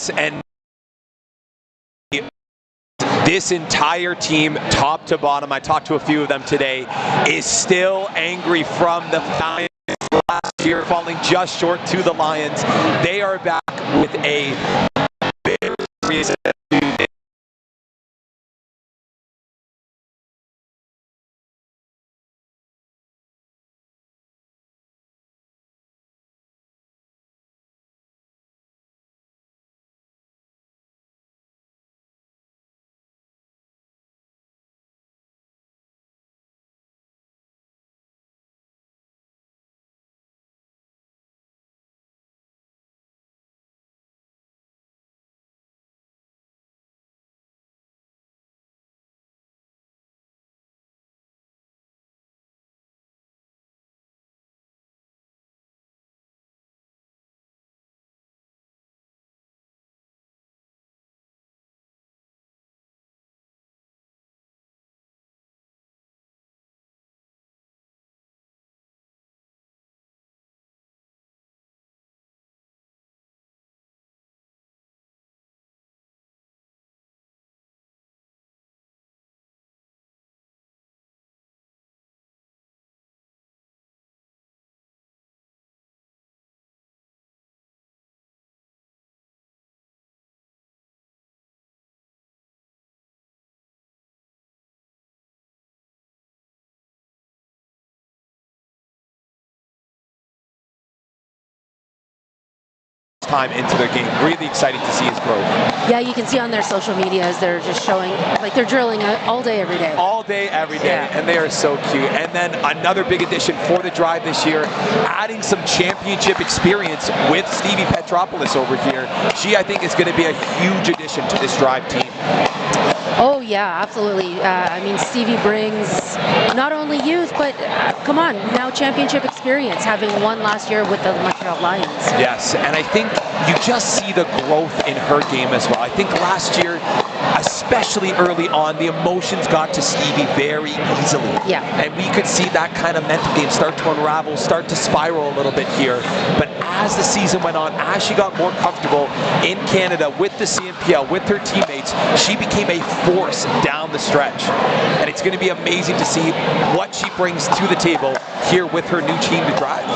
Yes, and this entire team, top to bottom, I talked to a few of them today, is still angry from the Lions last year, falling just short to the Lions. They are back with a very serious attitude. Time into their game. Really exciting to see his growth. Yeah, you can see on their social medias, they're just showing, like they're drilling all day, every day. All day, every day, yeah. And they are so cute. And then another big addition for the drive this year, adding some championship experience with Stevie Petropoulos over here. She, I think, is going to be a huge addition to this drive team. Oh yeah, absolutely. I mean, Stevie brings not only youth, but come on, now championship experience, having won last year with the Montreal Lions. Yes, and I think you just see the growth in her game as well. I think last year, especially early on, the emotions got to Stevie very easily. Yeah. And we could see that kind of mental game start to unravel, start to spiral a little bit here. But as the season went on, as she got more comfortable in Canada with the CNPL, with her teammates, she became a force down the stretch. And it's going to be amazing to see what she brings to the table here with her new team to drive.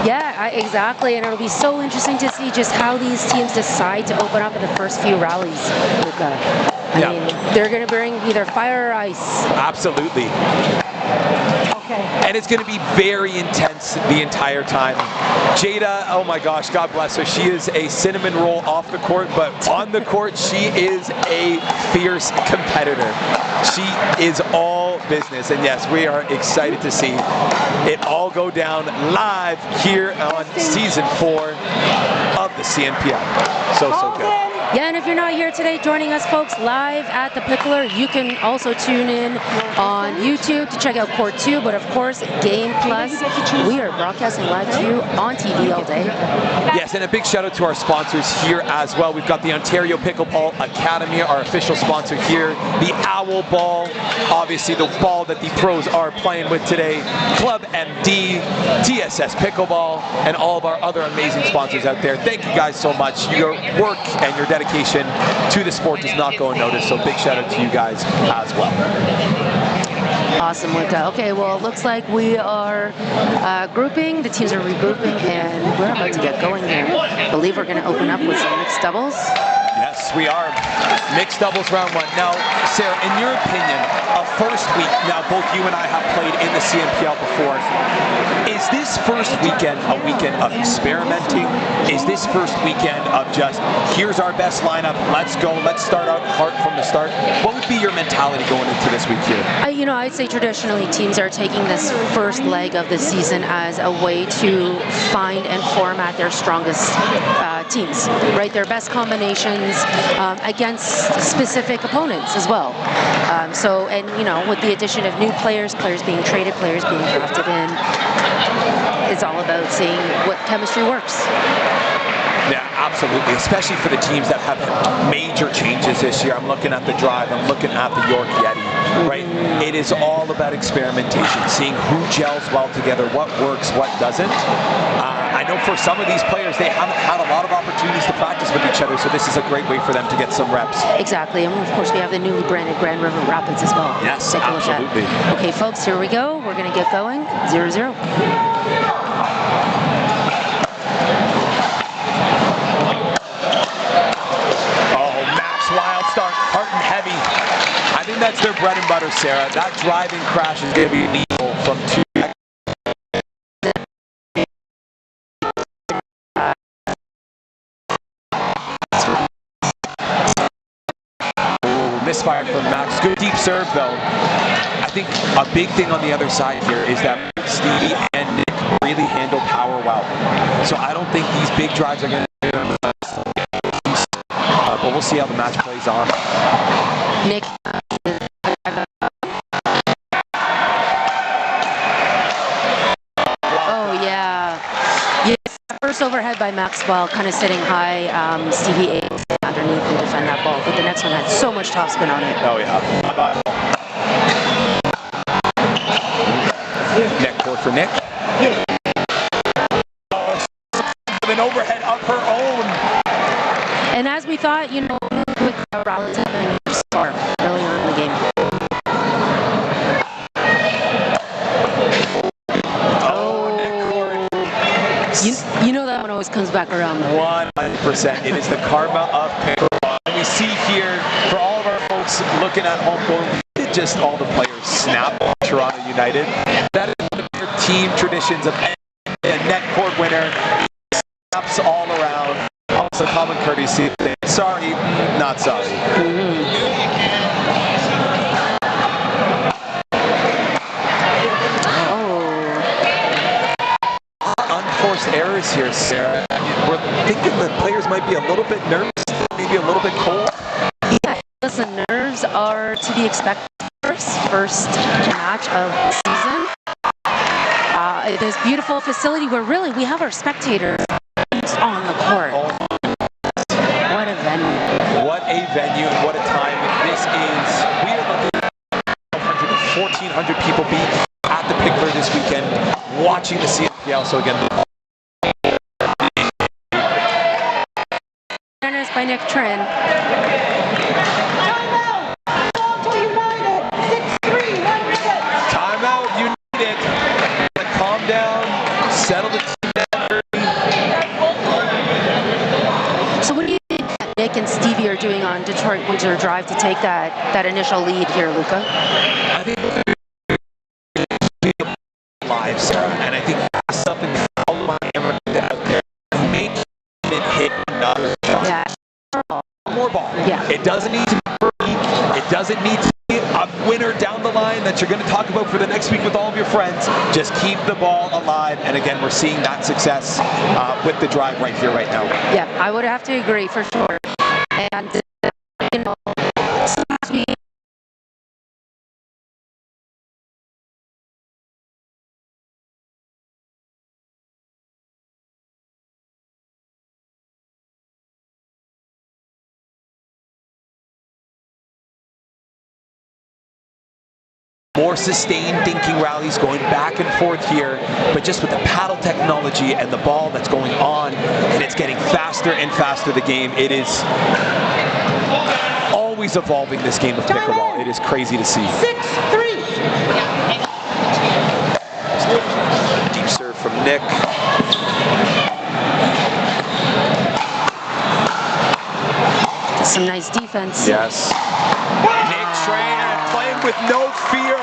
Yeah, exactly, and it'll be so interesting to see just how these teams decide to open up in the first few rallies, Luca. I mean, they're going to bring either fire or ice. Absolutely. Okay. And it's going to be very intense the entire time. Jada, oh my gosh, God bless her. She is a cinnamon roll off the court, but on the court, she is a fierce competitor. She is all business. And yes, we are excited to see it all go down live here on season 4 of the CNPL. So good. Yeah, and if you're not here today joining us, folks, live at the Pickler, you can also tune in on YouTube to check out Court 2, but of course, Game Plus, we are broadcasting live to you on TV all day. Yes, and a big shout out to our sponsors here as well. We've got the Ontario Pickleball Academy, our official sponsor here, the Owl Ball, obviously the ball that the pros are playing with today, Club MD, TSS Pickleball, and all of our other amazing sponsors out there. Thank you guys so much. Your work and your dedication to the sport does not go unnoticed, so big shout out to you guys as well. Awesome, Luca. Okay, well, it looks like we are grouping. The teams are regrouping, and we're about to get going here. I believe we're going to open up with some mixed doubles. Yes, we are. Mixed doubles round 1. Now, Sarah, in your opinion, a first week, now both you and I have played in the CNPL before, is this first weekend a weekend of experimenting? Is this first weekend of just, here's our best lineup, let's go, let's start out hard from the start? What would be your mentality going into this week here? I'd say traditionally teams are taking this first leg of the season as a way to find and format their strongest teams, right? Their best combinations against specific opponents as well. With the addition of new players being traded, players being drafted in, it's all about seeing what chemistry works. Yeah, absolutely, especially for the teams that have major changes this year. I'm looking at the drive, I'm looking at the York Yeti, right? It is all about experimentation, seeing who gels well together, what works, what doesn't. I know for some of these players, they haven't had a lot of opportunities to practice with each other, so this is a great way for them to get some reps. Exactly, and of course we have the newly branded Grand River Rapids as well. Yes, take a look absolutely. At. Okay, folks, here we go. We're going to get going. 0-0. Wild start, hard and heavy. I think that's their bread and butter, Sarah. That driving crash is going to be lethal from 2. Ooh, misfire from Max. Good deep serve, though. I think a big thing on the other side here is that Stevie and Nick really handle power well. So I don't think these big drives are going to but we'll see how the match plays on. Nick. Oh, yeah. Yes, first overhead by Maxwell, kind of sitting high. Stevie able to underneath and defend that ball, but the next one had so much topspin on it. Oh, yeah. Neck court for Nick. With an overhead of her own. And as we thought, you know, with Rollins having a star earlier in the game. Oh, you know that one always comes back around. 100%. It is the karma of pickleball. And we see here, for all of our folks looking at home going, just all the players snap Toronto United. That is one of their team traditions of a net court winner. Snaps all around. Also common courtesy. Sorry, not sorry. Unforced errors here, Sarah. We're thinking the players might be a little bit nervous, maybe a little bit cold. Yeah, listen, nerves are to be expected first match of the season. This beautiful facility where really we have our spectators on the court. What a venue. What a venue, what a time this is. We are looking at 1,400 people be at the Pickler this weekend watching the CNPL. So again, Fairness by Nick Trin. Timeout, United. Calm down, settle the team down. So what do you think Nick and Stevie are doing on Detroit Windsor Drive to take that initial lead here, Luca? I think live, Sarah, and I think something all my out there make it hit another shot. Yeah. More ball. Yeah. It doesn't need to be free. It doesn't need to be a winner down the line that you're going to talk about for the next week with all of your friends. Just keep the ball alive. And again, we're seeing that success with the drive right here, right now. Yeah, I would have to agree for sure. And, you know, more sustained dinking rallies going back and forth here, but just with the paddle technology and the ball that's going on, and it's getting faster and faster, the game. It is always evolving, this game of pickleball. It is crazy to see. 6-3. Deep serve from Nick. some nice defense. Yes. Nick Trainer playing with no fear,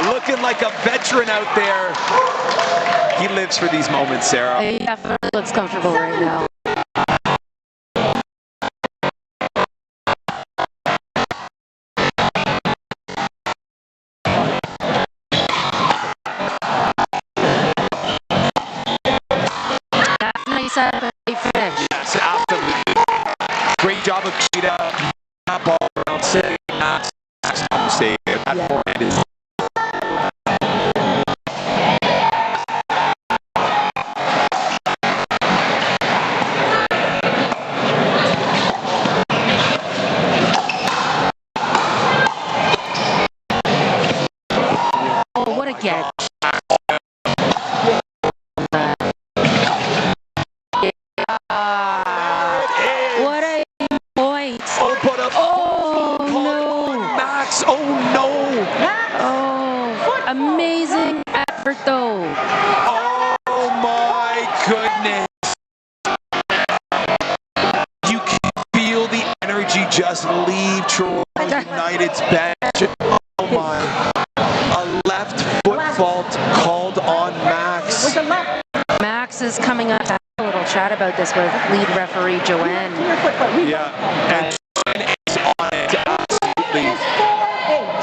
looking like a veteran out there. He lives for these moments, Sarah. He definitely looks comfortable right now. That's nice finish. Yes, absolutely. Great job of Cheetah. That ball around sitting. That's mistake. That forehand is. Oh, what a get. just leave Toronto United's bench. Oh my. A left foot fault called on Max. Max is coming up. A little chat about this with lead referee Joanne. Yeah, and Joanne is on it. Absolutely.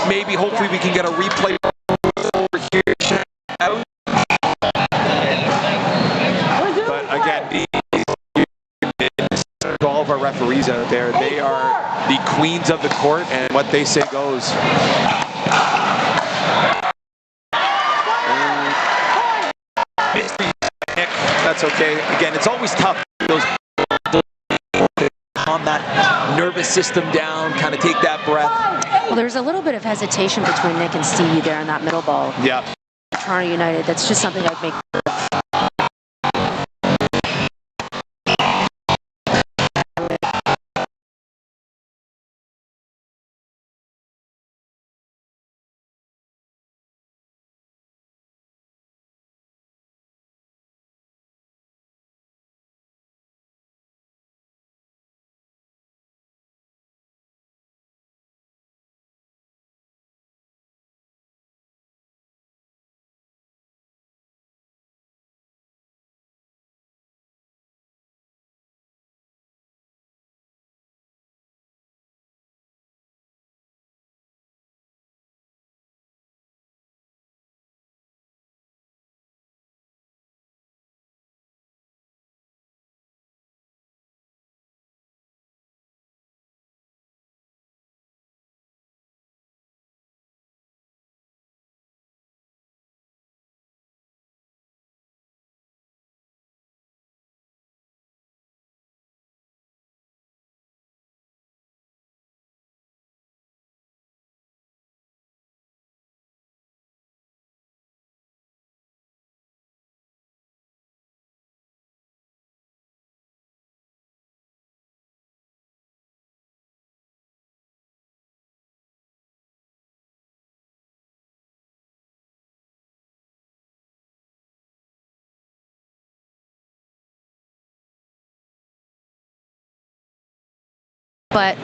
Maybe, hopefully, we can get a replay over here. Out. But again, all of our referees out there, they are the queens of the court, and what they say goes. That's okay. Again, it's always tough. Those calm that nervous system down, kind of take that breath. Well, there's a little bit of hesitation between Nick and Stevie there on that middle ball. Yeah. Toronto United, that's just something I'd make. But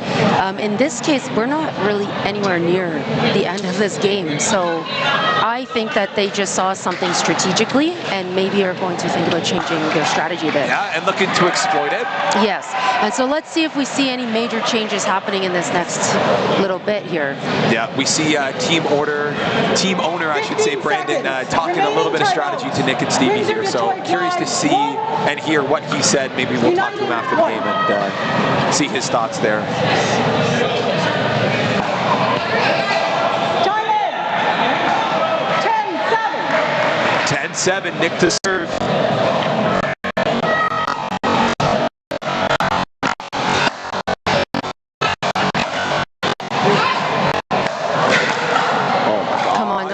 in this case, we're not really anywhere near the end of this game. So I think that they just saw something strategically and maybe are going to think about changing their strategy a bit. Yeah, and looking to exploit it. Yes. And so let's see if we see any major changes happening in this next little bit here. Yeah, we see team owner, I should say, Brandon, talking a little bit of strategy to Nick and Stevie here. So curious to see and hear what he said. Maybe we'll talk to him after the game and see his thoughts there. Time in. 10-7. 10-7. Nick to serve.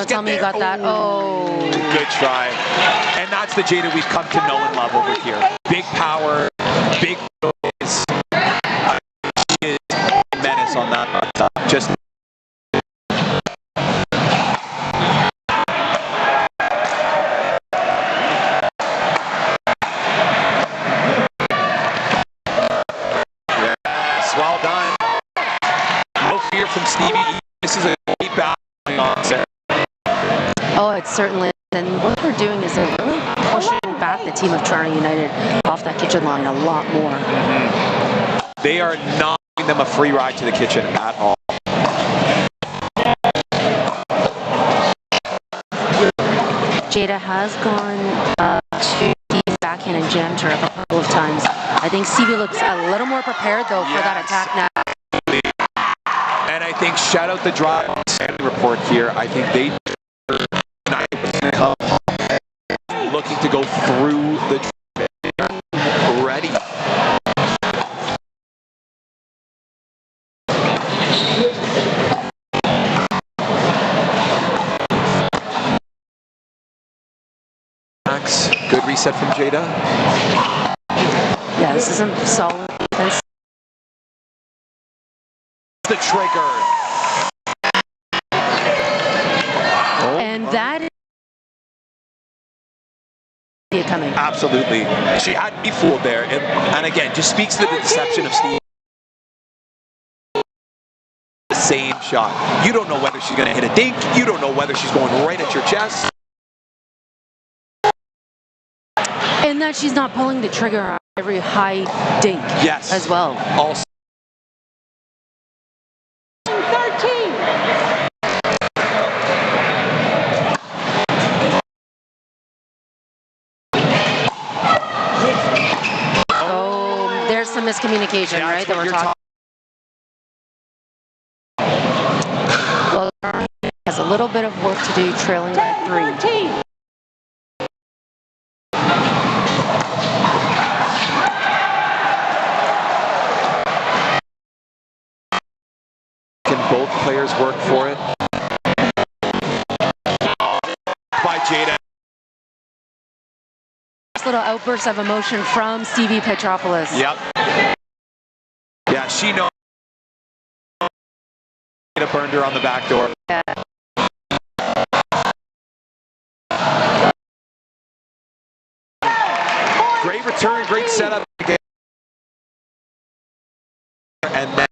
Tell me you got that. Oh. Good try. And that's the Jada we've come to know and love over here. Big power, big noise. She is a menace on that. Just yes, well done. No fear from Stevie. This is a great battle on there. Oh, it certainly is. And what they're doing is they're really pushing back the team of Toronto United off that kitchen line a lot more. Mm-hmm. They are not giving them a free ride to the kitchen at all. Jada has gone to Steve's backhand and jammed her a couple of times. I think Stevie looks a little more prepared, though, for that attack now. And I think, shout out the drive report here. I think they looking to go through the ready. Max, good reset from Jada. Yeah, this is a solid defense. The trigger. And that is coming. Absolutely. She had me fooled there. And again, just speaks to the deception of Steve. same shot. You don't know whether she's going to hit a dink. You don't know whether she's going right at your chest. And that she's not pulling the trigger on every high dink as well. Also. 13. Oh, there's some miscommunication, right? That we're talking. Well, has a little bit of work to do, trailing by 3. Both players work for it. By Jada. Little outburst of emotion from Stevie Petropoulos. Yep. Yeah, she knows. Jada burned her on the back door. Yeah. Great return, great setup. And then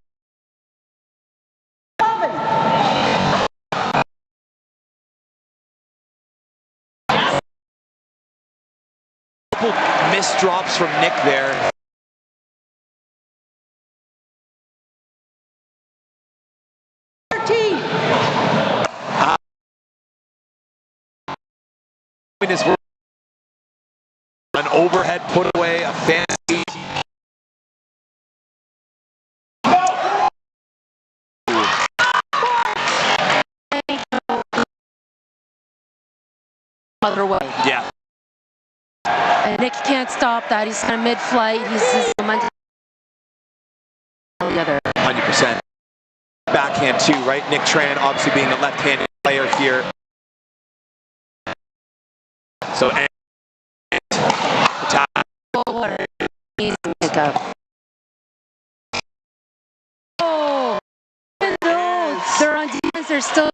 missed drops from Nick there. An overhead put away, a fancy. Other way. Yeah. And Nick can't stop that. He's kind of mid-flight. He's momentum. The other. 100%. Backhand too, right? Nick Tran obviously being a left-handed player here. So and pick up. Oh, no, they're on defense. They're still.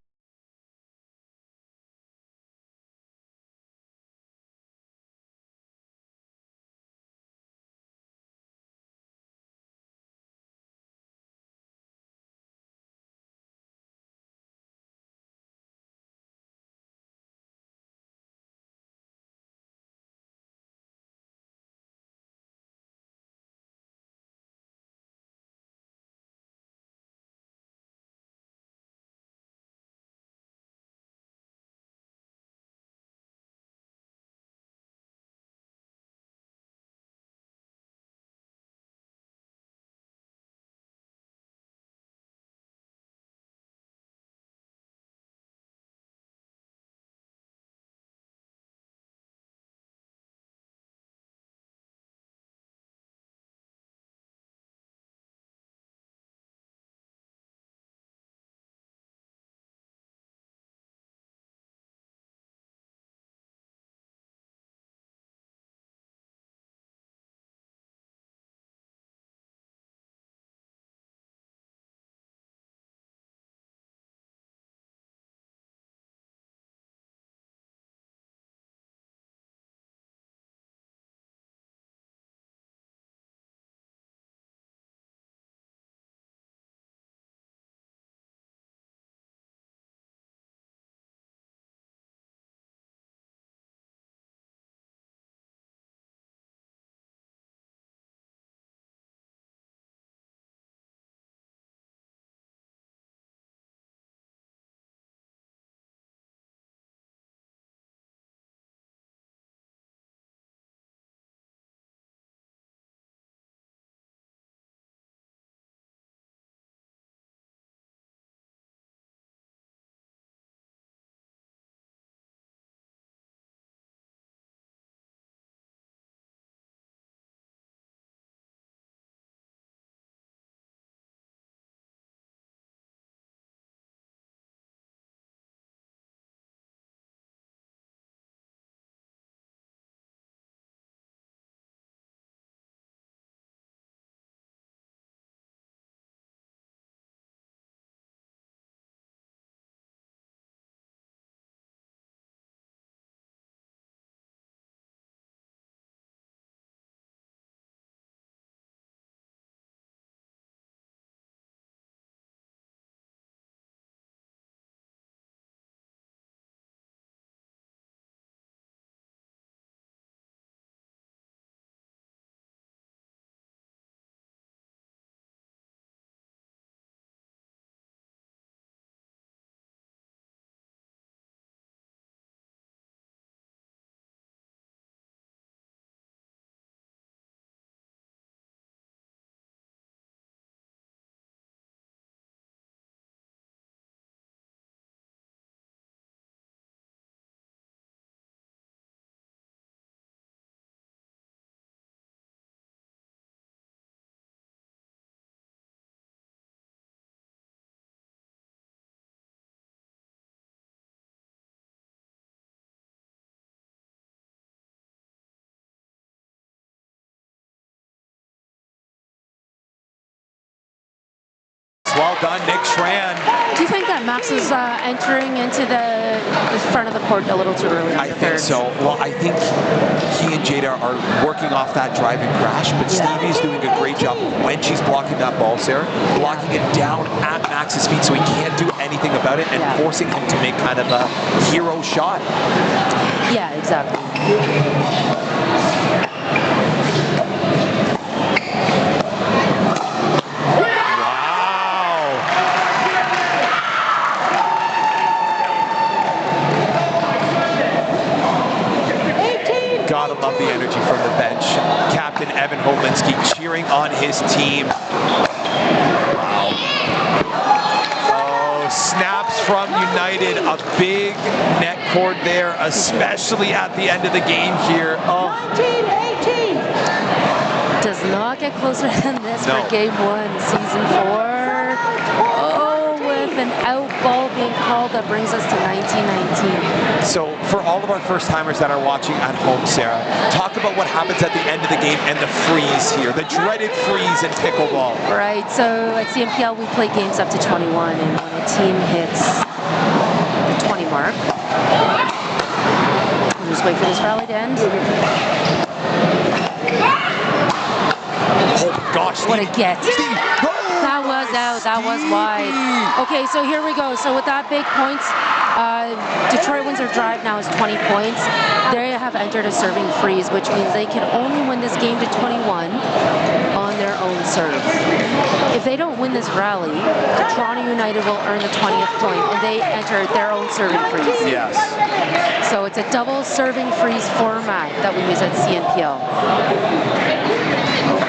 Well done, Nick Schran. Do you think that Max is entering into the front of the court a little too early? I think so. Well, I think he and Jada are working off that driving crash, but Stevie's doing a great job when she's blocking that ball, Sarah, blocking it down at Max's feet so he can't do anything about it and forcing him to make kind of a hero shot. Yeah, exactly. Gotta love the energy from the bench. Captain Evan Holinski cheering on his team. Wow. Oh, snaps from United. A big net cord there, especially at the end of the game here. Oh. 19-18. Does not get closer than this for game 1, season 4. Oh, with an out ball being called that brings us to 19-19. So for all of our first timers that are watching at home, Sarah, talk about what happens at the end of the game and the freeze here, the dreaded freeze in pickleball. Right, so at CNPL we play games up to 21, and when a team hits the 20 mark, we'll just wait for this rally to end. Oh gosh, what a get. That was out, that was wide. Okay, so here we go. So with that big points, Detroit wins their drive now is 20 points. They have entered a serving freeze, which means they can only win this game to 21 on their own serve. If they don't win this rally, Toronto United will earn the 20th point, and they enter their own serving freeze. Yes. So it's a double serving freeze format that we use at CNPL.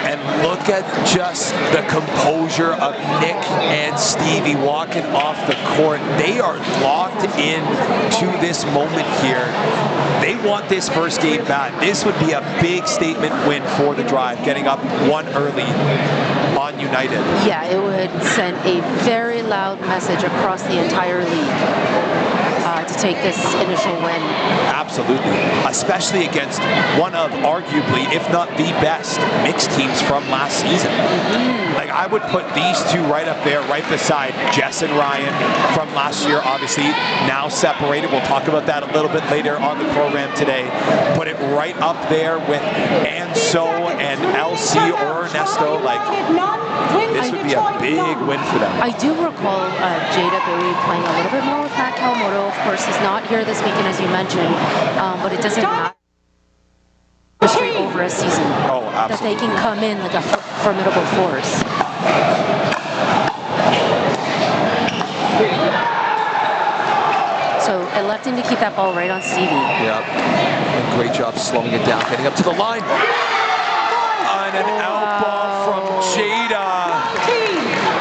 And look at just the composure of Nick and Stevie walking off the court. They are locked in to this moment here. They want this first game back. This would be a big statement win for the drive, getting up 1 early on United. Yeah, it would send a very loud message across the entire league. To take this initial win. Absolutely, especially against one of arguably, if not the best, mixed teams from last season. Like, I would put these two right up there, right beside Jess and Ryan from last year, obviously now separated. We'll talk about that a little bit later on the program today. Put it right up there with Anso and LC or Ernesto. Like, this would be a big win for them. I do recall Jada Berry playing a little bit more with Pat Kawamoto. Of course, he's not here this weekend, as you mentioned, but it doesn't matter over a season. Oh, absolutely. That they can come in like a formidable force. So electing to keep that ball right on Stevie. Yep. And great job slowing it down, getting up to the line. And an out ball from Jada.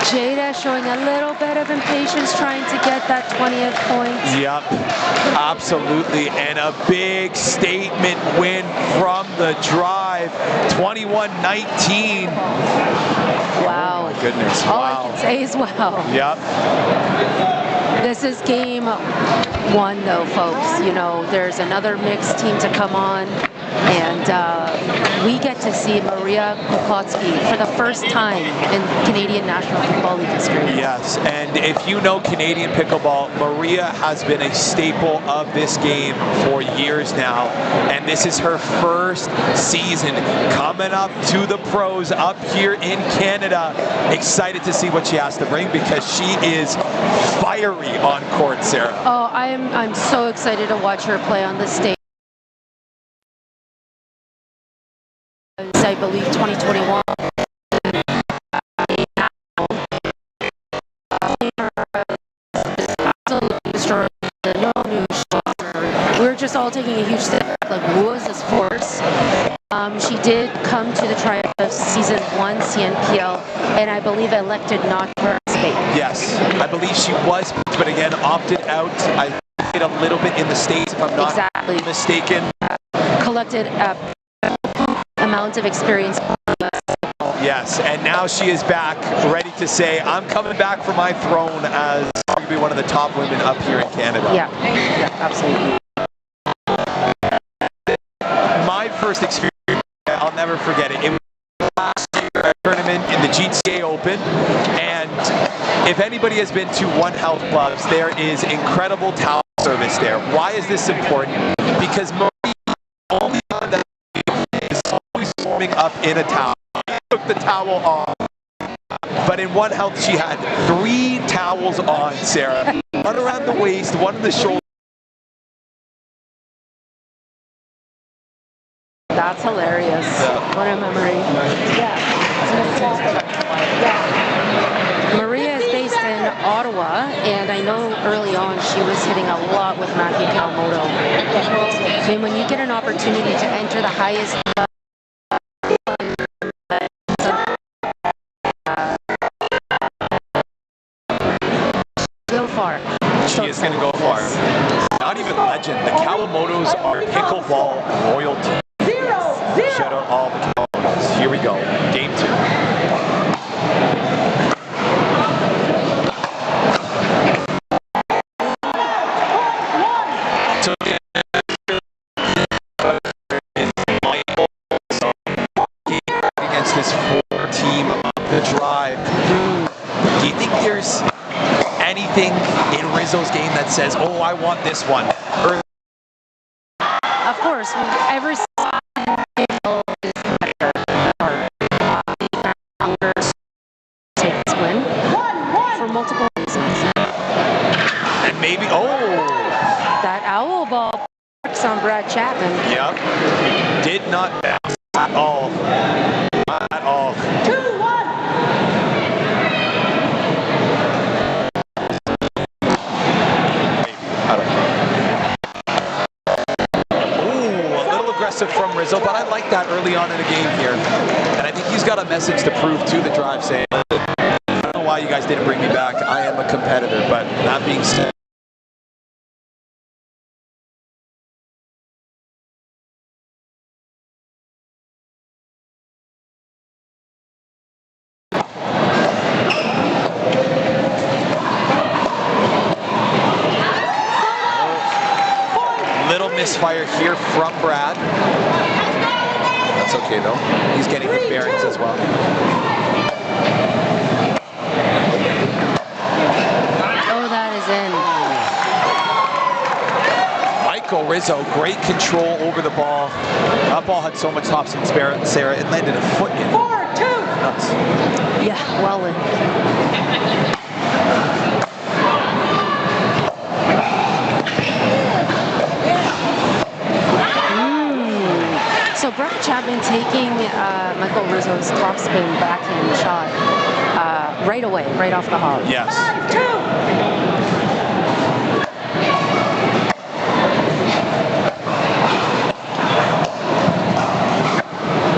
Jada showing a little bit of impatience trying to get that 20th point. Yep, absolutely. And a big statement win from the drive, 21-19. Wow. Oh my goodness, All wow. I can say is wow. Yep. This is game 1 though, folks. You know, there's another mixed team to come on. And we get to see Maria Kuklotsky for the first time in Canadian National Football League history. Yes, and if you know Canadian pickleball, Maria has been a staple of this game for years now. And this is her first season coming up to the pros up here in Canada. Excited to see what she has to bring because she is fiery on court, Sarah. Oh, I'm so excited to watch her play on the stage. I believe 2021. We were just all taking a huge step back, like, who was this force? She did come to the tryouts of season 1 CNPL, and I believe elected not to participate. Yes, I believe she was, but again, opted out. I played a little bit in the States, if I'm not mistaken. Collected amounts of experience. Yes, and now she is back, ready to say, I'm coming back for my throne as arguably one of the top women up here in Canada. Yeah, absolutely. My first experience, I'll never forget it. It was last year at a tournament in the GTA Open, and If anybody has been to One Health Clubs, there is incredible towel service there. Why is this important? Because Marie only on that is always warming up in a towel. She took the towel off. But in One Health, she had 3 towels on, Sarah. One around the waist, one on the shoulder. That's hilarious. Yeah. What a memory. Yeah. Maria is based in Ottawa, and I know early on she was hitting a lot with Matthew Kawamoto. And when you get an opportunity to enter the highest go far. She is going to go far. Not even legend. The Kawamotos are pickleball royalty. 0-0. Shout out all the Kawamotos. Here we go. Game 2. Against this 4-team on the drive. Do you think there's anything in Rizzo's game that says, oh, I want this one? Of course, every takes win for multiple reasons. And maybe, that owl ball works on Brad Chapman. Yep. Did not bounce at all. Not at all. 2-1. From Rizzo, but I like that early on in the game here. And I think he's got a message to prove to the drive saying, I don't know why you guys didn't bring me back. I am a competitor, but that being said, misfire here from Brad. That's okay though. He's getting his bearings as well. Oh, that is in. Michael Rizzo, great control over the ball. That ball had so much topspin, Sarah. It landed a foot in. 4-2. Nuts. Yeah, well in. So Brad Chapman taking Michael Rizzo's topspin backhand shot right away, right off the hop. Yes.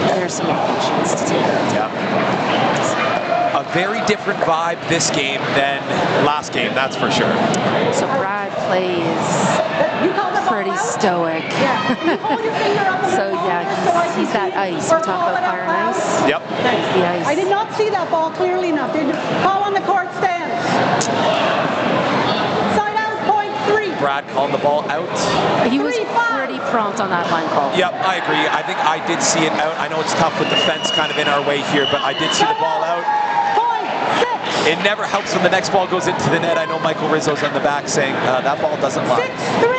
There's some options to take that. Yeah. A very different vibe this game than last game, that's for sure. So Brad plays pretty stoic. So yeah, he's that ice. We talk about fire and ice. Yep. He's the ice. I did not see that ball clearly enough. Call on the court stance. Side out, point 3. Brad calling the ball out. He was pretty prompt on that line call. Yep, I agree. I think I did see it out. I know it's tough with the fence kind of in our way here, but I did see the ball out. Point 6. It never helps when the next ball goes into the net. I know Michael Rizzo's on the back saying that ball doesn't lie. 6-3.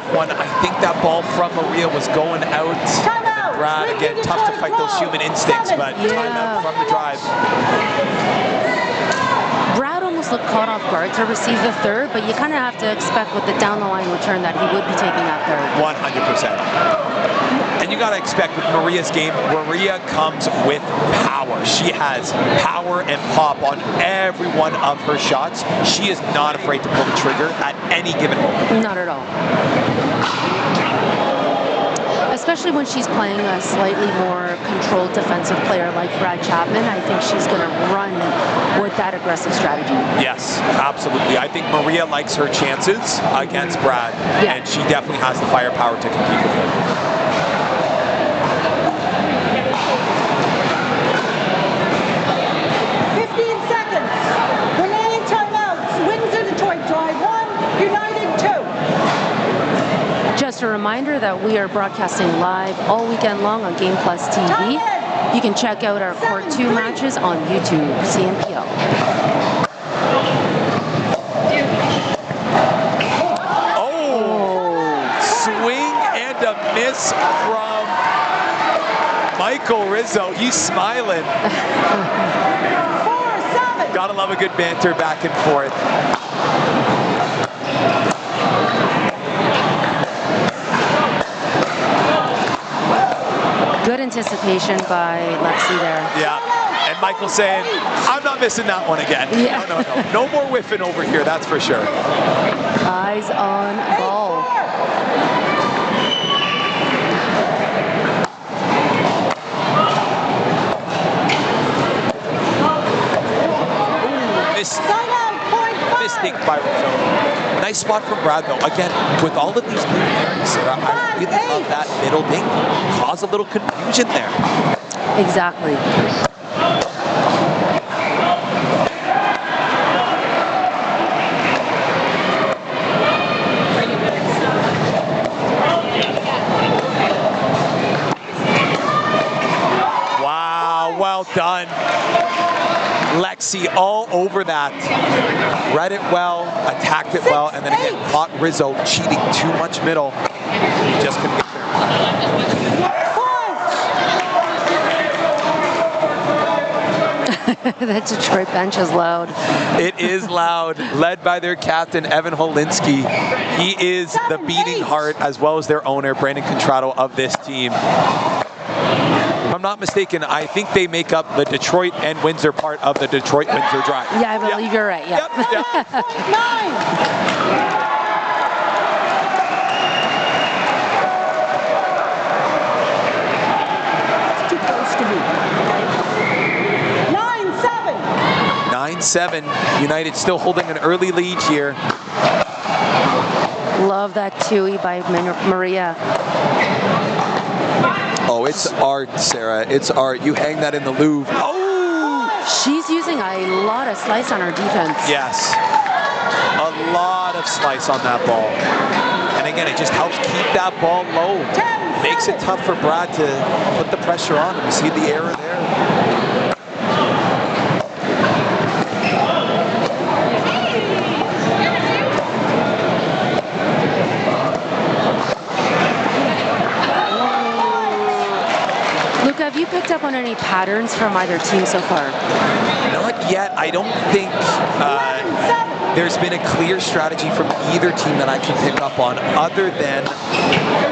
One. I think that ball from Maria was going out. And Brad, again, tough to fight those human instincts, but time out from the drive. Brad almost looked caught off guard to receive the third, but you kind of have to expect with the down the line return that he would be taking that third. 100%. And you got to expect with Maria's game, Maria comes with power. She has power and pop on every one of her shots. She is not afraid to pull the trigger at any given moment. Not at all. Especially when she's playing a slightly more controlled defensive player like Brad Chapman, I think she's going to run with that aggressive strategy. Yes, absolutely. I think Maria likes her chances against Brad, and she definitely has the firepower to compete with him. reminder that we are broadcasting live all weekend long on Game Plus TV. You can check out our Court 2 matches on YouTube, CMPL. Swing and a miss from Michael Rizzo. He's smiling. 4-7. Gotta love a good banter back and forth. Good anticipation by Lexi there. Yeah. And Michael saying, I'm not missing that one again. Yeah. No. No more whiffing over here, that's for sure. Eyes on ball. Mistake by Rizzo. Nice spot from Brad, though. Again, with all of these new areas, Sarah, I really love that middle thing. Cause a little confusion there. Exactly. Wow, well done. Lexi all over that. Read it well, attacked it well, and then again caught Rizzo cheating too much middle. He just couldn't get The Detroit bench is loud. It is loud, led by their captain, Evan Holinski. He is the beating heart, as well as their owner, Brandon Contrato, of this team. If I'm not mistaken, I think they make up the Detroit and Windsor part of the Detroit-Windsor drive. Yeah, I believe you're right. Yeah. It's too close to me. 9-7. 9-7. United still holding an early lead here. Love that Tui by Maria. Oh, it's art, Sarah. It's art. You hang that in the Louvre. Oh! She's using a lot of slice on her defense. Yes. A lot of slice on that ball. And again, it just helps keep that ball low. Makes it tough for Brad to put the pressure on him. You see the error there? Have you picked up on any patterns from either team so far? Not yet. I don't think there's been a clear strategy from either team that I can pick up on, other than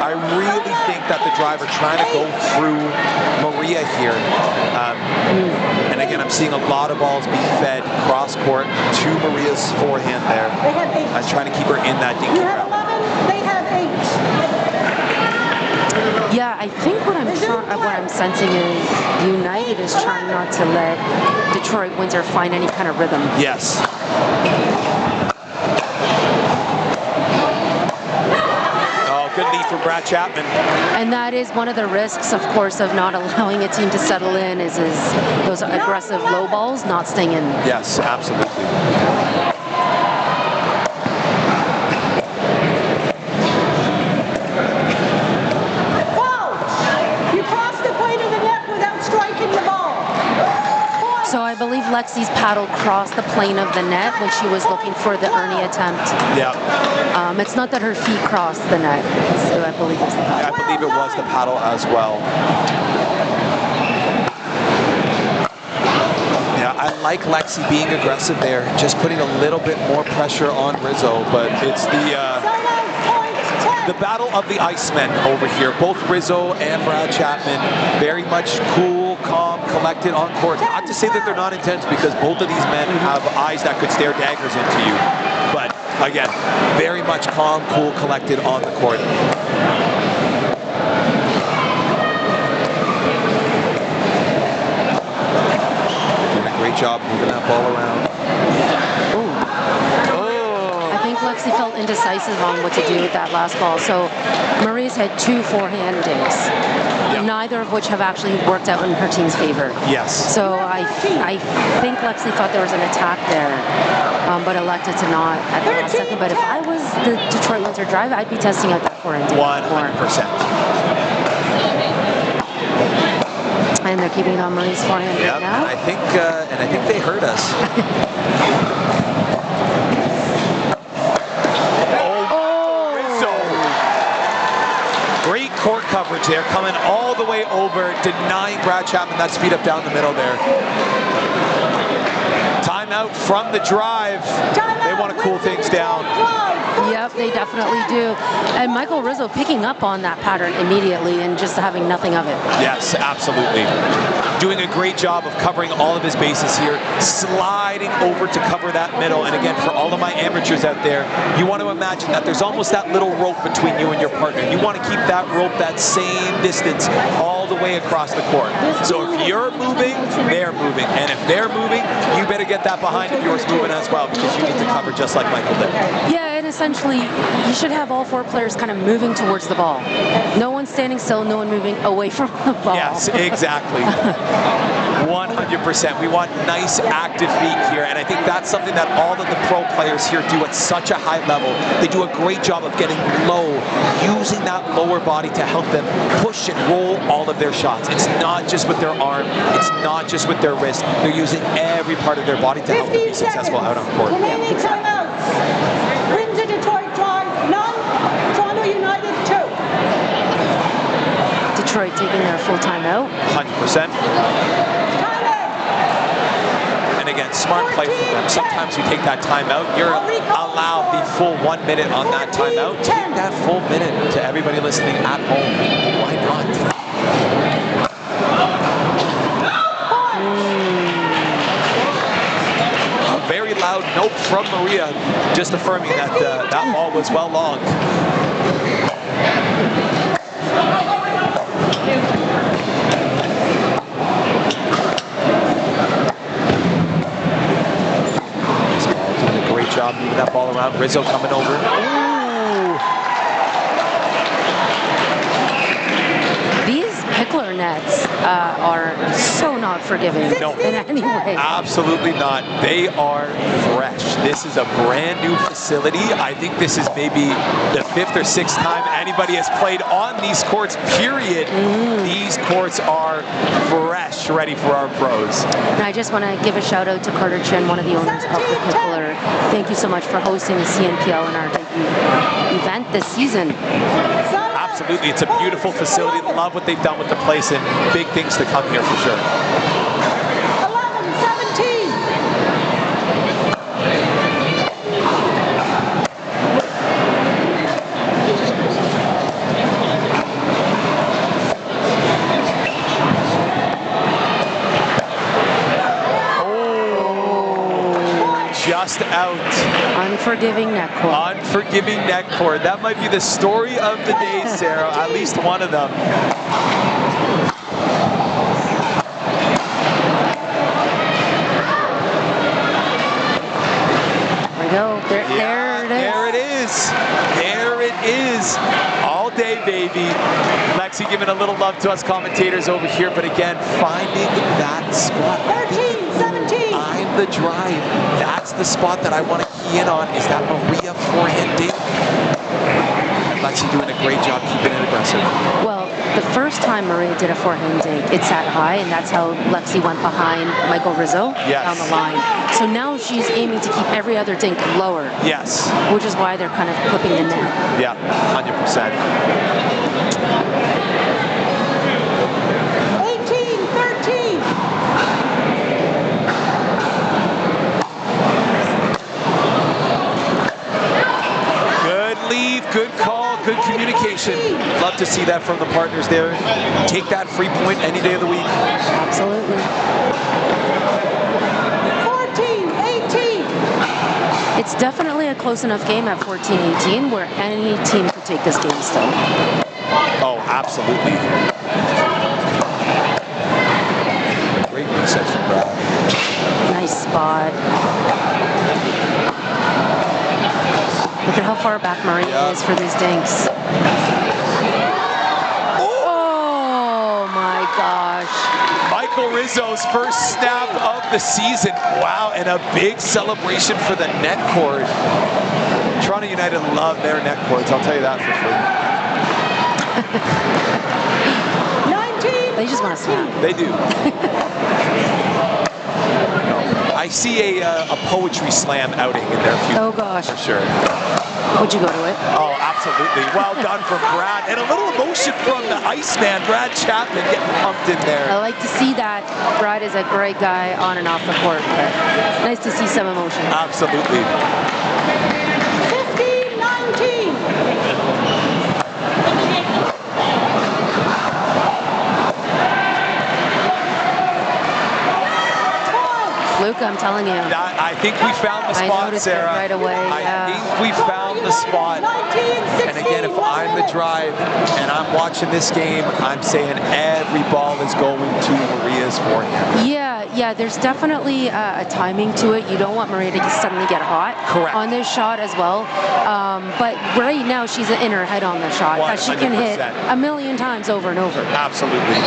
I really think that the driver trying to go through Maria here. And again, I'm seeing a lot of balls being fed cross court to Maria's forehand there. They have 8. I was trying to keep her in that dinky You have 11. They have 8. Yeah, I think what I'm sensing is United is trying not to let Detroit Windsor find any kind of rhythm. Yes. Oh, good lead from Brad Chapman. And that is one of the risks, of course, of not allowing a team to settle in is those aggressive low balls not staying in. Yes, absolutely. So I believe Lexi's paddle crossed the plane of the net when she was looking for the Ernie attempt. Yeah. It's not that her feet crossed the net, so I believe it's the paddle. I believe it was the paddle as well. Yeah, I like Lexi being aggressive there, just putting a little bit more pressure on Rizzo, but it's the battle of the Icemen over here. Both Rizzo and Brad Chapman very much cool, calm, collected on court. Not to say that they're not intense, because both of these men have eyes that could stare daggers into you. But again, very much calm, cool, collected on the court. Doing a great job moving that ball around. I think Lexi felt indecisive on what to do with that last ball. So Marie's had 2 forehand digs, neither of which have actually worked out in her team's favor. Yes. So I think Lexi thought there was an attack there, but elected to not at the last second. But if I was the Detroit Windsor drive, I'd be testing out that forehand dink. 100%. And they're keeping it on Marie's forehand right now. And I think they heard us. Great court coverage there, coming all the way over, denying Brad Chapman that speed up down the middle there. Timeout from the drive. They want to cool things down. Yep, they definitely do. And Michael Rizzo picking up on that pattern immediately and just having nothing of it. Yes, absolutely. Doing a great job of covering all of his bases here, sliding over to cover that middle. And again, for all of my amateurs out there, you want to imagine that there's almost that little rope between you and your partner. You want to keep that rope that same distance all the way across the court. So if you're moving, they're moving. And if they're moving, you better get that behind if yours moving as well, because you need to cover just like Michael did. Yeah, and essentially, you should have all four players kind of moving towards the ball. No one standing still, no one moving away from the ball. Yes, exactly. 100%. We want nice active feet here, and I think that's something that all of the pro players here do at such a high level. They do a great job of getting low, using that lower body to help them push and roll all of their shots. It's not just with their arm, it's not just with their wrist. They're using every part of their body to help them be successful out on court. Remaining timeouts. Windsor Detroit drive, none. Toronto United 2. Detroit taking their full timeout. 100%. And again, smart play from them. Sometimes you take that timeout, you're allowed the full 1 minute on that timeout. Take that full minute to everybody listening at home. Why not? A very loud note from Maria, just affirming that that ball was well logged. Job moving that ball around. Rizzo coming over. Ooh. These pickler nets are so not forgiving in any way. Absolutely not. They are fresh. This is a brand new facility. I think this is maybe the 5th or 6th time anybody has played on these courts, period. These courts are fresh, ready for our pros. And I just want to give a shout out to Carter Chin, one of the owners of the Pickler. Thank you so much for hosting the CNPL in our debut event this season. Absolutely, it's a beautiful facility. Love what they've done with the place, and big things to come here for sure. 11-17. Just out. Unforgiving net cord. Unforgiving net cord. That might be the story of the day, Sarah. At least one of them. There we go. There it is. There it is. There it is. All day, baby. Lexi giving a little love to us commentators over here, but again, finding that spot. 13-17. I'm the drive. That's the spot that I want to key in on, is that Maria forehand dink. And Lexi doing a great job keeping it aggressive. Well, the first time Maria did a forehand dink, it sat high, and that's how Lexi went behind Michael Rizzo down the line. So now she's aiming to keep every other dink lower. Yes. Which is why they're kind of clipping the net. Yeah, 100%. 18-13. Good lead, good call, good communication. Love to see that from the partners there. Take that free point any day of the week. Absolutely. 14-18. It's definitely a close enough game at 14-18 where any team could take this game still. Oh, absolutely. Great reset from Brad. Nice spot. Look at how far back Maria is for these dinks. Oh my gosh. Michael Rizzo's first snap of the season. Wow, and a big celebration for the net cord. Toronto United love their net cords, I'll tell you that for free. 19. They just want to snap. They do. I see a poetry slam outing in their future. Oh gosh. For sure. Would you go to it? Oh, absolutely. Well done from Brad. And a little emotion from the Iceman, Brad Chapman, getting pumped in there. I like to see that. Brad is a great guy on and off the court, but nice to see some emotion. Absolutely. 15-19. Luke, I'm telling you. I think we found the spot, I noticed Sarah. it right away. I think we found the spot. And again, if I'm the drive and I'm watching this game, I'm saying every ball is going to Maria's forehand. Yeah, there's definitely a timing to it. You don't want Maria to suddenly get hot on this shot as well. But right now, she's in her head on the shot. That she can hit 1,000,000 times over and over. Absolutely.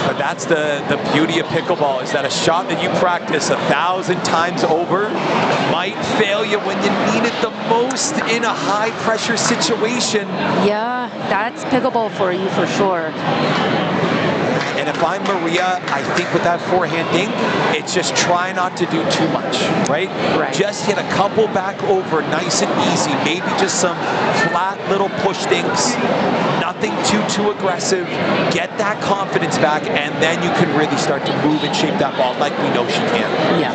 But that's the beauty of pickleball, is that a shot that you practice 1,000 times over might fail you when you need it the most in a high-pressure situation. Yeah, that's pickleball for you for sure. And if I'm Maria, I think with that forehand dink, it's just try not to do too much, right? Just hit a couple back over nice and easy. Maybe just some flat little push dinks. Nothing too aggressive. Get that confidence back, and then you can really start to move and shape that ball like we know she can. Yeah.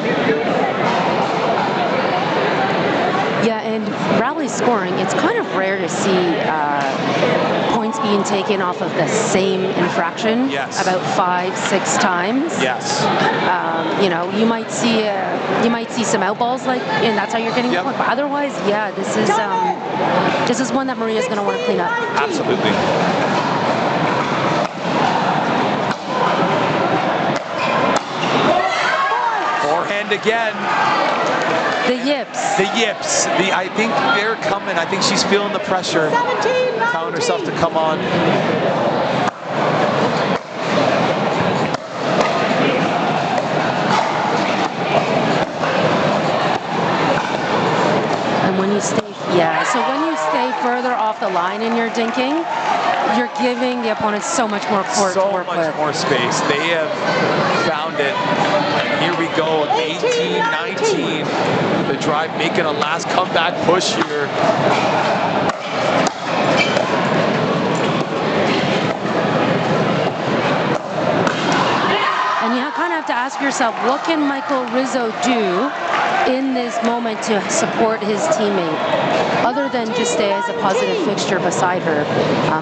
Yeah, and rally scoring, it's kind of rare to see points being taken off of the same infraction about 5-6 times. Yes. You know, you might see some outballs, like, and that's how you're getting the point. But otherwise, yeah, this is one that Maria's going to want to clean up. Absolutely. Forehand again. The yips. The yips. I think they're coming. I think she's feeling the pressure. Telling herself to come on. And when you stay, so when you stay further off the line in your dinking, you're giving the opponent so much more court to work with. So much more space. They have found it. And here we go, 18-19. The drive making a last comeback push here. And you kind of have to ask yourself, what can Michael Rizzo do in this moment to support his teammate, other than just stay as a positive fixture beside her?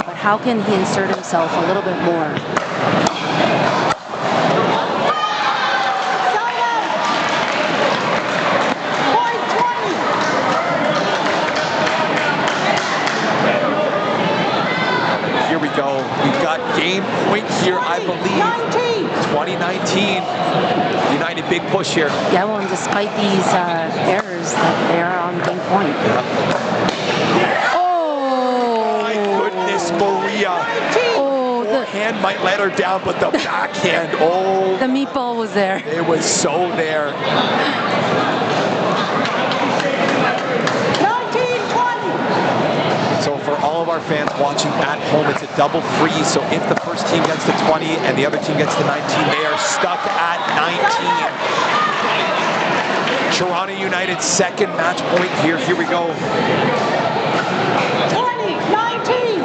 But how can he insert himself a little bit more? Here we go. We've got game point here, I believe. 2019. United big push here. Yeah, well, and despite these errors, they are on game point. Oh! My goodness, Maria. Oh, the hand might let her down, but the backhand, oh. The meatball was there. It was so there. 19-20. So for all of our fans watching at home, it's a double freeze. So if the first team gets to 20 and the other team gets to 19, they are stuck at 19. Toronto United second match point here. Here we go. 20-19.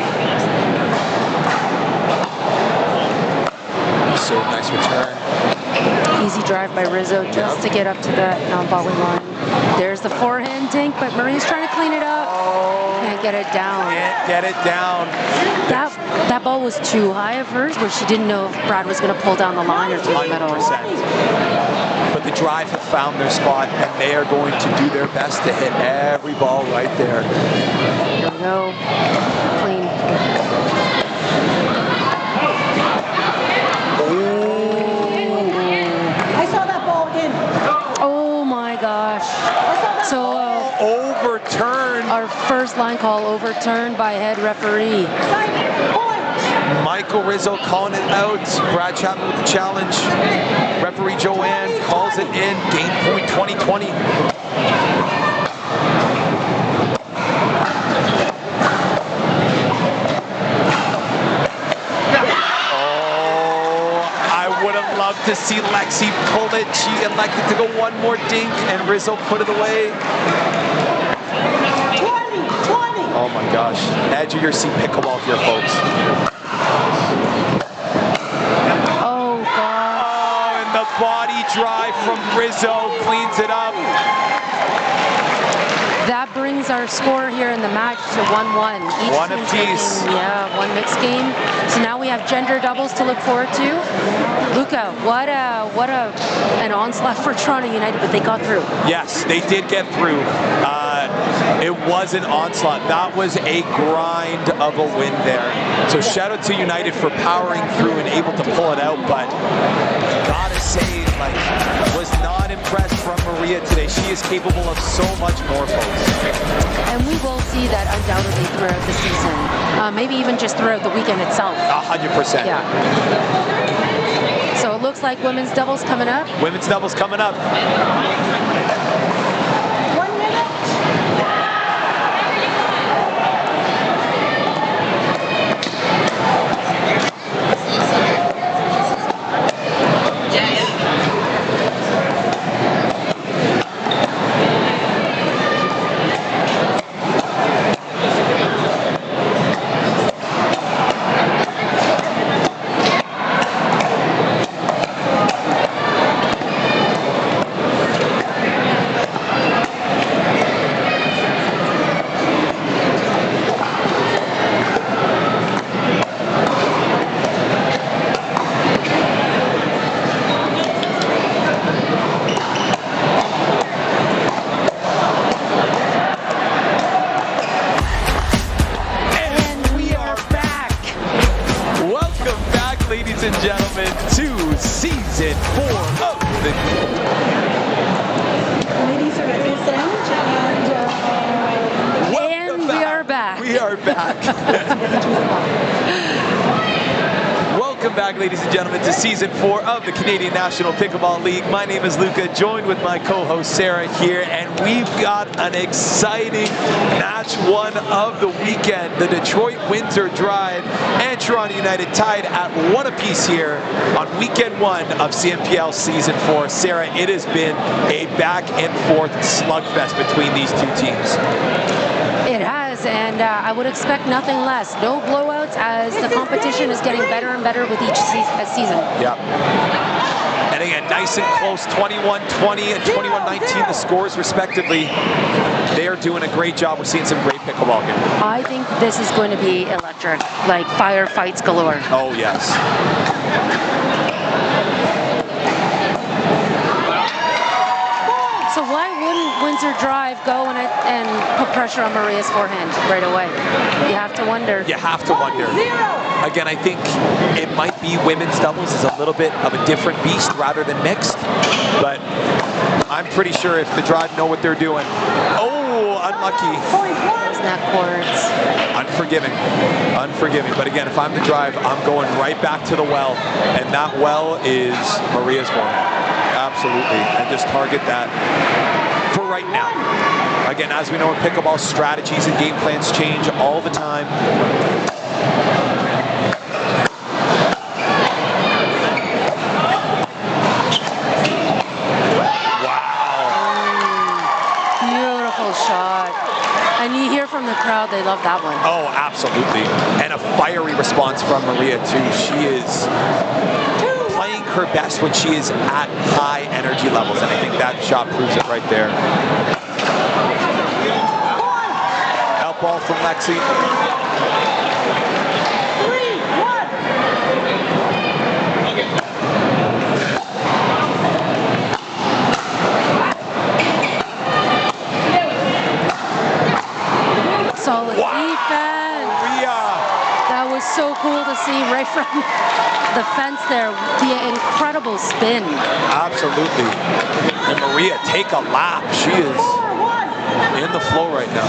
So nice return. Easy drive by Rizzo just to get up to the non-volley line. There's the forehand dink, but Maria's trying to clean it up. Can't get it down. Can't get it down. That ball was too high of hers, where she didn't know if Brad was going to pull down the line or to the middle. 100%. But the drive have found their spot, and they are going to do their best to hit every ball right there. Here we go. Clean. I saw that ball in. Oh my gosh. So overturned. Our first line call overturned by head referee. Michael Rizzo calling it out. Brad Chapman with the challenge. Referee Joanne calls it in. Game point 2020. to see Lexi pull it. She elected to go one more dink, and Rizzo put it away. 20, 20. Oh my gosh. Edge of your seat pickleball here, folks. Oh, God. Oh, and the body drive from Rizzo cleans it up. That brings our score here in the match to 1-1. Each One team apiece. taking, yeah, one mixed game. So now we have gender doubles to look forward to. Luca, what an onslaught for Toronto United, but they got through. Yes, they did get through. It was an onslaught. That was a grind of a win there. So shout out to United for powering through and able to pull it out, but gotta say, like, was not impressed from Maria today. She is capable of so much more, folks. And we will see that undoubtedly throughout the season. Maybe even just throughout the weekend itself. 100%. Yeah. So it looks like women's doubles coming up. Women's doubles coming up. 1 minute. Ladies and gentlemen, to season 4 of the... Ladies are present And we are back. We are back. Welcome back, ladies and gentlemen, to season 4 of the Canadian National Pickleball League. My name is Luca, joined with my co-host Sarah here, and we've got an exciting match 1 of the weekend. The Detroit-Windsor Drive and Toronto United tied at 1 apiece here on weekend 1 of CNPL season 4. Sarah, it has been a back and forth slugfest between these two teams. It has, and I would expect nothing less. No blowouts as the competition is getting better and better with each season. Yeah. And again, nice and close, 21-20 and 21-19 the scores respectively. They are doing a great job. We're seeing some great pickleball here. I think this is going to be electric, like firefights galore. Oh, yes. So why wouldn't Windsor Drive go and put pressure on Maria's forehand right away? You have to wonder. You have to wonder. Again, I think it might be women's doubles is a little bit of a different beast rather than mixed, but I'm pretty sure if the Drive know what they're doing. Oh, unlucky. Those net cords. Unforgiving. Unforgiving. But again, if I'm the Drive, I'm going right back to the well, and that well is Maria's one. Absolutely, and just target that for right now. Again, as we know in pickleball, strategies and game plans change all the time. Wow. Beautiful shot. And you hear from the crowd, they love that one. Oh, absolutely. And a fiery response from Maria, too. She is playing her best when she is at high energy levels, and I think that shot proves it right there. Out ball from Lexi. 3-1. Solid defense. Maria. That was so cool to see right from the fence there, the incredible spin. Absolutely. And Maria, take a lap. She is in the flow right now.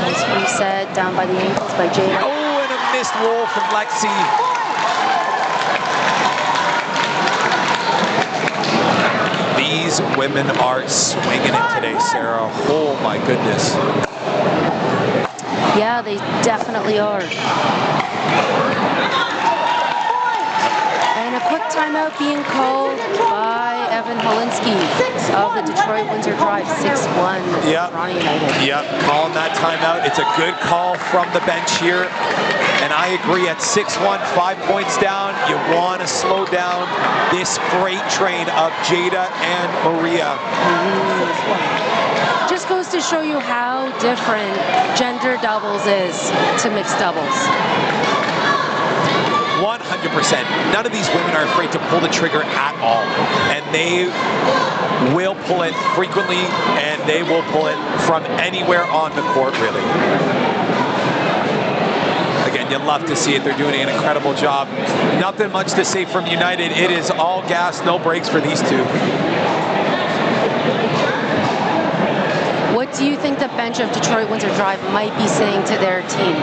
Nice reset down by the ankles by Jada. Oh, and a missed roll from Lexi. The these women are swinging it today, Sarah. Oh my goodness. Yeah, they definitely are. And a quick timeout being called by Evan Holinsky of the Detroit Windsor Drive, 6-1. Toronto United. Yep, calling that timeout. It's a good call from the bench here. And I agree, at 6-1, 5 points down, you want to slow down this freight train of Jada and Maria. Just goes to show you how different gender doubles is to mixed doubles. 100%. None of these women are afraid to pull the trigger at all. And they will pull it frequently, and they will pull it from anywhere on the court, really. Again, you love to see it. They're doing an incredible job. Nothing much to say from United. It is all gas, no brakes for these two. What do you think the bench of Detroit Windsor Drive might be saying to their team?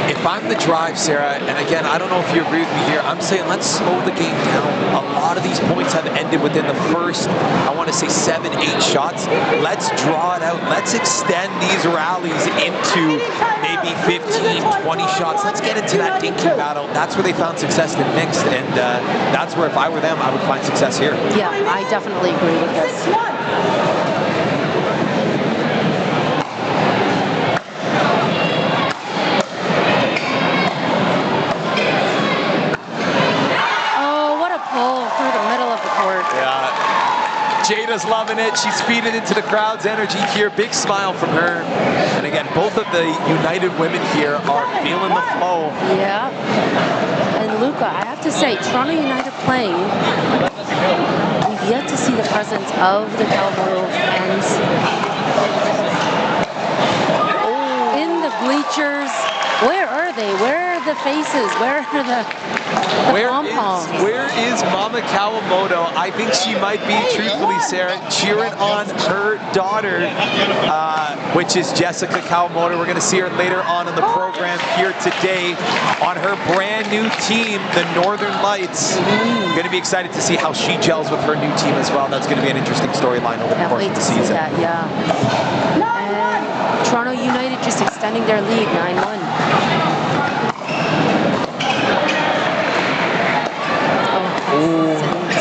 If I'm the Drive, Sarah, and again, I don't know if you agree with me here, I'm saying let's slow the game down. A lot of these points have ended within the first, I want to say 7, 8 shots. Let's draw it out. Let's extend these rallies into maybe 15, 20 shots. Let's get into that dinking battle. That's where they found success in mixed, and that's where if I were them, I would find success here. Yeah, I definitely agree with this. Jada's loving it. She's feeding into the crowd's energy here. Big smile from her. And again, both of the United women here are feeling the flow. Yeah. And Luca, I have to say, Toronto United playing, we've yet to see the presence of the Kawamoto fans in the bleachers. Where are they? Where are the faces? Where are the pom-poms? Where is Mama Kawamoto? I think she might be, truthfully, Sarah, cheering on her daughter, which is Jessica Kawamoto. We're going to see her later on in the program here today on her brand new team, the Northern Lights. Going to be excited to see how she gels with her new team as well. That's going to be an interesting storyline over the course of the season. That, yeah. And Toronto United just extending their lead, 9-1.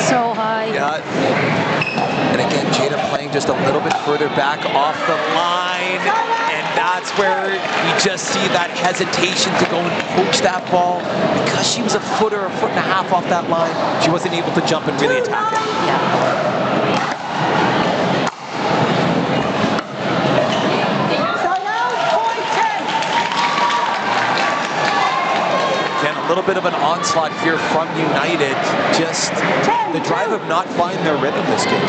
So high. Yeah. And again, Jada playing just a little bit further back off the line. And that's where we just see that hesitation to go and poach that ball. Because she was a foot or a foot and a half off that line, she wasn't able to jump and really attack it. Yeah. A little bit of an onslaught here from United. Just the Drive of not finding their rhythm this game.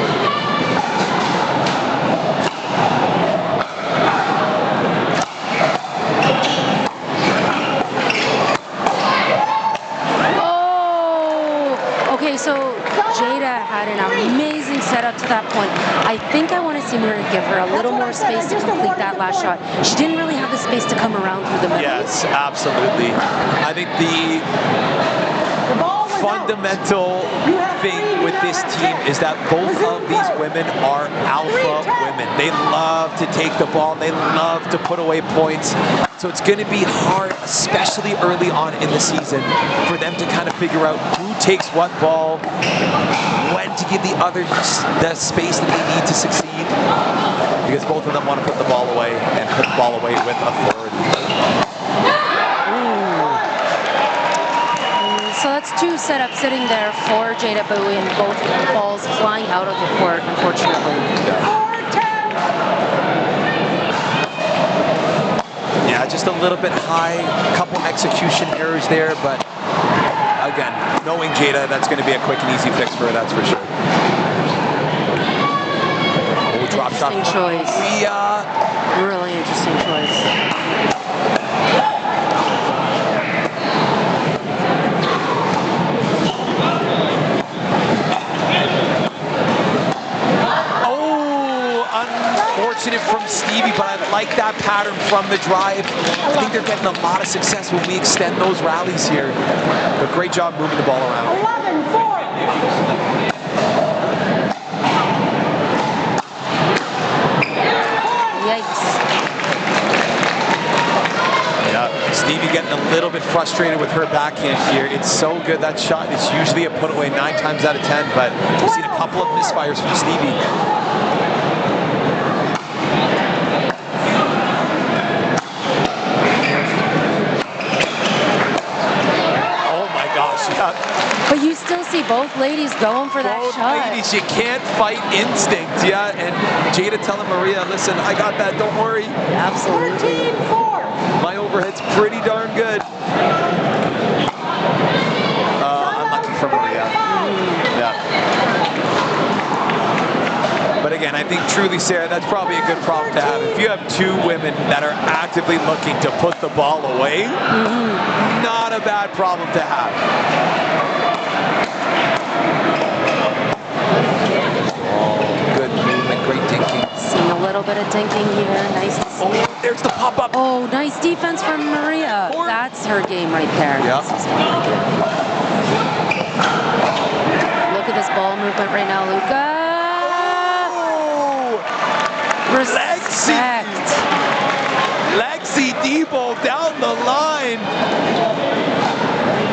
Oh, okay, so Jada had an amazing setup to that point. I think I want to see her give her a little more space to complete that last shot. She didn't really have the space to come around through the middle. Yes, absolutely. I think the fundamental thing with this team is that both of these women are alpha women. They love to take the ball. They love to put away points. So it's going to be hard, especially early on in the season, for them to kind of figure out who takes what ball, when to give the others the space that they need to succeed, because both of them want to put the ball away and put the ball away with authority. So that's 2 setups sitting there for Jada Bowie, and both balls flying out of the court, unfortunately. Yeah, just a little bit high, a couple execution errors there, but again, knowing Jada, that's going to be a quick and easy fix for her, that's for sure. Oh, drop shot. Interesting choice. Yeah. Really interesting choice. Unfortunate from Stevie, but I like that pattern from the Drive. I think they're getting a lot of success when we extend those rallies here. But great job moving the ball around. 11-4. Stevie getting a little bit frustrated with her backhand here. It's so good. That shot is usually a put away 9 times out of 10, but we've seen a couple of misfires from Stevie. Oh my gosh, yeah. But you still see both ladies going for that shot. Both ladies, you can't fight instinct, yeah. And Jada telling Maria, listen, I got that, don't worry. Absolutely. 14-4. My overhead's pretty darn good. Unlucky for Maria. Yeah. But again, I think truly, Sarah, that's probably a good problem to have. If you have 2 women that are actively looking to put the ball away, not a bad problem to have. Good movement, great dinking. Seeing a little bit of dinking here. Nice to see. Oh, there's the pop-up. Oh, nice defense from Maria. That's her game right there. Yep. Look at this ball movement right now, Luca. Respect. Lexi Debo down the line.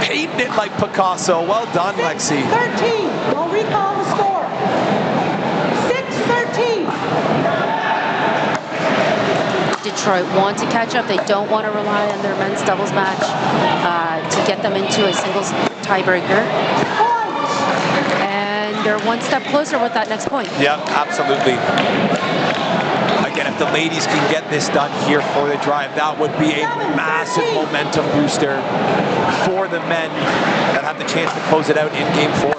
Painting it like Picasso. Well done, Lexi. 13. We'll recall the score. 6-13. Detroit want to catch up. They don't want to rely on their men's doubles match to get them into a singles tiebreaker. And they're one step closer with that next point. Yeah, absolutely. Again, if the ladies can get this done here for the drive, that would be a massive momentum booster for the men that have the chance to close it out in Game 4.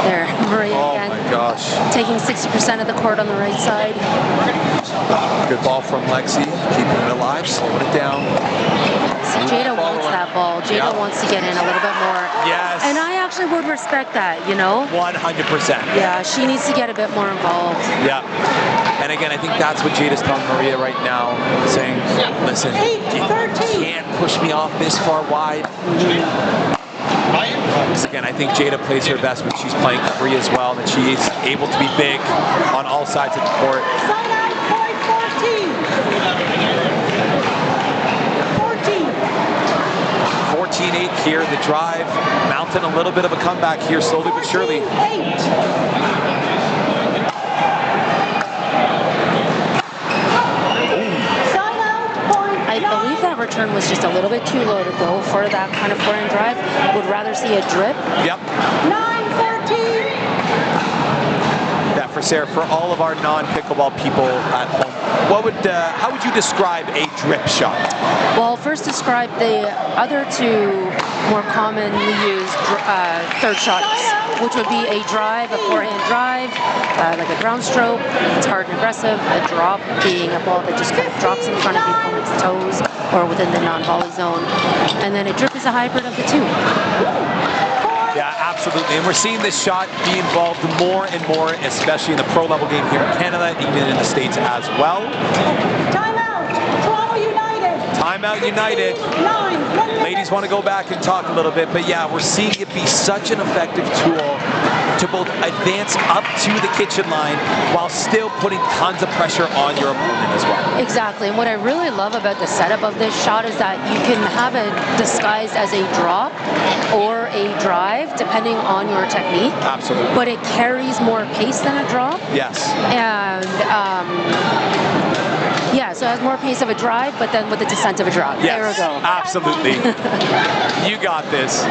There, Maria again. Oh my gosh. Taking 60% of the court on the right side. Good ball from Lexi, keeping it alive, slowing it down. Jada wants that ball. Jada wants to get in a little bit more. Yes. And I actually would respect that, you know? 100%. Yeah, she needs to get a bit more involved. Yeah. And again, I think that's what Jada's telling Maria right now, saying, listen, you can't push me off this far wide. Because again, I think Jada plays her best when she's playing free as well, and she is able to be big on all sides of the court. Side out point 14. 14-8 here, the drive, mounting a little bit of a comeback here, slowly but surely. 8. I believe that return was just a little bit too low to go for that kind of forehand drive. Would rather see a drip. Yep. 9-13. Yeah, for Sarah, for all of our non-pickleball people at home, how would you describe a drip shot? Well, first describe the other 2 more commonly used third shots, which would be a drive, a forehand drive, like a ground stroke. It's hard and aggressive. A drop being a ball that just kind of drops in front of the opponent's toes or within the non-volley zone. And then a drip is a hybrid of the 2. Yeah, absolutely. And we're seeing this shot be involved more and more, especially in the pro level game here in Canada, even in the States as well. Timeout. Toronto United. Timeout United. 9. Ladies want to go back and talk a little bit, but yeah, we're seeing it be such an effective tool to both advance up to the kitchen line while still putting tons of pressure on your opponent as well. Exactly, and what I really love about the setup of this shot is that you can have it disguised as a drop or a drive, depending on your technique. Absolutely. But it carries more pace than a drop. Yes. And yeah, so it has more pace of a drive, but then with the descent of a drop. Yes, there we go. absolutely. You got this.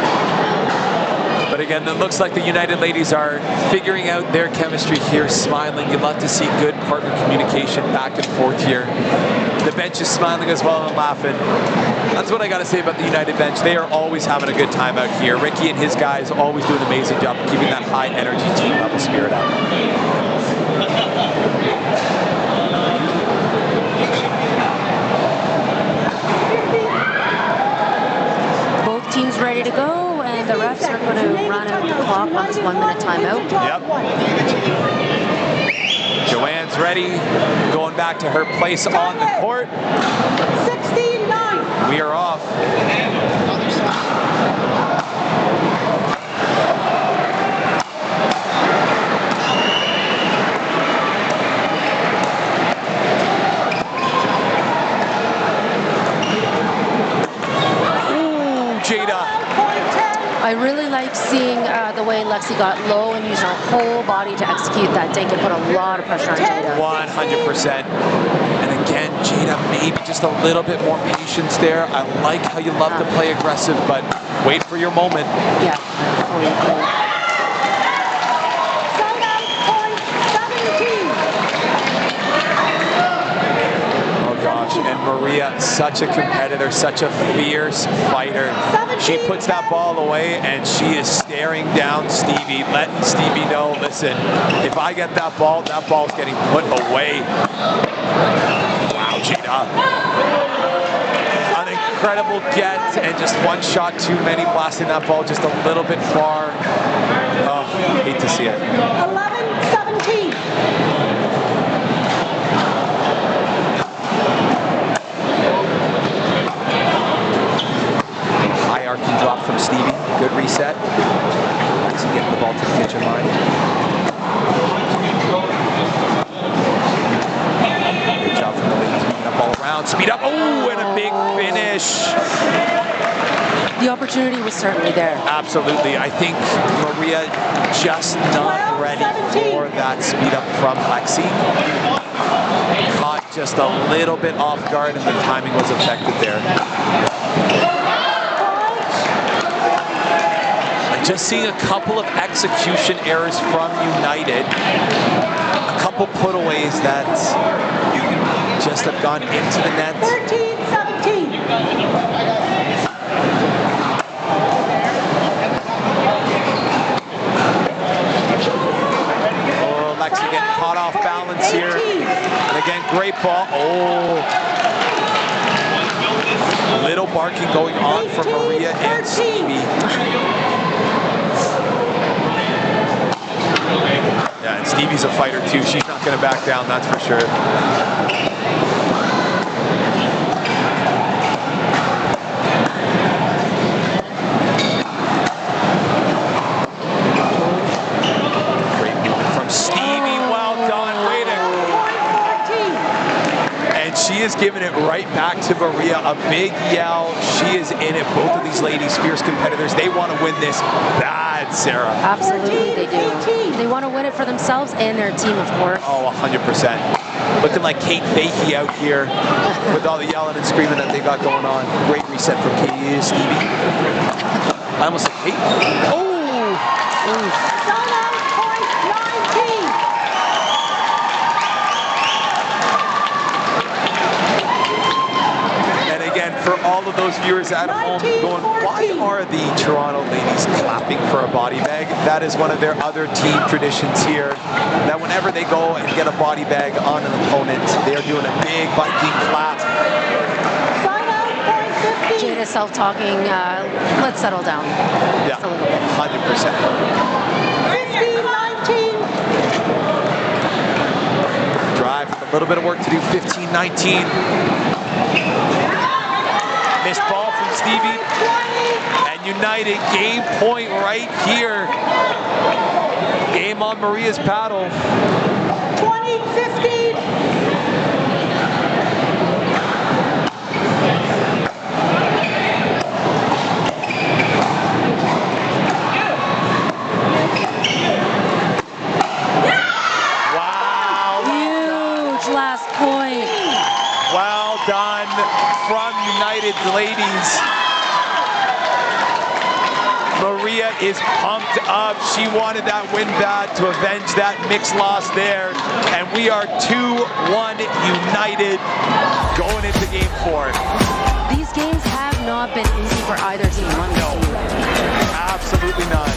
But again, it looks like the United ladies are figuring out their chemistry here, smiling. You'd love to see good partner communication back and forth here. The bench is smiling as well and laughing. That's what I got to say about the United bench. They are always having a good time out here. Ricky and his guys always do an amazing job of keeping that high energy team level spirit up. Both teams ready to go. And the refs are going to run out the clock on this 1 minute timeout. Yep. Joanne's ready, going back to her place on the court. 16-9. We are off. way Lexi got low and used her whole body to execute that dink and put a lot of pressure on Jada. 100%. And again, Jada, maybe just a little bit more patience there. I like how you love to play aggressive, but wait for your moment. Yeah. And Maria, such a competitor, such a fierce fighter. She puts that ball away and she is staring down Stevie, letting Stevie know, listen, if I get that ball's getting put away. Wow, Jada. An incredible get and just one shot too many, blasting that ball just a little bit far. Oh, hate to see it. 11-17. Arcing drop from Stevie. Good reset. Lexi getting the ball to the kitchen line. Good job from the ladies moving that ball around. Speed up. Oh, and a big finish. The opportunity was certainly there. Absolutely. I think Maria just not ready for that speed up from Lexi. Caught just a little bit off guard and the timing was affected there. Just seeing a couple of execution errors from United. A couple putaways that just have gone into the net. 13-17. Oh, Lexi getting caught off balance here. And again, great ball. Oh. Little barking going on from Maria and Stevie. Yeah, and Stevie's a fighter too. She's not going to back down, that's for sure. Great movement from Stevie. Well done. Way to go. And she is giving it right back to Maria. A big yell. She is in it. Both of these ladies, fierce competitors. They want to win this bad, Sarah. Absolutely, they do. They want to win it for themselves and their team, of course. Oh, 100%. Looking like Kate Fahey out here with all the yelling and screaming that they got going on. Great reset from Katie Stevie. I almost said Kate. Oh! For all of those viewers at home going, why are the Toronto ladies clapping for a body bag? That is one of their other team traditions here, that whenever they go and get a body bag on an opponent, they're doing a big Viking clap. Jada self-talking, let's settle down. Yeah, 100%. 15-19. Drive, a little bit of work to do, 15-19. Missed ball from Stevie. And United game point right here. Game on Maria's paddle. 20-15. Wow. Huge last point. Well done from United ladies. Maria is pumped up. She wanted that win bad to avenge that mixed loss there. And we are 2-1 United going into game 4. These games have not been easy for either team. No, absolutely not.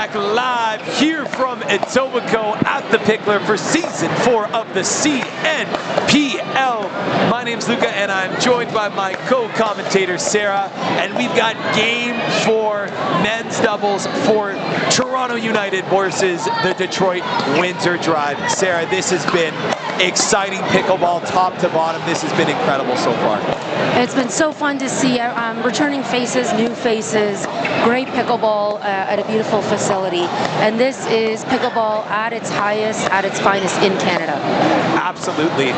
back live here from Etobicoke at the Pickler for Season 4 of the CNPL. My name's Luca, and I'm joined by my co-commentator, Sarah, and we've got Game 4 men's doubles for Toronto United versus the Detroit Windsor Drive. Sarah, this has been exciting pickleball top to bottom. This has been incredible so far. It's been so fun to see returning faces, new faces, great pickleball at a beautiful facility. And this is pickleball at its highest, at its finest in Canada. Absolutely.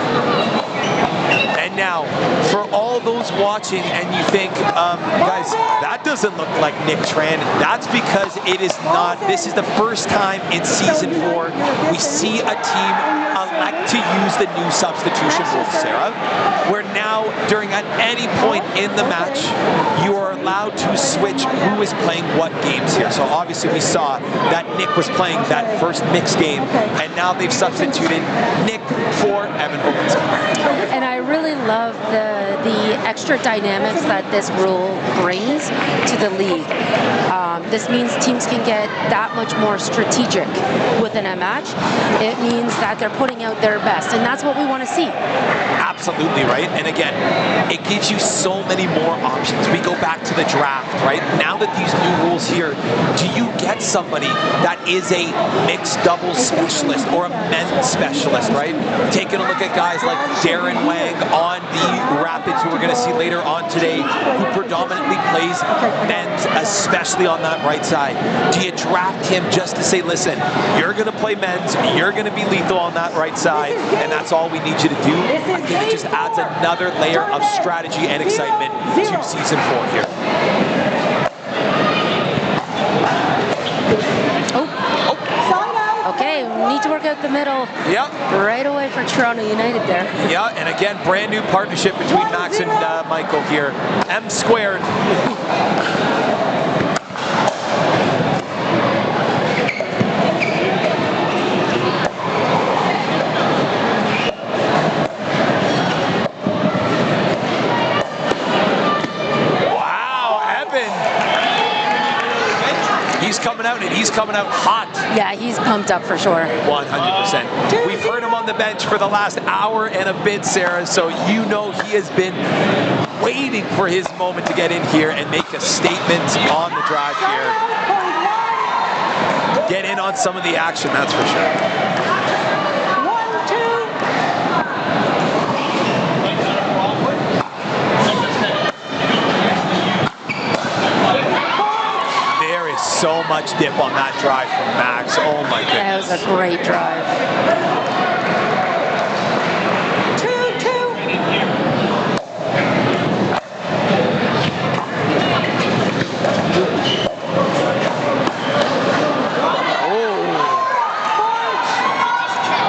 And now, for all those watching and you think, guys, that doesn't look like Nick Tran, that's because it is not. This is the first time in Season 4 we see a team elect to use the new substitution rule, Sarah, where now, at any point in the match, you are allowed to switch who is playing what games here. So obviously we saw that Nick was playing that first mixed game, and now they've substituted Nick for Evan Hoganson. And I really love the extra dynamics that this rule brings to the league. This means teams can get that much more strategic within a match. It means that they're putting out their best, and that's what we want to see. Absolutely right. And again, it gives you so many more options. We go back to the draft, right? Now that these new rules here, do you get somebody that is a mixed doubles specialist or a men's specialist, right? Taking a look at guys like Darren Wang on the Rapids, who we're going to see later on today, who predominantly plays men's, especially on that right side. Do you draft him just to say, listen, you're going to play men's, you're going to be lethal on that right side, and that's all we need you to do? I think it just adds another layer of strategy and excitement to Season 4 here. Okay, we need to work out the middle. Yep. Right away for Toronto United there. Yeah, and again, brand new partnership between Max and Michael here. M squared. He's coming out hot. Yeah, he's pumped up for sure. 100%. We've heard him on the bench for the last hour and a bit, Sarah, so you know he has been waiting for his moment to get in here and make a statement on the drive here. Get in on some of the action, that's for sure. So much dip on that drive from Max. Oh my goodness. That was a great drive. 2-2.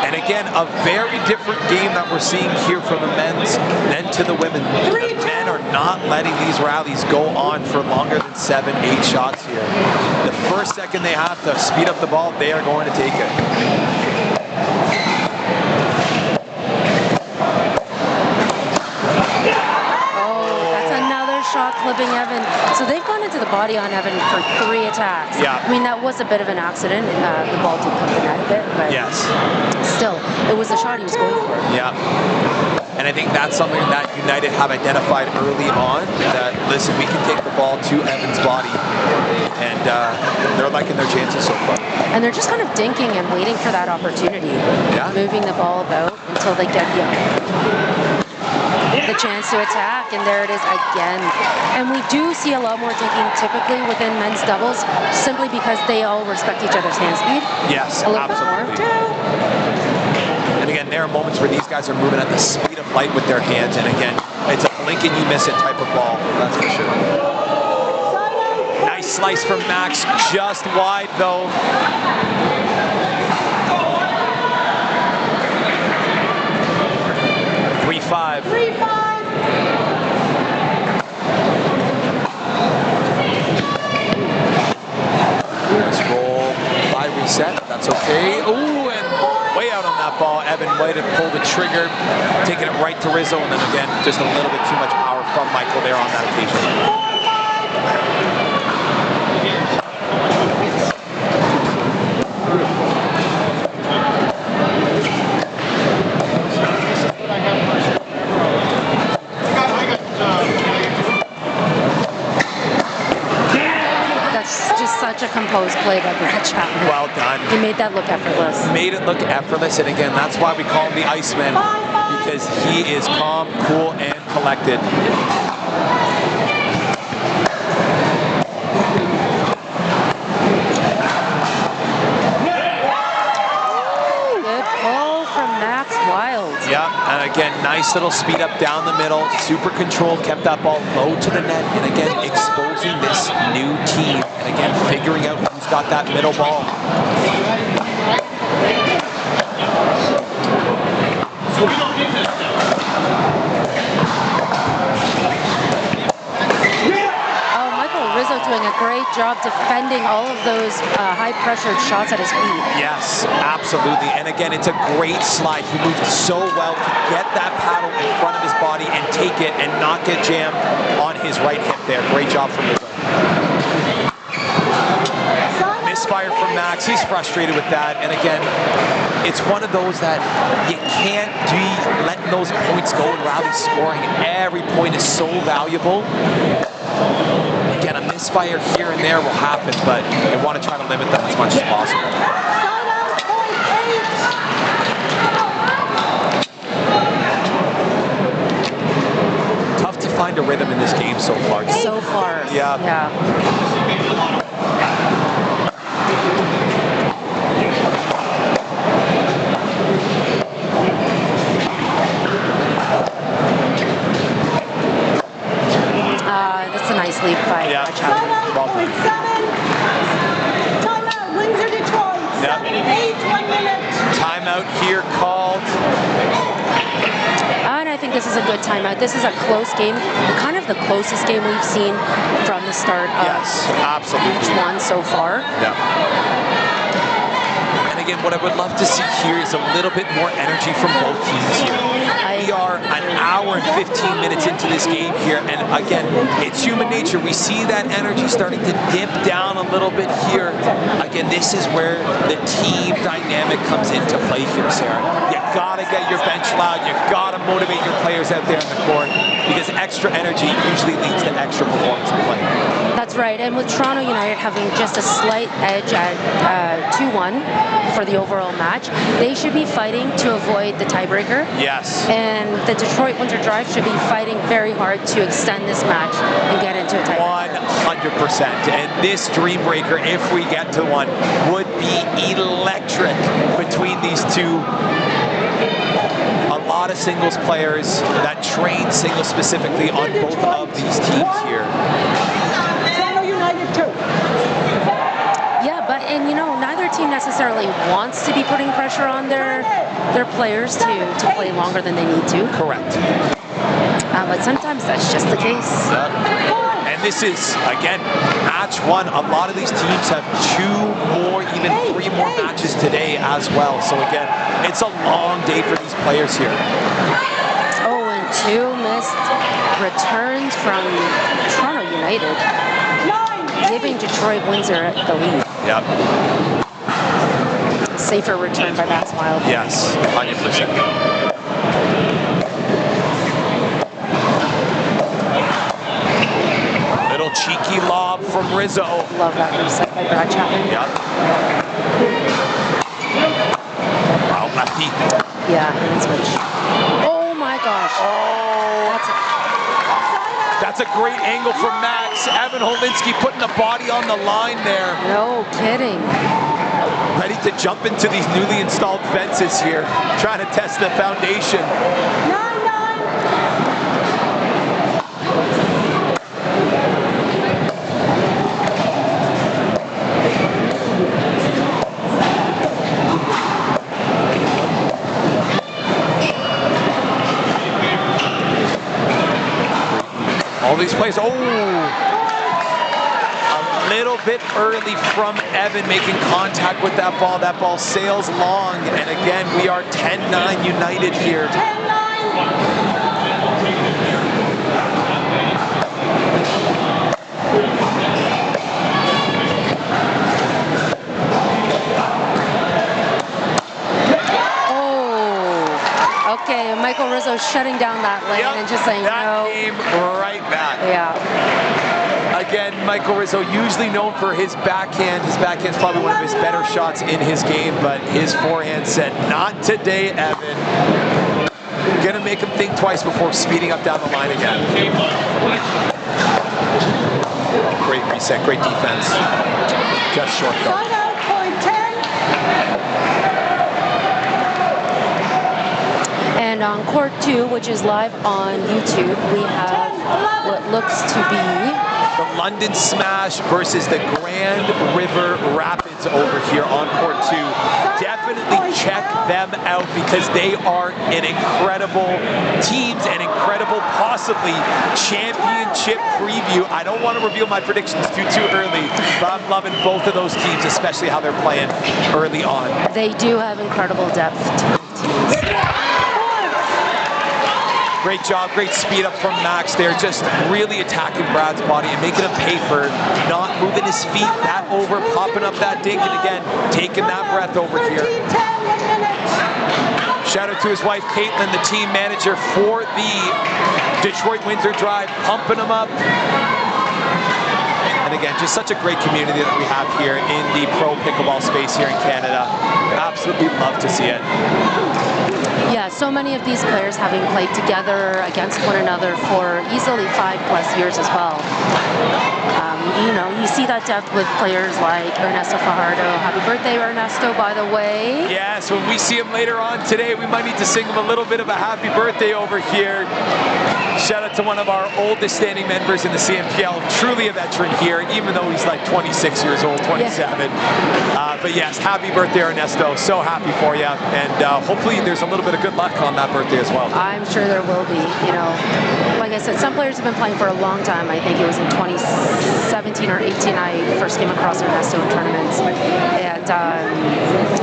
And again, a very different game that we're seeing here from the men's than to the women. The men are not letting these rallies go on for longer than 7-8 shots here. The first second they have to speed up the ball, they are going to take it. Oh, that's another shot clipping Evan. So they've gone into the body on Evan for 3 attacks. Yeah. I mean, that was a bit of an accident. The ball did come in out of it, but yes, still, it was the shot he was going for. Yeah. And I think that's something that United have identified early on, that, listen, we can take the ball to Evan's body. And they're liking their chances so far. And they're just kind of dinking and waiting for that opportunity. Yeah. Moving the ball about until they get the chance to attack, and there it is again. And we do see a lot more dinking typically within men's doubles, simply because they all respect each other's hand speed. Yes, a little absolutely. bit more. And again, there are moments where these guys are moving at the speed of light with their hands, and again, it's a blink and you miss it type of ball, that's for sure. Nice slice from Max, just wide though. Five. 3-5. Let's roll by reset. That's okay. Ooh, and way out on that ball. Evan might have pulled the trigger, taking it right to Rizzo, and then again, just a little bit too much power from Michael there on that occasion. That's just such a composed play by Brad Chapman. Well done. He made that look effortless. Made it look effortless, and again, that's why we call him the Iceman, because he is calm, cool, and collected. Yeah, and again, nice little speed up down the middle, super controlled, kept that ball low to the net, and again, exposing this new team, and again, figuring out who's got that middle ball. Rizzo doing a great job defending all of those high-pressured shots at his feet. Yes, absolutely. And again, it's a great slide. He moved so well to get that paddle in front of his body and take it and not get jammed on his right hip there. Great job from Rizzo. Misfire from Max. He's frustrated with that. And again, it's one of those that you can't be letting those points go and rally scoring. Every point is so valuable. Again, a misfire here and there will happen, but you want to try to limit them as much as possible. Tough to find a rhythm in this game so far. So far. Yeah. That's a nice lead by Chapman. Well done. Timeout, Windsor, Detroit. 1 minute. Timeout here called. And I think this is a good timeout. This is a close game, kind of the closest game we've seen from the start of each one so far. Yeah. And again, what I would love to see here is a little bit more energy from both teams here. We are an hour and 15 minutes into this game here, and again, it's human nature. We see that energy starting to dip down a little bit here. Again, this is where the team dynamic comes into play here, Sarah. You gotta get your bench loud. You gotta motivate your players out there on the court, because extra energy usually leads to extra performance in play. That's right, and with Toronto United having just a slight edge at 2-1 for the overall match, they should be fighting to avoid the tiebreaker. Yes. And the Detroit Winter Drive should be fighting very hard to extend this match and get into a tiebreaker. 100%. And this dream breaker, if we get to one, would be electric between these two. A lot of singles players that train singles specifically on both of these teams here. Toronto United 2. Yeah, and you know, neither team necessarily wants to be putting pressure on their players to play longer than they need to. Correct. But sometimes that's just the case. And this is, again, match one. A lot of these teams have 2 more, even 3 more matches today as well. So again, it's a long day for these players here. Oh, and 2 missed returns from Toronto United, giving Detroit Windsor the lead. Yep. Safer return by Max Wild. Yes, 100%. Little cheeky lob from Rizzo. Love that reset by Brad Chapman. Yep. Wow, lefty. Yeah, hand switch. Oh my gosh. Oh. That's a great angle from Max. Evan Holinsky putting the body on the line there. No kidding. Ready to jump into these newly installed fences here. Trying to test the foundation. 9-9. All these plays, a little bit early from Evan making contact with that ball. That ball sails long, and again, we are 10-9 United here. 10-9. Okay, Michael Rizzo shutting down that lane and just saying that no. Came right back. Yeah. Again, Michael Rizzo, usually known for his backhand. His backhand's probably one of his better shots in his game, but his forehand said, not today, Evan. Gonna make him think twice before speeding up down the line again. Great reset, great defense. Just short though. Timeout, point 10. And on court 2, which is live on YouTube, we have what looks to be the London Smash versus the Grand River Rapids over here on court 2. Definitely check them out because they are an incredible teams, an incredible possibly championship preview. I don't want to reveal my predictions too early, but I'm loving both of those teams, especially how they're playing early on. They do have incredible depth to teams. Great job, great speed up from Max there, just really attacking Brad's body and making him pay for not moving his feet that over, popping up that dink, and again, taking that breath over here. 13-10, 1 minute. Shout out to his wife, Caitlin, the team manager for the Detroit Windsor Drive, pumping him up. And again, just such a great community that we have here in the pro pickleball space here in Canada. Absolutely love to see it. Yeah, so many of these players having played together against one another for easily 5+ years as well. You know, you see that depth with players like Ernesto Fajardo. Happy birthday, Ernesto, by the way. Yes, when we see him later on today, we might need to sing him a little bit of a happy birthday over here. Shout out to one of our oldest standing members in the CMPL, truly a veteran here, even though he's like 26 years old, 27. Yeah. But yes, happy birthday, Ernesto. So happy for you. And hopefully there's a little bit of good luck on that birthday as well. I'm sure there will be. You know, like I said, some players have been playing for a long time. I think it was in 2017 or 18 I first came across Ernesto in tournaments. And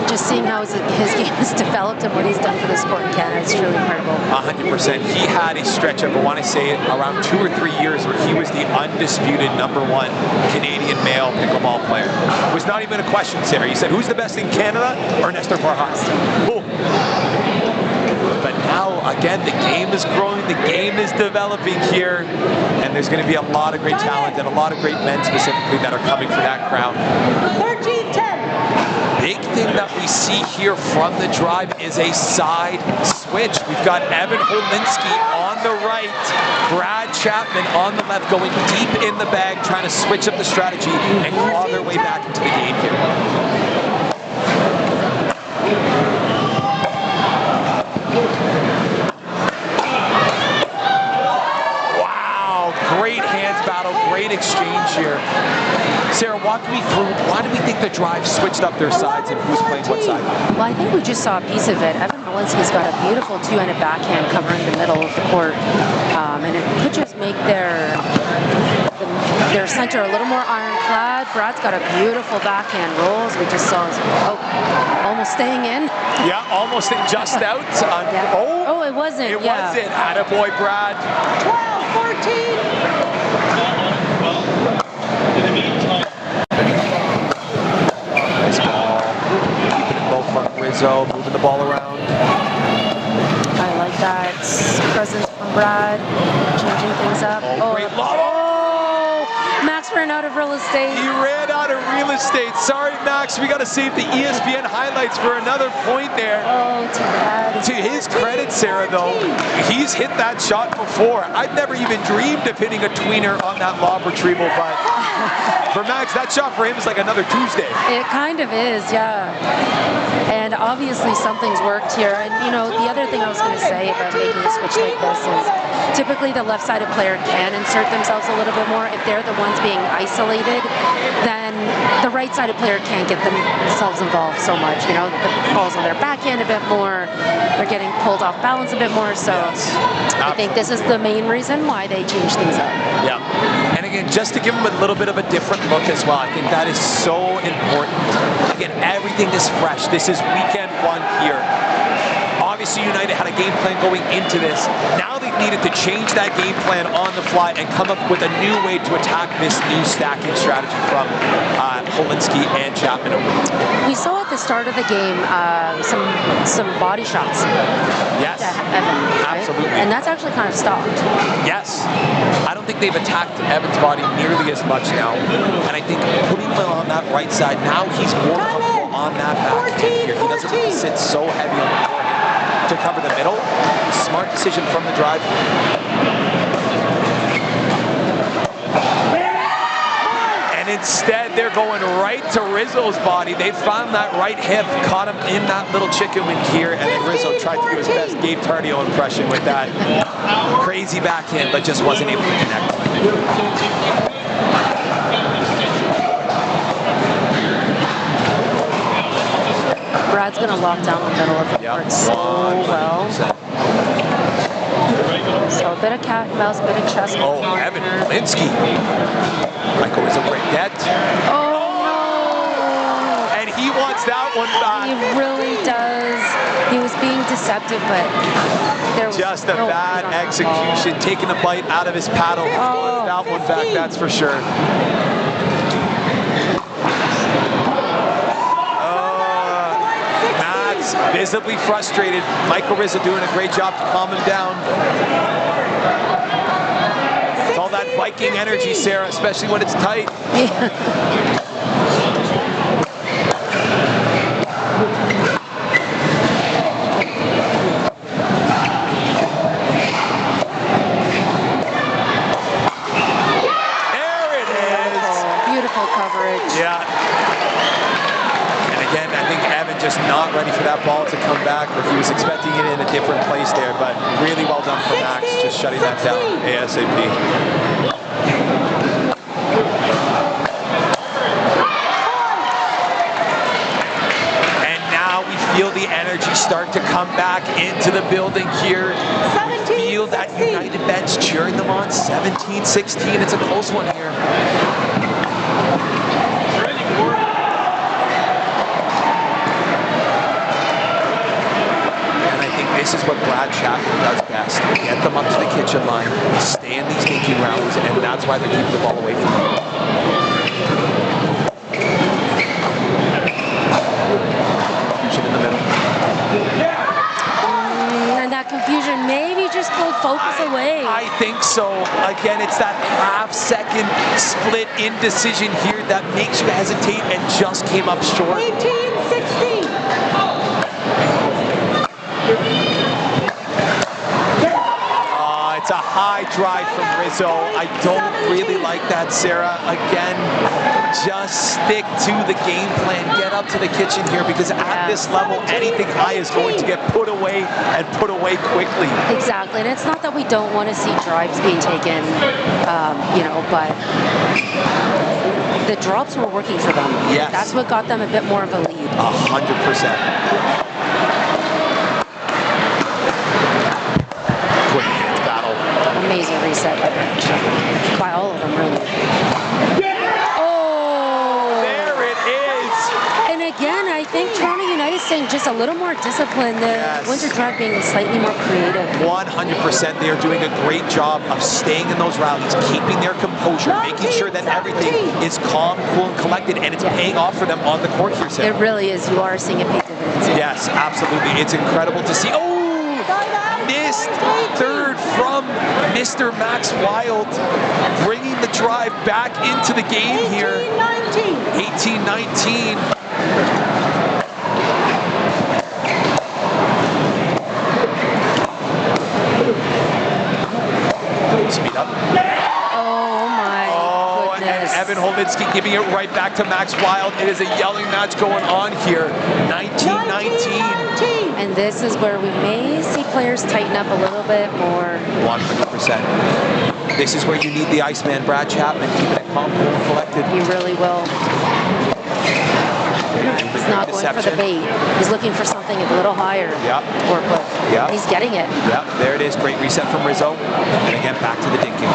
just seeing how his game has developed and what he's done for the sport in Canada is truly incredible. 100%. He had a stretch of, I want to say, around 2 or 3 years where he was the undisputed #1 Canadian male pickleball player. It was not even a question, Sarah. He said, who's the best in Canada? Ernesto Fajardo. Cool. But now, again, the game is growing, the game is developing here, and there's going to be a lot of great talent and a lot of great men specifically that are coming for that crown. 13-10. Big thing that we see here from the drive is a side switch. We've got Evan Holinski on the right, Brad Chapman on the left, going deep in the bag, trying to switch up the strategy and claw their way back into the game here. Wow, great hands battle, great exchange here. Sarah, walk me through, why do we think the drive switched up their sides and who's playing what side? Well, I think we just saw a piece of it. Evan Holinski's got a beautiful two-handed backhand covering the middle of the court. And it could just make their center a little more ironclad. Brad's got a beautiful backhand rolls. We just saw his, almost staying in. Yeah, almost just out. Yeah. Oh, it wasn't. It wasn't. Attaboy, Brad. 12-14. Nice ball. Keeping it low from Rizzo, moving the ball around. I like that presence from Brad, changing things up. Great lob. Max ran out of real estate. He ran out of real estate. Sorry, Max. We got to save the ESPN highlights for another point there. Oh, too bad. To his credit, Sarah, though, he's hit that shot before. I've never even dreamed of hitting a tweener on that lob retrieval, but for Max, that shot for him is like another Tuesday. It kind of is, yeah. And obviously something's worked here. And, you know, the other thing I was going to say about making a switch like this is typically the left-sided player can insert themselves a little bit more. If they're the ones being isolated, then the right-sided player can't get themselves involved so much. You know, the ball's on their backhand a bit more. They're getting pulled off balance a bit more. So I think this is the main reason why they changed things up. Yeah. And again, just to give them a little bit of a different look as well, I think that is so important. Again, everything is fresh. This is weekend 1 here. Obviously, United had a game plan going into this. Now they needed to change that game plan on the fly and come up with a new way to attack this new stacking strategy from Polinsky and Chapman. We saw at the start of the game some body shots. Yes, to Evan, right? absolutely. And that's actually kind of stopped. Yes. I don't think they've attacked Evan's body nearly as much now. And I think putting him on that right side, now he's more comfortable on that back here. He doesn't need to sit so heavy on the forehand to cover the middle. Smart decision from the drive. And instead, they're going right to Rizzo's body. They found that right hip, caught him in that little chicken wing here, and then Rizzo tried to do his best Gabe Tardio impression with that crazy backhand, but just wasn't able to connect. Brad's going to lock down the middle of the court so well. So a bit of cat and mouse, a bit of chest. Oh, Evan Polinsky. Michael is a great net. Oh, no. And he wants that one back. He really does. He was being deceptive, but there was just a no bad execution, taking a bite out of his paddle. He wanted that one back, that's for sure. Matt's visibly frustrated. Michael Rizzo doing a great job to calm him down. It's all that Viking energy, Sarah, especially when it's tight. Yeah. Yeah. And again, I think Evan just not ready for that ball to come back, or he was expecting it in a different place there, but really well done from Max, just shutting that down ASAP. And now we feel the energy start to come back into the building here. We feel that United bench cheering them on. 17-16, it's a close one here. This is what Brad Chapman does best. Get them up to the kitchen line, stay in these dinky rounds, and that's why they're keeping the ball away from them. Confusion in the middle. And that confusion maybe just pulled focus away. I think so. Again, it's that half-second split indecision here that makes you hesitate and just came up short. 18-16. It's a high drive from Rizzo. I don't really like that, Sarah. Again, just stick to the game plan. Get up to the kitchen here, because at this level, anything high is going to get put away, and put away quickly. Exactly, and it's not that we don't want to see drives being taken, you know, but the drops were working for them. Yes. That's what got them a bit more of a lead. 100%. Amazing reset by all of them, really. Oh! There it is! And again, I think Toronto United saying just a little more discipline. The Winter Drive being slightly more creative. 100%. They are doing a great job of staying in those rallies, keeping their composure, making sure that everything is calm, cool, and collected, and it's paying off for them on the court here, Sarah. It really is. You are seeing it pay dividends. Yes, absolutely. It's incredible to see. Oh! Missed third from Mr. Max Wild, bringing the drive back into the game here. 18-19. Speed up. Oh my goodness. And Evan Holminski giving it right back to Max Wild. It is a yelling match going on here. 19-19. And this is where we may see players tighten up a little bit more. 100%. This is where you need the Iceman, Brad Chapman, keeping it calm, cool, and collected. He really will. He's not going for the bait. He's looking for something a little higher. Yep. Or put. Yep. He's getting it. Yep, there it is. Great reset from Rizzo. And again, back to the dinking.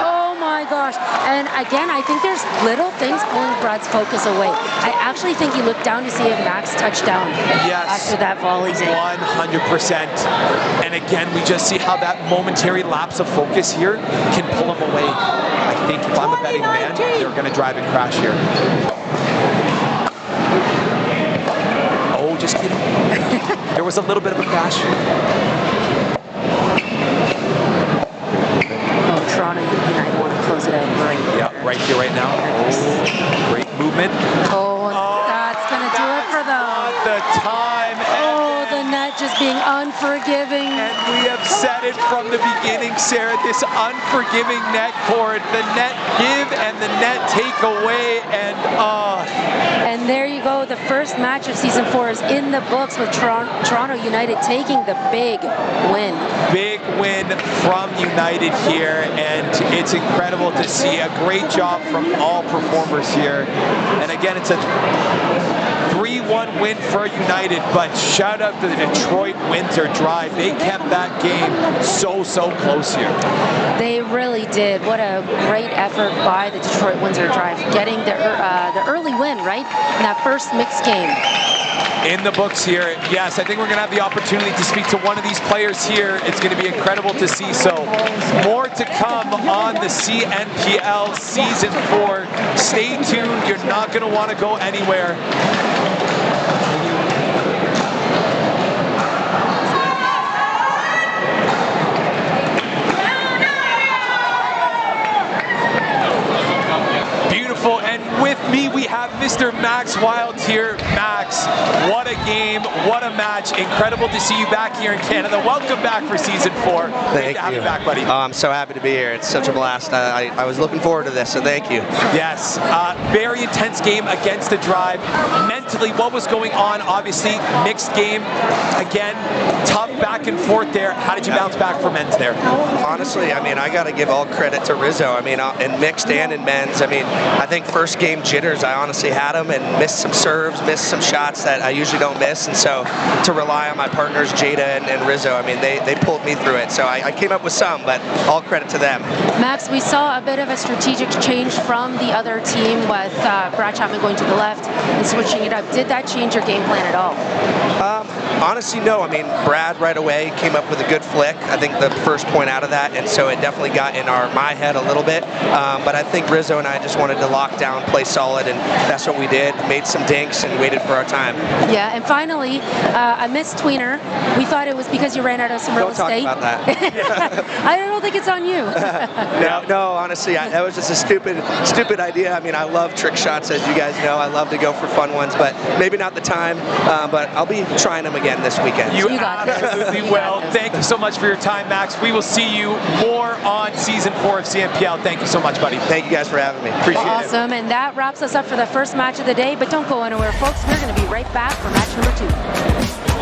Oh my gosh, And again, I think there's little things pulling Brad's focus away. I actually think he looked down to see if Max touched down after that volley. 100%. And again, we just see how that momentary lapse of focus here can pull him away. I think if I'm a betting man, they're going to drive and crash here. Oh, just kidding. There was a little bit of a crash. Oh, Toronto United want to close it out right. Yeah, right here, right now. Oh, great movement. Oh, that's going to do it for them. Not the time. Oh, the net just being unforgiving. And we have said it from the beginning, Sarah, this unforgiving net cord, the net give and the net take away, and there you go, the first match of season 4 is in the books with Toronto United taking the big win. Big win from United here, and it's incredible to see a great job from all performers here. And again, it's a 3-1 win for United, but shout out to the Detroit Windsor Drive. They kept that game so close here. They really did. What a great effort by the Detroit Windsor Drive, getting the early win, right, in that first mixed game. In the books here, yes, I think we're going to have the opportunity to speak to one of these players here. It's going to be incredible to see. So more to come on the CNPL Season 4. Stay tuned. You're not going to want to go anywhere. And with me, we have Mr. Max Wild here. Max, what a game, what a match. Incredible to see you back here in Canada. Welcome back for season 4. Thank you. Have you back, buddy. Oh, I'm so happy to be here. It's such a blast. I was looking forward to this, so thank you. Yes, very intense game against the Drive. Mentally, what was going on? Obviously, mixed game. Again, tough back and forth there. How did you bounce back for men's there? Honestly, I mean, I got to give all credit to Rizzo. I mean, in mixed and in men's. I mean, I think first game jitters, I honestly had them and missed some serves, missed some shots that I usually don't miss. And so to rely on my partners, Jada and Rizzo, I mean, they pulled me through it. So I came up with some, but all credit to them. Max, we saw a bit of a strategic change from the other team with Brad Chapman going to the left and switching it up. Did that change your game plan at all? Honestly, no. I mean, Brad right away came up with a good flick. I think the first point out of that, and so it definitely got in my head a little bit. But I think Rizzo and I just wanted to lock down, play solid, and that's what we did. Made some dinks and waited for our time. Yeah, and finally, a missed tweener. We thought it was because you ran out of some real estate. Don't talk about that. I don't think it's on you. No, honestly, that was just a stupid idea. I mean, I love trick shots, as you guys know. I love to go for fun ones, but maybe not the time. But I'll be trying them again this weekend. You absolutely will. Thank you so much for your time, Max. We will see you more on season 4 of CNPL. Thank you so much, buddy. Thank you guys for having me. Appreciate it. Awesome, and that wraps us up for the first match of the day, but don't go anywhere, folks. We're going to be right back for match number 2.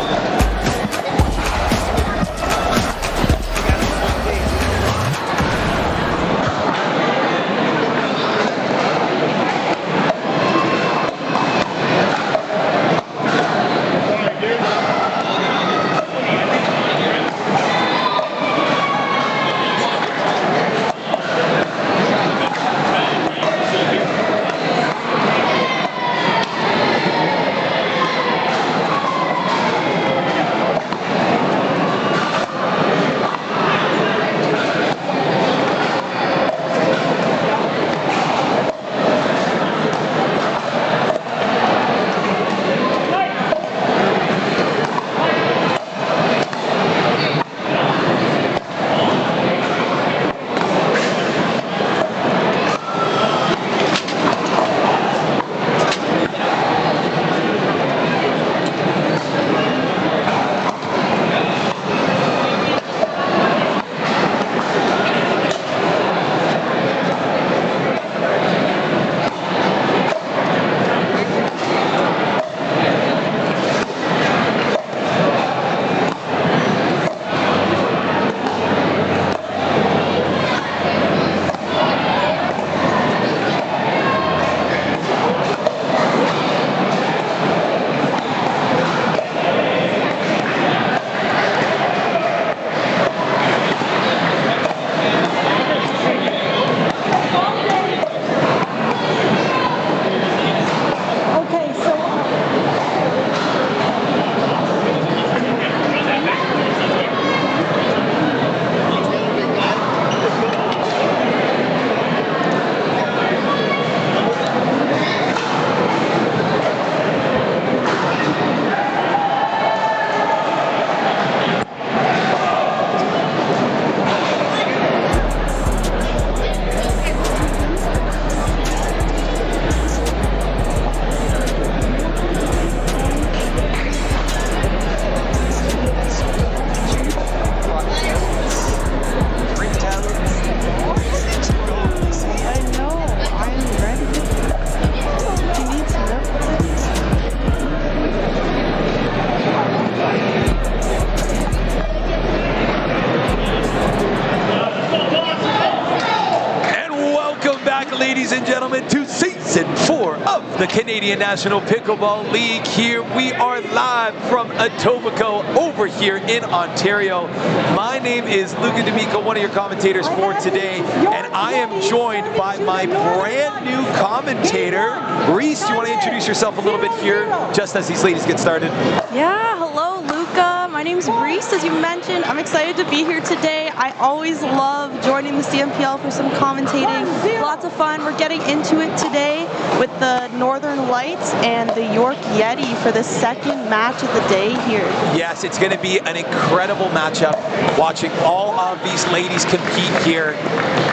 gentlemen, to Season 4 of the Canadian National Pickleball League. Here we are live from Etobicoke over here in Ontario. My name is Luca D'Amico, one of your commentators for today, and I am joined by my brand new commentator, Reese. Do you want to introduce yourself a little bit here, just as these ladies get started? Yeah, hello Luca. My name's Reese, as you mentioned. I'm excited to be here today. I always love joining the CNPL for some commentating. Lots of fun. We're getting into it today with the Northern Lights and the York Yeti for the second match of the day here. Yes, it's going to be an incredible matchup watching all of these ladies compete here.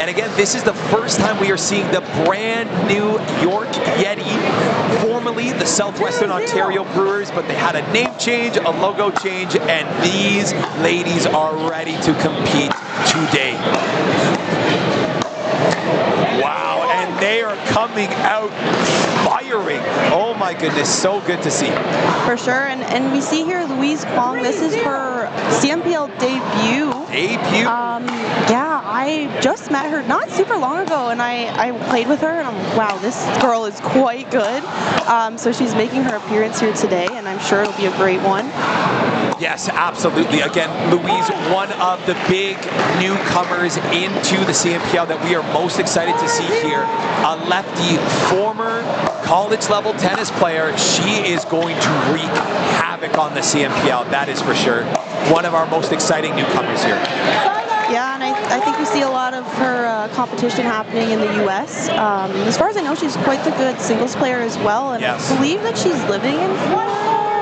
And again, this is the first time we are seeing the brand new York Yeti, formerly the Southwestern Ontario Brewers, but they had a name change, a logo change, and these ladies are ready to compete today. Wow, and they are coming out firing. Oh my goodness, so good to see. For sure, and we see here Louise Kwong, this is her CNPL debut. Yeah, I just met her not super long ago, and I played with her, and I'm wow, this girl is quite good. So she's making her appearance here today, and I'm sure it'll be a great one. Yes, absolutely. Again, Louise, one of the big newcomers into the CNPL that we are most excited to see here. A lefty, former college-level tennis player. She is going to wreak havoc on the CNPL, that is for sure. One of our most exciting newcomers here. Yeah, and I think we see a lot of her competition happening in the U.S. As far as I know, she's quite the good singles player as well, and yes. I believe that she's living in Florida.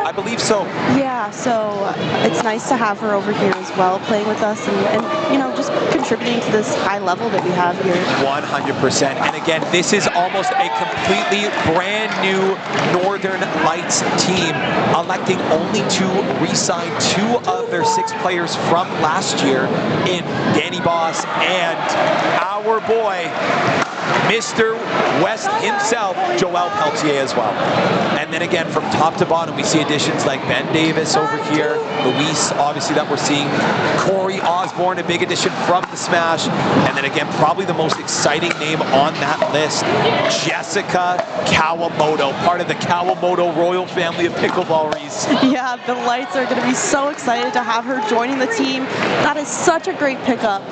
I believe so. Yeah, so it's nice to have her over here as well, playing with us and you know, just contributing to this high level that we have here. 100%. And again, this is almost a completely brand new Northern Lights team, electing only to re-sign 2 of their 6 players from last year in Danny Boss and our boy, Mr. West himself, Joel Peltier as well. And then again, from top to bottom, we see additions like Ben Davis over here, Luis, obviously, that we're seeing, Corey Osborne, a big addition from the Smash, and then again, probably the most exciting name on that list, Jessica Kawamoto, part of the Kawamoto royal family of pickleball, Reese. Yeah, the Lights are going to be so excited to have her joining the team. That is such a great pickup.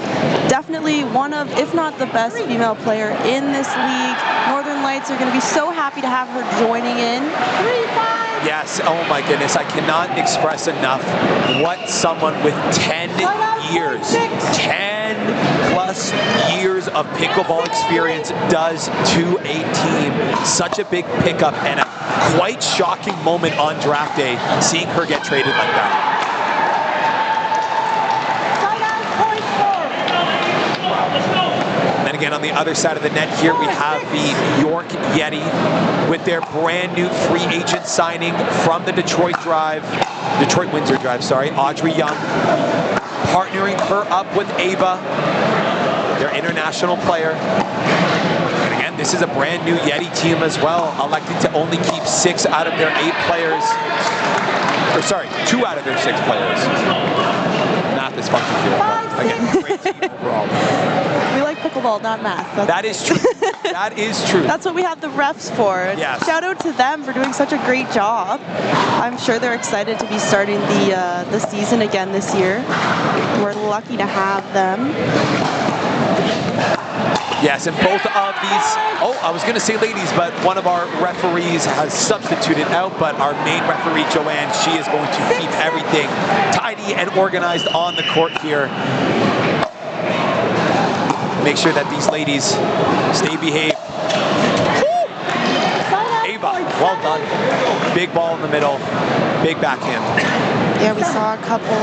Definitely one of, if not the best female player in this league. Northern Lights are going to be so happy to have her joining in. Yes, oh my goodness, I cannot express enough what someone with 10 years, 10 plus years of pickleball experience does to a team. Such a big pickup and a quite shocking moment on draft day, seeing her get traded like that. Again, on the other side of the net here, we have the York Yeti with their brand new free agent signing from the Detroit Windsor Drive, sorry, Audrey Young, partnering her up with Ava, their international player. And again, this is a brand new Yeti team as well, electing to only keep 6 out of their 8 players, or sorry, 2 out of their 6 players. Math is funky here, but again, great team overall. We like pickleball, not math. That is true. That is true. That's what we have the refs for. Yes. Shout out to them for doing such a great job. I'm sure they're excited to be starting the season again this year. We're lucky to have them. Yes, and both of these, I was going to say ladies, but one of our referees has substituted out, but our main referee, Joanne, she is going to keep everything tidy and organized on the court here. Make sure that these ladies stay behaved. Ava, well done. Big ball in the middle, big backhand. Yeah, we saw a couple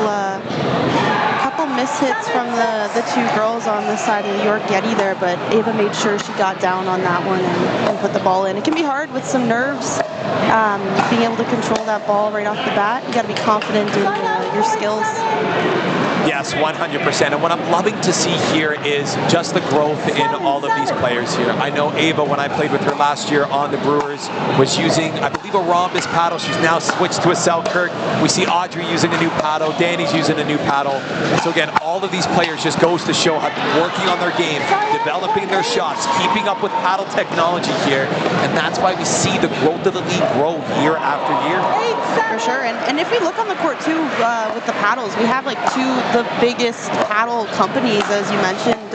mishits from the 2 girls on the side of the York Yeti there, but Ava made sure she got down on that one and put the ball in. It can be hard with some nerves, being able to control that ball right off the bat. You got to be confident in your skills. Yes, 100%. And what I'm loving to see here is just the growth in all of these players here. I know Ava, when I played with her last year on the Brewers, was using, I believe, a rhombus paddle. She's now switched to a Selkirk. We see Audrey using a new paddle. Danny's using a new paddle. So again, all of these players just goes to show how they're working on their game, developing their shots, keeping up with paddle technology here. And that's why we see the growth of the league grow year after year. For sure. And if we look on the court too, with the paddles, we have like two the biggest paddle companies, as you mentioned.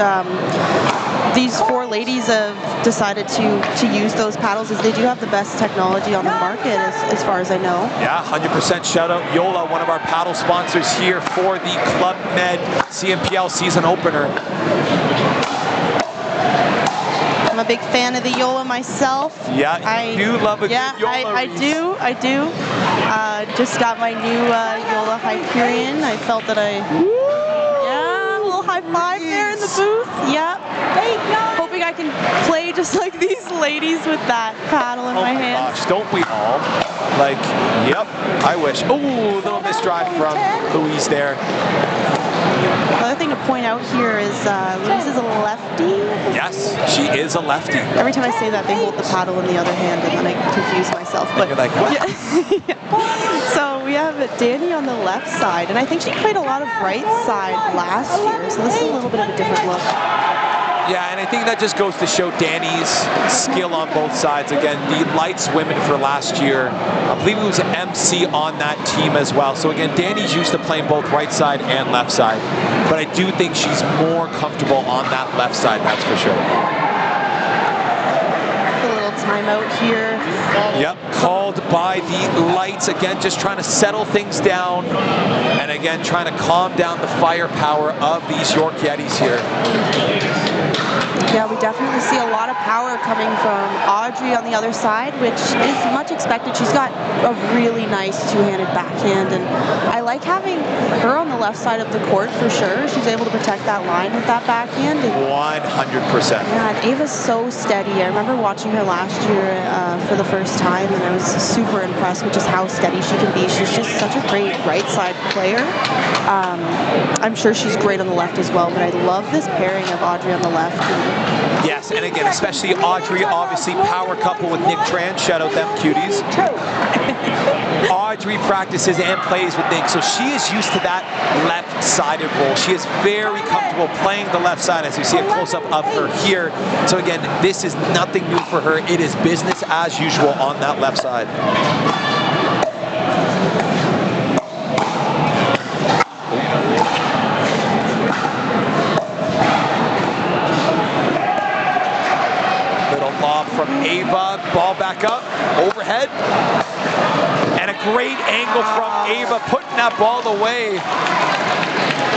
These four ladies have decided to use those paddles, as they do have the best technology on the market, as far as I know. Yeah, 100% shout out Yola, one of our paddle sponsors here for the Club Med CMPL season opener. I'm a big fan of the Yola myself. Yeah, I do love a good Yola. I do. Just got my new Yola Hyperion. I felt that yeah, a little high five there in the booth. Yep. Hoping I can play just like these ladies with that paddle in my hand. Oh my gosh, don't we all? Like, yep, I wish. Oh, little misdrive from Louise there. Another thing to point out here is Louise is a lefty. Yes, she is a lefty. Every time I say that, they hold the paddle in the other hand, and then I confuse myself. But you're like, what? Yeah. So we have Danny on the left side, and I think she played a lot of right side last year, so this is a little bit of a different look. Yeah, and I think that just goes to show Danny's skill on both sides. Again, the lights women for last year, I believe it was MC on that team as well. So again, Danny's used to playing both right side and left side. But I do think she's more comfortable on that left side, that's for sure. A little timeout here. Yep, called by the lights. Again, just trying to settle things down. And again, trying to calm down the firepower of these York Yetis here. Yeah, we definitely see a lot of power coming from Audrey on the other side, which is much expected. She's got a really nice two-handed backhand, and I like having her on the left side of the court for sure. She's able to protect that line with that backhand. 100%. Yeah, and Ava's so steady. I remember watching her last year for the first time, and I was super impressed with just how steady she can be. She's just such a great right side player. I'm sure she's great on the left as well, but I love this pairing of Audrey on the left. Yes, and again, especially Audrey, obviously power couple with Nick Tran. Shout out them cuties. Audrey practices and plays with Nick, so she is used to that left-sided role. She is very comfortable playing the left side, as you see a close-up of her here. So again, this is nothing new for her. It is business as usual on that left side. From Ava, ball back up, overhead, and a great angle from Ava, putting that ball away.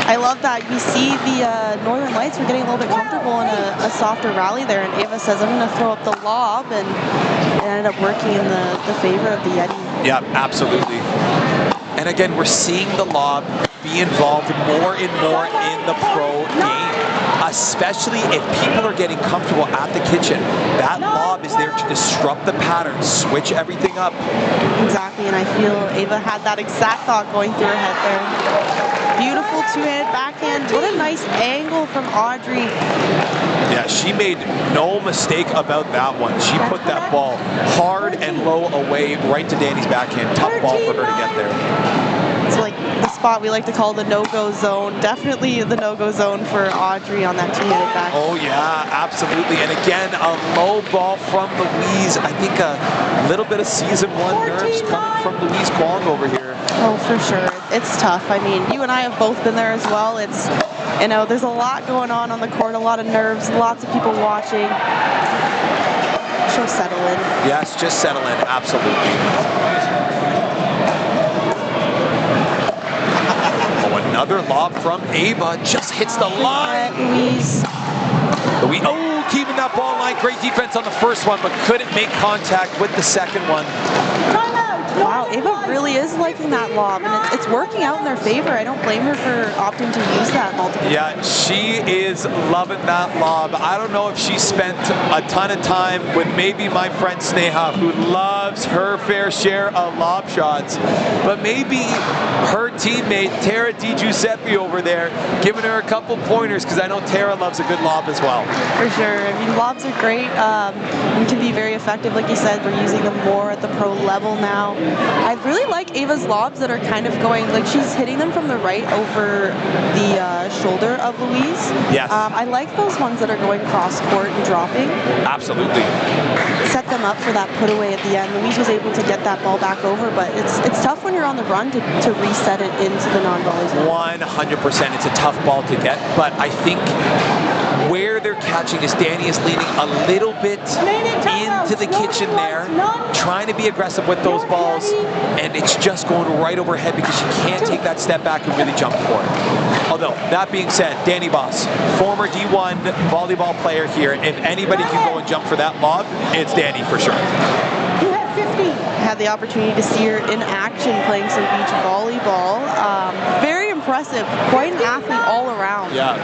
I love that. You see the Northern Lights were getting a little bit comfortable in a softer rally there, and Ava says, I'm going to throw up the lob, and it ended up working in the favor of the Yeti. Yeah, absolutely. And again, we're seeing the lob be involved more and more in the pro game, especially if people are getting comfortable at the kitchen. That lob is there to disrupt the pattern, switch everything up. Exactly, and I feel Ava had that exact thought going through her head there. Beautiful two-handed backhand. What a nice angle from Audrey. Yeah, she made no mistake about that one. She put that ball hard and low away right to Danny's backhand. Tough ball for her to get there. It's like the spot we like to call the no-go zone. Definitely the no-go zone for Audrey on that two-handed back. Oh yeah, absolutely. And again, a low ball from Louise. I think a little bit of season one nerves coming from Louise Kwong over here. Oh, for sure. It's tough. I mean, you and I have both been there as well. It's, you know, there's a lot going on the court, a lot of nerves, lots of people watching. She'll settle in. Yes, just settle in. Absolutely. Another lob from Ava, just hits the line. Louise. Oh, keeping that ball line. Great defense on the first one, but couldn't make contact with the second one. Timeout. Wow, Ava really is liking that lob, and it's working out in their favor. I don't blame her for opting to use that multiple. Yeah, she is loving that lob. I don't know if she spent a ton of time with maybe my friend Sneha, who loves her fair share of lob shots, but maybe her teammate Tara Di Giuseppe over there giving her a couple pointers, because I know Tara loves a good lob as well. For sure. I mean, lobs are great and can be very effective. Like you said, we're using them more at the pro level now. I really like Ava's lobs that are kind of going, like she's hitting them from the right over the shoulder of Louise. Yes. I like those ones that are going cross court and dropping. Absolutely. Set them up for that put away at the end. Louise was able to get that ball back over, but it's tough when you're on the run to reset it into the non-volley zone. 100%. It's a tough ball to get, but I think where they're catching is Danny is leaning a little bit into the kitchen there, trying to be aggressive with those balls, and it's just going right over her head because she can't take that step back and really jump for it. Although, that being said, Danny Boss, former D1 volleyball player here, if anybody can go and jump for that lob, it's Danny for sure. You have 15. I had the opportunity to see her in action playing some beach volleyball. Very impressive, quite an athlete all around. Yeah.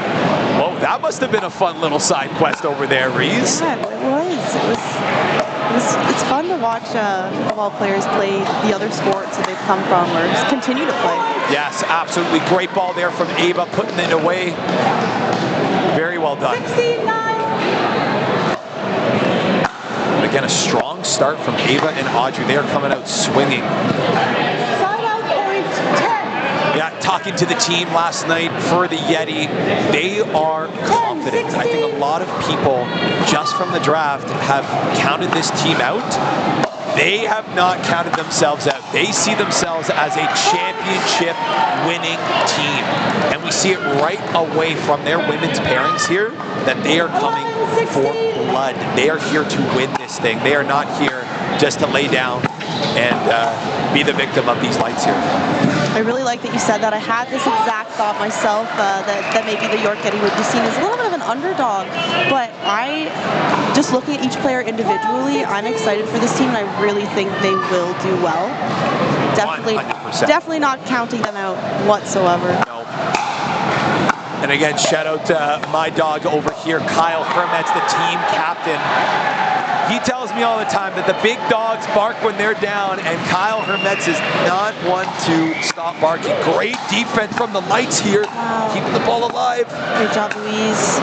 Well, that must have been a fun little side quest over there, Reese. Yeah, it was. It's fun to watch pickleball players play the other sports that they've come from or just continue to play. Yes, absolutely. Great ball there from Ava, putting it away. Very well done. 16-9. Again, a strong start from Ava and Audrey. They are coming out swinging. Side out point 10. Yeah, talking to the team last night for the Yeti, they are confident. I think a lot of people just from the draft have counted this team out. They have not counted themselves out. They see themselves as a championship winning team. And we see it right away from their women's pairings here that they are coming for blood. They are here to win this thing. They are not here just to lay down and be the victim of these lights here. I really like that you said that. I had this exact thought myself, that maybe the York Yeti would be seen as a little bit of an underdog, but just looking at each player individually, I'm excited for this team, and I really think they will do well. Definitely not counting them out whatsoever. No. And again, shout out to my dog over here, Kyle Hermetz, the team captain. He tells me all the time that the big dogs bark when they're down, and Kyle Hermetz is not one to stop barking. Great defense from the lights here, keeping the ball alive. Great job, Louise.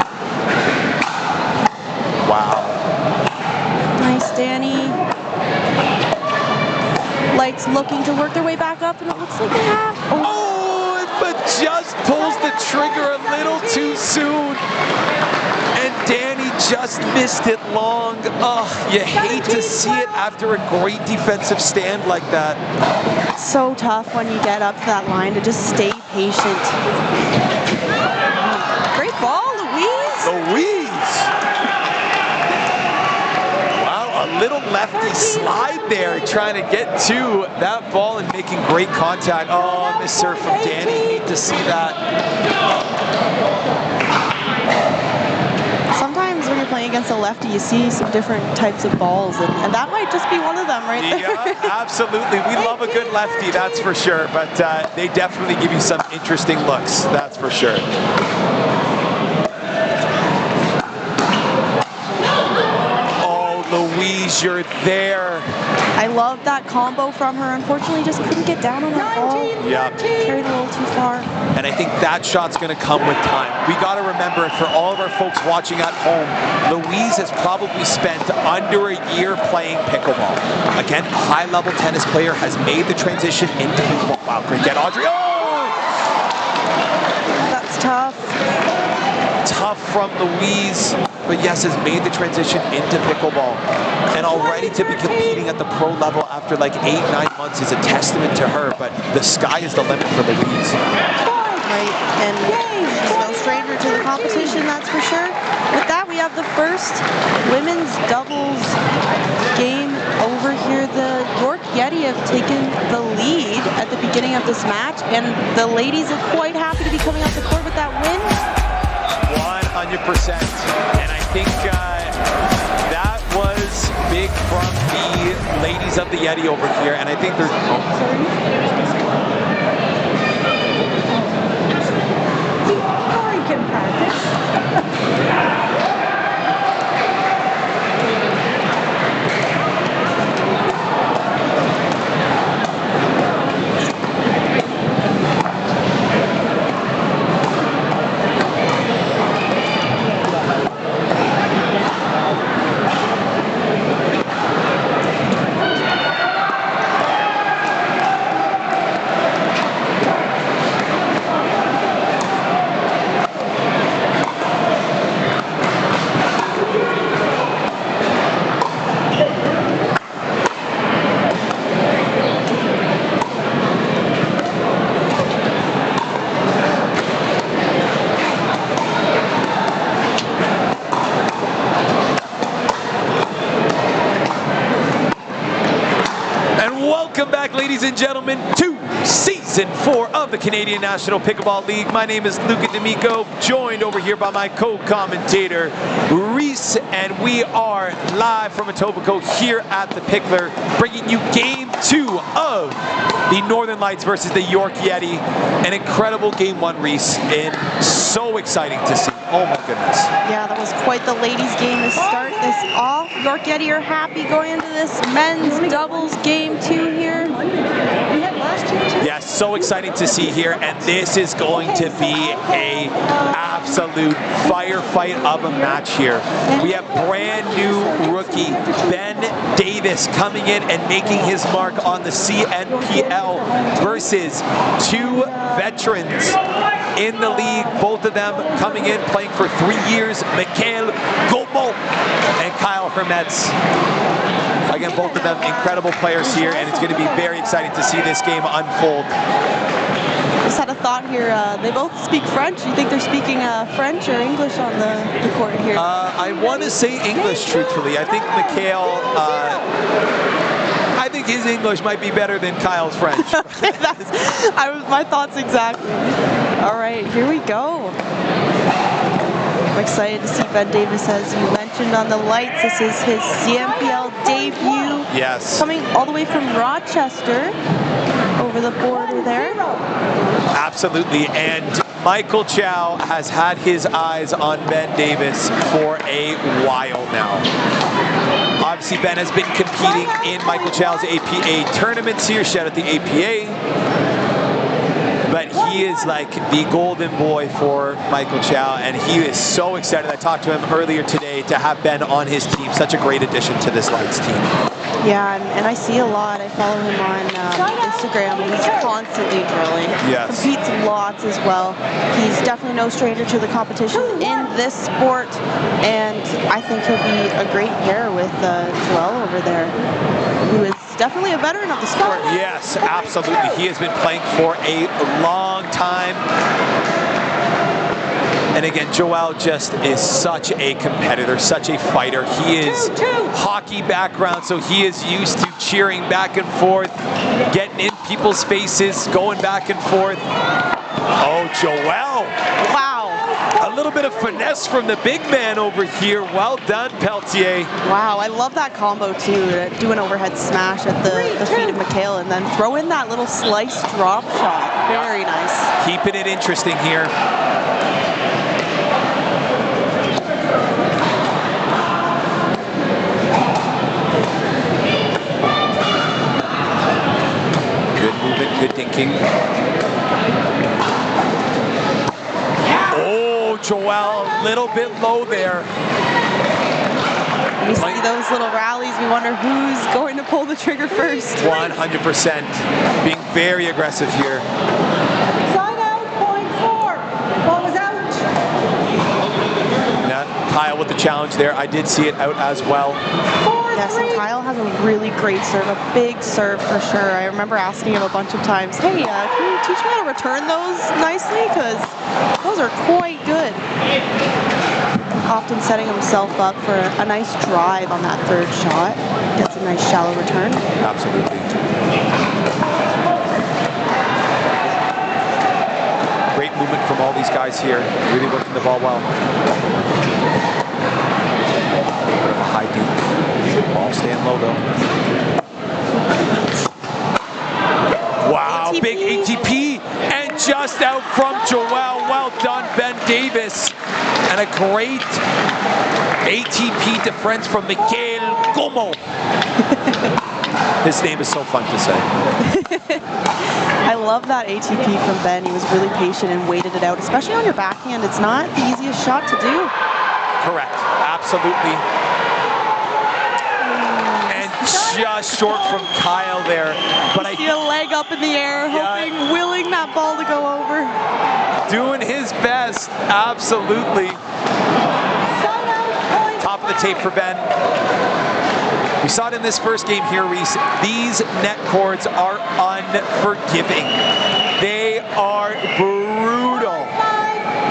Wow. Nice, Danny. Lights looking to work their way back up, and it looks like they have. But just pulls the trigger a little too soon. And Danny just missed it long. Oh, you hate to see it after a great defensive stand like that. It's so tough when you get up to that line to just stay patient. Great ball, Louise. Wow, a little lefty slide there, trying to get to that ball and making great contact. Oh, miss serve from Danny. Hate to see that. Sometimes when you're playing against a lefty, you see some different types of balls, and that might just be one of them right there. Yeah, absolutely. We love a good lefty, that's for sure, but they definitely give you some interesting looks, that's for sure. Oh, Louise, you're there. I love that combo from her. Unfortunately, just couldn't get down on that ball. Yeah. Carried a little too far. And I think that shot's going to come with time. We got to remember, for all of our folks watching at home, Louise has probably spent under a year playing pickleball. Again, a high-level tennis player, has made the transition into pickleball. Wow, great get, Audrey. Oh! That's tough. Tough from Louise, but yes, has made the transition into pickleball. And already to be competing at the pro level after like 8-9 months is a testament to her, but the sky is the limit for Louise. Right, and she's no stranger to the competition, that's for sure. With that, we have the first women's doubles game over here. The York Yeti have taken the lead at the beginning of this match, and the ladies are quite happy to be coming up the court with that win. 100%, and I think that was big from the ladies ladies of the Yeti over here, and I think they're... Sorry, Kim Patrick. Welcome back, ladies and gentlemen, to Season 4 of the Canadian National Pickleball League. My name is Luca D'Amico, joined over here by my co-commentator, Reese, and we are live from Etobicoke here at the Pickler, bringing you Game 2 of the Northern Lights versus the York Yeti. An incredible Game 1, Reese, and so exciting to see. Oh my goodness. Yeah, that was quite the ladies' game to start this off. York Yeti are happy going into this men's doubles Game 2 here. Yes, so exciting to see here, and this is going to be a absolute firefight of a match here. We have brand new rookie Ben Davis coming in and making his mark on the CNPL versus two veterans in the league, both of them coming in, playing for 3 years, Mikhail Gomo and Kyle Hermetz. Again, both of them incredible players here, and it's going to be very exciting to see this game unfold. Just had a thought here. They both speak French. You think they're speaking French or English on the court here? I want to say English, truthfully. I think Mikhail, I think his English might be better than Kyle's French. My thoughts exactly. All right, here we go. I'm excited to see Ben Davis, as you mentioned, on the lights. This is his CNPL debut. Yes. Coming all the way from Rochester, over the border there. Absolutely, and Michael Chow has had his eyes on Ben Davis for a while now. Obviously, Ben has been competing in Michael Chow's APA tournaments here. Shout out the APA. But he is like the golden boy for Michael Chow, and he is so excited. I talked to him earlier today to have Ben on his team. Such a great addition to this Lights team. Yeah, and I see a lot. I follow him on Instagram. He's constantly drilling. Yes. Competes lots as well. He's definitely no stranger to the competition in this sport, and I think he'll be a great pair with Joel over there, who is definitely a veteran of the sport. Yes, absolutely. He has been playing for a long time. And again, Joel just is such a competitor, such a fighter. He is hockey background, so he is used to cheering back and forth, getting in people's faces, going back and forth. Oh, Joel. Wow. A little bit of finesse from the big man over here. Well done, Peltier. Wow, I love that combo too. Do an overhead smash at the feet of Mikhail and then throw in that little slice drop shot. Very nice. Keeping it interesting here. Good movement, good thinking. Joel, a little bit low there. We see those little rallies. We wonder who's going to pull the trigger first. 100%. Being very aggressive here. Sign out, point 4. Ball was out. Yeah, Kyle with the challenge there. I did see it out as well. Yes, and Kyle has a really great serve, a big serve for sure. I remember asking him a bunch of times, hey, can you teach me how to return those nicely? Because those are quite good. Often setting himself up for a nice drive on that third shot. Gets a nice shallow return. Absolutely. Great movement from all these guys here. Really working the ball well. High deep. Ball staying low though. big ATP, and just out from Joel. Well done, Ben Davis. And a great ATP defense from Mikael Como. His name is so fun to say. I love that ATP from Ben. He was really patient and waited it out, especially on your backhand. It's not the easiest shot to do. Correct. Absolutely. And just short from Kyle there. But I see a leg up in the air, hoping, willing that ball to go over. Doing his best. Absolutely. Top of the tape for Ben. We saw it in this first game here, Reese. These net cords are unforgiving. They are brutal.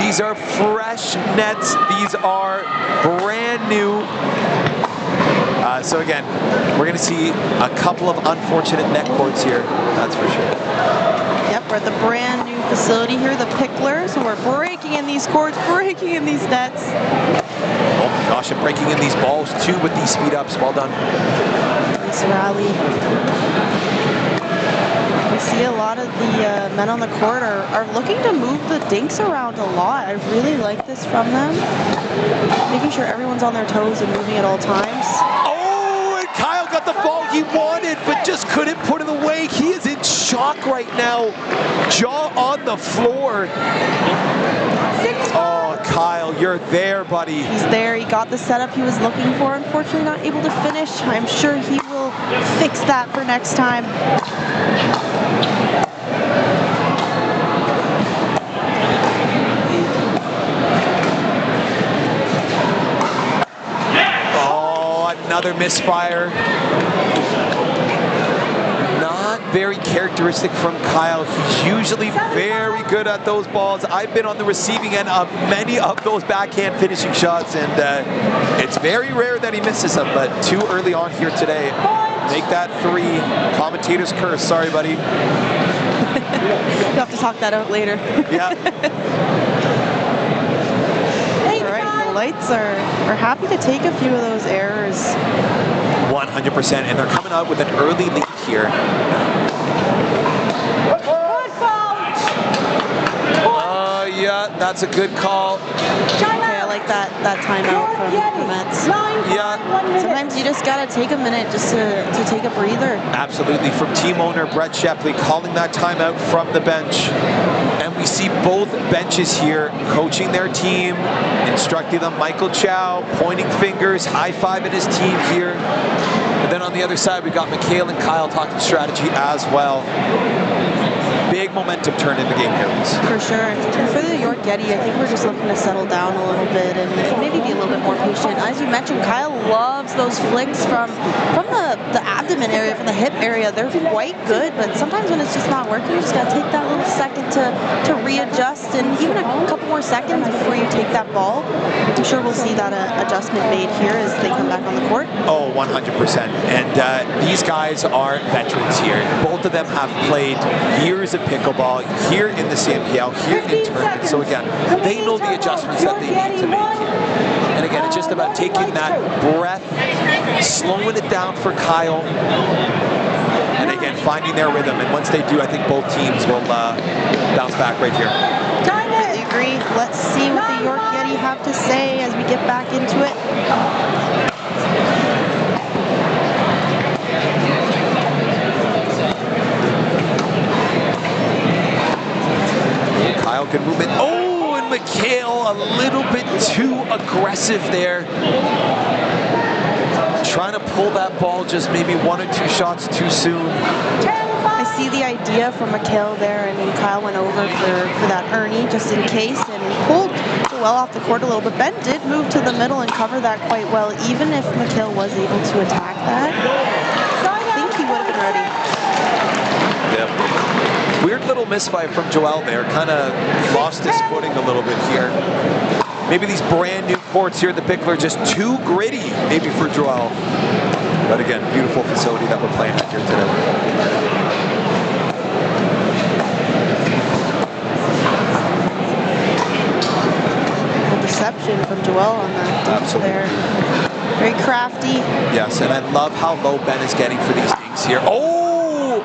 These are fresh nets. These are brand new. So again, we're going to see a couple of unfortunate net cords here. That's for sure. Yep, we're at the brand new facility here, the Pickler. So we're breaking in these cords, breaking in these nets. Oh my gosh, and breaking in these balls too with these speed ups. Well done. Nice rally. We see a lot of the men on the court are looking to move the dinks around a lot. I really like this from them. Making sure everyone's on their toes and moving at all times. Oh, and Kyle got the ball he wanted, but just couldn't put it away. He is in shock right now. Jaw on the floor. Oh, Kyle, you're there, buddy. He's there. He got the setup he was looking for. Unfortunately, not able to finish. I'm sure he will fix that for next time. Oh, another misfire. Very characteristic from Kyle. He's usually very good at those balls. I've been on the receiving end of many of those backhand finishing shots, and it's very rare that he misses them, but too early on here today. Make that three. Commentator's curse. Sorry, buddy. You'll have to talk that out later. Yeah. All right, the Lights are happy to take a few of those errors. 100%, and they're coming out with an early lead here. Yeah, that's a good call. Okay, I like that timeout from the Mets. Yeah. Sometimes you just gotta take a minute just to take a breather. Absolutely. From team owner Brett Shepley calling that timeout from the bench. And we see both benches here coaching their team, instructing them. Michael Chow pointing fingers, high-fiving his team here. And then on the other side, we got Mikael and Kyle talking strategy as well. Big momentum turn in the game here. For sure. And for the York Getty, I think we're just looking to settle down a little bit and maybe be a little bit more patient. As you mentioned, Kyle loves those flicks from the abdomen area, from the hip area. They're quite good, but sometimes when it's just not working, you just got to take that little second to readjust, and even a couple more seconds before you take that ball. I'm sure we'll see that adjustment made here as they come back on the court. Oh, 100%. And these guys are veterans here. Both of them have played years of pickleball here in the CMPL, here in tournaments. So again, they know the adjustments that they need to make here. And again, it's just about taking that breath, slowing it down for Kyle, and again, finding their rhythm. And once they do, I think both teams will bounce back right here. Completely agree. Let's see what the York Getty have to say as we get back into it. Kyle can move it. Oh, and Mikael a little bit too aggressive there. Trying to pull that ball just maybe one or two shots too soon. I see the idea from Mikael there. I mean, Kyle went over for that Ernie just in case and pulled well off the court a little bit. Ben did move to the middle and cover that quite well, even if Mikael was able to attack that. I think he would have been ready. Yeah. Weird little misfire from Joel there. Kind of lost his footing a little bit here. Maybe these brand new courts here at the Pickler are just too gritty, maybe for Joel. But again, beautiful facility that we're playing at here today. Deception from Joel on that there. Very crafty. Yes, and I love how low Ben is getting for these things here. Oh!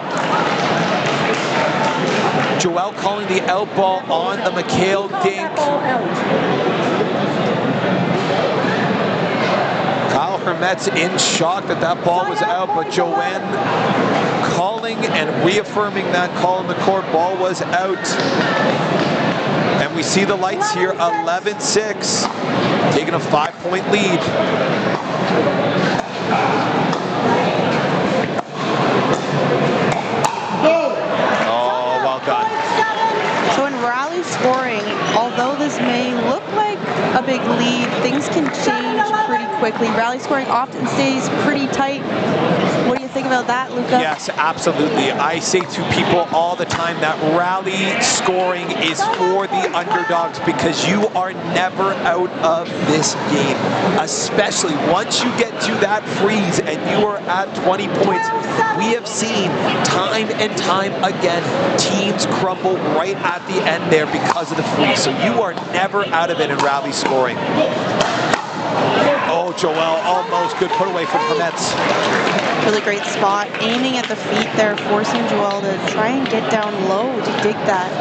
Joel calling the out ball on the McHale dink. Kyle Hermet's in shock that that ball was out, but Joanne calling and reaffirming that call in the court. Ball was out. And we see the lights here, 11-6, taking a 5-point lead. Oh, well done. So in rally scoring, although this may look like a big lead, things can change pretty quickly. Rally scoring often stays pretty tight. What do you think about that, Luca? Yes, absolutely. I say to people all the time that rally scoring is for the underdogs because you are never out of this game, especially once you get to that freeze and you are at 20 points. We have seen time and time again teams crumble right at the end there because of the freeze. So you are never out of it in rally scoring. Oh, Joel, almost good put away from Hermetz. Really great spot, aiming at the feet there, forcing Joel to try and get down low to dig that.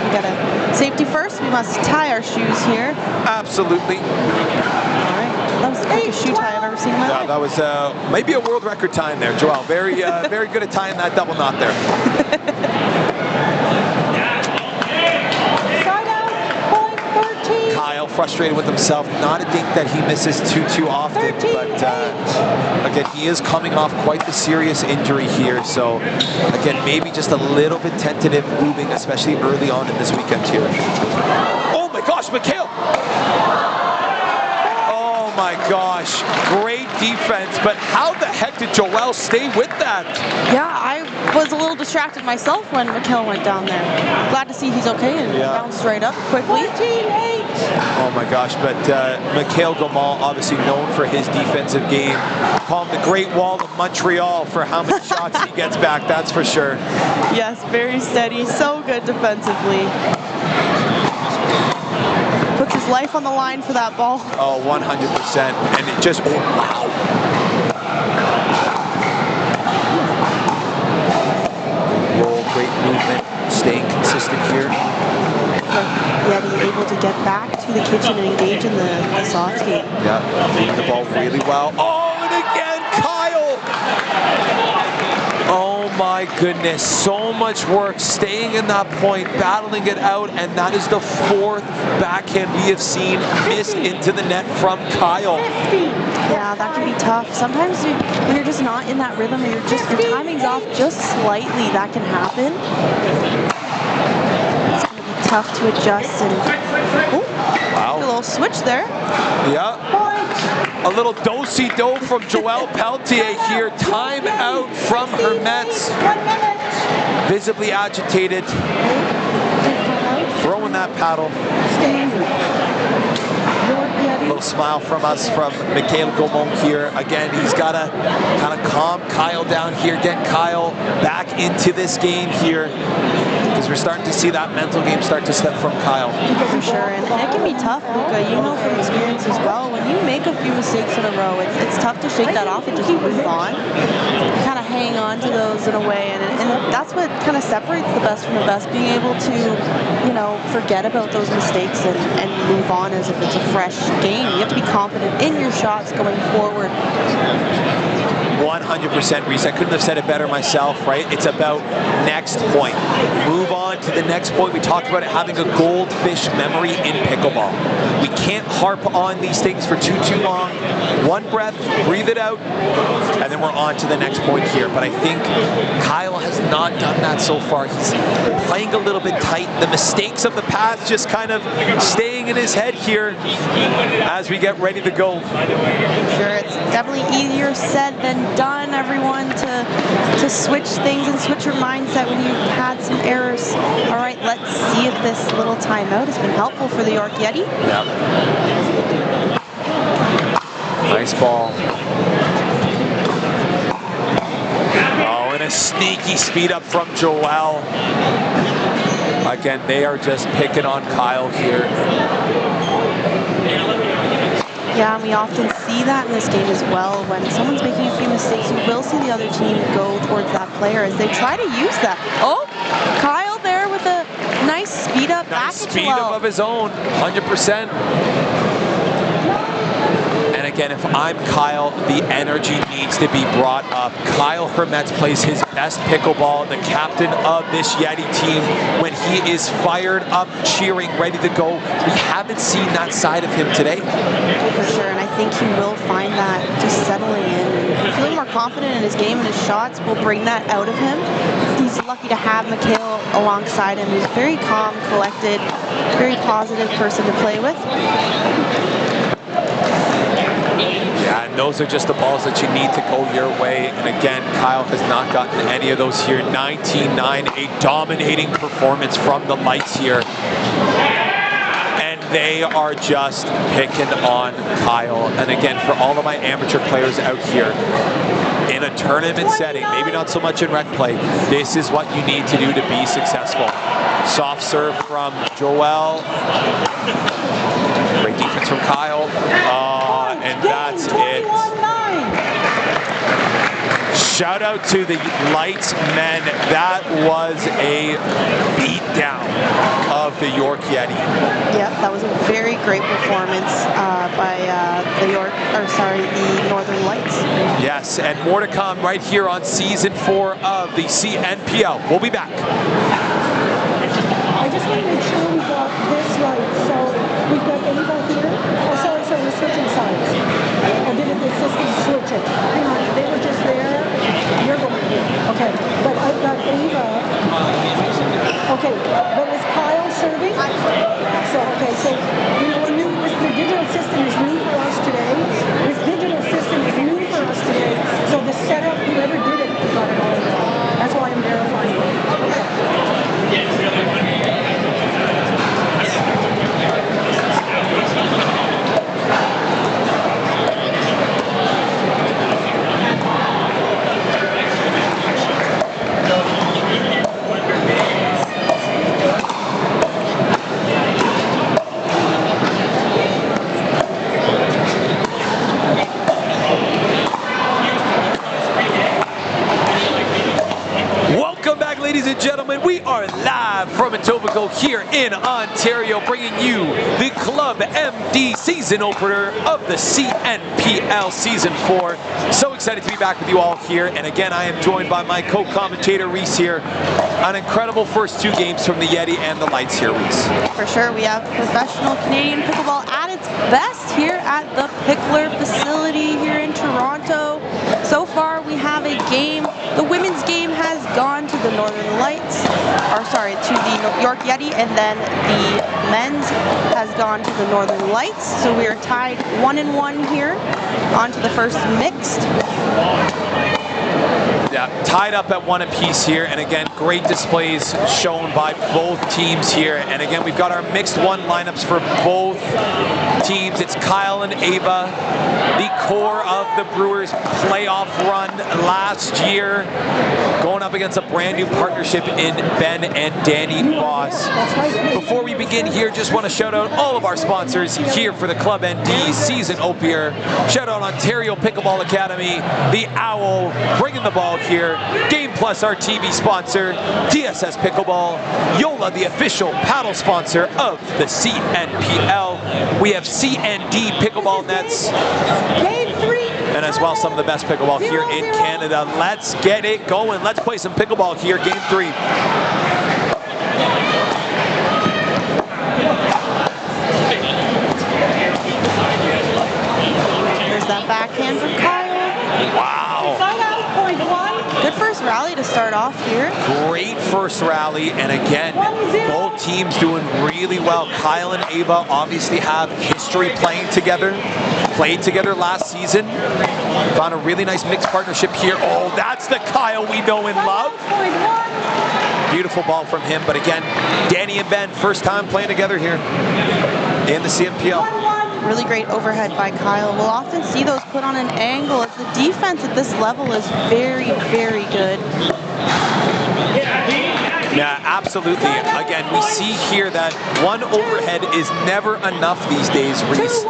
We got a safety first. We must tie our shoes here. Absolutely. All right, that was the quickest shoe tie I've ever seen in my life. That was maybe a world record time there, Joel. Very, very good at tying that double knot there. Kyle frustrated with himself. Not a dink that he misses too often, but again, he is coming off quite the serious injury here. So again, maybe just a little bit tentative moving, especially early on in this weekend here. Oh my gosh, McHale! Oh my gosh, great defense, but how the heck did Joel stay with that? Yeah, I was a little distracted myself when McHale went down there. Glad to see he's okay and bounced right up quickly. Oh my gosh, but McHale Gamal, obviously known for his defensive game. Call him the Great Wall of Montreal for how many shots he gets back, that's for sure. Yes, very steady, so good defensively. Puts his life on the line for that ball. Oh, 100%. And it just, oh, wow. Roll, great movement, staying consistent here. Yeti able to get back to the kitchen and engage in the soft game. Yeah, moving the ball really well. Oh, and again, Kyle! Oh my goodness, so much work staying in that point, battling it out, and that is the 4th backhand we have seen missed into the net from Kyle. Yeah, that can be tough. Sometimes when you're just not in that rhythm, your timing's off just slightly, that can happen. Tough to adjust and wow, a little switch there. Yeah, a little do-si-do from Joel Peltier here. Time out from Hermetz. Visibly agitated. Throwing that paddle. A little smile from us from McHale Gaumont here. Again, he's got to kind of calm Kyle down here, get Kyle back into this game here. Because we're starting to see that mental game start to step from Kyle. For sure, and it can be tough, Luca. You know from experience as well, when you make a few mistakes in a row, it's tough to shake that off and just move on. Kind of hang on to those in a way, and that's what kind of separates the best from the best, being able to, you know, forget about those mistakes and move on as if it's a fresh game. You have to be confident in your shots going forward. 100%, Reese. I couldn't have said it better myself, right? It's about next point. Move on to the next point. We talked about it having a goldfish memory in pickleball. We can't harp on these things for too long. One breath, breathe it out, and then we're on to the next point here. But I think Kyle has not done that so far. He's playing a little bit tight. The mistakes of the past just kind of staying in his head here as we get ready to go. Sure, it's definitely easier said than done, everyone, to switch things and switch your mindset when you've had some errors. All right, let's see if this little timeout has been helpful for the York Yeti. Yeah. Nice ball. Oh, and a sneaky speed up from Joel. Again, they are just picking on Kyle here. Yeah, and we often see that in this game as well. When someone's making a few mistakes, you will see the other team go towards that player as they try to use that. Oh, Kyle speed up Nice package speed well. up of his own, 100%. And again, if I'm Kyle, the energy needs to be brought up. Kyle Hermetz plays his best pickleball, the captain of this Yeti team, when he is fired up, cheering, ready to go. We haven't seen that side of him today. For sure, and I think he will find that just settling in. Feeling more confident in his game and his shots will bring that out of him. He's lucky to have Mikhail alongside him. He's very calm, collected, very positive person to play with. Yeah, and those are just the balls that you need to go your way. And again, Kyle has not gotten any of those here. 19-9, a dominating performance from the lights here. And they are just picking on Kyle. And again, for all of my amateur players out here, in a tournament setting, maybe not so much in rec play, this is what you need to do to be successful. Soft serve from Joel. Great defense from Kyle. And that's it. Shout out to the Lights men. That was a beatdown of the York Yeti. Yeah, that was a very great performance by the Northern Lights. Yes, and more to come right here on season 4 of the CNPL. We'll be back. I just want to make sure we got this right. So we've got Ava here. Oh, sorry, we're switching sides. Or did the system switch it? Hang on, they were just there. You're going here. Okay, but I've got Ava. Okay, but is Kyle serving? So, okay, so, you know, the digital system is new for us today. This digital system is new for us today. So the setup, whoever did it, got it all wrong. That's why I'm verifying it. Ladies and gentlemen, we are live from Etobicoke here in Ontario, bringing you the Club MD season opener of the CNPL Season 4. So excited to be back with you all here. And again, I am joined by my co-commentator, Reese, here. An incredible first 2 games from the Yeti and the Lights here, Reese. For sure, we have professional Canadian pickleball at its best here at the Pickler facility here in Toronto. So far, we have a game. The women's game has gone to the Northern Lights, to the York Yeti, and then the men's has gone to the Northern Lights. So we are tied 1-1 here. On to the first mixed. Yeah, tied up at 1 apiece here, and again, great displays shown by both teams here. And again, we've got our mixed 1 lineups for both teams. It's Kyle and Ava, the core of the Brewers playoff run last year, going up against a brand new partnership in Ben and Danny Voss. Before we begin here, just want to shout out all of our sponsors here for the Club ND season opener. Shout out Ontario Pickleball Academy, the Owl, bringing the ball here, Game Plus, our TV sponsor, DSS Pickleball, Yola, the official paddle sponsor of the CNPL. We have CND Pickleball Nets, and as well some of the best pickleball here in Canada. Let's get it going. Let's play some pickleball here, Game 3. There's that backhand from Kyle. Wow. Good first rally to start off here. Great first rally, and again, both teams doing really well. Kyle and Ava obviously have history playing together. Played together last season. Found a really nice mixed partnership here. Oh, that's the Kyle we know and love. Beautiful ball from him, but again, Danny and Ben, first time playing together here in the CNPL. Really great overhead by Kyle. We'll often see those put on an angle as the defense at this level is very, very good. Yeah, absolutely. Again, we see here that one overhead is never enough these days, Reese.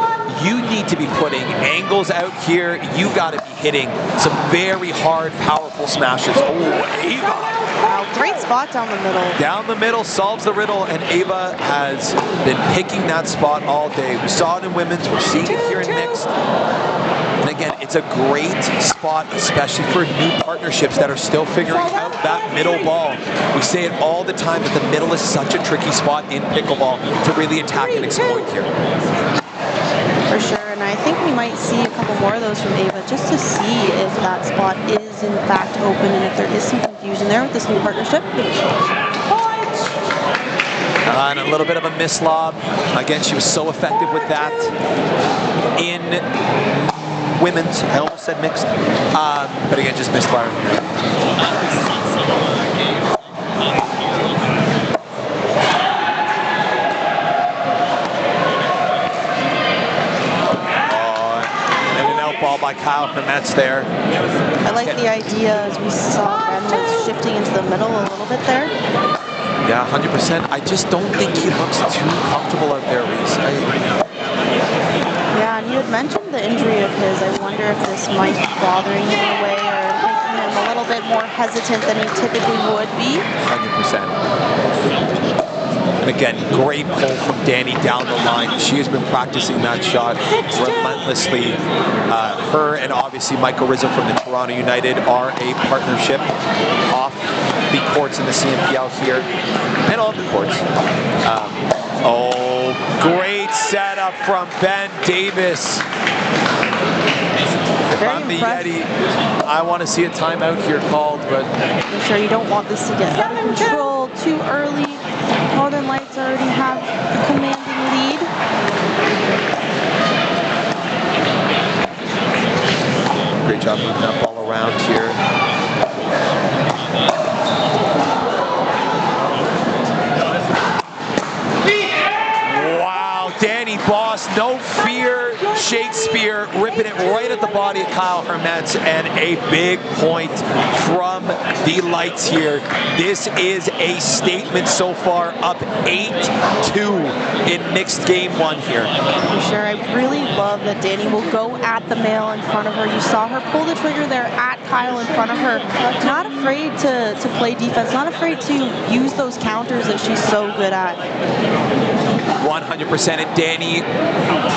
You need to be putting angles out here. You got to be hitting some very hard power powerful smashes. Oh, Ava. Wow, great spot down the middle. Down the middle, solves the riddle, and Ava has been picking that spot all day. We saw it in women's, we're seeing it here in mixed. And again, it's a great spot, especially for new partnerships that are still figuring out that middle ball. We say it all the time that the middle is such a tricky spot in pickleball to really attack and exploit here. For sure, and I think we might see a couple more of those from Ava just to see if that spot is in fact open and if there is some confusion there with this new partnership. And a little bit of a miss lob. Again, she was so effective with that in women's. I almost said mixed. But again, just misfiring here. Ball by Kyle Hermetz there. I like the idea as we saw Ben was shifting into the middle a little bit there. Yeah, 100%. I just don't think he looks too comfortable out there, Reese. Yeah, and you had mentioned the injury of his. I wonder if this might be bothering him in a way or making him a little bit more hesitant than he typically would be. 100%. Again, great pull from Danny down the line. She has been practicing that shot relentlessly. Her and obviously Michael Rizzo from the Toronto United are a partnership off the courts in the CMPL here and on the courts. Oh, great setup from Ben Davis. If I'm the Yeti, I want to see a timeout here called, but I'm sure you don't want this to get out of control too early. Northern Lights already have a commanding lead. Great job moving that ball around here. Wow, Danny Boss, no fear. Shakespeare ripping it right at the body of Kyle Hermetz, and a big point from the Lights here. This is a statement so far, up 8-2 in mixed game one here. For sure, I really love that Danny will go at the male in front of her. You saw her pull the trigger there at Kyle in front of her. Not afraid to play defense, not afraid to use those counters that she's so good at. 100%, and Danny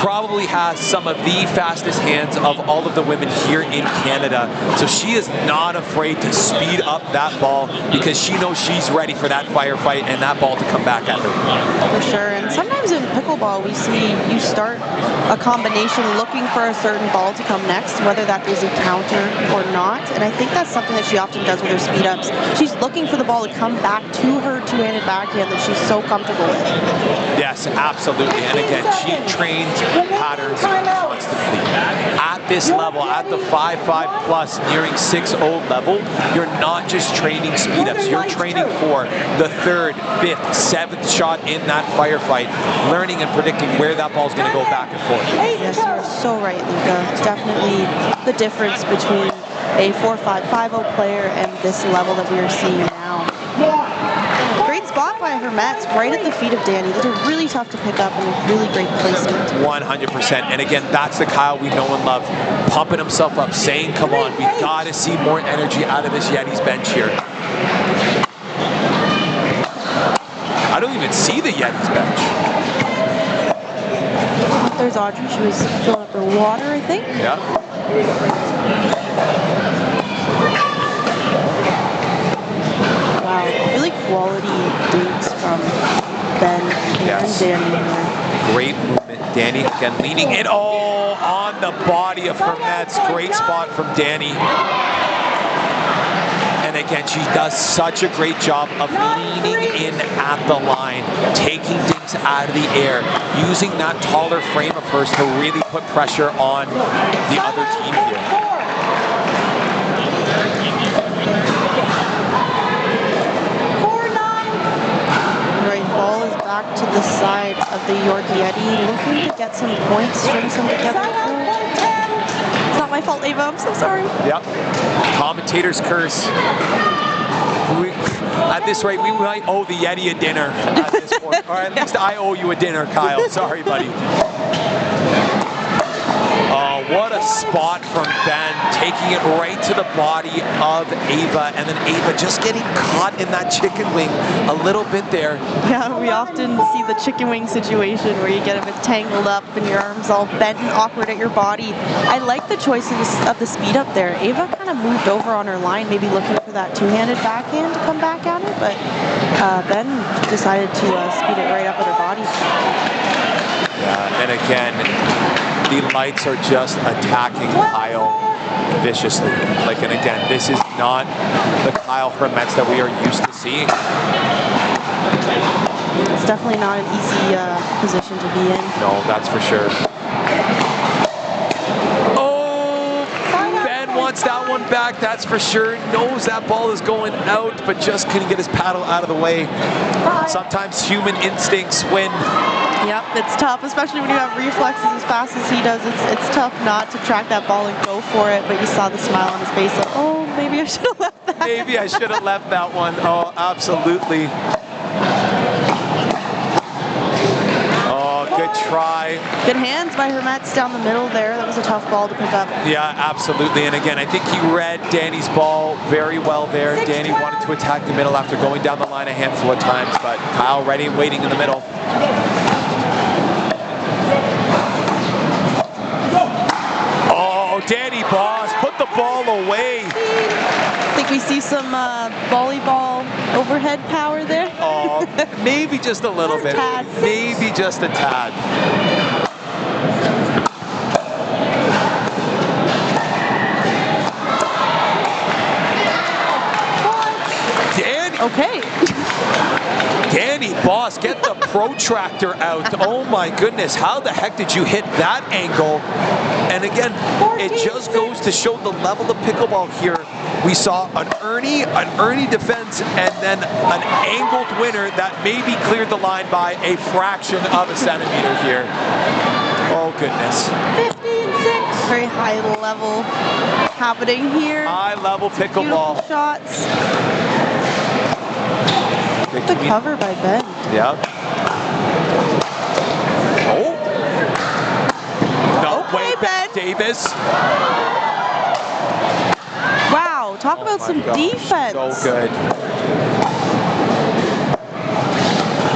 probably has some of the fastest hands of all of the women here in Canada. So she is not afraid to speed up that ball because she knows she's ready for that firefight and that ball to come back at her. For sure, and sometimes in pickleball we see you start a combination looking for a certain ball to come next, whether that is a counter or not, and I think that's something that she often does with her speed ups. She's looking for the ball to come back to her two-handed backhand that she's so comfortable with. Yes, absolutely, and again, she trains patterns constantly. At this level, at the 5.5 plus, nearing 6.0 level, you're not just training speed ups, you're training for the 3rd, 5th, 7th shot in that firefight, learning and predicting where that ball's going to go back and forth. Yes, you're so right, Luca. It's definitely the difference between a 4.5, 5.0 player and this level that we are seeing now. Great spot by Hermetz, right at the feet of Danny. Those are really tough to pick up and a really great placement. 100%, and again, that's the Kyle we know and love, pumping himself up, saying, come on, we got to see more energy out of this Yeti's bench here. I don't even see the Yeti's bench. There's Audrey. She was filling up her water, I think. Yeah. Wow, really quality dates from Ben and Danny here. Great movement. Danny again leaning it all on the body of Hermetz. Great spot from Danny. And again, she does such a great job of leaning in at the line, taking things out of the air, using that taller frame of hers to really put pressure on the other team here. Back to the side of the York Yeti, looking to get some points, string some together. It's not my fault, Ava, I'm so sorry. Yep. Commentator's curse. At this rate, we might owe the Yeti a dinner at this point. Or at least I owe you a dinner, Kyle. Sorry, buddy. Oh, what a spot from Ben, taking it right to the body of Ava, and then Ava just getting caught in that chicken wing a little bit there. Yeah, we often see the chicken wing situation where you get a bit tangled up and your arms all bent and awkward at your body. I like the choice of the speed up there. Ava kind of moved over on her line, maybe looking for that two-handed backhand to come back at her, but Ben decided to speed it right up with her body. Yeah, and again, the lights are just attacking Kyle viciously. Like, and again, this is not the Kyle Hermetz that we are used to seeing. It's definitely not an easy position to be in. No, that's for sure. Oh, Ben wants that one back, that's for sure. Knows that ball is going out, but just couldn't get his paddle out of the way. Sometimes human instincts win. Yep, it's tough, especially when you have reflexes as fast as he does. It's tough not to track that ball and go for it, but you saw the smile on his face like, oh, maybe I should have left that. Maybe I should have left that one. Oh, absolutely. Oh, good try. Good hands by Hermetz down the middle there. That was a tough ball to pick up. Yeah, absolutely. And again, I think he read Danny's ball very well there. Danny wanted to attack the middle after going down the line a handful of times, but Kyle ready and waiting in the middle. Oh, Danny Boss, put the ball away. I think we see some volleyball overhead power there. Oh, maybe just a little bit. Maybe just a tad. Danny. Okay. Danny Boss, get the protractor out. Oh my goodness, how the heck did you hit that angle? And again, it just goes to show the level of pickleball here. We saw an Ernie defense, and then an angled winner that maybe cleared the line by a fraction of a centimeter here. Oh goodness. 15-6. Very high level happening here. High level pickleball. Beautiful shots. The cover by Ben. Yeah. Oh. No Okay, way, Ben. Davis. Wow, talk about some defense. So good.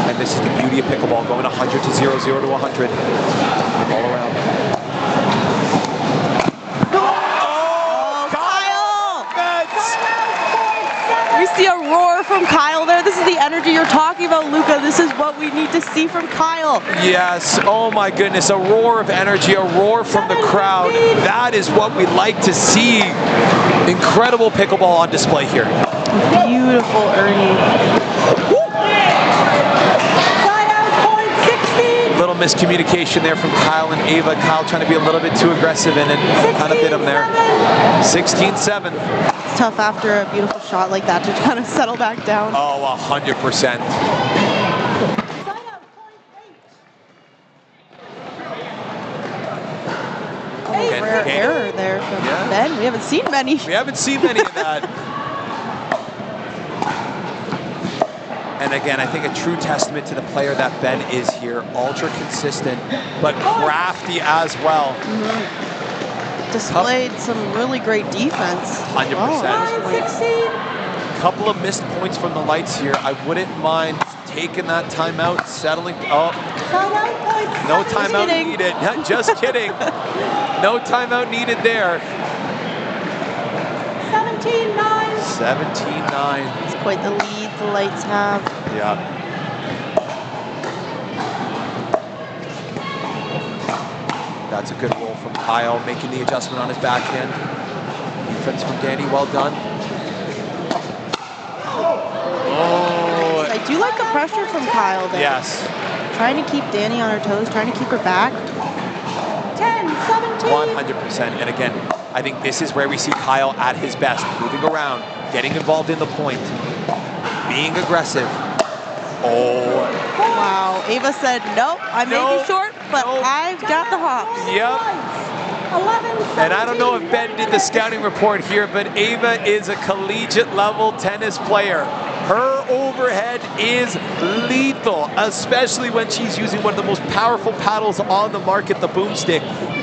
And this is the beauty of pickleball, going 100 to 0, 0 to 100. All around. We see a roar from Kyle there. This is the energy you're talking about, Luca. This is what we need to see from Kyle. Yes, oh my goodness, a roar of energy, a roar from the crowd. That is what we like to see. Incredible pickleball on display here. Beautiful, Ernie. Little miscommunication there from Kyle and Ava. Kyle trying to be a little bit too aggressive, and it kind of bit him there. 16-7. It's tough after a beautiful shot like that to kind of settle back down. Oh, 100%. Rare error there from Ben. We haven't seen many. We haven't seen many of that. And again, I think a true testament to the player that Ben is here. Ultra consistent, but crafty as well. Displayed some really great defense. 100%. Couple of missed points from the lights here. I wouldn't mind taking that timeout, settling. Oh, no timeout needed. Just kidding. No timeout needed there. 17-9. 17-9. It's quite the lead the lights have. Yeah. That's a good roll from Kyle, making the adjustment on his backhand. Defense from Danny, well done. Oh. I do like the pressure from Kyle there. Yes. Trying to keep Danny on her toes, trying to keep her back. 10-17. 100%. And again, I think this is where we see Kyle at his best, moving around, getting involved in the point, being aggressive. Oh. Wow. Ava said, nope, I may be short, but I've got the hops. Yep. 11-17. And I don't know if Ben did the scouting report here, but Ava is a collegiate level tennis player. Her overhead is lethal, especially when she's using one of the most powerful paddles on the market, the boomstick.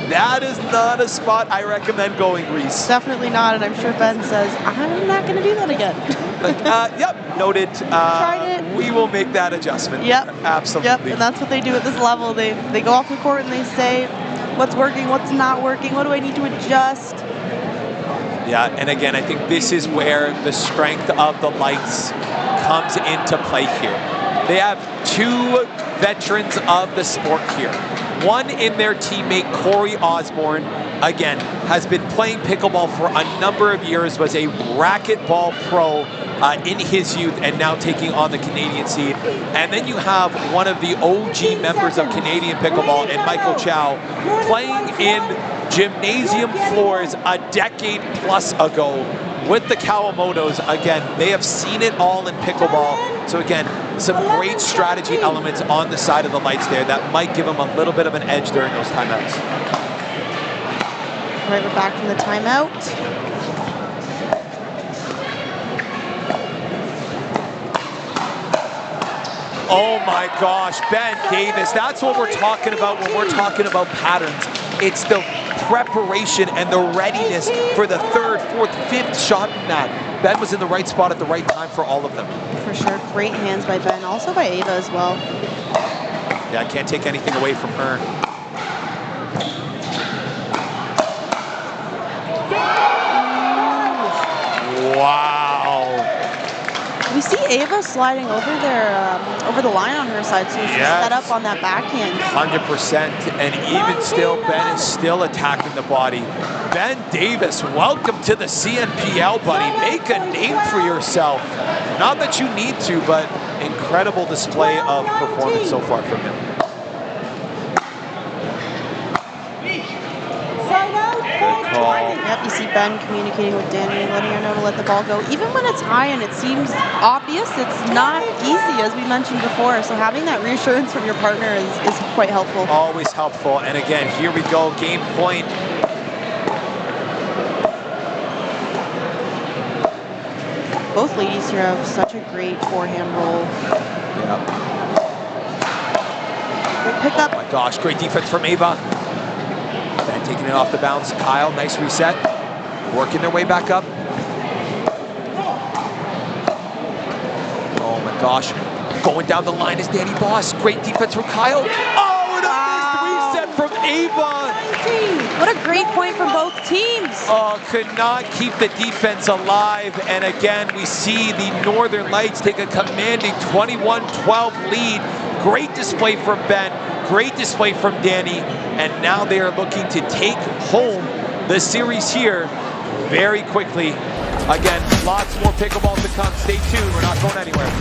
that is not a spot I recommend going, Reese. Definitely not, and I'm sure Ben says, I'm not going to do that again. Like, yep, noted. Tried it. We will make that adjustment. Yep. Absolutely. Yep, and that's what they do at this level. They go off the court and they say, what's working, what's not working, what do I need to adjust? Yeah, and again, I think this is where the strength of the lights comes into play here. They have two veterans of the sport here. One in their teammate, Corey Osborne, again, has been playing pickleball for a number of years, was a racquetball pro in his youth, and now taking on the Canadian seed. And then you have one of the OG members of Canadian pickleball, and Michael Chow, playing in gymnasium floors a decade plus ago with the Kawamotos. Again, they have seen it all in pickleball. So again, some great strategy elements on the side of the lights there that might give them a little bit of an edge during those timeouts. Right, we're back from the timeout. Oh my gosh, Ben Davis, that's what we're talking about when we're talking about patterns. It's the preparation and the readiness for the third, fourth, fifth shot in that. Ben was in the right spot at the right time for all of them. For sure, great hands by Ben, also by Ava as well. Yeah, I can't take anything away from her. Wow. We see Ava sliding over there, over the line on her side, so she's set up on that backhand. 100%, and even still, Ben is still attacking the body. Ben Davis, welcome to the CNPL, buddy. Make a name for yourself. Not that you need to, but incredible display of performance so far from him. Good call. Yep, you see Ben communicating with Danny, letting her know to let the ball go. Even when it's high and it seems obvious, it's not easy, as we mentioned before. So having that reassurance from your partner is quite helpful. Always helpful. And again, here we go, game point. Both ladies here have such a great forehand roll. Yep. Great pickup. Oh my gosh, great defense from Ava. Ben taking it off the bounce. Kyle, nice reset. Working their way back up. Oh my gosh. Going down the line is Danny Boss. Great defense from Kyle. Oh, and a missed reset from Ava. What a great point from both teams. Oh, could not keep the defense alive. And again, we see the Northern Lights take a commanding 21-12 lead. Great display from Ben. Great display from Danny. And now they are looking to take home the series here very quickly. Again, lots more pickleball to come. Stay tuned. We're not going anywhere.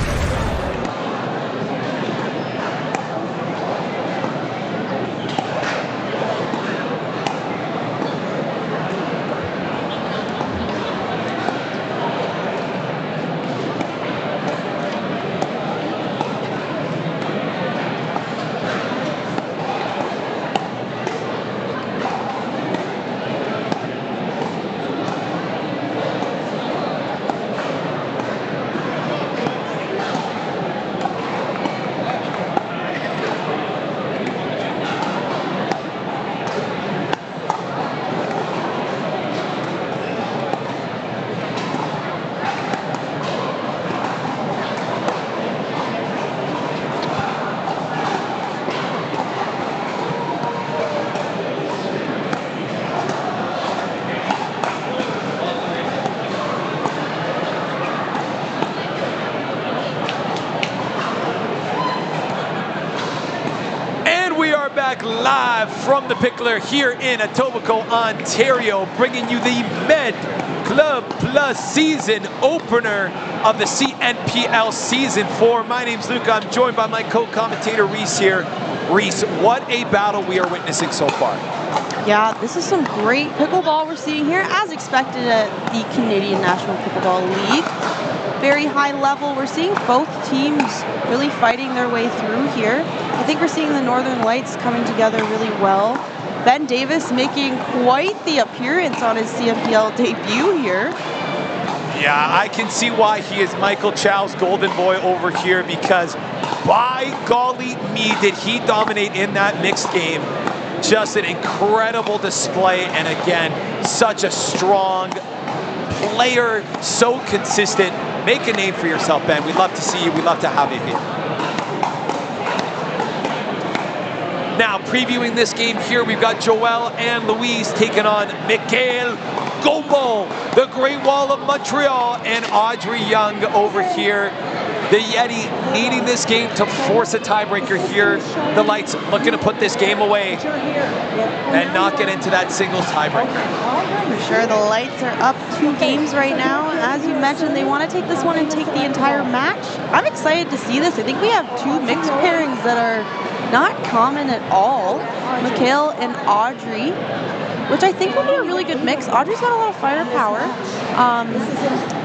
Back live from the Pickler here in Etobicoke, Ontario, bringing you the Med Club Plus season opener of the CNPL Season 4. My name's Luca. I'm joined by my co-commentator Reese here. Reese, what a battle we are witnessing so far. Yeah, this is some great pickleball we're seeing here, as expected at the Canadian National Pickleball League. Very high level. We're seeing both teams really fighting their way through here. I think we're seeing the Northern Lights coming together really well. Ben Davis making quite the appearance on his CNPL debut here. Yeah, I can see why he is Michael Chow's golden boy over here, because by golly me did he dominate in that mixed game. Just an incredible display, and again, such a strong player, so consistent. Make a name for yourself, Ben. We'd love to see you. We'd love to have you here. Now, previewing this game here, we've got Joelle and Louise taking on Michael Gombo, the Great Wall of Montreal, and Audrey Young over here. The Yeti needing this game to force a tiebreaker here. The Lights looking to put this game away and not get into that singles tiebreaker. For sure, the Lights are up 2 games right now. As you mentioned, they want to take this one and take the entire match. I'm excited to see this. I think we have 2 mixed pairings that are not common at all. Mikhail and Audrey, which I think will be a really good mix. Audrey's got a lot of firepower,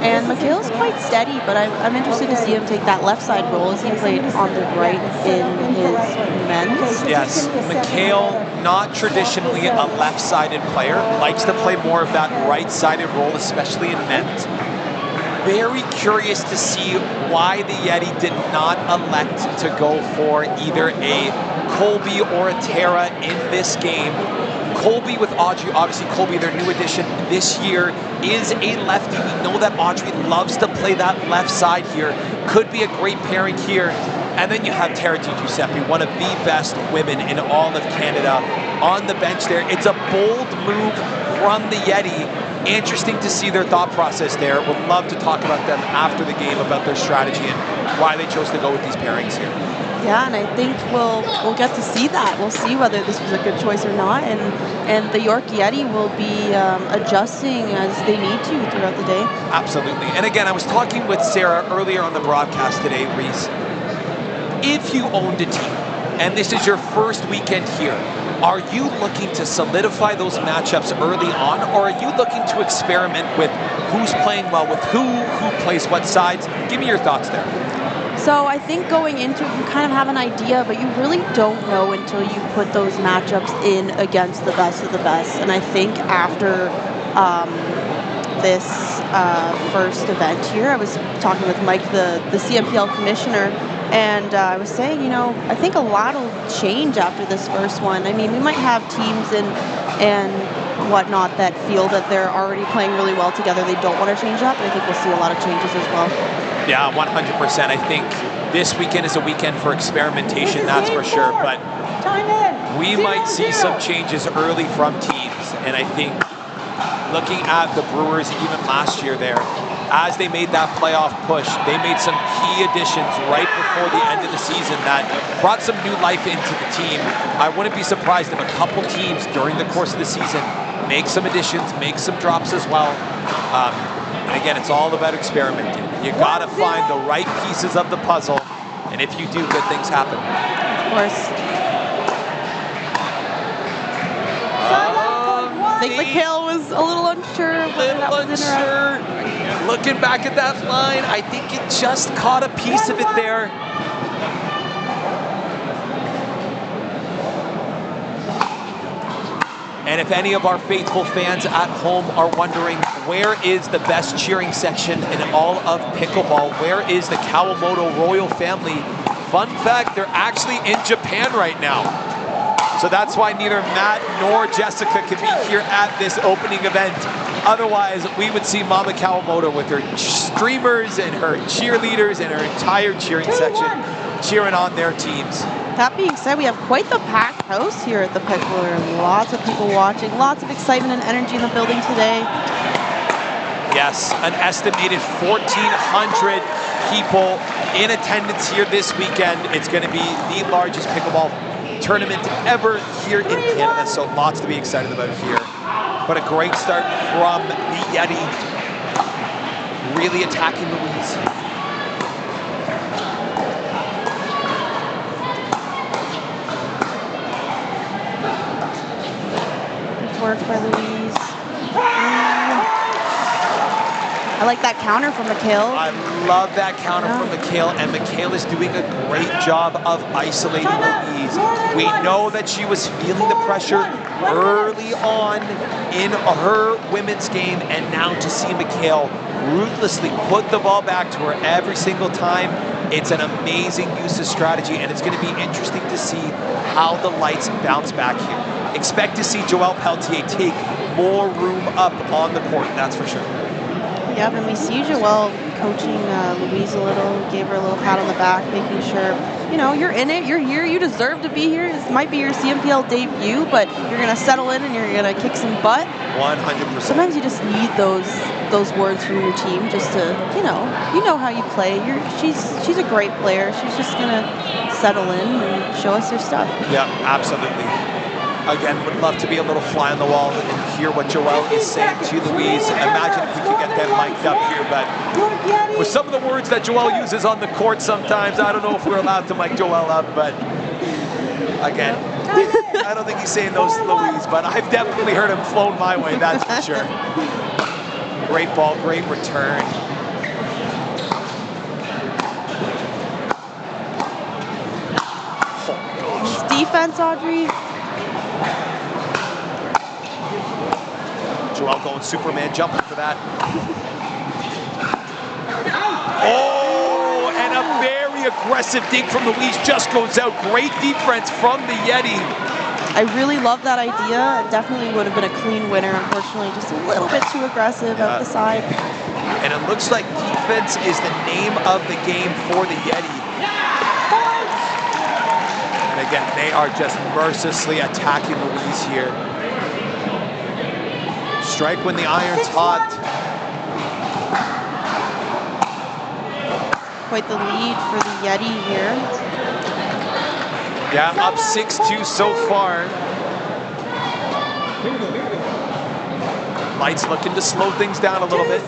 and Mikhail's quite steady, but I'm interested to see him take that left side role as he played on the right in his men's. Yes, Mikhail, not traditionally a left-sided player, likes to play more of that right-sided role, especially in men's. Very curious to see why the Yeti did not elect to go for either a Colby or a Tara in this game. Colby with Audrey, obviously Colby, their new addition this year, is a lefty. We know that Audrey loves to play that left side here. Could be a great pairing here. And then you have Tara Di Giuseppe, one of the best women in all of Canada, on the bench there. It's a bold move from the Yeti. Interesting to see their thought process there. Would love to talk about them after the game, about their strategy and why they chose to go with these pairings here. Yeah, and I think we'll get to see that. We'll see whether this was a good choice or not, and the York Yeti will be adjusting as they need to throughout the day. Absolutely. And again, I was talking with Sarah earlier on the broadcast today, Reese. If you owned a team, and this is your first weekend here, are you looking to solidify those matchups early on, or are you looking to experiment with who's playing well with who plays what sides? Give me your thoughts there. So I think going into it, you kind of have an idea, but you really don't know until you put those matchups in against the best of the best. And I think after this first event here, I was talking with Mike, the CMPL commissioner, and I was saying, you know, I think a lot will change after this first one. I mean, we might have teams and whatnot that feel that they're already playing really well together. They don't want to change up, and I think we'll see a lot of changes as well. Yeah, 100%. I think this weekend is a weekend for experimentation, that's for sure. But we might see some changes early from teams. And I think looking at the Brewers even last year there, as they made that playoff push, they made some key additions right before the end of the season that brought some new life into the team. I wouldn't be surprised if a couple teams during the course of the season make some additions, make some drops as well. And again, it's all about experimenting. You gotta find the right pieces of the puzzle, and if you do, good things happen. Of course. I think Mikhail was a little unsure whether that was in or out. Looking back at that line, I think it just caught a piece of it there. And if any of our faithful fans at home are wondering, where is the best cheering section in all of pickleball? Where is the Kawamoto royal family? Fun fact, they're actually in Japan right now. So that's why neither Matt nor Jessica can be here at this opening event. Otherwise, we would see Mama Kawamoto with her streamers and her cheerleaders and her entire cheering section cheering on their teams. That being said, we have quite the packed house here at the Pickle Room. Lots of people watching, lots of excitement and energy in the building today. Yes, an estimated 1,400 people in attendance here this weekend. It's going to be the largest pickleball tournament ever here in Canada, so lots to be excited about here. But a great start from the Yeti, really attacking Louise. Work by Louise. I like that counter from Mikhail. I love that counter from Mikhail, and Mikhail is doing a great job of isolating Louise. We know that she was feeling the pressure early on in her women's game, and now to see Mikhail ruthlessly put the ball back to her every single time, it's an amazing use of strategy, and it's going to be interesting to see how the Lights bounce back here. expect to see Joelle Pelletier take more room up on the court, that's for sure. Yep, and we see Joelle coaching Louise a little, gave her a little pat on the back, making sure, you know, you're in it, you're here, you deserve to be here. This might be your CMPL debut, but you're going to settle in and you're going to kick some butt. 100%. Sometimes you just need those words from your team just to, you know how you play. She's a great player. She's just going to settle in and show us her stuff. Yeah, absolutely. Again, would love to be a little fly on the wall and hear what Joelle is saying to Louise. Imagine if we could get them mic'd up here, but with some of the words that Joelle uses on the court sometimes, I don't know if we're allowed to mic Joelle up, but again, I don't think he's saying those to Louise, but I've definitely heard him flown my way, that's for sure. Great ball, great return. Nice defense, Audrey. Joelle going Superman, jumping for that. Oh, and a very aggressive dink from Louise just goes out. Great defense from the Yeti. I really love that idea. It definitely would have been a clean winner. Unfortunately, just a little bit too aggressive out the side. And it looks like defense is the name of the game for the Yeti. And again, they are just mercilessly attacking Louise here. Strike when the iron's hot. Quite the lead for the Yeti here. Yeah, up 6-2 so far. Lights looking to slow things down a little bit.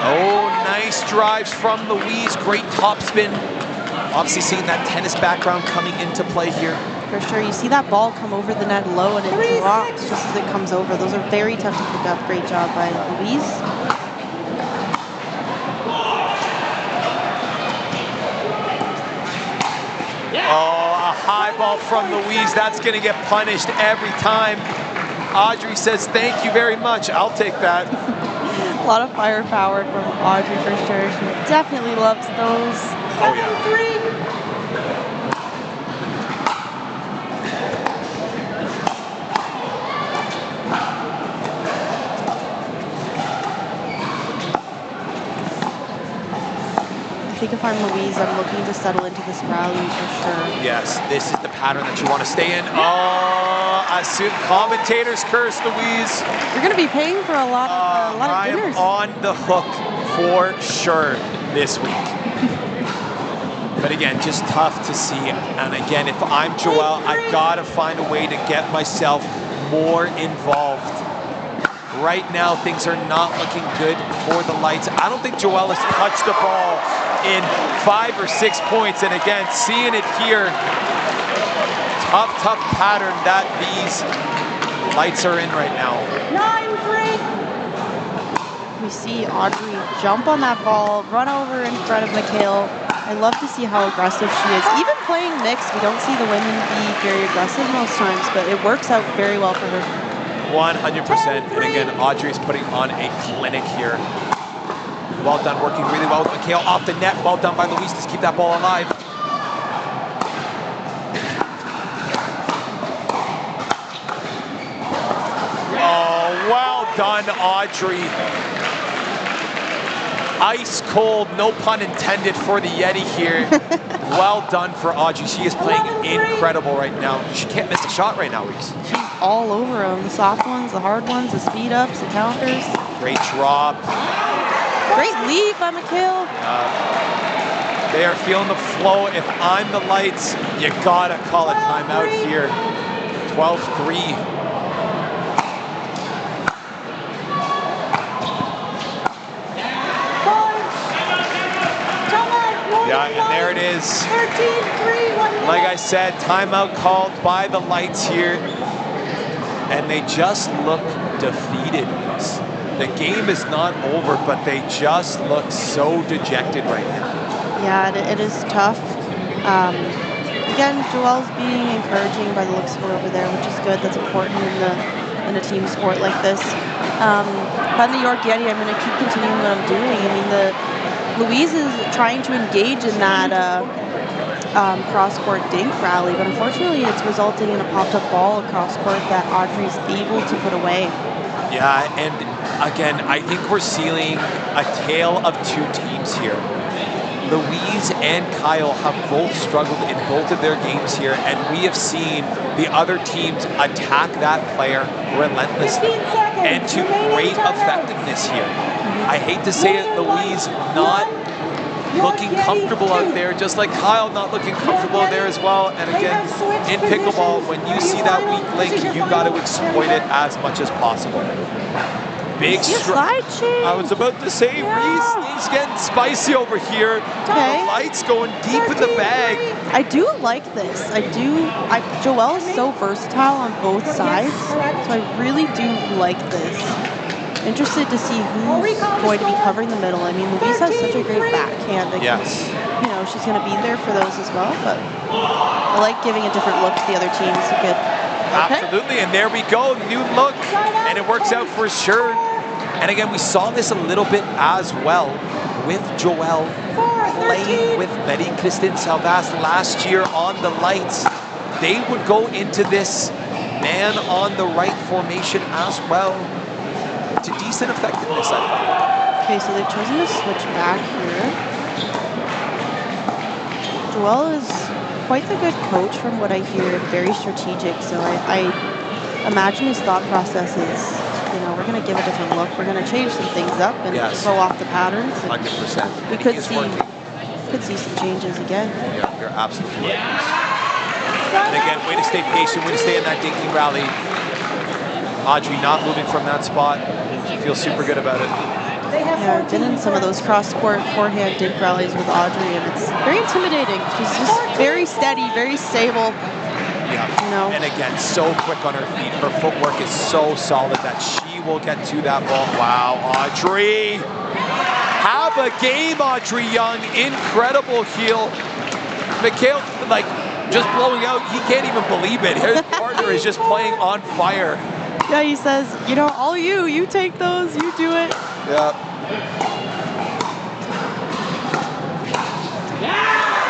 Oh, nice drives from Louise. Great topspin. Obviously seeing that tennis background coming into play here. For sure, you see that ball come over the net low and it drops just as it comes over. Those are very tough to pick up. Great job by Louise. Oh, a high ball from Louise. That's going to get punished every time. Audrey says, thank you very much. I'll take that. A lot of firepower from Audrey for sure. She definitely loves those. Oh, yeah. I think if I'm Louise, I'm looking to settle into this rally for sure. Yes, this is the pattern that you want to stay in. Oh, I see commentators curse Louise. You're going to be paying for a lot of dinners. I am on the hook for sure this week. But again, just tough to see. And again, if I'm Joelle, I gotta find a way to get myself more involved. Right now, things are not looking good for the Lights. I don't think Joelle has touched the ball in 5 or 6 points. And again, seeing it here, tough pattern that these Lights are in right now. 9-3. We see Audrey jump on that ball, run over in front of Mikhail. I love to see how aggressive she is. Even playing mixed, we don't see the women be very aggressive most times, but it works out very well for her. 100%. And again, Audrey's putting on a clinic here. Well done, working really well with Mikhail off the net. Well done by Louise to keep that ball alive. Oh, well done, Audrey. Ice cold, no pun intended for the Yeti here. Well done for Audrey. She is playing incredible right now. She can't miss a shot right now, Reese. She's all over them. The soft ones, the hard ones, the speed ups, the counters. Great drop. Great lead by Mikhail. They are feeling the flow. If I'm the Lights, you gotta call a timeout here. 12-3. Yeah, and there it is. 13-3. Like I said, timeout called by the Lights here. And they just look defeated. The game is not over, but they just look so dejected right now. Yeah, it is tough. Again, Joelle's being encouraging by the looks of her over there, which is good. That's important in a team sport like this. If I'm the York Yeti, I'm going to keep continuing what I'm doing. I mean, Louise is trying to engage in that cross-court dink rally, but unfortunately it's resulting in a popped-up ball across court that Audrey's able to put away. Yeah, and again, I think we're seeing a tale of two teams here. Louise and Kyle have both struggled in both of their games here, and we have seen the other teams attack that player relentlessly and to great effectiveness here. I hate to say it, Louise not looking comfortable out there, just like Kyle not looking comfortable there as well. And again, in pickleball, when you see that weak link, you got to exploit it as much as possible. Big slide chain. I was about to say, Reese, things getting spicy over here. Okay. The lights going deep in the bag. I do like this. Joelle is so versatile on both sides, so I really do like this. Interested to see who's going to be covering the middle. I mean, Louise has such a great backhand. Yes. You know, she's going to be there for those as well, but I like giving a different look to the other teams. Okay. Absolutely, and there we go, new look, and it works out for sure. And again, we saw this a little bit as well with Joelle playing with Marie-Christine Salvas last year on the lights. They would go into this man on the right formation as well to decent effectiveness, I thought. Okay, so they've chosen to switch back here. Joelle is quite the good coach from what I hear, very strategic, so I imagine his thought process is, you know, we're going to give a different look, we're going to change some things up and throw off the patterns. 100%. We could see some changes again. Yeah, you're absolutely right. And again, way to stay patient, way to stay in that dinking rally. Audrey not moving from that spot. She feels super good about it. Yeah, I've been in some of those cross-court forehand dink rallies with Audrey, and it's very intimidating. She's just very steady, very stable. Yeah. You know. And again, so quick on her feet. Her footwork is so solid that she will get to that ball. Wow, Audrey. Have a game, Audrey Young. Incredible heel. Mikhail, like, just blowing out. He can't even believe it. His partner is just playing on fire. Yeah, he says, you know, all you take those, you do it. Yeah.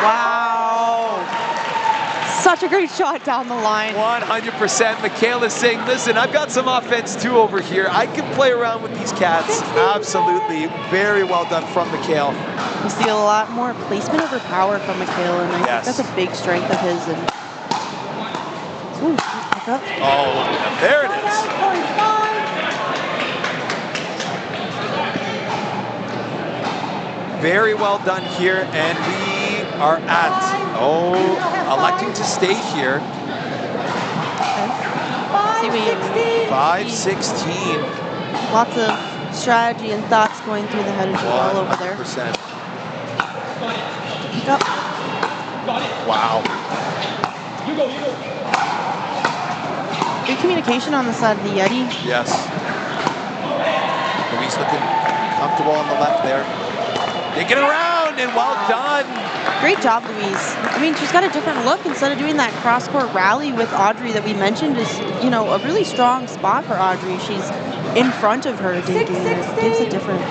Wow. Such a great shot down the line. 100%. Michaela is saying, listen, I've got some offense too over here. I can play around with these cats. Absolutely. Very well done from Michaela. You see a lot more placement over power from Michaela, and I think that's a big strength of his. And ooh, pick up. Oh, there it is. Very well done here, and we are at, electing to stay here. Okay. 5-16. Lots of strategy and thoughts going through the head of Joelle over there. 100%. Pick up. Wow. Good communication on the side of the Yeti. Yes. Louise looking comfortable on the left there. Taking it around, and well done. Great job, Louise. I mean, she's got a different look. Instead of doing that cross-court rally with Audrey that we mentioned is, you know, a really strong spot for Audrey. She's in front of her dinking. It gives a different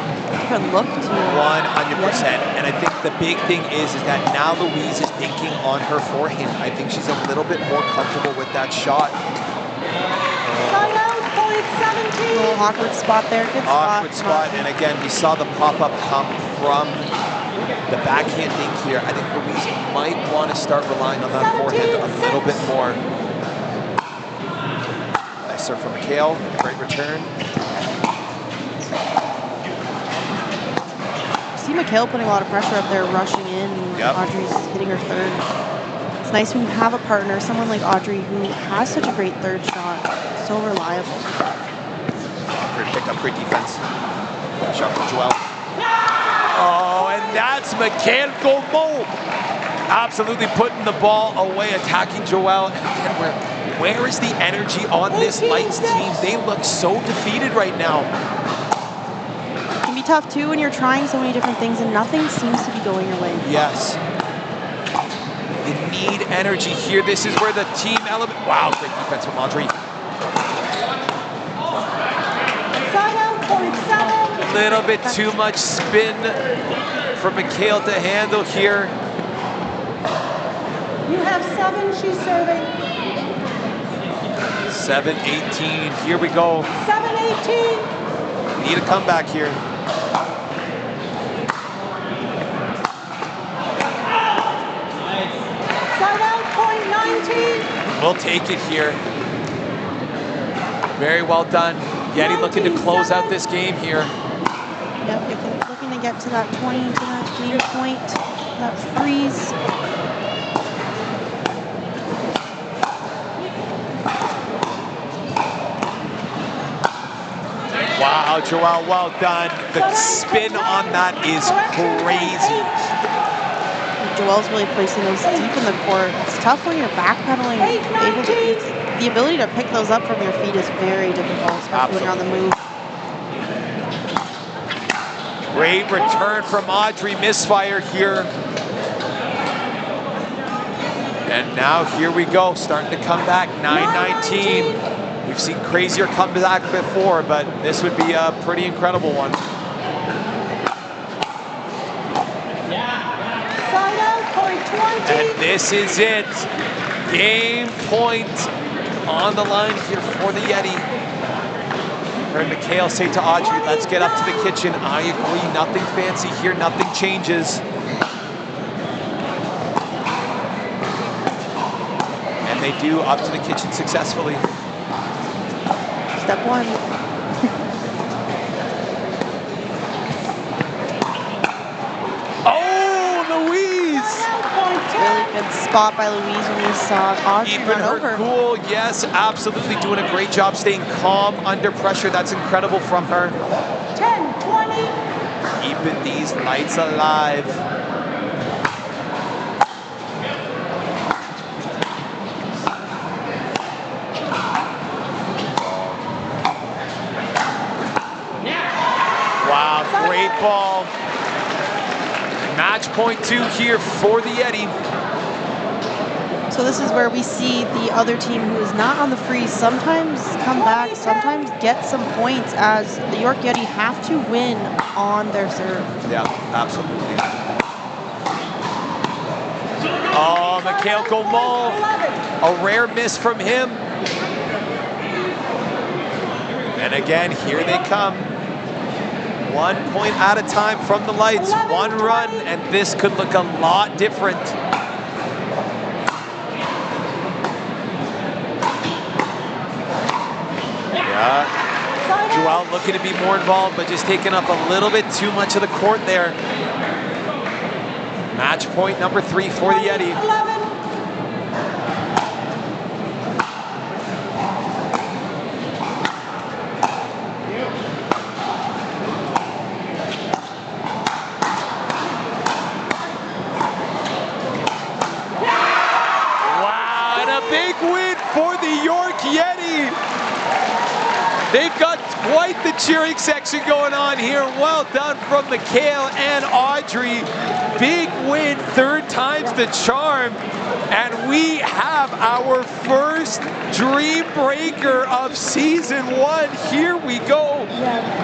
look to her. 100%. And I think the big thing is that now Louise is dinking on her forehand. I think she's a little bit more comfortable with that shot. A little awkward spot there. Good spot. Awkward spot. And again, we saw the pop-up come from the backhand dink here. I think Louise might want to start relying on that forehand a little bit more. Nice serve from Mikhail. Great return. See Mikhail putting a lot of pressure up there, rushing in. Audrey's hitting her third. It's nice when you have a partner, someone like Audrey, who has such a great third shot. So reliable. Great pickup, great defense. Shot from Joelle. Oh, and that's mechanical move. Absolutely putting the ball away, attacking Joelle. And again, where is the energy on this Lights team? They look so defeated right now. It can be tough too when you're trying so many different things and nothing seems to be going your way. Yes. You need energy here. This is where the team element. Wow, great defense from Audrey. A little bit too much spin for Mikhail to handle here. You have 7, she's serving. 7-18, here we go. 7-18. Need a comeback here. Side out, point 19. We'll take it here. Very well done. Yeti looking to close out this game here. Yep, looking to get to that 20 to that game point, that freeze. Wow, Joelle, well done. The spin on that is crazy. Joelle's really placing those deep in the court. It's tough when you're backpedaling. The ability to pick those up from your feet is very difficult, especially when you're on the move. Great return from Audrey, misfire here. And now here we go, starting to come back, 9-19. We've seen crazier comeback before, but this would be a pretty incredible one. Side out, point 20. And this is it. Game point on the line here for the Yeti. Heard Mikhail say to Audrey, let's get up to the kitchen. I agree, nothing fancy here, nothing changes. And they do up to the kitchen successfully. Step 1. Oh, Louise! Really good spot by Louise when we saw Audrey Keeping run her over. cool, yes, absolutely doing a great job staying calm under pressure. That's incredible from her. 10, 20. Keeping these lights alive. Wow, great ball. Match point 2 here for the Yeti. So this is where we see the other team who is not on the freeze sometimes come back, sometimes get some points, as the York Yeti have to win on their serve. Yeah, absolutely. Oh, Mikhail Gomol, a rare miss from him. And again, here they come. 1 point at a time from the lights, 1 run, and this could look a lot different. Yeah, Joelle looking to be more involved, but just taking up a little bit too much of the court there. Match point number 3 for the Yeti. 11. Wow, and a big win for the York Yeti. They've got quite the cheering section going on here. Well done from Mikhail and Audrey. Big win, 3rd time's the charm. And we have our first Dream Breaker of season 1. Here we go.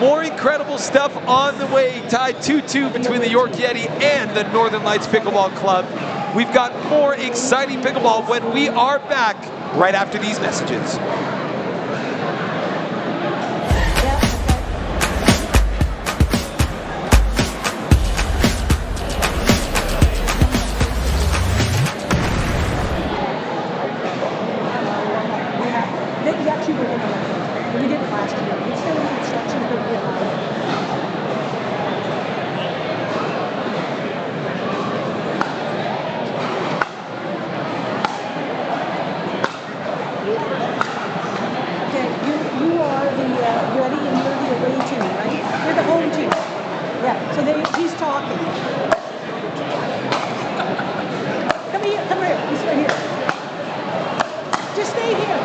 More incredible stuff on the way. Tied 2-2 between the York Yeti and the Northern Lights Pickleball Club. We've got more exciting pickleball when we are back right after these messages. They actually were in it. We did it last year. It's still in the instructions, but we allowed it. Okay, you are the ready, and you're the away team, right? You're the home team. Yeah. So he's talking. Come here. He's right here. Just stay here.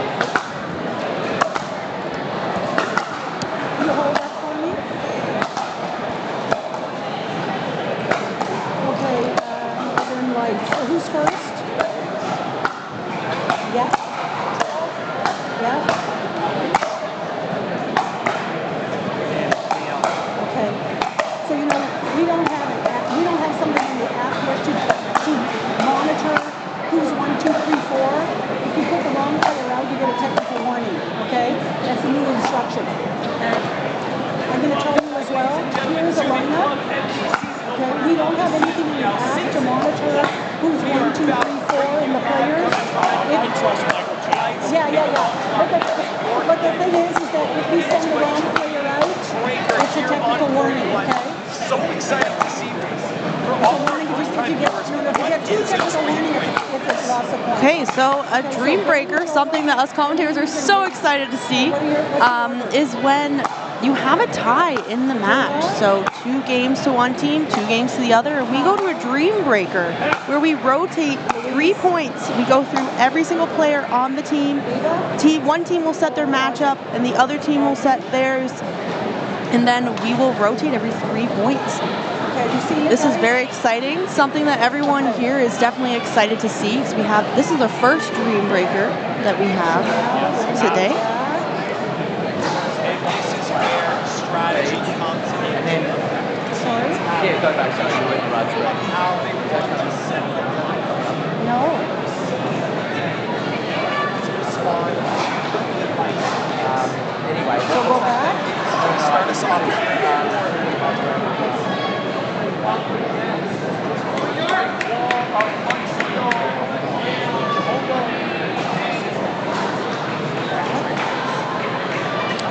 You hold that for me? Okay, Northern Lights. So who's first? Yes? Yeah? Okay. So we don't have that's a new instruction. I'm going to tell you as well, here's a lineup. Okay, we don't have anything in the app to monitor who's 1, 2, 3, 4 in the players. But the thing is that if we send the wrong player out, it's a technical warning, okay? So excited to see this. It's a warning if you get two technical warnings, it's loss of points. Okay, so a dream breaker, something that us commentators are so excited to see, is when you have a tie in the match. So 2 games to one team, 2 games to the other, and we go to a dream breaker where we rotate 3 points. We go through every single player on the team. One team will set their matchup, and the other team will set theirs, and then we will rotate every 3 points. This is very exciting, something that everyone here is definitely excited to see, because this is the first dream breaker that we have today. This is where strategy comes in. Sorry? Yeah, go back. Sorry, you went right through it. No. Anyway, So go back. start us off.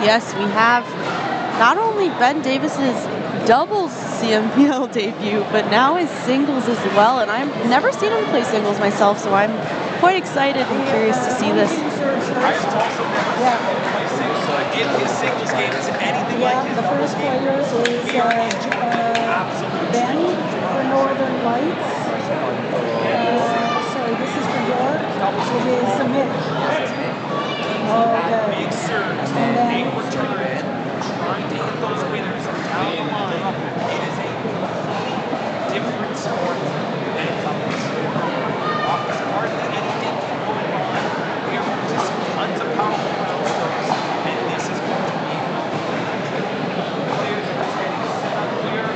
Yes, we have not only Ben Davis's doubles CMPL debut, but now his singles as well. And I've never seen him play singles myself, so I'm quite excited and curious to see this. If his singles game is anything like his the first players is Ben for Northern Lights. Sorry, this is for York. It is Mitch. Okay. big serves, And then big return, trying to hit those winners down the line. It is a different sport than it comes to hardly anything can go wrong. We are just tons of powerful round strokes, and this is going to be players are just getting set up here,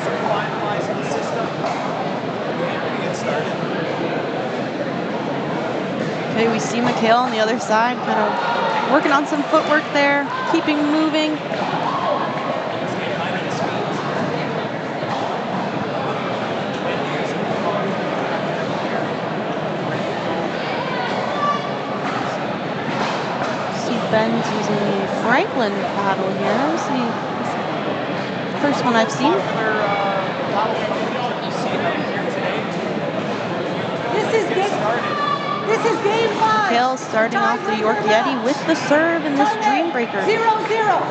start finalizing the system, and we get started. Okay, we see Mikhail on the other side, kind of working on some footwork there, keeping moving. See Ben's using the Franklin paddle here. Let's see. First one I've seen. This is game 5. Mikhail starting off the York Yeti with the serve in this dream breaker. 0-0.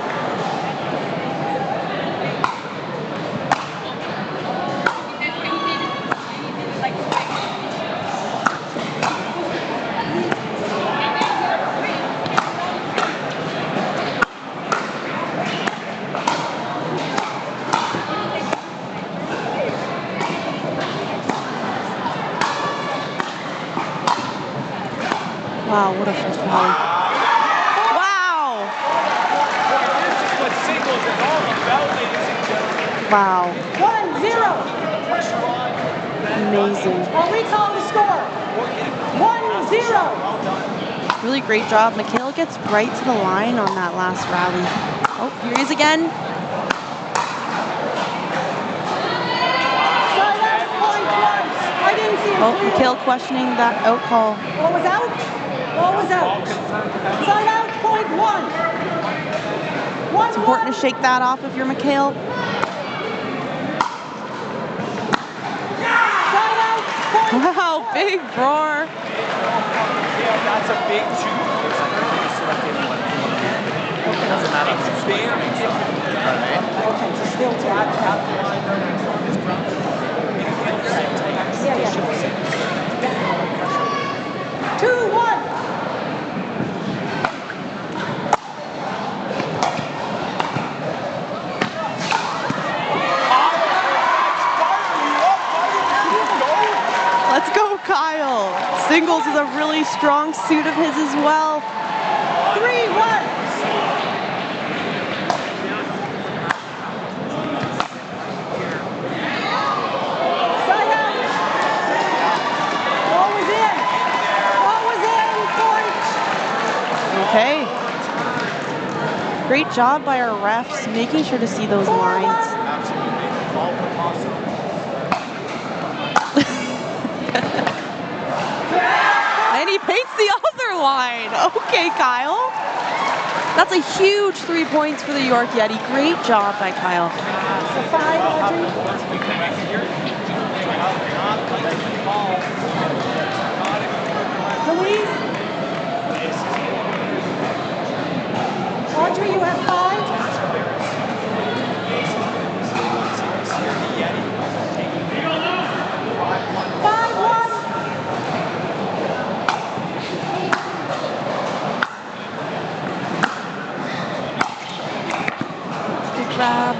Wow, what a first volley. Wow! This is what singles is all about, ladies and gentlemen. Wow. 1-0. Pressure on. Amazing. I'll recall the score. 1-0. Really great job. Mikhail gets right to the line on that last rally. Oh, here he is again. Side out, point once. I didn't see him. Oh, Mikhail questioning that out call. What was out? What was out? Side out, point 1. It's important to shake that off if you're Mikhail. Side out, point Wow, big roar. Yeah, that's a big two. Doesn't matter. It's very different. Okay, so still yeah. 2-1. Let's go, Kyle. Singles is a really strong suit of his as well. 3-1. Side out. Ball was in. Ball was in. Point. Okay. Great job by our refs, making sure to see those lines. And he paints the other line. Okay, Kyle. That's a huge 3 points for the York Yeti. Great job by Kyle. So 5, Audrey. Louise? Audrey, you have 5? 5-1. Good job.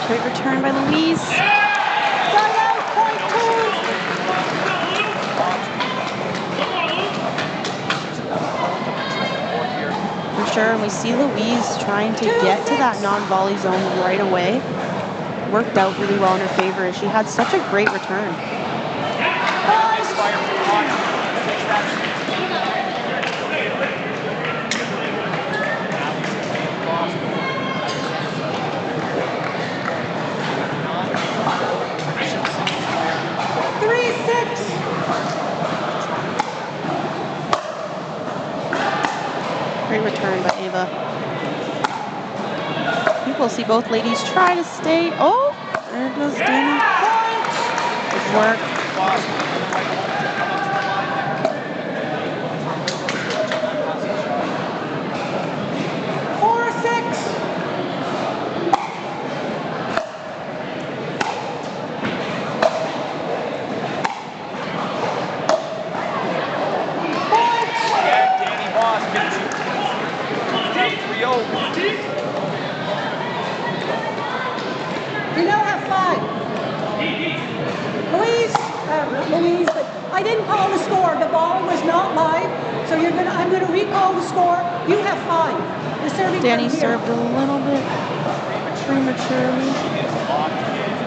Great return by Louise. Timeout, point 2. For sure, and we see Louise trying to get to that non-volley zone right away. Worked out really well in her favor, and she had such a great return. Great return by Ava. I think we'll see both ladies try to stay. Oh, there goes Danny. Good work. 4-6. You now have 5. Louise, but I didn't call the score. The ball was not live, so I'm gonna recall the score. You have 5. The serving Danny from here. served a little bit prematurely.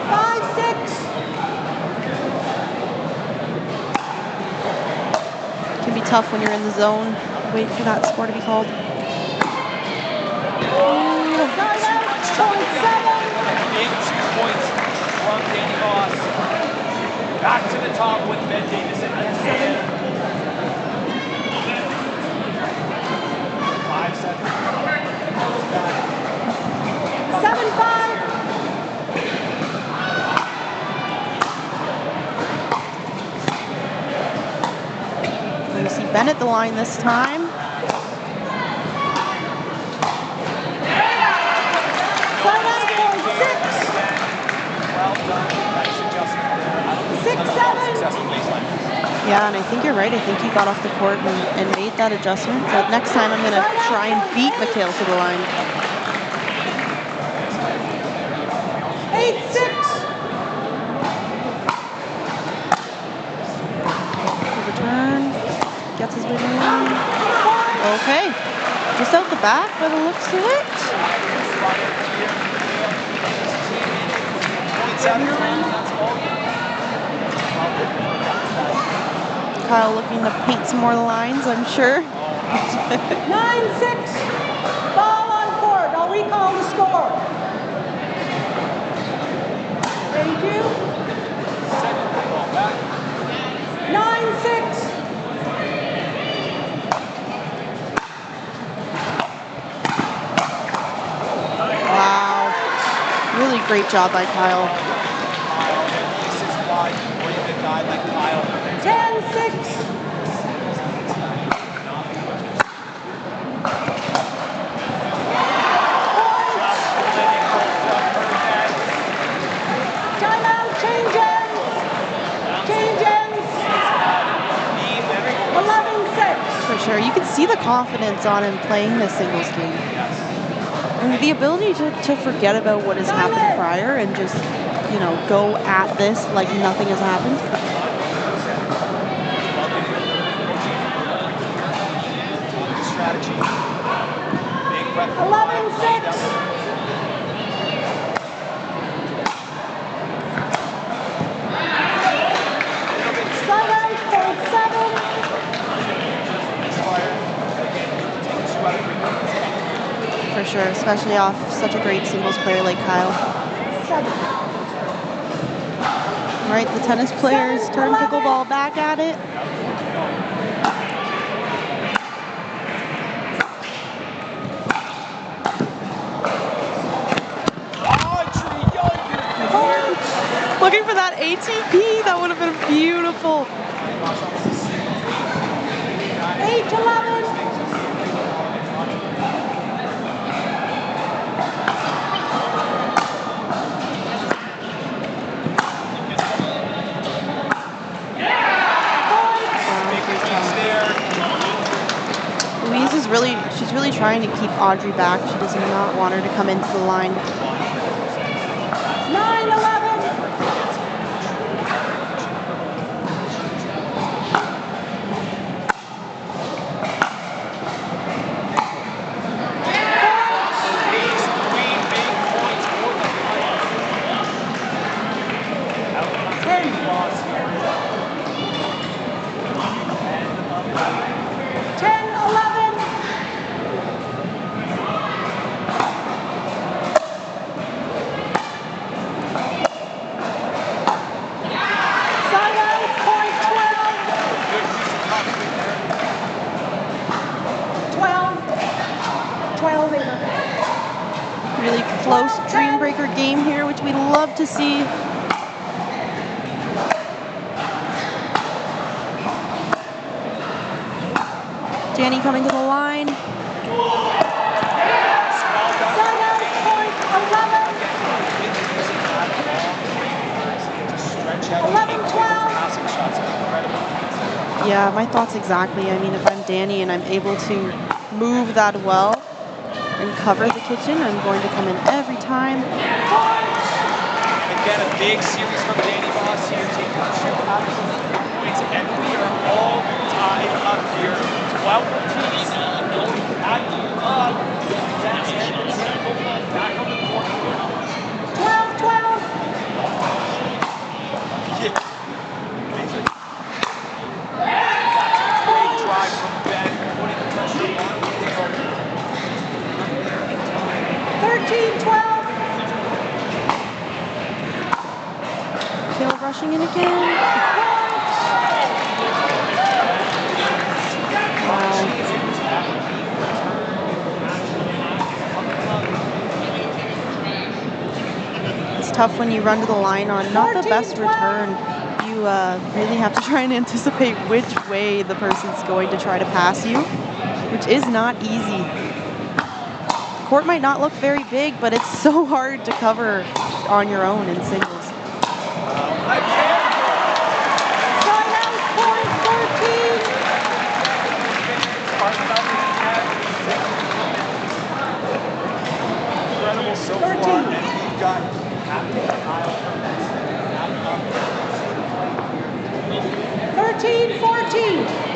5-6. Can be tough when you're in the zone. Wait for that score to be called. Timeout, point 7. Big 2 points from Danny Voss. Back to the top with Ben Davis at 7. 5-7. 7-5. We see Ben at the line this time. Timeout, point 6. Well done. Nice adjustment there. 6-7. Yeah, and I think you're right. I think he got off the court and made that adjustment. But next time I'm going to try and beat Mikhail to the line. 8-6. Good return. Gets his way to the line. Okay. Just out the back by the looks of it. Kyle looking to paint some more lines, I'm sure. 9-6. Ball on court. I'll recall the score. Thank you. 9-6. Wow. Really great job by Kyle. This is why you bring a guy like Kyle. 10-6. Timeout, change ends. Change ends. 11-6. For sure. You can see the confidence on him playing this singles game. And the ability to forget about what has happened prior and just, you know, go at this like nothing has happened. strategy. Big breath. 11-6. Side out, point 7. For sure, especially off such a great singles player like Kyle. 7. Right, the tennis players turn pickleball back at it. Looking for that ATP, that would have been beautiful. 8-11. Louise is she's really trying to keep Audrey back. She does not want her to come into the line. 9-11. Really close dream breaker game here, which we love to see. Danny coming to the line. Side out, point 11. 11-12. Yeah, my thoughts exactly. I mean, if I'm Danny and I'm able to move that well and cover the kitchen, I'm going to come in every time. Again, a big series from Danny Voss here, taking the trip out of the points, and we are all tied up here. 12-13, going back up. Back on the court. 12-12. Great drive from Ben, putting the pressure on. 13-12. Kale rushing in again. Wow. It's tough when you run to the line on not the best return. You really have to try and anticipate which way the person's going to try to pass you, which is not easy. The court might not look very big, but it's so hard to cover on your own in singles. Incredible so far, and we've got Captain Kyle. 13-14.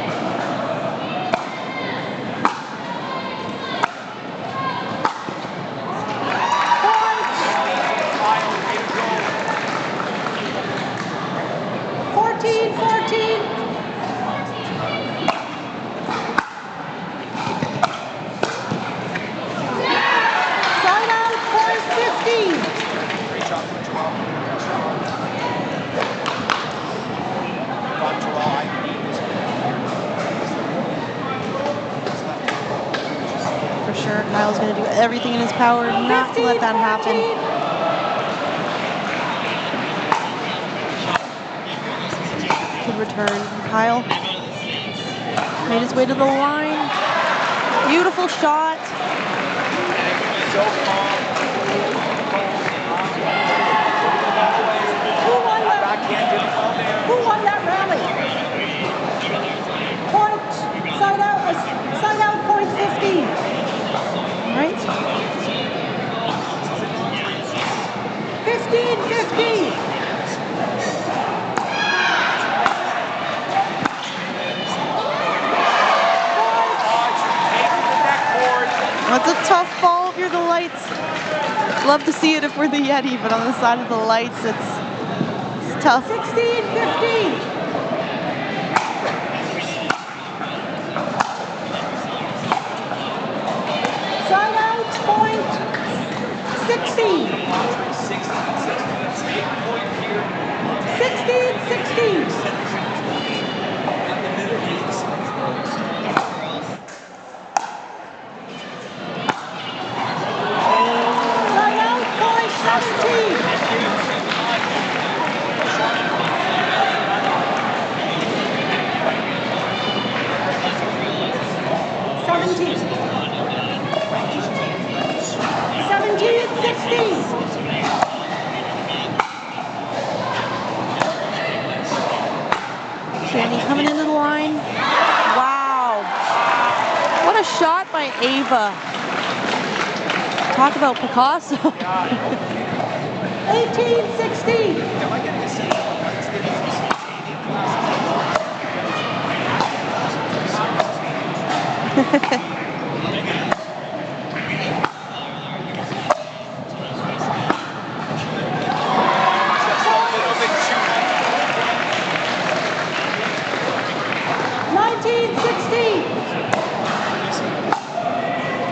Kyle's going to do everything in his power not to let that happen. Good return. Kyle made his way to the line. Beautiful shot. Who won that rally? Point, side out, point 15. Right. 15-15. That's a tough ball if you're the lights. Love to see it if we're the Yeti, but on the side of the lights, it's tough. 16-15. Side out, point 16. 16-16. Side out, point 17. 17-16. Shandy coming into the line. Wow. What a shot by Ava. Talk about Picasso. 18-16.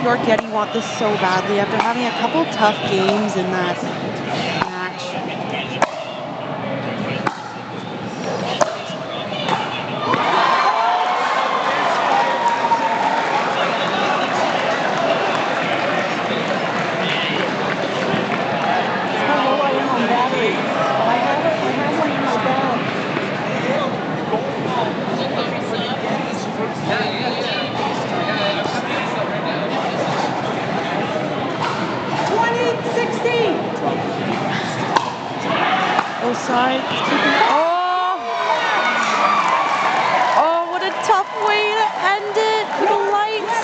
York Yeti want this so badly after having a couple tough games in that match. How low I am on battery. I have one in my bag. 20-16. Both sides. Oh! Oh, what a tough way to end it with the lights.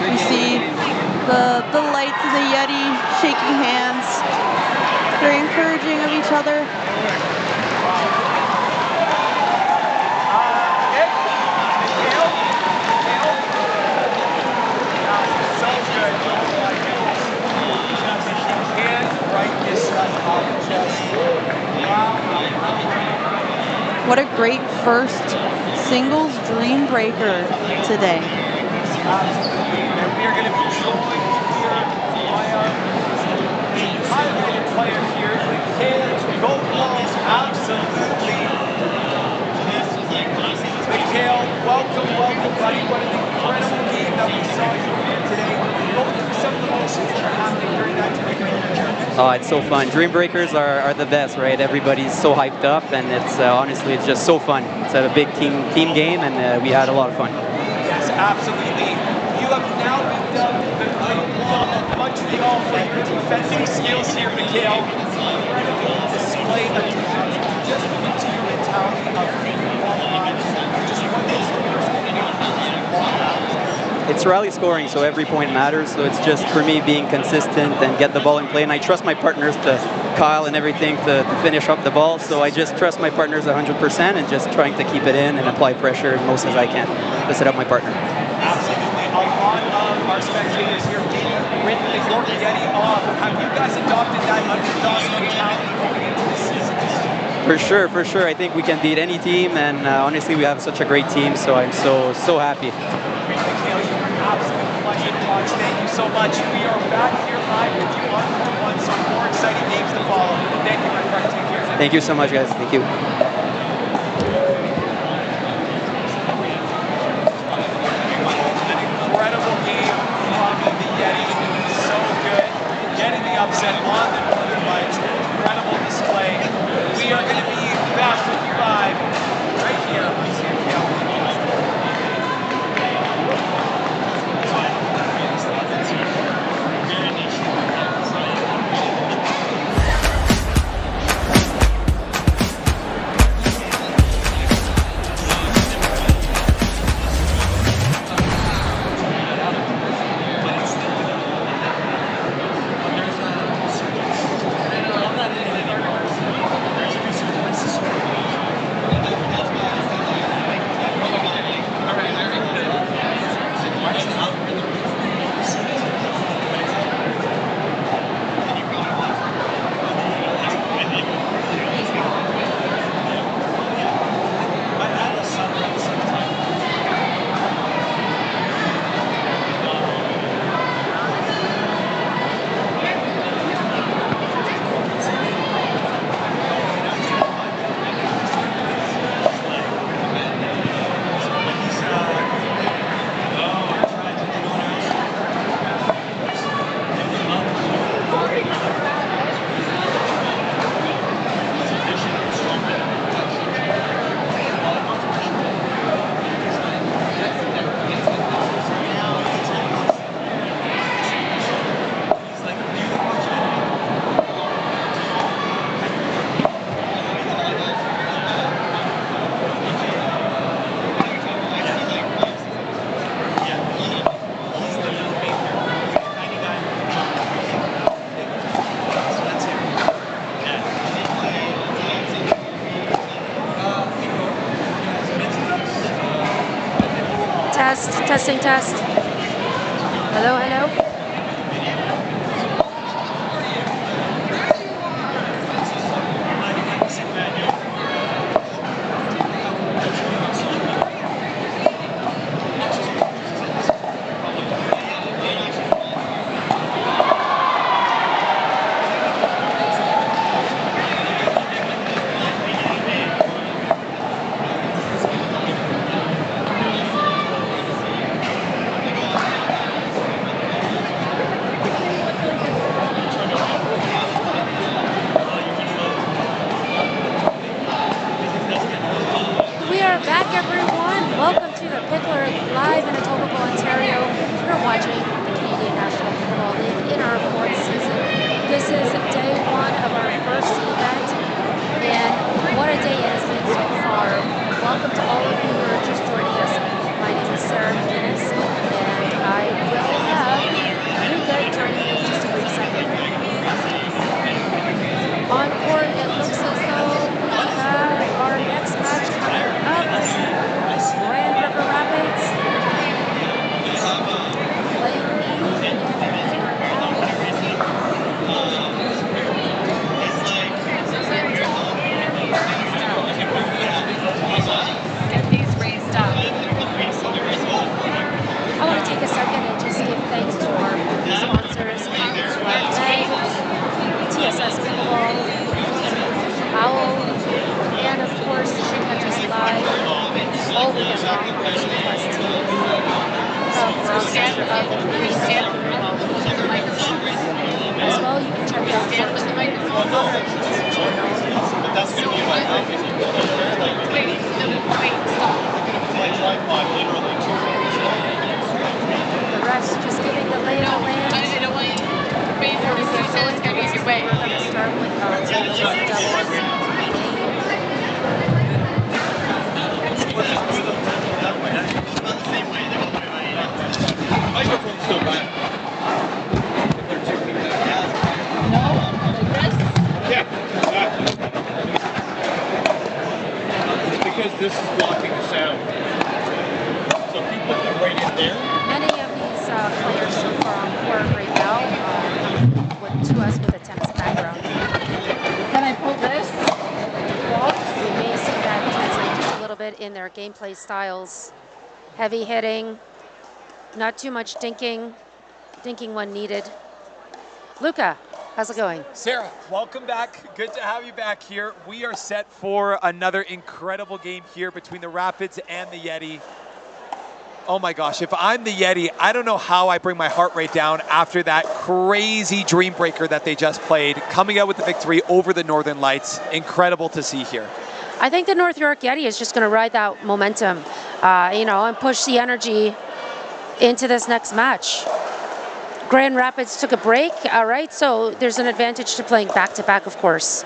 You see the lights of the Yeti shaking hands, very encouraging of each other. What a great first singles dream breaker today. And we are going to be joined here by the highlighted player here, PIckleball. Absolutely. Mikhail, welcome, buddy. What an incredible game that we saw you here today. What were some of the emotions that are happening during that tournament? Oh, it's so fun. Dream breakers are the best, right? Everybody's so hyped up, and it's honestly, it's just so fun. It's a big team game, and we had a lot of fun. Yes, absolutely. You have now been dubbed the Great Wall of Montreal for your defensive skills here, Mikhail. Incredible display of defense. Just into your mentality of qualified. Just one of those players that It's rally scoring, so every point matters. So it's just for me being consistent and get the ball in play. And I trust my partners, to Kyle and everything, to finish up the ball. So I just trust my partners 100% and just trying to keep it in and apply pressure as most as I can to set up my partner. Absolutely. A lot of our spectators here with the York Yeti off. Have you guys adopted that underdog mentality going into this season? For sure. I think we can beat any team, and honestly, we have such a great team. So I'm so happy. Mikhail, you were an absolute pleasure to watch. Thank you so much. We are back here live with you on Court 1, so more exciting games to follow. Thank you, my friend. Take care. Thank you so much, guys. Thank you. Incredible game from the Yeti. So good. Getting the upset on the Northern Lights. Incredible display. We are going to be back with you live right here on CMPL. Testing, test. Hello, hello. Back, everyone. Welcome to the Pickler live in Etobicoke, Ontario. You're watching the Canadian National Pickleball League in our 4th season. This is day 1 of our first event, and what a day it has been so far. Welcome to all of you who are just joining us. My name is Sarah McGinnis, and I will have Luca joining me in just a brief second. On court, it looks as though we have our next match coming up. Grand River Rapids playing get these raised up. I want to take a second and just give thanks to our sponsors, to our tags, TSS Pickleball, Owl, and of course, she catches live all weekend long with the Plus team. As well, you can check out the other the rest just giving the lay of the land. Before we get going, we're going to start with our doubles. Microphone's still back. Yeah, exactly. It's because this is blocking the sound. So if you put them right in there. Many of these players so far on court right now to us with a tennis background. Can I pull this? We may see that translate just a little bit in their gameplay styles. Heavy hitting, not too much dinking when needed. Luca, how's it going? Sarah, welcome back. Good to have you back here. We are set for another incredible game here between the Rapids and the Yeti. Oh my gosh, if I'm the Yeti, I don't know how I bring my heart rate down after that crazy dream breaker that they just played, coming out with the victory over the Northern Lights. Incredible to see here. I think the North York Yeti is just going to ride that momentum, and push the energy into this next match. Grand Rapids took a break, all right, so there's an advantage to playing back-to-back, of course.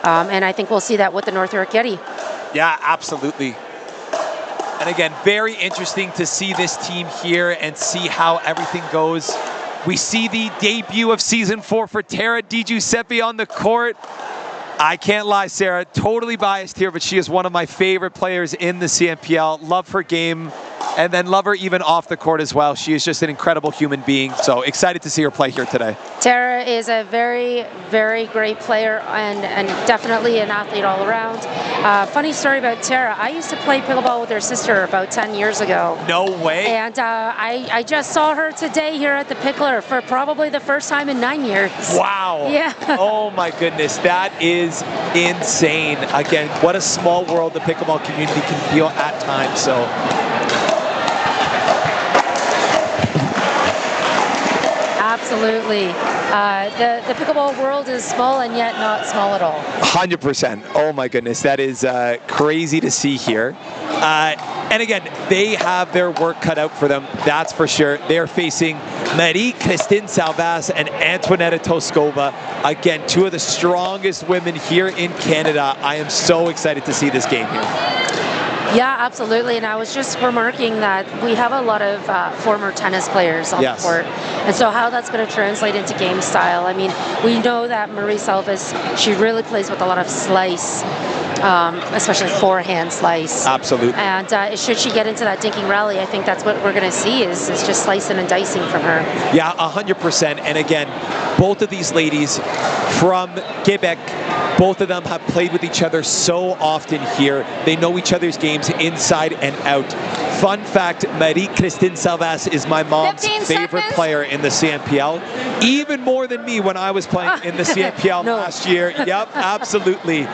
And I think we'll see that with the North York Yeti. Yeah, absolutely. And again, very interesting to see this team here and see how everything goes. We see the debut of Season 4 for Tara Di Giuseppe on the court. I can't lie, Sarah, totally biased here, but she is one of my favorite players in the CNPL. Love her game, and then love her even off the court as well. She is just an incredible human being, so excited to see her play here today. Tara is a very, very great player and definitely an athlete all around. Funny story about Tara, I used to play pickleball with her sister about 10 years ago. No way. And I just saw her today here at the Pickler for probably the first time in 9 years. Wow. Yeah. Oh my goodness, that is insane. Again, what a small world the pickleball community can feel at times, so. Absolutely. The pickleball world is small and yet not small at all. 100%. Oh my goodness, that is crazy to see here. And again, they have their work cut out for them, that's for sure. They're facing Marie-Christine Salvas and Antoinetta Toskova. Again, two of the strongest women here in Canada. I am so excited to see this game here. Yeah, absolutely. And I was just remarking that we have a lot of former tennis players on the court. And so how that's going to translate into game style. I mean, we know that Marie Salvis, she really plays with a lot of slice, especially forehand slice. Absolutely. And should she get into that dinking rally, I think that's what we're going to see is just slicing and dicing from her. Yeah, 100%. And again, both of these ladies from Quebec, both of them have played with each other so often here. They know each other's games inside and out. Fun fact, Marie-Christine Salvas is my mom's favorite player in the CNPL, even more than me when I was playing in the CNPL last year. Yep, absolutely.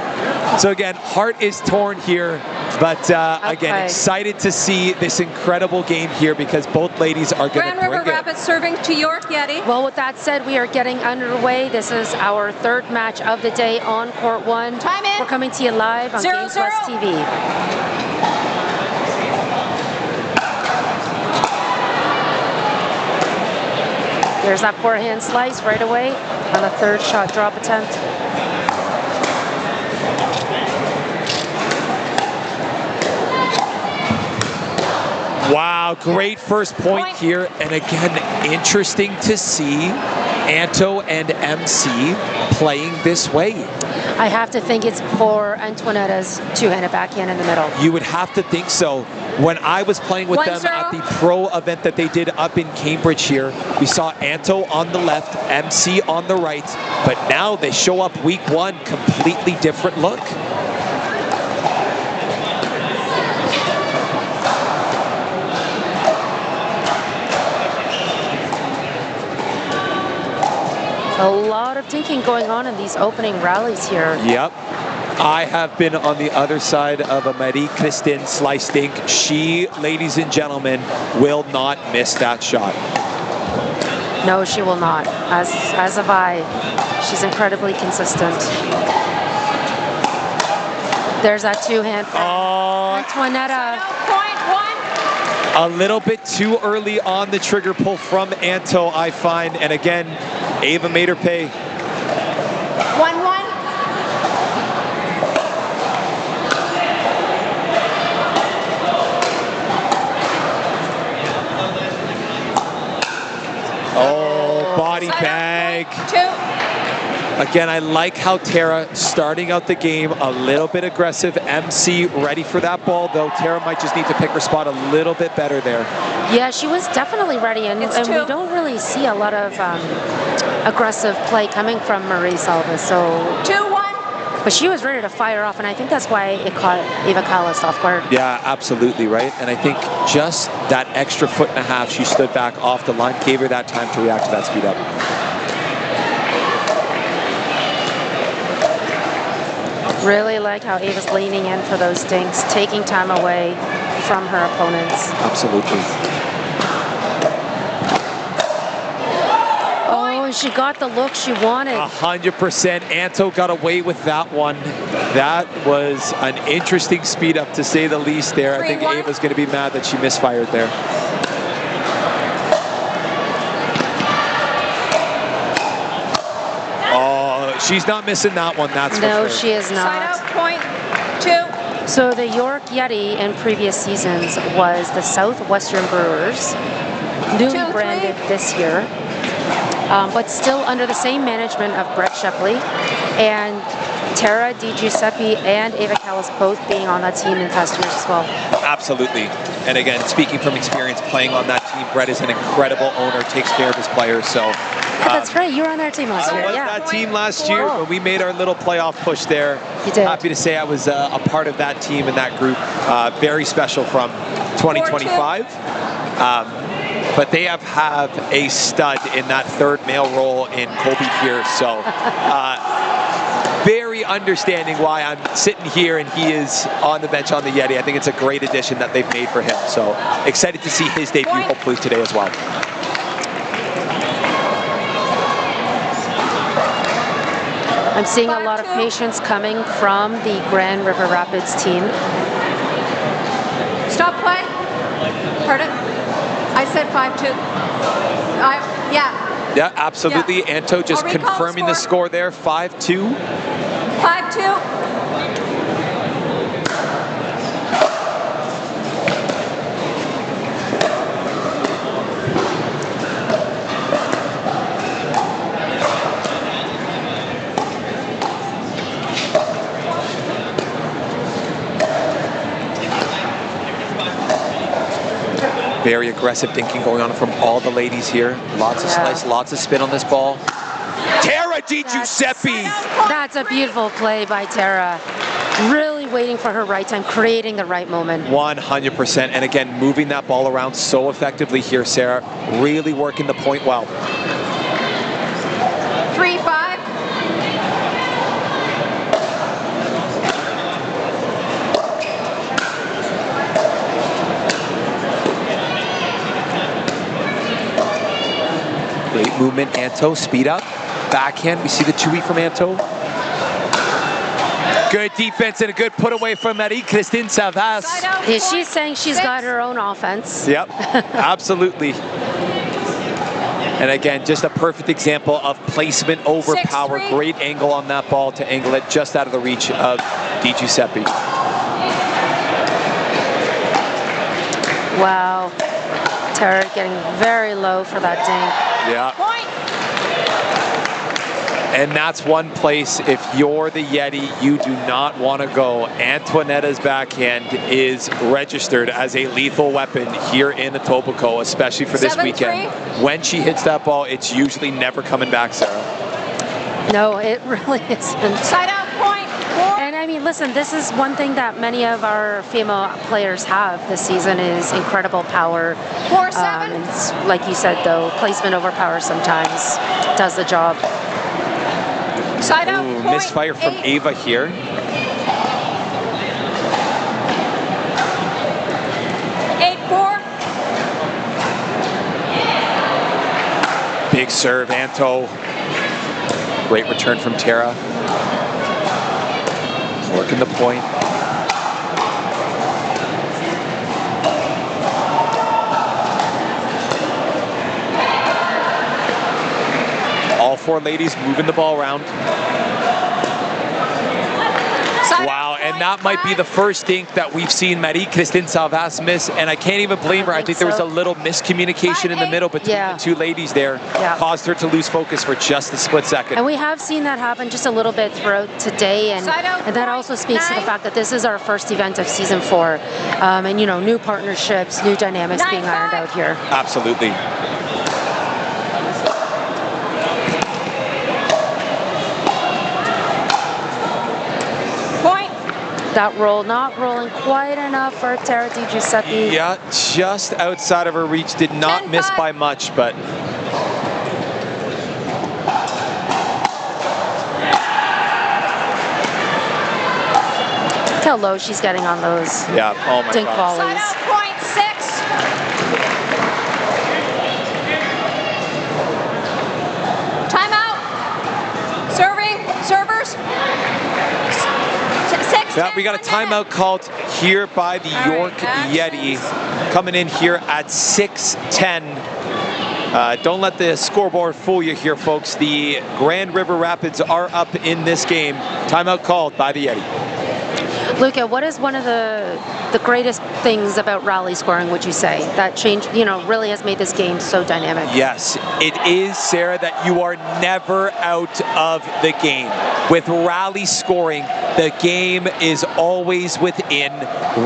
So again, heart is torn here, but again, excited to see this incredible game here because both ladies are going to bring it. Grand River Rapids serving to York Yeti. Well, with that said, we are getting underway. This is our third match of the day on Court 1. Time in. We're coming to you live on Games West TV. There's that forehand slice right away on the third shot drop attempt. Wow, great first point here. And again, interesting to see Anto and MC playing this way. I have to think it's for Antoinetta's two-handed backhand in the middle. You would have to think so. When I was playing with them at the pro event that they did up in Cambridge here, we saw Anto on the left, MC on the right, but now they show up week one, completely different look. A lot of dinking going on in these opening rallies here. Yep. I have been on the other side of a Marie-Christine slice dink. She, ladies and gentlemen, will not miss that shot. No, she will not. As have I. She's incredibly consistent. There's that two-hand from Antoinetta. A little bit too early on the trigger pull from Anto, I find. And again, Ava made her pay. 1-1. Oh, body bag. Again, I like how Tara starting out the game a little bit aggressive. MC ready for that ball, though Tara might just need to pick her spot a little bit better there. Yeah, she was definitely ready, and we don't really see a lot of aggressive play coming from Marie Salva. So 2-1. But she was ready to fire off, and I think that's why it caught Eva Callas off guard. Yeah, absolutely, right? And I think just that extra foot and a half, she stood back off the line, gave her that time to react to that speed up. Really like how Ava's leaning in for those dinks, taking time away from her opponents. Absolutely. Oh, she got the look she wanted. 100%. Anto got away with that one. That was an interesting speed up, to say the least there. I think Ava's going to be mad that she misfired there. She's not missing that one, that's for sure. No, she is not. Side out, point 2. So the York Yeti in previous seasons was the Southwestern Brewers, newly branded this year, but still under the same management of Brett Shepley and Tara Di Giuseppe and Ava Callas both being on that team in past years as well. Absolutely. And again, speaking from experience playing on that team, Brett is an incredible owner, takes care of his players. So that's right, you were on our team last year. I was that team last year when we made our little playoff push there. You did. Happy to say I was a part of that team and that group. Very special from 2025. But they have a stud in that third male role in Colby Pierce. So very understanding why I'm sitting here and he is on the bench on the Yeti. I think it's a great addition that they've made for him. So excited to see his debut hopefully today as well. I'm seeing a lot of patience coming from the Grand River Rapids team. Stop play. Heard it? I said 5-2. Yeah. Yeah, absolutely. Yeah. Anto just confirming the score there, 5-2. 5-2. Very aggressive thinking going on from all the ladies here. Lots of slice, lots of spin on this ball. Tara Di Giuseppe! That's a beautiful play by Tara. Really waiting for her right time, creating the right moment. 100%. And again, moving that ball around so effectively here, Sarah. Really working the point well. 3-5. Great movement, Anto. Speed up. Backhand. We see the 2-E from Anto. Good defense and a good put away from Marie-Christine Savas. Yeah, she's saying she's got her own offense. Yep, absolutely. And again, just a perfect example of placement over power. Great angle on that ball to angle it just out of the reach of Di Giuseppe. Wow. Tara getting very low for that dink. Yeah. And that's one place, if you're the Yeti, you do not want to go. Antoinetta's backhand is registered as a lethal weapon here in Etobicoke, especially for this weekend. When she hits that ball, it's usually never coming back, Sarah. No, it really isn't. Side out point. And I mean, listen, this is one thing that many of our female players have this season is incredible power. 4-7. It's, like you said, though, placement over power sometimes does the job. Side out point. Misfire from Ava here. Big serve, Anto. Great return from Tara. Working the point. All four ladies moving the ball around. Wow, and that might be the first dink that we've seen Marie-Christine Savas miss, and I can't even blame her. I think there was a little miscommunication in the middle between the two ladies there. Caused her to lose focus for just a split second. And we have seen that happen just a little bit throughout today, and that also speaks to the fact that this is our first event of season 4. And, you know, new partnerships, new dynamics being ironed out here. Absolutely. That roll not rolling quite enough for Tara Di Giuseppe. Yeah, just outside of her reach. Did not miss by much, but look how low she's getting on those dink volleys. Point 6. Timeout. Serving. Servers. yeah, we got a timeout called here by the York Yeti, coming in here at 6:10. Don't let the scoreboard fool you here, folks. The Grand River Rapids are up in this game. Timeout called by the Yeti. Luca, what is one of the greatest things about rally scoring, would you say, that change, you know, really has made this game so dynamic? Yes, it is, Sarah, that you are never out of the game. With rally scoring, the game is always within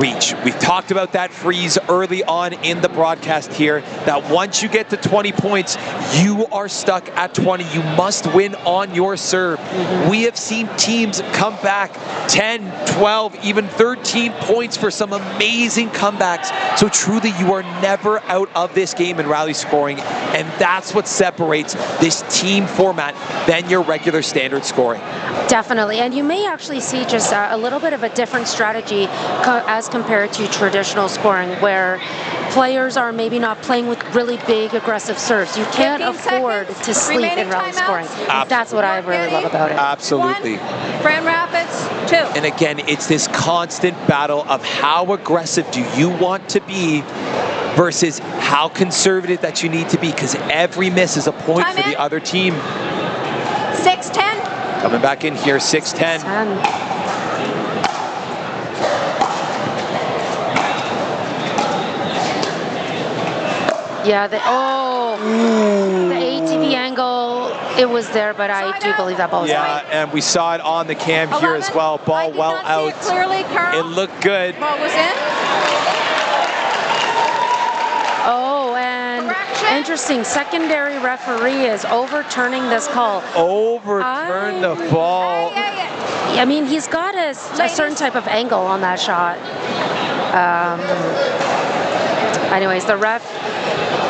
reach. We've talked about that freeze early on in the broadcast here, that once you get to 20 points, you are stuck at 20. You must win on your serve. We have seen teams come back 10, 12, even 13 points for some amazing comebacks. So truly, you are never out of this game in rally scoring, and that's what separates this team format than your regular standard scoring. Definitely, and you may actually see just a little bit of a different strategy as compared to traditional scoring, where players are maybe not playing with really big aggressive serves. You can't afford to sleep in rally scoring. That's what I really love about it. Absolutely. Grand Rapids, 2. And again, it's this constant battle of how aggressive do you want to be versus how conservative that you need to be, because every miss is a point for the other team. 6:10. Coming back in here, 6:10. Yeah, the ATV angle, it was there, but I do believe that ball was Yeah, and we saw it on the cam here as well. Ball well out. Clearly, Carl. It looked good. Ball was in. Oh, and interesting, secondary referee is overturning this call. Overturn the ball. I mean, he's got a certain type of angle on that shot. Anyways, the ref,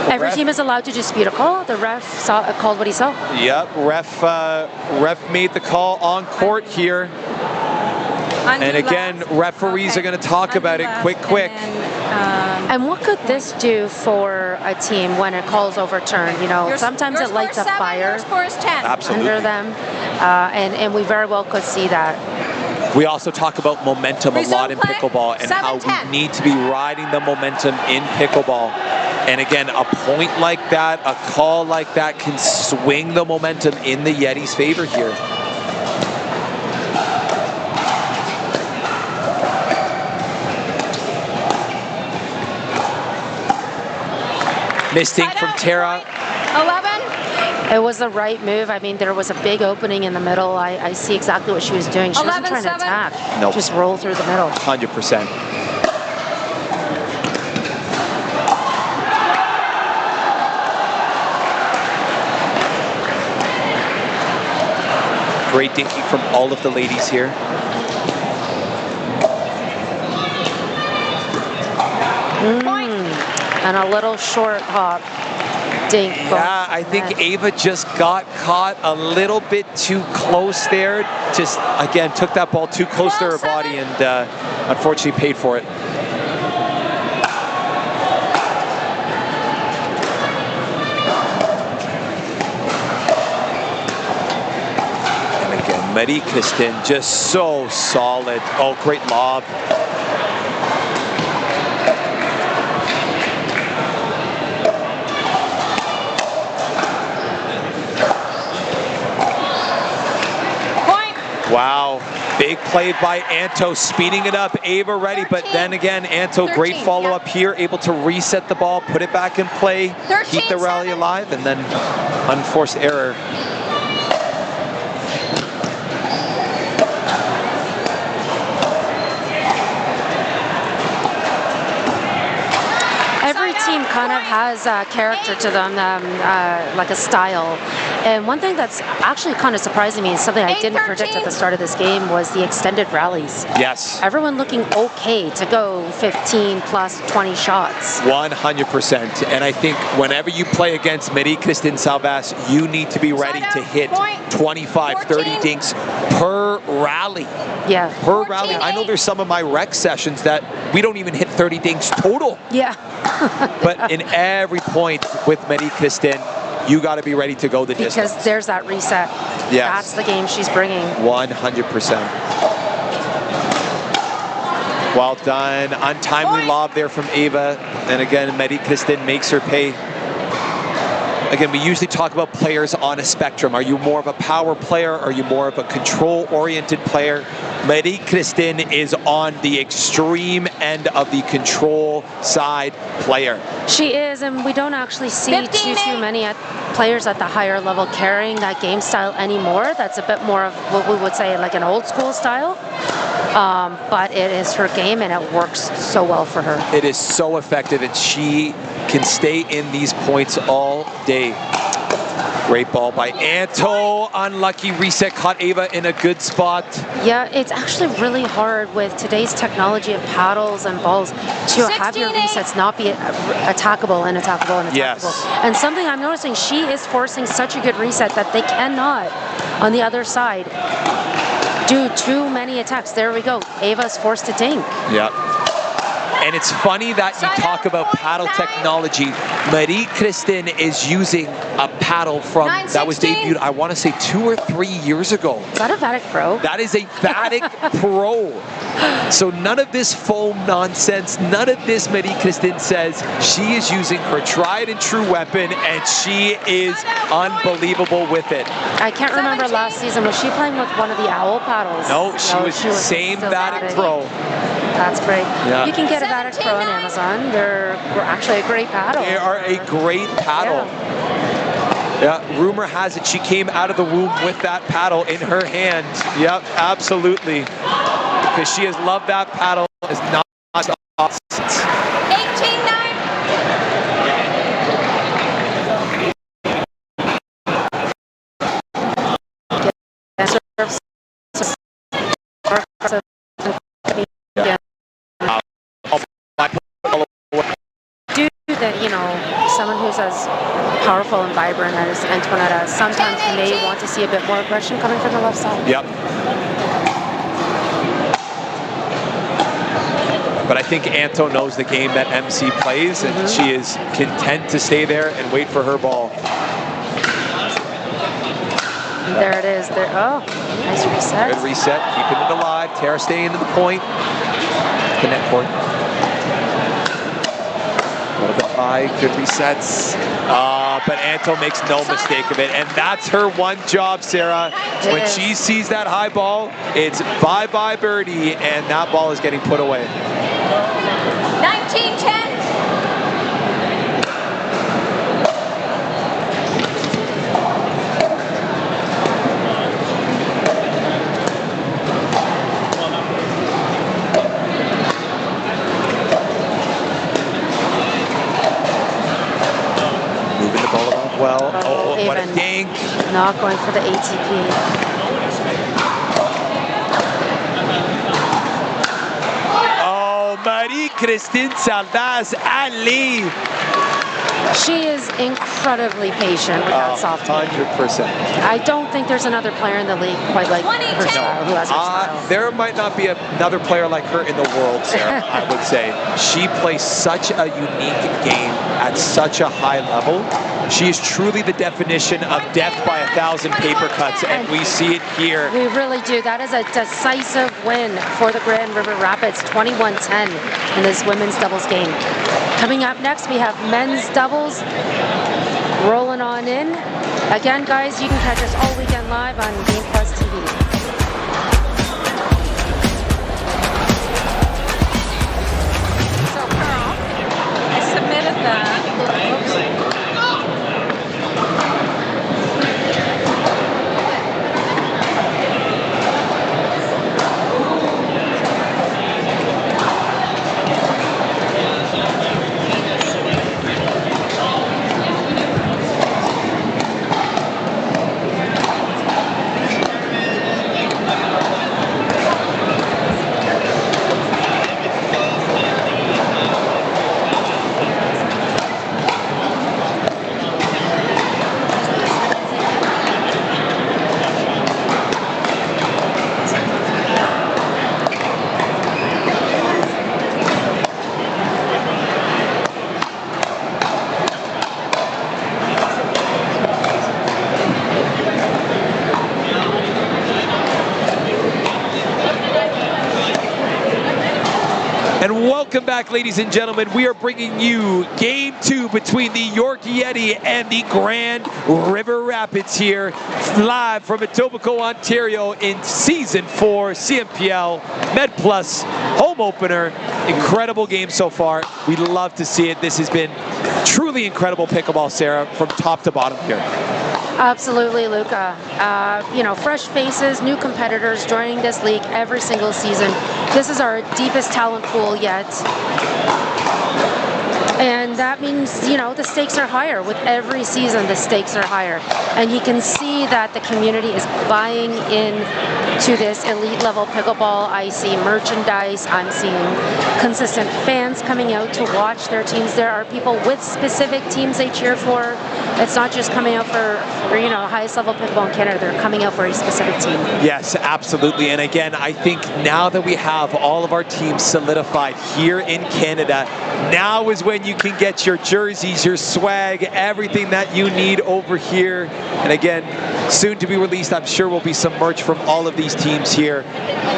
every team is allowed to dispute a call. The ref called what he saw. Yep, ref made the call on court here. And again, referees are going to talk about it quick. And what could this do for a team when a call's overturned? You know, sometimes it lights a fire under them, and we very well could see that. We also talk about momentum a lot in pickleball and how we need to be riding the momentum in pickleball. And again, a point like that, a call like that can swing the momentum in the Yeti's favor here. Missed from Tara. 11. It was the right move. I mean, there was a big opening in the middle. I see exactly what she was doing. She wasn't trying to attack. Nope. Just roll through the middle. 100%. Great dinking from all of the ladies here. And a little short hop. Dink. Yeah, I think Ava just got caught a little bit too close there. Just, again, took that ball too close to her body and unfortunately paid for it. And again, Marie Kristin just so solid. Oh, great lob. Wow, big play by Anto, speeding it up. Ava ready, 13, but then again, Anto, 13, great follow-up here, able to reset the ball, put it back in play, 13, keep the rally alive, and then unforced error. Every team kind of has a character to them, like a style. And one thing that's actually kind of surprising me, is something I didn't predict at the start of this game, was the extended rallies. Yes. Everyone looking okay to go 15 plus 20 shots. 100%. And I think whenever you play against Marie Kristin Salvas, you need to be ready to hit 25, 30 dinks per rally. Yeah. Per rally. I know there's some of my rec sessions that we don't even hit 30 dinks total. Yeah. But in every point with Marie Kristin, you got to be ready to go the distance. Because there's that reset. Yes. That's the game she's bringing. 100%. Well done. Untimely lob there from Ava. And again, Marie Kristin makes her pay. Again, we usually talk about players on a spectrum. Are you more of a power player? Are you more of a control-oriented player? Marie Kristin is on the extreme end of the control side player. She is, and we don't actually see too many players at the higher level carrying that game style anymore. That's a bit more of what we would say like an old school style. But it is her game, and it works so well for her. It is so effective, and she can stay in these points all day. Great ball by Anto. Unlucky reset, caught Ava in a good spot. Yeah, it's actually really hard with today's technology of paddles and balls to have your resets not be attackable and attackable and attackable. Yes. And something I'm noticing, she is forcing such a good reset that they cannot, on the other side, do too many attacks. There we go. Ava's forced to dink. Yep. And it's funny that you talk about paddle technology. Marie Kristin is using a paddle from that was debuted, I want to say 2 or 3 years ago. Is that a Vatic Pro? That is a Vatic Pro. So none of this foam nonsense, none of this Marie Kristin says. She is using her tried and true weapon, and she is unbelievable with it. I can't remember last season. Was she playing with one of the owl paddles? No, she was same Vatic Pro. That's great. Yeah. You can get a Vatic Pro on Amazon. They're actually a great paddle. They are a great paddle. Yeah, rumor has it she came out of the womb with that paddle in her hand. Yep, absolutely. Because she has loved that paddle. It's not since. 18-9. Do that, you know, someone who's as powerful and vibrant as Antoinette sometimes may want to see a bit more aggression coming from the left side. Yep. But I think Anto knows the game that MC plays, and she is content to stay there and wait for her ball. There it is. There. Oh, nice reset. Good reset, keeping it alive. Tara staying to the point. The net court. A little bit high, good resets. But Anto makes no mistake of it. And that's her one job, Sarah. When she sees that high ball, it's bye-bye birdie, and that ball is getting put away. 19-10. Well, oh, what a dink. Not going for the ATP. Oh, Marie-Christine Saldas, Ali. She is incredibly patient with that soft hit. 100%. I don't think there's another player in the league quite like her style, who has her style. There might not be another player like her in the world, Sarah, I would say. She plays such a unique game at such a high level. She is truly the definition of death by 1,000 paper cuts, and we see it here. We really do. That is a decisive win for the Grand River Rapids, 21-10 in this women's doubles game. Coming up next, we have men's doubles rolling on in. Again, guys, you can catch us all weekend live on Game Plus TV. So, Carl, I submitted that. Welcome back, ladies and gentlemen. We are bringing you Game 2 between the York Yeti and the Grand River Rapids here, live from Etobicoke, Ontario in Season 4 CMPL Med Plus home opener. Incredible game so far. We love to see it. This has been truly incredible pickleball, Sarah, from top to bottom here. Absolutely, Luca. You know, fresh faces, new competitors joining this league every single season. This is our deepest talent pool yet. And that means, you know, the stakes are higher. With every season, the stakes are higher. And you can see that the community is buying in to this elite level pickleball. I see merchandise. I'm seeing consistent fans coming out to watch their teams. There are people with specific teams they cheer for. It's not just coming out for you know, highest level pickleball in Canada. They're coming out for a specific team. Yes, absolutely. And again, I think now that we have all of our teams solidified here in Canada, now is when you can get your jerseys, your swag, everything that you need over here. And again, soon to be released, I'm sure will be some merch from all of these teams here.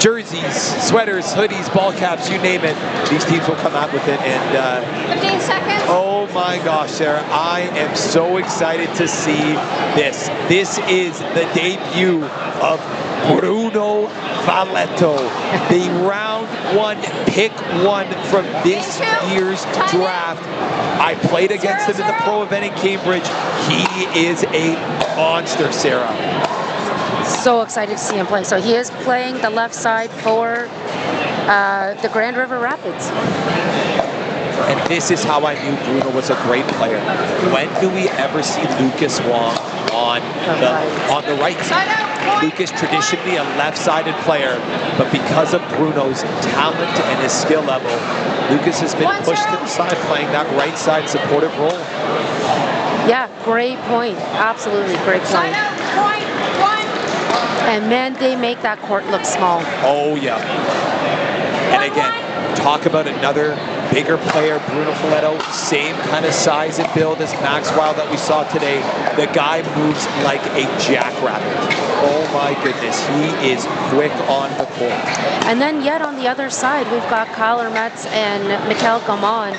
Jerseys, sweaters, hoodies, ball caps, you name it. These teams will come out with it. And 15 seconds. Oh my gosh, Sarah, I am so excited to see this. This is the debut of Bruno Valletto, the round 1 pick 1 from this year's draft. I played against him in the pro event in Cambridge. He is a monster, Sarah. So excited to see him play. So he is playing the left side for the Grand River Rapids. And this is how I knew Bruno was a great player. When do we ever see Lucas Wong on the right side? Lucas, traditionally a left-sided player, but because of Bruno's talent and his skill level, Lucas has been pushed to the side, playing that right side supportive role. Yeah, great point. Absolutely great point. And man, they make that court look small. Oh yeah. And again, talk about another bigger player, Bruno Folletto, same kind of size and build as Maxwell that we saw today. The guy moves like a jackrabbit. Oh my goodness, he is quick on the court. And then yet on the other side, we've got Kyle Hermetz and Mikhail Gaumont,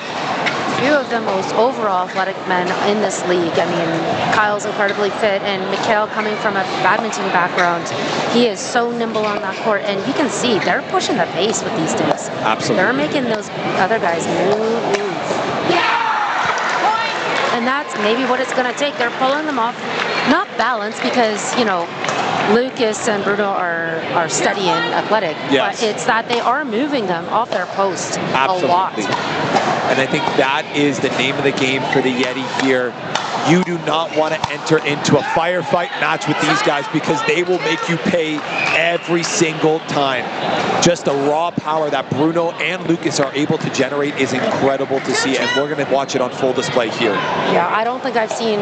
few of the most overall athletic men in this league. I mean, Kyle's incredibly fit, and Mikhail, coming from a badminton background, he is so nimble on that court, and you can see they're pushing the pace with these days. Absolutely. They're making those other guys move. And that's maybe what it's going to take. They're pulling them off, not balance, because, you know, Lucas and Bruno are steady and athletic, yes, but it's that they are moving them off their post absolutely a lot. And I think that is the name of the game for the Yeti here. You do not want to enter into a firefight match with these guys because they will make you pay every single time. Just the raw power that Bruno and Lucas are able to generate is incredible to see, and we're going to watch it on full display here. Yeah, I don't think I've seen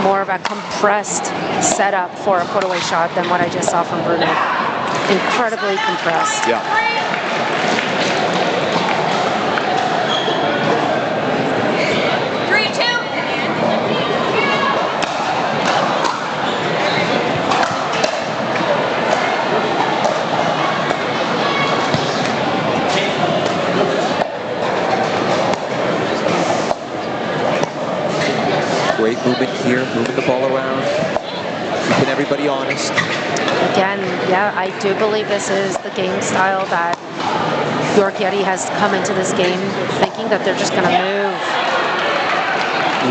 more of a compressed setup for a put-away shot than what I just saw from Bruno. Incredibly compressed. Yeah. Great movement here, moving the ball around, keeping everybody honest. Again, yeah, I do believe this is the game style that York Yeti has come into this game thinking that they're just going to move.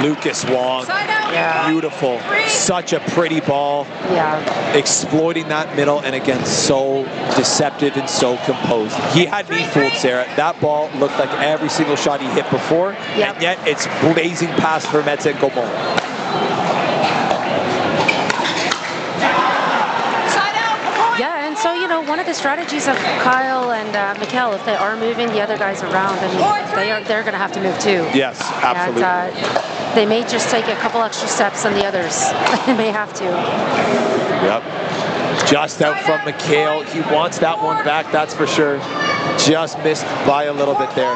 Lucas Wong, yeah, beautiful. Such a pretty ball. Yeah. Exploiting that middle, and again, so deceptive and so composed. He had me fooled, Sarah. That ball looked like every single shot he hit before, yep, and yet it's blazing past Hermetz and Gaumont. Yeah, and so, you know, one of the strategies of Kyle and Mikhail, if they are moving the other guys around, I mean, they're going to have to move too. Yes, absolutely. And, they may just take a couple extra steps than the others. They may have to. Yep. Just out from Mikhail. He wants that one back, that's for sure. Just missed by a little bit there.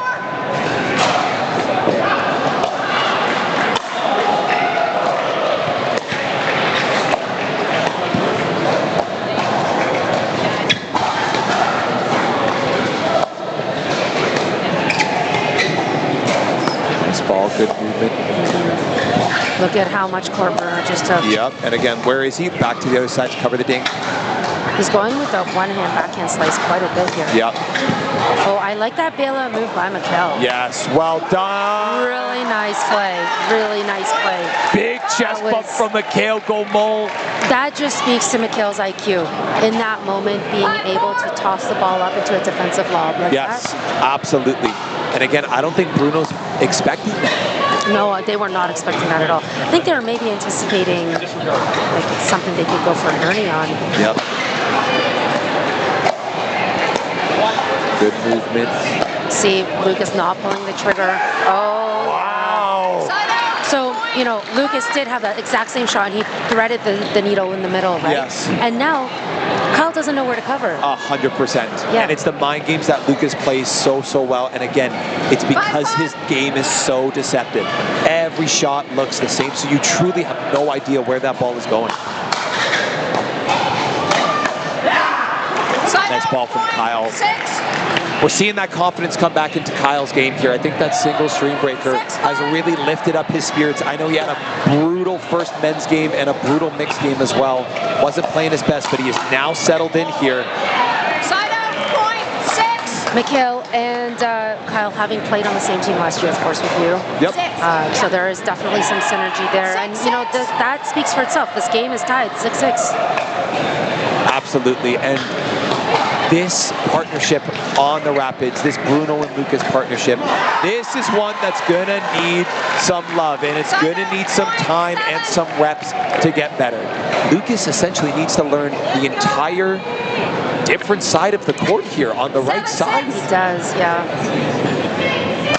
Nice ball, good movement. Look at how much court Bruno just took. Yep, and again, where is he? Back to the other side to cover the dink. He's going with a one-hand backhand slice quite a bit here. Yep. Oh, I like that bailout move by Mikhail. Yes, well done. Really nice play. Really nice play. Big chest bump from Mikhail Gaumont. That just speaks to Mikhail's IQ. In that moment, being able to toss the ball up into a defensive lob like yes, that. absolutely. And again, I don't think Bruno's expecting that. No, they were not expecting that at all. I think they were maybe anticipating like something they could go for an earning on. Yep. Good movement. See, Lucas not pulling the trigger. Oh. Wow. So, you know, Lucas did have that exact same shot, and he threaded the needle in the middle, right? Yes. And now, Kyle doesn't know where to cover. 100%. Yeah. And it's the mind games that Lucas plays so well. And again, it's because his game is so deceptive. Every shot looks the same, so you truly have no idea where that ball is going. Nice ball from Kyle. We're seeing that confidence come back into Kyle's game here. I think that single stream breaker has really lifted up his spirits. I know he had a brutal first men's game and a brutal mixed game as well. Wasn't playing his best, but he is now settled in here. Mikhail and Kyle having played on the same team last year, of course, with you. Yep. So there is definitely some synergy there. And, you know, that speaks for itself. This game is tied 6-6. Absolutely. And this partnership on the Rapids, this Bruno and Lucas partnership, this is one that's gonna need some love, and it's gonna need some time and some reps to get better. Lucas essentially needs to learn the entire different side of the court here on the right side. He does, yeah.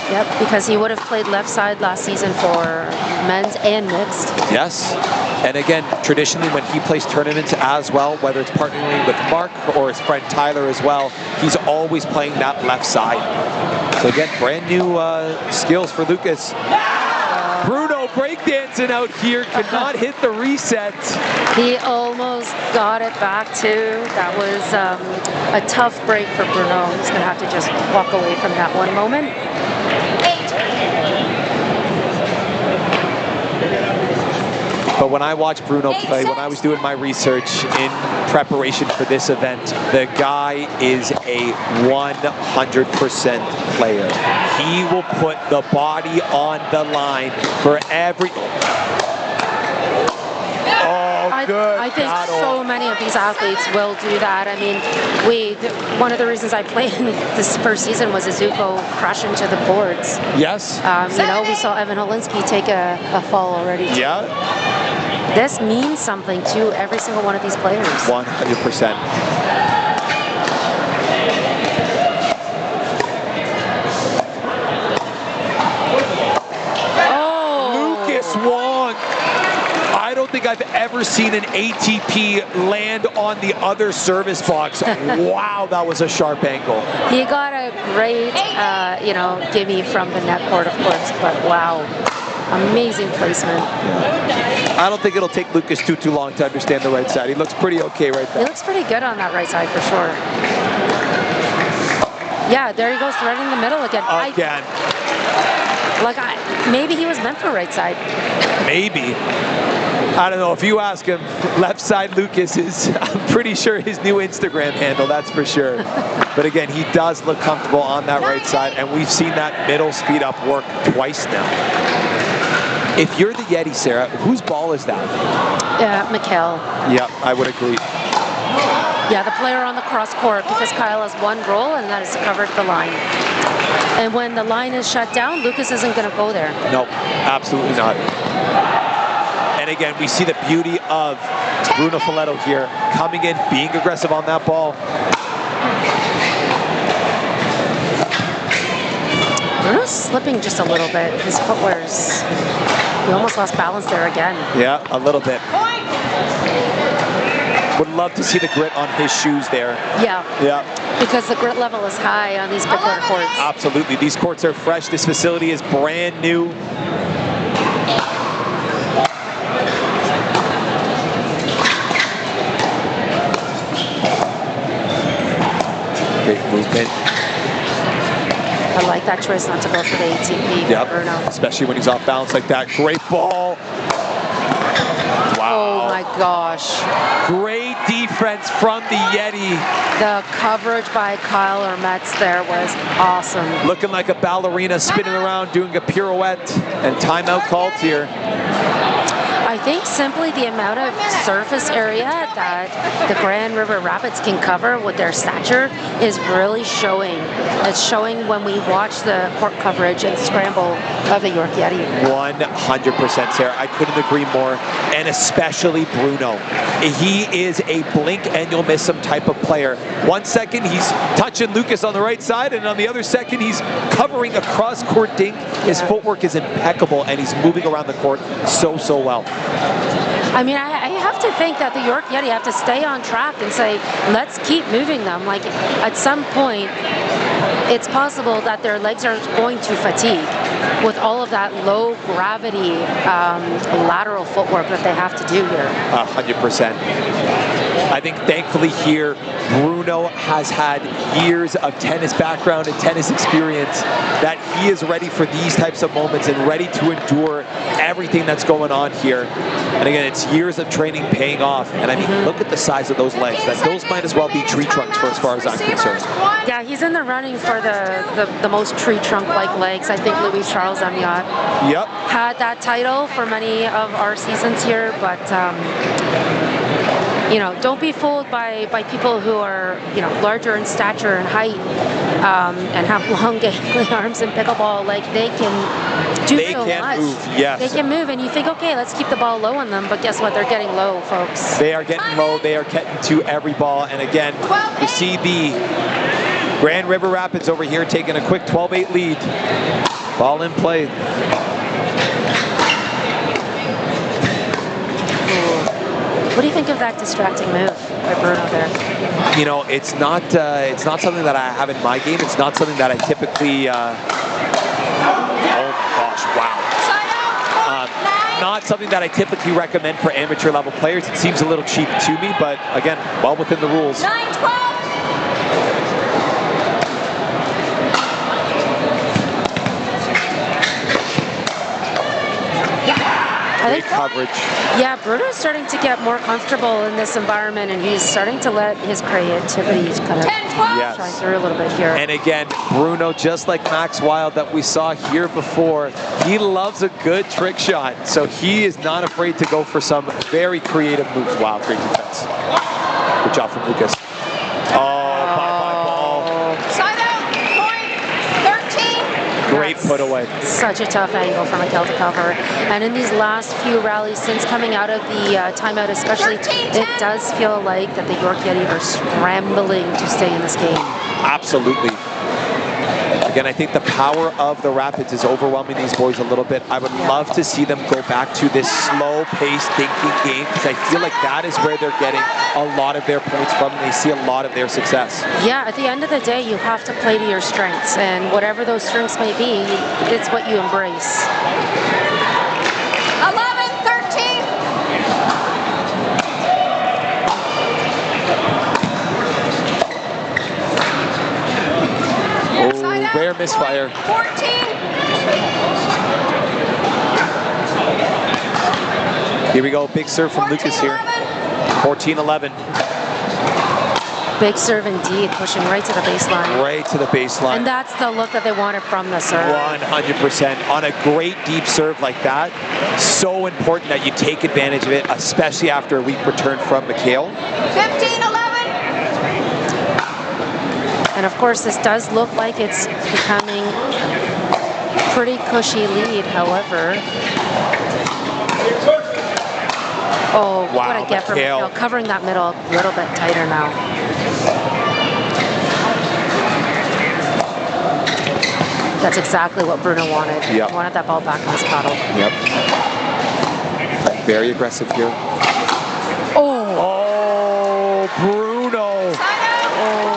Yep, because he would have played left side last season for men's and mixed. Yes. And again, traditionally when he plays tournaments as well, whether it's partnering with Mark or his friend Tyler as well, he's always playing that left side. So again, brand new skills for Lucas. Bruno breakdancing out here, could not hit the reset. He almost got it back too. That was a tough break for Bruno. He's gonna have to just walk away from that one moment. 8. But when I watched Bruno play, when I was doing my research in preparation for this event, the guy is a 100% player. He will put the body on the line for every... I think so many of these athletes will do that. I mean, one of the reasons I played in this first season was Izuko crash into the boards. Yes. You know, we saw Evan Holinsky take a fall already. Yeah. This means something to every single one of these players. 100%. Oh! Lucas Wong. I don't think I've ever seen an ATP land on the other service box. Wow, that was a sharp angle. He got a great, you know, gimme from the net court, of course, but wow. Amazing placement. I don't think it'll take Lucas too long to understand the right side. He looks pretty okay right there. He looks pretty good on that right side for sure. Yeah, there he goes, threading the middle again. Maybe he was meant for right side. Maybe. I don't know. If you ask him, left side Lucas is, I'm pretty sure, his new Instagram handle, that's for sure. But again, he does look comfortable on that right side, and we've seen that middle speed up work twice now. If you're the Yeti, Sarah, whose ball is that? Mikhail. Yep, I would agree. Yeah, the player on the cross court, because Kyle has one role, and that is to cover the line. And when the line is shut down, Lucas isn't going to go there. No, absolutely not. And again, we see the beauty of Bruno Folletto here, coming in, being aggressive on that ball. Bruno's slipping just a little bit. His footwear's, he almost lost balance there again. Yeah, a little bit. Would love to see the grit on his shoes there. Yeah. Yeah. Because the grit level is high on these Pickler courts. Absolutely. These courts are fresh. This facility is brand new. Great movement. I like that choice not to go for the ATP. Yep. Bruno. Especially when he's off balance like that. Great ball. Wow. Oh my gosh. Great defense from the Yeti. The coverage by Kyle Ermetz there was awesome. Looking like a ballerina spinning around, doing a pirouette, and timeout called here. I think simply the amount of surface area that the Grand River Rapids can cover with their stature is really showing. It's showing when we watch the court coverage and scramble of the York Yeti. 100%, Sarah. I couldn't agree more. And especially Bruno. He is a blink and you'll miss him type of player. 1 second he's touching Lucas on the right side, and on the other second he's covering a cross-court dink. His footwork is impeccable, and he's moving around the court so well. I mean, I have to think that the York Yeti have to stay on track and say, let's keep moving them. Like, at some point, it's possible that their legs are going to fatigue with all of that low gravity lateral footwork that they have to do here. 100%. I think thankfully here, Bruno has had years of tennis background and tennis experience, that he is ready for these types of moments and ready to endure everything that's going on here. And again, it's years of training paying off. And I mean, look at the size of those legs. That those might as well be tree trunks for as far as I'm concerned. Yeah, he's in the running for the most tree trunk-like legs. I think Louis Charles Amiot had that title for many of our seasons here, but you know, don't be fooled by people who are, you know, larger in stature and height and have long gangly arms in pickleball. Like, they can do so much. Move, yes. They can move, and you think, okay, let's keep the ball low on them, but guess what? They're getting low, folks. They are getting low. They are getting to every ball. And again, you see the Grand River Rapids over here taking a quick 12-8 lead. Ball in play. What do you think of that distracting move by Bruno there? You know, it's not something that I have in my game. It's not something that I typically. Oh my gosh! Wow. Not something that I typically recommend for amateur level players. It seems a little cheap to me, but again, well within the rules. 9-12. Great coverage. Yeah, Bruno's starting to get more comfortable in this environment, and he's starting to let his creativity kind of shine through a little bit here. And again, Bruno, just like Max Wild that we saw here before, he loves a good trick shot. So he is not afraid to go for some very creative moves. Wow, great defense. Good job from Lucas. Great put away. Such a tough angle for Mikhail to cover. And in these last few rallies, since coming out of the timeout especially, it does feel like that the York Yeti are scrambling to stay in this game. Absolutely. Again, I think the power of the Rapids is overwhelming these boys a little bit. I would love to see them go back to this slow-paced thinking game, because I feel like that is where they're getting a lot of their points from, and they see a lot of their success. Yeah, at the end of the day, you have to play to your strengths, and whatever those strengths may be, it's what you embrace. 11-13. Rare misfire. 14. Here we go, big serve from Lucas here. 14-11. Big serve indeed, pushing right to the baseline. Right to the baseline. And that's the look that they wanted from the serve. 100%. On a great deep serve like that, so important that you take advantage of it, especially after a weak return from Mikhail. 15-11. And of course, this does look like it's becoming a pretty cushy lead, however. Oh, wow, what a get from Mikhail. Covering that middle a little bit tighter now. That's exactly what Bruno wanted. Yep. He wanted that ball back in his paddle. Yep. Very aggressive here. Oh, Bruno.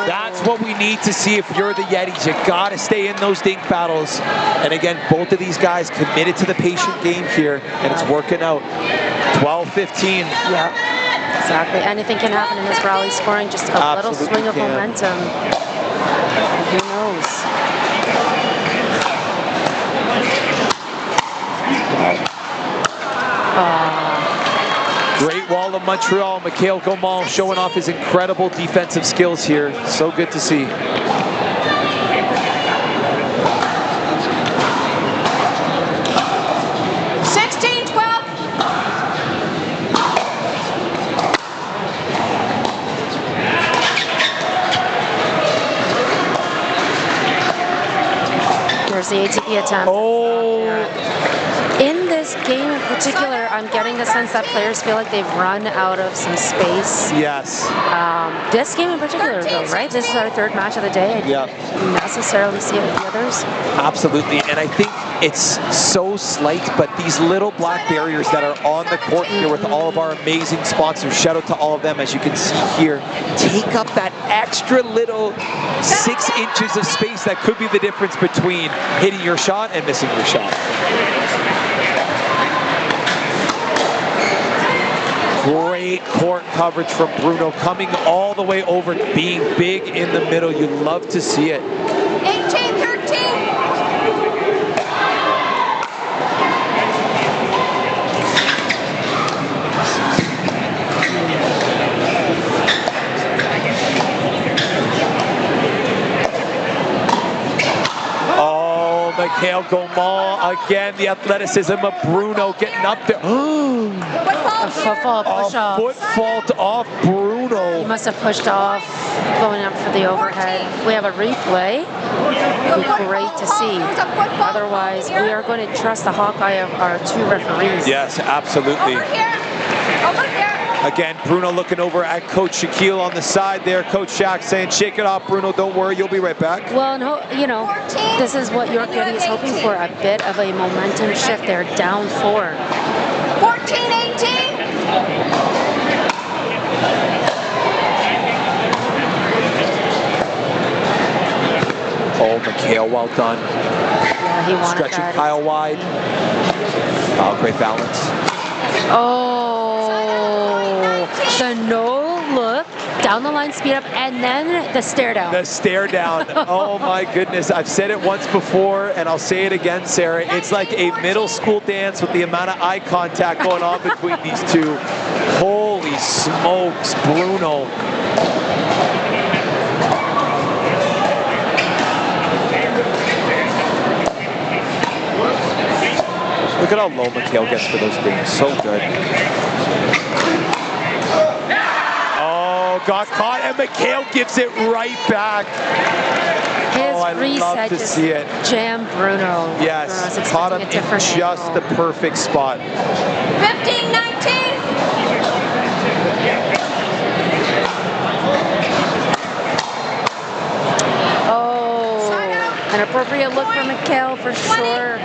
That's what we need to see if you're the Yetis. You gotta stay in those dink battles. And again, both of these guys committed to the patient game here, and it's working out. 12-15. Yeah, exactly. Anything can happen in this rally, scoring just a little swing of momentum. Who knows? Great wall of Montreal. Mikhail Gaumont showing off his incredible defensive skills here. So good to see. There's the ATP attempt. In this game in particular, I'm getting the sense that players feel like they've run out of some space. Yes. This game in particular, though, right? This is our third match of the day. I don't necessarily see it with the others. Absolutely, and I think it's so slight, but these little black barriers that are on the court here with all of our amazing sponsors, shout out to all of them, as you can see here, take up that extra little 6 inches of space that could be the difference between hitting your shot and missing your shot. Great court coverage from Bruno, coming all the way over, being big in the middle. You love to see it. 18-13. Mikhail Gaumont again, the athleticism of Bruno getting up there. A football push-off. Foot fault off He Bruno. must have pushed off going up for the overhead. We have a replay. It'd be great to see. Otherwise, we are going to trust the Hawkeye of our two referees. Yes, absolutely. Over here. Over here. Again, Bruno looking over at Coach Shaquille on the side there. Coach Shaq saying, shake it off, Bruno. Don't worry, you'll be right back. Well, no, you know, this is what York Yeti is hoping for, a bit of a momentum shift. They're down 4. 14-18. Oh, McHale, well done. Yeah, he wanted Stretching that. Kyle wide. Oh, great balance. Oh, the no look, down the line speed up, and then the stare down. The stare down. Oh my goodness. I've said it once before and I'll say it again, Sarah. It's like a middle school dance with the amount of eye contact going on between these two. Holy smokes, Bruno. Look at how low McHale gets for those things. So good. Oh, got caught, and McHale gives it right back. His I love reset to just see it. jammed Bruno. Yes, Bruno's caught him expecting a in different just the angle. perfect spot. 15-19. Oh, an appropriate look for McHale for sure.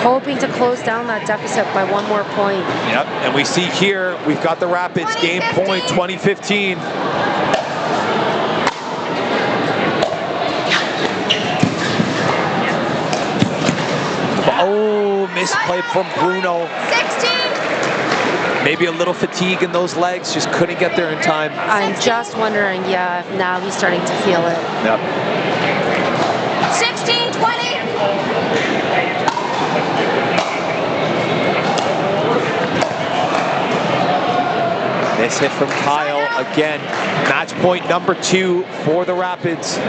Hoping to close down that deficit by 1 more point. Yep, and we see here, we've got the Rapids game point 2015. Oh, misplay from Bruno. 16. Maybe a little fatigue in those legs, just couldn't get there in time. I'm just wondering, yeah, if now he's starting to feel it. Yep. 16-20. This hit from Kyle again. Match point number 2 for the Rapids.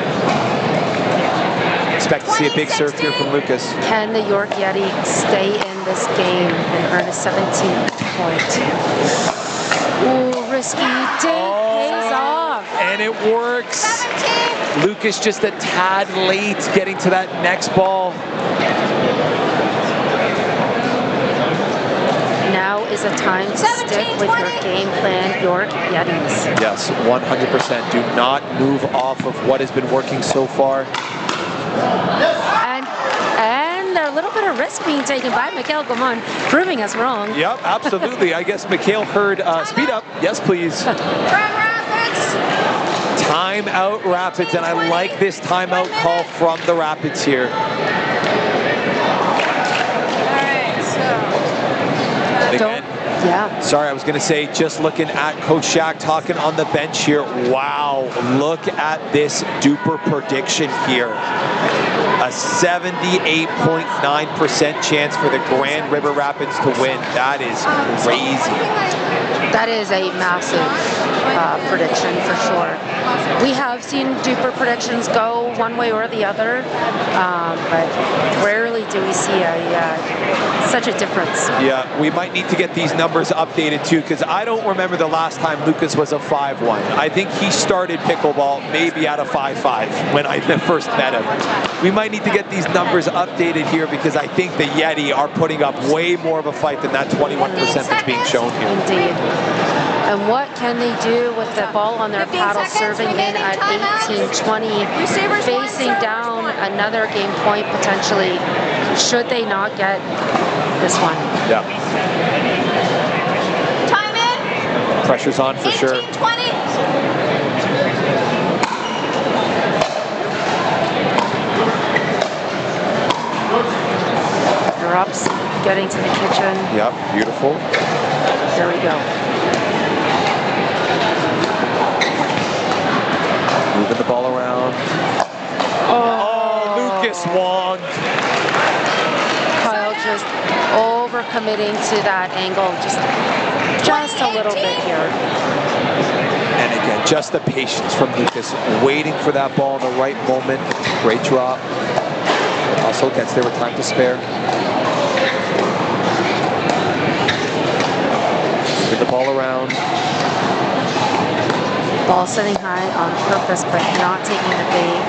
Expect to see a big serve here from Lucas. Can the York Yeti stay in this game and earn a 17th point? Ooh, risky dig pays off. And it works. 17. Lucas just a tad late getting to that next ball. Now is a time to stick with your game plan, York Yetis. Yes, 100%. Do not move off of what has been working so far. And a little bit of risk being taken by McHale Gomon, proving us wrong. Yep, absolutely. I guess McHale heard speed up. Yes, please. Timeout Rapids, and I like this timeout call from the Rapids here. Again, Yeah. sorry, I was going to say, just looking at Coach Shaq talking on the bench here. Wow, look at this duper prediction here. A 78.9% chance for the Grand River Rapids to win. That is crazy. That is a massive prediction for sure. We have seen duper predictions go one way or the other, but rarely do we see such a difference. Yeah, we might need to get these numbers updated too, because I don't remember the last time Lucas was a 5-1. I think he started pickleball maybe at a 5-5 when I first met him. We might need to get these numbers updated here, because I think the Yeti are putting up way more of a fight than that 21% that's being shown here. Indeed. And what can they do with the ball on their paddle, serving in at 18-20, facing down another game point potentially, should they not get this one? Yeah. Time in. Pressure's on for sure. 18-20. Drops, getting to the kitchen. Yep, beautiful. There we go. Moving the ball around. Oh, Lucas Wong. Kyle just over-committing to that angle, just a little bit here. And again, just the patience from Lucas, waiting for that ball in the right moment. Great drop. Also gets there with time to spare. Moving the ball around. Ball setting high on purpose, but not taking the bait.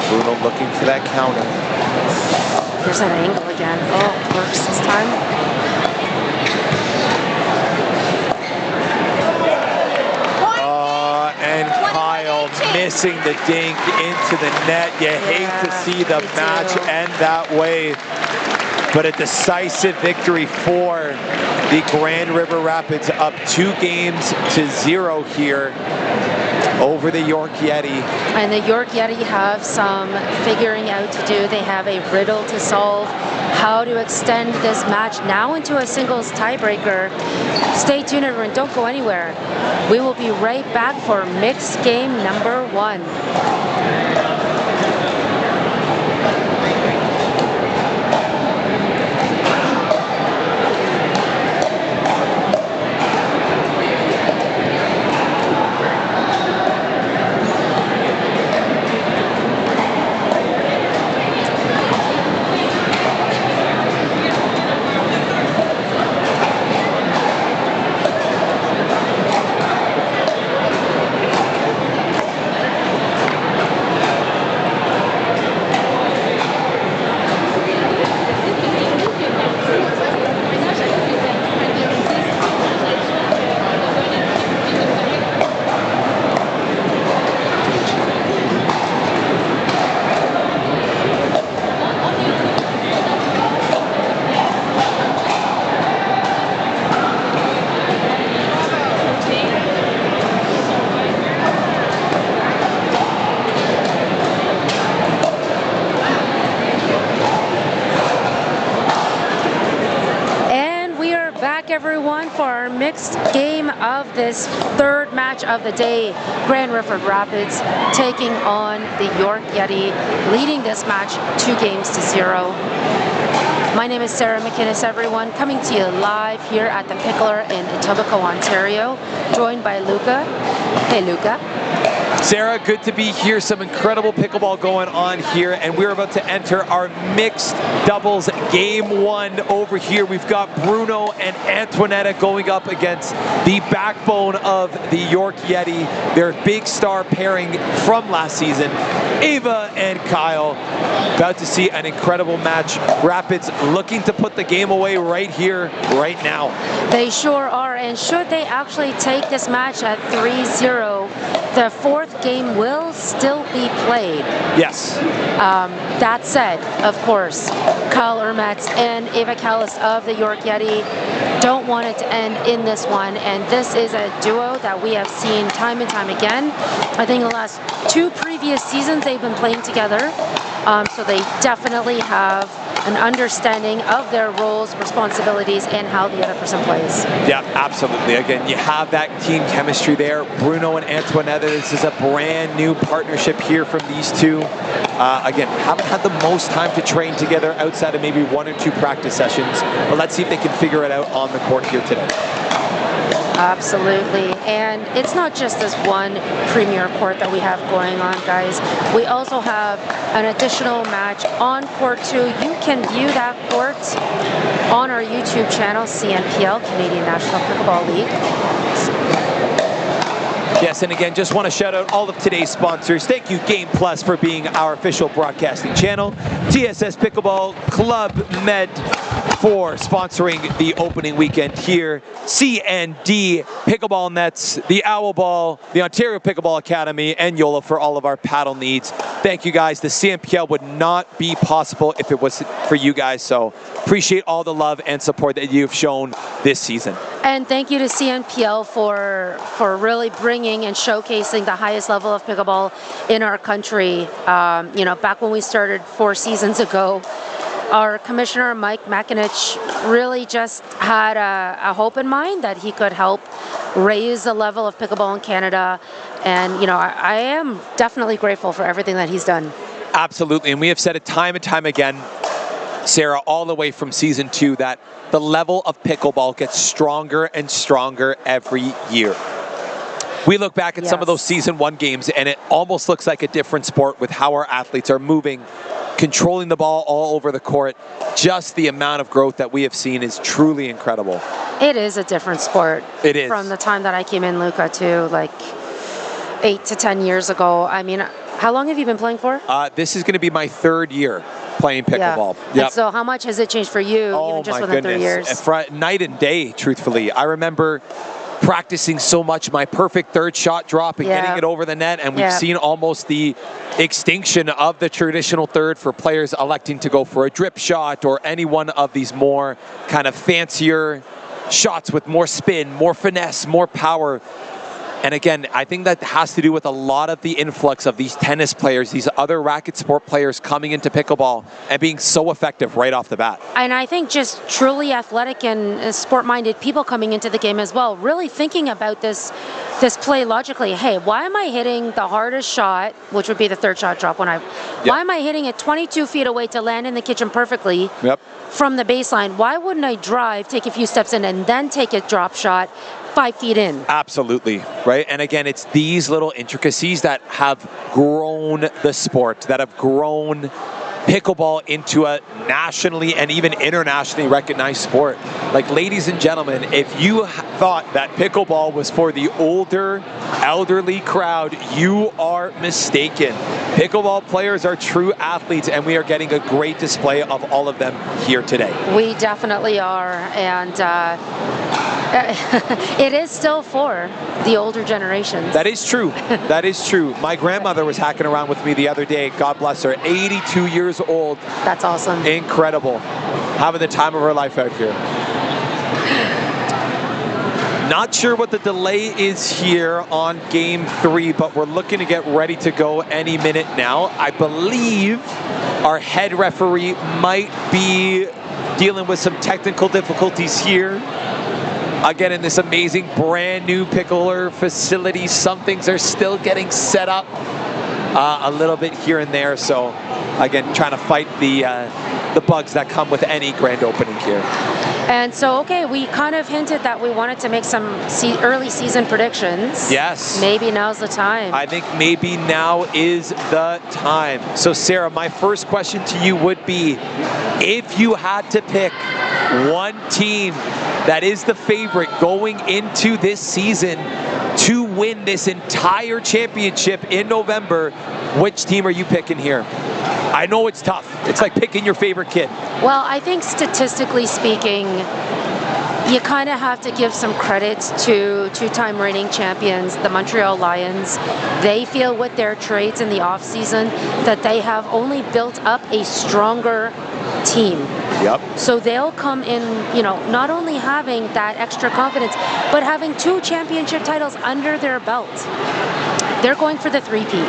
Bruno looking for that counter. Here's that angle again. Oh, works this time. And Kyle missing the dink into the net. You hate to see the match end that way. But a decisive victory for the Grand River Rapids, up 2-0 here over the York Yeti. And the York Yeti have some figuring out to do. They have a riddle to solve, how to extend this match now into a singles tiebreaker. Stay tuned, everyone. Don't go anywhere. We will be right back for mixed game number 1. Everyone, for our mixed game of this third match of the day. Grand River Rapids taking on the York Yeti, leading this match 2-0. My name is Sarah McInnes, everyone, coming to you live here at the Pickler in Etobicoke, Ontario, joined by Luca. Hey, Luca. Sarah, good to be here. Some incredible pickleball going on here, and we're about to enter our mixed doubles game 1 over here. We've got Bruno and Antoinetta going up against the backbone of the York Yeti, their big star pairing from last season, Ava and Kyle. About to see an incredible match. Rapids looking to put the game away right here, right now. They sure are, and should they actually take this match at 3-0, the 4th game will still be played. Yes. That said, of course, Kyle Ermetz and Ava Callis of the York Yeti don't want it to end in this one, and this is a duo that we have seen time and time again. I think the last 2 previous seasons they've been playing together, so they definitely have an understanding of their roles, responsibilities, and how the other person plays. Yeah, absolutely. Again, you have that team chemistry there. Bruno and Antoinetta, this is a brand new partnership here from these two. Again, haven't had the most time to train together outside of maybe 1 or 2 practice sessions, but let's see if they can figure it out on the court here today. Absolutely, and it's not just this one premier court that we have going on, guys. We also have an additional match on court 2. You can view that court on our YouTube channel, CNPL, Canadian National Pickleball League. Yes, and again, just want to shout out all of today's sponsors. Thank you, Game Plus, for being our official broadcasting channel. TSS Pickleball, Club Med for sponsoring the opening weekend here. CND Pickleball Nets, the Owl Ball, the Ontario Pickleball Academy, and Yola for all of our paddle needs. Thank you, guys. The CNPL would not be possible if it was for you guys, so appreciate all the love and support that you've shown this season. And thank you to CNPL for really bringing and showcasing the highest level of pickleball in our country. You know, back when we started 4 seasons ago, our commissioner, Mike McInnes, really just had a hope in mind that he could help raise the level of pickleball in Canada. And, you know, I am definitely grateful for everything that he's done. Absolutely, and we have said it time and time again, Sarah, all the way from season 2, that the level of pickleball gets stronger and stronger every year. We look back at some of those season 1 games, and it almost looks like a different sport with how our athletes are moving controlling the ball all over the court. Just the amount of growth that we have seen is truly incredible. It is a different sport. It is. From the time that I came in, Luca, to like 8 to 10 years ago. I mean, how long have you been playing for? This is going to be my 3rd year playing pickleball. Yeah. Yep. So how much has it changed for you, even just within 3 years? Night and day, truthfully. I remember practicing so much my perfect third shot drop and getting it over the net, and we've seen almost the extinction of the traditional third for players electing to go for a drip shot or any one of these more kind of fancier shots with more spin, more finesse, more power. And again, I think that has to do with a lot of the influx of these tennis players, these other racket sport players coming into pickleball and being so effective right off the bat. And I think just truly athletic and sport-minded people coming into the game as well, really thinking about this play logically. Hey, why am I hitting the hardest shot, which would be the third shot drop why am I hitting it 22 feet away to land in the kitchen perfectly from the baseline? Why wouldn't I drive, take a few steps in, and then take a drop shot 5 feet in? Absolutely, right? And again, it's these little intricacies that have grown the sport, that have grown pickleball into a nationally and even internationally recognized sport. Like, ladies and gentlemen, if you thought that pickleball was for the older, elderly crowd, you are mistaken. Pickleball players are true athletes, and we are getting a great display of all of them here today. We definitely are, and it is still for the older generations. That is true. That is true. My grandmother was hacking around with me the other day. God bless her. 82 years old. That's awesome. Incredible. Having the time of her life out here. Not sure what the delay is here on game 3, but we're looking to get ready to go any minute now. I believe our head referee might be dealing with some technical difficulties here. Again, in this amazing brand new pickler facility, some things are still getting set up a little bit here and there. So again, trying to fight the bugs that come with any grand opening here. And so, okay, we kind of hinted that we wanted to make some early season predictions. Yes. Maybe now's the time. I think maybe now is the time. So Sarah, my first question to you would be, if you had to pick one team that is the favorite going into this season to win this entire championship in November, which team are you picking here? I know it's tough. It's like picking your favorite kid. Well, I think statistically speaking, you kind of have to give some credit to two-time reigning champions, the Montreal Lions. They feel with their trades in the offseason that they have only built up a stronger team. Yep. So they'll come in, you know, not only having that extra confidence, but having 2 championship titles under their belt. They're going for the three-peat.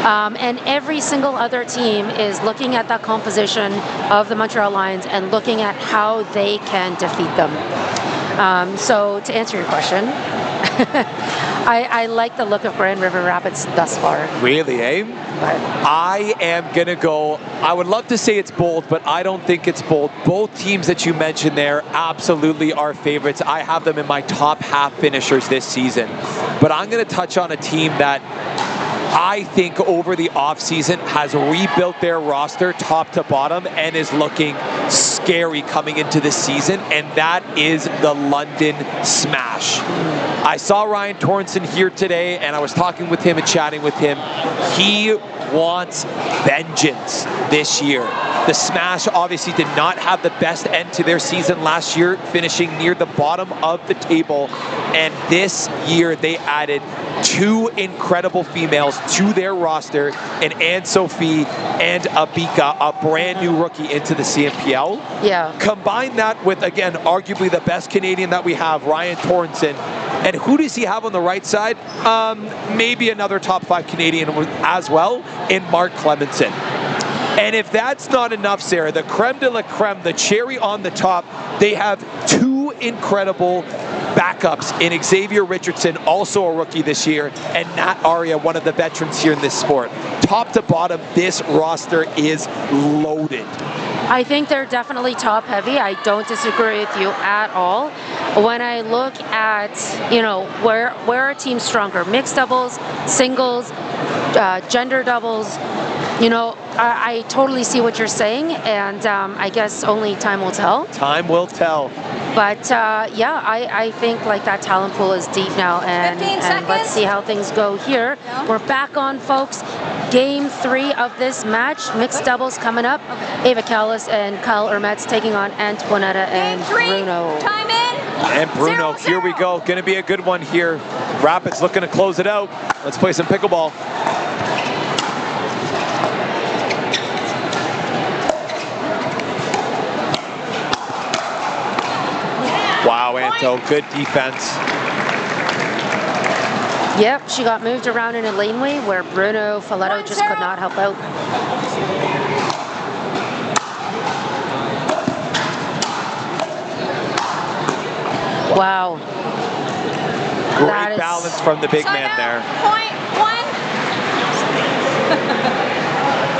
And every single other team is looking at the composition of the Montreal Lions and looking at how they can defeat them. So to answer your question, I like the look of Grand River Rapids thus far. Really, eh? But I am going to go, I would love to say it's bold, but I don't think it's bold. Both teams that you mentioned there absolutely are favorites. I have them in my top half finishers this season. But I'm going to touch on a team that I think over the offseason has rebuilt their roster top to bottom and is looking scary coming into this season, and that is the London Smash. I saw Ryan Torrenson here today, and I was talking with him and chatting with him. He wants vengeance this year. The Smash obviously did not have the best end to their season last year, finishing near the bottom of the table, and this year they added 2 incredible females to their roster, and Anne-Sophie and Abika, a brand new rookie into the CMPL. yeah. Combine that with, again, arguably the best Canadian that we have, Ryan Torrenson. And who does he have on the right side? Maybe another top 5 Canadian as well, in Mark Clemenson. And if that's not enough, Sarah, the creme de la creme, the cherry on the top, they have 2 incredible backups in Xavier Richardson, also a rookie this year, and Nat Aria, one of the veterans here in this sport. Top to bottom, this roster is loaded. I think they're definitely top heavy. I don't disagree with you at all. When I look at, you know, where are teams stronger? Mixed doubles, singles, gender doubles. You know, I totally see what you're saying, and I guess only time will tell. Time will tell. But yeah, I think like that talent pool is deep now, and let's see how things go here. Yeah. We're back on, folks. Game 3 of this match, mixed doubles coming up. Ava Callis and Kyle Ermetz taking on Antoinetta and Game 3, Bruno. time in. And Bruno, 0-0. here we go. Going to be a good one here. Rapids looking to close it out. Let's play some pickleball. Wow, Anto, good defense. Yep, she got moved around in a laneway where Bruno Folletto just could not help out. Wow. That Great is- balance from the big Side man out. there. Point 1.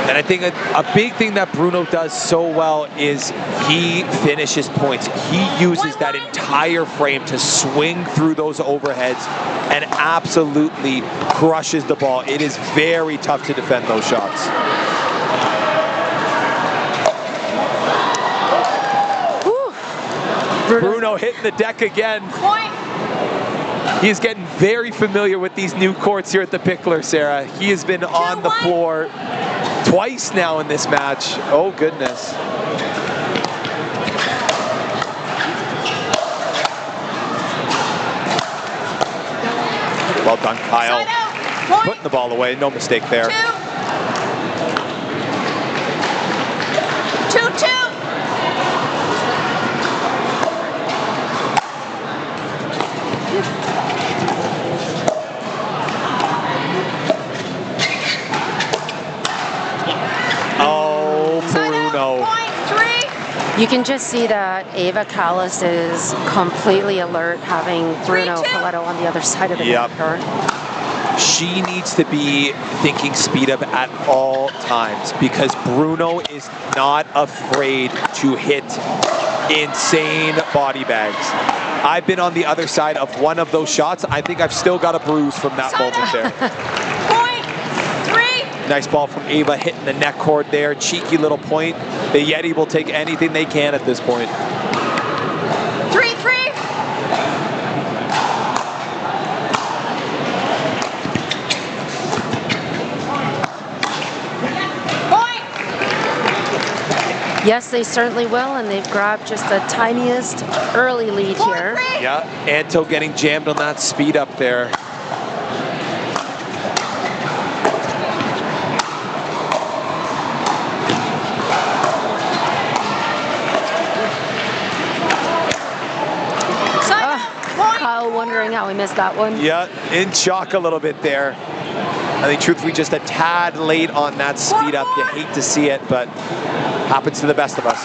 And I think a big thing that Bruno does so well is he finishes points. He uses that entire frame to swing through those overheads and absolutely crushes the ball. It is very tough to defend those shots. Whew. Bruno hitting the deck again. Point. He's getting very familiar with these new courts here at the Pickler, Sarah. He has been on the 2-1. floor twice now in this match. Oh, goodness. Well done, Kyle. Side out. Point. Putting the ball away, no mistake there. 2. 2-2. Oh, Side out. Bruno. Point 3. You can just see that Ava Callis is completely alert, having Bruno 3-2. Folletto on the other side of the Yep. net court. She needs to be thinking speed up at all times because Bruno is not afraid to hit insane body bags. I've been on the other side of one of those shots. I think I've still got a bruise from that Side moment there. Point 3. Nice ball from Ava hitting the net cord there. Cheeky little point. The Yeti will take anything they can at this point. 3-3. Point. Yes, they certainly will, and they've grabbed just the tiniest early lead Point here. 3. Yeah, Anto getting jammed on that speed up there. Side out. Point. Kyle wondering how he missed that one. Yeah, in shock a little bit there. I think truthfully just a tad late on that speed up. You hate to see it, but happens to the best of us.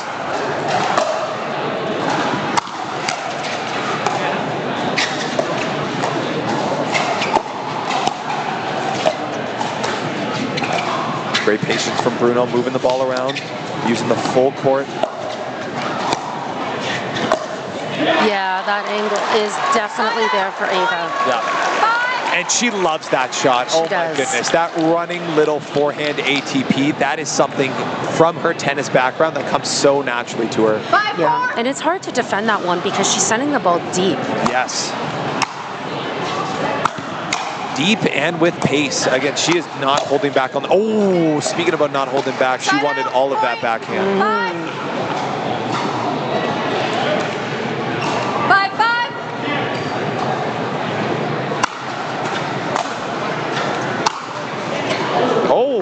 Great patience from Bruno, moving the ball around, using the full court. Yeah, that angle is definitely there for Ava. Yeah. And she loves that shot. Oh my does. goodness. That running little forehand ATP, that is something from her tennis background that comes so naturally to her. 5-4. Yeah, and it's hard to defend that one because she's sending the ball deep. Yes. Deep and with pace. Again, she is not holding back on the, oh, speaking about not holding back, she Side wanted out, all of that point. backhand. 5-5. Oh,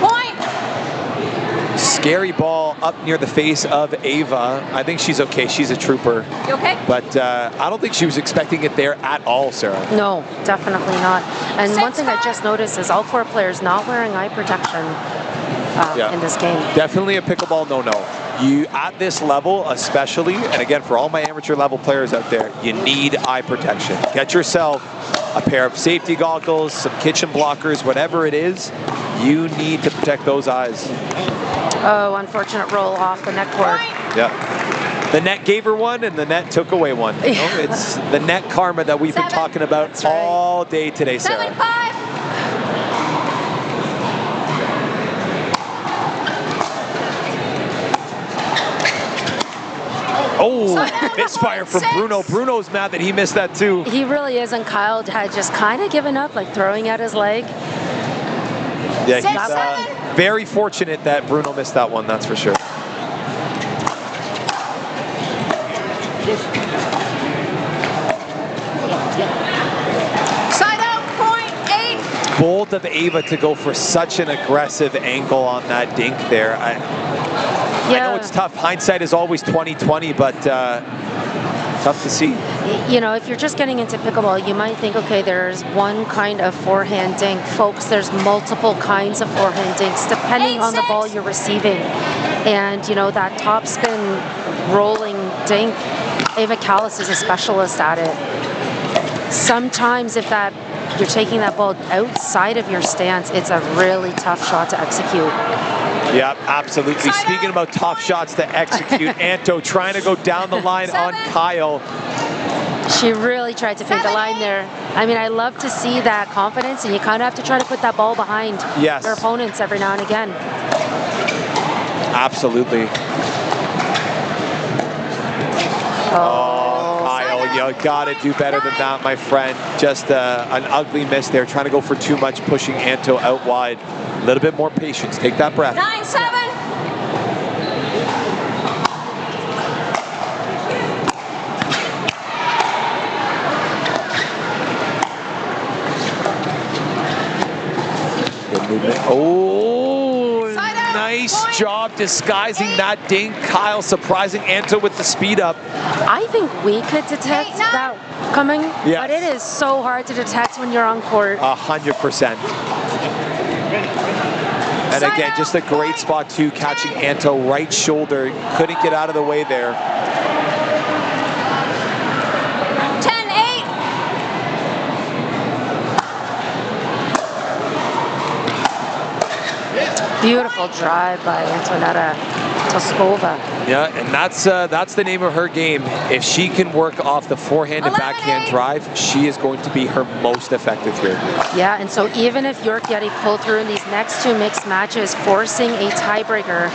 Point. scary ball up near the face of Ava. I think she's okay. She's a trooper. You okay? But I don't think she was expecting it there at all, Sarah. No, definitely not. And one thing I 6-5. just noticed is all 4 players not wearing eye protection Yeah. in this game. Definitely a pickleball no-no. You, at this level especially, and again for all my amateur level players out there, you need eye protection. Get yourself a pair of safety goggles, some kitchen blockers, whatever it is, you need to protect those eyes. Oh, unfortunate roll off the net cord. Yeah. The net gave her one and the net took away one. You know, it's the net karma that we've been 7. talking about That's right. all day today, Sarah. 7-5. Oh, misfire from Bruno. Bruno's mad that he missed that too. He really is, and Kyle had just kind of given up, like throwing at his leg. Yeah, he's very fortunate that Bruno missed that one, that's for sure. Side out, point 8. Bold of Ava to go for such an aggressive angle on that dink there. I know it's tough. Hindsight is always 20/20, but tough to see. You know, if you're just getting into pickleball, you might think, okay, there's one kind of forehand dink. Folks, there's multiple kinds of forehand dinks depending on the ball you're receiving. And, you know, that top spin rolling dink, Ava Callis is a specialist at it. Sometimes if you're taking that ball outside of your stance, it's a really tough shot to execute. Yeah, absolutely. Speaking about tough shots to execute, Anto trying to go down the line on Kyle. She really tried to fake the line there. I mean, I love to see that confidence, and you kind of have to try to put that ball behind your opponents every now and again. Absolutely. Oh, Kyle, you gotta do better than that, my friend. Just an ugly miss there, trying to go for too much, pushing Anto out wide. A little bit more patience. Take that breath. 9-7. Good movement. Oh, nice job disguising that dink. Kyle surprising Anto with the speed up. I think we could detect that coming, but it is so hard to detect when you're on court. 100%. And again, just a great spot too, catching Anto right shoulder. Couldn't get out of the way there. 10-8. Beautiful drive by Antonetta Toskova. Yeah, and that's the name of her game. If she can work off the forehand and backhand drive, she is going to be her most effective here. Yeah, and so even if York Yeti pull through in these next two mixed matches, forcing a tiebreaker,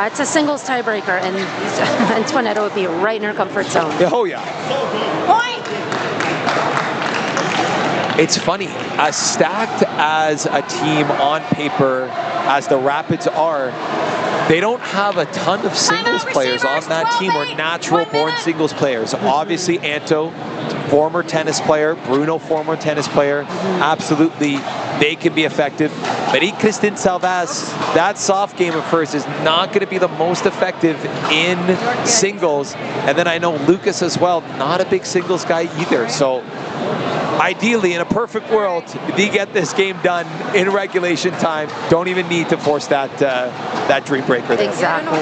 it's a singles tiebreaker, and Antonetta would be right in her comfort zone. Oh yeah. Point. It's funny, as stacked as a team on paper as the Rapids are, they don't have a ton of singles players on that team, or natural-born singles players. Obviously, Anto, former tennis player. Bruno, former tennis player. Absolutely, they can be effective. But Kristin Salvas, that soft game of hers is not going to be the most effective in singles. And then I know Lucas as well, not a big singles guy either. So ideally, in a perfect world, they get this game done in regulation time. Don't even need to force that dream breaker there. Exactly.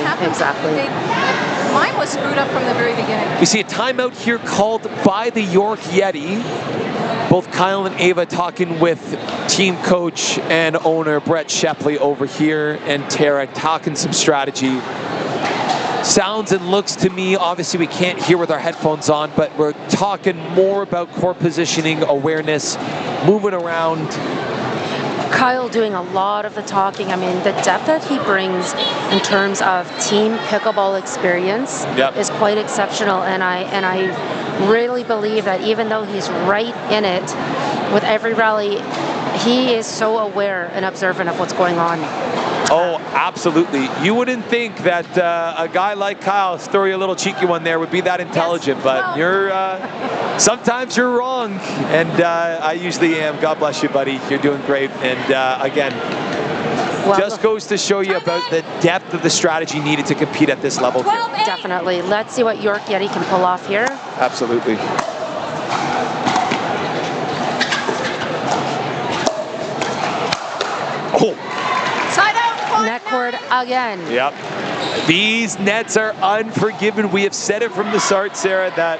Mine was screwed up from the very beginning. We see a timeout here called by the York Yeti. Both Kyle and Ava talking with team coach and owner Brett Shepley over here, and Tara talking some strategy. Sounds and looks to me, obviously we can't hear with our headphones on, but we're talking more about court positioning, awareness, moving around. Kyle doing a lot of the talking. I mean, the depth that he brings in terms of team pickleball experience is quite exceptional, and I really believe that even though he's right in it with every rally, he is so aware and observant of what's going on. Oh, absolutely. You wouldn't think that a guy like Kyle, throw you a little cheeky one there, would be that intelligent, but you're sometimes you're wrong, and I usually am. God bless you, buddy. You're doing great, and again, just goes to show you about the depth of the strategy needed to compete at this level here. Definitely. Let's see what York Yeti can pull off here. Absolutely. Oh. Net cord again. Yep. These nets are unforgiving. We have said it from the start, Sarah, that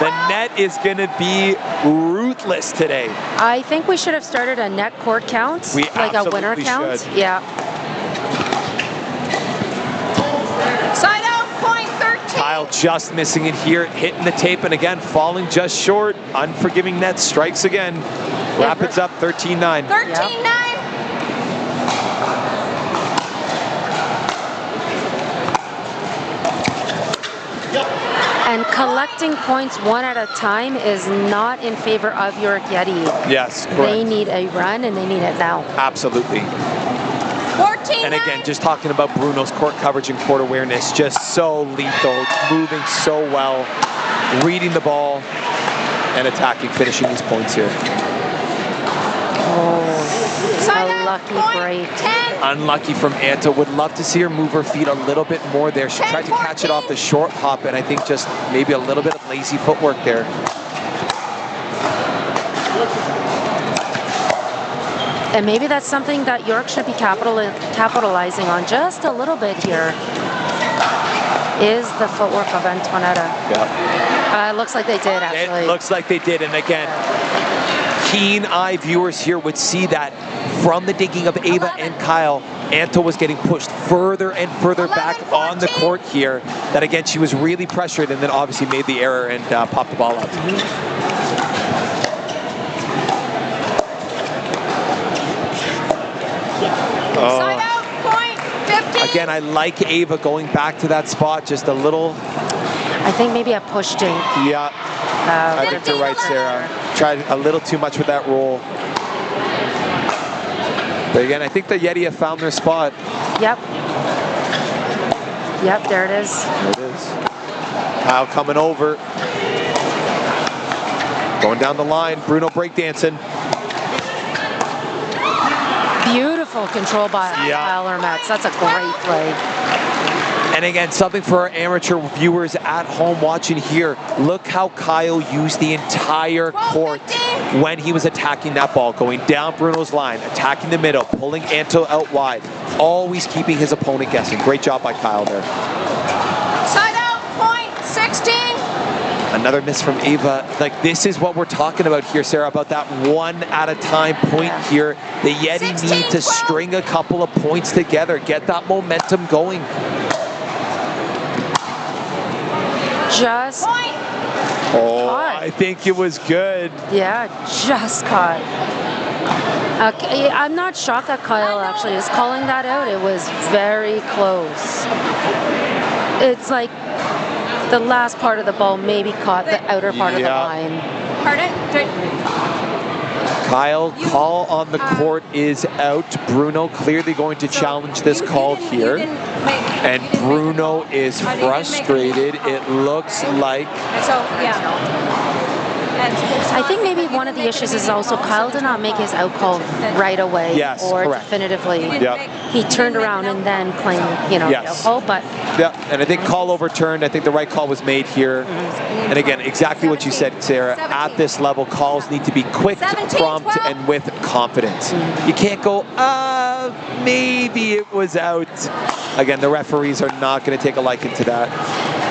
the net is going to be ruthless today. I think we should have started a net cord count, like a winner count. Should. Yeah. Side out, point 13. Kyle just missing it here, hitting the tape, and again, falling just short. Unforgiving net strikes again. Rapids up 13-9. 13-9. And collecting points one at a time is not in favor of York Yeti. Yes, correct. They need a run, and they need it now. Absolutely. 14. And again, just talking about Bruno's court coverage and court awareness, just so lethal, moving so well, reading the ball, and attacking, finishing these points here. A lucky break. 10. Unlucky from Anta. Would love to see her move her feet a little bit more there. She tried to catch it off the short hop, and I think just maybe a little bit of lazy footwork there. And maybe that's something that York should be capitalizing on just a little bit here, is the footwork of Antoinetta. Yeah. Looks like they did, actually. It looks like they did, and again, keen-eye viewers here would see that from the digging of Ava and Kyle, Anta was getting pushed further and further back on the court here. That again, she was really pressured, and then obviously made the error and popped the ball up. Side out, point, 15. Again, I like Ava going back to that spot just a little. I think maybe a push jink. Yeah, I think you're right, Sarah. Tried a little too much with that roll. But again, I think the Yeti have found their spot. Yep. Yep, there it is. There it is. Kyle coming over. Going down the line, Bruno breakdancing. Beautiful control by Kyle Hermetz. That's a great play. And again, something for our amateur viewers at home watching here. Look how Kyle used the entire court when he was attacking that ball, going down Bruno's line, attacking the middle, pulling Anto out wide, always keeping his opponent guessing. Great job by Kyle there. Side out, point, 16. Another miss from Ava. Like, this is what we're talking about here, Sarah, about that one at a time point here. The Yeti need to string a couple of points together, get that momentum going. Just caught. I think it was good. Yeah, just caught. Okay, I'm not shocked that Kyle actually is calling that out. It was very close. It's like the last part of the ball maybe caught the outer part of the line. Pardon? Kyle, call on the court is out. Bruno clearly going to challenge this call here. And Bruno is frustrated. It looks like. So, yeah. I think maybe one of the issues is also Kyle did not make his out call right away or definitively. Yep. He turned around and then claimed, the out call, but. Yeah, and I think call overturned. I think the right call was made here. And again, exactly what you said, Sarah. At this level, calls need to be quick, prompt, and with confidence. You can't go, maybe it was out. Again, the referees are not going to take a liking to that.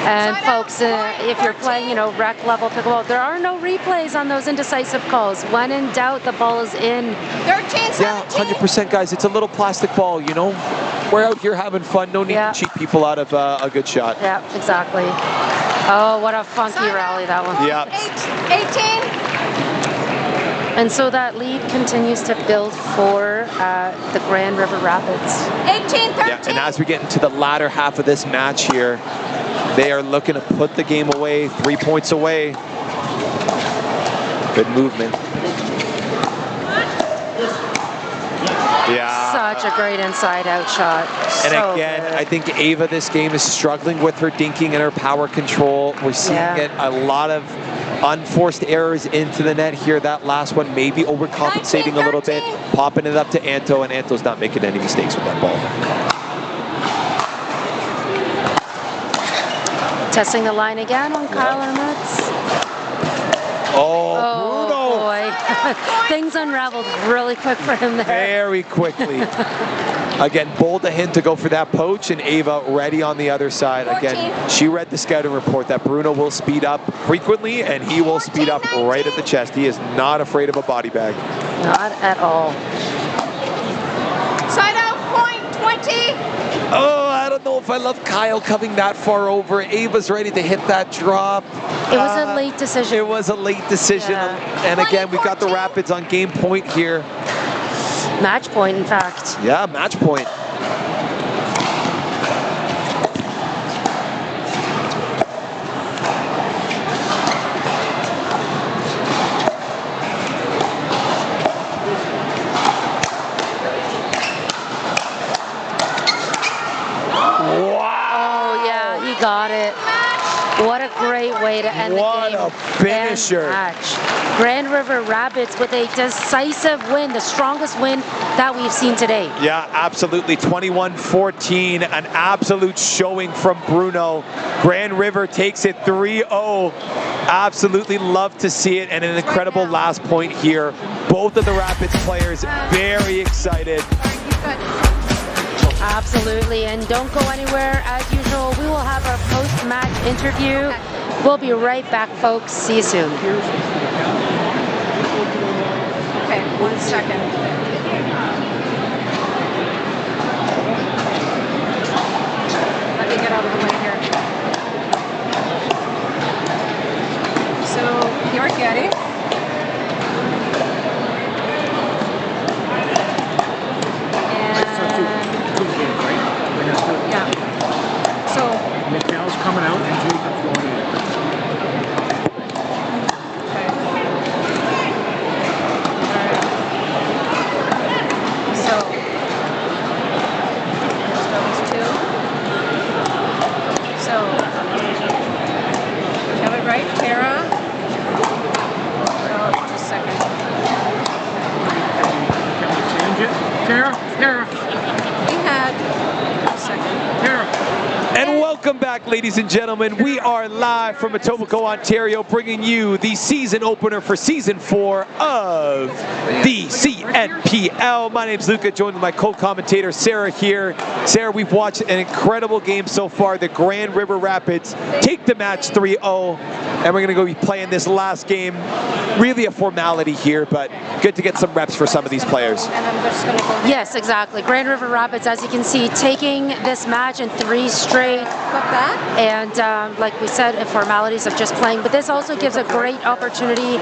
And folks, if you're playing, rec level pickleball, there are no replays on those indecisive calls. When in doubt, the ball is in. 13, 17. Yeah, 100%, guys. It's a little plastic ball, We're out here having fun. No need to cheat people out of a good shot. Yeah, exactly. Oh, what a funky rally that one. Yeah. 18. And so that lead continues to build for the Grand River Rapids. 18, 13. Yeah, and as we get into the latter half of this match here, they are looking to put the game away, 3 points away. Good movement. Yeah. Such a great inside-out shot. And again, I think Ava this game is struggling with her dinking and her power control. We're seeing it a lot of unforced errors into the net here. That last one maybe overcompensating a little bit, popping it up to Anto, and Anto's not making any mistakes with that ball. Testing the line again on Kyle Hermetz. Oh, Bruno. Boy. Things unraveled really quick for him there. Very quickly. Again, bold of him to go for that poach, and Ava ready on the other side. Again, she read the scouting report that Bruno will speed up frequently, and he will speed up right at the chest. He is not afraid of a body bag. Not at all. Side out, point, 20. Oh, I don't know if I love Kyle coming that far over. Ava's ready to hit that drop. It was a late decision. It was a late decision. And again, we got the Rapids on game point here. Match point, in fact. Yeah, match point. got it. What a great way to end the game. What a finisher. And match. Grand River Rapids with a decisive win, the strongest win that we've seen today. Yeah, absolutely. 21-14, an absolute showing from Bruno. Grand River takes it 3-0. Absolutely love to see it, and an incredible last point here. Both of the Rapids players very excited. Absolutely, and don't go anywhere. As usual, we will have our post-match interview. We'll be right back, folks. See you soon. Okay, 1 second. Let me get out of the way here. So, you're getting. Yeah. So Mikhail's coming out and Jacob's going in. okay. Alright. So there's those two. So have it right, Tara. Oh, just a second. Can you change it? Tara. We had a second. Tara. And welcome back, ladies and gentlemen. We are live from Etobicoke, Ontario, bringing you the season opener for Season 4 of the CNPL. My name's Luca, joined with my co-commentator Sarah here. Sarah, we've watched an incredible game so far. The Grand River Rapids take the match 3-0, and we're going to go be playing this last game. Really a formality here, but good to get some reps for some of these players. And I'm just going to go. Yes, exactly. Grand River Rapids, as you can see, taking this match in 3 straight. Got that? And like we said, formalities of just playing. But this also gives a great opportunity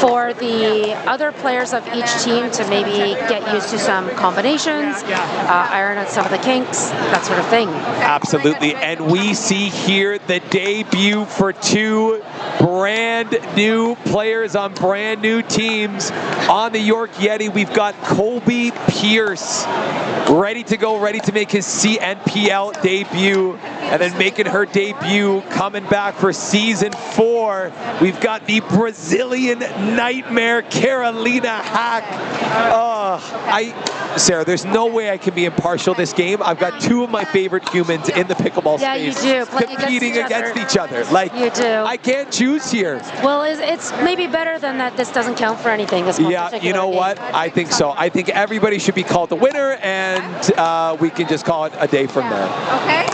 for the other players of each team to maybe get used to some combinations, iron out some of the kinks, that sort of thing. Absolutely, and we see here the debut for 2 brand new players on brand new teams. On the York Yeti, we've got Colby Pierce ready to go, ready to make his CNPL debut, and then making her debut, coming back for Season 4. We've got the Brazilian nightmare, Carolina Hack. Sarah, there's no way I can be impartial this game. I've got 2 of my favorite humans in the pickleball Yeah, space you do. Playing competing against each other. Like, you do. I can't choose here. Well, it's maybe better than that. This doesn't count for anything. This one Yeah, you particular know game. what? I think so. I think everybody should be called the winner, and we can just call it a day from there. Okay.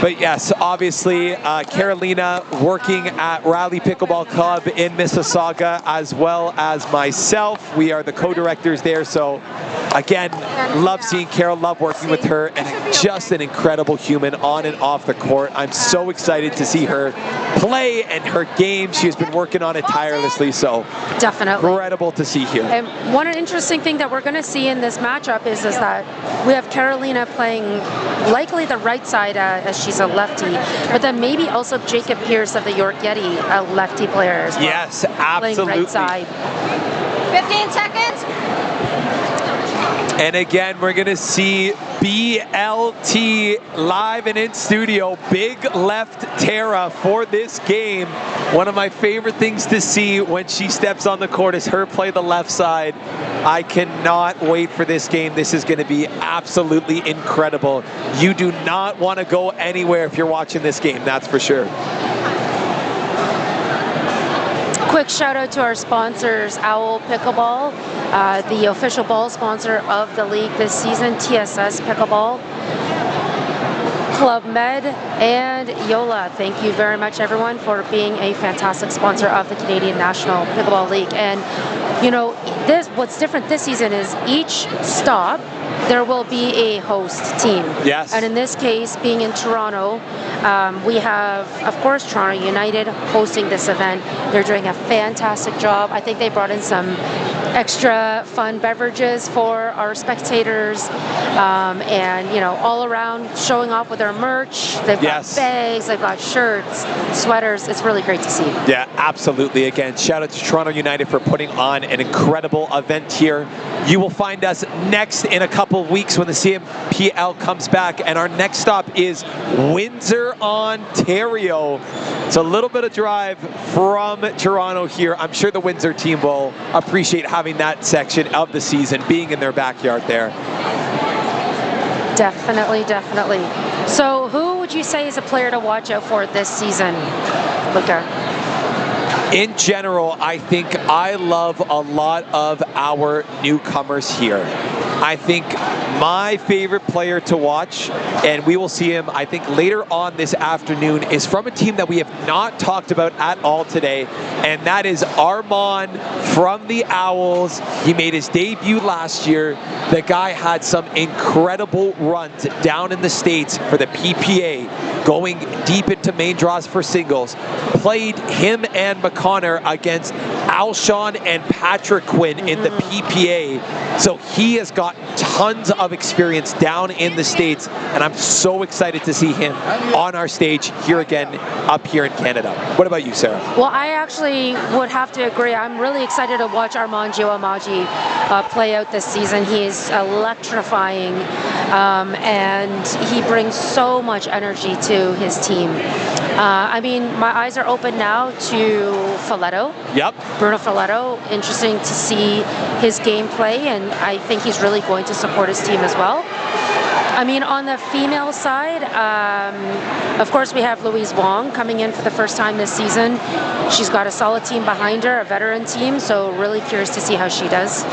But yes, obviously, Carolina working at Raleigh Pickleball Club in Mississauga, as well as myself. We are the co-directors there. So again, love seeing Carol, love working with her, and just an incredible human on and off the court. I'm so excited to see her play and her game. She has been working on it tirelessly, so Definitely. incredible to see here. And one interesting thing that we're going to see in this matchup is that we have Carolina playing likely the right side as she's a lefty, but then maybe also Jacob Pierce of the York Yeti, a lefty player as well. Yes, absolutely. Playing right side. 15 seconds. And again, we're going to see BLT live and in studio. Big left Tara for this game. One of my favorite things to see when she steps on the court is her play the left side. I cannot wait for this game. This is going to be absolutely incredible. You do not want to go anywhere if you're watching this game, that's for sure. Quick shout out to our sponsors, Owl Pickleball, the official ball sponsor of the league this season, TSS Pickleball, Club Med, and Yola. Thank you very much, everyone, for being a fantastic sponsor of the Canadian National Pickleball League. And you know, what's different this season is each stop there will be a host team. Yes. And in this case, being in Toronto, we have, of course, Toronto United hosting this event. They're doing a fantastic job. I think they brought in some extra fun beverages for our spectators, and you know, all around showing off with their merch. They've got bags, they've got shirts, sweaters. It's really great to see. Yeah, absolutely. Again, shout out to Toronto United for putting on an incredible event here. You will find us next in a couple of weeks when the CMPL comes back, and our next stop is Windsor, Ontario. It's a little bit of drive from Toronto here. I'm sure the Windsor team will appreciate having that section of the season being in their backyard there. Definitely, definitely. So who would you say is a player to watch out for this season, Luca? In general, I think I love a lot of our newcomers here. I think my favorite player to watch, and we will see him, I think, later on this afternoon, is from a team that we have not talked about at all today, and that is Armand from the Owls. He made his debut last year. The guy had some incredible runs down in the States for the PPA, going deep into main draws for singles. Played him and McConnor against Alshon and Patrick Quinn in the PPA. So he has got tons of experience down in the States, and I'm so excited to see him on our stage here again up here in Canada. What about you, Sarah? Well, I actually would have to agree. I'm really excited to watch Armand Giamaggi play out this season. He is electrifying, and he brings so much energy to his team. I mean, my eyes are open now to Folletto. Yep. Bruno Folletto. Interesting to see his gameplay, and I think he's really going to support his team as well. I mean, on the female side, of course, we have Louise Wong coming in for the first time this season. She's got a solid team behind her, a veteran team, so really curious to see how she does.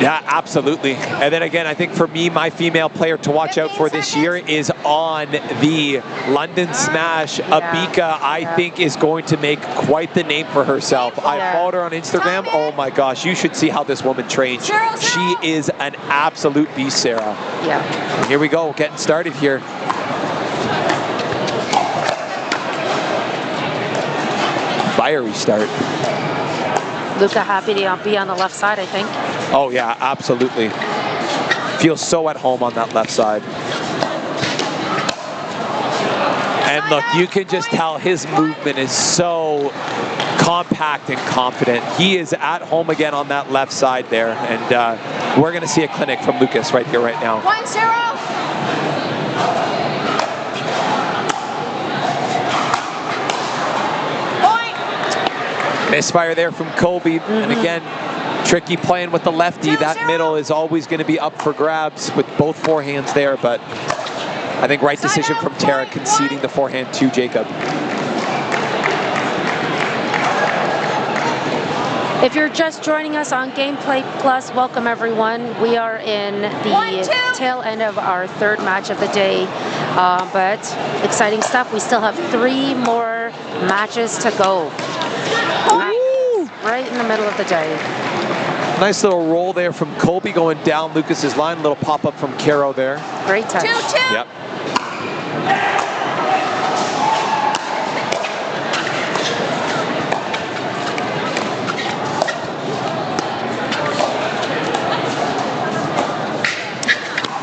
Yeah, absolutely. And then again, I think for me, my female player to watch out for this year is on the London Smash. Abika, I think, is going to make quite the name for herself. I followed her on Instagram. Oh my gosh, you should see how this woman trains. She is an absolute beast, Sarah. Yeah. And here we go, getting started here. Fiery start. Luca happy to be on the left side, I think. Oh yeah, absolutely. Feels so at home on that left side. And look, you can just tell his movement is so compact and confident. He is at home again on that left side there. And we're going to see a clinic from Lucas right here, right now. 1-0. Misfire there from Colby. And again, tricky playing with the lefty. That middle is always going to be up for grabs with both forehands there, but I think right decision from Tara conceding the forehand to Jacob. If you're just joining us on Gameplay Plus, welcome everyone. We are in the tail end of our third match of the day, but exciting stuff. We still have 3 more matches to go. Right in the middle of the day. Nice little roll there from Colby going down Lucas's line. Little pop up from Caro there. Great touch. 2-2. Yep.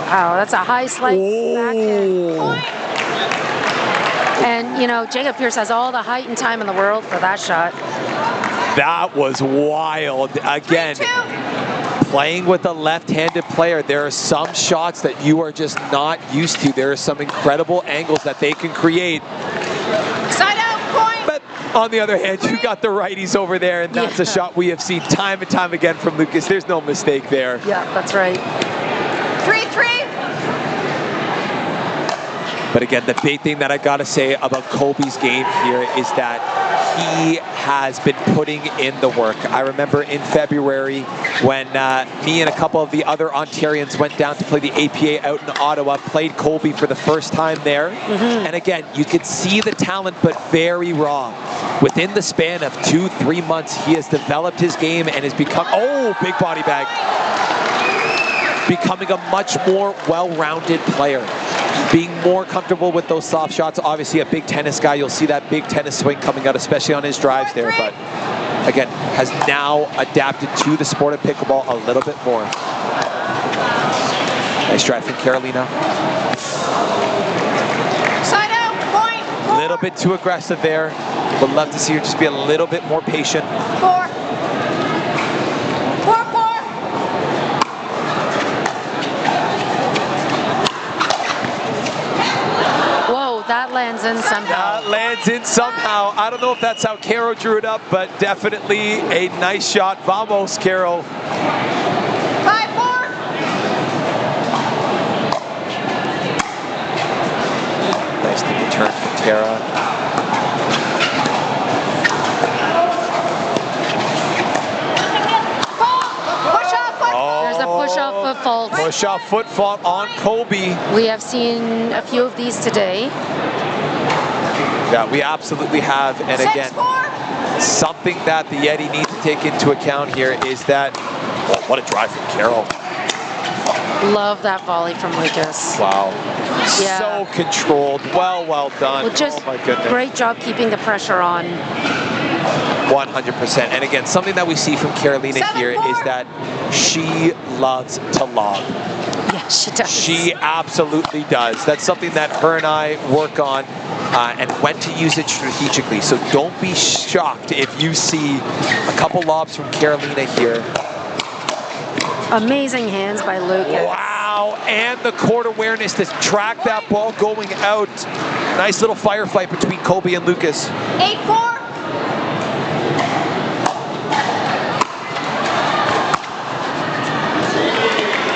Wow, that's a high slice backhand. And, you know, Jacob Pierce has all the height and time in the world for that shot. That was wild. Again, playing with a left-handed player, there are some shots that you are just not used to. There are some incredible angles that they can create. Side out, point. But on the other hand, you got the righties over there, and that's a shot we have seen time and time again from Lucas. There's no mistake there. Yeah, that's right. 3-3. But again, the big thing that I gotta say about Colby's game here is that he has been putting in the work. I remember in February when me and a couple of the other Ontarians went down to play the APA out in Ottawa, played Colby for the first time there. And again, you could see the talent, but very raw. Within the span of 2-3 months, he has developed his game and has become, oh, big body bag. Becoming a much more well-rounded player. Being more comfortable with those soft shots. Obviously a big tennis guy. You'll see that big tennis swing coming out, especially on his drives there. But again, has now adapted to the sport of pickleball a little bit more. Nice drive from Carolina. Side out, point. A little bit too aggressive there. Would love to see her just be a little bit more patient. 4. 4, 4. Whoa, that lands in somehow. That lands in somehow. I don't know if that's how Caro drew it up, but definitely a nice shot. Vamos, Caro. 5, 4. Nice to return from Tara. There's a push-off foot fault. Push-off foot fault on Colby. We have6 a few of these today. Yeah, we absolutely have. And 6, again, 4. something that the Yeti needs to take into account here is that, oh, what a drive from Caro. Love that volley from Lucas. Wow. Yeah. So controlled. Well done. Well, just oh my goodness. great job keeping the pressure on. 100%. And again, something that we see from Carolina here is that she loves to lob. Yeah, she does. She absolutely does. That's something that her and I work on and when to use it strategically. So don't be shocked if you see a couple lobs from Carolina here. Amazing hands by Lucas. Wow, and the court awareness to track that ball going out. Nice little firefight between Colby and Lucas. 8, 4.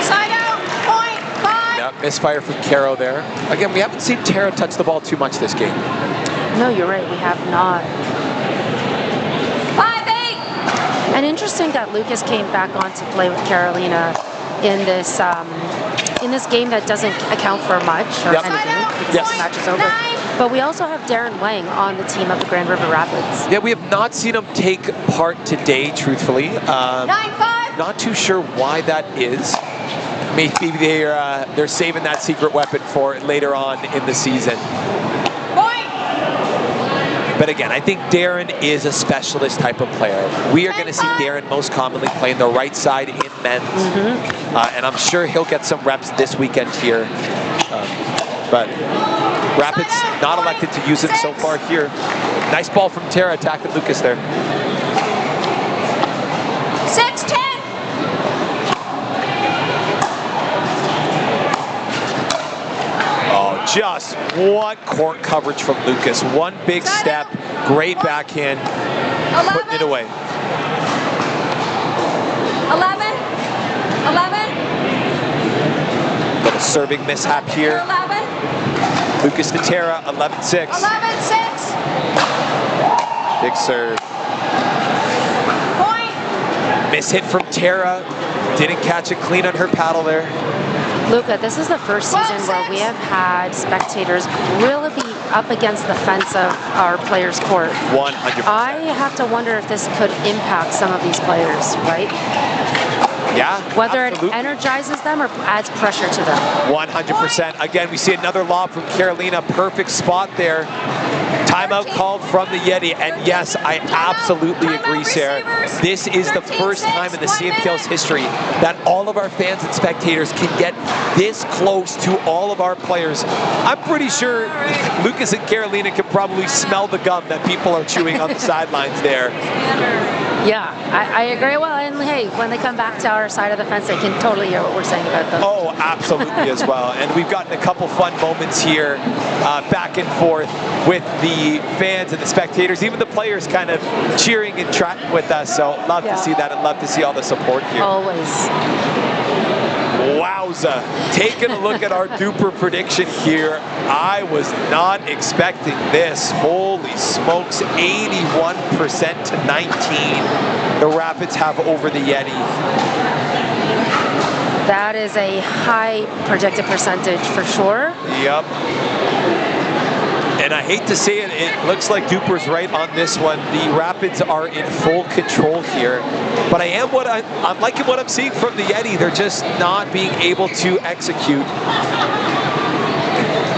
Side out, point. 5. Yep, misfire from Caro there. Again, we haven't seen Tara touch the ball too much this game. No, you're right, we have not. 5, 8. And interesting that Lucas came back on to play with Carolina in this game that doesn't account for much or anything because the match is over. 9. But we also have Darren Wang on the team of the Grand River Rapids. Yeah, we have not seen him take part today, truthfully. 9, 5. Not too sure why that is. Maybe they're saving that secret weapon for later on in the season. Point. But again, I think Darren is a specialist type of player. We are going to see Darren most commonly playing the right side in men's. And I'm sure he'll get some reps this weekend here. But Rapids not elected to use him so far here. Nice ball from Tara attacking Lucas there. 6, 10. Oh, just one court coverage from Lucas. One big step, great backhand, 11. putting it away. 11. 11. Little serving mishap here. 11. Lucas to Tara, 11-6. 11-6. Big serve. Point. Miss hit from Tara. Didn't catch it clean on her paddle there. Luca, this is the first season where we have had spectators really be up against the fence of our players' court. 100%. I have to wonder if this could impact some of these players, right? Yeah, Whether absolutely. it energizes them or adds pressure to them. 100%. Again, we see another lob from Carolina. Perfect spot there. Timeout called from the Yeti. And yes, I absolutely agree, Sarah. This is the first time in the CNPL's history that all of our fans and spectators can get this close to all of our players. I'm pretty sure Lucas and Carolina can probably smell the gum that people are chewing on the sidelines there. Yeah, I agree. Well, and hey, when they come back to our side of the fence, they can totally hear what we're saying about them. Oh, absolutely as well. And we've gotten a couple fun moments here back and forth with the fans and the spectators, even the players kind of cheering and tracking with us. So love to see that and love to see all the support here. Always. Wowza. Taking a look at our duper prediction here. I was not expecting this. Holy smokes, 81% to 19. The Rapids have over the Yeti. That is a high predicted percentage for sure. Yep. And I hate to say it, it looks like Duper's right on this one. The Rapids are in full control here. But I'm liking what I'm seeing from the Yeti. They're just not being able to execute.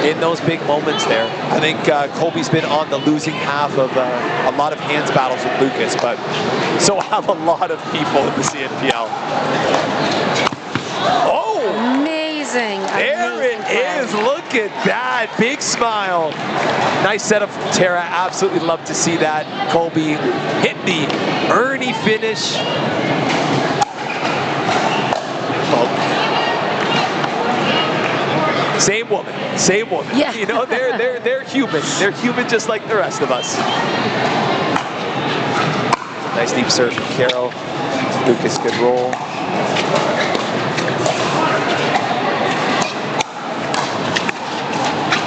in those big moments there. I think Colby's been on the losing half of a lot of hands battles with Lucas, but so have a lot of people in the CNPL. Oh! Amazing. There it is. Look at that. Big smile. Nice setup from Tara. Absolutely love to see that. Colby hit the Ernie finish. Same woman. Same woman. Yeah. You know, they're human. They're human just like the rest of us. Nice deep serve from Carol. Lucas, good roll.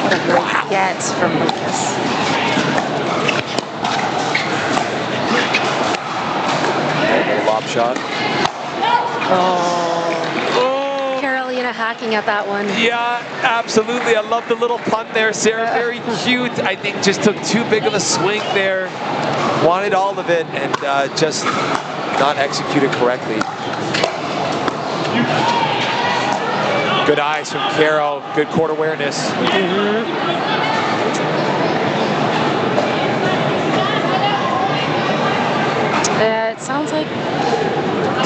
What a great get from Lucas. Lob shot. Oh. Carolina hacking at that one. Yeah, absolutely. I love the little punt there, Sarah. Very cute. I think just took too big of a swing there. Wanted all of it and just not executed correctly. Good eyes from Carol. Good court awareness. It sounds like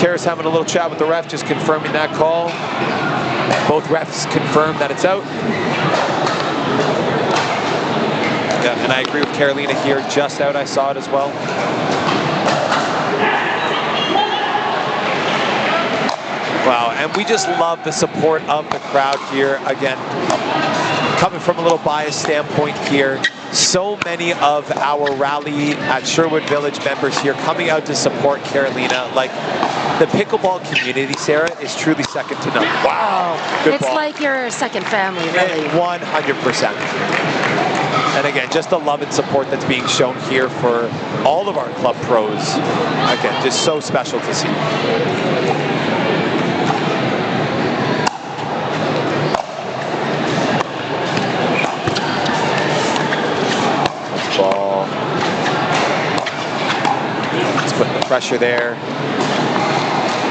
Tara's having a little chat with the ref, just confirming that call. Both refs confirmed that it's out. Yeah, and I agree with Carolina here, just out. I saw it as well. Wow, and we just love the support of the crowd here. Again, coming from a little biased standpoint here, so many of our rally at Sherwood Village members here coming out to support Carolina. Like, the pickleball community, Sarah, is truly second to none. Wow, good it's ball. like your second family, really. 100%. And again, just the love and support that's being shown here for all of our club pros. Again, just so special to see. Ball. Let's put the pressure there.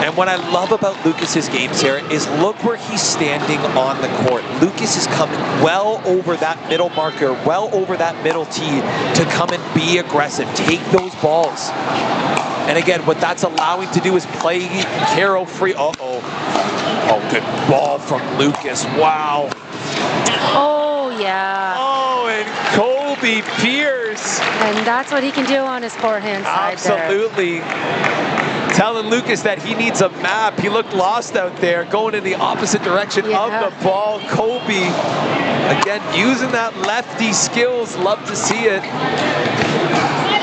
And what I love about Lucas's game, Sarah, is look where he's standing on the court. Lucas is coming well over that middle marker, well over that middle tee to come and be aggressive, take those balls. And again, what that's allowing to do is play Carol free. Oh, good ball from Lucas. Wow. Oh, yeah. Oh, and Colby Pierce. And that's what he can do on his forehand side. Absolutely. Telling Lucas that he needs a map. He looked lost out there, going in the opposite direction of the ball. Colby, again, using that lefty skills. Love to see it.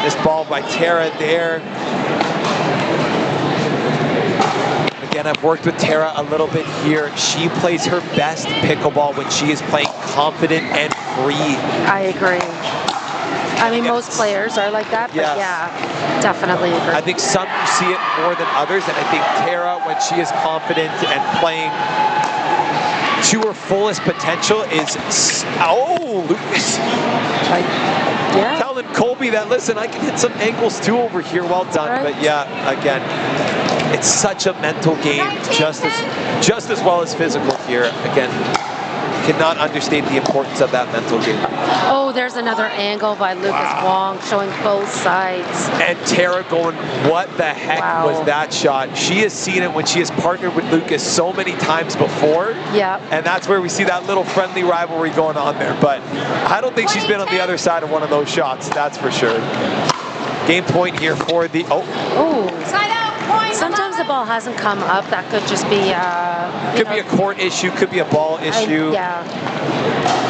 This ball by Tara there. Again, I've worked with Tara a little bit here. She plays her best pickleball when she is playing confident and free. I agree. I mean, most players are like that, but yeah, definitely agree. I think some see it more than others, and I think Tara, when she is confident and playing to her fullest potential, is Lucas. Telling Colby that, listen, I can hit some angles too over here. Well done, but yeah, again, it's such a mental game, just as well as physical here. Again, cannot understate the importance of that mental game. Oh, there's another angle by Lucas Wong showing both sides. And Tara going, what the heck was that shot? She has seen it when she has partnered with Lucas so many times before. Yeah. And that's where we see that little friendly rivalry going on there. But I don't think she's been on the other side of one of those shots, that's for sure. Game point here for the, Side out, point. Sometimes the ball hasn't come up. That could just be, could be a court issue, could be a ball issue. Yeah,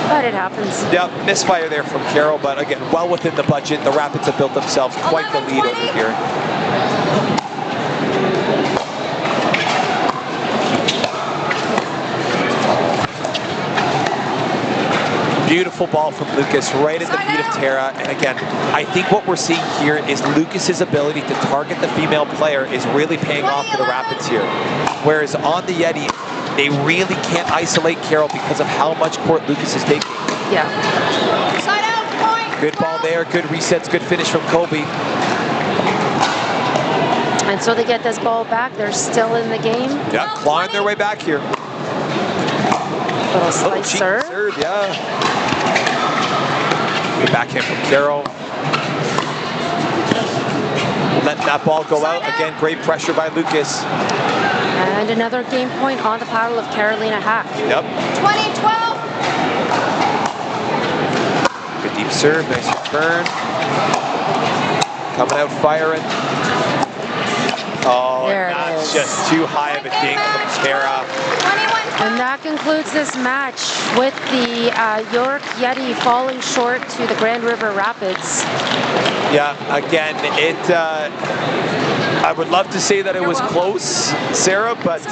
but it happens. Yeah, misfire there from Carol, but again, well within the budget. The Rapids have built themselves quite the lead over here. Beautiful ball from Lucas, right at the feet of Tara. And again, I think what we're seeing here is Lucas's ability to target the female player is really paying off for the Rapids here. Whereas on the Yeti, they really can't isolate Carol because of how much court Lucas is taking. Yeah. Side out, point. Good ball there, good resets, good finish from Colby. And so they get this ball back. They're still in the game. Yeah, clawing their way back here. Little slice cheeky serve. yeah. Good backhand from Carroll. Let that ball go out. Again, great pressure by Lucas. And another game point on the paddle of Carolina Hack. Yep. 2012. Good deep serve, nice return. Coming out firing. Oh, There it that's is. just too high of a dink from Tara. 21. And that concludes this match with the York Yeti falling short to the Grand River Rapids. Yeah, again, I would love to say that it was close, Sarah, but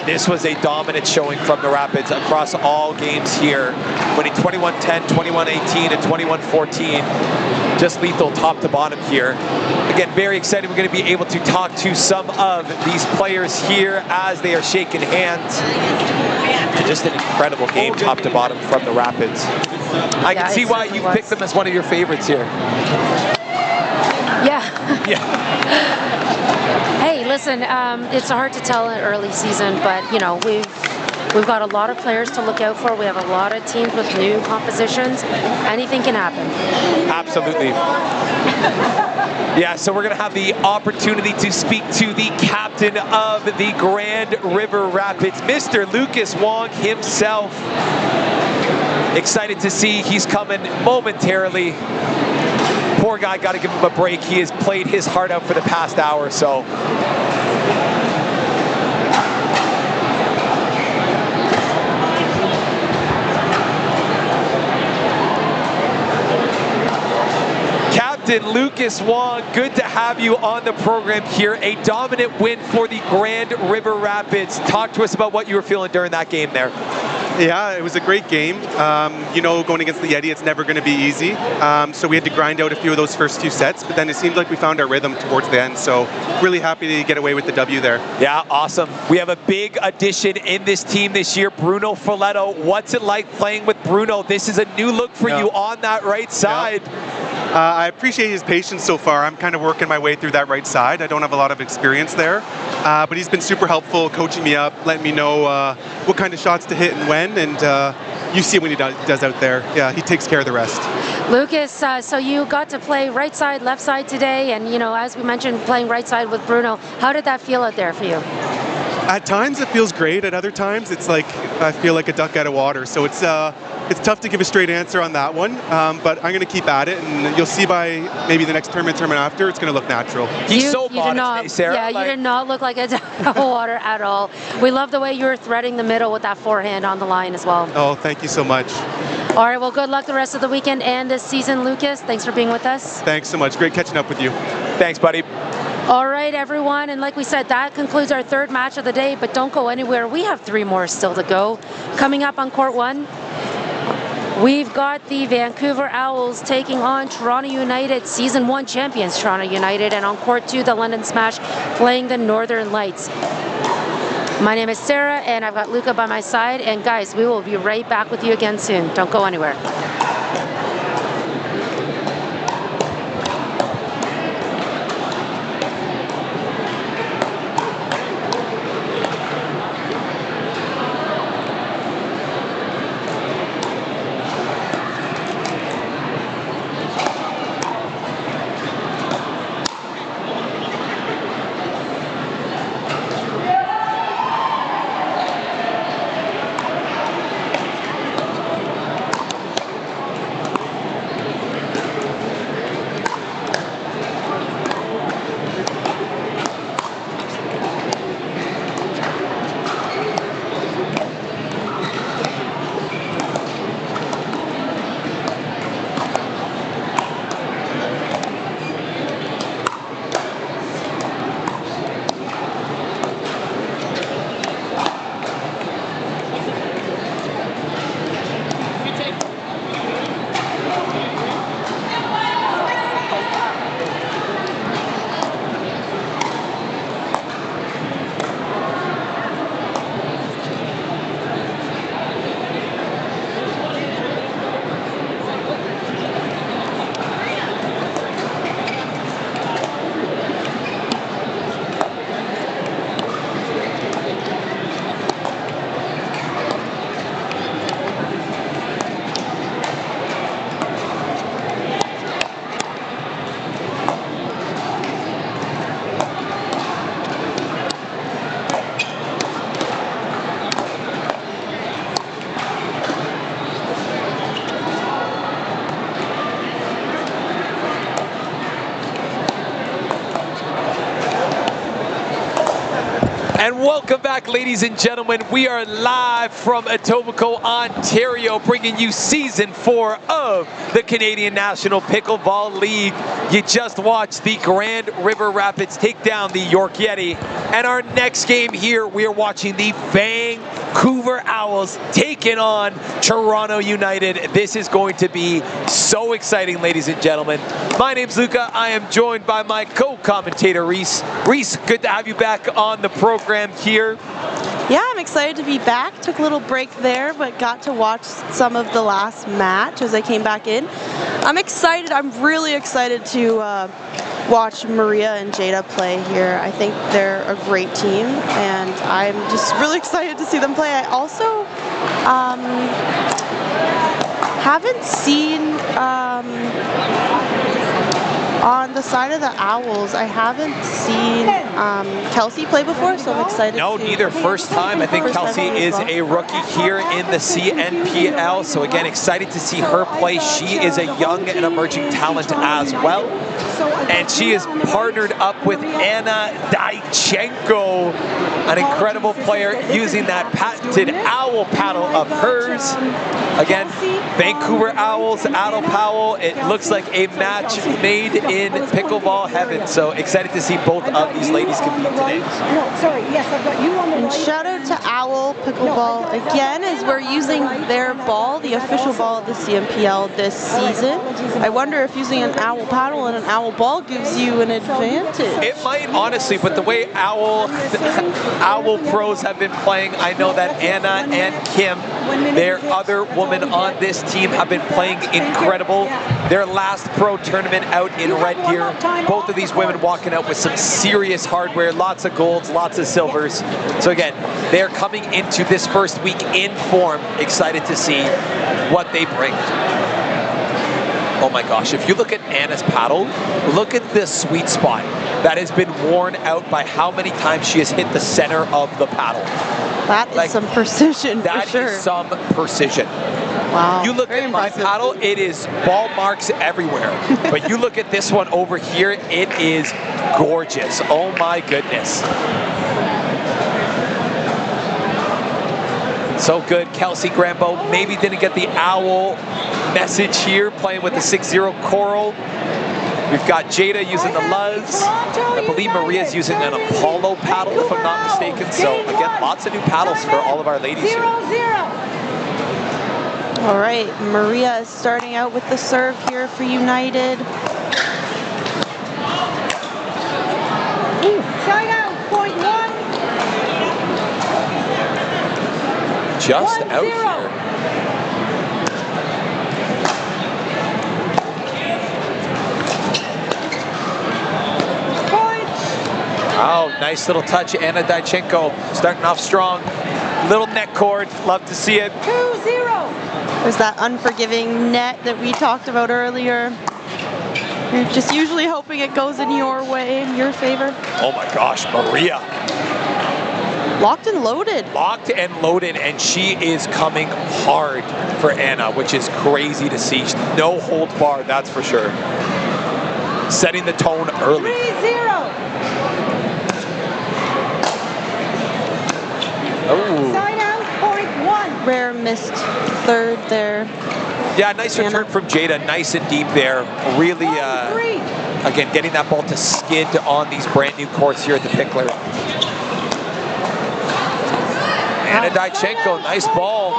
this was a dominant showing from the Rapids across all games here. Winning 21-10, 21-18, and 21-14. Just lethal top to bottom here. Again, very excited. We're going to be able to talk to some of these players here as they are shaking hands. Just an incredible game top to bottom from the Rapids. I can see why you picked them as one of your favorites here. Yeah. Yeah. Hey, listen, it's hard to tell in early season, but you know, we've got a lot of players to look out for. We have a lot of teams with new compositions. Anything can happen. Absolutely. Yeah, so we're going to have the opportunity to speak to the captain of the Grand River Rapids, Mr. Lucas Wong himself. Excited to see he's coming momentarily. Poor guy, got to give him a break. He has played his heart out for the past hour or so. Captain Lucas Wong, good to have you on the program here. A dominant win for the Grand River Rapids. Talk to us about what you were feeling during that game there. Yeah, it was a great game. You know, going against the Yeti, it's never going to be easy. So we had to grind out a few of those first few sets, but then it seemed like we found our rhythm towards the end. So really happy to get away with the W there. Yeah, awesome. We have a big addition in this team this year, Bruno Folletto. What's it like playing with Bruno? This is a new look for you on that right side. I appreciate his patience so far. I'm kind of working my way through that right side. I don't have a lot of experience there, but he's been super helpful, coaching me up, letting me know what kind of shots to hit and when, and you see when he does out there. Yeah, he takes care of the rest. Lucas, so you got to play right side, left side today, and you know, as we mentioned, playing right side with Bruno. How did that feel out there for you? At times it feels great. At other times it's like I feel like a duck out of water. So it's tough to give a straight answer on that one, but I'm going to keep at it, and you'll see by maybe the next tournament after, it's going to look natural. He's so modest today, Sarah. Yeah, you did not look like a duck out of water at all. We love the way you were threading the middle with that forehand on the line as well. Oh, thank you so much. All right, well, good luck the rest of the weekend and this season, Lucas. Thanks for being with us. Thanks so much. Great catching up with you. Thanks, buddy. All right, everyone, and like we said, that concludes our third match of the day, but don't go anywhere. We have 3 more still to go. Coming up on Court 1, we've got the Vancouver Owls taking on Toronto United, Season 1 champions Toronto United, and on Court 2, the London Smash playing the Northern Lights. My name is Sarah, and I've got Luca by my side, and guys, we will be right back with you again soon. Don't go anywhere. And welcome back, ladies and gentlemen. We are live from Etobicoke, Ontario, bringing you Season 4 of the Canadian National Pickleball League. You just watched the Grand River Rapids take down the York Yeti. And our next game here, we are watching the Vancouver Owls taking on Toronto United. This is going to be so exciting, ladies and gentlemen. My name's Luca. I am joined by my co-commentator, Reese. Reese, good to have you back on the program here. Yeah, I'm excited to be back. Took a little break there, but got to watch some of the last match as I came back in. I'm excited. I'm really excited to watch Maria and Jada play here. I think they're a great team, and I'm just really excited to see them play. I also haven't seen on the side of the Owls, I haven't seen Kelsey play before, so I'm excited. No, neither. First time. I think Kelsey is a rookie here in the CNPL, so again, excited to see her play. She is a young and emerging talent as well. And she is partnered up with Anna Daichenko, an incredible player using that patented owl paddle of hers. Again, Vancouver Owls, Adel Powell. It looks like a match made in pickleball heaven. So excited to see both of these ladies compete today. No, sorry, yes, I've got you on the And right. shout out to Owl Pickleball again, as we're using their ball, the official ball of the CNPL this season. I wonder if using an owl paddle and an owl ball gives you an advantage. It might, honestly, but the way Owl pros have been playing, I know that Anna and Kim, their other woman on this team, have been playing incredible. Their last pro tournament out in Red Deer, both of these women walking out with some serious hardware, lots of golds, lots of silvers. So again, they're coming into this first week in form, excited to see what they bring. Oh my gosh, if you look at Anna's paddle, look at this sweet spot that has been worn out by how many times she has hit the center of the paddle. That is some precision, for sure. That is some precision. Wow. You look at my paddle, it is ball marks everywhere. But you look at this one over here, it is gorgeous. Oh my goodness. So good. Kelsey Grambo maybe didn't get the owl message here, playing with the 6-0 coral. We've got Jada using the Luz. I believe Maria's using an Apollo paddle, if I'm not mistaken. So again, lots of new paddles for all of our ladies here. All right, Maria is starting out with the serve here for United. Side out, point one. Just out here. Oh, nice little touch. Anna Daichenko starting off strong. Little net cord. Love to see it. 2-0. There's that unforgiving net that we talked about earlier. You're just usually hoping it goes in your way, in your favor. Oh my gosh, Maria. Locked and loaded. Locked and loaded, and she is coming hard for Anna, which is crazy to see. No holds barred, that's for sure. Setting the tone early. 3-0. Oh. Side out, point one. Rare missed third there. Yeah, nice return from Jada. Nice and deep there. Really, again, getting that ball to skid on these brand new courts here at the Pickler. Anna Daichenko, nice ball.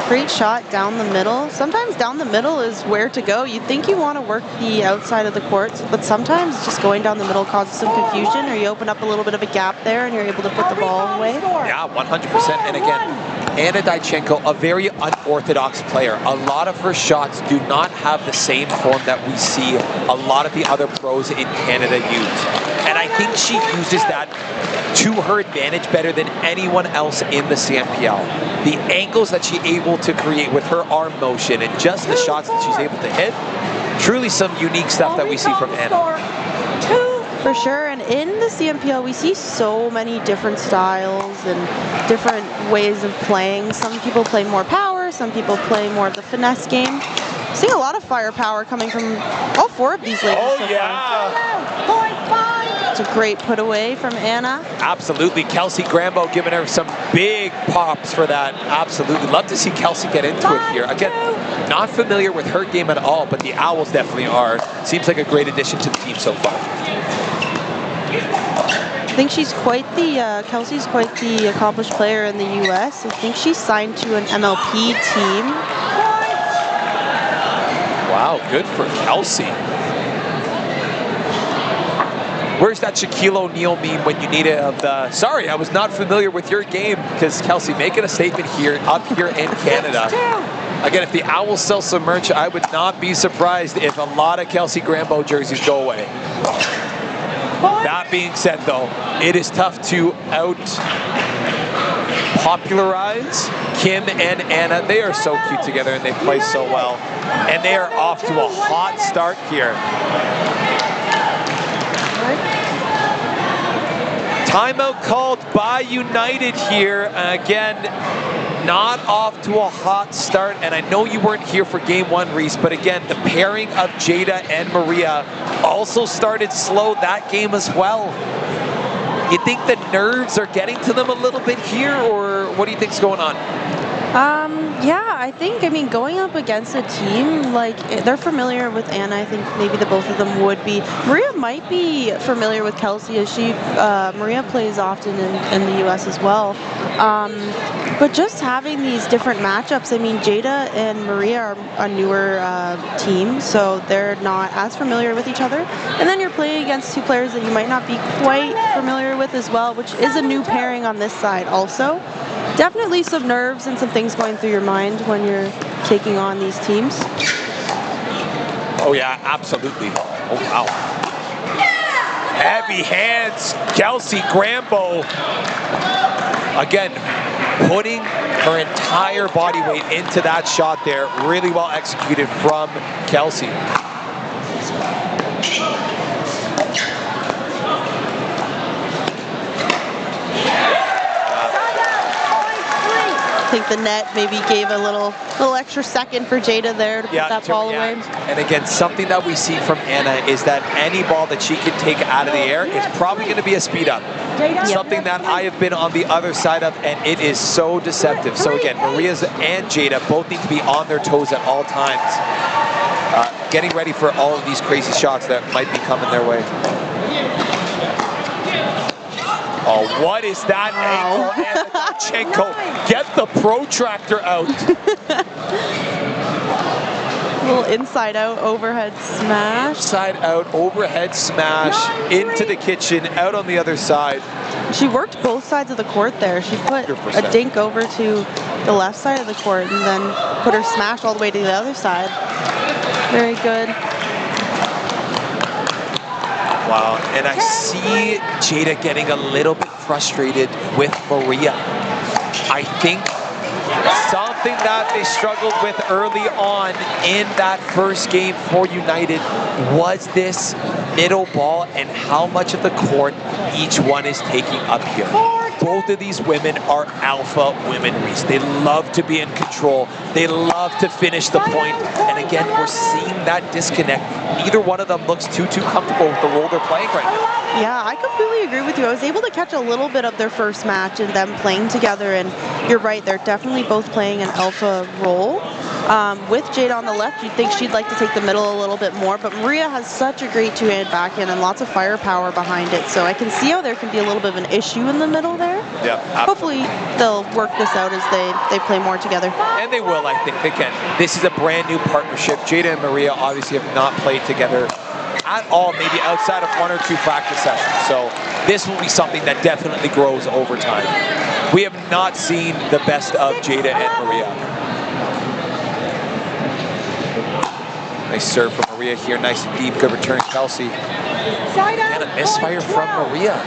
Great shot down the middle. Sometimes down the middle is where to go. You think you want to work the outside of the courts, but sometimes just going down the middle causes some confusion, or you open up a little bit of a gap there and you're able to put the ball away. Yeah, 100%. And again, Anna Daichenko, a very unorthodox player. A lot of her shots do not have the same form that we see a lot of the other pros in Canada use. And I think she uses that to her advantage better than anyone else in the CNPL. The angles that she's able to create with her arm motion and just the shots that she's able to hit, truly some unique stuff that we see from Anna. For sure, and in the CNPL we see so many different styles and different ways of playing. Some people play more power, some people play more of the finesse game. Seeing a lot of firepower coming from all four of these ladies. Oh yeah! just a great put away from Anna. Absolutely. Kelsey Grambo giving her some big pops for that. Absolutely. Love to see Kelsey get into it here. Again, not familiar with her game at all, but the Owls definitely are. Seems like a great addition to the team so far. I think she's quite the, Kelsey's quite the accomplished player in the U.S. I think she's signed to an MLP team. Wow, good for Kelsey. Where's that Shaquille O'Neal meme when you need it of the, sorry, I was not familiar with your game, because Kelsey making a statement here, up here in Canada. Again, if the Owls sell some merch, I would not be surprised if a lot of Kelsey Grambo jerseys go away. That being said, though, it is tough to out-popularize Kim and Anna. They are so cute together, and they play so well. And they are off to a hot start here. Timeout called by United here. Again, not off to a hot start, and I know you weren't here for game one, Reese, but again, the pairing of Jada and Maria also started slow that game as well. You think the nerves are getting to them a little bit here, or what do you think's going on? Yeah, I think, I mean, going up against a team, like, they're familiar with Anna. I think maybe the both of them would be. Maria might be familiar with Kelsey, as Maria plays often in the U.S. as well. But just having these different matchups, I mean, Jada and Maria are a newer team, so they're not as familiar with each other. And then you're playing against two players that you might not be quite familiar with as well, which is a new pairing on this side also. Definitely some nerves and some things going through your mind when you're taking on these teams. Oh yeah, absolutely. Oh wow. Heavy hands, Kelsey Grambo. Again, putting her entire body weight into that shot there. Really well executed from Kelsey. I think the net maybe gave a little extra second for Jada there to put that ball away. And again, something that we see from Anna is that any ball that she can take out of the air is probably going to be a speed up. Something that I have been on the other side of, and it is so deceptive. So again, Maria's and Jada both need to be on their toes at all times, getting ready for all of these crazy shots that might be coming their way. Oh, what is that angle? And Chenko, get the protractor out. Little inside out overhead smash. Inside out overhead smash into the kitchen, out on the other side. She worked both sides of the court there. She put 100%. A dink over to the left side of the court and then put her smash all the way to the other side. Very good. Wow, and I see Jada getting a little bit frustrated with Maria. I think something that they struggled with early on in that first game for United was this middle ball and how much of the court each one is taking up here. Both of these women are alpha women, Reese. They love to be in control. They love to finish the point. And again, we're seeing that disconnect. Neither one of them looks too comfortable with the role they're playing right now. Yeah, I completely agree with you. I was able to catch a little bit of their first match and them playing together. And you're right, they're definitely both playing an alpha role. With Jada on the left, you'd think she'd like to take the middle a little bit more, but Maria has such a great two-handed backhand and lots of firepower behind it, so I can see how there can be a little bit of an issue in the middle there. Yeah, hopefully they'll work this out as they play more together. And they will, I think. Again, this is a brand new partnership. Jada and Maria obviously have not played together at all, maybe outside of 1 or 2 practice sessions, so this will be something that definitely grows over time. We have not seen the best of Jada and Maria. Nice serve from Maria here, nice and deep, good return, Kelsey. And a misfire from Maria.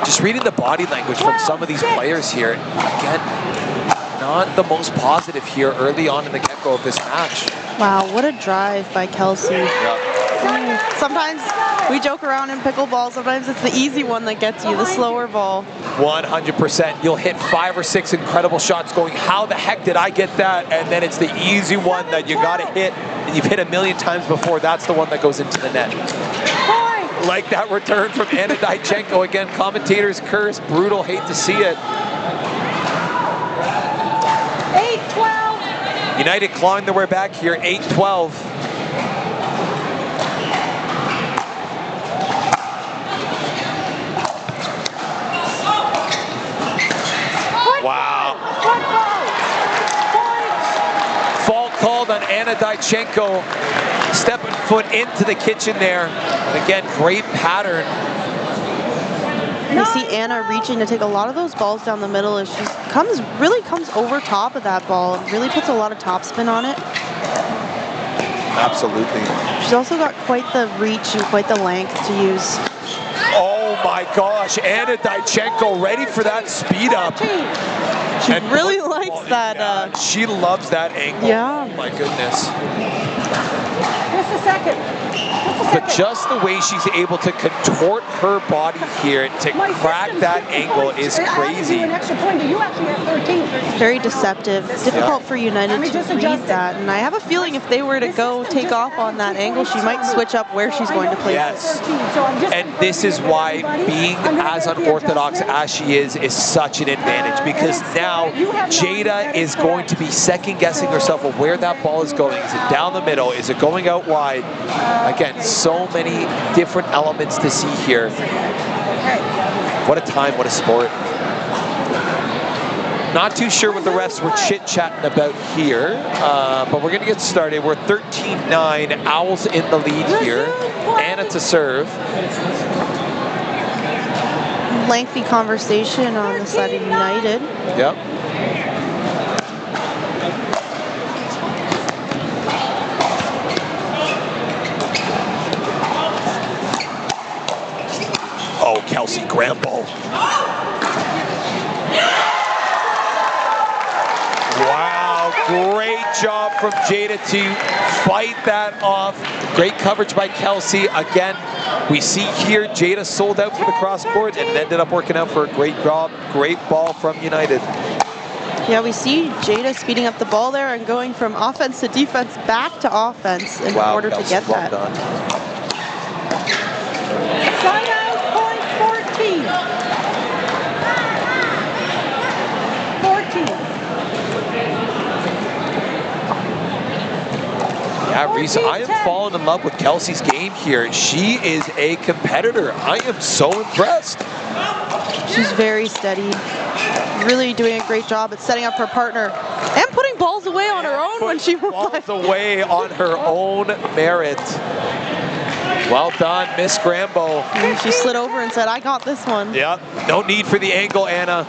Just reading the body language from some of these players here, again, not the most positive here early on in the get-go of this match. Wow, what a drive by Kelsey. Yeah. Sometimes we joke around in pickleball, sometimes it's the easy one that gets you, the slower ball. 100%. You'll hit 5 or 6 incredible shots going, how the heck did I get that? And then it's the easy one that you got to hit and you've hit a million times before, that's the one that goes into the net. Like that return from Anna Dychenko. Again, commentators curse, brutal, hate to see it. 8-12. United clawing their way back here, 8-12. Wow. Fault called on Anna Dychenko. Stepping foot into the kitchen there. And again, great pattern. You see Anna reaching to take a lot of those balls down the middle as she really comes over top of that ball and really puts a lot of topspin on it. Absolutely. She's also got quite the reach and quite the length to use. Oh my gosh, Anna Dychenko ready for that speed up. She really likes that. Yeah, she loves that angle. Yeah. Oh my goodness. Just a second. But just the way she's able to contort her body here to crack that angle is crazy. An extra point. You actually have 13. Very deceptive. Difficult for United to read that. And I have a feeling if they were to go take off on that angle, she might switch up where she's going to play. Yes. And this is why being as unorthodox as she is such an advantage, because now Jada is going to be second guessing herself of where that ball is going. Is it down the middle? Is it going out wide? Again, so many different elements to see here. What a time, what a sport. Not too sure what the refs were chit-chatting about here, but we're going to get started. We're 13-9, Owls in the lead here. Anna to serve. Lengthy conversation on the side of United. Yep. Oh, Kelsey Gramble. Wow, great job from Jada to fight that off. Great coverage by Kelsey. Again, we see here Jada sold out for the cross court and it ended up working out for a great job. Great ball from United. Yeah, we see Jada speeding up the ball there and going from offense to defense back to offense in order Kelsey, to get well that. done. Side out point 14. 14. Yeah, Reese, I am falling in love with Kelsey's game here. She is a competitor. I am so impressed. She's very steady. Really doing a great job at setting up her partner and putting balls away on her own when she balls away on her own merit. Well done, Miss Grambo. And she slid over and said, I got this one. Yep, no need for the angle, Anna.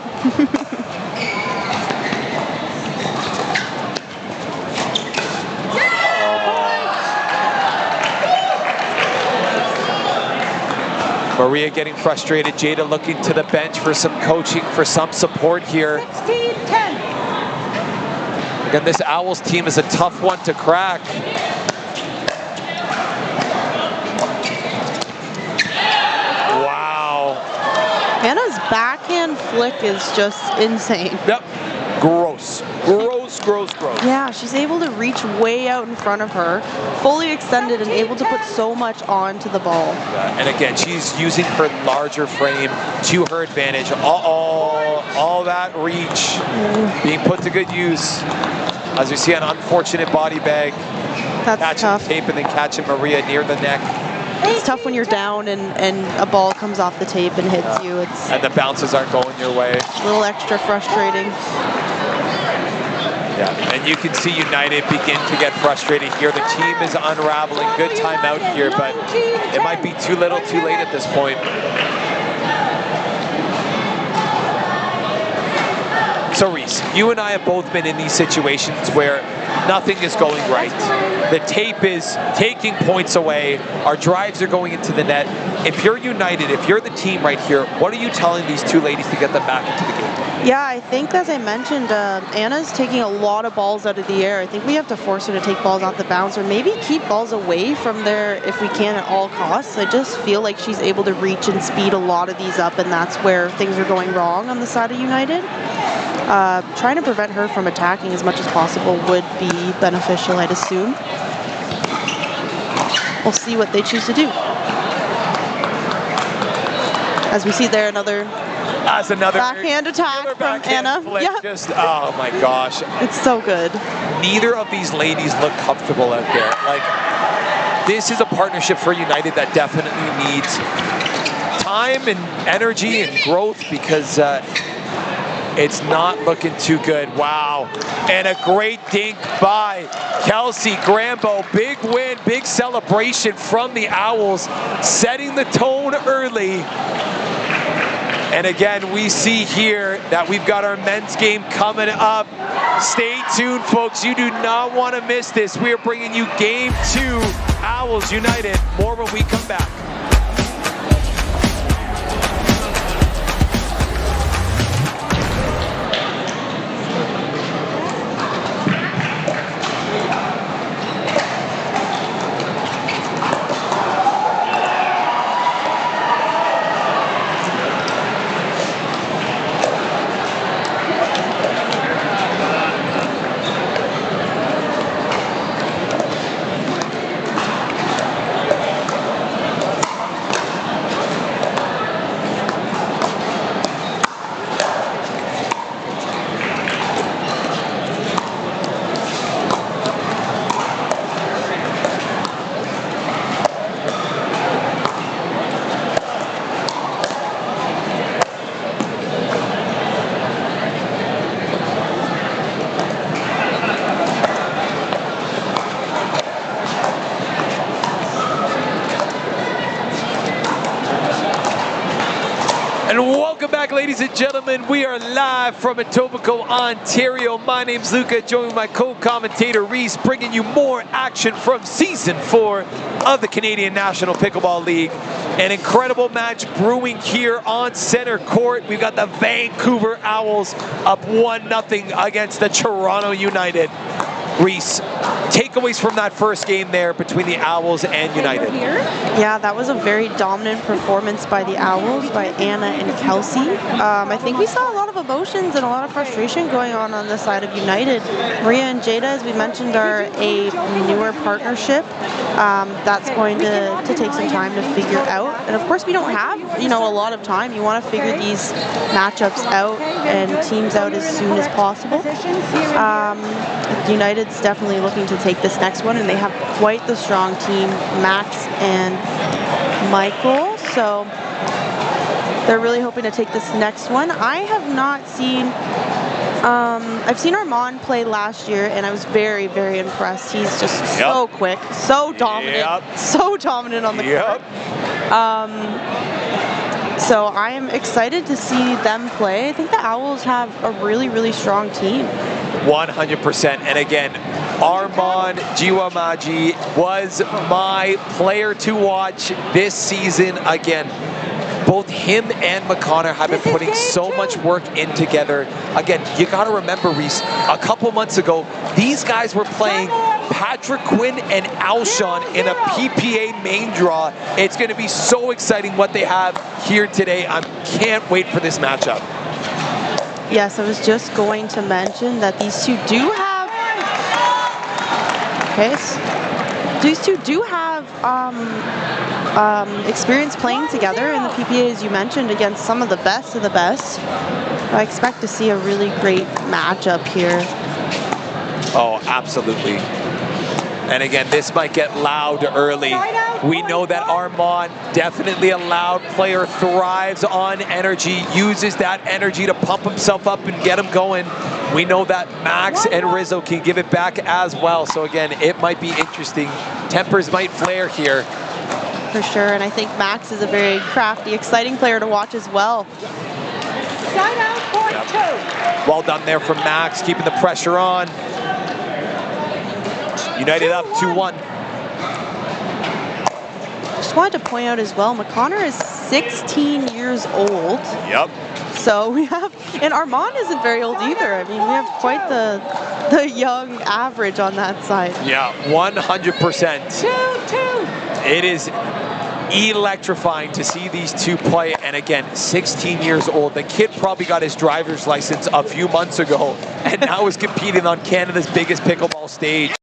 Maria getting frustrated. Jada looking to the bench for some coaching, for some support here. 16-10. Again, this Owls team is a tough one to crack. Wow. Anna's backhand flick is just insane. Yep. Gross. Gross, gross, gross. Yeah, she's able to reach way out in front of her, fully extended and able to put so much onto the ball. And again, she's using her larger frame to her advantage. All that reach being put to good use. As we see an unfortunate body bag. That's catching tough. the tape and then catching Maria near the neck. It's tough when you're down and a ball comes off the tape and hits you. It's And the bounces aren't going your way. a little extra frustrating. Yeah, and you can see United begin to get frustrated here. The team is unraveling. Good timeout here, but it might be too little, too late at this point. So Reese, you and I have both been in these situations where nothing is going right. The tape is taking points away. Our drives are going into the net. If you're United, if you're the team right here, what are you telling these two ladies to get them back into the game? Yeah, I think, as I mentioned, Anna's taking a lot of balls out of the air. I think we have to force her to take balls off the bounce or maybe keep balls away from there if we can at all costs. I just feel like she's able to reach and speed a lot of these up, and that's where things are going wrong on the side of United. Trying to prevent her from attacking as much as possible would be beneficial, I'd assume. we'll see what they choose to do. As we see there, another backhand attack from Anna. Yeah. Just, oh my gosh. It's so good. Neither of these ladies look comfortable out there. Like, this is a partnership for United that definitely needs time and energy and growth, because it's not looking too good. Wow. And a great dink by Kelsey Grambo. Big win, big celebration from the Owls, setting the tone early. And again, we see here that we've got our men's game coming up. Stay tuned, folks. You do not want to miss this. We are bringing you Game 2, Owls United. More when we come back. Welcome back, ladies and gentlemen. We are live from Etobicoke, Ontario. My name's Luca, joined with my co-commentator Reese, bringing you more action from Season 4 of the Canadian National Pickleball League. An incredible match brewing here on center court. We've got the Vancouver Owls up 1-0 against the Toronto United. Reese, takeaways from that first game there between the Owls and United. Yeah, that was a very dominant performance by the Owls, by Anna and Kelsey. I think we saw a lot of emotions and a lot of frustration going on the side of United. Maria and Jada, as we mentioned, are a newer partnership. That's going to take some time to figure out. And of course, we don't have, a lot of time. You want to figure these matchups out and teams out as soon as possible. United's definitely looking to take this next one, and they have quite the strong team, Max and Michael. So they're really hoping to take this next one. I have not seen, I've seen Armand play last year, and I was very, very impressed. He's just so quick, so dominant, so dominant on the court. So I am excited to see them play. I think the Owls have a really, really strong team. 100%. And again, Armand Jiwamaji was my player to watch this season. Again, both him and McConnor have been putting so much work in together. Again, you got to remember, Reese, a couple months ago, these guys were playing Patrick Quinn and Alshon in a PPA main draw. It's going to be so exciting what they have here today. I can't wait for this matchup. Yes, I was just going to mention that these two do have, experience playing together in the PPA, as you mentioned, against some of the best of the best. I expect to see a really great matchup here. Oh, absolutely. And again, this might get loud early. We know that Armand, definitely a loud player, thrives on energy, uses that energy to pump himself up and get him going. We know that Max and Rizzo can give it back as well. So again, it might be interesting. Tempers might flare here. For sure, and I think Max is a very crafty, exciting player to watch as well. Well done there from Max, keeping the pressure on. United up 2-1. Just wanted to point out as well, McConnor is 16 years old. Yep. So we have, and Armand isn't very old either. I mean, we have quite the young average on that side. Yeah, 100%. It is electrifying to see these two play, and again, 16 years old. The kid probably got his driver's license a few months ago and now is competing on Canada's biggest pickleball stage.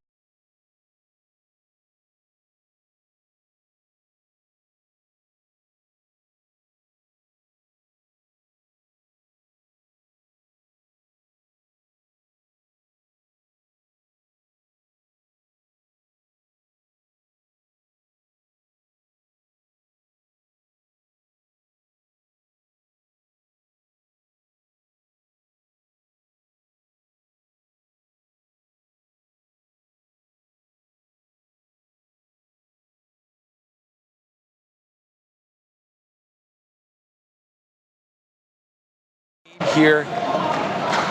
Here,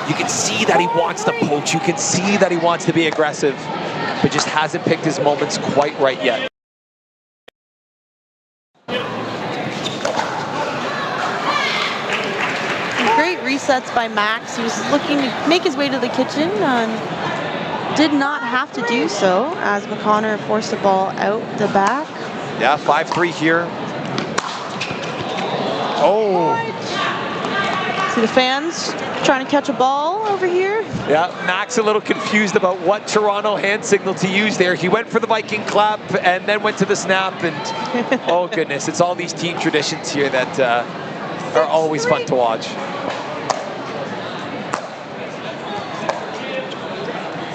you can see that he wants to poach. You can see that he wants to be aggressive, but just hasn't picked his moments quite right yet. Great resets by Max. He was looking to make his way to the kitchen and did not have to do so as McConnor forced the ball out the back. Yeah, 5-3 here. Oh. See the fans trying to catch a ball over here. Yeah, Max a little confused about what Toronto hand signal to use there. He went for the Viking clap and then went to the snap, and oh goodness, it's all these team traditions here that are always fun to watch.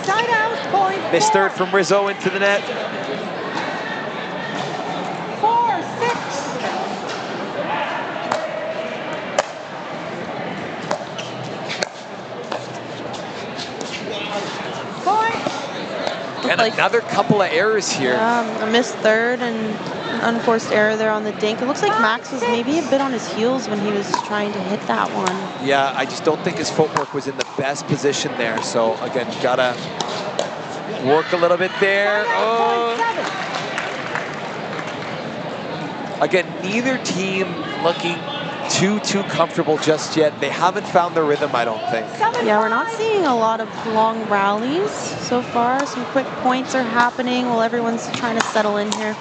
Side out, point. Missed third from Rizzo into the net. 4-6. And like another couple of errors here. A missed third and an unforced error there on the dink. It looks like Max was maybe a bit on his heels when he was trying to hit that one. Yeah, I just don't think his footwork was in the best position there. So again, gotta work a little bit there. Oh. Again, neither team looking too comfortable just yet. They haven't found their rhythm, I don't think. Yeah, we're not seeing a lot of long rallies so far. Some quick points are happening while everyone's trying to settle in here.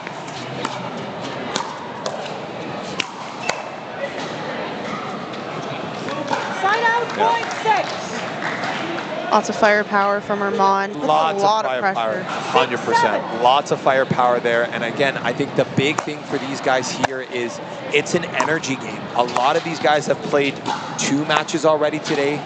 Side out, point 6. Lots of firepower from Armand. Lots a lot of pressure. 100%. Lots of firepower there. And again, I think the big thing for these guys here is it's an energy game. A lot of these guys have played 2 matches already today.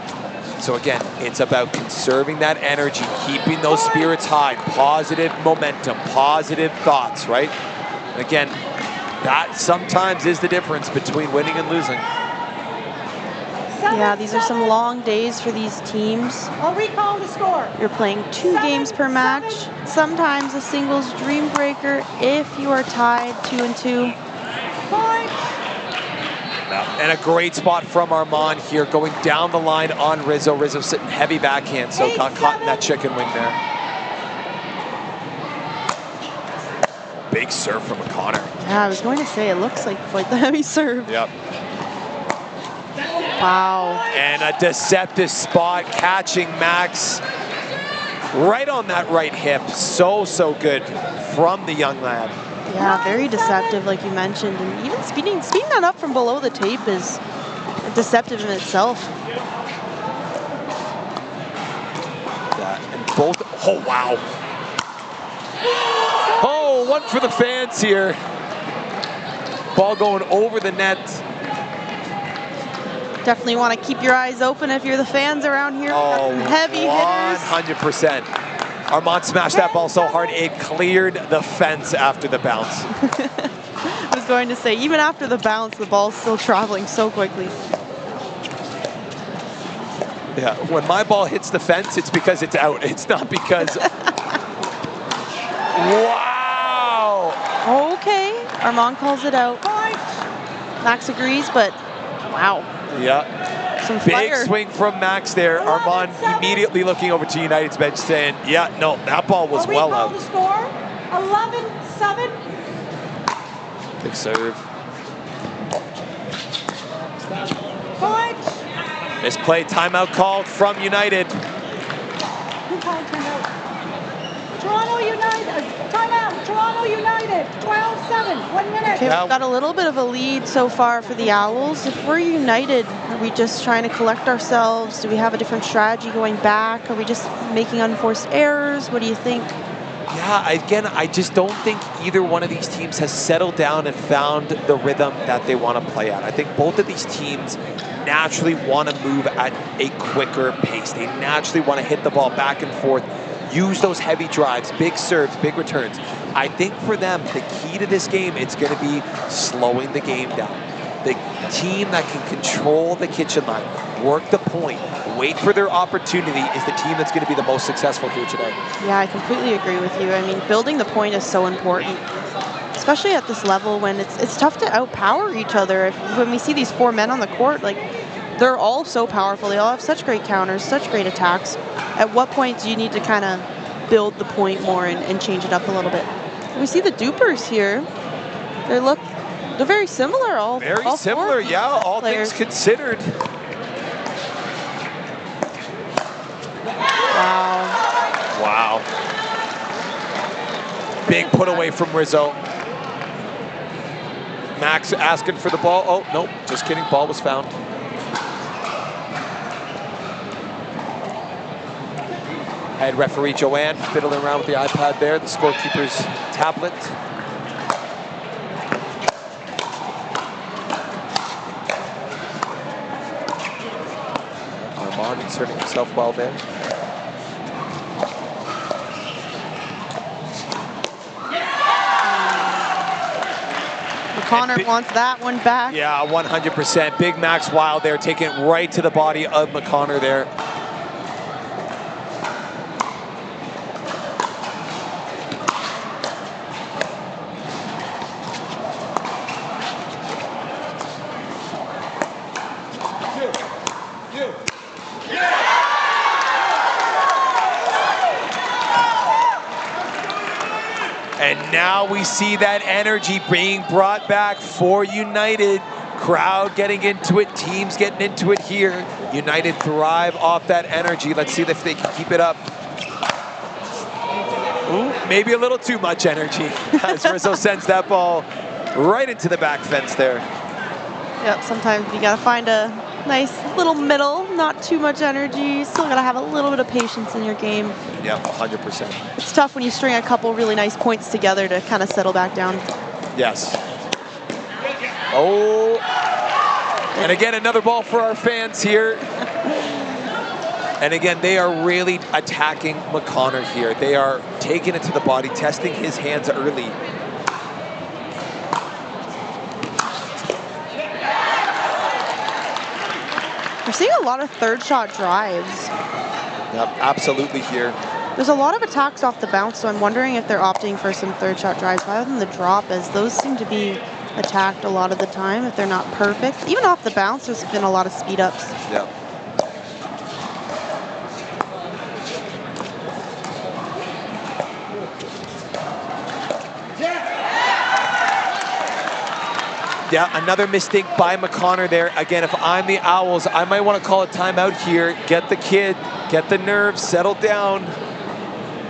So again, it's about conserving that energy, keeping those spirits high, positive momentum, positive thoughts, right? And again, that sometimes is the difference between winning and losing. Yeah, these are some long days for these teams. I'll recall the score. You're playing 2 games per match, sometimes a singles dream breaker if you are tied 2-2. And a great spot from Armand here, going down the line on Rizzo. Rizzo sitting heavy backhand, so got caught in that chicken wing there. Big serve from McConnor. Yeah, I was going to say, it looks like the heavy serve. Yep. Wow. And a deceptive spot, catching Max right on that right hip. So good from the young lad. Yeah, very deceptive, like you mentioned. And even speeding that up from below the tape is deceptive in itself. And both, oh wow. Oh, one for the fans here. Ball going over the net. Definitely want to keep your eyes open if you're the fans around here. Oh, heavy hitters. 100%. Armand smashed that ball so hard it cleared the fence after the bounce. I was going to say, even after the bounce, the ball's still traveling so quickly. Yeah, when my ball hits the fence, it's because it's out. It's not because... Wow! Okay, Armand calls it out. Max agrees, but wow. Yeah. Some big fire. Swing from Max there. Armand immediately looking over to United's bench saying, yeah, no, that ball was well out. The score, 11-7. Big serve. Point. Misplay, timeout called from United. Who called timeout? Toronto United, timeout, Toronto United, 12-7, 1 minute. Okay, we've got a little bit of a lead so far for the Owls. If we're United, are we just trying to collect ourselves? Do we have a different strategy going back? Are we just making unforced errors? What do you think? Yeah, again, I just don't think either one of these teams has settled down and found the rhythm that they want to play at. I think both of these teams naturally want to move at a quicker pace. They naturally want to hit the ball back and forth, use those heavy drives, big serves, big returns. I think for them, the key to this game, it's going to be slowing the game down. The team that can control the kitchen line, work the point, wait for their opportunity is the team that's going to be the most successful here today. Yeah, I completely agree with you. I mean, building the point is so important, especially at this level when it's tough to outpower each other. When we see these 4 men on the court, like, they're all so powerful. They all have such great counters, such great attacks. At what point do you need to kind of build the point more and change it up a little bit? We see the dupers here. They're very similar. All similar, yeah. All players. things considered. Wow. Wow. Big put away from Rizzo. Max asking for the ball. Oh, nope, just kidding. Ball was found. Head referee Joanne fiddling around with the iPad there, the scorekeeper's tablet. Armand inserting himself well there. Connor wants that one back. Yeah, 100%. Big Max Wild there, taking it right to the body of McConnor there. And now we see that energy being brought back for United. Crowd getting into it, teams getting into it here. United thrive off that energy. Let's see if they can keep it up. Ooh, maybe a little too much energy as Rizzo sends that ball right into the back fence there. Yep, sometimes you gotta find a nice little middle, not too much energy. Still gotta have a little bit of patience in your game. Yeah, 100%. It's tough when you string a couple really nice points together to kind of settle back down. Yes. Oh, and again, another ball for our fans here. And again, they are really attacking McConnor here. They are taking it to the body, testing his hands early. We're seeing a lot of third shot drives. Yep, absolutely here. There's a lot of attacks off the bounce, so I'm wondering if they're opting for some third shot drives rather than the drop, as those seem to be attacked a lot of the time if they're not perfect. Even off the bounce, there's been a lot of speed ups. Yep. Yeah, another mistake by McConnor there. Again, if I'm the Owls, I might want to call a timeout here. Get the kid, get the nerves, settle down.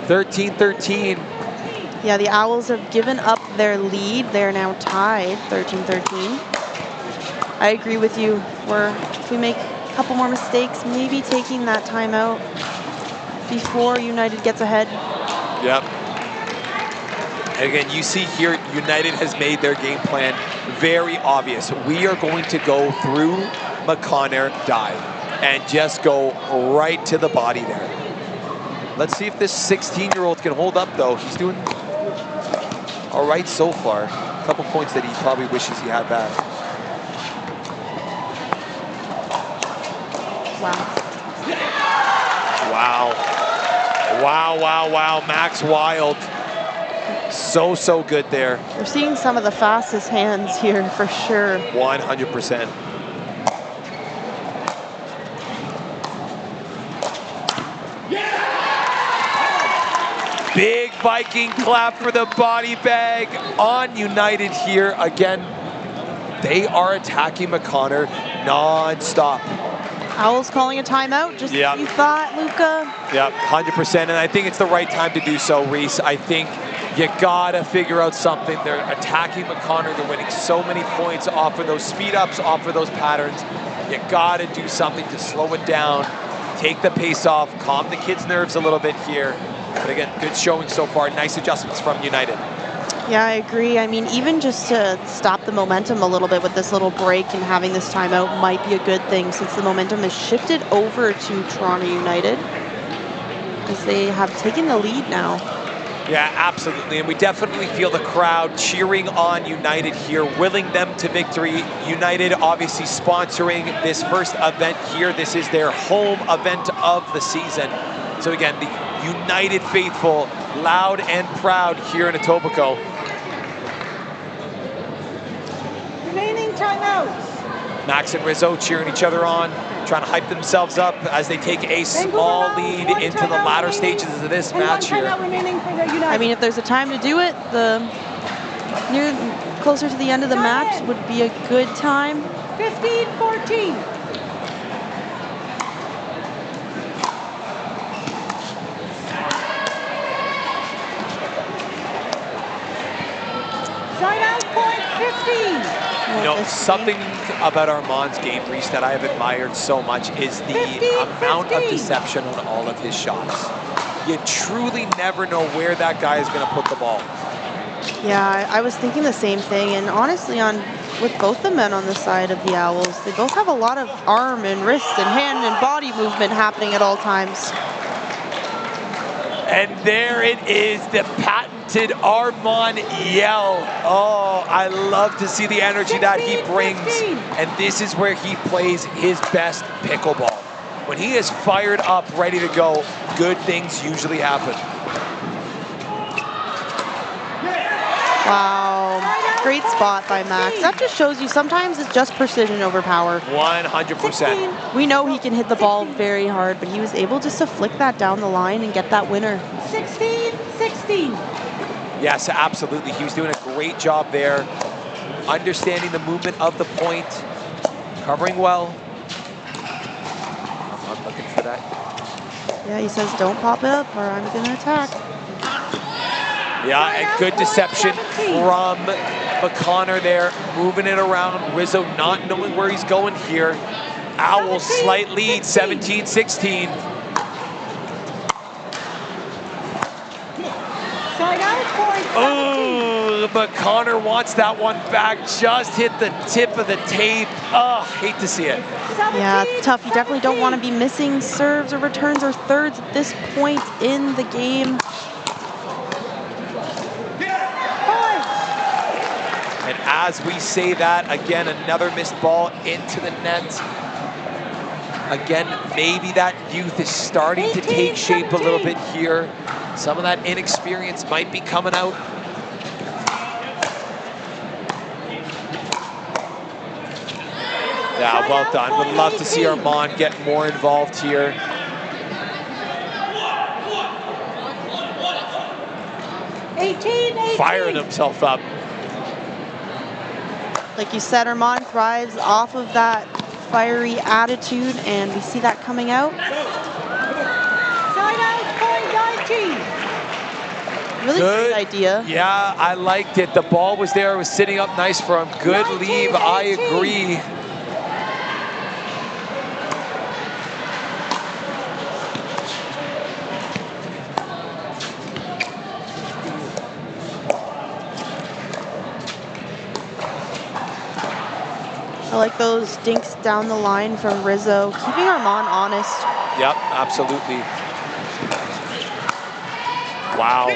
13-13. Yeah, the Owls have given up their lead. They're now tied, 13-13. I agree with you. If we make a couple more mistakes, maybe taking that timeout before United gets ahead. Yep. And again, you see here, United has made their game plan very obvious. We are going to go through McConnor dive and just go right to the body there. Let's see if this 16-year-old can hold up, though. He's doing all right so far. A couple points that he probably wishes he had back. Wow. Wow. Wow, wow, wow. Max Wild. So good there. We're seeing some of the fastest hands here for sure. 100%. Big Viking clap for the body bag on United here. Again, they are attacking McConnor non-stop. Owls calling a timeout, just as you thought, Luca. Yeah, 100%, and I think it's the right time to do so, Reese. I think you gotta figure out something. They're attacking McConnor. They're winning so many points off of those speed ups, off of those patterns. You gotta do something to slow it down, take the pace off, calm the kids' nerves a little bit here. But again, good showing so far. Nice adjustments from United. Yeah, I agree. I mean, even just to stop the momentum a little bit with this little break and having this timeout might be a good thing, since the momentum has shifted over to Toronto United as they have taken the lead now. Yeah, absolutely. And we definitely feel the crowd cheering on United here, willing them to victory. United obviously sponsoring this first event here. This is their home event of the season. So again, the United faithful, loud and proud here in Etobicoke. Remaining timeouts. Max and Rizzo cheering each other on, trying to hype themselves up as they take a small lead into the latter stages of this match here. I mean, if there's a time to do it, closer to the end of the match would be a good time. 15-14. Side out point 15. You know, something about Armand's game, Reese, that I have admired so much is the amount of deception on all of his shots. You truly never know where that guy is going to put the ball. Yeah, I was thinking the same thing, and honestly, with both the men on the side of the Owls, they both have a lot of arm and wrist and hand and body movement happening at all times. And there it is, the patented Armand yell. Oh, I love to see the energy that he brings. And this is where he plays his best pickleball. When he is fired up, ready to go, good things usually happen. Wow, great spot by Max. That just shows you sometimes it's just precision over power. 100%. We know he can hit the ball very hard, but he was able just to flick that down the line and get that winner. 16-16. Yes, absolutely. He was doing a great job there, understanding the movement of the point, covering well. I'm looking for that. Yeah, he says, don't pop it up or I'm going to attack. Yeah, and good deception from McConnor there, moving it around. Rizzo not knowing where he's going here. Owls slight lead, 17-16. Oh, McConnor wants that one back. Just hit the tip of the tape. Oh, hate to see it. Yeah, it's tough. You definitely don't want to be missing serves or returns or thirds at this point in the game. And as we say that, again, another missed ball into the net. Again, maybe that youth is starting to take shape a little bit here. Some of that inexperience might be coming out. Yeah, well done. Would love to see Armand get more involved here. Firing himself up. Like you said, Armand thrives off of that fiery attitude, and we see that coming out. Side out, point 19. Really Good. great idea. Yeah, I liked it. The ball was there. It was sitting up nice for him. Good leave. I agree. I like those dinks down the line from Rizzo, keeping Armand honest. Yep, absolutely. Wow.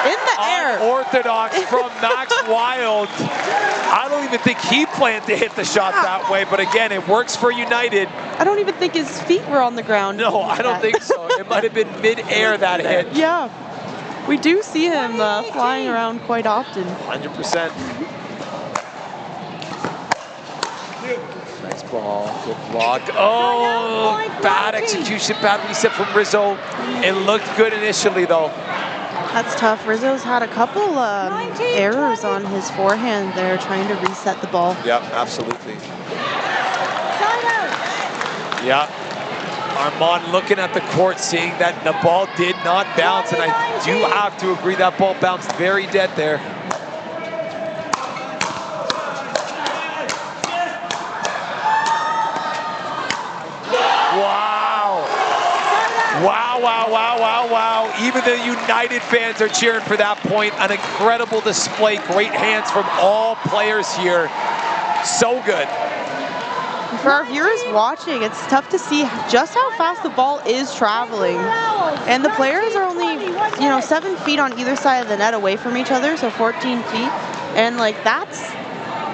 In the air. Unorthodox from Max Wild. I don't even think he planned to hit the shot that way, but again, it works for United. I don't even think his feet were on the ground. No, I don't think so. It might have been mid-air that hit. Yeah. We do see him flying around quite often. 100%. Nice ball, good block. Oh, bad execution, bad reset from Rizzo. It looked good initially though. That's tough. Rizzo's had a couple errors on his forehand there, trying to reset the ball. Yep, absolutely. Yeah. Armand looking at the court, seeing that the ball did not bounce, and I do have to agree that ball bounced very dead there. Wow, wow, wow, wow, wow. Even the United fans are cheering for that point. An incredible display. Great hands from all players here. So good. For our viewers watching, it's tough to see just how fast the ball is traveling. And the players are only, 7 feet on either side of the net away from each other, so 14 feet. And like, that's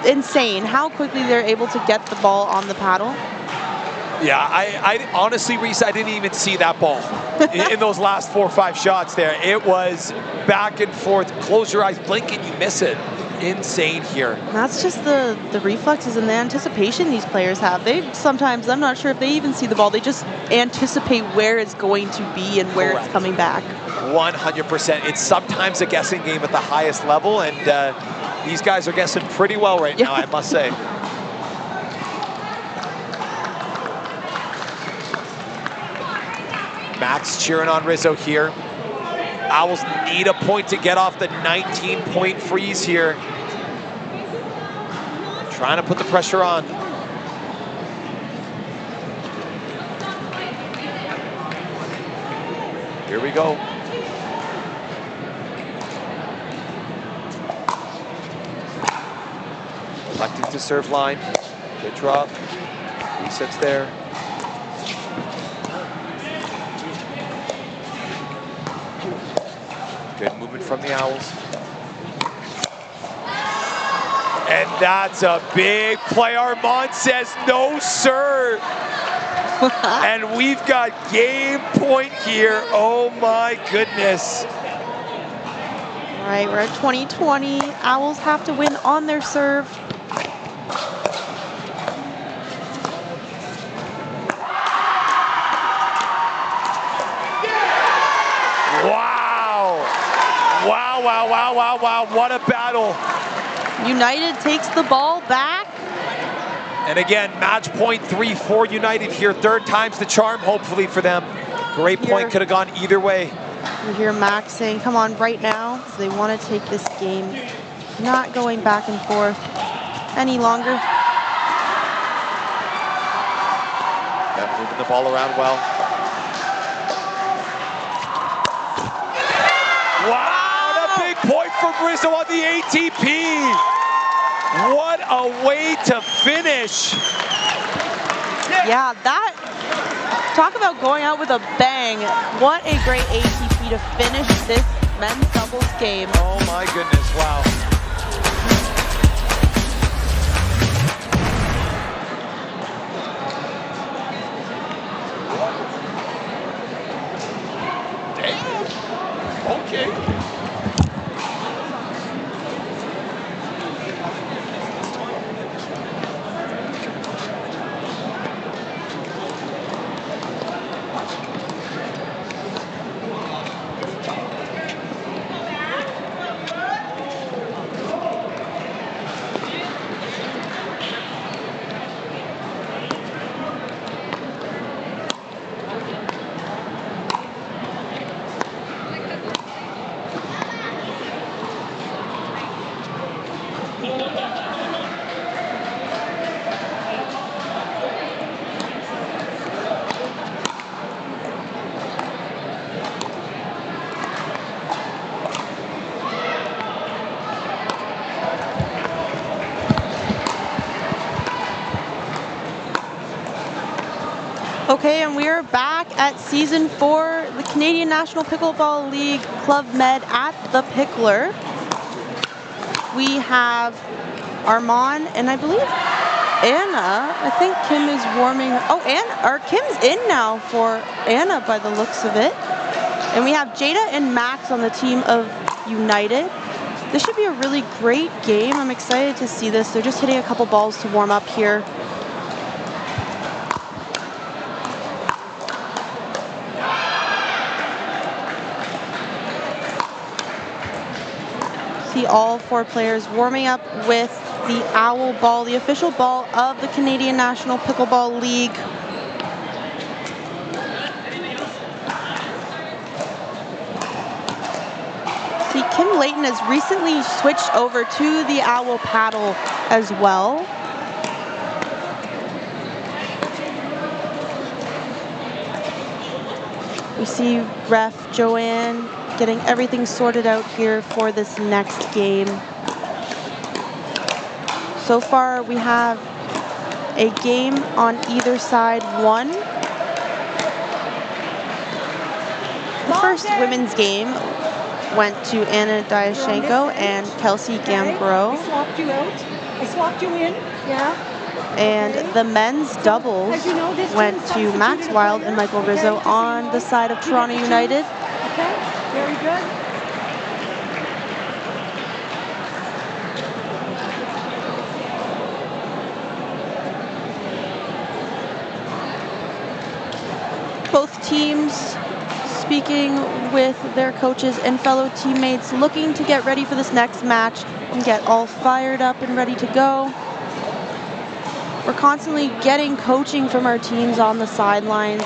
insane how quickly they're able to get the ball on the paddle. Yeah, I honestly, Reese, I didn't even see that ball in those last 4 or 5 shots there. It was back and forth. Close your eyes, blink and you miss it. insane here. That's just the reflexes and the anticipation these players have. They sometimes, I'm not sure if they even see the ball, they just anticipate where it's going to be and where it's coming back. 100%. It's sometimes a guessing game at the highest level, and these guys are guessing pretty well right now, I must say. Max cheering on Rizzo here. Owls need a point to get off the 19-point freeze here. Trying to put the pressure on. Here we go. Electing to serve line. Good drop. Resets there. Good movement from the Owls. And that's a big play. Armand says, no, sir. And we've got game point here. Oh, my goodness. All right, we're at 20-20. Owls have to win on their serve. Wow, what a battle. United takes the ball back. And again, match point 3-4 United here. Third time's the charm, hopefully, for them. Great point, could have gone either way. We hear Max saying, come on, right now. So they want to take this game, not going back and forth any longer. Yeah, moving the ball around well. Wow! Big point from Rizzo on the ATP. What a way to finish. Yeah, that, talk about going out with a bang. What a great ATP to finish this men's doubles game. Oh my goodness, wow. Damn. Okay. Okay, and we are back at Season 4, the Canadian National Pickleball League Club Med at the Pickler. We have Armand, and I believe Anna. I think Kim is warming. Oh, Kim's in now for Anna by the looks of it. And we have Jada and Max on the team of United. This should be a really great game. I'm excited to see this. They're just hitting a couple balls to warm up here. See all four players warming up with the Owl ball, the official ball of the Canadian National Pickleball League. See, Kim Layton has recently switched over to the Owl paddle as well. We see ref Joanne getting everything sorted out here for this next game. So far, we have a game on either side won. The first women's game went to Anna Diashenko and Kelsey Gambro. I swapped you out. I swapped you in. Yeah. And the men's doubles went to Max Wild and Michael Rizzo on the side of Toronto United. Okay, very good. Both teams speaking with their coaches and fellow teammates, looking to get ready for this next match and get all fired up and ready to go. We're constantly getting coaching from our teams on the sidelines.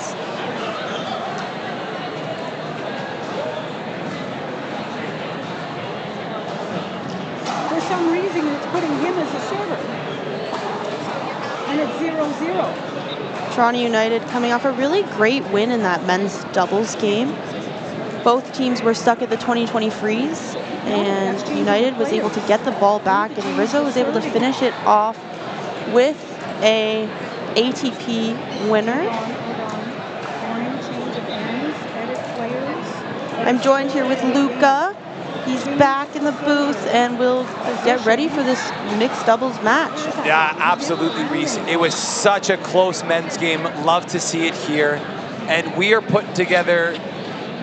For some reason, it's putting him as a server. And it's 0-0. Toronto United coming off a really great win in that men's doubles game. Both teams were stuck at the 2020 freeze, and United was able to get the ball back, and Rizzo was able to finish it off with a ATP winner. I'm joined here with Luca. He's back in the booth, and we'll get ready for this mixed doubles match. Yeah, absolutely, Reese. It was such a close men's game. Love to see it here. And we are putting together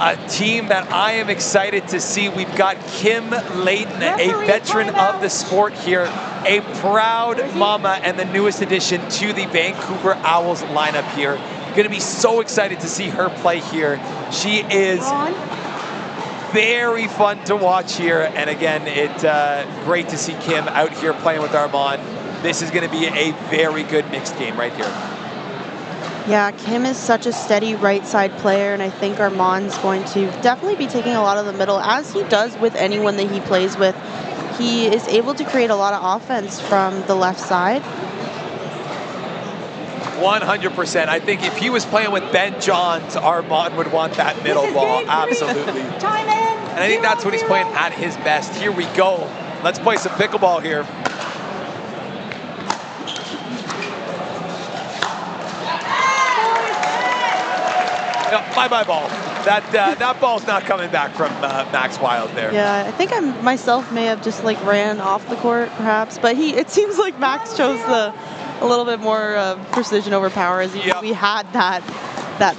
a team that I am excited to see. We've got Kim Layton, a veteran of the sport here, a proud mama, and the newest addition to the Vancouver Owls lineup here. Going to be so excited to see her play here. She is very fun to watch here, and again, it's great to see Kim out here playing with Armand. This is going to be a very good mixed game right here. Yeah, Kim is such a steady right side player, and I think Armand's going to definitely be taking a lot of the middle, as he does with anyone that he plays with. He is able to create a lot of offense from the left side. 100%. I think if he was playing with Ben Johns, Armand would want that middle ball. Absolutely. And I think that's what he's playing at his best. Here we go. Let's play some pickleball here. Bye-bye ball. That ball's not coming back from Max Wild there. Yeah, I think I myself may have just like ran off the court perhaps, but it seems like Max chose a little bit more precision over power, as we had that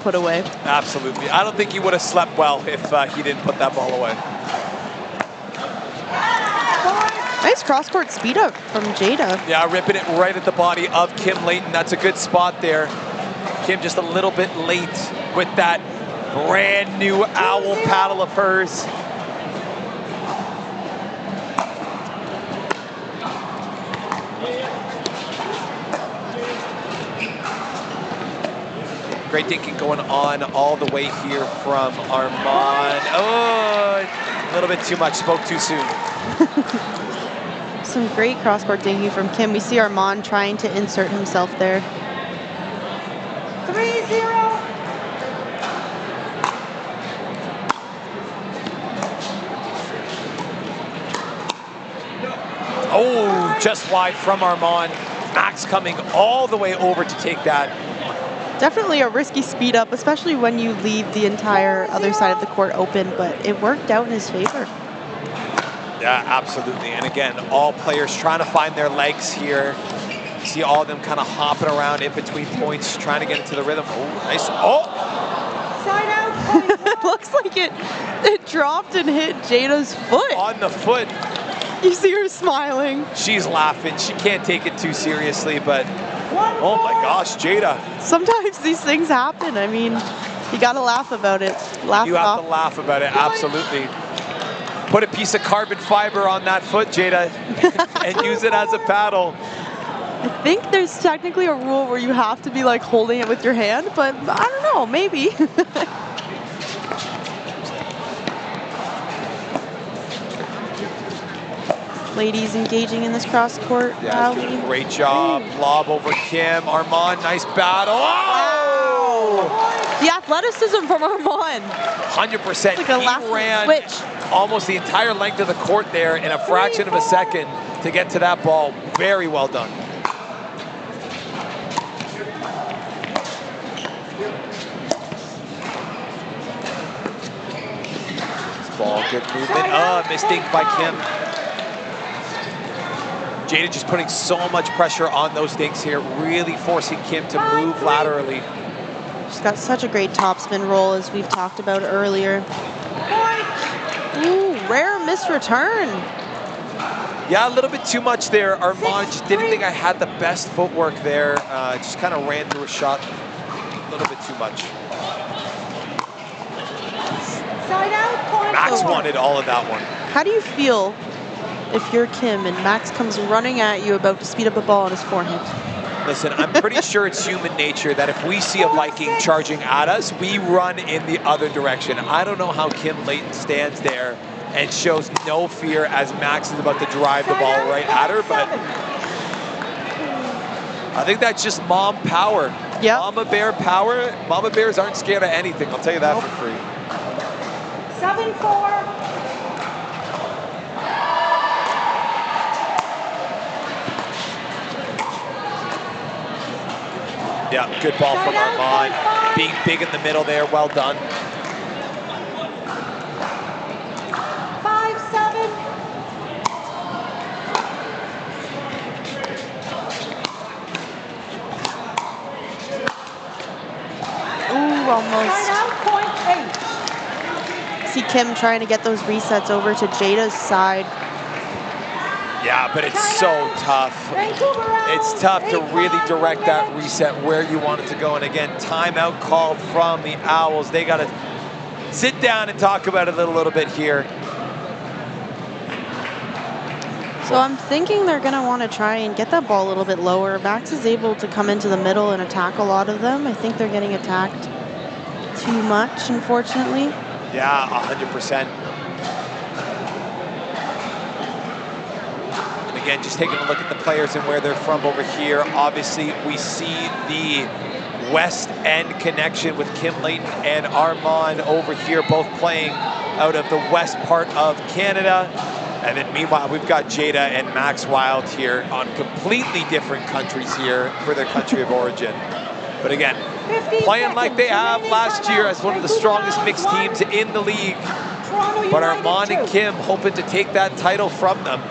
put away. Absolutely. I don't think he would have slept well if he didn't put that ball away. Nice cross-court speed up from Jada. Yeah, ripping it right at the body of Kim Layton. That's a good spot there. Kim just a little bit late with that brand new owl paddle of hers. Great thinking going on all the way here from Armand. Oh, a little bit too much, spoke too soon. Some great cross-court thinking from Kim. We see Armand trying to insert himself there. 3-0. Oh, just wide from Armand. Max coming all the way over to take that. Definitely a risky speed up, especially when you leave the entire other side of the court open, but it worked out in his favor. Yeah, absolutely. And again, all players trying to find their legs here. See all of them kind of hopping around in between points, trying to get into the rhythm. Oh, nice. Oh! Side out. It looks like it dropped and hit Jada's foot. On the foot. You see her smiling. She's laughing. She can't take it too seriously, but oh my gosh, Jada. Sometimes these things happen. I mean, you got to laugh about it. You have to laugh about it, absolutely. Put a piece of carbon fiber on that foot, Jada, and use it as a paddle. I think there's technically a rule where you have to be like holding it with your hand, but I don't know, maybe. Ladies engaging in this cross court. Yeah, doing a great job. Lob over Kim. Armand, nice battle. Oh! Wow. The athleticism from Armand. 100%. Like a last ran switch. Almost the entire length of the court there in a fraction of a second to get to that ball. Very well done. This ball, good movement. Oh, mistake by Kim. Jada just putting so much pressure on those dinks here, really forcing Kim to move laterally. She's got such a great topspin roll, as we've talked about earlier. Ooh, rare missed return. Yeah, a little bit too much there. Armand just didn't think I had the best footwork there. Just kind of ran through a shot a little bit too much. Max wanted all of that one. How do you feel if you're Kim and Max comes running at you about to speed up a ball on his forehand? Listen, I'm pretty sure it's human nature that if we see a Viking charging at us, we run in the other direction. I don't know how Kim Layton stands there and shows no fear as Max is about to drive the ball right at her, but I think that's just mom power. Yep. Mama bear power. Mama bears aren't scared of anything, I'll tell you that for free. 7-4. Yeah, good ball from Armand. Being big in the middle there, well done. 5-7. Ooh, almost. Timeout, point 8. See Kim trying to get those resets over to Jada's side. Yeah, but it's so tough. It's tough to really direct that reset where you want it to go. And again, timeout called from the Owls. They got to sit down and talk about it a little bit here. So I'm thinking they're going to want to try and get that ball a little bit lower. Max is able to come into the middle and attack a lot of them. I think they're getting attacked too much, unfortunately. Yeah, 100%. Again, just taking a look at the players and where they're from over here. Obviously, we see the West End connection with Kim Layton and Armand over here, both playing out of the west part of Canada. And then meanwhile, we've got Jada and Max Wild here on completely different countries here for their country of origin. But again, playing like they have last year as one of the strongest mixed teams in the league. But Armand and Kim hoping to take that title from them.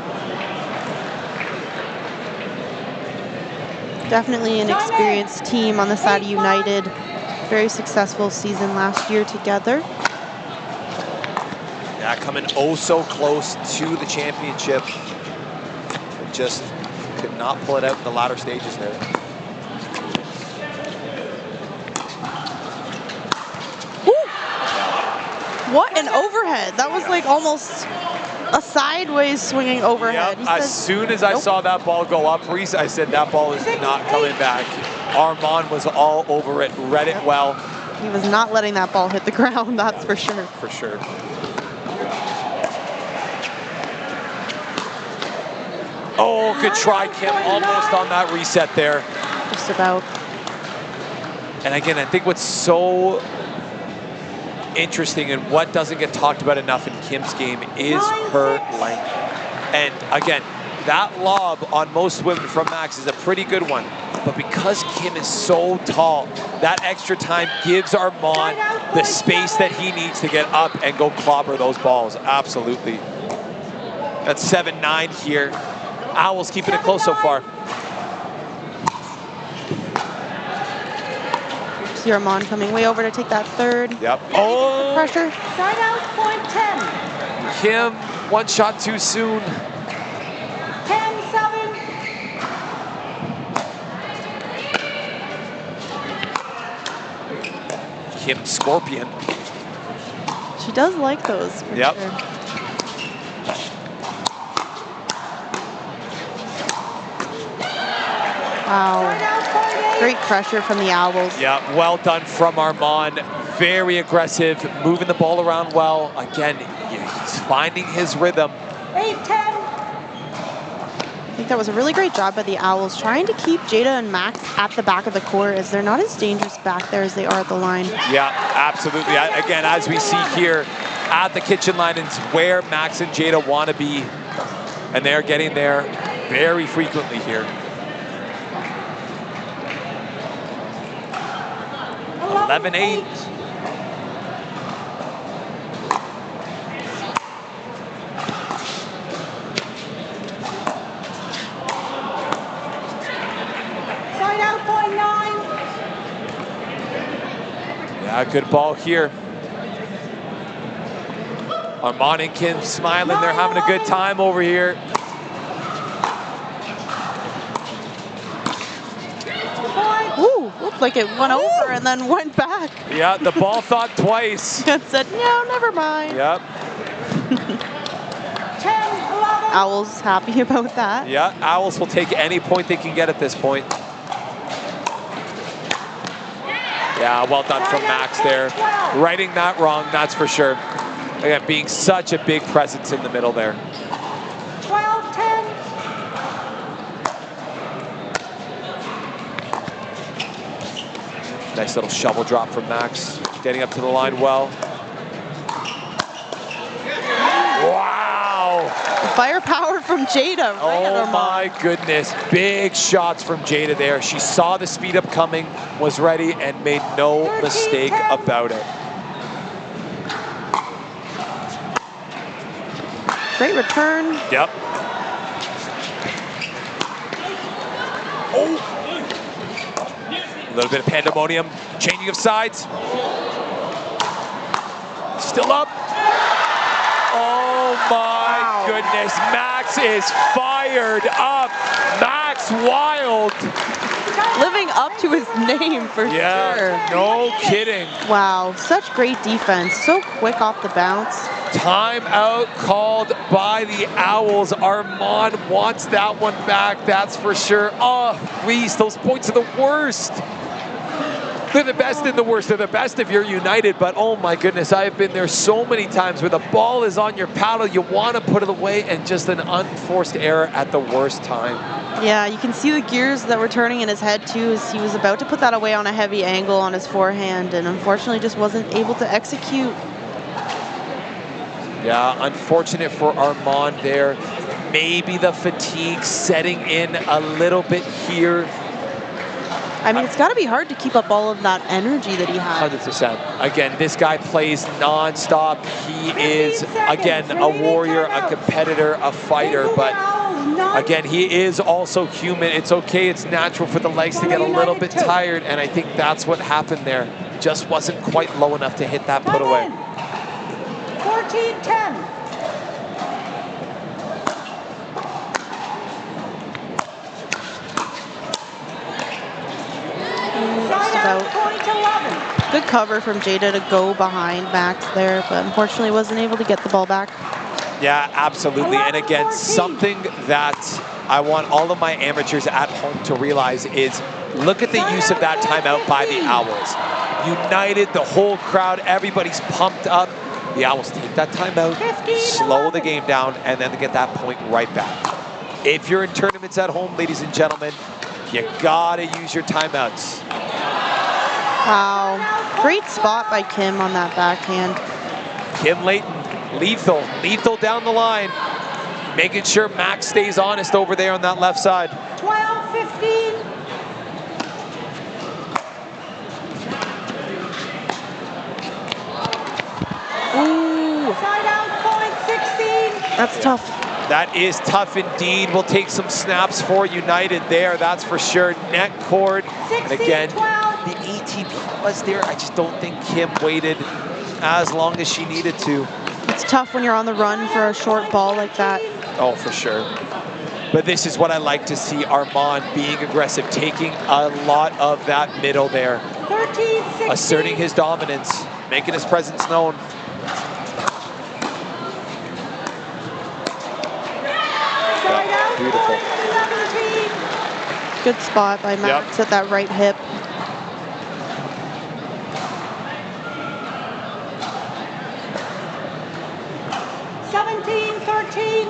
Definitely an experienced team on the side of United. Very successful season last year together. Yeah, coming oh so close to the championship. But just could not pull it out in the latter stages there. Woo! What an overhead. That was like almost a sideways swinging overhead. Yep. As soon as I saw that ball go up, Reese, I said that ball is not coming back. Armand was all over it, read it well. He was not letting that ball hit the ground, that's for sure. For sure. Oh, good try, Kim. Almost on that reset there. Just about. And again, I think what's so interesting and what doesn't get talked about enough in Kim's game is her length. And again, that lob on most women from Max is a pretty good one. But because Kim is so tall, that extra time gives Armand the space that he needs to get up and go clobber those balls. Absolutely. That's 7-9 here. Owls keeping it close so far. See Armand coming way over to take that third. Yep. Oh! Pressure. Side out, point 10. Kim, one shot too soon. 10-7. Kim Scorpion. She does like those. For Yep. Sure. Wow. Great pressure from the Owls. Yeah, well done from Armand. Very aggressive, moving the ball around well. Again, he's finding his rhythm. 8-10. I think that was a really great job by the Owls, trying to keep Jada and Max at the back of the court, as they're not as dangerous back there as they are at the line. Yeah, absolutely. Again, as we see here at the kitchen line, it's where Max and Jada want to be. And they're getting there very frequently here. 11-8. Side out, point 9. Yeah, good ball here. Armand and Kim smiling. They're having a good time over here. Ooh, looked like it went over and then went back. Yeah, the ball thought twice. And said, no, never mind. Yep. Owls happy about that. Yeah, Owls will take any point they can get at this point. Yeah, well done from Max there. Righting that wrong, that's for sure. Again, being such a big presence in the middle there. 12-10. Nice little shovel drop from Max. Getting up to the line well. Wow! Firepower from Jada. Right Oh my goodness. Big shots from Jada there. She saw the speed up coming, was ready, and made no mistake about it. Great return. Yep. Oh! A little bit of pandemonium. Changing of sides. Still up. Oh my goodness. Max is fired up. Max Wild. Living up to his name for sure. No kidding. Wow, such great defense. So quick off the bounce. Timeout called by the Owls. Armand wants that one back, that's for sure. Oh, Reese, those points are the worst. They're the best and the worst. They're the best if you're United, but oh my goodness, I have been there so many times where the ball is on your paddle, you want to put it away, and just an unforced error at the worst time. Yeah, you can see the gears that were turning in his head too as he was about to put that away on a heavy angle on his forehand, and unfortunately just wasn't able to execute. Yeah, unfortunate for Armand there. Maybe the fatigue setting in a little bit here. I mean, it's got to be hard to keep up all of that energy that he had. 100%. Again, this guy plays nonstop. He is, again, a warrior, a competitor, a fighter, but again, he is also human. It's okay, it's natural for the legs to get a little bit tired, and I think that's what happened there. Just wasn't quite low enough to hit that put away. 14-10. Good cover from Jada to go behind Max there, but unfortunately wasn't able to get the ball back. Yeah, absolutely. And again, something that I want all of my amateurs at home to realize is look at the use of that timeout by the Owls. United, the whole crowd, everybody's pumped up. The Owls take that timeout, slow the game down, and then get that point right back. If you're in tournaments at home, ladies and gentlemen, you gotta use your timeouts. Wow, great spot by Kim on that backhand. Kim Layton, lethal down the line, making sure Max stays honest over there on that left side. 12-15. Ooh. Side out, point 16. That's tough. That is tough indeed. We'll take some snaps for United there, that's for sure. Net cord, and again, the ATP was there. I just don't think Kim waited as long as she needed to. It's tough when you're on the run for a short ball like that. Oh, for sure. But this is what I like to see, Armand being aggressive, taking a lot of that middle there. 13-16. Asserting his dominance, making his presence known. Yeah, beautiful. Good spot by Max at that right hip.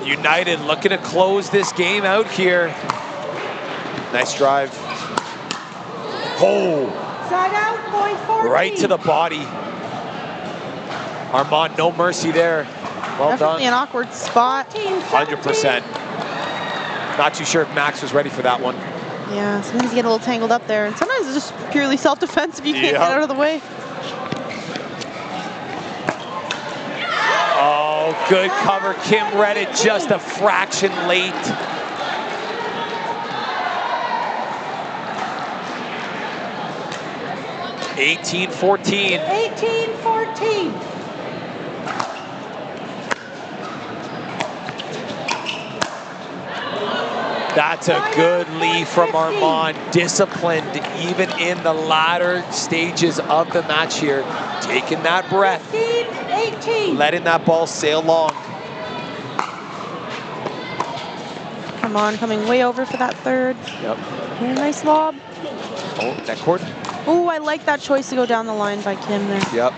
United looking to close this game out here. Nice drive. Oh! Side out, point 14. Right to the body. Armand, no mercy there. Well Definitely done. an awkward spot. 100%. Not too sure if Max was ready for that one. Yeah, sometimes you get a little tangled up there, and sometimes it's just purely self-defense if you can't get out of the way. Oh, good cover. Kim read it just a fraction late. (18-14). 18-14. That's a good lead from Armand. Disciplined even in the latter stages of the match here. Taking that breath. 18. Letting that ball sail long. Armand coming way over for that third. Yep. And a nice lob. Oh, net court. Oh, I like that choice to go down the line by Kim there. Yep.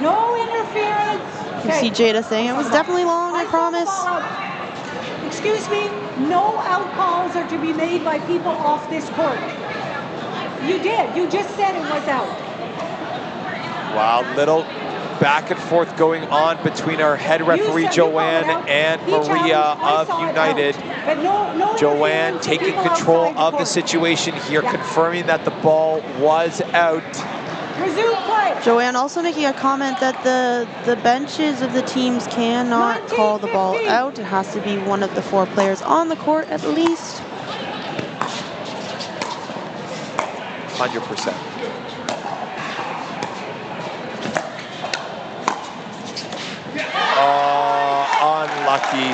No interference. You see Jada saying it was definitely long, I promise. Excuse me, no out calls are to be made by people off this court. You did. You just said it was out. Wow, little back and forth going on between our head referee Joanne and Maria of United. Joanne taking control of the situation here, confirming that the ball was out. Resume play. Joanne also making a comment that the benches of the teams cannot call the ball out. It has to be one of the 4 players on the court at least. 100%. Unlucky.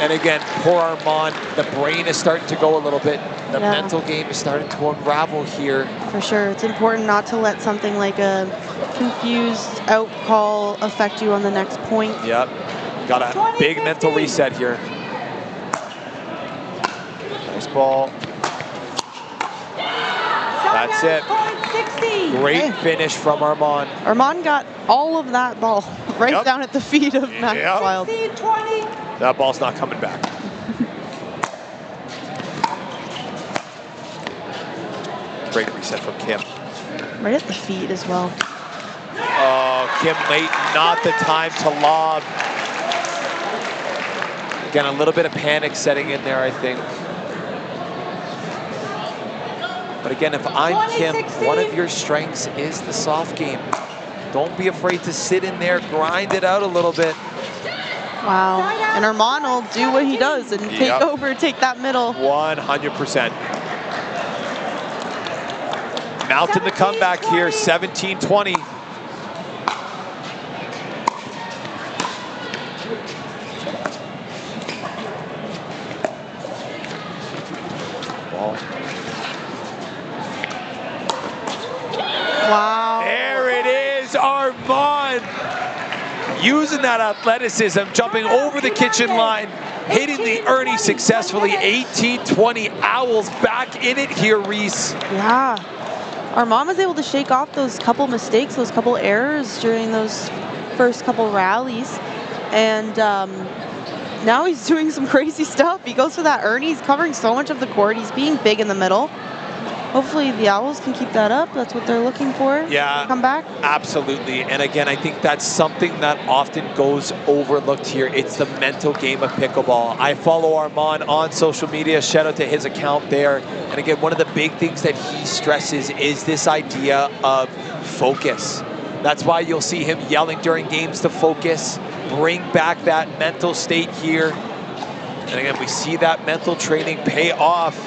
And again, poor Armand, the brain is starting to go a little bit. The mental game is starting to unravel here. For sure. It's important not to let something like a confused out call affect you on the next point. Yep. Got a big mental reset here. Nice ball. That's it. Great finish from Armand. Armand got all of that ball right down at the feet of Max Wild. That ball's not coming back. Great reset from Kim. Right at the feet as well. Oh, Kim late, not the time to lob. Again, a little bit of panic setting in there, I think. But again, if I'm Kim, one of your strengths is the soft game. Don't be afraid to sit in there, grind it out a little bit. Wow. And Armand will do what he does and take over, take that middle. 100%. Mounting the comeback here, 17-20. Ball. Wow. There it is, Armand. Using that athleticism, jumping over the kitchen line, hitting the Ernie successfully. 18-20, Owls back in it here, Reese. Yeah. Armand was able to shake off those couple mistakes, those couple errors during those first couple rallies. And now he's doing some crazy stuff. He goes for that Ernie. He's covering so much of the court. He's being big in the middle. Hopefully the Owls can keep that up. That's what they're looking for. Yeah, come back. Absolutely. And again, I think that's something that often goes overlooked here. It's the mental game of pickleball. I follow Armand on social media. Shout out to his account there. And again, one of the big things that he stresses is this idea of focus. That's why you'll see him yelling during games to focus, bring back that mental state here. And again, we see that mental training pay off.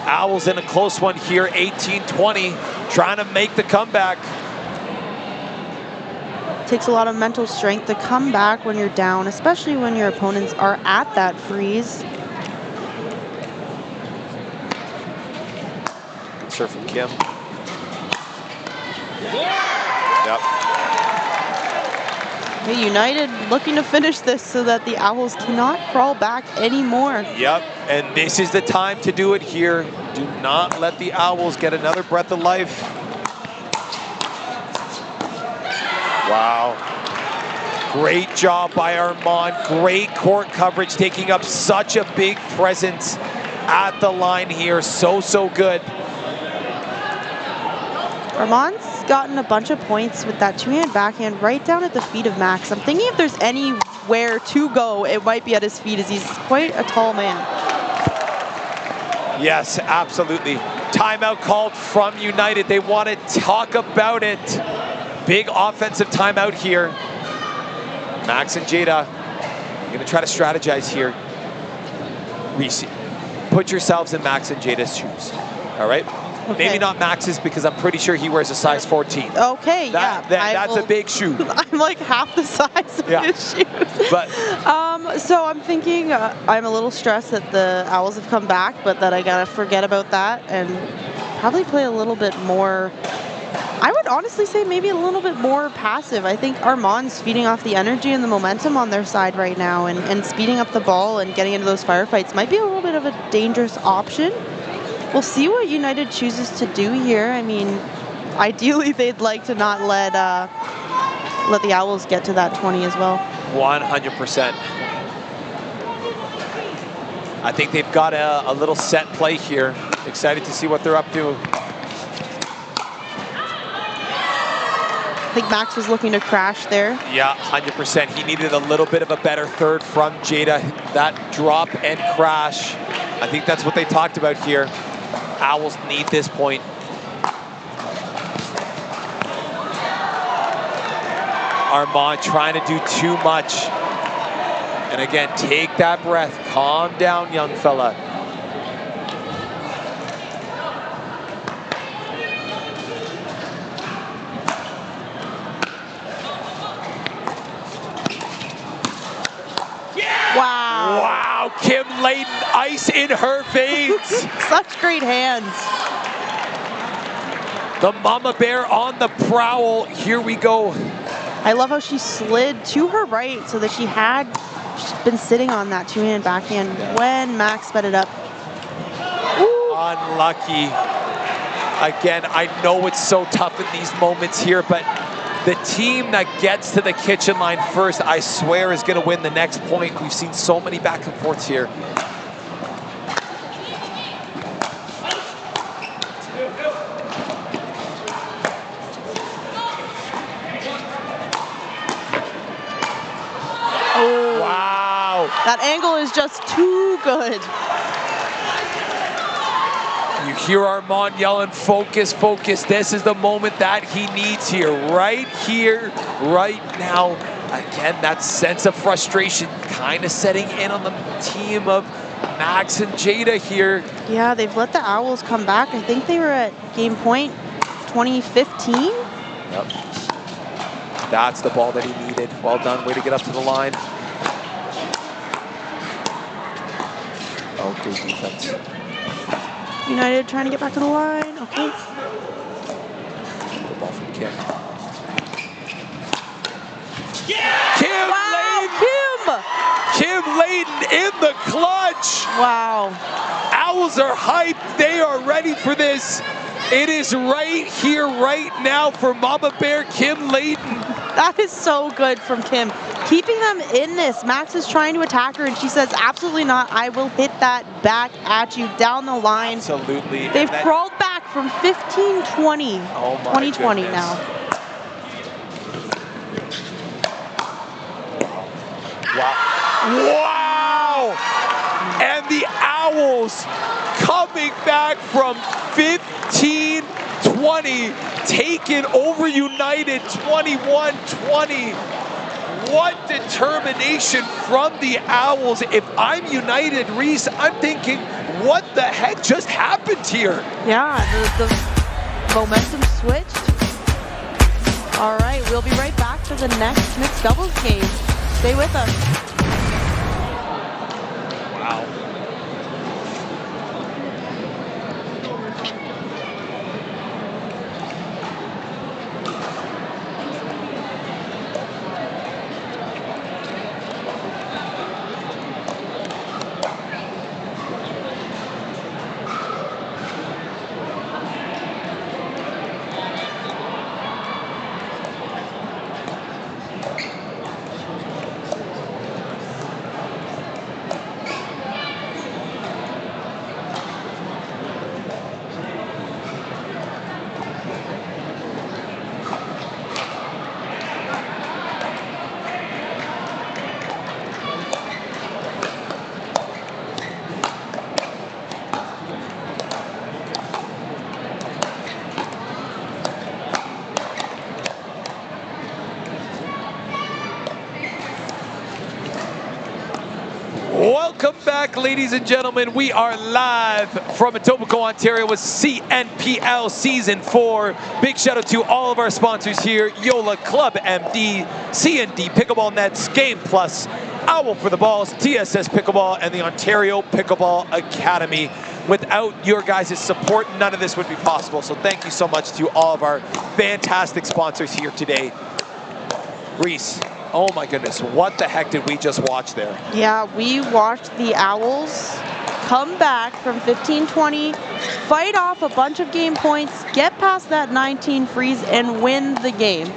Owls in a close one here, 18-20, trying to make the comeback. Takes a lot of mental strength to come back when you're down, especially when your opponents are at that freeze. Good serve from Kim. Yep. United looking to finish this so that the Owls cannot crawl back anymore. Yep, and this is the time to do it here. Do not let the Owls get another breath of life. Wow. Great job by Armand. Great court coverage, taking up such a big presence at the line here. So good. Armand's gotten a bunch of points with that two-hand backhand right down at the feet of Max. I'm thinking if there's anywhere to go, it might be at his feet, as he's quite a tall man. Yes, absolutely. Timeout called from United. They want to talk about it. Big offensive timeout here. Max and Jada, you're going to try to strategize here. Reese, put yourselves in Max and Jada's shoes, all right? Okay. Maybe not Max's, because I'm pretty sure he wears a size 14. Okay, that's a big shoe. I'm like half the size of his shoes. But so I'm thinking I'm a little stressed that the Owls have come back, but that I gotta forget about that and probably play a little bit more I would honestly say maybe a little bit more passive. I think Armand's feeding off the energy and the momentum on their side right now, and speeding up the ball and getting into those firefights might be a little bit of a dangerous option. We'll see what United chooses to do here. I mean, ideally they'd like to not let the Owls get to that 20 as well. 100%. I think they've got a little set play here. Excited to see what they're up to. I think Max was looking to crash there. Yeah, 100%. He needed a little bit of a better third from Jada. That drop and crash, I think that's what they talked about here. Owls need this point. Armand trying to do too much. And again, take that breath. Calm down, young fella. Wow. Wow, Kim Layton, ice in her veins. Such great hands. The Mama Bear on the prowl. Here we go. I love how she slid to her right so that she's been sitting on that two-hand backhand when Max sped it up. Ooh. Unlucky. Again, I know it's so tough in these moments here, but the team that gets to the kitchen line first, I swear, is going to win the next point. We've seen so many back and forths here. Oh, wow. That angle is just too good. You hear Armand yelling, focus, focus. This is the moment that he needs here, right now. Again, that sense of frustration kind of setting in on the team of Max and Jada here. Yeah, they've let the Owls come back. I think they were at game point 2015. Yep. That's the ball that he needed. Well done, way to get up to the line. Oh, good defense. United trying to get back to the line. Okay. The ball from Kim. Kim Layton! Kim Layton in the clutch! Wow. Owls are hyped. They are ready for this. It is right here, right now for Mama Bear Kim Layton. That is so good from Kim. Keeping them in this. Max is trying to attack her, and she says, absolutely not. I will hit that back at you down the line. Absolutely. They've crawled back from 15-20. Oh my 2020 goodness. now. Wow. And the Owls coming back from 15-20, taking over United 21-20. What determination from the Owls. If I'm United, Reese, I'm thinking, what the heck just happened here? Yeah, the momentum switched. All right, we'll be right back for the next mixed doubles game. Stay with us. Wow. Welcome back, ladies and gentlemen. We are live from Etobicoke, Ontario with CNPL Season 4. Big shout out to all of our sponsors here, Yola Club MD, CND Pickleball Nets, Game Plus, Owl for the Balls, TSS Pickleball, and the Ontario Pickleball Academy. Without your guys' support, none of this would be possible. So thank you so much to all of our fantastic sponsors here today. Reese, oh my goodness, what the heck did we just watch there? Yeah, we watched the Owls come back from 15-20, fight off a bunch of game points, get past that 19 freeze, and win the game.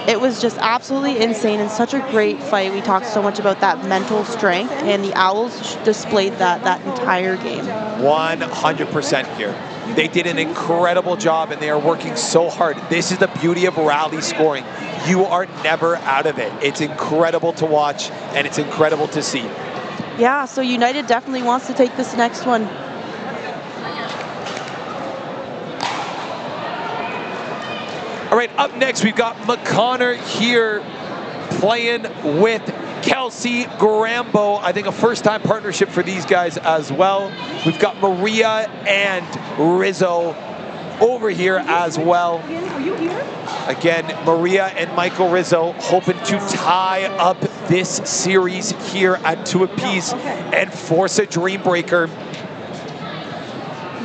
It was just absolutely insane and such a great fight. We talked so much about that mental strength, and the Owls displayed that entire game. 100% here. They did an incredible job, and they are working so hard. This is the beauty of rally scoring. You are never out of it. It's incredible to watch, and it's incredible to see. Yeah, so United definitely wants to take this next one. All right, up next, we've got McConnor here playing with Kelsey Grambo. I think a first-time partnership for these guys as well. We've got Maria and Rizzo over here as well. Are you here? Again, Maria and Michael Rizzo hoping to tie up this series here at 2 apiece and force a dream breaker.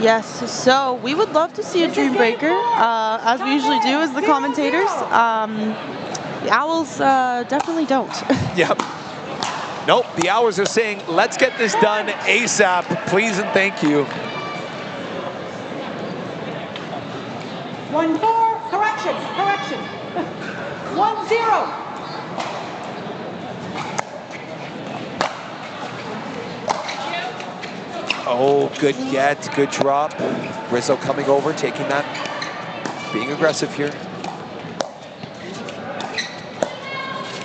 Yes, so we would love to see a dream breaker, as we usually do as the commentators. The Owls definitely don't. Yep. Nope, the Owls are saying, let's get this done ASAP, please and thank you. 1-4, correction. 1-0. Oh, good get, good drop. Rizzo coming over, taking that, being aggressive here.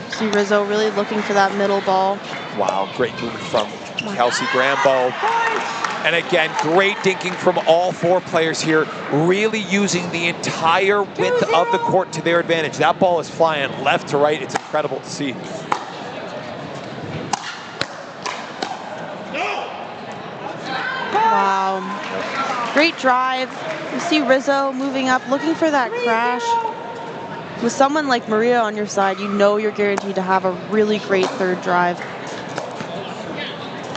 See Rizzo really looking for that middle ball. Wow, great move from Kelsey Grambo. And again, great dinking from all 4 players here, really using the entire width of the court to their advantage. That ball is flying left to right. It's incredible to see. Wow. Great drive. You see Rizzo moving up, looking for that crash. With someone like Maria on your side, you know you're guaranteed to have a really great third drive.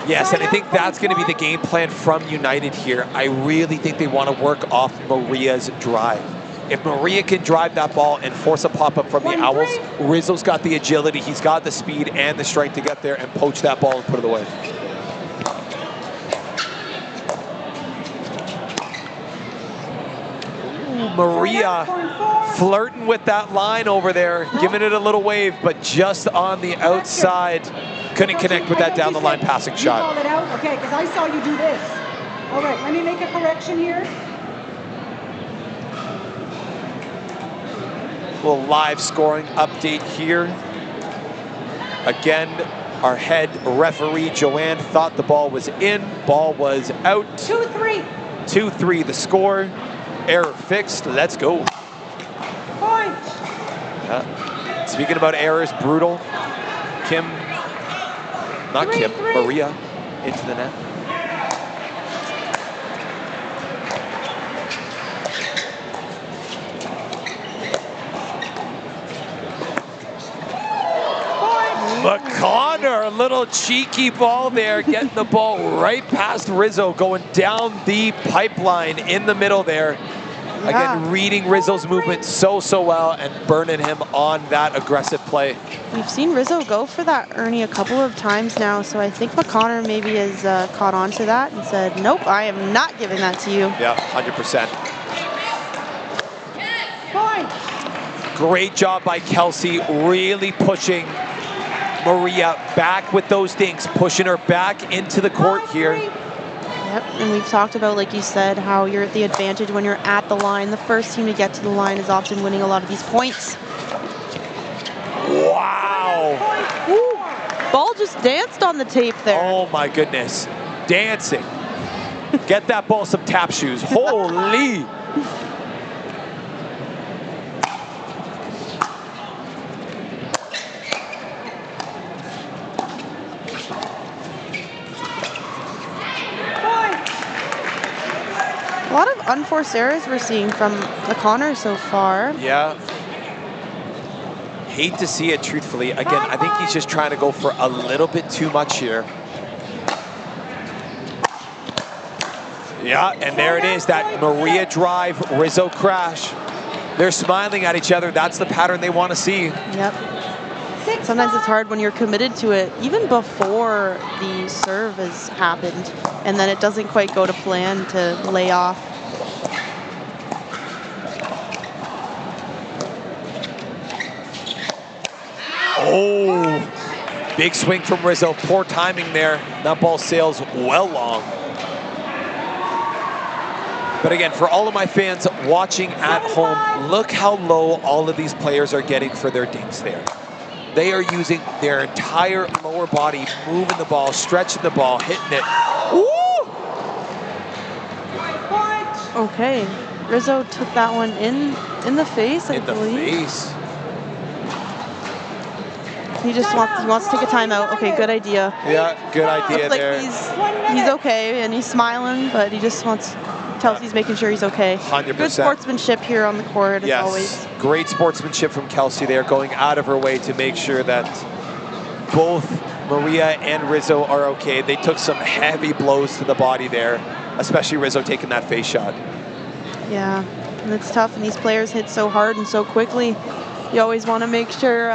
Yes, and I think that's going to be the game plan from United here. I really think they want to work off Maria's drive. If Maria can drive that ball and force a pop-up from the Owls, Rizzo's got the agility, he's got the speed and the strength to get there and poach that ball and put it away. Maria flirting with that line over there, giving it a little wave, but just on the outside. Couldn't connect with that down the line passing shot. You called it out? Okay, because I saw you do this. All right, let me make a correction here. Little live scoring update here. Again, our head referee, Joanne, thought the ball was in. Ball was out. 2-3. 2-3 the score. Error fixed. Let's go. Point. Speaking about errors, brutal. Maria into the net. McConnor, a little cheeky ball there, getting the ball right past Rizzo, going down the pipeline in the middle there. Yeah. Again, reading Rizzo's movement so well and burning him on that aggressive play. We've seen Rizzo go for that Ernie a couple of times now, so I think McConnor maybe has caught on to that and said, nope, I am not giving that to you. Yeah, 100%. Point. Great job by Kelsey, really pushing Maria back with those dinks, pushing her back into the court here. Yep, and we've talked about, like you said, how you're at the advantage when you're at the line. The first team to get to the line is often winning a lot of these points. Wow. Woo. Ball just danced on the tape there. Oh my goodness, dancing. Get that ball some tap shoes, holy. A lot of unforced errors we're seeing from McConnor so far. Yeah. Hate to see it, truthfully. Again, I think he's just trying to go for a little bit too much here. Yeah, and there it is, that Maria drive, Rizzo crash. They're smiling at each other. That's the pattern they want to see. Yep. Sometimes it's hard when you're committed to it, even before the serve has happened, and then it doesn't quite go to plan to lay off. Oh, big swing from Rizzo. Poor timing there. That ball sails well long. But again, for all of my fans watching at home, look how low all of these players are getting for their dinks there. They are using their entire lower body, moving the ball, stretching the ball, hitting it. Woo! Okay, Rizzo took that one in the face, I believe. In the face. He just wants to take a timeout. Okay, good idea. Yeah, good idea Looks there. like he's okay and he's smiling, but he just wants. Kelsey's making sure he's okay. 100%. Good sportsmanship here on the court, as always. Great sportsmanship from Kelsey there, going out of her way to make sure that both Maria and Rizzo are okay. They took some heavy blows to the body there, especially Rizzo taking that face shot. Yeah, and it's tough, and these players hit so hard and so quickly. You always want to make sure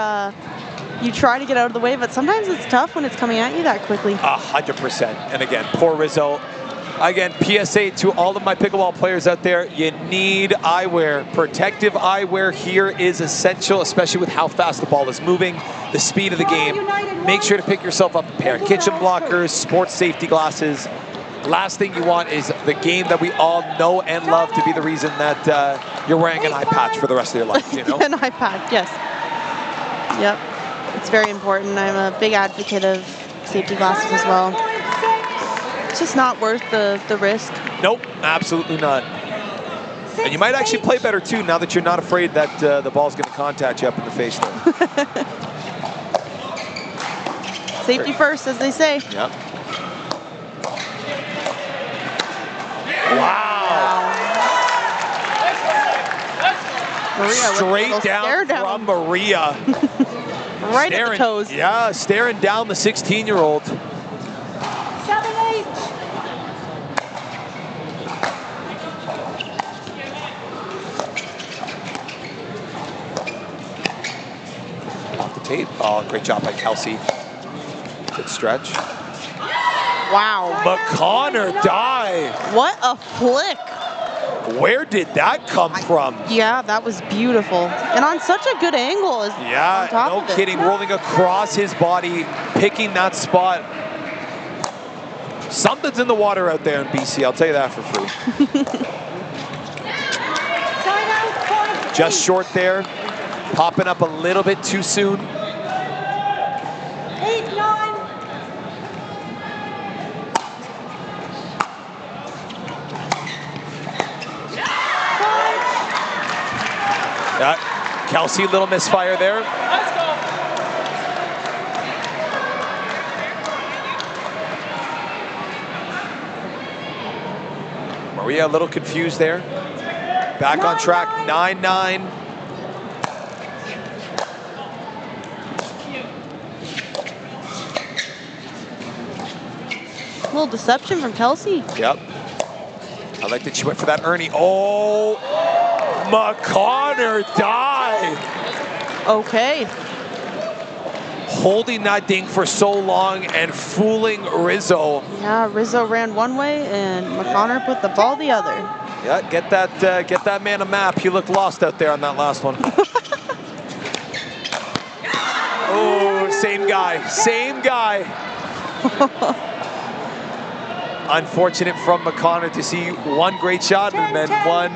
you try to get out of the way, but sometimes it's tough when it's coming at you that quickly. 100%. And again, poor Rizzo. Again, PSA to all of my pickleball players out there, you need eyewear. Protective eyewear here is essential, especially with how fast the ball is moving, the speed of the game. Make sure to pick yourself up a pair of kitchen blockers, sports safety glasses. Last thing you want is the game that we all know and love to be the reason that you're wearing an eye patch for the rest of your life, you know? An eye patch, yes. Yep, it's very important. I'm a big advocate of safety glasses as well. It's just not worth the risk. Nope, absolutely not. And you might actually play better too now that you're not afraid that the ball's going to contact you up in the face there. Safety first, as they say. Yep. Wow. Maria Straight down from Maria. Right at the toes. Yeah, staring down the 16-year-old. 7-8. Off the tape. Oh, great job by Kelsey. Good stretch. Wow. McConnor die. What a flick. Where did that come from? Yeah, that was beautiful. And on such a good angle. On top no of it. kidding. Rolling across his body, picking that spot. Something's in the water out there in BC, I'll tell you that for free. Just short there. Popping up a little bit too soon. 8-9. Yeah, Kelsey, little misfire there. Let's go. Maria a little confused there. Back on track, 9-9. A little deception from Kelsey. Yep. I like that she went for that Ernie. Oh, McConnor dive. Okay. Holding that ding for so long and fooling Rizzo. Yeah, Rizzo ran one way and McConnor put the ball the other. Yeah, get that man a map. He looked lost out there on that last one. Oh, same guy, same guy. Unfortunate from McConnor to see one great shot and then one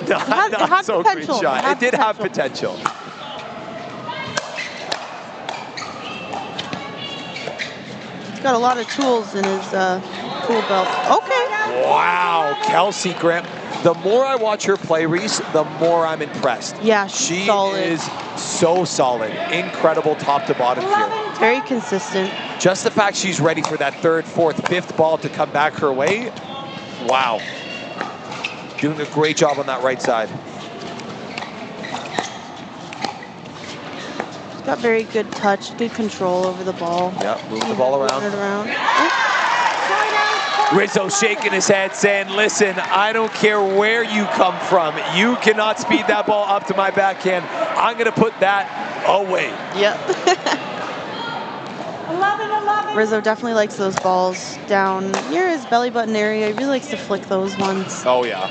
not so great shot. It did have potential. He's got a lot of tools in his tool belt. Okay. Wow, Kelsey Graham. The more I watch her play, Reese, the more I'm impressed. Yeah, she's solid. She is so solid. Incredible top to bottom here. Very consistent. Just the fact she's ready for that third, fourth, fifth ball to come back her way. Wow. Doing a great job on that right side. She's got very good touch, good control over the ball. Yeah, moving the ball around. Moving it around. Rizzo shaking his head saying, listen, I don't care where you come from. You cannot speed that ball up to my backhand. I'm going to put that away. Yep. 11-11. Rizzo definitely likes those balls down near his belly button area. He really likes to flick those ones. Oh, yeah.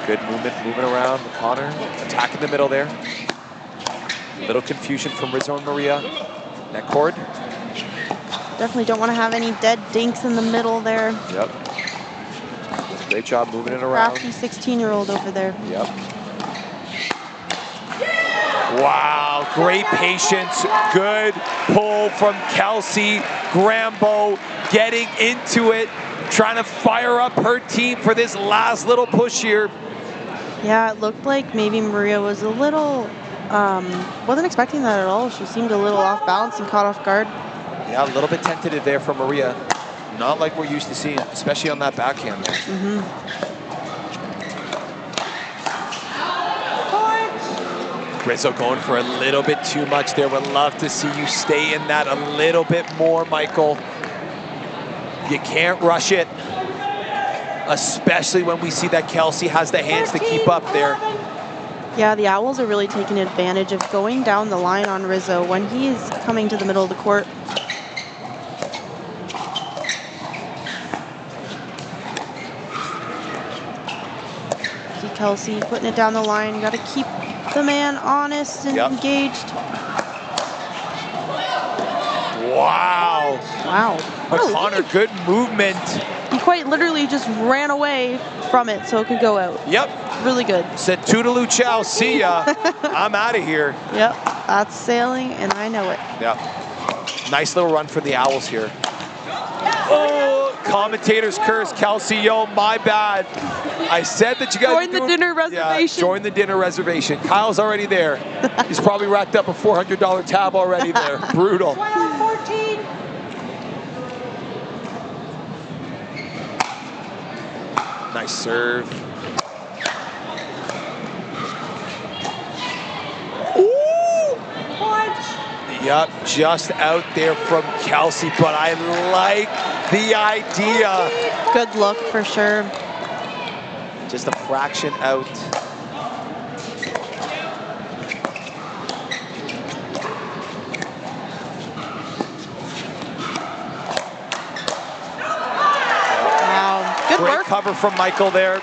Good movement, moving around. Connor attacking the middle there. Little confusion from Rizzo and Maria. Net cord. Definitely don't want to have any dead dinks in the middle there. Yep. Great job moving it around. Crafty 16-year-old over there. Yep. Wow, great patience. Good pull from Kelsey. Grambo getting into it, trying to fire up her team for this last little push here. Yeah, it looked like maybe Maria was a little, wasn't expecting that at all. She seemed a little off balance and caught off guard. Yeah, a little bit tentative there from Maria. Not like we're used to seeing, especially on that backhand. Rizzo going for a little bit too much there. Would love to see you stay in that a little bit more, Michael. You can't rush it, especially when we see that Kelsey has the hands to keep up there. Yeah, the Owls are really taking advantage of going down the line on Rizzo when he's coming to the middle of the court. See Kelsey putting it down the line. You got to keep the man honest and engaged. Wow. Wow. Connor, good movement. He quite literally just ran away from it so it could go out. Yep. Really good. Said toodaloo chow, see ya. I'm out of here. Yep, that's sailing and I know it. Yeah. Nice little run for the Owls here. Oh, commentators curse. Kelsey, yo, my bad. I said that you guys join the dinner reservation. Yeah, join the dinner reservation. Kyle's already there. He's probably racked up a $400 tab already there. Brutal. 12-14. Nice serve. Ooh! Yep, just out there from Kelsey, but I like the idea. Good look for sure. Just a fraction out. Wow, good Great work. cover from Michael there.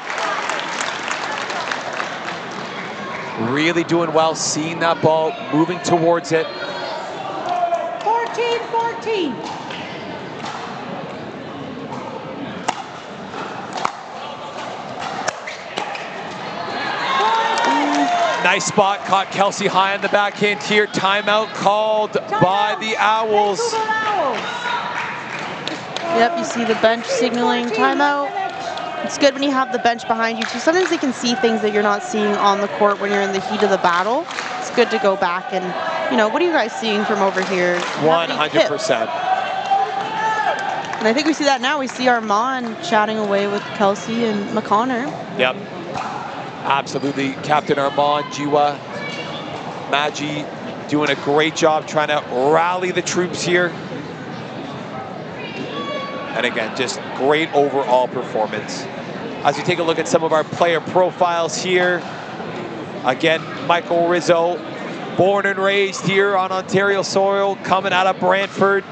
Really doing well, seeing that ball, moving towards it. 14-14. Nice spot, caught Kelsey high on the backhand here. Timeout called by the Owls. Yep, you see the bench signaling timeout. It's good when you have the bench behind you too. Sometimes they can see things that you're not seeing on the court when you're in the heat of the battle. It's good to go back and, you know, what are you guys seeing from over here? 100%. And I think we see that now. We see Armand chatting away with Kelsey and McConnor. Yep. Absolutely. Captain Armand, Jiwa, Magi doing a great job trying to rally the troops here. And again, just great overall performance. As we take a look at some of our player profiles here, again, Michael Rizzo, born and raised here on Ontario soil, coming out of Brantford.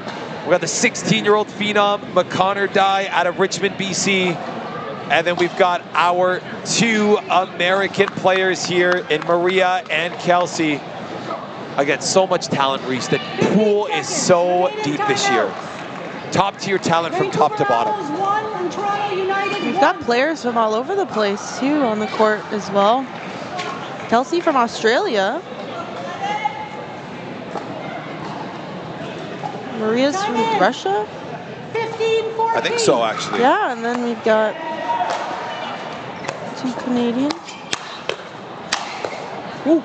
We got the 16-year-old phenom, McConnor Dye, out of Richmond, BC. And then we've got our two American players here in Maria and Kelsey. Again, so much talent, Reese. The pool is so deep this year. Top tier talent from top to bottom. We've got players from all over the place too on the court as well. Kelsey from Australia. Maria's from Russia? 15-14. I think so, actually. Yeah, and then we've got two Canadians. Ooh.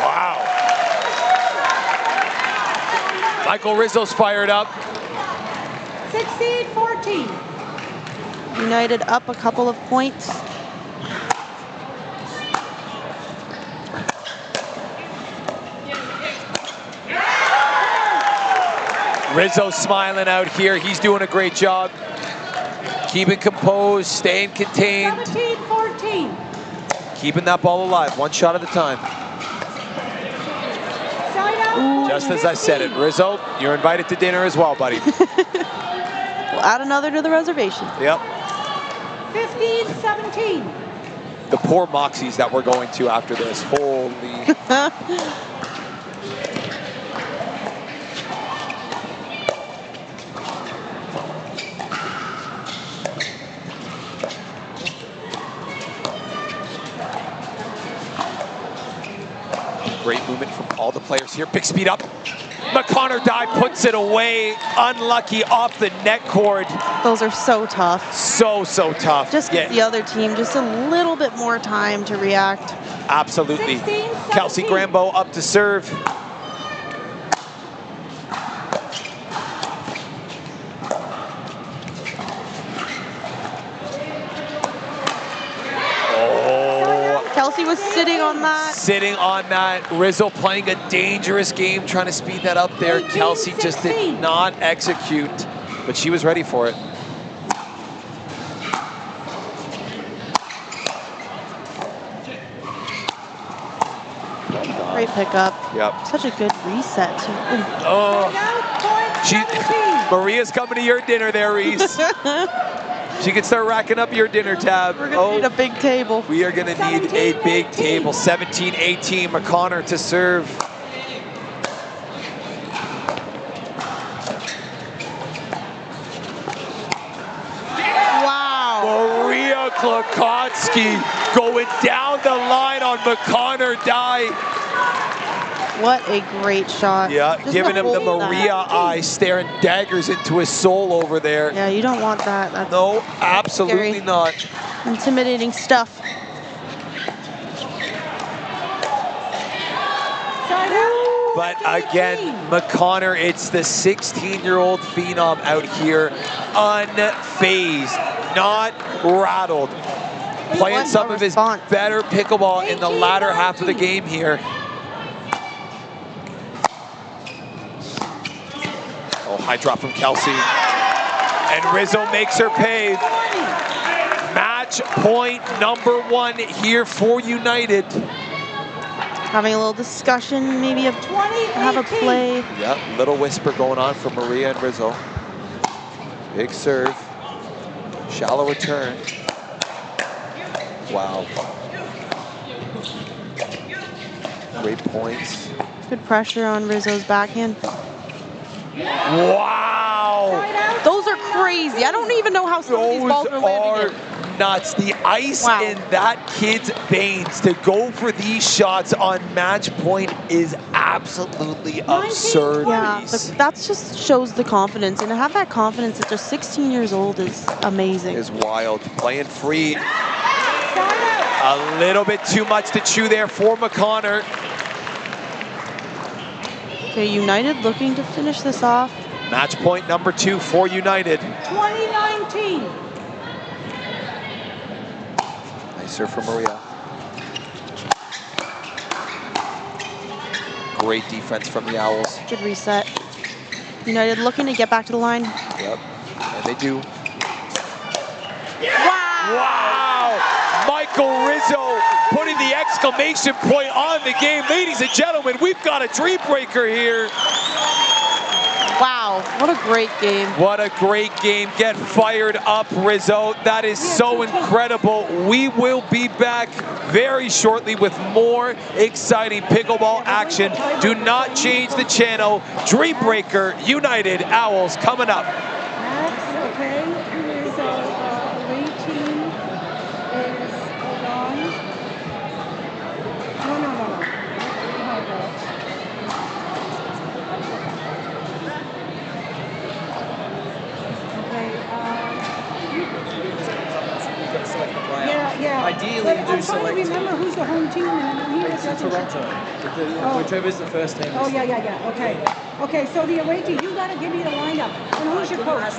Wow. Michael Rizzo's fired up. 16-14. United up a couple of points. Rizzo smiling out here. He's doing a great job. Keeping composed, staying contained. 17-14. Keeping that ball alive, one shot at a time. Side out. Just as I said it, Rizzo, you're invited to dinner as well, buddy. We'll add another to the reservation. Yep. 15-17. The poor Moxies that we're going to after this. Holy. Great movement from all the players here. Big speed up. McConnor dive, puts it away. Unlucky off the net cord. Those are so tough. So tough. Just give the other team just a little bit more time to react. Absolutely. 16-17. Kelsey Grambo up to serve. Kelsey was sitting on that. Sitting on that. Rizzo playing a dangerous game, trying to speed that up there. Kelsey just did not execute, but she was ready for it. Great pickup. Yep. Such a good reset, too. Oh, Maria's coming to your dinner there, Reese. She can start racking up your dinner tab. We're going to need a big table. We are going to need a big table. 17-18, McConnor to serve. Wow. Maria Klokotsky going down the line on McConnor die. What a great shot. Yeah, Just giving him the hold Maria that. eye, staring daggers into his soul over there. Yeah, you don't want that. That's No, absolutely scary. not. Intimidating stuff. Side out. But again, McConnor, it's the 16-year-old phenom out here, unfazed, not rattled. Playing What some a of his response. better pickleball in the latter half of the game here. Oh, high drop from Kelsey. And Rizzo makes her pay. Match point number 1 here for United. Having a little discussion, maybe have a play. Yeah, little whisper going on for Maria and Rizzo. Big serve. Shallow return. Wow. Great points. Good pressure on Rizzo's backhand. Wow. Those are crazy. I don't even know how some of these balls are landing. Nuts. The ice in that kid's veins to go for these shots on match point is absolutely absurd. Yeah, that just shows the confidence. And to have that confidence at just 16 years old is amazing. Is wild. Playing free. A little bit too much to chew there for McConnor. Okay, United looking to finish this off. Match point number 2 for United. 2019. Nice serve from Maria. Great defense from the Owls. Good reset. United looking to get back to the line. Yep, and they do. Wow! Michael Rizzo putting the exclamation point on the game. Ladies and gentlemen, we've got a dream breaker here. Wow, what a great game. What a great game. Get fired up, Rizzo. That is so incredible. We will be back very shortly with more exciting pickleball action. Do not change the channel. Dream Breaker United Owls coming up. Next, okay, who is away team is on. No. Yeah. Ideally, But you do I'm trying select. to remember who's the home team and here It's is Toronto. Whichever's the first team. Oh, yeah. Okay, so the away team, you gotta give me the lineup. And who's your coach?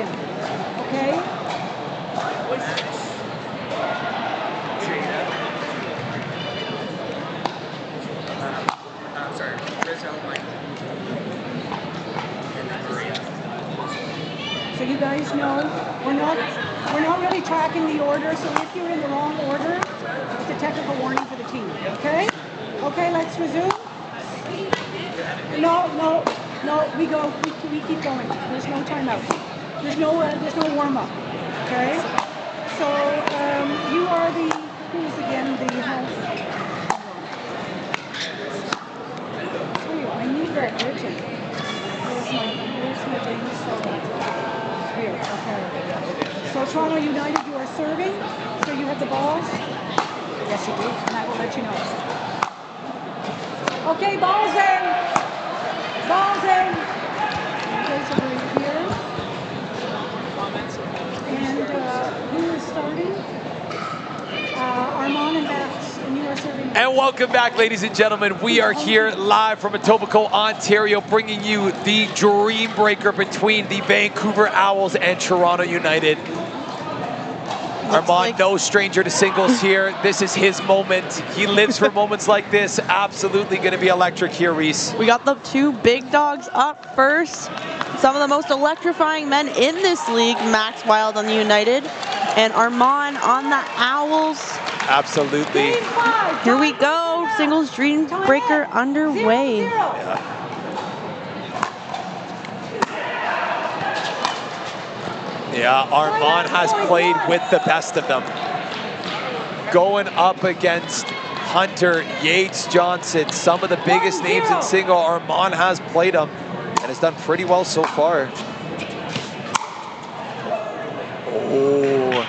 him. Okay? So you guys know we're not really tracking the order. So if you're in the wrong order, it's a technical warning for the team. Okay? Okay, let's resume. No. We keep going. There's no timeout. There's no warm up. Okay? So you are who's again the house? I need that written. Where's my thing? Here, okay. So Toronto United, you are serving. So you have the balls. Yes, you do, and I will let you know. Okay, balls in. Balls in. Okay, so we're here. And who is starting? Armand and Max, and you are serving. And welcome back, ladies and gentlemen. We are here live from Etobicoke, Ontario, bringing you the dream breaker between the Vancouver Owls and Toronto United. Armand, no stranger to singles here. This is his moment. He lives for moments like this. Absolutely going to be electric here, Reese. We got the two big dogs up first. Some of the most electrifying men in this league, Max Wild on the United and Armand on the Owls. Absolutely. Here we go. Singles dream breaker underway. Yeah, Armand has played with the best of them. Going up against Hunter, Yates, Johnson, some of the biggest names in single. Armand has played them and has done pretty well so far. Oh.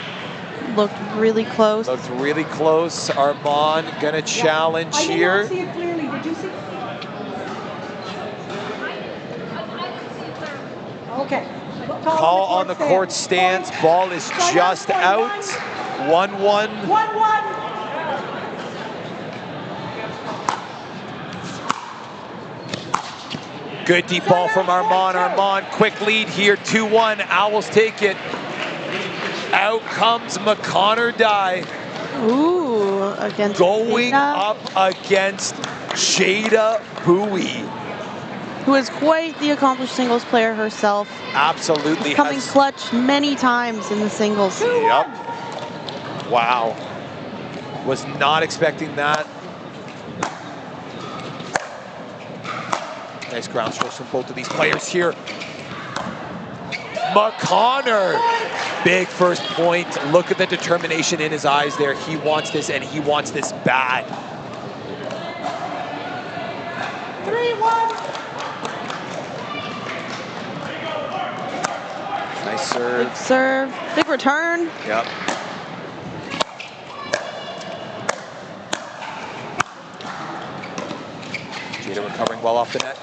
Looked really close. Looked really close. Armand gonna challenge here. I did not see it clearly. Did you see? Okay. Call on the court stance. Ball is just out. 1-1. 1-1. Good deep ball from Armand. Armand, quick lead here. 2-1. Owls take it. Out comes McConnor Dye. Ooh, against going Jada, up against Jada Bowie. who is quite the accomplished singles player herself. Absolutely. Coming clutch many times in the singles. Yep. Wow. Was not expecting that. Nice ground strokes from both of these players here. McConnor, big first point. Look at the determination in his eyes there. He wants this, and he wants this bad. 3-1. Nice serve. Big serve, big return. Yep. Jada recovering well off the net.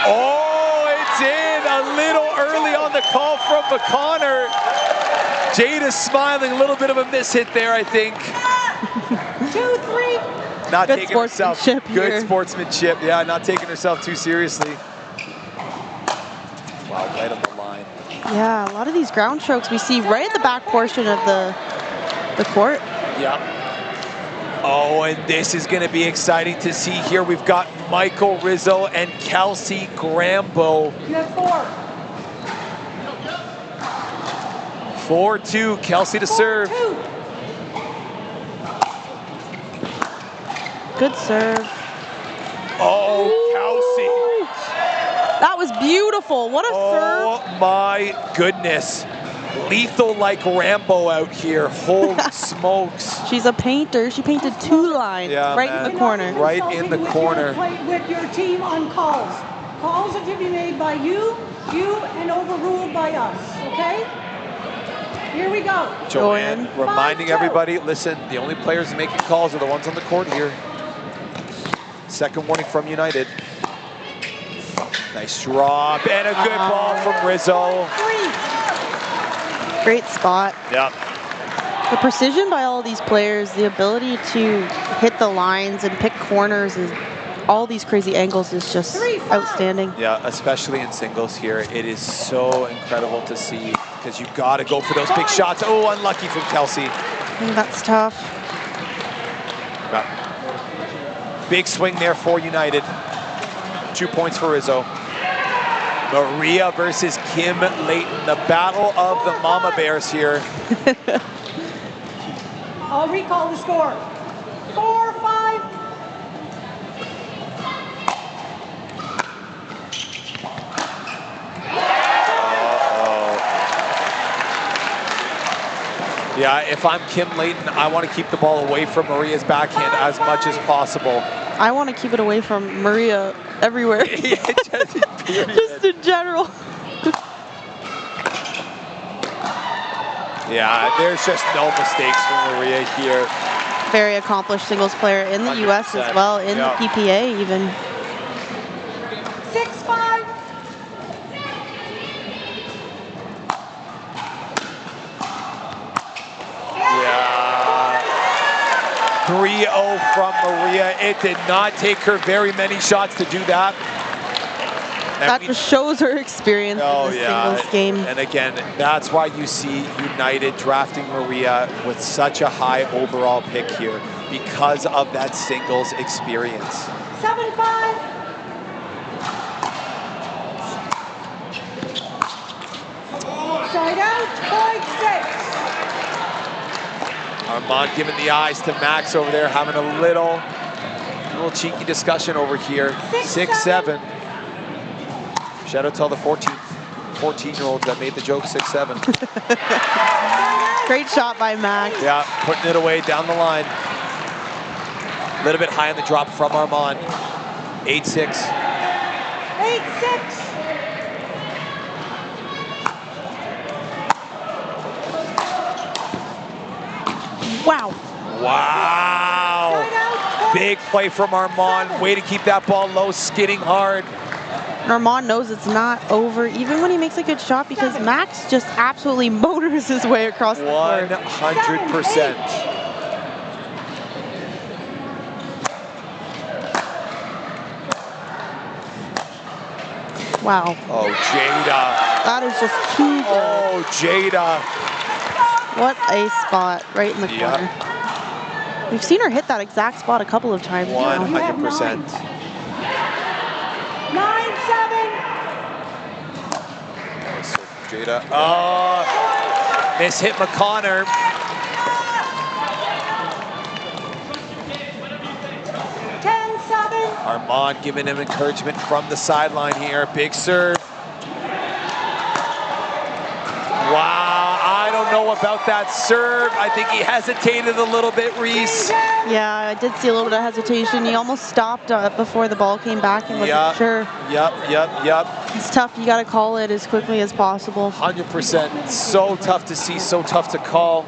Oh, it's in a little early on the call from McConnor. Jada smiling, a little bit of a miss hit there, I think. 2-3. Not Good taking herself. sportsmanship Good here. sportsmanship. Yeah, not taking herself too seriously. Wow, right on the line. Yeah, a lot of these ground strokes we see right at the back portion of the court. Yep. Oh, and this is going to be exciting to see here. We've got Michael Rizzo and Kelsey Grambo. You have 4. 4-2, Kelsey to serve. 4-2. Good serve. Oh, Ooh. That was beautiful. What a serve. Oh my goodness. Lethal like Rambo out here. Holy smokes. She's a painter. She painted 2 lines right in the corner. Right in the corner. With your team on calls. Calls are to be made by you, and overruled by us, okay? Here we go. Joanne reminding 5-2. everybody, listen, the only players making calls are the ones on the court here. Second warning from United. Nice drop and a good ball from Rizzo. Great spot. Yep. The precision by all these players, the ability to hit the lines and pick corners is all these crazy angles is just outstanding. Yeah, especially in singles here. It is so incredible to see because you've got to go for those big shots. Oh, unlucky from Kelsey. I think that's tough. Big swing there for United. 2 points for Rizzo. Maria versus Kim Layton. The battle of the Mama Bears here. I'll recall the score. 4-5. Yeah, if I'm Kim Layton, I want to keep the ball away from Maria's backhand as much as possible. I want to keep it away from Maria everywhere. Just in general. Yeah, there's just no mistakes from Maria here. Very accomplished singles player in the US as well, in the PPA even. 6-5. Yeah. 3-0 from Maria. It did not take her very many shots to do that. That just shows her experience in this singles game. And again, that's why you see United drafting Maria with such a high overall pick here, because of that singles experience. 7-5. Side out, point 6. Armand giving the eyes to Max over there, having a little cheeky discussion over here. 6-7. Shout out to all the 14-year-olds that made the joke 6-7. Great shot by Max. Yeah, putting it away down the line. A little bit high on the drop from Armand. 8-6. 8-6. Wow. Wow. Big play from Armand. Way to keep that ball low, skidding hard. Armand knows it's not over, even when he makes a good shot, because Max just absolutely motors his way across the court. 100%. Wow. Oh, Jada. That is just too good. Oh, Jada. What a spot right in the corner. We've seen her hit that exact spot a couple of times. 100%. 9-7. Jada. Oh, miss hit McConnor. 10-7. Armand giving him encouragement from the sideline here. Big serve. Wow, I don't know about that serve. I think he hesitated a little bit, Reese. Yeah, I did see a little bit of hesitation. He almost stopped before the ball came back and wasn't sure. Yep. It's tough. You got to call it as quickly as possible. 100%. So tough to see, so tough to call.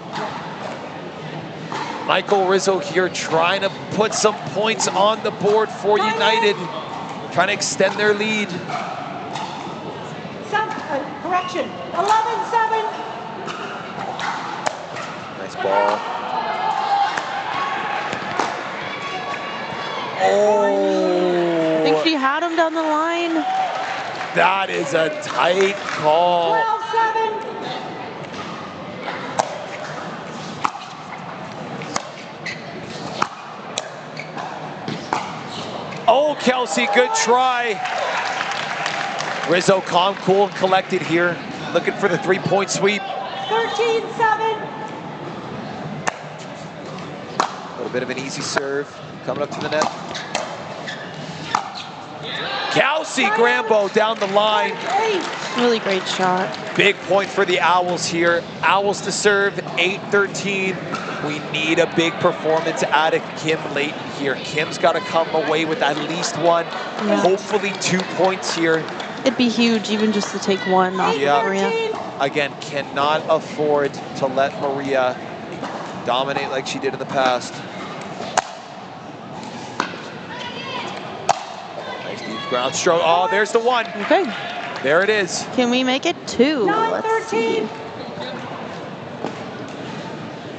Michael Rizzo here trying to put some points on the board for United, trying to extend their lead. Correction, 11-7. Nice ball. Oh. I think she had him down the line. That is a tight call. 12-7. Oh, Kelsey, good try. Rizzo calm, cool, and collected here. Looking for the three-point sweep. 13-7. A little bit of an easy serve. Coming up to the net. Kelsey Grambo down the line. Really great shot. Big point for the Owls here. Owls to serve, 8-13. We need a big performance out of Kim Layton here. Kim's got to come away with at least one, hopefully 2 points here. It'd be huge even just to take one off of Maria. Again, cannot afford to let Maria dominate like she did in the past. Nice deep ground stroke. Oh, there's the one. Okay. There it is. Can we make it 2? Let's see.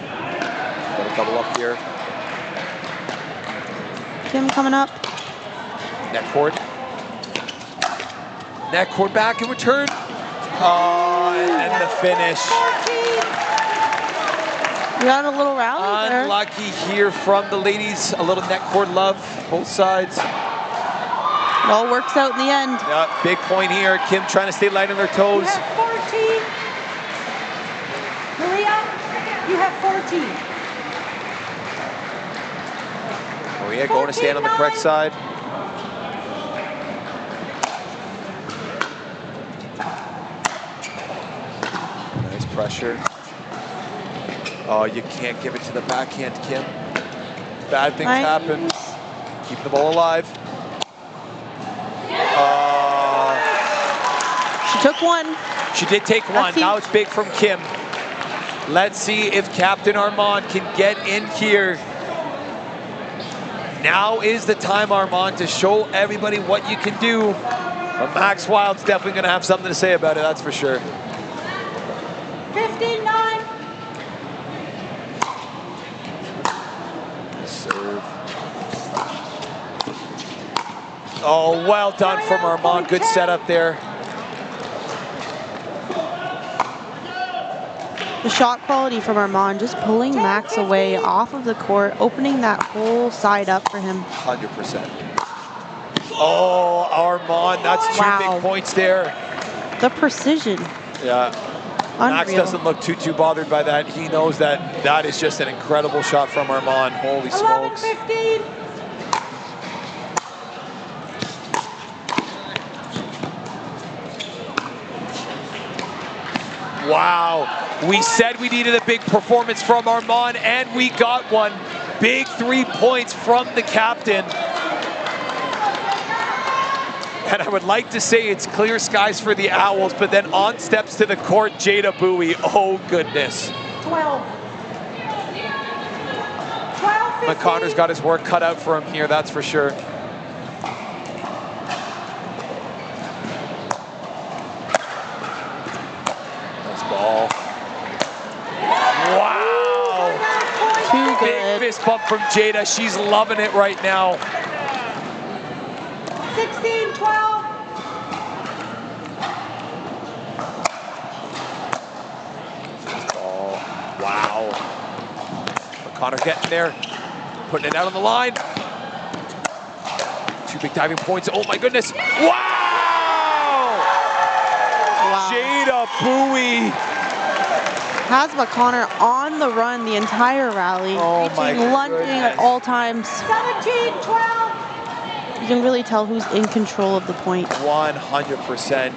Got a double up here. Kim coming up. Net cord. Net cord back in return. And then the finish. We got a little rally there. Unlucky here from the ladies. A little net cord love, both sides. It all works out in the end. Yeah, big point here. Kim trying to stay light on their toes. You have 14. Maria, you have 14. Maria going to stand on the correct side. Nice pressure. Oh, you can't give it to the backhand, Kim. Bad things happen. Keep the ball alive. She took one. She did take one. Now it's big from Kim. Let's see if Captain Armand can get in here. Now is the time, Armand, to show everybody what you can do. But Max Wild's definitely going to have something to say about it, that's for sure. 15-9. Serve. Oh, well done from Armand. Good setup there. The shot quality from Armand, just pulling Max away off of the court, opening that whole side up for him. 100%. Oh, Armand, that's two big points there. The precision. Yeah. Unreal. Max doesn't look too bothered by that. He knows that that is just an incredible shot from Armand. Holy smokes. 11-15. Wow. We said we needed a big performance from Armand, and we got one. Big 3 points from the captain. And I would like to say it's clear skies for the Owls, but then on steps to the court, Jada Bowie. Oh, goodness. 12. McConnor's got his work cut out for him here, that's for sure. Nice ball. Wow. Too good. Big fist bump from Jada. She's loving it right now. 16-12. Oh, wow. McConnor getting there, putting it out on the line. Two big diving points. Oh my goodness. Wow! Jada Bowie. Has McConnor on the run the entire rally. Oh my lunging at all times. 17-12. You can really tell who's in control of the point. 100%. And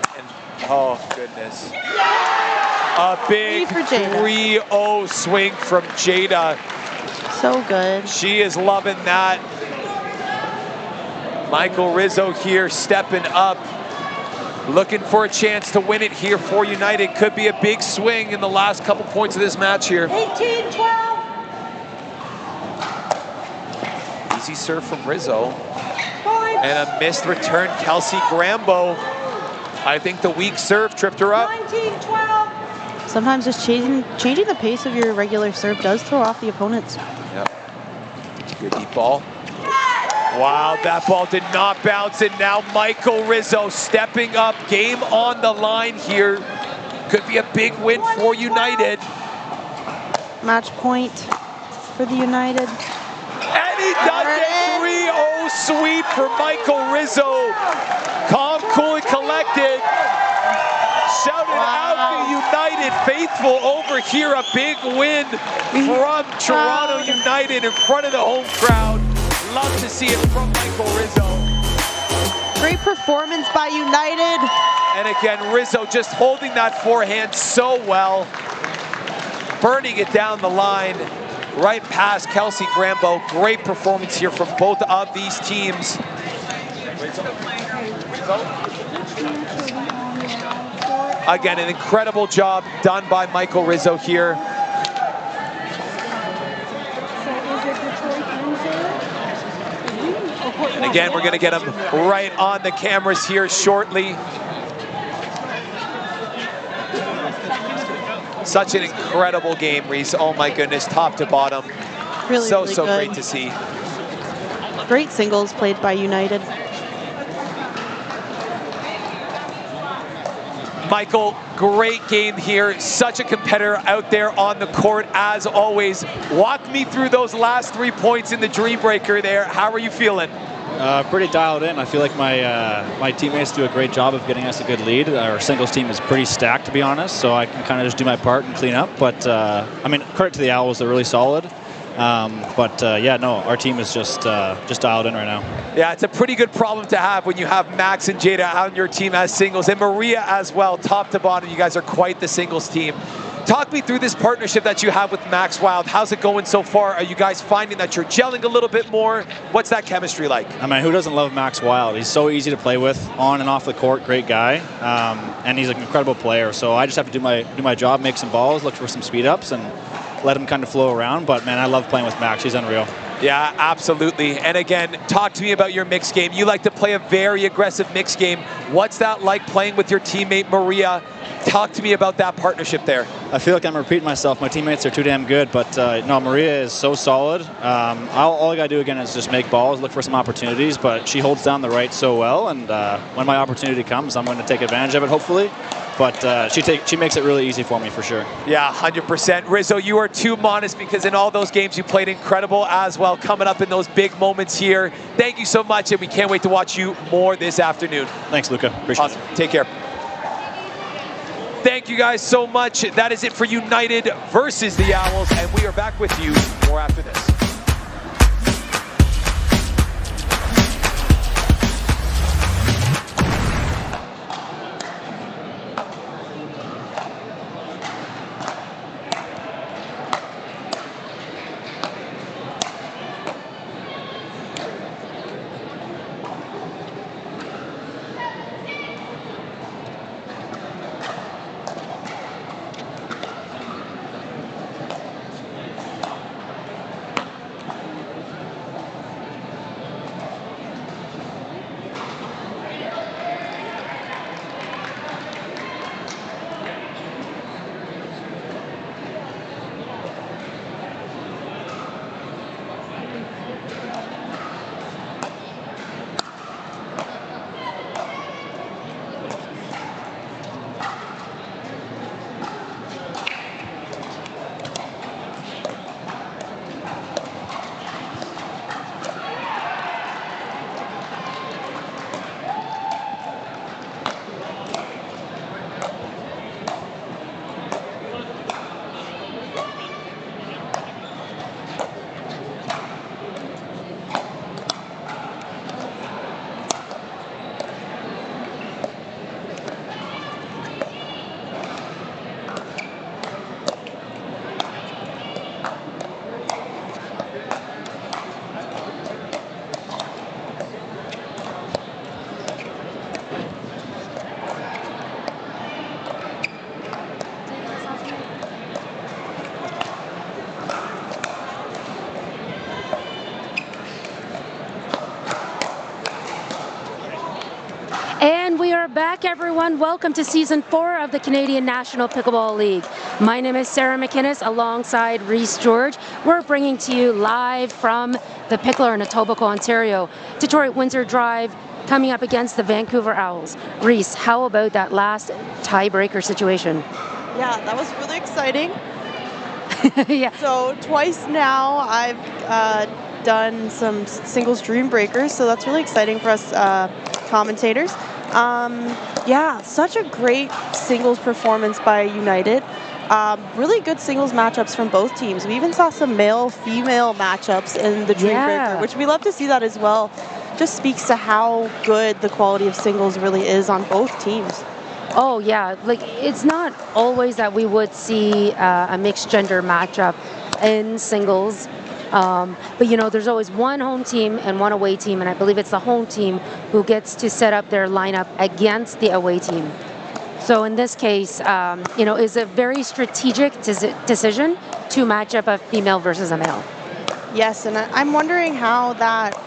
oh goodness. A big 3-0 swing from Jada. So good. She is loving that. Michael Rizzo here stepping up. Looking for a chance to win it here for United. Could be a big swing in the last couple points of this match here. 18-12. Easy serve from Rizzo. And a missed return, Kelsey Grambo. I think the weak serve tripped her up. 19-12. Sometimes just changing the pace of your regular serve does throw off the opponents. Yep. Good deep ball. Wow, that ball did not bounce, and now Michael Rizzo stepping up. Game on the line here. Could be a big win for United. Match point for the United. And he does it. 3-0 sweep for Michael Rizzo. Calm, cool, and collected. Shouted out the United faithful over here. A big win from Toronto United in front of the home crowd. Love to see it from Michael Rizzo. Great performance by United. And again, Rizzo just holding that forehand so well. Burning it down the line, right past Kelsey Grambo. Great performance here from both of these teams. Again, an incredible job done by Michael Rizzo here. And again, we're going to get him right on the cameras here shortly. Such an incredible game, Reese. Oh my goodness, top to bottom. Really, so really good. Great Great to see. Great singles played by United. Michael, great game here. Such a competitor out there on the court as always. Walk me through those last 3 points in the dream breaker there. How are you feeling? Pretty dialed in. I feel like my teammates do a great job of getting us a good lead. Our singles team is pretty stacked, to be honest, so I can kind of just do my part and clean up. But, I mean, credit to the Owls. They're really solid. Yeah, no, our team is just dialed in right now. Yeah, it's a pretty good problem to have when you have Max and Jada on your team as singles, and Maria as well, top to bottom. You guys are quite the singles team. Talk me through this partnership that you have with Max Wild. How's it going so far? Are you guys finding that you're gelling a little bit more? What's that chemistry like? I mean, who doesn't love Max Wild? He's so easy to play with, on and off the court, great guy, and he's an incredible player. So I just have to do my job, make some balls, look for some speed ups, and let him kind of flow around. But man, I love playing with Max. He's unreal. Yeah, absolutely. And again, talk to me about your mixed game. You like to play a very aggressive mixed game. What's that like playing with your teammate Maria? Talk to me about that partnership there. I feel like I'm repeating myself. My teammates are too damn good, but no, Maria is so solid. All I got to do again is just make balls, look for some opportunities, but she holds down the right so well, and when my opportunity comes, I'm going to take advantage of it, hopefully. But she makes it really easy for me, for sure. Yeah, 100%. Rizzo, you are too modest because in all those games you played incredible as well, coming up in those big moments here. Thank you so much, and we can't wait to watch you more this afternoon. Thanks, Luca. Appreciate it. Take care. Thank you guys so much. That is it for United versus the Owls, and we are back with you more after this. And we are back, everyone. Welcome to Season 4 of the Canadian National Pickleball League. My name is Sarah McInnes alongside Reese George. We're bringing to you live from the Pickler in Etobicoke, Ontario. Detroit Windsor Drive coming up against the Vancouver Owls. Reese, how about that last tiebreaker situation? Yeah, that was really exciting. Yeah. So twice now I've done some singles dream breakers, so that's really exciting for us commentators. Yeah, such a great singles performance by United. Really good singles matchups from both teams. We even saw some male-female matchups in the dream breaker, which we love to see that as well. Just speaks to how good the quality of singles really is on both teams. Oh yeah, like it's not always that we would see a mixed gender matchup in singles. But you know, there's always one home team and one away team, and I believe it's the home team who gets to set up their lineup against the away team. So in this case, you know, it's a very strategic decision to match up a female versus a male. Yes, and I'm wondering how that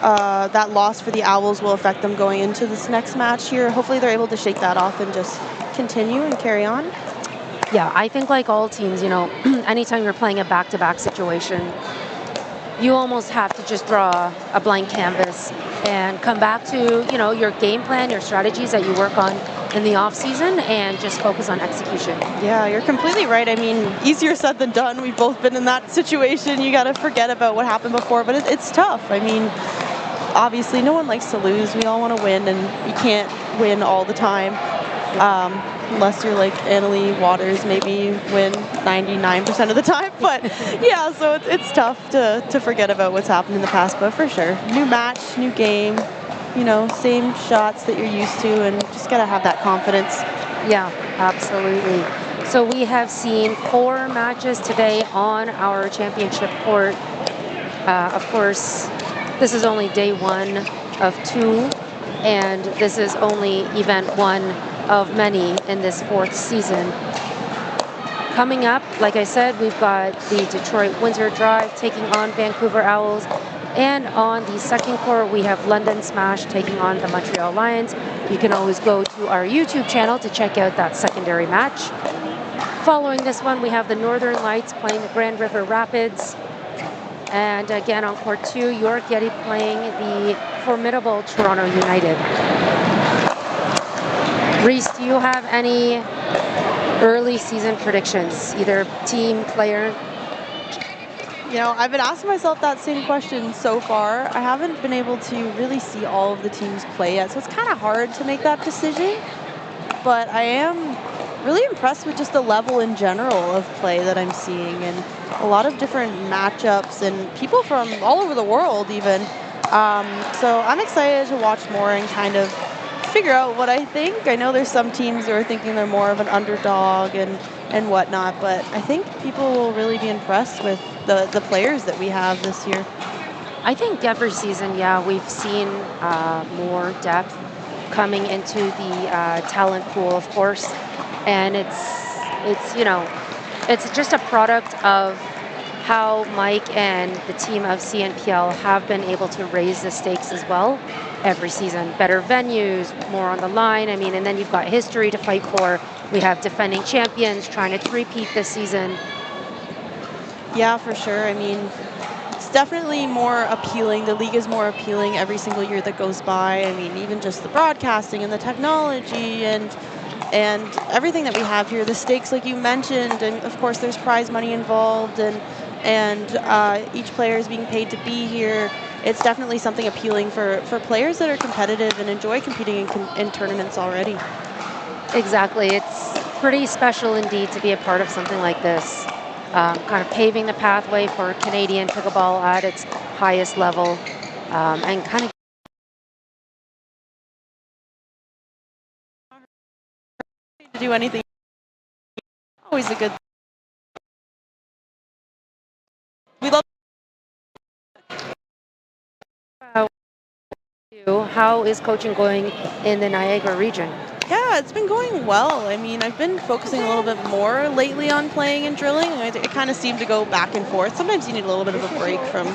that loss for the Owls will affect them going into this next match here. Hopefully they're able to shake that off and just continue and carry on. Yeah, I think like all teams, you know, anytime you're playing a back-to-back situation, you almost have to just draw a blank canvas and come back to, you know, your game plan, your strategies that you work on in the off season and just focus on execution. Yeah, you're completely right. I mean, easier said than done. We've both been in that situation. You got to forget about what happened before, but it's tough. I mean, obviously, no one likes to lose. We all want to win, and you can't win all the time. Unless you're like Annalie Waters, maybe win 99% of the time. But yeah, so it's tough to forget about what's happened in the past, but for sure. New match, new game, you know, same shots that you're used to, and just got to have that confidence. Yeah, absolutely. So we have seen 4 matches today on our championship court. Of course, this is only day 1 of 2, and this is only event 1 of many in this 4th season. Coming up, like I said, we've got the Detroit Windsor Drive taking on Vancouver Owls, and on the second court we have London Smash taking on the Montreal Lions. You can always go to our YouTube channel to check out that secondary match. Following this one, we have the Northern Lights playing the Grand River Rapids, and again on court 2, York Yeti playing the formidable Toronto United. Reese, do you have any early season predictions, either team, player? You know, I've been asking myself that same question so far. I haven't been able to really see all of the teams play yet, so it's kind of hard to make that decision. But I am really impressed with just the level in general of play that I'm seeing, and a lot of different matchups and people from all over the world even. So I'm excited to watch more and kind of figure out what I think. I know there's some teams who are thinking they're more of an underdog and whatnot, but I think people will really be impressed with the players that we have this year. I think every season, yeah, we've seen more depth coming into the talent pool, of course, and it's you know, it's just a product of how Mike and the team of CNPL have been able to raise the stakes as well every season. Better venues, more on the line. I mean, and then you've got history to fight for. We have defending champions trying to repeat this season. Yeah, for sure. I mean, it's definitely more appealing. The league is more appealing every single year that goes by. I mean, even just the broadcasting and the technology and everything that we have here, the stakes like you mentioned, and of course there's prize money involved, and each player is being paid to be here. It's definitely something appealing for players that are competitive and enjoy competing in tournaments already. Exactly. It's pretty special indeed to be a part of something like this. Kind of paving the pathway for Canadian pickleball at its highest level, and kind of to do anything. Always a good. We love. How is coaching going in the Niagara region? Yeah, it's been going well. I mean, I've been focusing a little bit more lately on playing and drilling. It kind of seemed to go back and forth. Sometimes you need a little bit of a break from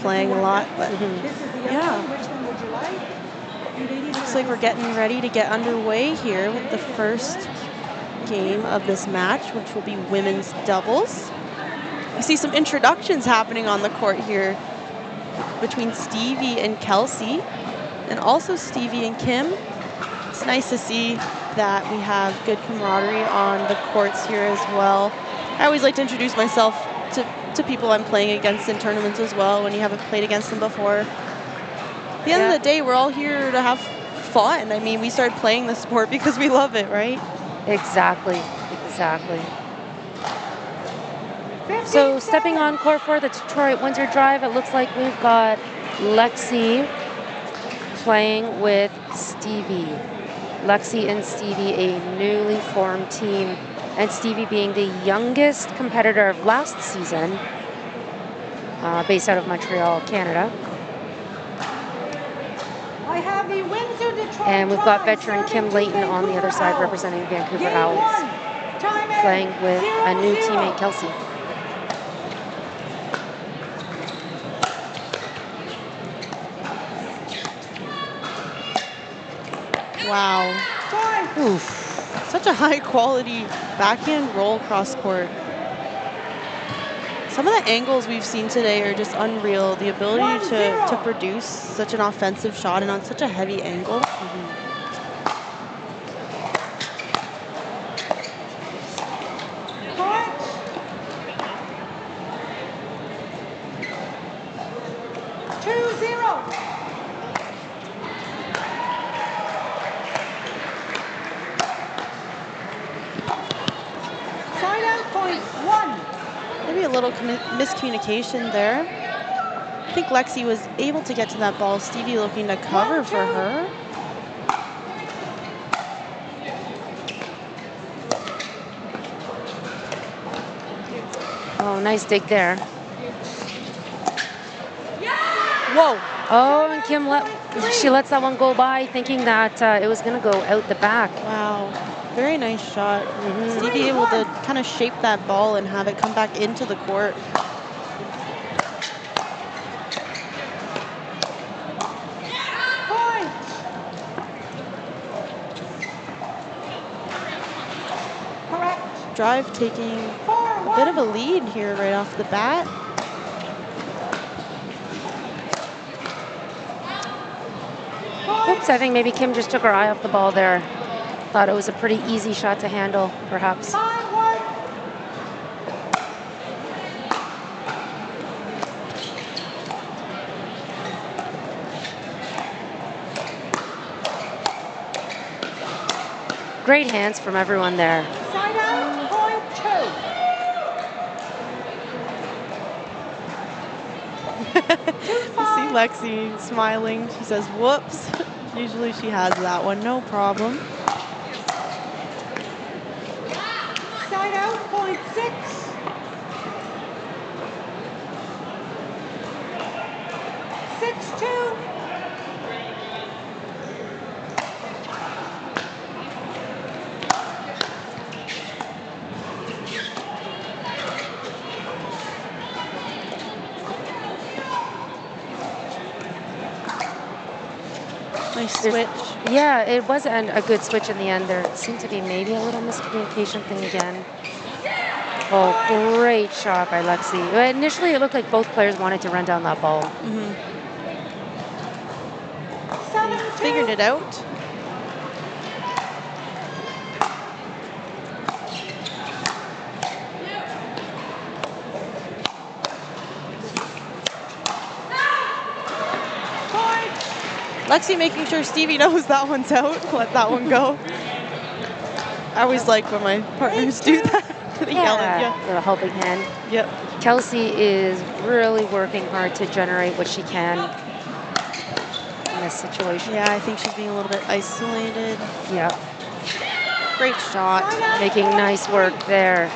playing a lot, but yeah. Looks like we're getting ready to get underway here with the first game of this match, which will be women's doubles. We see some introductions happening on the court here between Stevie and Kelsey, and also Stevie and Kim. It's nice to see that we have good camaraderie on the courts here as well. I always like to introduce myself to people I'm playing against in tournaments as well when you haven't played against them before. At the end of the day, we're all here to have fun. I mean, we started playing the sport because we love it, right? Exactly, exactly. So stepping on court for the Detroit Windsor Drive, it looks like we've got Lexi playing with Stevie. Lexi and Stevie, a newly formed team, and Stevie being the youngest competitor of last season, based out of Montreal, Canada. I have the Windsor Detroit And we've got veteran Kim Layton on the other side representing Vancouver Owls, playing with a new teammate, Kelsey. Wow. Oof. Such a high quality backhand roll cross court. Some of the angles we've seen today are just unreal. The ability to produce such an offensive shot and on such a heavy angle. Maybe a little miscommunication there. I think Lexi was able to get to that ball. Stevie looking to cover for her. Oh, nice dig there. Whoa. Oh, and Kim she lets that one go by, thinking that it was going to go out the back. Wow. Very nice shot. Stevie able to kind of shape that ball and have it come back into the court. Drive taking a bit of a lead here right off the bat. Oops, I think maybe Kim just took her eye off the ball there. Thought it was a pretty easy shot to handle, perhaps. Great hands from everyone there. Side out, point 2. See Lexi smiling. She says, whoops. Usually she has that one, no problem. Side out, point 6. 6-2. Nice switch. Yeah, it was a good switch in the end. There seemed to be maybe a little miscommunication thing again. Oh, great shot by Lexi. Initially, it looked like both players wanted to run down that ball. They figured it out. Lexi making sure Stevie knows that one's out. Let that one go. I always like when my partners do that. They yell at you. Little helping hand. Yep. Kelsey is really working hard to generate what she can in this situation. Yeah, I think she's being a little bit isolated. Yep. Great shot. Making nice work there.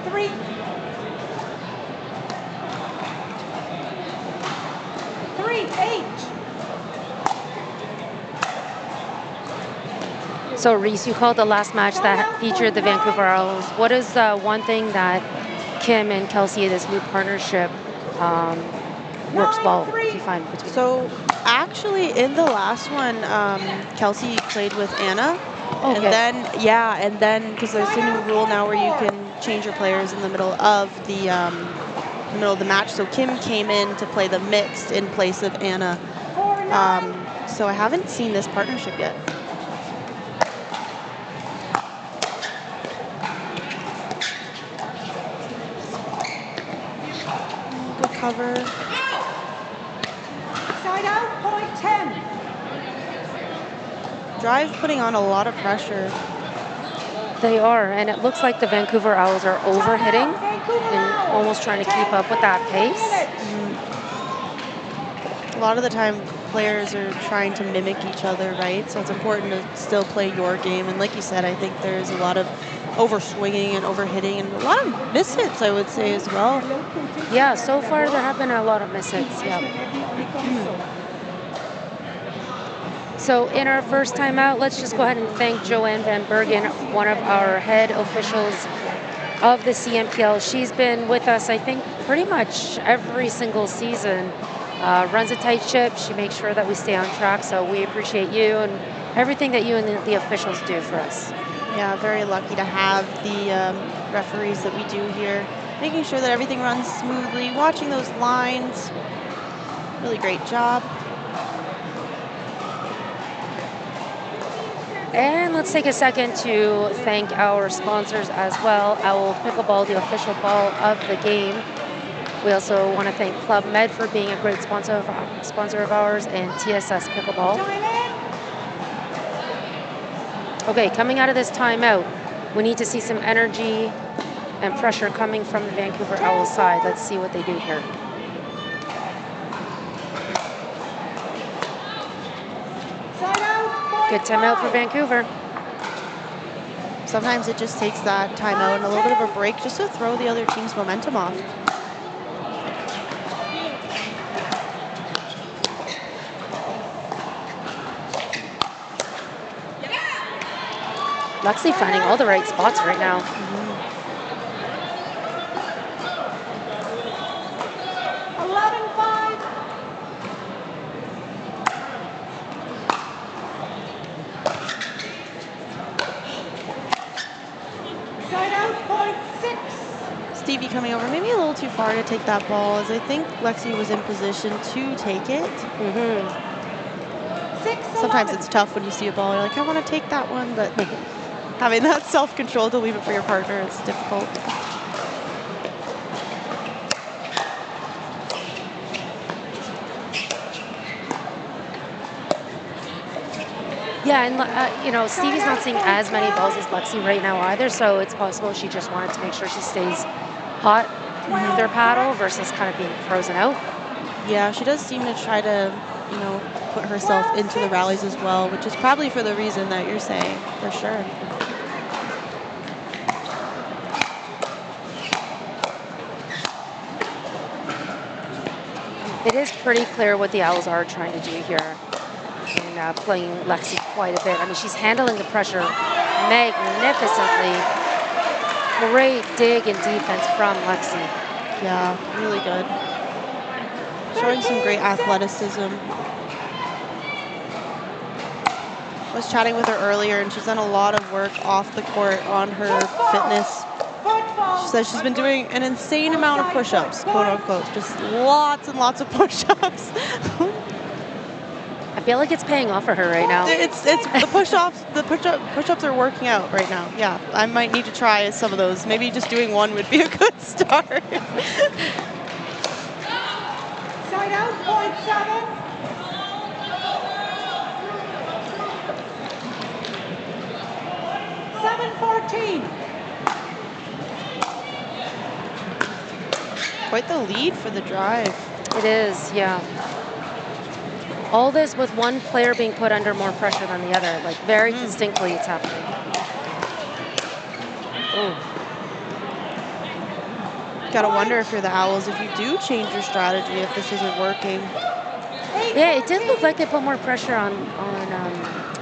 3. So Reese, you called the last match that featured the Vancouver Owls. What is one thing that Kim and Kelsey, this new partnership, works well, do you find between So actually in the last one, Kelsey played with Anna. Okay. And then because there's a new rule now where you can change your players in the middle of the match. So Kim came in to play the mixed in place of Anna. So I haven't seen this partnership yet. Good cover. Side out, point 10. Drive putting on a lot of pressure. They are, and it looks like the Vancouver Owls are overhitting and almost trying to keep up with that pace. A lot of the time, players are trying to mimic each other, right? So it's important to still play your game. And like you said, I think there's a lot of overswinging and overhitting and a lot of mishits, I would say, as well. Yeah, so far there have been a lot of mishits, yeah. So in our first time out, let's just go ahead and thank Joanne Van Bergen, one of our head officials of the CMPL. She's been with us, I think, pretty much every single season. Runs a tight ship. She makes sure that we stay on track. So we appreciate you and everything that you and the officials do for us. Yeah, very lucky to have the referees that we do here, making sure that everything runs smoothly, watching those lines. Really great job. And let's take a second to thank our sponsors as well. Owl Pickleball, the official ball of the game. We also want to thank Club Med for being a great sponsor of ours, and TSS Pickleball. Okay, coming out of this timeout, we need to see some energy and pressure coming from the Vancouver Owls side. Let's see what they do here. Good timeout for Vancouver. Sometimes it just takes that timeout and a little bit of a break just to throw the other team's momentum off. Lexi finding all the right spots right now. Stevie coming over, maybe a little too far to take that ball, as I think Lexi was in position to take it. Sometimes it's tough when you see a ball, you're like, I want to take that one, but having that self-control to leave it for your partner is difficult. Yeah, and you know, Stevie's not seeing as many balls as Lexi right now either, so it's possible she just wanted to make sure she stays hot with her paddle versus kind of being frozen out. Yeah, she does seem to try to, you know, put herself into the rallies as well, which is probably for the reason that you're saying, for sure. It is pretty clear what the Owls are trying to do here. And playing Lexi quite a bit. I mean, she's handling the pressure magnificently. Great dig and defense from Lexi. Yeah, really good. Showing some great athleticism. I was chatting with her earlier, and she's done a lot of work off the court on her fitness. She says she's been doing an insane amount of push-ups, quote unquote. Just lots and lots of push-ups. I feel like it's paying off for her right now. It's the push-ups. The push-ups are working out right now. Yeah, I might need to try some of those. Maybe just doing one would be a good start. Side out, point 7. Quite the lead for the drive. It is, yeah. All this with one player being put under more pressure than the other. Like, very distinctly it's happening. Gotta wonder if you're the Owls, if you do change your strategy, if this isn't working. Yeah, it did look like they put more pressure on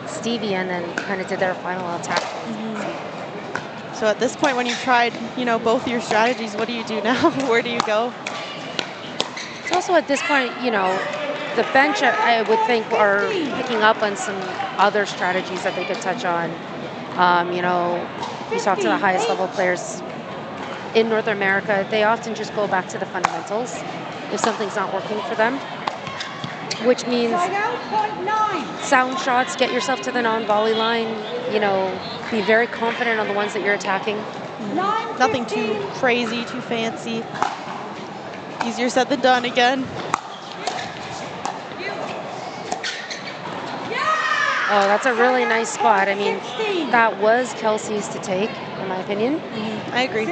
Stevie and then kind of did their final attack. So at this point, when you've tried, you know, both your strategies, what do you do now? Where do you go? It's also at this point, you know, the bench, I would think, are picking up on some other strategies that they could touch on. You know, you talk to the highest level players in North America, they often just go back to the fundamentals if something's not working for them, which means sound shots, get yourself to the non-volley line, you know, be very confident on the ones that you're attacking. Nothing too crazy, too fancy. Easier said than done again. Oh, that's a really nice spot. I mean, that was Kelsey's to take, in my opinion. I agree.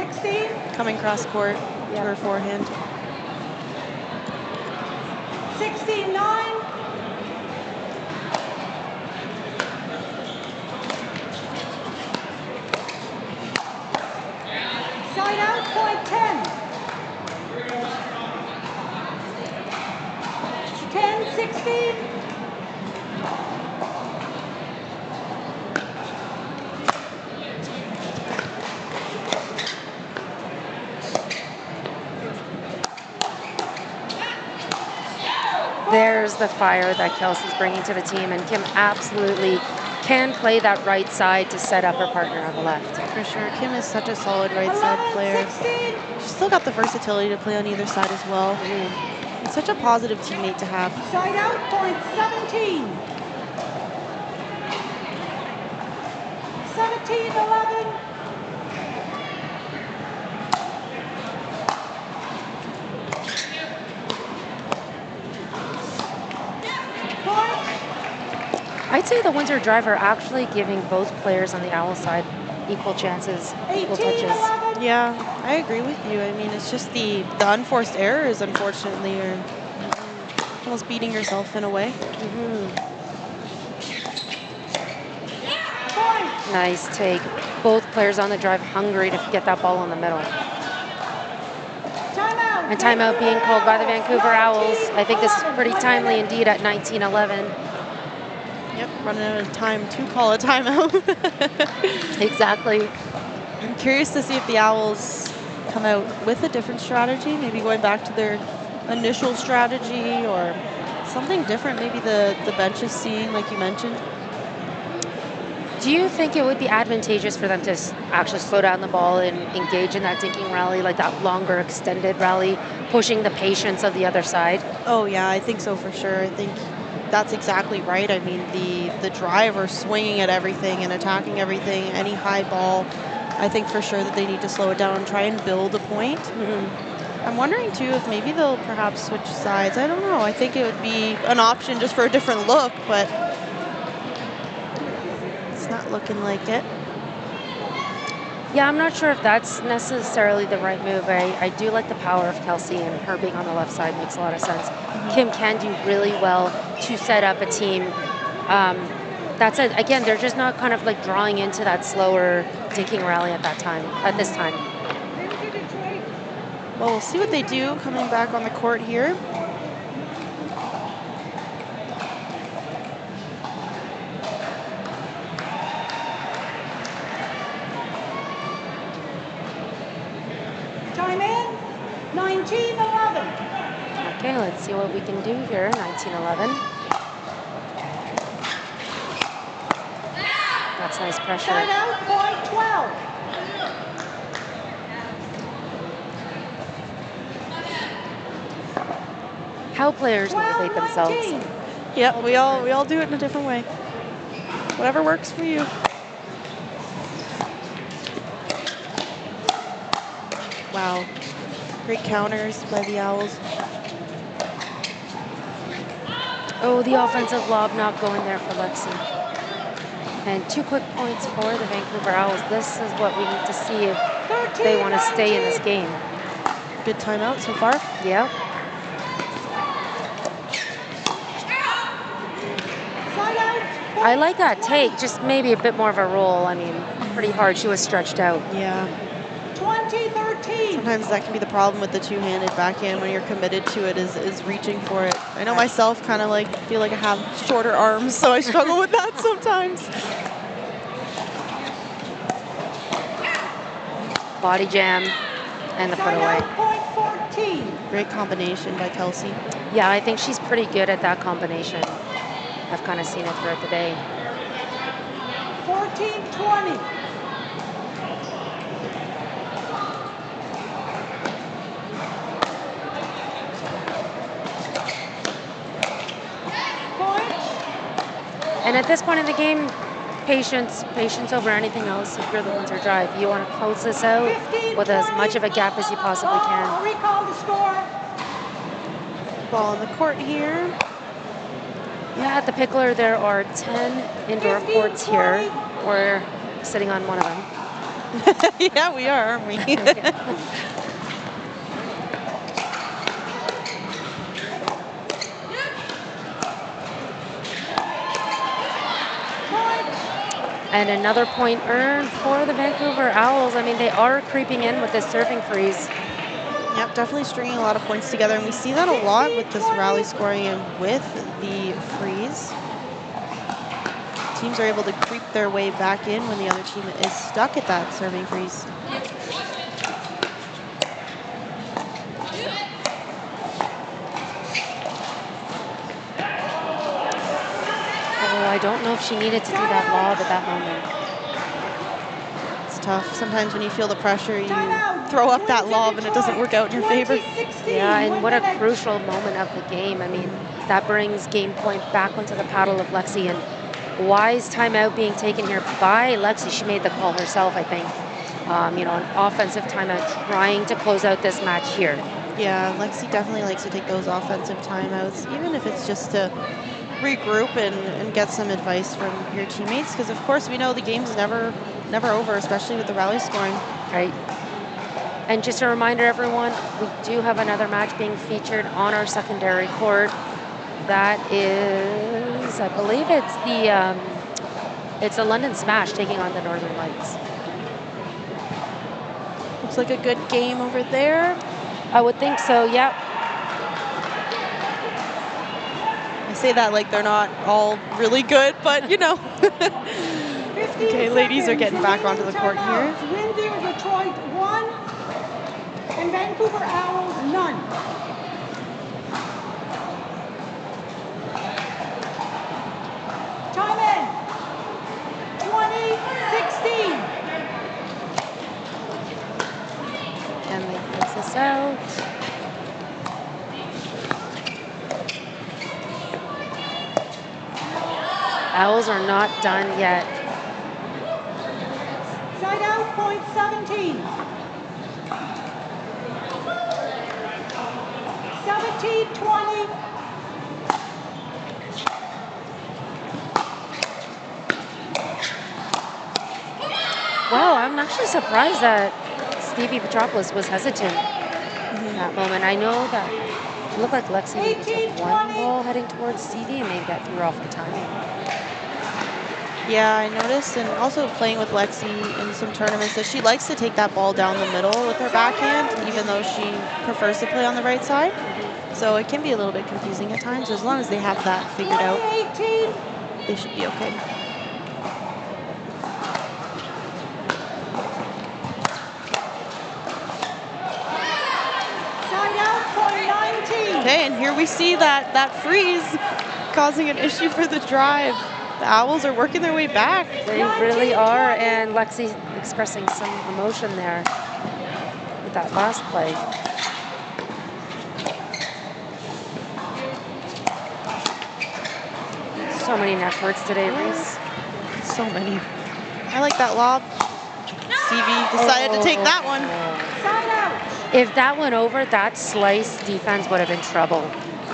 Coming cross court to her forehand. 16-9. Side out, point 10. 10-16. There's the fire that Kelsey's bringing to the team, and Kim absolutely can play that right side to set up her partner on the left. For sure. Kim is such a solid right side player. She's still got the versatility to play on either side as well. It's such a positive teammate to have. Side out, point 17. 17-11. I'd say the Windsor Drive are actually giving both players on the Owl side equal chances, equal touches. Yeah, I agree with you. I mean, it's just the unforced errors, unfortunately, are almost beating yourself in a way. Nice take. Both players on the drive hungry to get that ball in the middle. And timeout being called by the Vancouver Owls. I think this is pretty timely indeed at 19:11. Yep, running out of time to call a timeout. Exactly. I'm curious to see if the Owls come out with a different strategy, maybe going back to their initial strategy or something different, maybe the bench is seeing, like you mentioned. Do you think it would be advantageous for them to actually slow down the ball and engage in that dinking rally, like that longer extended rally, pushing the patience of the other side? Oh yeah, I think so for sure. I think that's exactly right. I mean, the drive are swinging at everything and attacking everything, any high ball. I think for sure that they need to slow it down and try and build a point. I'm wondering too if maybe they'll perhaps switch sides. I don't know. I think it would be an option just for a different look, but it's not looking like it. Yeah, I'm not sure if that's necessarily the right move. I do like the power of Kelsey, and her being on the left side makes a lot of sense. Kim can do really well to set up a team. That said, again, they're just not kind of like drawing into that slower dinking rally at this time. Well, we'll see what they do coming back on the court here. Time in, 19:11. Okay, let's see what we can do here, 19:11. That's nice pressure. Timeout, point 12. How players motivate themselves. Yeah, we all do it in a different way. Whatever works for you. Wow. Great counters by the Owls. Oh, the offensive lob not going there for Lexi. And 2 quick points for the Vancouver Owls. This is what we need to see if they want to stay in this game. Good timeout so far. Yep. I like that take, just maybe a bit more of a roll. I mean, pretty hard. She was stretched out. Yeah. 20-13. Sometimes that can be the problem with the two-handed backhand when you're committed to it is reaching for it. I know myself kind of like feel like I have shorter arms, so I struggle with that sometimes. Body jam and the put away. Point 14. Great combination by Kelsey. Yeah, I think she's pretty good at that combination. I've kind of seen it throughout the day. 14-20. And at this point in the game, patience over anything else. If you're the Windsor Drive, you want to close this out with as much of a gap as you possibly can. Recall the score. Ball on the court here. Yeah, at the Pickler, there are 10 indoor courts here. We're sitting on one of them. Yeah, we are, aren't we? And another point earned for the Vancouver Owls. I mean, they are creeping in with this serving freeze. Yep, definitely stringing a lot of points together, and we see that a lot with this rally scoring and with the freeze. Teams are able to creep their way back in when the other team is stuck at that serving freeze. Oh, I don't know if she needed to do that lob at that moment. It's tough. Sometimes when you feel the pressure, you throw up that lob and it doesn't work out in your favor. Yeah, and what a crucial moment of the game. I mean, that brings game point back onto the paddle of Lexi, and wise timeout being taken here by Lexi. She made the call herself, I think. You know, an offensive timeout trying to close out this match here. Yeah, Lexi definitely likes to take those offensive timeouts, even if it's just to regroup and get some advice from your teammates, because of course we know the game's never over, especially with the rally scoring. Right. And just a reminder, everyone, we do have another match being featured on our secondary court. That is, I believe it's a London Smash taking on the Northern Lights. Looks like a good game over there. I would think so, yep. I say that like they're not all really good, but you know. Okay, ladies are getting back onto the court here. Windsor, Detroit, 1. And Vancouver Owls, none. Time in. 20-16. And they close this out. Owls are not done yet. Side out, point 17. 17-20. Wow, I'm actually surprised that Stevie Petropoulos was hesitant in that moment. I know that it looked like Lexi maybe took one ball heading towards Stevie and maybe that threw off the timing. Yeah, I noticed, and also playing with Lexi in some tournaments, that she likes to take that ball down the middle with her backhand, even though she prefers to play on the right side. So it can be a little bit confusing at times. As long as they have that figured out, they should be okay. Side out, point 19. Okay, and here we see that freeze causing an issue for the drive. The Owls are working their way back. They really are, and Lexi expressing some emotion there with that last play. So many networks today, Reese. So many. I like that lob. Stevie decided to take that one. Side out. If that went over, that slice defense would have been trouble.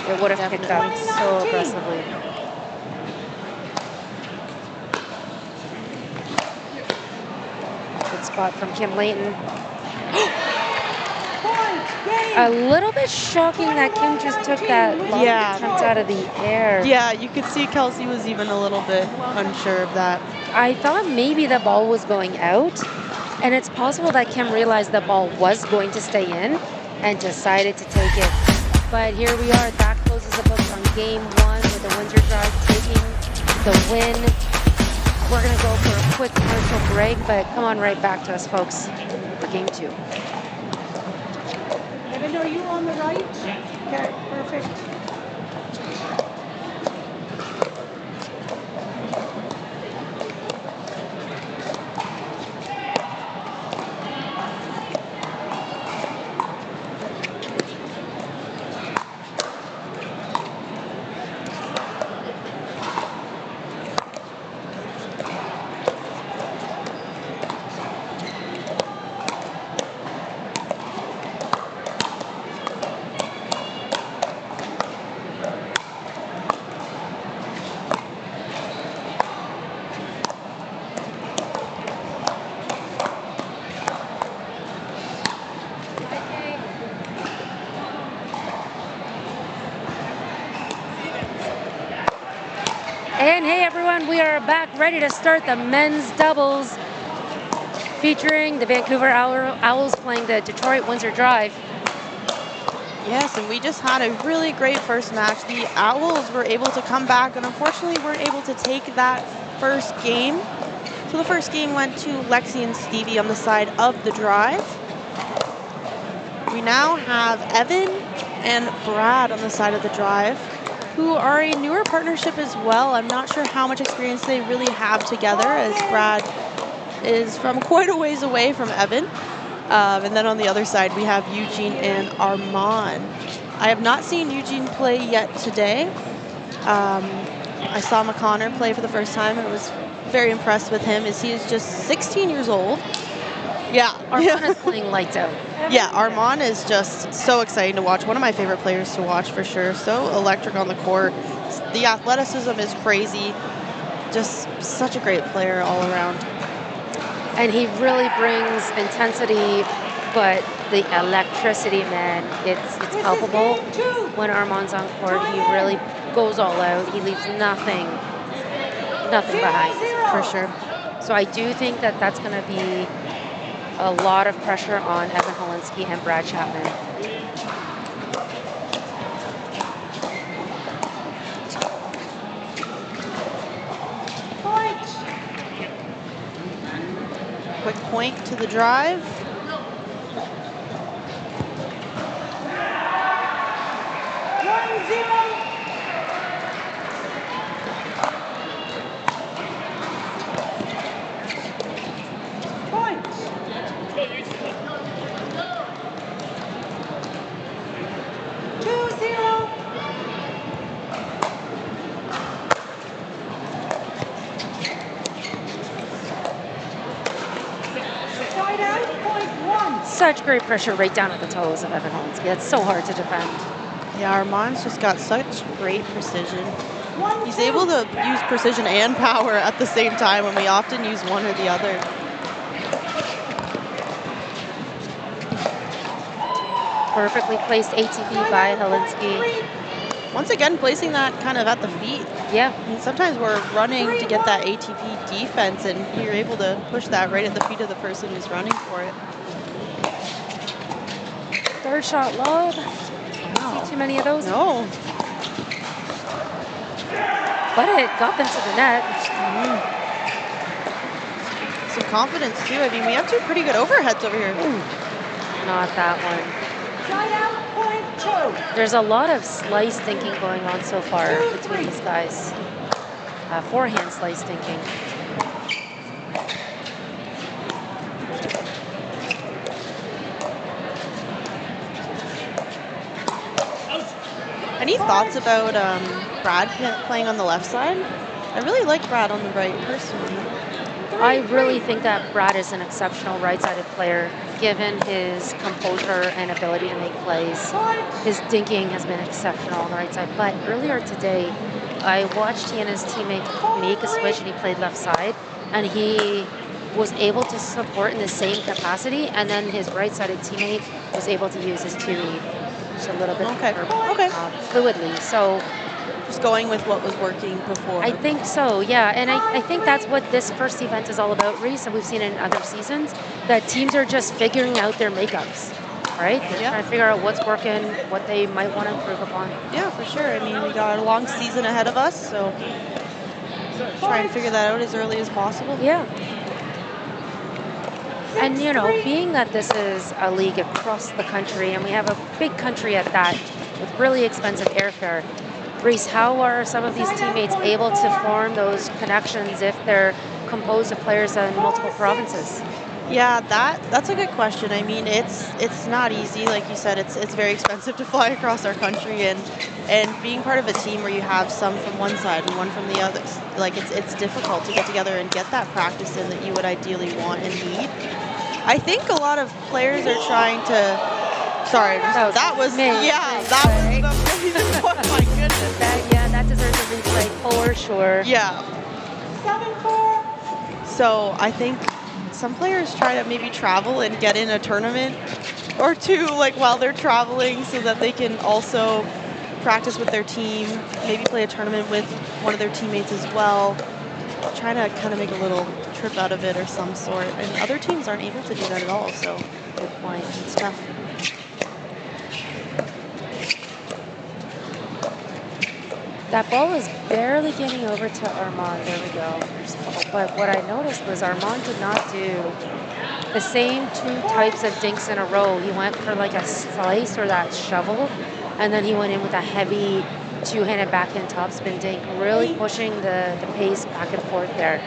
It would have picked up so aggressively. Good spot from Kim Layton. A little bit shocking that Kim just took that long attempt out of the air. Yeah, you could see Kelsey was even a little bit unsure of that. I thought maybe the ball was going out, and it's possible that Kim realized the ball was going to stay in and decided to take it. But here we are. That closes the books on game 1 with the Windsor Drive taking the win. We're going to go for a quick commercial break, but come on right back to us, folks, for game 2. Evan, are you on the right? Okay, perfect. And hey everyone, we are back ready to start the men's doubles featuring the Vancouver Owls playing the Detroit Windsor Drive. Yes, and we just had a really great first match. The Owls were able to come back and unfortunately weren't able to take that first game. So the first game went to Lexi and Stevie on the side of the Drive. We now have Evan and Brad on the side of the Drive, who are a newer partnership as well. I'm not sure how much experience they really have together, as Brad is from quite a ways away from Evan. And then on the other side, we have Eugene and Armand. I have not seen Eugene play yet today. I saw McConnor play for the first time and was very impressed with him, as he is just 16 years old. Yeah. Armand is playing lights out. Yeah, Armand is just so exciting to watch. One of my favorite players to watch for sure. So electric on the court. the athleticism is crazy. Just such a great player all around. And he really brings intensity, but the electricity, man, it's palpable. When Armand's on court, he really goes all out. He leaves nothing behind, for sure. So I do think that that's going to be a lot of pressure on Evan Holinsky and Brad Chapman. Quick point to the drive. Such great pressure right down at the toes of Evan Holinsky. That's so hard to defend. Yeah, Armand's just got such great precision. He's able to use precision and power at the same time when we often use one or the other. Perfectly placed ATP by Holinsky. Once again, placing that kind of at the feet. Yeah. I mean, sometimes we're running to get that ATP defense, and you're able to push that right at the feet of the person who's running for it. Third shot lob. Wow. See too many of those? No. But it got them to the net. Some confidence, too. I mean, we have two pretty good overheads over here. Ooh. Not that one. There's a lot of slice thinking going on so far between these guys. Forehand slice thinking. Any thoughts about Brad playing on the left side? I really like Brad on the right, personally. I really think that Brad is an exceptional right-sided player, given his composure and ability to make plays. His dinking has been exceptional on the right side. But earlier today, I watched he and his teammate make a switch, and he played left side, and he was able to support in the same capacity, and then his right-sided teammate was able to use his two read just a little bit more fluidly. So just going with what was working before. I think so, yeah. And I think that's what this first event is all about, Reese, and we've seen it in other seasons, that teams are just figuring out their makeups, right? They're trying to figure out what's working, what they might want to improve upon. Yeah, for sure. I mean, we got a long season ahead of us, so try and figure that out as early as possible. Yeah. And, you know, being that this is a league across the country, and we have a big country at that, with really expensive airfare, Reese, how are some of these teammates able to form those connections if they're composed of players in multiple provinces? Yeah, that's a good question. I mean, it's not easy. Like you said, it's very expensive to fly across our country, and being part of a team where you have some from one side and one from the other, like it's difficult to get together and get that practice in that you would ideally want and need. I think a lot of players are trying to. Sorry, that was amazing. Yeah, that was amazing. Oh my goodness. That deserves a replay for sure. Yeah. 7-4. So I think some players try to maybe travel and get in a tournament or two, like while they're traveling, so that they can also practice with their team, maybe play a tournament with one of their teammates as well. Trying to kind of make a little trip out of it or some sort. And other teams aren't able to do that at all. So good point. It's tough. That ball is barely getting over to Armand. There we go. But what I noticed was Armand did not do the same two types of dinks in a row. He went for like a slice or that shovel, and then he went in with a heavy two-handed backhand topspin dink, really pushing the pace back and forth there.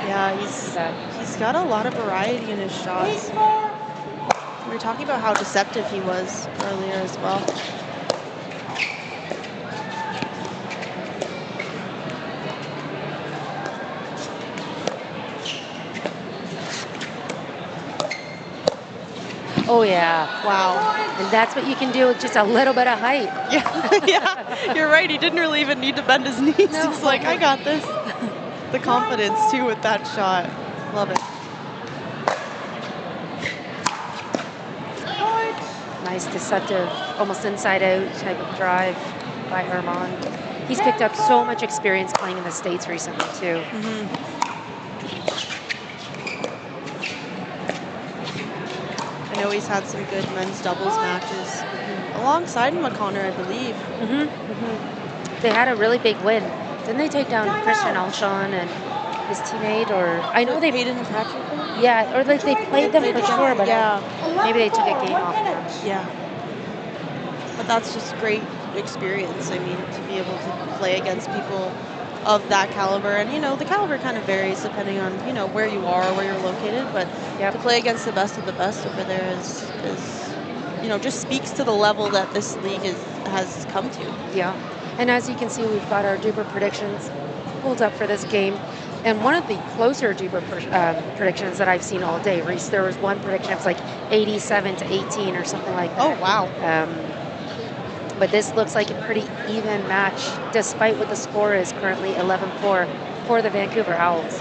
Yeah, he's got a lot of variety in his shots. We were talking about how deceptive he was earlier as well. Oh, yeah. Wow. And that's what you can do with just a little bit of height. Yeah, yeah. You're right. He didn't really even need to bend his knees. No. He's like, I got this. The confidence, too, with that shot. Love it. Nice, deceptive, almost inside-out type of drive by Armand. He's picked up so much experience playing in the States recently, too. I know he's had some good men's doubles matches alongside McConnor, I believe. They had a really big win. Didn't they take down Christian Alshon and his teammate? Or I know they Hayden and Patrick. Yeah, or like they played them for sure, but yeah, maybe they took a game off them. yeah. But that's just great experience. I mean, to be able to play against people of that caliber, and you know, the caliber kind of varies depending on where you are, where you're located. But to play against the best of the best over there is just speaks to the level that this league has come to. Yeah, and as you can see, we've got our duper predictions pulled up for this game. And one of the closer duper predictions that I've seen all day, Reese, there was one prediction, it was like 87-18 or something like that. Oh, wow. But this looks like a pretty even match, despite what the score is currently 11-4 for the Vancouver Owls.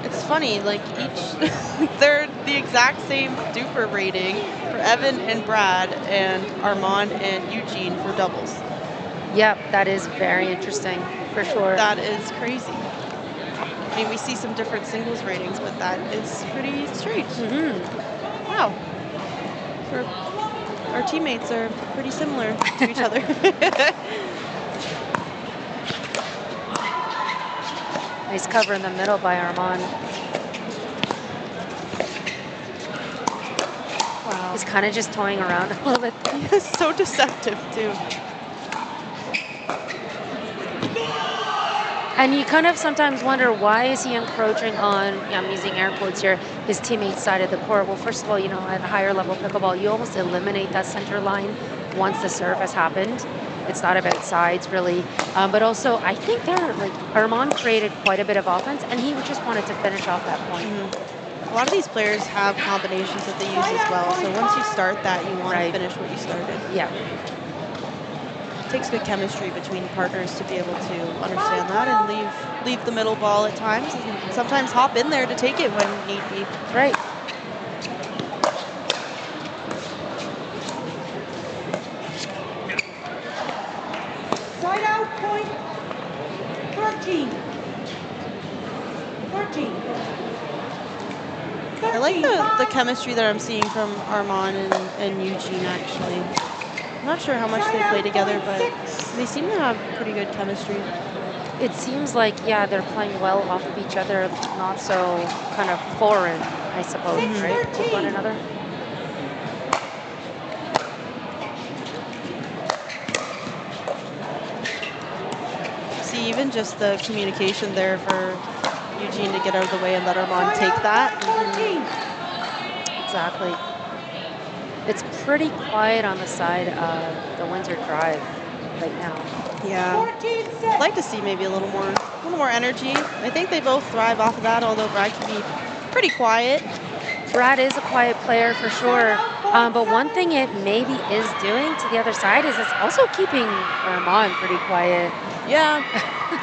It's funny, like they're the exact same duper rating for Evan and Brad and Armand and Eugene for doubles. Yep, that is very interesting, for sure. That is crazy. I mean, we see some different singles ratings, but that is pretty strange. Wow. Our teammates are pretty similar to each other. Nice cover in the middle by Armand. Wow. He's kind of just toying around a little bit. He's so deceptive, too. And you kind of sometimes wonder, why is he encroaching on, I'm using air quotes here, his teammate's side of the court? Well, first of all, at a higher level pickleball, you almost eliminate that center line once the serve has happened. It's not about sides, really. But also, I think Armand created quite a bit of offense, and he just wanted to finish off that point. A lot of these players have combinations that they use as well. So once you start that, you want to finish what you started. Yeah. It takes good chemistry between partners to be able to understand that and leave the middle ball at times, and sometimes hop in there to take it when need be. Right. Side out point 13. 13. I like the chemistry that I'm seeing from Armand and Eugene, actually. I'm not sure how much they play together, but they seem to have pretty good chemistry. It seems like, they're playing well off of each other, not so kind of foreign, I suppose, right? To one another. See, even just the communication there for Eugene to get out of the way and let Armand take that. Exactly. It's pretty quiet on the side of the Windsor Drive right now. Yeah, I'd like to see maybe a little more energy. I think they both thrive off of that, although Brad can be pretty quiet. Brad is a quiet player for sure, but one thing it maybe is doing to the other side is it's also keeping Armand pretty quiet. Yeah,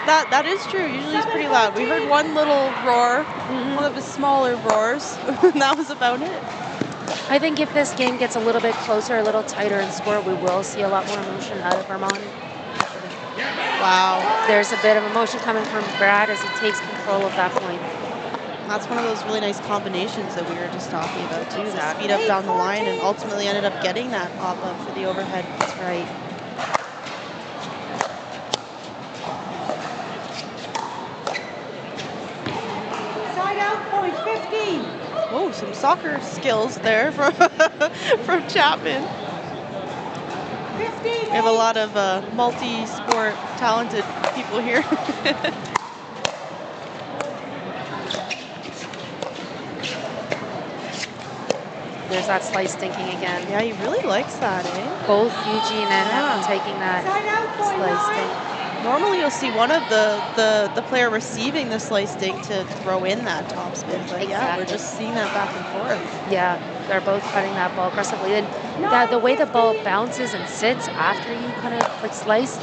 that is true. Usually he's pretty loud. We heard one little roar, one of his smaller roars, and that was about it. I think if this game gets a little bit closer, a little tighter in score, we will see a lot more emotion out of Armand. Wow. There's a bit of emotion coming from Brad as he takes control of that point. That's one of those really nice combinations that we were just talking about, too. The speed up down the line and ultimately ended up getting that pop-up for the overhead. That's right. Side out point 15. Oh, some soccer skills there from Chapman. 15. We have a lot of multi-sport talented people here. There's that slice thinking again. Yeah, he really likes that, eh? Both Eugene and Evan taking that Side out point slice 9. thing. Normally you'll see one of the player receiving the slice dink to throw in that topspin, but yeah, we're just seeing that back and forth. Yeah, they're both cutting that ball aggressively. And the way the ball bounces and sits after you kind of like slice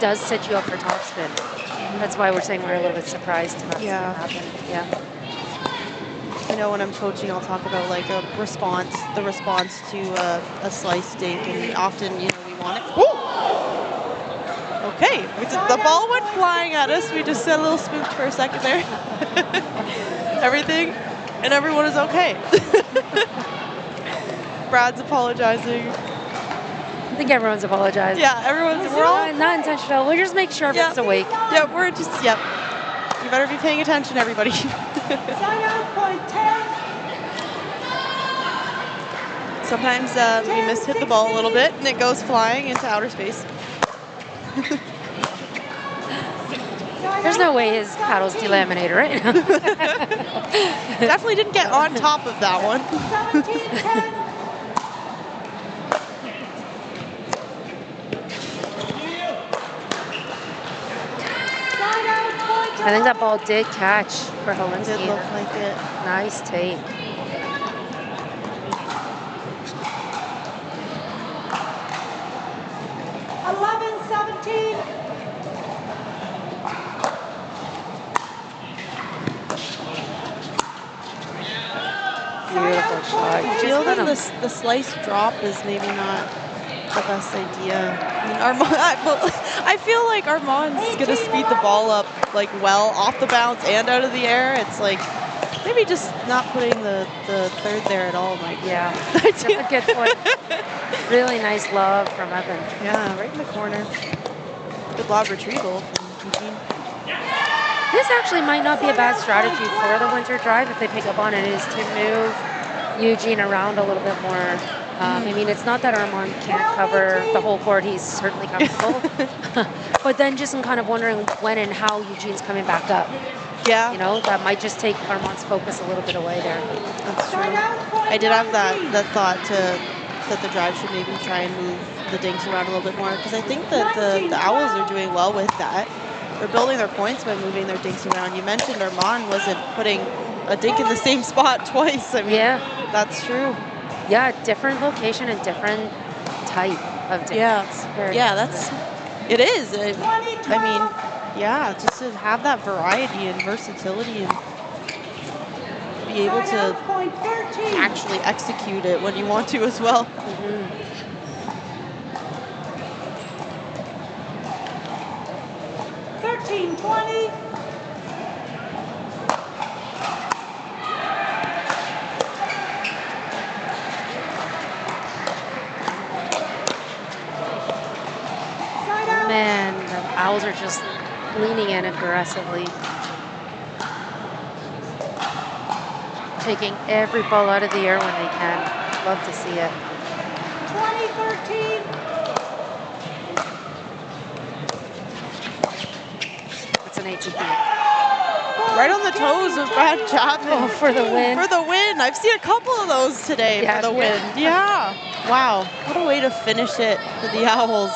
does set you up for topspin. That's why we're saying we're a little bit surprised to not see it happen. Yeah. I know when I'm coaching, I'll talk about like the response to a slice dink, and often, you know, we want it. Woo! Okay, the ball went flying at us. We just said a little spooked for a second there. Everything and everyone is okay. Brad's apologizing. I think everyone's apologizing. Yeah, we're all not intentional. We'll just make sure everyone's awake. Yeah, we're just, yep. You better be paying attention, everybody. Sometimes we mishit the ball a little bit and it goes flying into outer space. There's no way his paddle's delaminated right now. Definitely didn't get on top of that one. I think that ball did catch for Helenski. Did look like it. Nice tape. Beautiful shot. I feel that the slice drop is maybe not the best idea. I mean, I feel like Armand's gonna speed the ball up like well off the bounce and out of the air. It's like maybe just not putting the third there at all might. Yeah, that's a good point. Really nice love from Evan. Yeah, right in the corner. Good lob retrieval from Eugene. This actually might not be a bad strategy for the winter drive if they pick up on it, is to move Eugene around a little bit more. I mean, it's not that Armand can't cover the whole court. He's certainly comfortable. But then just I'm kind of wondering when and how Eugene's coming back up. Yeah. You know, that might just take Armand's focus a little bit away there. That's true. I did have that thought that the drive should maybe try and move the dinks around a little bit more, because I think that the Owls are doing well with that. They're building their points by moving their dinks around. You mentioned Armand wasn't putting a dink in the same spot twice. I mean, that's true. Yeah, different location and different type of dink. Yeah, it is. I mean, yeah, just to have that variety and versatility and be able to actually execute it when you want to as well. 13-20. Man, the Owls are just leaning in aggressively. Taking every ball out of the air when they can. Love to see it. 20-13. It's an ATP. Right on the toes of Brad Chapman. Oh, for the win. For the win. I've seen a couple of those today for the win. Yeah. Wow. What a way to finish it for the Owls.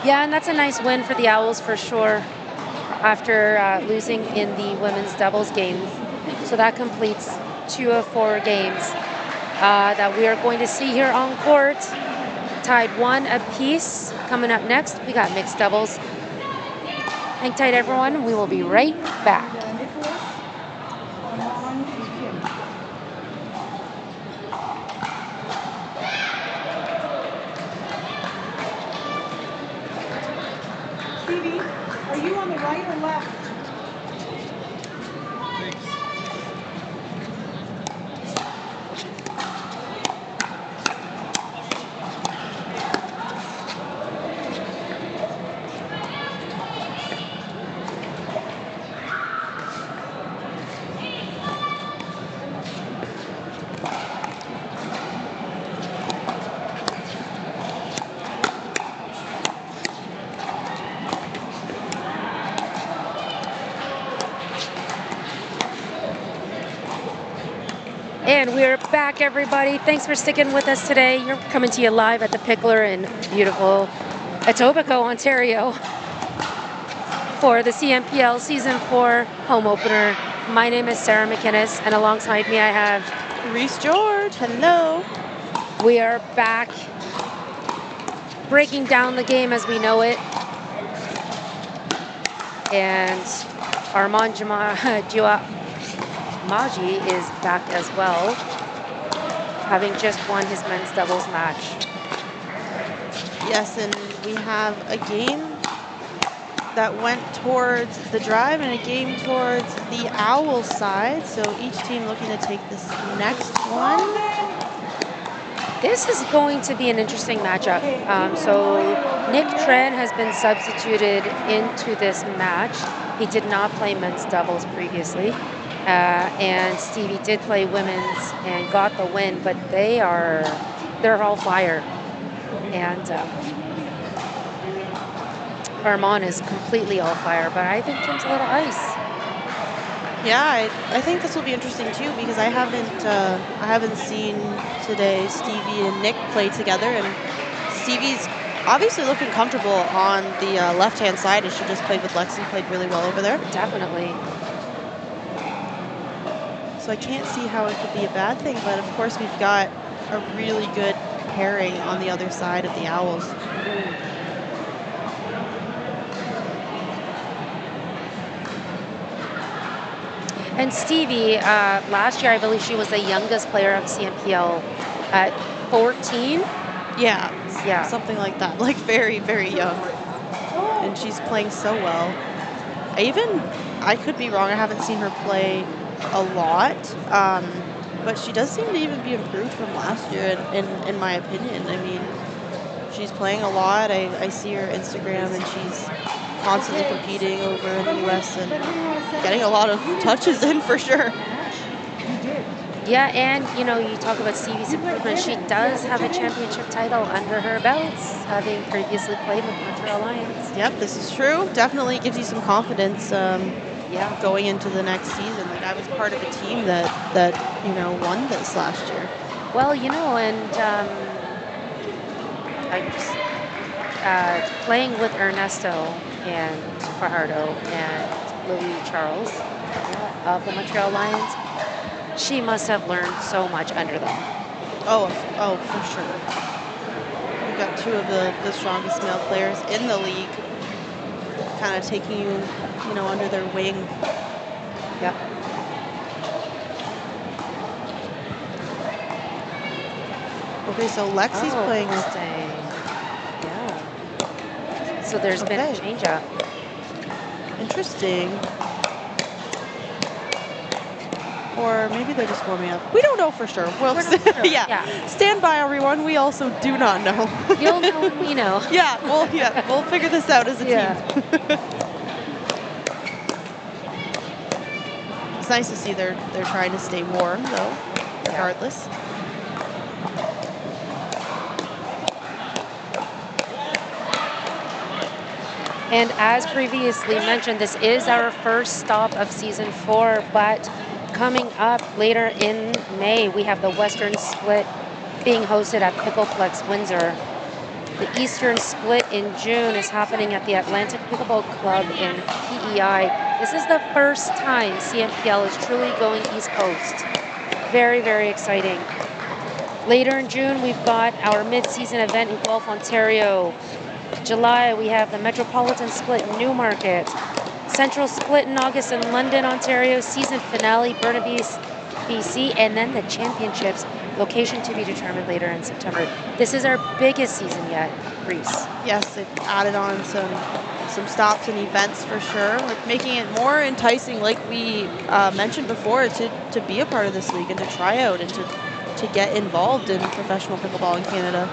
Yeah, and that's a nice win for the Owls for sure after losing in the women's doubles game. So that completes 2 of 4 games that we are going to see here on court. Tied 1 apiece. Coming up next, we got mixed doubles. Hang tight, everyone. We will be right back. Stevie, are you on the right or left? And we're back, everybody. Thanks for sticking with us today. You're coming to you live at the Pickler in beautiful Etobicoke, Ontario, for the CMPL Season 4 home opener. My name is Sarah McInnes, and alongside me I have Reese George. Hello. We are back, breaking down the game as we know it. And Armand Maji is back as well, having just won his men's doubles match. Yes, and we have a game that went towards the drive and a game towards the owl side. So each team looking to take this next one. This is going to be an interesting matchup. So Nick Tren has been substituted into this match. He did not play men's doubles previously. And Stevie did play women's and got the win, but they're all fire. And Armand is completely all fire, but I think Jim's a little ice. Yeah, I think this will be interesting too, because I haven't seen today Stevie and Nick play together, and Stevie's obviously looking comfortable on the left-hand side, as she just played with Lexi, played really well over there. Definitely. So I can't see how it could be a bad thing, but of course we've got a really good pairing on the other side of the Owls. And Stevie, last year I believe she was the youngest player of CMPL at 14. Yeah, yeah, something like that, like very, very young. And she's playing so well. I could be wrong, I haven't seen her play a lot, but she does seem to even be improved from last year, in my opinion. I mean, she's playing a lot. I see her Instagram, and she's constantly competing over in the US and getting a lot of touches in for sure. Yeah, and you know, you talk about Stevie's improvement. She does have a championship title under her belts, having previously played with Montreal Lions. Yep, this is true. Definitely gives you some confidence. Yeah, going into the next season. Like, I was part of a team that won this last year. Well, you know, and playing with Ernesto and Fajardo and Louis Charles of the Montreal Lions, she must have learned so much under them. Oh, for sure. We've got two of the strongest male players in the league, kind of taking you under their wing. Yep. Okay, so Lexi's playing with. Yeah. So there's been a change up. Interesting. Or maybe they're just warming up. We don't know for sure. We're not sure. Yeah. Stand by, everyone. We also do not know. You'll know when we know. We'll figure this out as a team. It's nice to see they're trying to stay warm, though, regardless. And as previously mentioned, this is our first stop of Season 4, but coming up later in May, we have the Western Split being hosted at Pickleplex Windsor. The Eastern Split in June is happening at the Atlantic Pickleball Club in PEI. This is the first time CMPL is truly going East Coast. Very, very exciting. Later in June, we've got our mid-season event in Guelph, Ontario. July, we have the Metropolitan Split in Newmarket. Central Split in August in London, Ontario. Season finale, Burnaby, BC. And then the championships, location to be determined later in September. This is our biggest season yet, Reese. Yes, they've added on some stops and events for sure, like making it more enticing, like we mentioned before, to be a part of this league and to try out and to get involved in professional pickleball in Canada.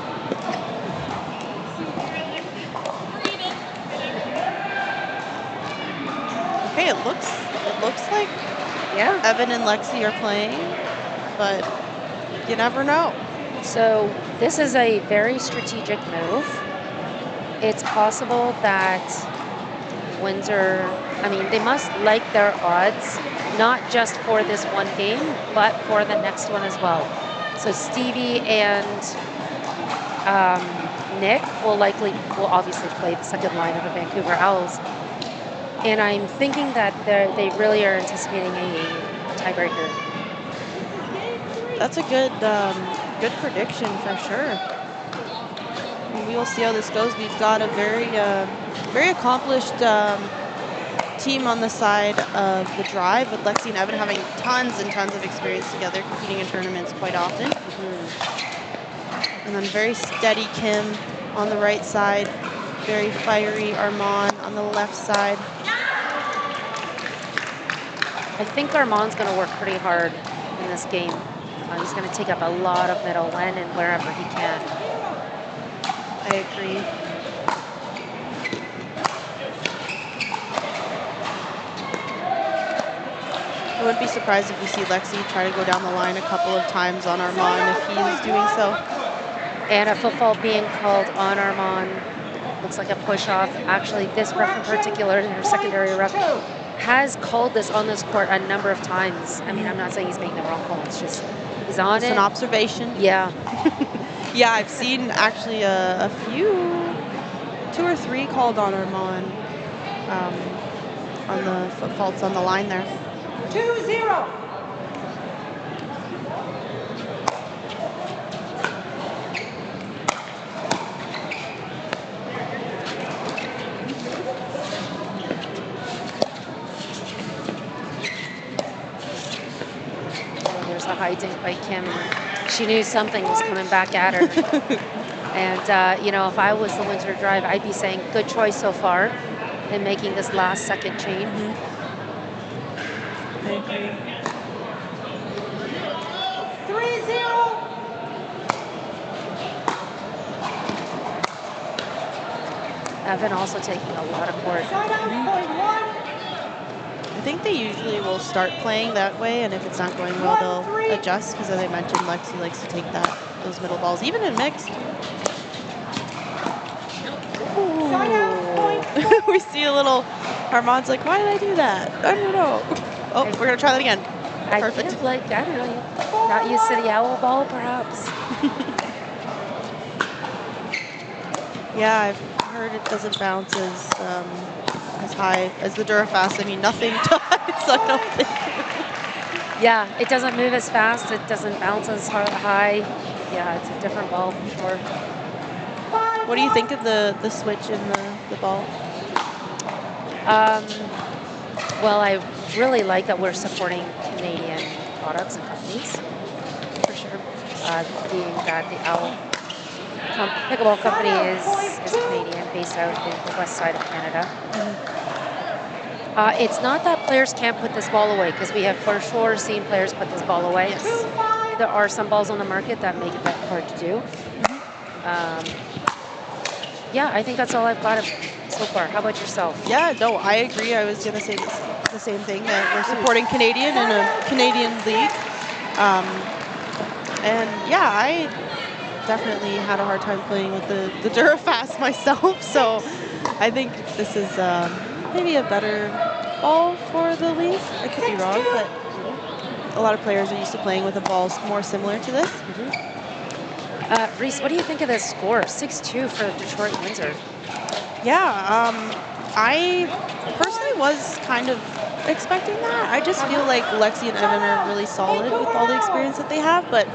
Okay, it looks like Evan and Lexi are playing, but you never know. So this is a very strategic move. It's possible that Windsor, they must like their odds, not just for this one game, but for the next one as well. So Stevie and Nick will obviously play the second line of the Vancouver Owls. And I'm thinking that they really are anticipating a tiebreaker. That's a good good prediction for sure. And we will see how this goes. We've got a very accomplished team on the side of the drive, with Lexi and Evan having tons and tons of experience together, competing in tournaments quite often. And then very steady Kim on the right side, very fiery Armand on the left side. I think Armand's going to work pretty hard in this game. He's going to take up a lot of middle when and wherever he can. I agree. I wouldn't be surprised if we see Lexi try to go down the line a couple of times on Armand if he's doing so. And a football being called on Armand. Looks like a push-off. Actually, this ref in particular, their secondary ref, has called this on this court a number of times. I mean, I'm not saying he's making the wrong call. It's just he's on it. It's an observation. Yeah. Yeah, I've seen actually a few, 2 or 3 called on Armand on the foot faults on the line there. 2-0. There's a high dink by Kim. She knew something was coming back at her. And, you know, if I was the Windsor Drive, I'd be saying, good choice so far in making this last second change. I agree. 3-0. Evan also taking a lot of court. I think they usually will start playing that way, and if it's not going well, they'll adjust, because as I mentioned, Lexi likes to take those middle balls, even in mixed. We see a little, Armand's like, why did I do that? I don't know. Oh, we're going to try that again. Perfect. I feel like, I don't know, not used to the owl ball, perhaps. Yeah, I've heard it doesn't bounce as high as the Durafast. I mean, nothing does, I don't think. Yeah, it doesn't move as fast. It doesn't bounce as high. Yeah, it's a different ball for sure. What do you think of the switch in the ball? Well, I really like that we're supporting Canadian products and companies, for sure. Being that the Owl Pickleball Company is Canadian, based out in the west side of Canada. It's not that players can't put this ball away, because we have for sure seen players put this ball away. There are some balls on the market that make it that hard to do. Yeah, I think that's all I've got so far. How about yourself? Yeah, no, I agree. I was going to say the same thing, that we're supporting Canadian in a Canadian league. And yeah, I definitely had a hard time playing with the Durafast myself, so I think this is maybe a better ball for the league. I could be wrong, but a lot of players are used to playing with a ball more similar to this. Reese, what do you think of this score? 6-2 for Detroit Windsor. Yeah, I personally was kind of expecting that. I just feel like Lexi and Evan are really solid with all the experience that they have, but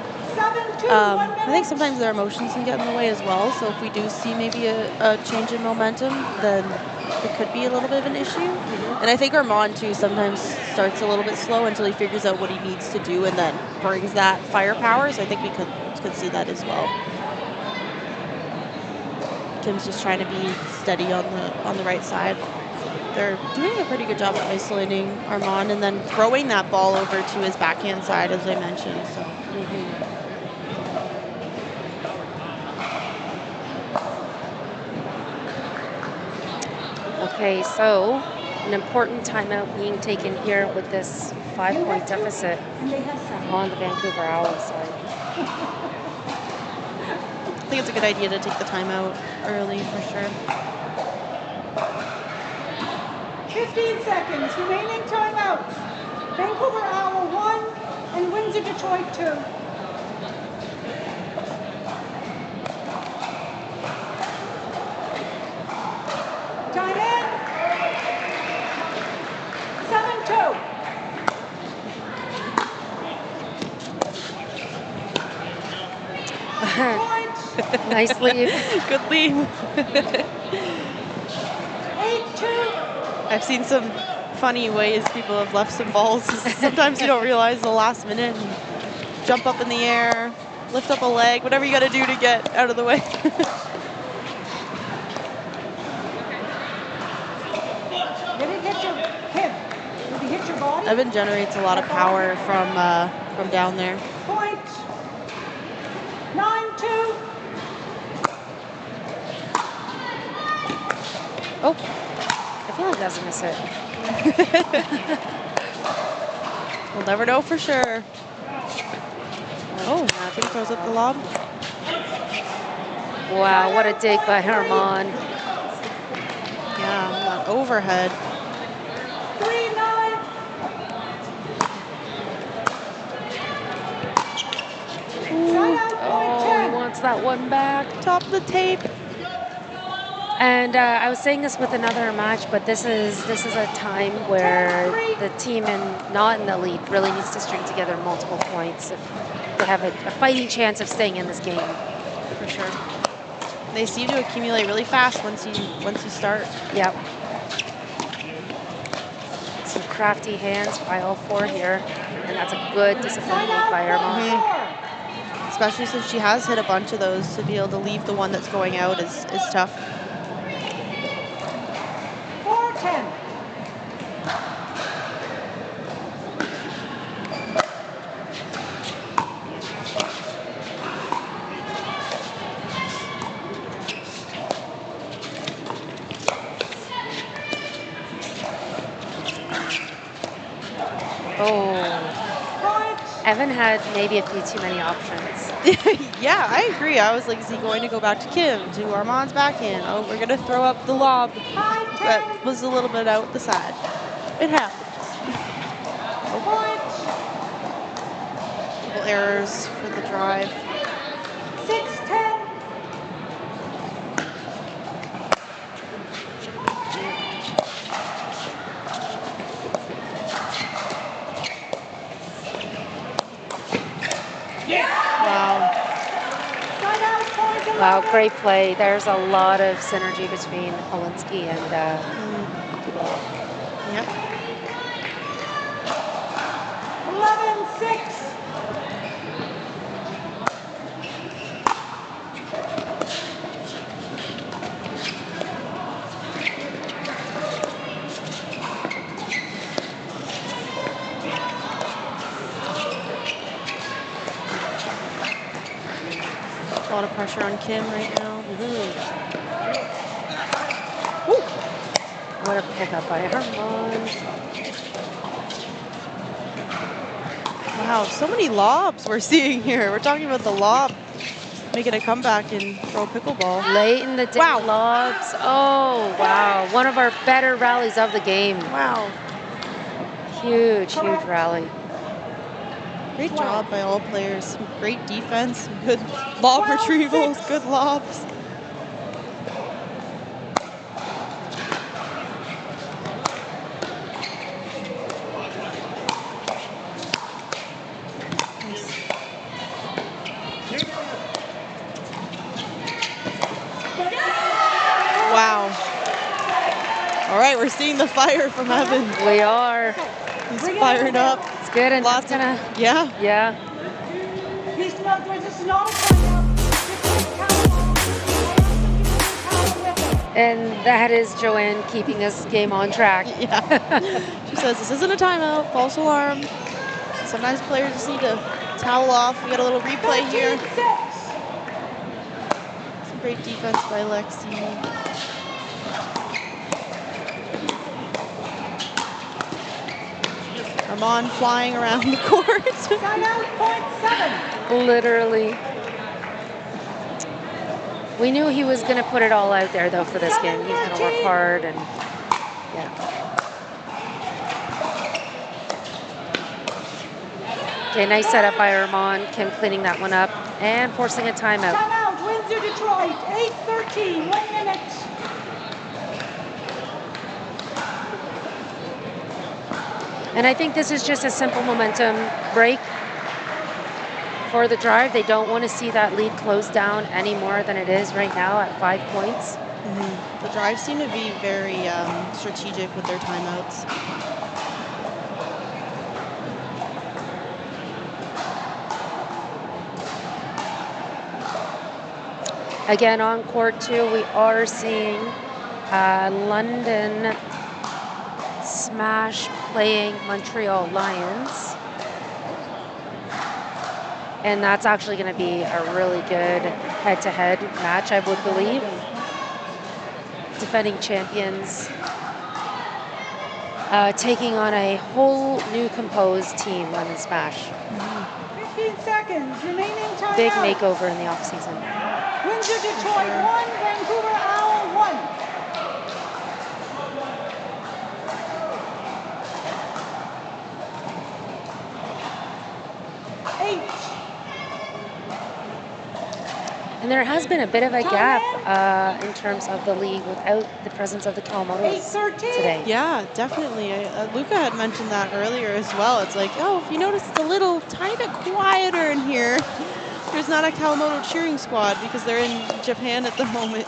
I think sometimes their emotions can get in the way as well. So if we do see maybe a change in momentum, then it could be a little bit of an issue. And I think Armand too sometimes starts a little bit slow until he figures out what he needs to do and then brings that firepower. So I think we could see that as well. Kim's just trying to be steady on the right side. They're doing a pretty good job of isolating Armand and then throwing that ball over to his backhand side, as I mentioned. So. Okay, so an important timeout being taken here with this 5-point deficit on the Vancouver Owls side. I think it's a good idea to take the timeout early for sure. 15 seconds, remaining timeout. Vancouver Owl 1 and Windsor Detroit 2. Nice leave. Good leave. I've seen some funny ways people have left some balls. Sometimes you don't realize the last minute and jump up in the air, lift up a leg, whatever you got to do to get out of the way. Did it hit your hip? Did it hit your body? Evan generates a lot of power from down there. Point. 9-2. Oh, I feel like that's a miss it. We'll never know for sure. Oh, I think throws up the lob. Wow, what a dig by Herman. Yeah, on overhead. 3-9. Oh, he wants that one back. Top of the tape. And I was saying this with another match, but this is a time where the team not in the lead really needs to string together multiple points if they have a fighting chance of staying in this game. For sure. They seem to accumulate really fast once you start. Yep. Some crafty hands by all four here, and that's a good discipline made by Herman. Especially since she has hit a bunch of those, to be able to leave the one that's going out is tough. 4-10. Oh. Evan had maybe a few too many options. Yeah, I agree. I was like, is he going to go back to Kim, to Armand's backhand? Oh, we're going to throw up the lob. That was a little bit out the side. It happens. Couple errors for the drive. 6-10. Wow, great play. There's a lot of synergy between Polinsky and Yep. 11-6. A lot of pressure on Kim right now. what a pickup by Herman. Wow, so many lobs we're seeing here. We're talking about the lob making a comeback in pro pickleball. Late in the day, lobs. Oh, wow. One of our better rallies of the game. Wow. Huge rally. Great job by all players. Some great defense, some good lob retrievals, good lobs. Wow. All right, we're seeing the fire from Evan. We are. He's fired up. It's good, and lots of, yeah. Yeah. This is not a timeout. And that is Joanne keeping this game on track. Yeah. She says this isn't a timeout, false alarm. Sometimes players just need to towel off. We got a little replay here. Some great defense by Lexi. Armand flying around the court. Timeout, point 7. Literally. We knew he was going to put it all out there, though, for this game. He's going to work hard, and yeah. Okay, nice setup by Armand. Kim cleaning that one up and forcing a timeout. Timeout, Windsor, Detroit, 8:13, 1 minute. And I think this is just a simple momentum break. for the drive. They don't want to see that lead close down any more than it is right now at 5 points. The drives seem to be very strategic with their timeouts. Again, on court 2, we are seeing London Smash playing Montreal Lions. And that's actually going to be a really good head-to-head match, I would believe. Defending champions taking on a whole new composed team, London Smash. 15 seconds, remaining time. Big makeover in the offseason. Windsor Detroit 1, Vancouver Owl 1. And there has been a bit of a gap in terms of the league without the presence of the Kawamotos today. Yeah, definitely. Luca had mentioned that earlier as well. It's like, oh, if you notice, it's a little tiny bit quieter in here. There's not a Kawamoto cheering squad because they're in Japan at the moment.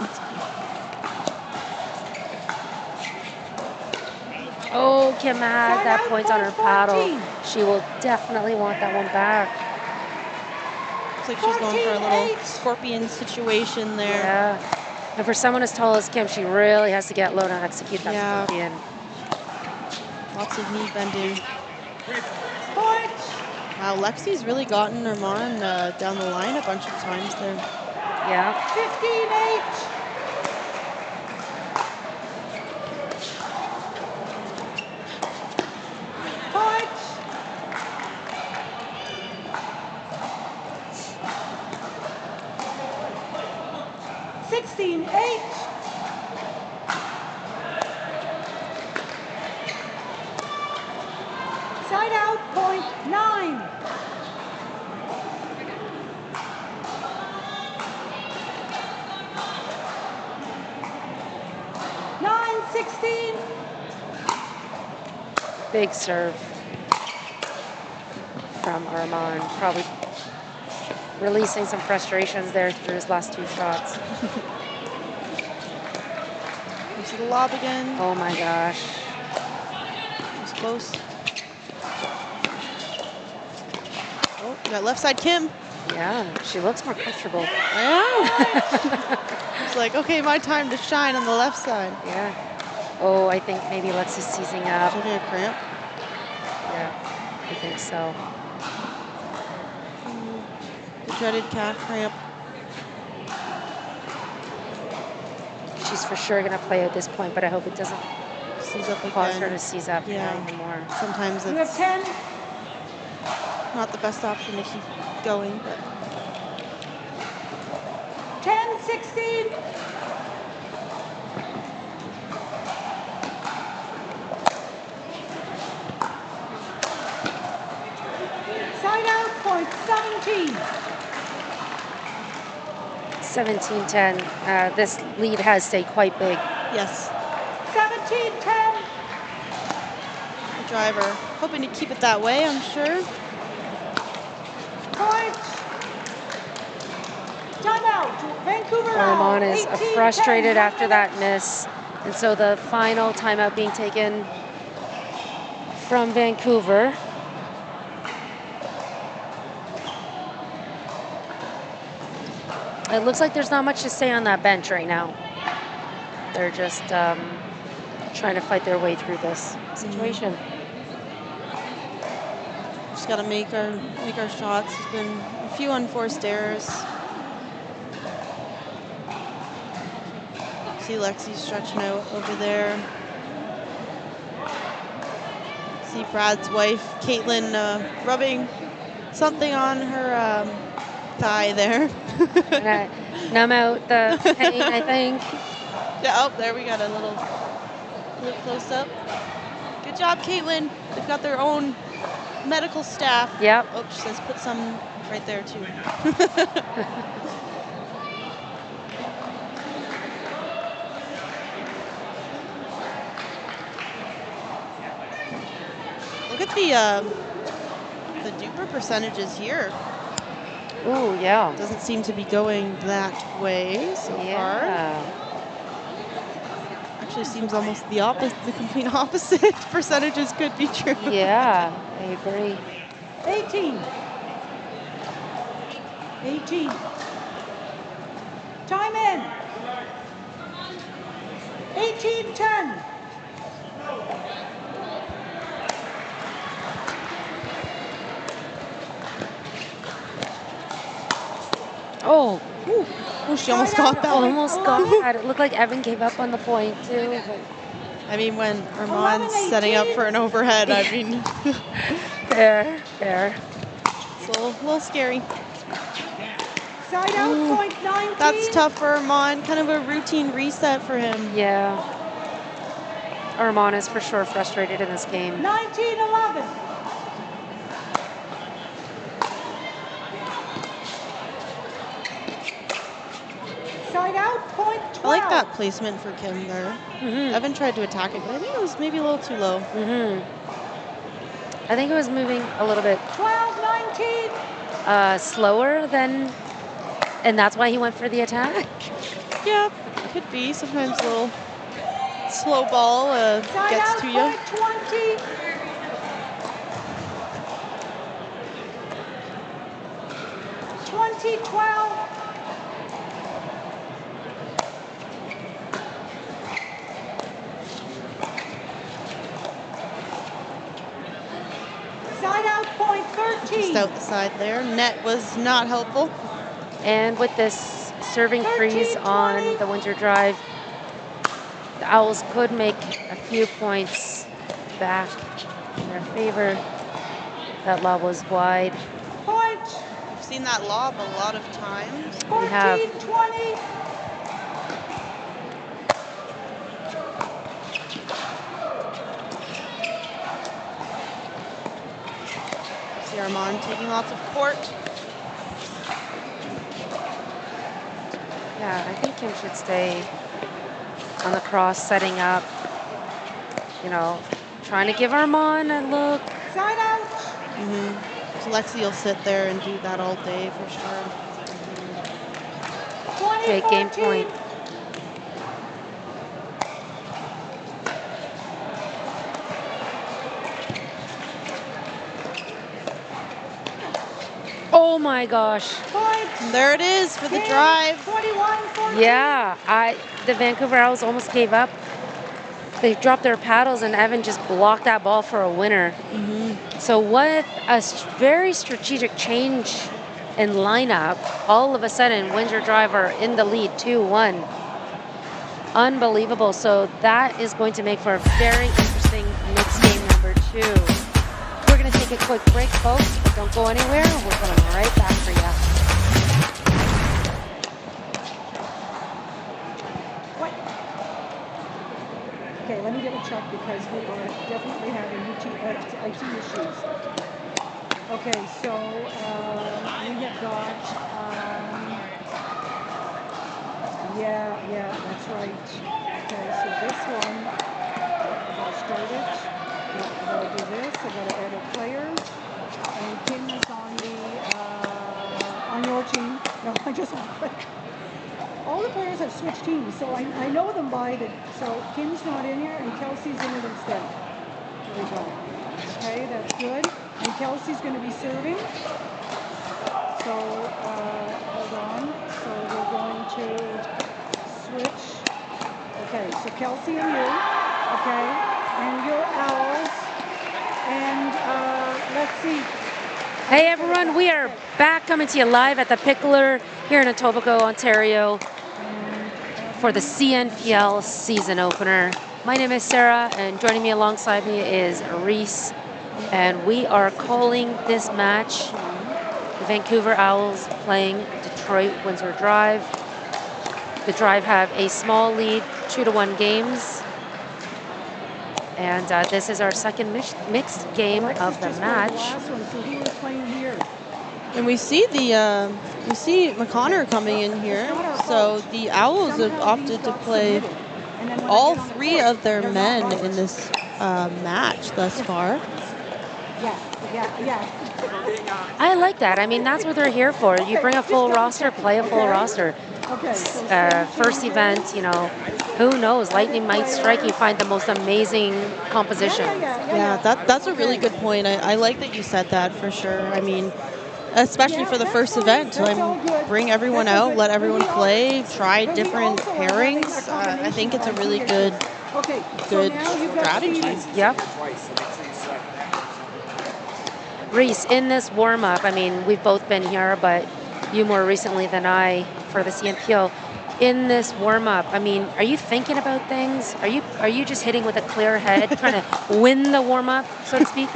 Oh, Kim has that point on her paddle. She will definitely want that one back. Looks like she's going for a little scorpion situation there. Yeah. And for someone as tall as Kim, she really has to get low to execute that scorpion. Lots of knee bending. Wow, Lexi's really gotten Herman down the line a bunch of times there. Yeah. 15-8. Side out, point 9. Big serve from Armand. Probably releasing some frustrations there through his last 2 shots. To the lob again. Oh my gosh. It's close. Oh, you got left side Kim. Yeah, she looks more comfortable. Yeah. It's like, okay, my time to shine on the left side. Yeah. Oh, I think maybe Lexi's seizing up. She'll get a cramp. Yeah, I think so. The dreaded calf cramp. She's for sure going to play at this point, but I hope it doesn't seize up cause again. her to seize up anymore. Sometimes it's not the best option to keep going. But 10-16. Side out, point 17. 17-10. This lead has stayed quite big. Yes. 17-10. The driver hoping to keep it that way, I'm sure. Point. Timeout. Vancouver. Armand is 18-10. frustrated after that miss. And so the final timeout being taken from Vancouver. It looks like there's not much to say on that bench right now. They're just trying to fight their way through this situation. Just got to make our shots. There's been a few unforced errors. See Lexi stretching out over there. See Brad's wife, Caitlin, rubbing something on her thigh there. Numb out the pain, I think. Yeah, oh, there we got a little close up. Good job, Caitlin. They've got their own medical staff. Yep. Oh, she says put some right there too. Look at the duper percentages here. Ooh, yeah. Doesn't seem to be going that way so far. Actually seems almost the opposite, the complete opposite. Percentages could be true. Yeah, I agree. 18. 18. Time in. 18-10. Oh. Oh, she almost got that. Almost got that. It looked like Evan gave up on the point, too. I mean, when Armand's setting up for an overhead, I mean... Fair. It's a little scary. Side out, point 19. That's tough for Armand. Kind of a routine reset for him. Yeah. Armand is for sure frustrated in this game. 19-11. Side out, point 12. I like that placement for Kim there. Evan tried to attack it, but I think it was maybe a little too low. I think it was moving a little bit 12-19. Slower than, and that's why he went for the attack. Yeah, could be. Sometimes a little slow ball gets to you. 20. Side out, point 13. Just out the side there. Net was not helpful. And with this serving freeze on the Windsor Drive, the Owls could make a few points back in their favor. That lob was wide. Point. We've seen that lob a lot of times. 14-20. See Armand taking lots of court. Yeah, I think Kim should stay on the cross, setting up, you know, trying to give Armand a look. Side out. So Lexi will sit there and do that all day for sure. Okay, game point. Oh my gosh. There it is for the drive. 21-14. Yeah, the Vancouver Owls almost gave up. They dropped their paddles and Evan just blocked that ball for a winner. So with a very strategic change in lineup, all of a sudden Windsor Drive are in the lead 2-1. Unbelievable. So that is going to make for a very interesting mixed game number 2. We're going to take a quick break, folks, but don't go anywhere. We're coming right back for you. Okay, let me get a check because we are definitely having IT issues. Okay, so we have got, yeah, that's right. Okay, so this one, I'll start it. I'll do this. I gotta edit players. And Kim is on your team. No, I just want to click. All the players have switched teams, so I know them by the, so Kim's not in here and Kelsey's in it instead. There we go. Okay, that's good. And Kelsey's going to be serving. So, hold on. So we're going to switch. Okay, so Kelsey and you. Okay, and your Owls. And let's see. Hey everyone, we are back coming to you live at the Pickler here in Etobicoke, Ontario for the CNPL season opener. My name is Sarah and joining me alongside me is Reese, and we are calling this match the Vancouver Owls playing Detroit Windsor Drive. The Drive have a small lead, 2-1 games. And this is our second mixed game of the match. And we see McConnor coming in here. So the Owls have opted to play all 3 of their men in this match thus far. Yeah. I like that. I mean, that's what they're here for. You bring a full roster, play a full roster. Okay. First event, you know, who knows? Lightning might strike. You find the most amazing compositions. Yeah, that's a really good point. I like that you said that for sure. I mean, especially for the first event, bring everyone out, let everyone play, try different pairings. I think it's a really good strategy. Yep. Reese, in this warm-up, I mean, we've both been here, but you more recently than I for the CMPO. In this warm-up, I mean, are you thinking about things? Are you just hitting with a clear head, trying to win the warm-up, so to speak?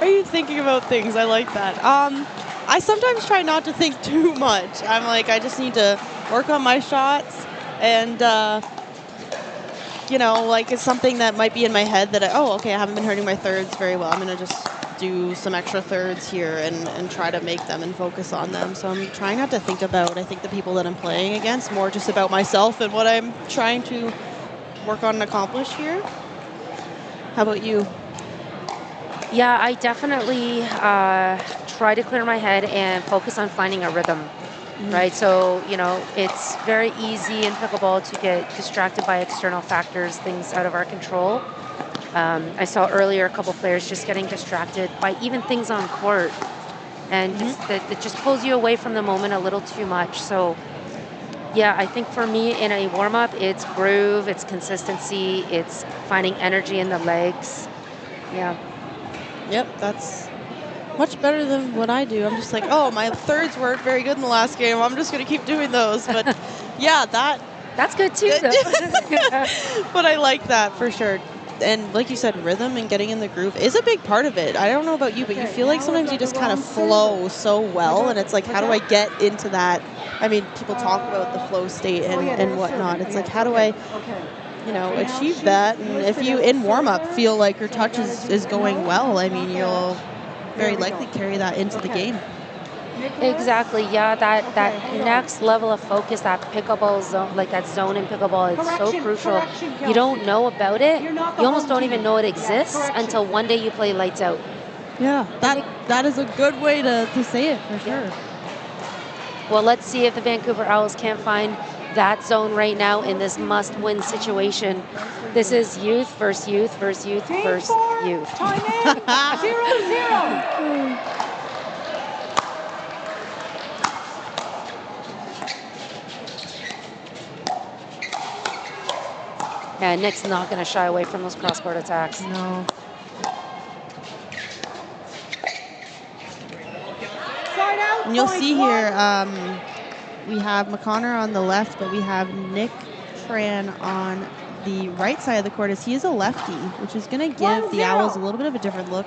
Are you thinking about things? I like that. I sometimes try not to think too much. I'm like, I just need to work on my shots, and you know, like it's something that might be in my head that okay, I haven't been hitting my thirds very well. I'm gonna just do some extra thirds here and try to make them and focus on them. So I'm trying not to think about, I think, the people that I'm playing against, more just about myself and what I'm trying to work on and accomplish here. How about you? Yeah, I definitely try to clear my head and focus on finding a rhythm, right? So, you know, it's very easy in pickleball to get distracted by external factors, things out of our control. I saw earlier a couple players just getting distracted by even things on court, and it just pulls you away from the moment a little too much. So, yeah, I think for me in a warm-up, it's groove, it's consistency, it's finding energy in the legs. Yeah. Yep, that's much better than what I do. I'm just like, oh, my thirds weren't very good in the last game. I'm just going to keep doing those. But yeah, that's good too, though. But I like that for sure. And like you said, rhythm and getting in the groove is a big part of it. I don't know about you, but you feel like sometimes you just kind of flow so well, and it's like, how do I get into that? I mean, people talk about the flow state and whatnot. It's like, how do I, you know, achieve that? And if you, in warm-up, feel like your touch is going well, I mean, you'll very likely carry that into the game. Exactly, yeah, that next level of focus, that pickleball zone, like that zone in pickleball, it's so crucial. You don't know about it. You almost don't even know it exists until one day you play lights out. Yeah, that is a good way to say it, for sure. Well, let's see if the Vancouver Owls can't find that zone right now in this must-win situation. This is youth versus youth versus youth versus youth. Time in. 0-0. Yeah, Nick's not going to shy away from those cross-court attacks. No. And you'll see here, we have McConnor on the left, but we have Nick Tran on the right side of the court, as he is a lefty, which is going to give the Owls a little bit of a different look.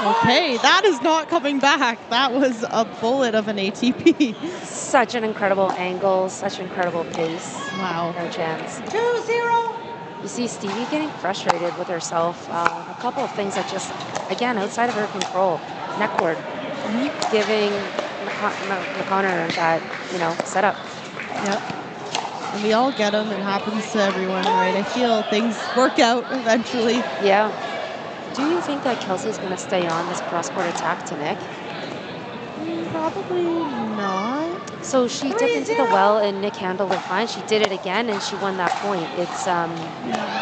Okay, that is not coming back. That was a bullet of an ATP. Such an incredible angle, such incredible pace. Wow. No chance. 2-0. You see Stevie getting frustrated with herself. A couple of things that just, again, outside of her control. Neckboard. Giving McConnor that, you know, setup. Yep. And we all get them. It happens to everyone, right? I feel things work out eventually. Yeah. Do you think that Kelsey's going to stay on this cross-court attack to Nick? Probably not. So she dipped into the well and Nick handled her fine. She did it again and she won that point. It's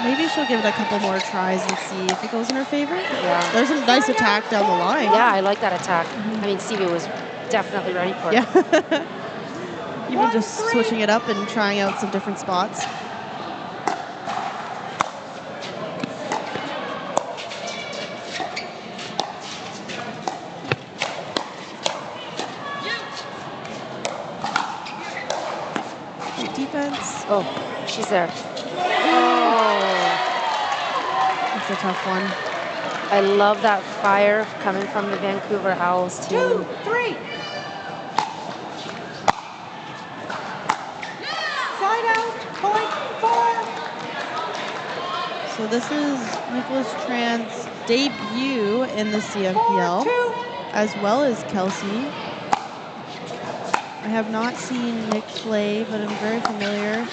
maybe she'll give it a couple more tries and see if it goes in her favor. Yeah. There's a nice attack down the line. Yeah, I like that attack. I mean, Stevie was definitely ready for it. Yeah. Even just switching it up and trying out some different spots. Defense. Oh, she's there. Oh. That's a tough one. I love that fire coming from the Vancouver Owls team. 2-3. Side out, point 4. So this is Nicholas Tran's debut in the CMPL, as well as Kelsey. I have not seen Nick play, but I'm very familiar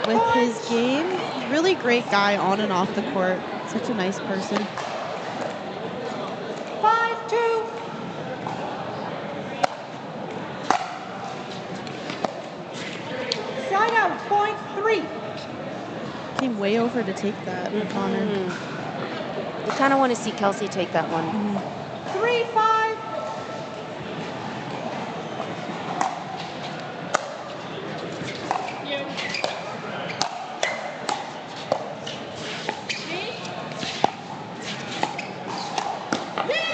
with his game. Really great guy on and off the court. Such a nice person. 5-2. Side out, point 3. Came way over to take that, Connor. You kind of want to see Kelsey take that one. 3-5.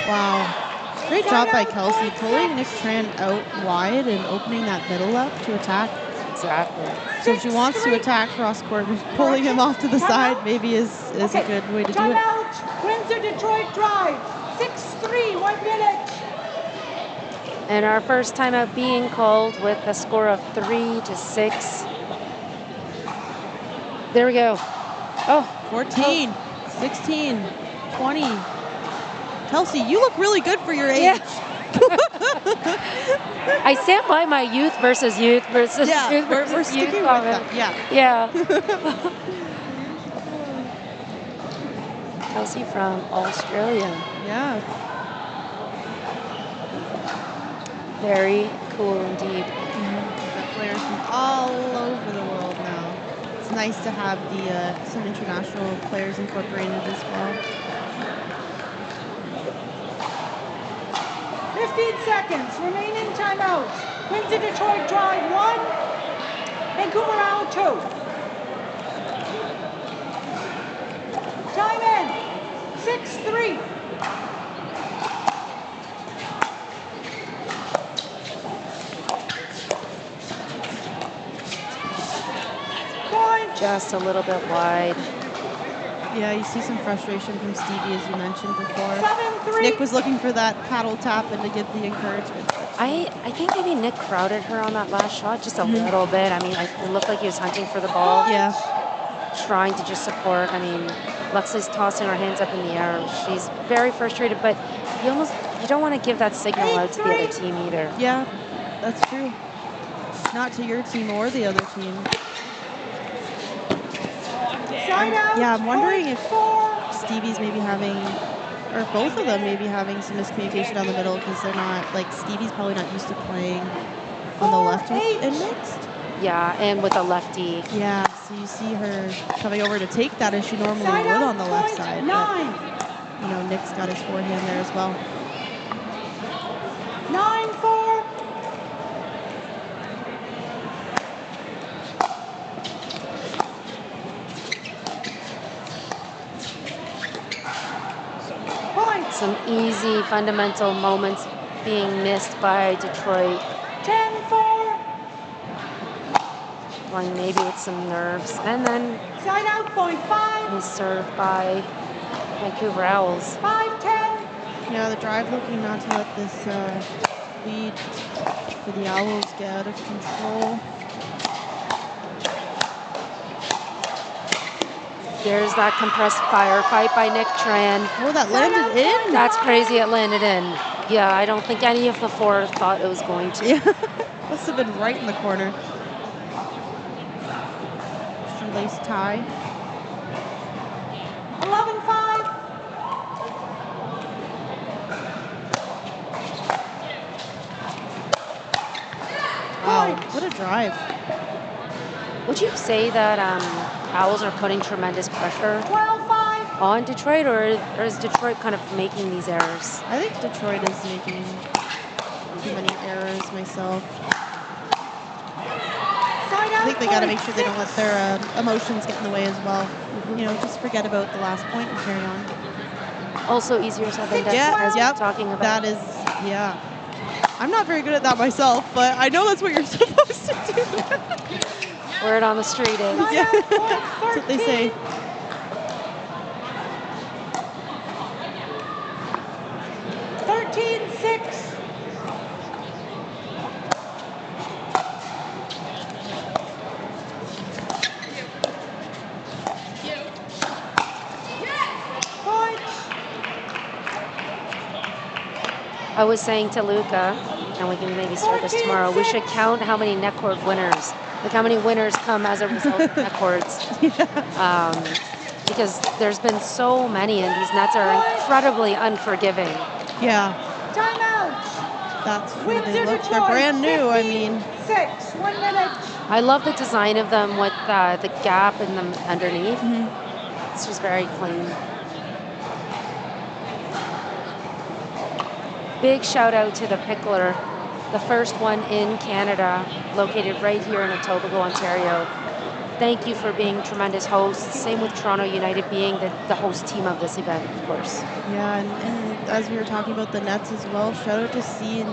Wow. Great job by Kelsey, pulling Nick Tran out wide and opening that middle up to attack. Exactly. So if she wants to attack cross court, pulling him off to the side maybe is a good way to do it. Timeout. Windsor Detroit drive. 6-3, 1 minute. And our first timeout being called with a score of 3-6. There we go. Oh, 14, 16, 20. Kelsey, you look really good for your age. Yeah. I stand by my youth versus youth versus youth versus we're youth sticking with comment. that. Yeah. Yeah. Kelsey from Australia. Yeah. Very cool indeed. We've got players from all over the world now. It's nice to have the some international players incorporated as well. 15 seconds. Remaining timeout. Windsor Detroit drive 1. Vancouver Owl 2. Time in. 6-3. Point. Just a little bit wide. Yeah, you see some frustration from Stevie, as you mentioned before. 7-3. Nick was looking for that paddle tap and to give the encouragement. I think maybe Nick crowded her on that last shot just a little bit. I mean, it looked like he was hunting for the ball. Yeah. Trying to just support. I mean, Lexi's tossing her hands up in the air. She's very frustrated, but you don't want to give that signal out to the other team either. Yeah, that's true. Not to your team or the other team. I'm wondering if Stevie's maybe having, or both of them maybe having some miscommunication down the middle because they're not, like Stevie's probably not used to playing on the left and mixed. Yeah, and with a lefty. Yeah, so you see her coming over to take that as she normally would on the left side. But, you know, Nick's got his forehand there as well. 9-4. Some easy fundamental moments being missed by Detroit. 10-4. Playing maybe with some nerves. And then Side out, point 5. he's served by Vancouver Owls. 5-10. Yeah, the drive looking not to let this lead for the Owls get out of control. There's that compressed firefight by Nick Tran. Oh, that landed in? That's crazy, it landed in. Yeah, I don't think any of the four thought it was going to. Yeah, must have been right in the corner. Shoelace tie. 11-5. Wow, what a drive. Would you say that Owls are putting tremendous pressure 12-5. on Detroit, or is Detroit kind of making these errors? I think Detroit is making too many errors myself. I think they got to make sure they don't let their emotions get in the way as well. You know, just forget about the last point and carry on. Also easier said than done, as you're talking about. That is, yeah. I'm not very good at that myself, but I know that's what you're supposed to do. Word on the street is. Yeah, that's what they say. I was saying to Luca, and we can maybe start this tomorrow. We should count how many net cord winners, like how many winners come as a result of net cords. Because there's been so many, and these nets are incredibly unforgiving. Yeah. Timeout. That's true. They're brand new. I mean, 6, 1 minute. I love the design of them with the gap in them underneath. It's just very clean. Big shout out to the Pickler, the first one in Canada, located right here in Etobicoke, Ontario. Thank you for being tremendous hosts. Same with Toronto United being the host team of this event, of course. yeah, and as we were talking about the nets as well, shout out to C&D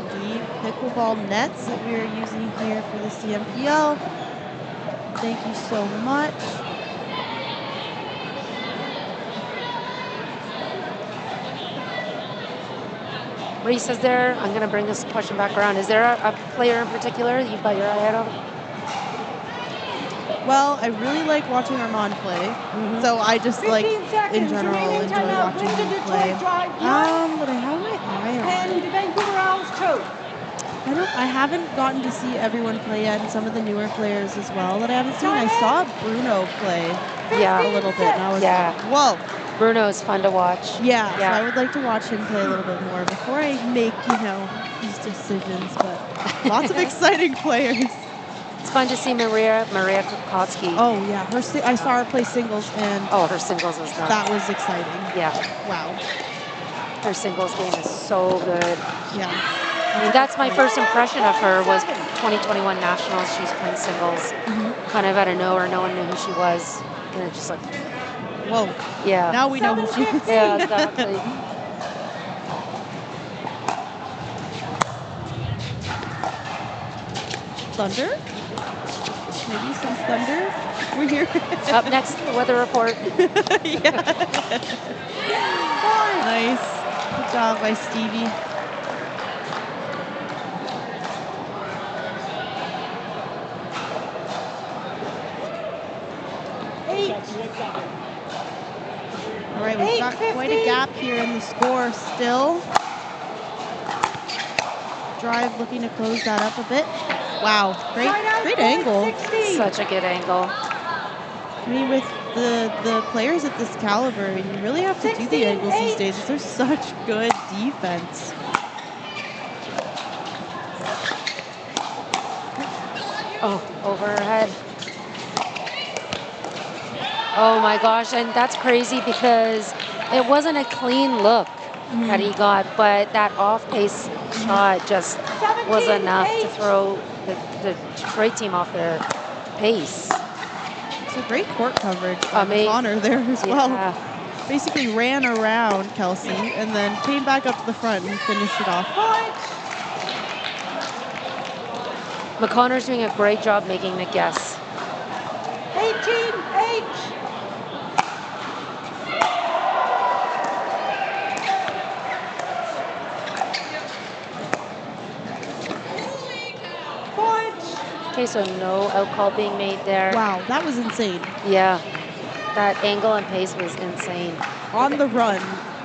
Pickleball nets that we are using here for the CMPL. Thank you so much. Reese, is there, I'm going to bring this question back around, is there a player in particular that you've got your eye out on? Well, I really like watching Armand play, so I just like, in general, enjoy watching him play. But I have my eye on. And Vancouver Owls too. I haven't gotten to see everyone play yet, and some of the newer players as well that I haven't seen. I saw Bruno play a little bit, and I was like, whoa. Bruno is fun to watch. Yeah, so I would like to watch him play a little bit more before I make, these decisions, but lots of exciting players. It's fun to see Maria Kukotsky. Oh, yeah. I saw her play singles, and her singles was nuts. That was exciting. Yeah. Wow. Her singles game is so good. Yeah. I mean, that's my first impression of her was 2021 Nationals. She's playing singles. Kind of out of nowhere, no one knew who she was. And it's just like, whoa. Yeah. Now we know who she is. Yeah, exactly. Thunder? Maybe some thunder? We're here. Up next, the weather report. Nice. Good job by Stevie. All right, we've got quite a gap here in the score still. Drive looking to close that up a bit. Wow, great angle. Such a good angle. I mean, with the players at this caliber, you really have to do the angles these days. There's such good defense. Oh, over her head. Oh my gosh, and that's crazy because it wasn't a clean look that he got, but that off-pace shot just was enough to throw the Detroit team off their pace. It's a great court coverage on Connor there as well. Basically ran around Kelsey and then came back up to the front and finished it off. McConnor's doing a great job making the guess. 18-8. Okay, so no out call being made there. Wow, that was insane. Yeah, that angle and pace was insane. On the run,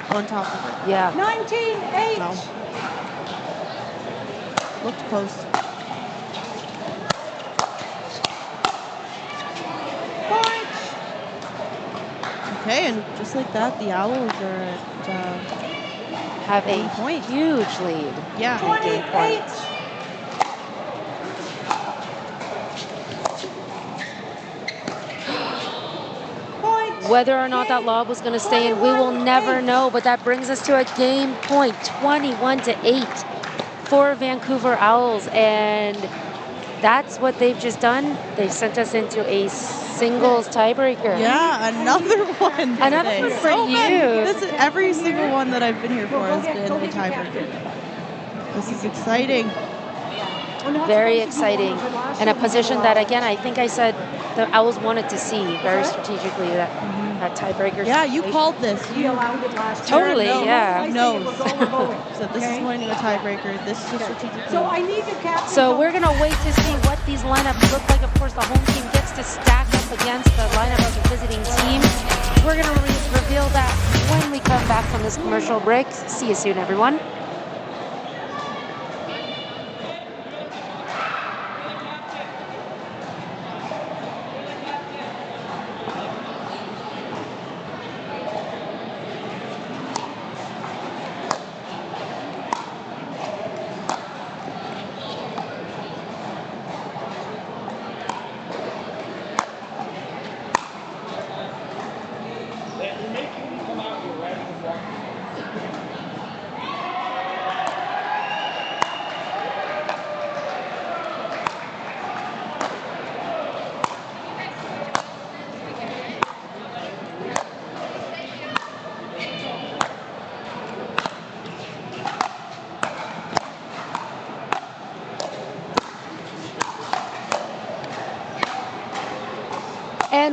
on top of it. Yeah. 19-8. Wow. Looked close. Okay, and just like that, the Owls are at have a huge lead. Yeah. 28. Whether or not that lob was going to stay in, we will never know. But that brings us to a game point, 21-8 for Vancouver Owls, and that's what they've just done. They've sent us into a singles tiebreaker. Yeah, another one. Another one for you. Every single one that I've been here for has been a tiebreaker. This is exciting. Very exciting. And a position that, again, I think I said the Owls wanted to see very strategically that tiebreaker. Yeah, you called this. You totally, yeah. Knows. So this is going to a tiebreaker. This is strategic. So I need the captain. So we're going to wait to see what these lineups look like. Of course, the home team gets to stack up against the lineup of the visiting team. We're going to reveal that when we come back from this commercial break. See you soon, everyone.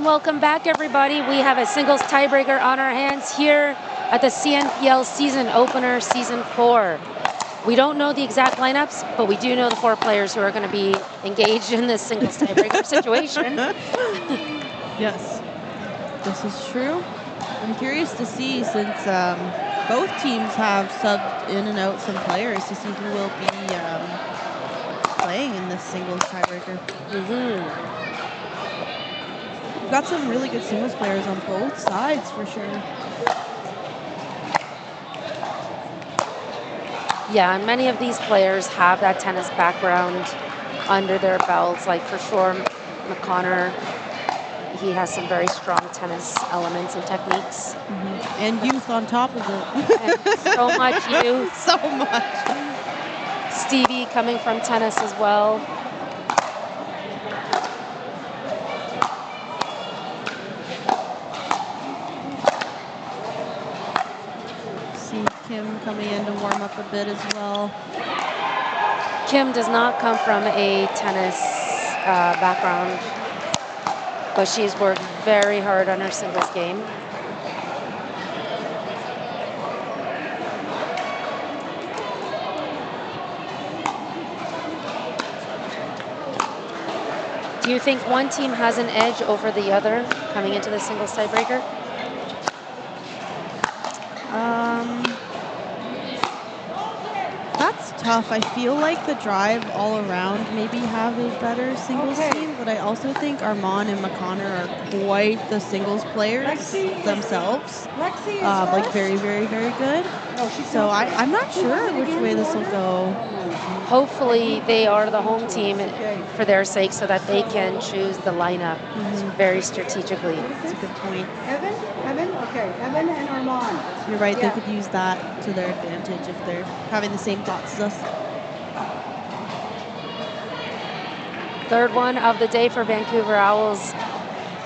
And welcome back, everybody. We have a singles tiebreaker on our hands here at the CNPL season opener, season 4. We don't know the exact lineups, but we do know the 4 players who are going to be engaged in this singles tiebreaker situation. Yes, this is true. I'm curious to see, since both teams have subbed in and out some players, to see who will be playing in this singles tiebreaker. We've got some really good singles players on both sides for sure. Yeah, and many of these players have that tennis background under their belts. Like for sure, McConnor, he has some very strong tennis elements and techniques. And youth on top of it. And so much youth. So much. Stevie coming from tennis as well. See Kim coming in to warm up a bit as well. Kim does not come from a tennis background, but she's worked very hard on her singles game. Do you think one team has an edge over the other coming into the singles tiebreaker? That's tough. I feel like the drive all around maybe have a better singles team, but I also think Armand and McConnor are quite the singles players themselves. Like very, very, very good. So I'm not sure which way this will go. Hopefully they are the home team for their sake so that they can choose the lineup very strategically. That's a good point. Evan? Okay, Evan and Armand. You're right, they could use that to their advantage if they're having the same thoughts as us. Third one of the day for Vancouver Owls.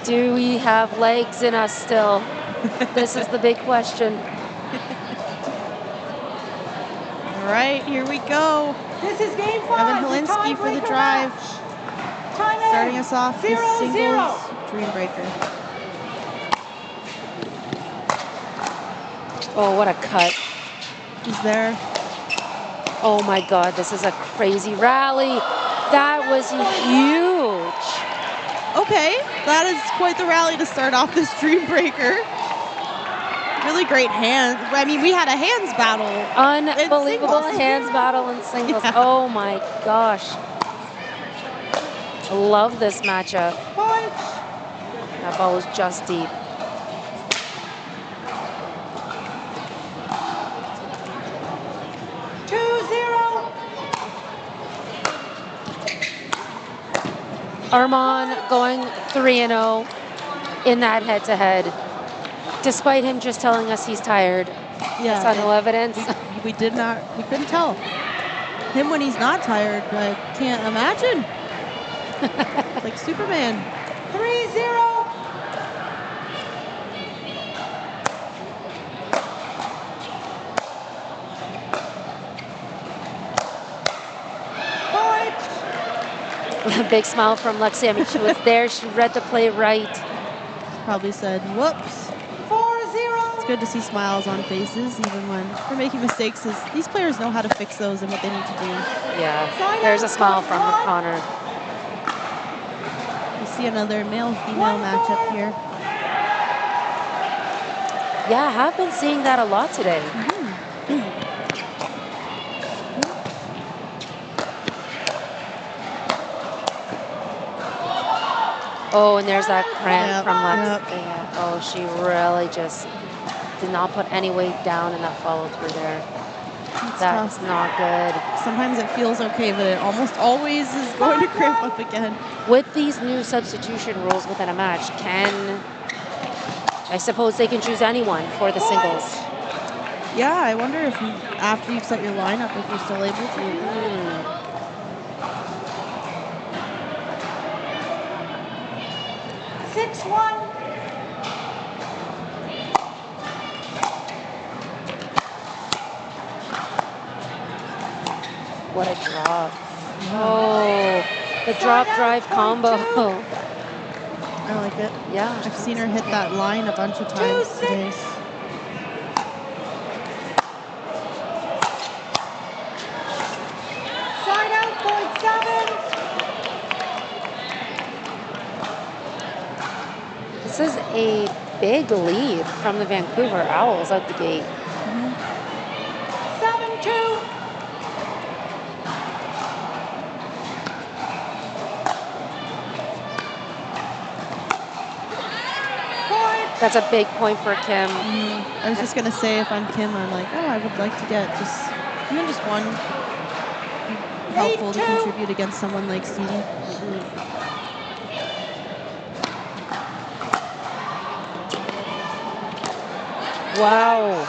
Do we have legs in us still? This is the big question. All right, here we go. This is game 5. Evan Helinski for the drive. Starting us off this singles dream breaker. Oh, what a cut. He's there. Oh my God, this is a crazy rally. That was huge. Okay, that is quite the rally to start off this dream breaker. Really great hands. I mean, we had a hands battle. Unbelievable hands battle in singles. Yeah. Oh my gosh. I love this matchup. That ball was just deep. Armand going 3-0 in that head-to-head, despite him just telling us he's tired. Yeah, saw no evidence. We couldn't tell him when he's not tired. I can't imagine. Like Superman. 3-0. A big smile from Lexi. I mean, she was there. She read the play right. Probably said, whoops. 4-0. It's good to see smiles on faces, even when we're making mistakes. These players know how to fix those and what they need to do. Yeah, there's a smile from McConnor. We see another male-female matchup here. Yeah, I have been seeing that a lot today. Oh, and there's that cramp from Lex. Yeah. Oh, she really just did not put any weight down in that follow through there. That's not good. Sometimes it feels okay, but it almost always is going to cramp up again. With these new substitution rules within a match, I suppose they can choose anyone for the singles. Yeah, I wonder if after you've set your lineup, if you're still able to. 6-1. What a drop. Oh, the drop drive combo. I like it. Yeah. I've seen her hit that line a bunch of times today. Side out, point 7. This is a big lead from the Vancouver Owls out the gate. 7-2. That's a big point for Kim. I was just going to say, if I'm Kim, I'm like, oh, I would like to get even just one helpful to contribute against someone like Stevie. Wow.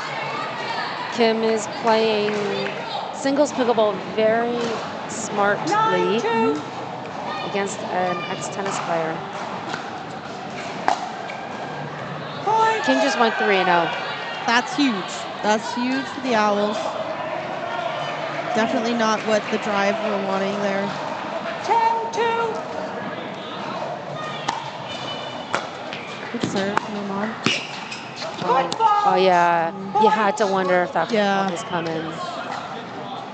Kim is playing singles pickleball very smartly against an ex-tennis player. Kim just went 3-0. That's huge. That's huge for the Owls. Definitely not what the drive we're wanting there. 10-2. Good serve from your mom. Oh yeah, you had to wonder if that Yeah. was coming.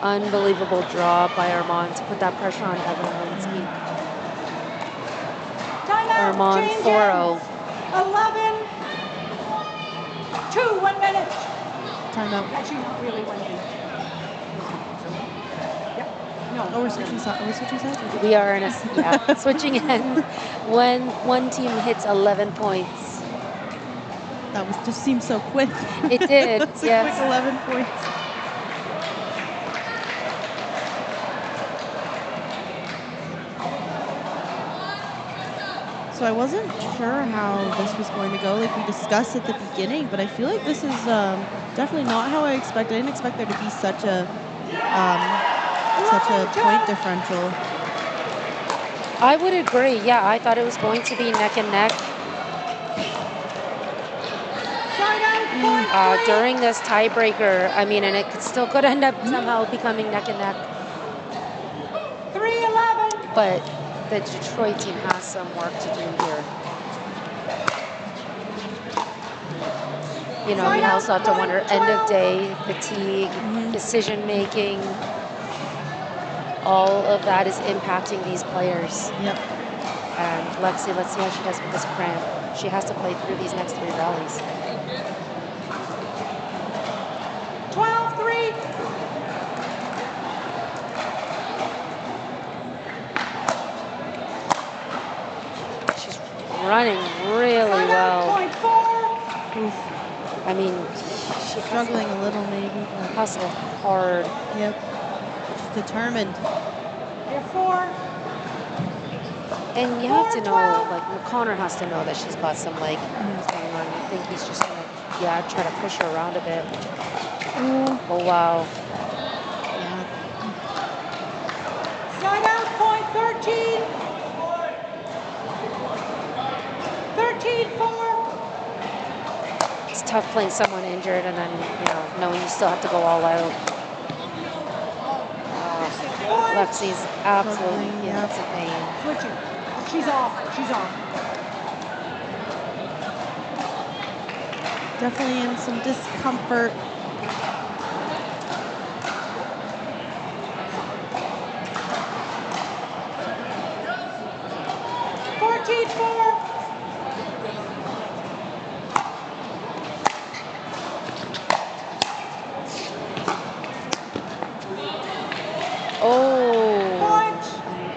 Unbelievable draw by Armand to put that pressure on Evan Linsky. Armand 4-0. 11. 1 minute. Timeout. Actually, not really 1 minute. Oh, we're switching sides? We are in a switching ends when one team hits 11 points. That just seemed so quick. It did. That's a yes. quick 11 points. So I wasn't sure how this was going to go, like we discussed at the beginning, but I feel like this is definitely not how I expected. I didn't expect there to be such a point differential. I would agree. Yeah, I thought it was going to be neck and neck. During this tiebreaker, I mean, and it could end up somehow becoming neck and neck. 3-11. But the Detroit team has some work to do here. You know, you also have to wonder, end of day, fatigue, decision making, all of that is impacting these players. Yep. And let's see how she does with this cramp. She has to play through these next 3 rallies. 12-3. She's running really well. I mean, she's struggling a little maybe. Hustle hard. Yep. She's determined. You're 4. And you have to know, like, McConnor has to know that she's got some leg going on. I think he's just gonna, try to push her around a bit. Oh, wow. Yeah. Side out, point 13. 13-4. It's tough playing someone injured and then, knowing you still have to go all out. Lexi's absolutely, it's a pain. Switching. She's off. She's off. Definitely in some discomfort.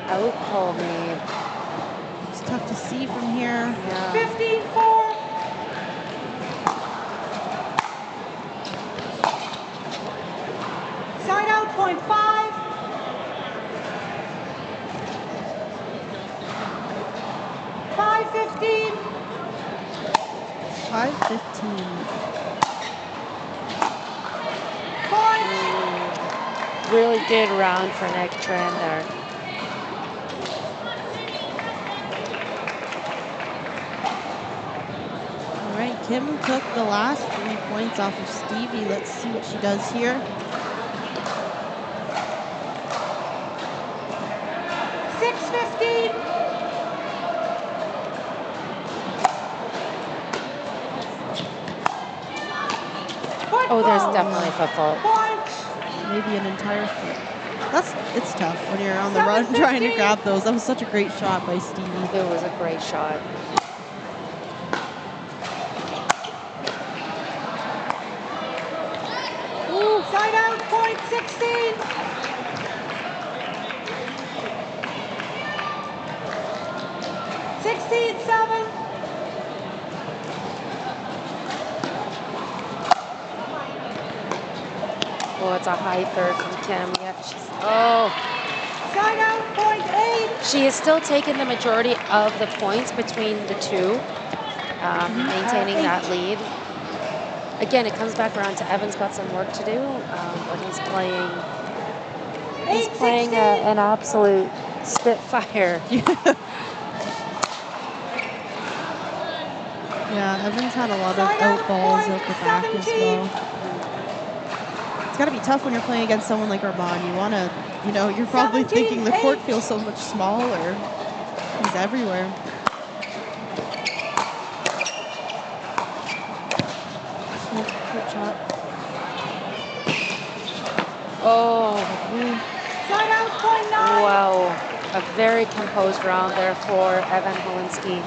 Out call made. It's tough to see from here. Yeah. 15-4. Side out, point 5. 5-15. 5-15. Really good round for Nick Tran there. All right, Kim took the last 3 points off of Stevie. Let's see what she does here. 6-15. Oh, there's definitely a foot fault. Maybe an entire foot. It's tough when you're on the run trying to grab those. That was such a great shot by Stevie. It was a great shot. Ooh, side out, point 16. Seven. Oh, it's a high third from Kim. Yeah, oh. Side out, point 8. She is still taking the majority of the points between the two, maintaining that lead. Again, it comes back around to Evan's got some work to do, but he's playing an absolute spitfire. Yeah, Evans had a lot of out balls out the back as well. It's got to be tough when you're playing against someone like Orban. You want to, you're probably thinking the court feels so much smaller. He's everywhere. Good shot. Oh. Side out, point 9. Wow. A very composed round there for Evan Helinski.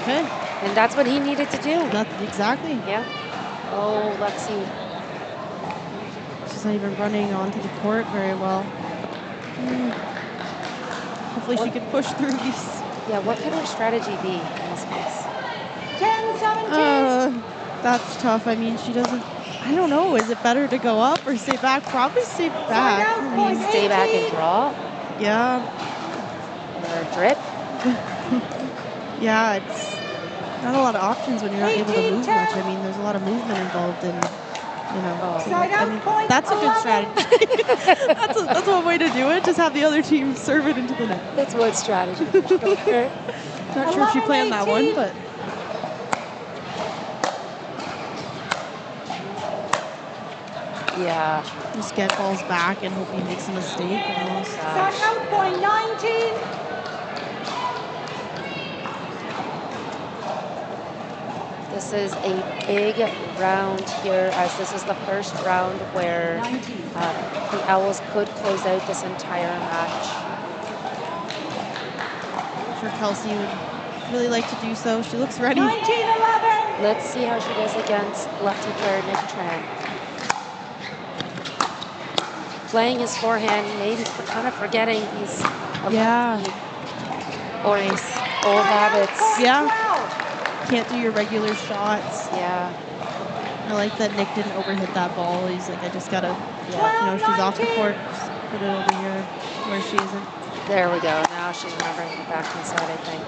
Okay. And that's what he needed to do. Exactly. Yeah. Oh, Lexi. She's not even running onto the court very well. Hopefully she can push through these. Yeah, what could her strategy be in this case? 10-17. That's tough. I mean, she doesn't... I don't know. Is it better to go up or stay back? Probably stay back. I mean, stay back and draw. Yeah. Or drip. Yeah, it's not a lot of options when you're not able to move much. I mean, there's a lot of movement involved in, that's a good strategy. that's one way to do it. Just have the other team serve it into the net. That's one strategy. Not sure if she planned that one, but. Yeah. Just get balls back and hope he makes a mistake almost. Side out, point 19. This is a big round here, as this is the first round where the Owls could close out this entire match. I'm sure Kelsey would really like to do so. She looks ready. 19-11. Let's see how she does against lefty player Nick Tran. Playing his forehand, maybe kind of forgetting his or his old habits. Yeah. Can't do your regular shots. Yeah. I like that Nick didn't overhit that ball. He's like, I just gotta, she's off the court, just put it over here where she isn't. There we go. Now she's remembering the back inside, I think.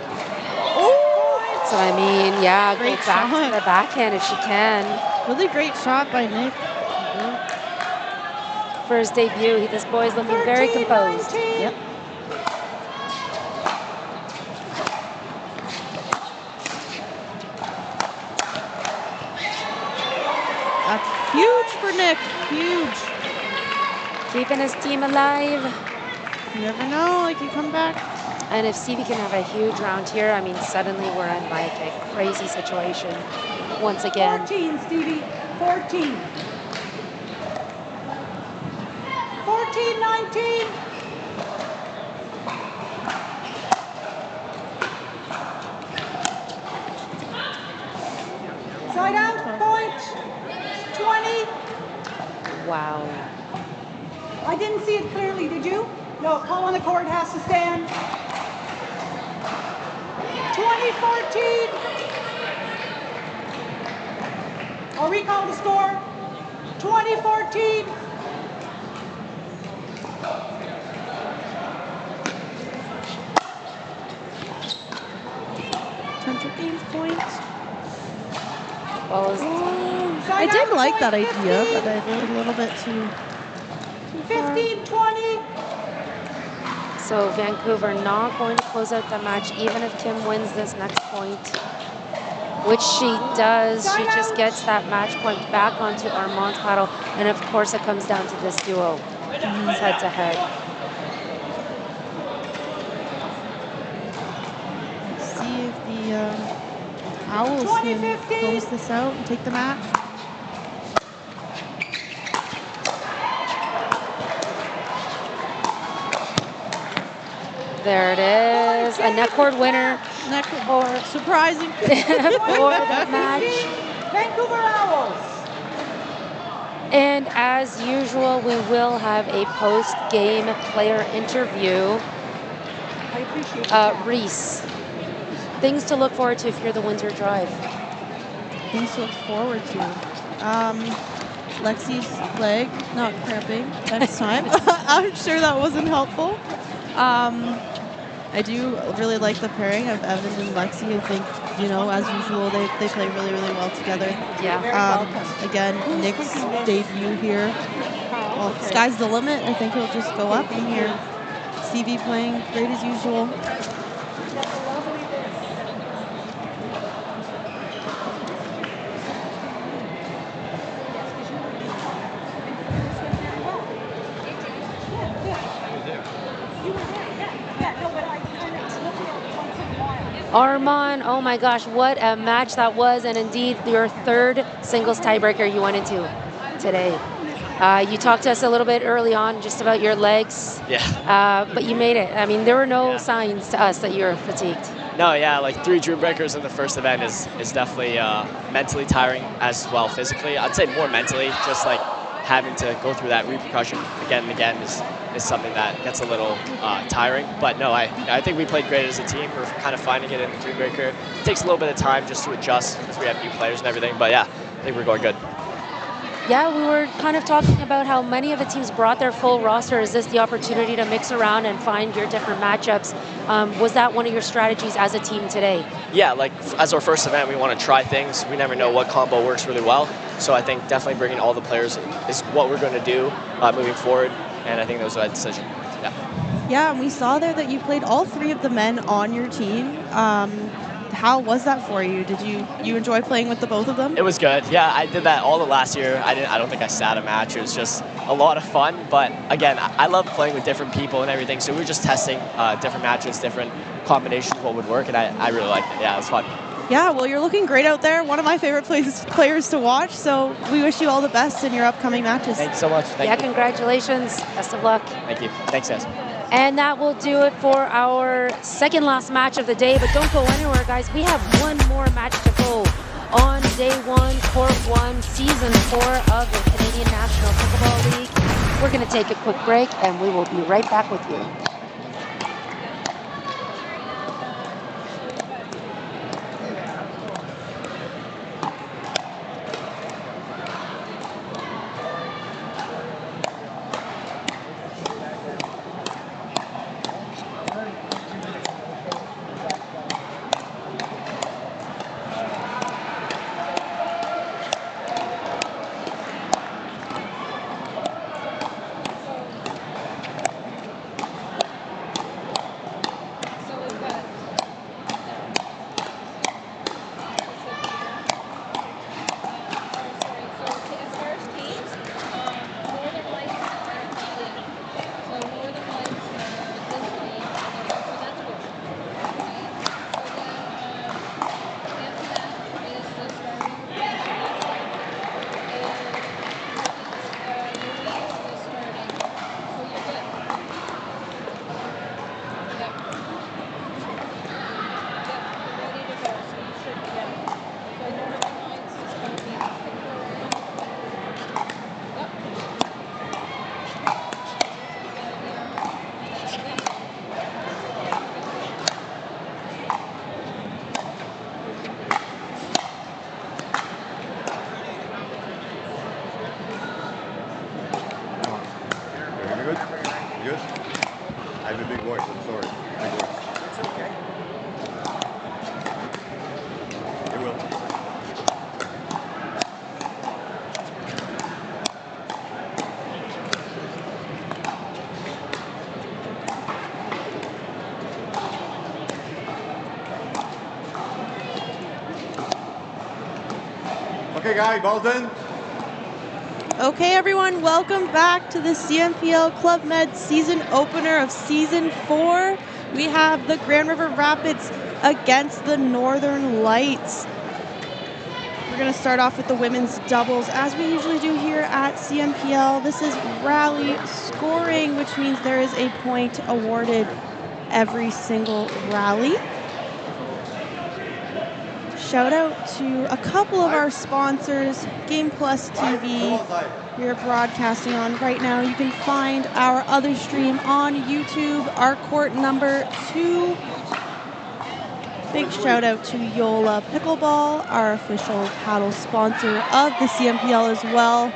Oh! So I mean, yeah, great go back to the backhand if she can. Really great shot by Nick. For his debut, this boy's looking very composed. Yep. That's huge for Nick. Huge. Keeping his team alive. You never know, it can come back. And if Stevie can have a huge round here, I mean, suddenly we're in like a crazy situation once again. 14, Stevie. 14. 14-19. Side out, point 20. Wow. I didn't see it clearly, did you? No, Paul on the court has to stand. 20-14. I'll recall the score. 20-14. Games points. I did like that idea, but I went a little bit too 15-20. So Vancouver not going to close out the match, even if Kim wins this next point. which she does. She just gets that match point back onto Armand's paddle. And of course, it comes down to this duo. It's head to head. Let's see if the Owls can close this out and take the match. There it is, a neckboard winner. Neckboard, surprising. For the match. Vancouver Owls. And as usual, we will have a post-game player interview. I appreciate it. Reese, things to look forward to if you're the Windsor Drive. Things to look forward to. Lexi's leg not cramping next time. I'm sure that wasn't helpful. I do really like the pairing of Evan and Lexi. I think, you know, as usual, they play really, really well together. Yeah. Again, Nick's debut here. Well, sky's the limit. I think he'll just go up from here. CV playing great as usual. Armand, oh my gosh, what a match that was, and indeed your third singles tiebreaker you went into today. You talked to us a little bit early on just about your legs. Yeah. But you made it. I mean, there were no signs to us that you were fatigued. No, yeah, like 3 dream breakers in the first event is definitely mentally tiring as well physically. I'd say more mentally, just like having to go through that repercussion again and again is something that gets a little tiring. But no, I think we played great as a team. We're kind of finding it in the dream breaker. It takes a little bit of time just to adjust because we have new players and everything. But yeah, I think we're going good. Yeah, we were kind of talking about how many of the teams brought their full roster. Is this the opportunity to mix around and find your different matchups? Was that one of your strategies as a team today? Yeah, like as our first event, we want to try things. We never know what combo works really well. So I think definitely bringing all the players is what we're going to do moving forward. And I think that was the right decision. Yeah. Yeah, and we saw there that you played all 3 of the men on your team. How was that for you? Did you enjoy playing with the both of them? It was good. Yeah, I did that all the last year. I don't think I sat a match. It was just a lot of fun. But again, I love playing with different people and everything. So we were just testing different matches, different combinations, what would work, and I really liked it. Yeah, it was fun. Yeah, well, you're looking great out there. One of my favorite players to watch. So we wish you all the best in your upcoming matches. Thank you so much. Thank you. Congratulations. Best of luck. Thank you. Thanks, guys. And that will do it for our second last match of the day. But don't go anywhere, guys. We have one more match to go on day 1, court 1, season 4 of the Canadian National Pickleball League. We're going to take a quick break, and we will be right back with you. Okay, guys, ball's in. Okay, everyone, welcome back to the CMPL Club Med season opener of season 4. We have the Grand River Rapids against the Northern Lights. We're going to start off with the women's doubles, as we usually do here at CMPL. This is rally scoring, which means there is a point awarded every single rally. Shout out to a couple of our sponsors, Game Plus TV. We are broadcasting on right now. You can find our other stream on YouTube, our court number 2. Big shout out to Yola Pickleball, our official paddle sponsor of the CMPL as well.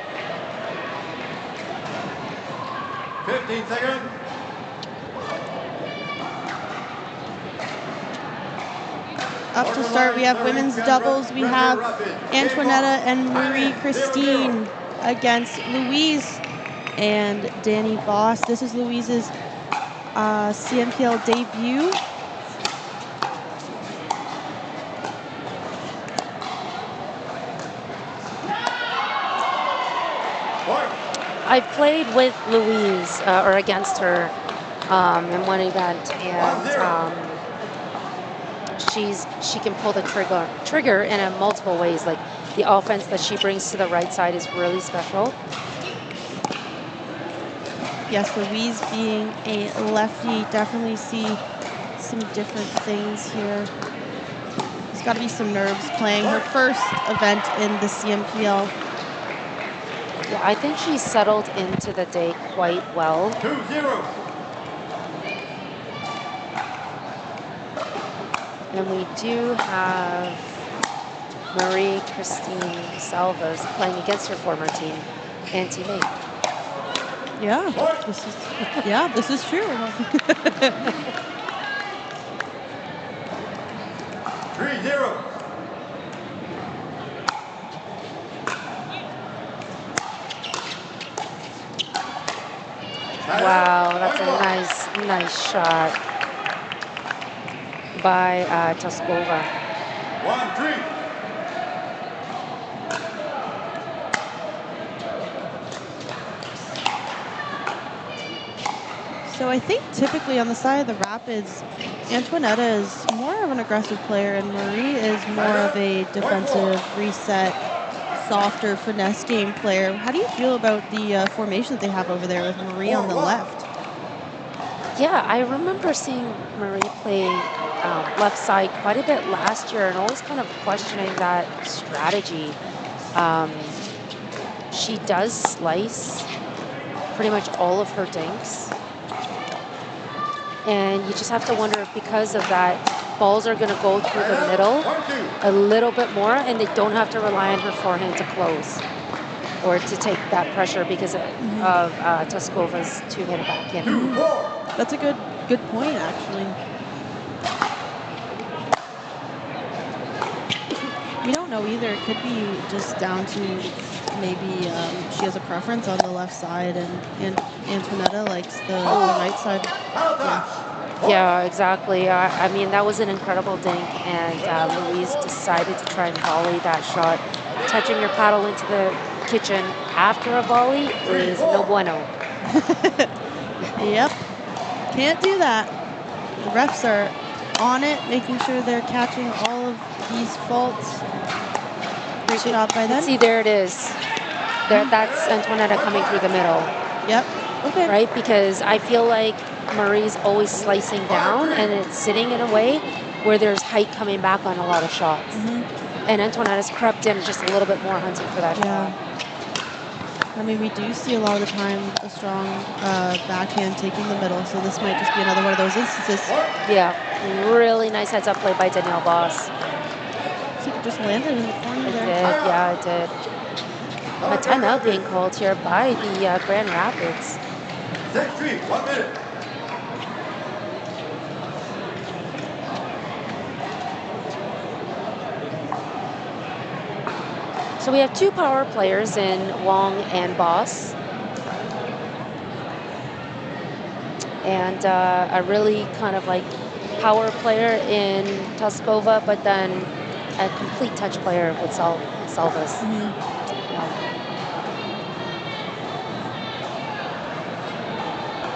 15 seconds. Up to start, we have women's doubles. We have Antoinetta and Marie Christine against Louise and Danny Voss. This is Louise's CMPL debut. I've played with Louise or against her in one event, and she can pull the trigger in multiple ways. Like the offense that she brings to the right side is really special. Yes, Louise being a lefty, definitely see some different things here. There's got to be some nerves playing her first event in the CMPL. Yeah, I think she settled into the day quite well. 2-0. And we do have Marie Christine Salvas playing against her former team and teammate. Yeah, this is true. 3-0. Wow, that's a nice shot by Toskova. 1-3. So I think typically on the side of the Rapids, Antoinetta is more of an aggressive player and Marie is more of a defensive, reset, softer finesse game player. How do you feel about the formation that they have over there with Marie on the left? Yeah, I remember seeing Marie play left side quite a bit last year and always kind of questioning that strategy. She does slice pretty much all of her dinks. And you just have to wonder if because of that, balls are going to go through the middle a little bit more and they don't have to rely on her forehand to close or to take that pressure because of Toskova's two-handed backhand. That's a good point, actually. We don't know either. It could be just down to maybe she has a preference on the left side and Antoinetta likes the right side. Yeah, exactly. I mean, that was an incredible dink, and Louise decided to try and volley that shot. Touching your paddle into the kitchen after a volley is no bueno. Yep, can't do that. The refs are on it, making sure they're catching all of these faults. Great shot by them. See, there it is. That's Antoinetta coming through the middle. Yep. Okay. Right, because I feel like Marie's always slicing down and it's sitting in a way where there's height coming back on a lot of shots. And Antoinetta's crept in just a little bit more hunting for that shot. I mean, we do see a lot of the time a strong backhand taking the middle, so this might just be another one of those instances. Yeah, really nice heads-up play by Danielle Voss. I think it just landed in the corner there. It did, yeah, it did. A timeout being called here by the Grand Rapids. 6-3, 1 minute. So we have two power players in Wong and Boss. And a really kind of like power player in Toskova, but then a complete touch player with salvas.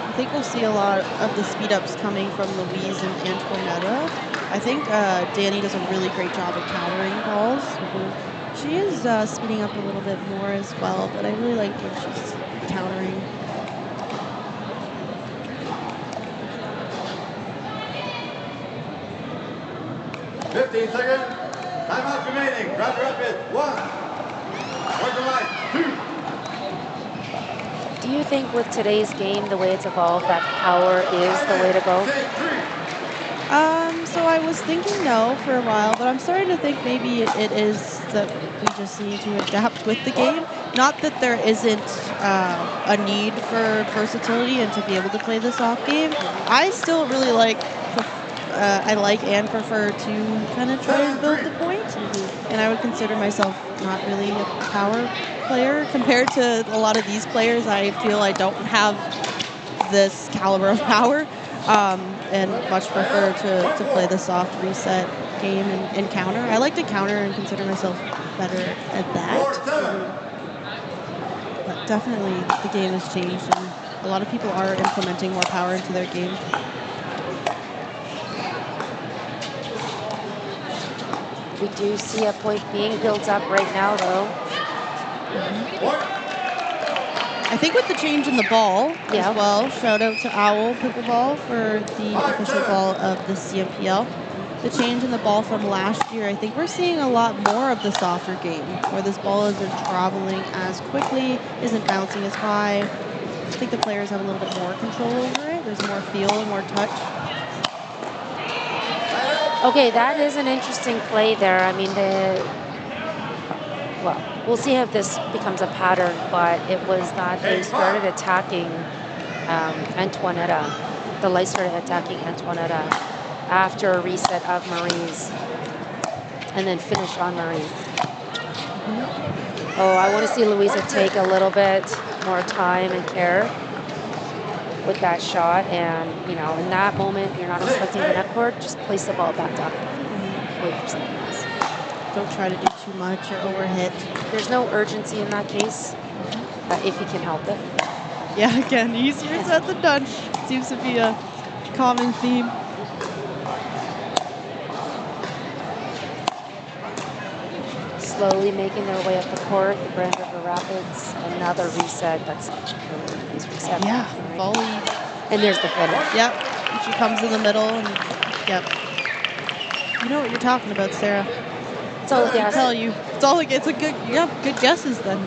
I think we'll see a lot of the speed ups coming from Louise and Antoinetta. I think Danny does a really great job at countering balls. She is speeding up a little bit more as well, but I really like when she's countering. Fifteen seconds. Timeout remaining. Grand Rapids 1. Northern Lights 2. Do you think with today's game, the way it's evolved, that power is the way to go? So I was thinking no for a while, but I'm starting to think maybe it is that we just need to adapt with the game. Not that there isn't a need for versatility and to be able to play the soft game. I still really like, I like and prefer to kind of try and build the point. And I would consider myself not really a power player compared to a lot of these players. I feel I don't have this caliber of power. And much prefer to play the soft reset game and counter. I like to counter and consider myself better at that. But definitely the game has changed and a lot of people are implementing more power into their game. We do see a point being built up right now, though. I think with the change in the ball as well, shout out to Owl Pickleball for the official ball of the CMPL. The change in the ball from last year, I think we're seeing a lot more of the softer game, where this ball isn't traveling as quickly, isn't bouncing as high. I think the players have a little bit more control over it. There's more feel and more touch. Okay, that is an interesting play there. I mean, well, we'll see if this becomes a pattern, but it was that they started attacking Antoinetta. The light started attacking Antoinetta after a reset of Marie's and then finished on Marie. Oh, I want to see Louisa take a little bit more time and care with that shot. And, you know, in that moment, you're not expecting the net cord, just place the ball back down. Wait for something else. Don't try to do too much or overhit. There's no urgency in that case, if you can help it. Yeah, again, easier said than done. Seems to be a common theme. Slowly making their way up the court, the Grand River Rapids, another reset. That's really nice reset. Yeah, volley. And there's the finish. Yep, and she comes in the middle, and yep. You know what you're talking about, Sarah. It's all a guess. I tell you, it's all. It's a good. Yeah, good guesses then.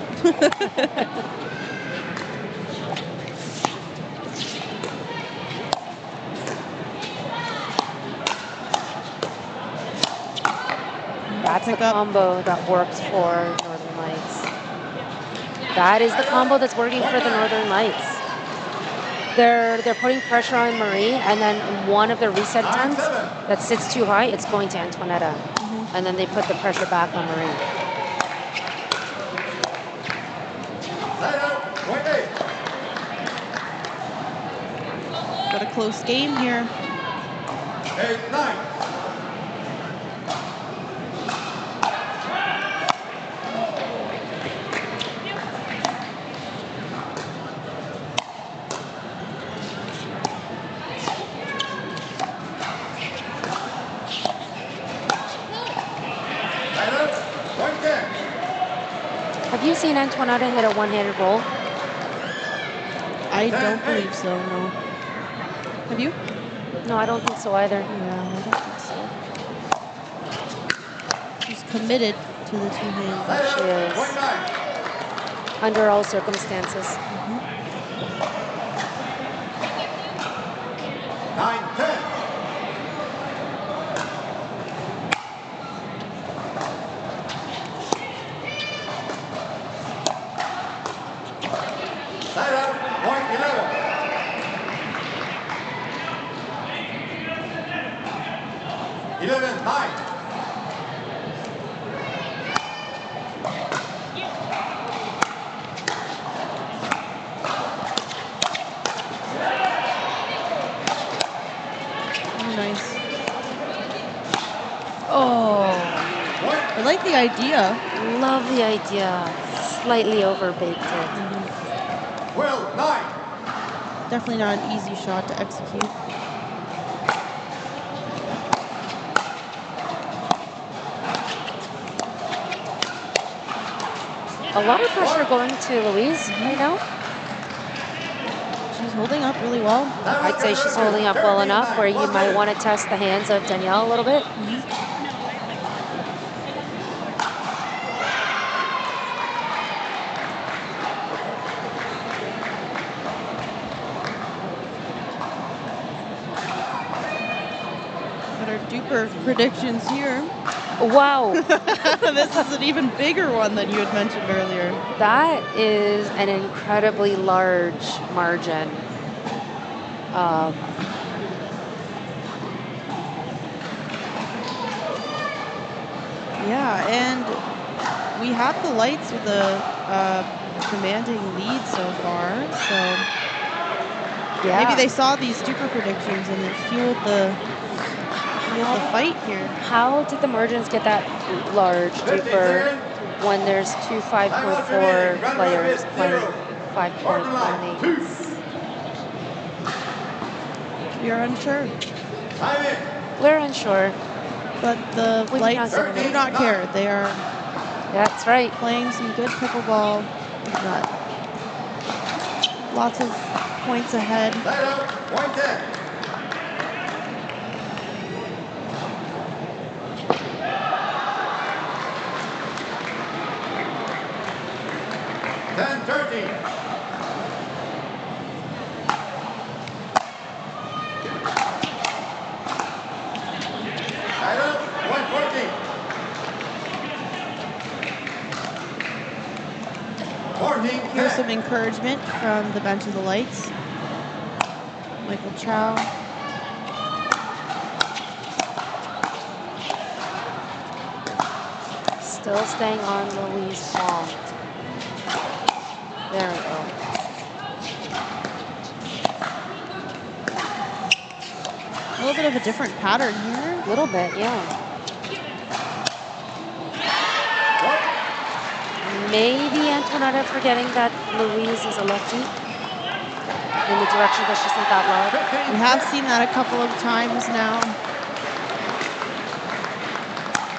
That's the combo that works for Northern Lights. That is the combo that's working for the Northern Lights. They're putting pressure on Marie, and then one of the reset attempts that sits too high, it's going to Antoinetta. And then they put the pressure back on Marie. Got a close game here. 8-9. Have you seen Antoinetta hit a one-handed roll? I don't believe so, no. Have you? No, I don't think so either. Yeah, I don't think so. She's committed to the two-hand. She is. Under all circumstances. 9-10. Side out, point 11. 11-9. Nice. Oh. I like the idea. Love the idea. Slightly overbaked it. 12-9. Definitely not an easy shot to execute. A lot of pressure going to Louise right now. She's holding up really well. I'd say she's holding up well enough where you might want to test the hands of Danielle a little bit. Got our duper predictions here. Wow. This is an even bigger one than you had mentioned earlier. That is an incredibly large margin. Yeah, and we have the lights with a commanding lead so far. So Yeah. maybe they saw these duper predictions and it fueled the fight here. How did the margins get that large duper when there's two 5.4 players playing 5.18? You're unsure. We're unsure. But the lights do not care. They are That's right. Playing some good pickleball. We've got lots of points ahead. Point 10. 10-13. Title 114. Here's some encouragement from the bench of the lights. Michael Chow. Still staying on Louise Wong. There we go. A little bit of a different pattern here. A little bit, yeah. Maybe Antoinetta forgetting that Louise is a lefty in the direction that she's not that loud. We have seen that a couple of times now.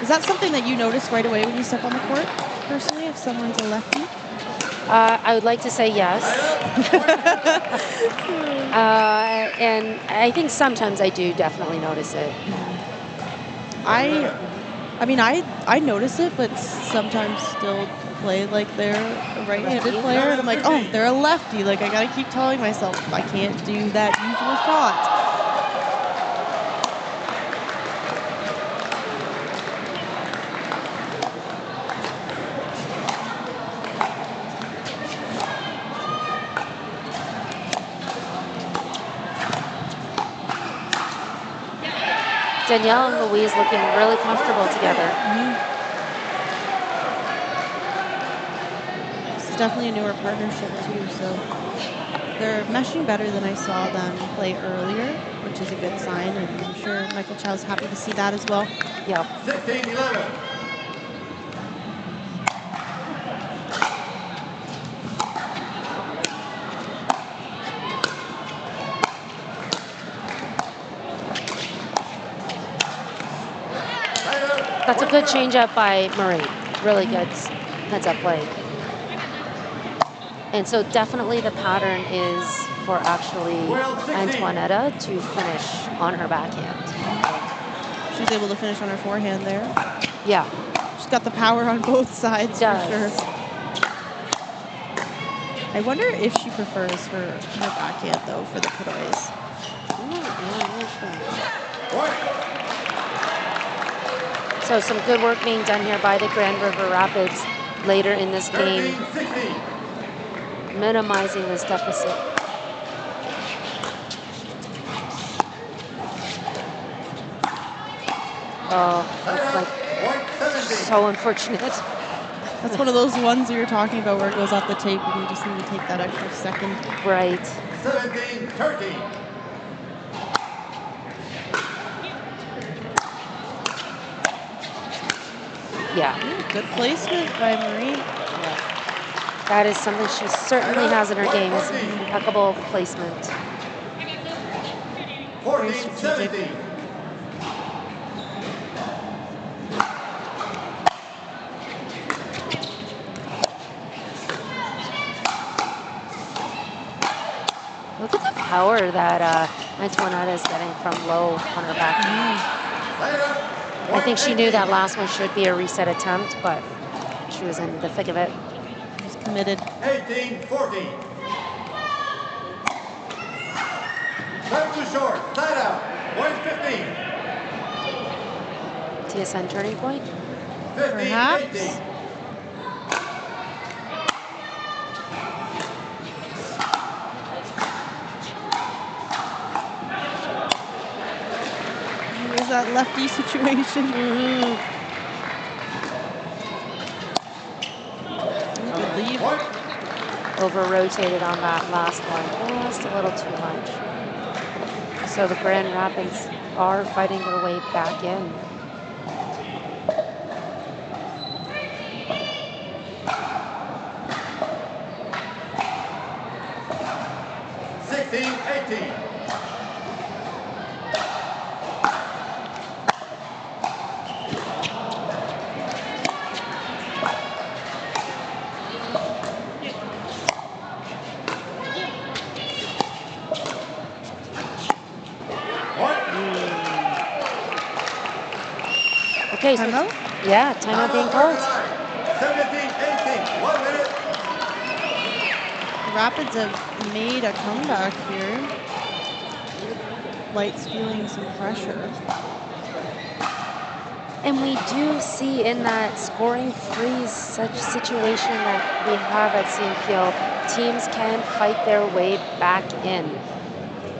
Is that something that you notice right away when you step on the court, personally, if someone's a lefty? I would like to say yes. And I think sometimes I do definitely notice it. I mean, I notice it, but sometimes still play like they're a right-handed player, and I'm like, oh, they're a lefty. Like, I gotta keep telling myself I can't do that usual shot. Danielle and Louise looking really comfortable together. This is definitely a newer partnership too, so they're meshing better than I saw them play earlier, which is a good sign, and I'm sure Michael Chow's happy to see that as well. Yeah. 16-11. That's a good change-up by Marie. Really good heads-up play. And so definitely the pattern is for actually Antoinetta to finish on her backhand. She's able to finish on her forehand there. Yeah. She's got the power on both sides for sure. I wonder if she prefers her backhand though for the putaways. So some good work being done here by the Grand River Rapids later in this game, minimizing this deficit. Oh, that's like so unfortunate. That's one of those ones you're talking about where it goes off the tape and you just need to take that extra second. Right. 17-13. Yeah. Good placement by Marie. That is something she certainly has in her game, is impeccable placement. 14-17. Look at the power that Antoinette is getting from low on her back. I think she knew that last one should be a reset attempt, but she was in the thick of it. She's committed. 18-14. Serve too short. Side out. Point 15. TSN turning point? 15-18. Here's that lefty situation. Good lead. Over-rotated on that last one. Just a little too much. So the Grand Rapids are fighting their way back in. Okay, so timeout? Yeah, timeout being called. 17-18. 1 minute. The Rapids have made a comeback here. Light's feeling some pressure. And we do see in that scoring freeze such situation that we have at CMPL, teams can fight their way back in.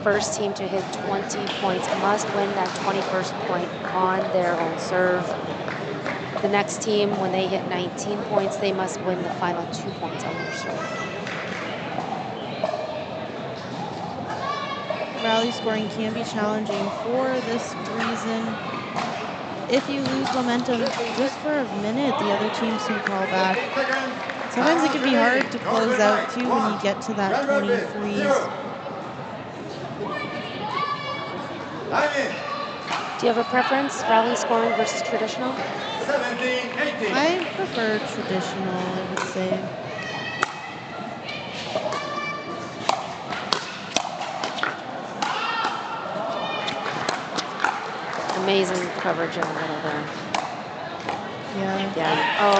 First team to hit 20 points must win that 21st point on their own serve. The next team, when they hit 19 points, they must win the final 2 points on their serve. Rally scoring can be challenging for this reason. If you lose momentum just for a minute, the other teams can call back. Sometimes it can be hard to close out too when you get to that 20 freeze. Do you have a preference, rally scoring versus traditional? 17-18. I prefer traditional, I would say. Amazing coverage in the middle there. Yeah. Yeah. Oh.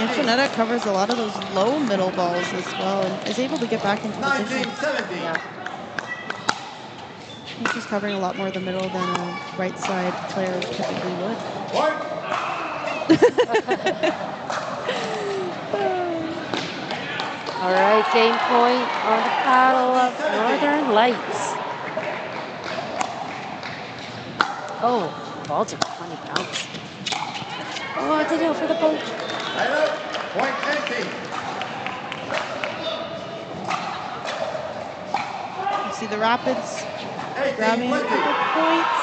Antoinette covers a lot of those low middle balls as well and is able to get back into position. 19-17. Yeah. I think she's covering a lot more of the middle than a right side player typically would. All right, game point on the paddle of Northern Lights. Oh, ball took a funny bounce. Oh, did it for the boat. Point 18. You see the Rapids grabbing a couple points.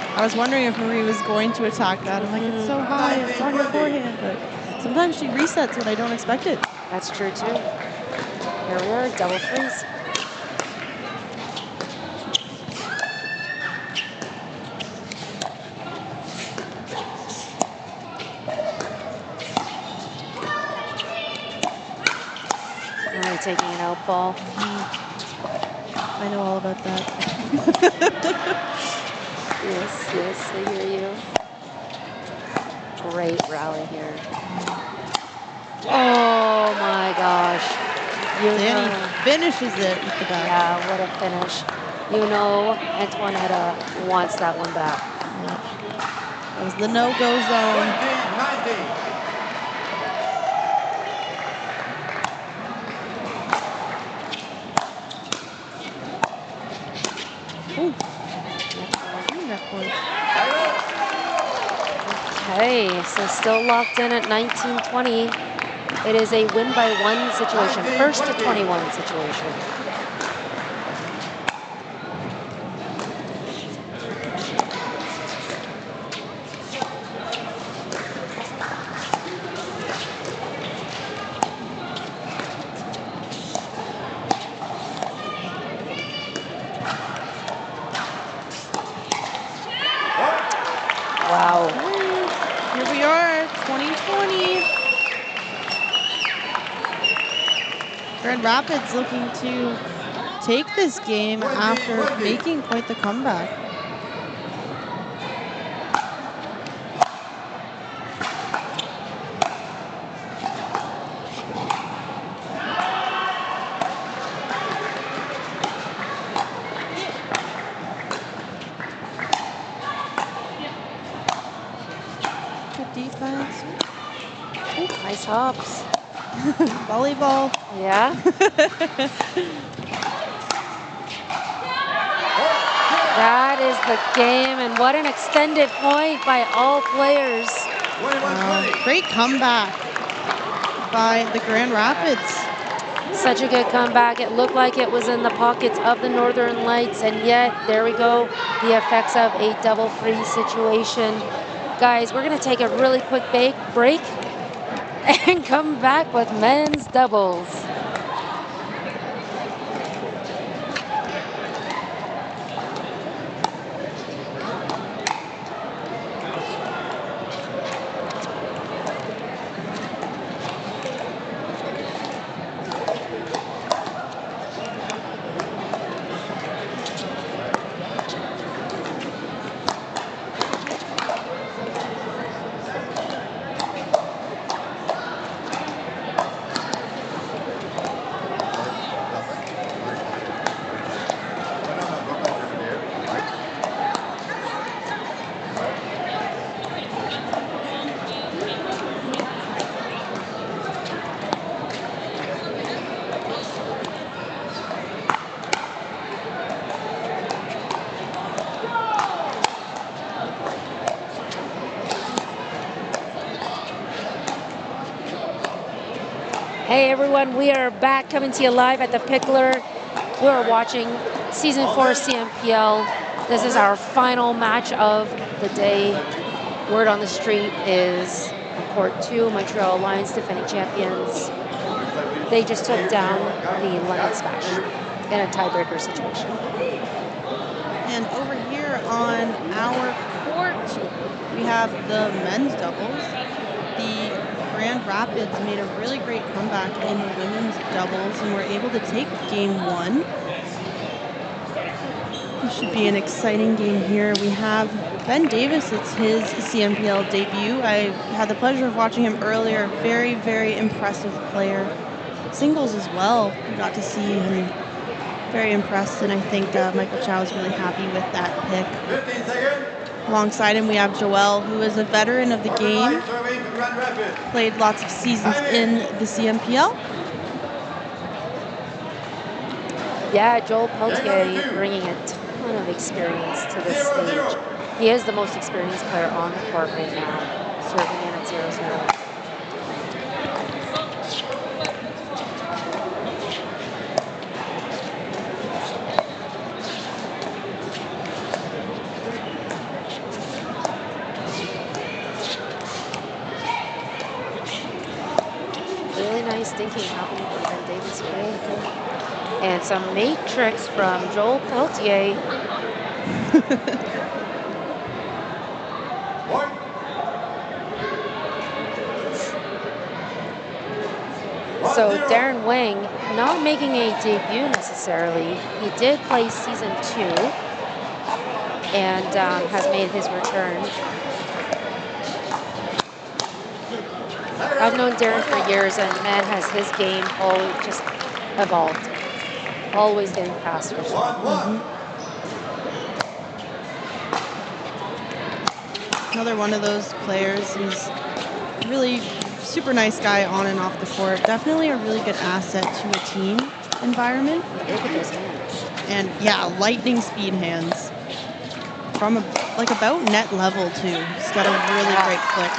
I was wondering if Marie was going to attack that. I'm like, it's so high, it's on her forehand, but sometimes she resets when I don't expect it. That's true too. Here we are, double freeze. Really taking an out ball. I know all about that. Yes, yes, I hear you. Great rally here. Oh my gosh. Danny finishes it with the back. Yeah, what a finish. You know Antoinette wants that one back. Yeah. That was the no-go zone. 19. Ooh. That point. Okay, so still locked in at 19-20. It is a win by 1 situation, first to 21 situation. Wow. Here we are, 2020. Grand Rapids looking to take this game after making quite the comeback. Good defense. Ooh, nice hops. Volleyball. Yeah. That is the game, and what an extended point by all players. Great comeback by the Grand Rapids. Such a good comeback. It looked like it was in the pockets of the Northern Lights, and yet, there we go, the effects of a double free situation. Guys, we're gonna take a really quick break and come back with men's doubles. Hey everyone, we are back coming to you live at the Pickler. We are watching Season 4 CMPL. This is our final match of the day. Word on the street is Court 2, Montreal Lions, defending champions. They just took down the London Smash in a tiebreaker situation. And over here on our court, we have the men's doubles. The Grand Rapids made a really great comeback in the women's doubles and were able to take game 1. This should be an exciting game here. We have Ben Davis. It's his CMPL debut. I had the pleasure of watching him earlier. Very, very impressive player. Singles as well. We got to see him. Very impressed, and I think Michael Chow is really happy with that pick. 15 seconds. Alongside him, we have Joelle, who is a veteran of the game. Played lots of seasons in the CMPL. Yeah, Joel Peltier bringing a ton of experience to this stage. He is the most experienced player on the court right now, serving in at 0-0. Really nice thinking happening from Ben Davis today. And some matrix from Joel Peltier. So Darren Wang, not making a debut necessarily. He did play season 2 and has made his return. I've known Darren for years, and man, has his game always just evolved. Always getting faster. Another one of those players who's really super nice guy on and off the court. Definitely a really good asset to a team environment. Look at those hands. And yeah, lightning speed hands. from like about net level too. He's got a really great flick.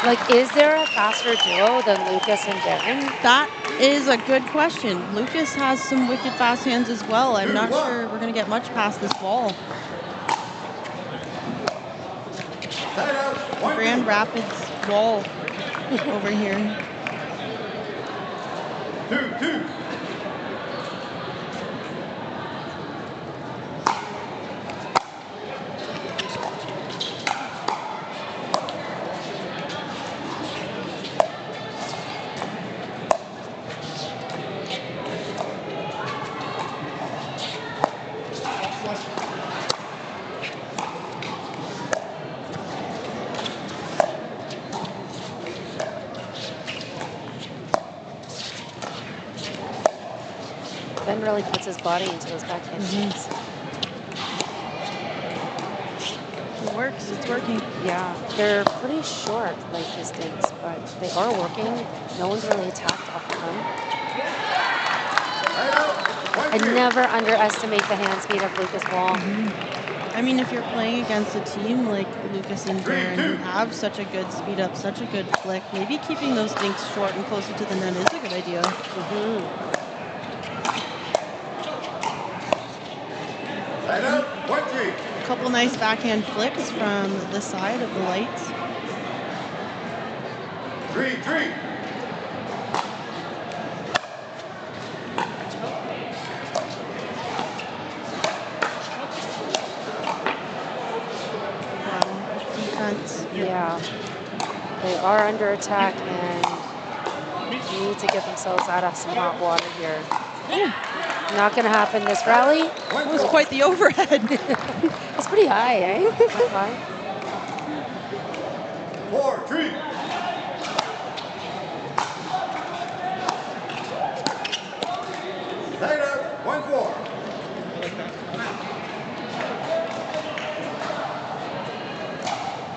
Like, is there a faster duo than Lucas and Darren? That is a good question. Lucas has some wicked fast hands as well. I'm not sure we're going to get much past this wall. Grand Rapids wall over here. 2-2. Ben really puts his body into those backhand swings. It works. It's working. Yeah, they're pretty short like distance, but they are working. No one's really attacked off of them. I never underestimate the hand speed of Lucas Wall. I mean, if you're playing against a team like Lucas and Darren who have such a good speed up, such a good flick, maybe keeping those things short and closer to the net is a good idea. A couple nice backhand flicks from the side of the lights. 3-3. Defense. Yeah, they are under attack and need to get themselves out of some hot water here. Not going to happen this rally. That was quite the overhead. It's pretty high, eh? Quite high. 4-3. Later, 1-4.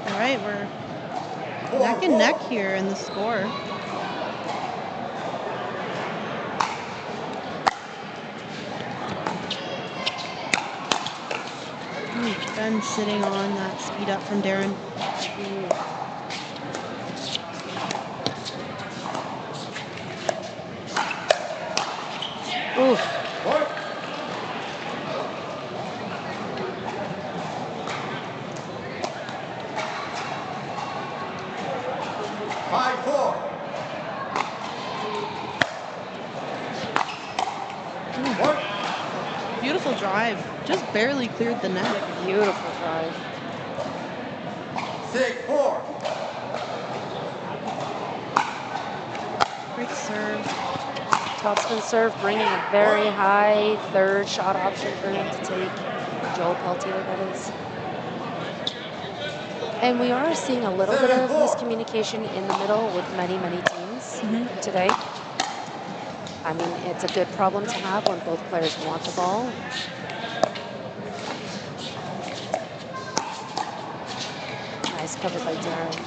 All right, we're neck and neck here in the score. Ben sitting on that speed up from Darren. Oof. 5-4. Beautiful drive. Just barely cleared the net. Beautiful drive. 6-4. Great serve. Topspin serve, bringing a very high third shot option for him to take. Joel Peltier, that is. And we are seeing a little bit of miscommunication in the middle with many, many teams today. I mean, it's a good problem to have when both players want the ball. Nice cover by Darren.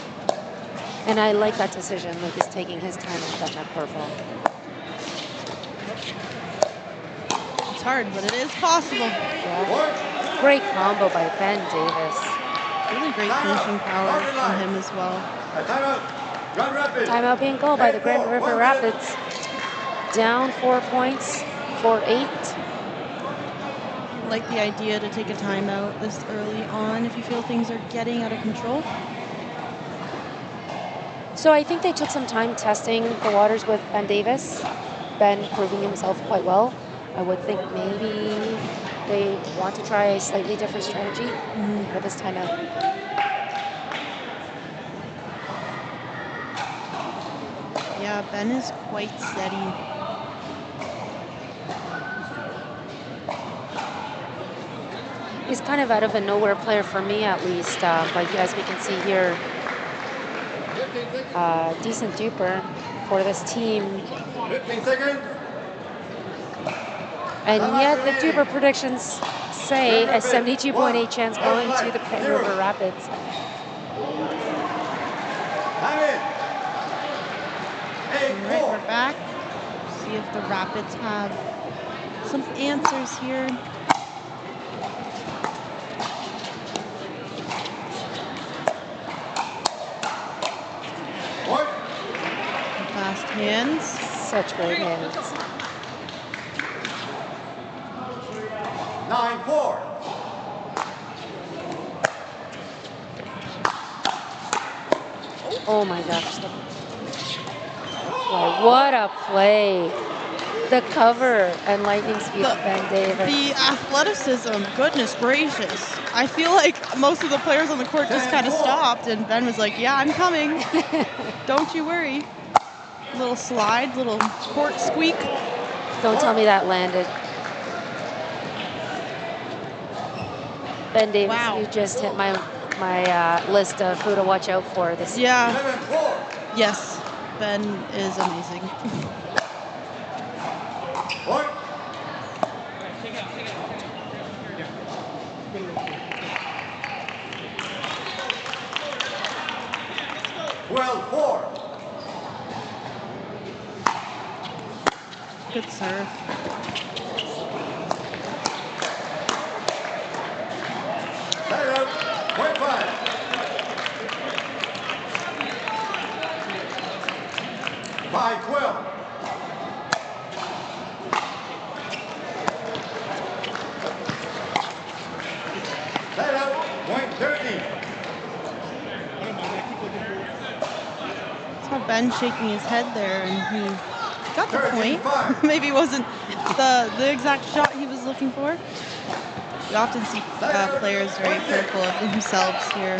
And I like that decision. Lucas taking his time with that net purple. It's hard, but it is possible. Yeah. Great combo by Ben Davis. Really great finishing power from him as well. Timeout being called by the Grand River Rapids. Down 4 points, 4-8. I like the idea to take a timeout this early on if you feel things are getting out of control. So I think they took some time testing the waters with Ben Davis. Ben proving himself quite well. I would think maybe they want to try a slightly different strategy for this timeout. Yeah, Ben is quite steady. He's kind of out of a nowhere player for me, at least. But as we can see here, decent duper for this team. 15 seconds. And yet the duper predictions say a 72.8 chance going to the Grand River Rapids. All right, we're back. See if the Rapids have some answers here. hands. Such great hands. 9-4. Oh my gosh. What a play. The cover and lightning speed of Ben Davis. The athleticism, goodness gracious. I feel like most of the players on the court just kind of stopped, and Ben was like, yeah, I'm coming. Don't you worry. Little slide, little court squeak. Don't tell me that landed. Ben Davis, Wow. you just hit my list of who to watch out for this year. Yeah. Yes, Ben is amazing. Point. Well, 4. Good serve. Side out. Point 5. 5-12. Side out. Point 13. Saw Ben shaking his head there, and he got the point. Maybe it wasn't the exact shot he was looking for. We often see players very critical of themselves here,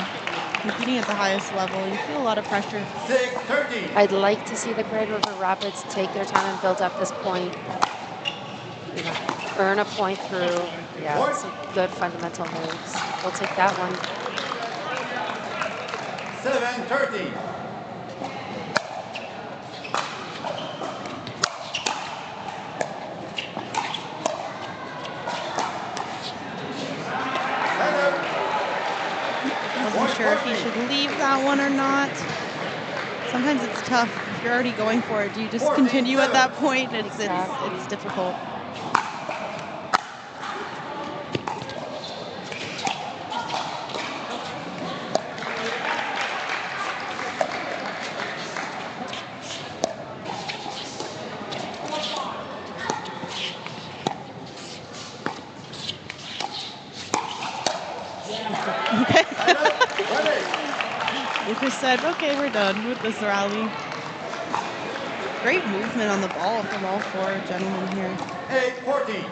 competing at the highest level. You feel a lot of pressure. 6-13. I'd like to see the Grand River Rapids take their time and build up this point. You know, earn a point through, some good fundamental moves. We'll take that one. 7-13. Wasn't sure if he should leave that one or not. Sometimes it's tough. If you're already going for it, do you just continue at that point? It's difficult. Lucas said, okay, we're done with this rally. Great movement on the ball from all four gentlemen here. 8-14.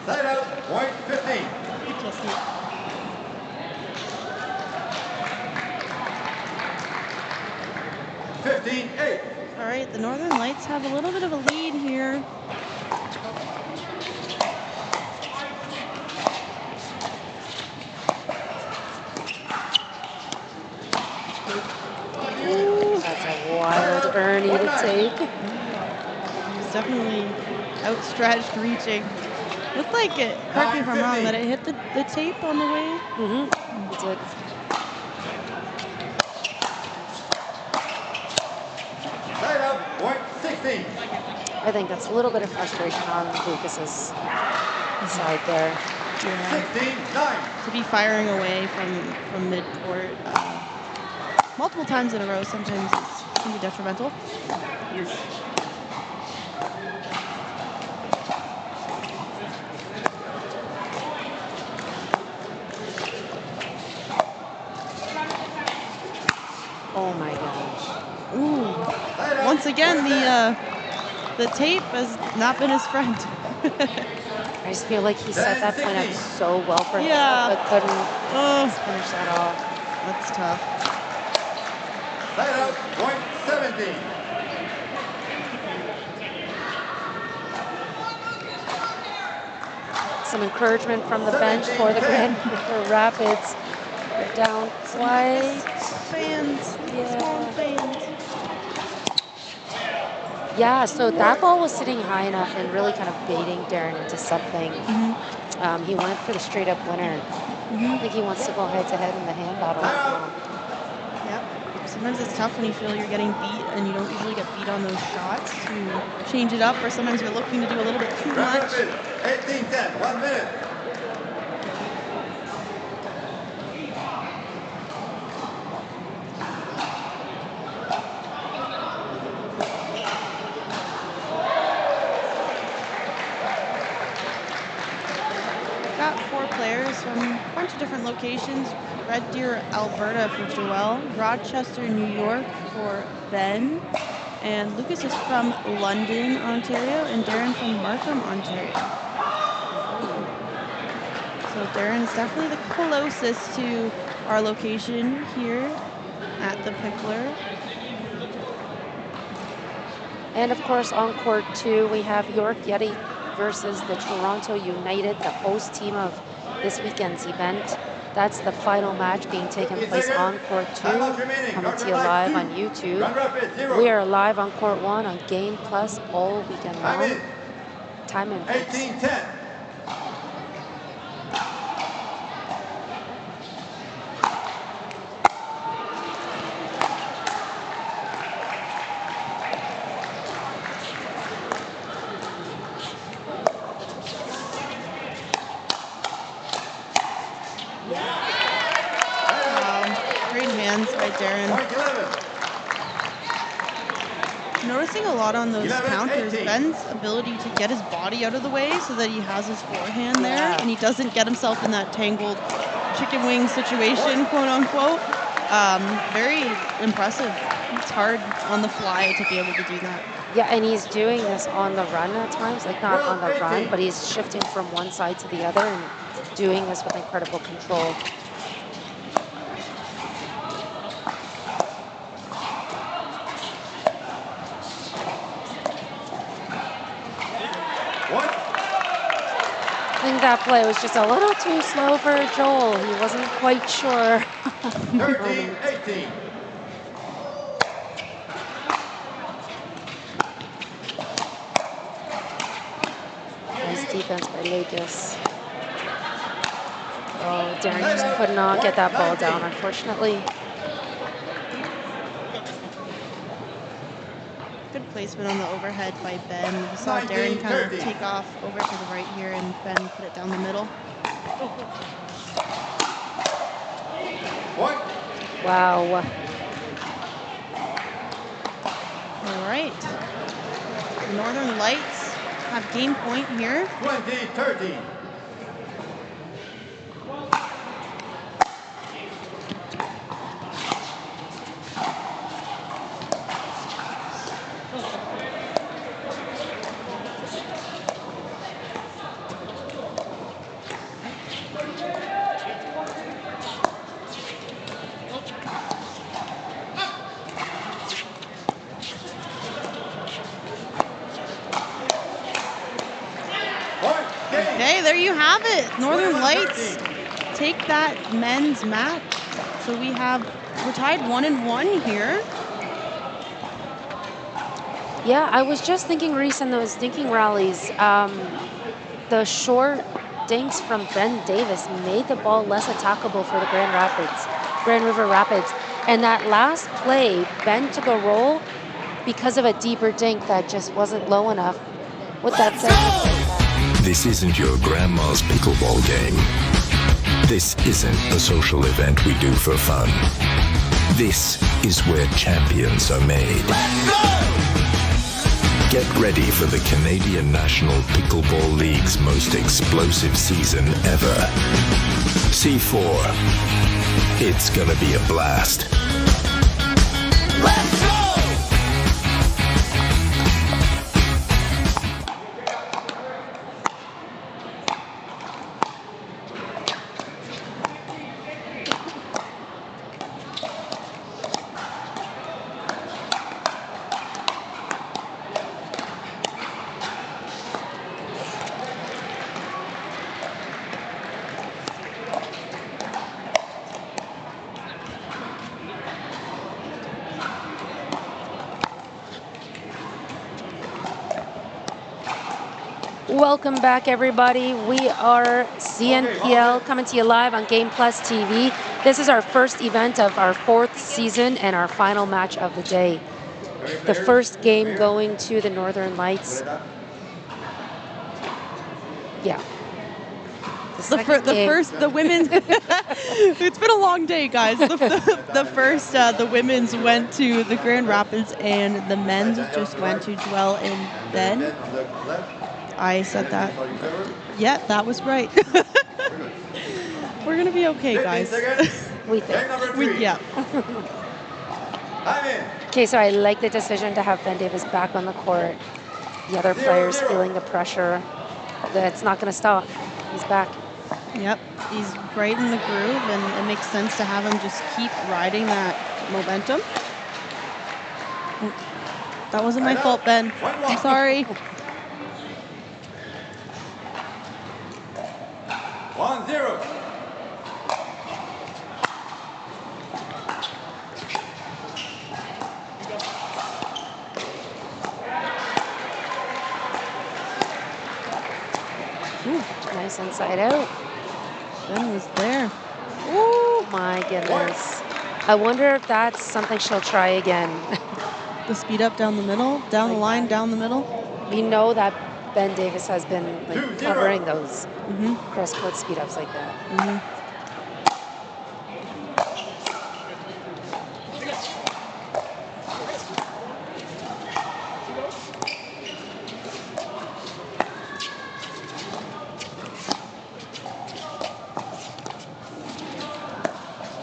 Side out. Point 15. 15-8. All right, the Northern Lights have a little bit of a lead here. That's a wild Ernie to take. He's definitely outstretched, reaching. Looked like it, correct me if I'm wrong, that it hit the tape on the way. It did. Side out. Point 16. I think that's a little bit of frustration on Lucas's side there. Yeah. 16-9. To be firing away from mid-court multiple times in a row, sometimes it can be detrimental. Oh my gosh. Ooh. Once again, the tape has not been his friend. I just feel like he set that point up so well for himself, but couldn't finish that off. That's tough. Side out. Point 17. Some encouragement from the bench for the Grand River Rapids. They're down slight. Fans. Small fans. Yeah, so that ball was sitting high enough and really kind of baiting Darren into something. He went for the straight up winner. I think he wants to go head to head in the hand battle. Yep. Sometimes it's tough when you feel you're getting beat and you don't usually get beat on those shots to change it up, or sometimes you're looking to do a little bit too much. 18-10. 1 minute. players from a bunch of different locations. Red Deer, Alberta for Joelle, Rochester, New York for Ben, and Lucas is from London, Ontario, and Darren from Markham, Ontario. So Darren is definitely the closest to our location here at the Pickler. And of course, on court 2, we have York Yeti versus the Toronto United, the host team of this weekend's event. That's the final match being taken place on court 2, coming to you live on YouTube. We are live on court 1 on Game Plus all weekend long. Time in, please. 18-10. Great hands by Darren. Noticing a lot on those counters, Ben's ability to get his body out of the way so that he has his forehand there and he doesn't get himself in that tangled chicken wing situation, quote unquote. Very impressive. It's hard on the fly to be able to do that. Yeah, and he's doing this on the run at times, like not on the run, but he's shifting from one side to the other and doing this with incredible control. I think that play was just a little too slow for Joel. He wasn't quite sure. 13-18. Nice defense by Lakis. Oh, Darren just could not get that ball down, unfortunately. Good placement on the overhead by Ben. We saw Darren kind of take off over to the right here and Ben put it down the middle. Wow. All right. The Northern Lights have game point here. 20-13. Okay, there you have it. Northern Lights take that men's match. So we're tied 1-1 here. Yeah, I was just thinking, Reese, in those dinking rallies, the short dinks from Ben Davis made the ball less attackable for the Grand River Rapids. And that last play, Ben took a roll because of a deeper dink that just wasn't low enough. With that said, this isn't your grandma's pickleball game. This isn't a social event we do for fun. This is where champions are made. Get ready for the Canadian National Pickleball League's most explosive season ever. C4. It's gonna be a blast. Let's go! welcome back, everybody. We are CNPL coming to you live on Game Plus TV. This is our first event of our 4th season and our final match of the day. The first game going to the Northern Lights. Yeah. The women's. It's been a long day, guys. The women's went to the Grand Rapids, and the men's just went to Joelle and Ben. I said that. Yeah, that was right. We're gonna be okay, 15 guys. seconds. We think. Game number 3. Yeah. I'm in. Okay, so I like the decision to have Ben Davis back on the court. The other players feeling the pressure. That's not going to stop. He's back. Yep, he's right in the groove, and it makes sense to have him just keep riding that momentum. Oh, that wasn't my fault, Ben. I'm sorry. 1-0. Nice inside out. Ben was there. Oh my goodness. I wonder if that's something she'll try again. The speed up down the middle, down the line, down the middle. We know that Ben Davis has been like, covering those cross-court speed ups like that.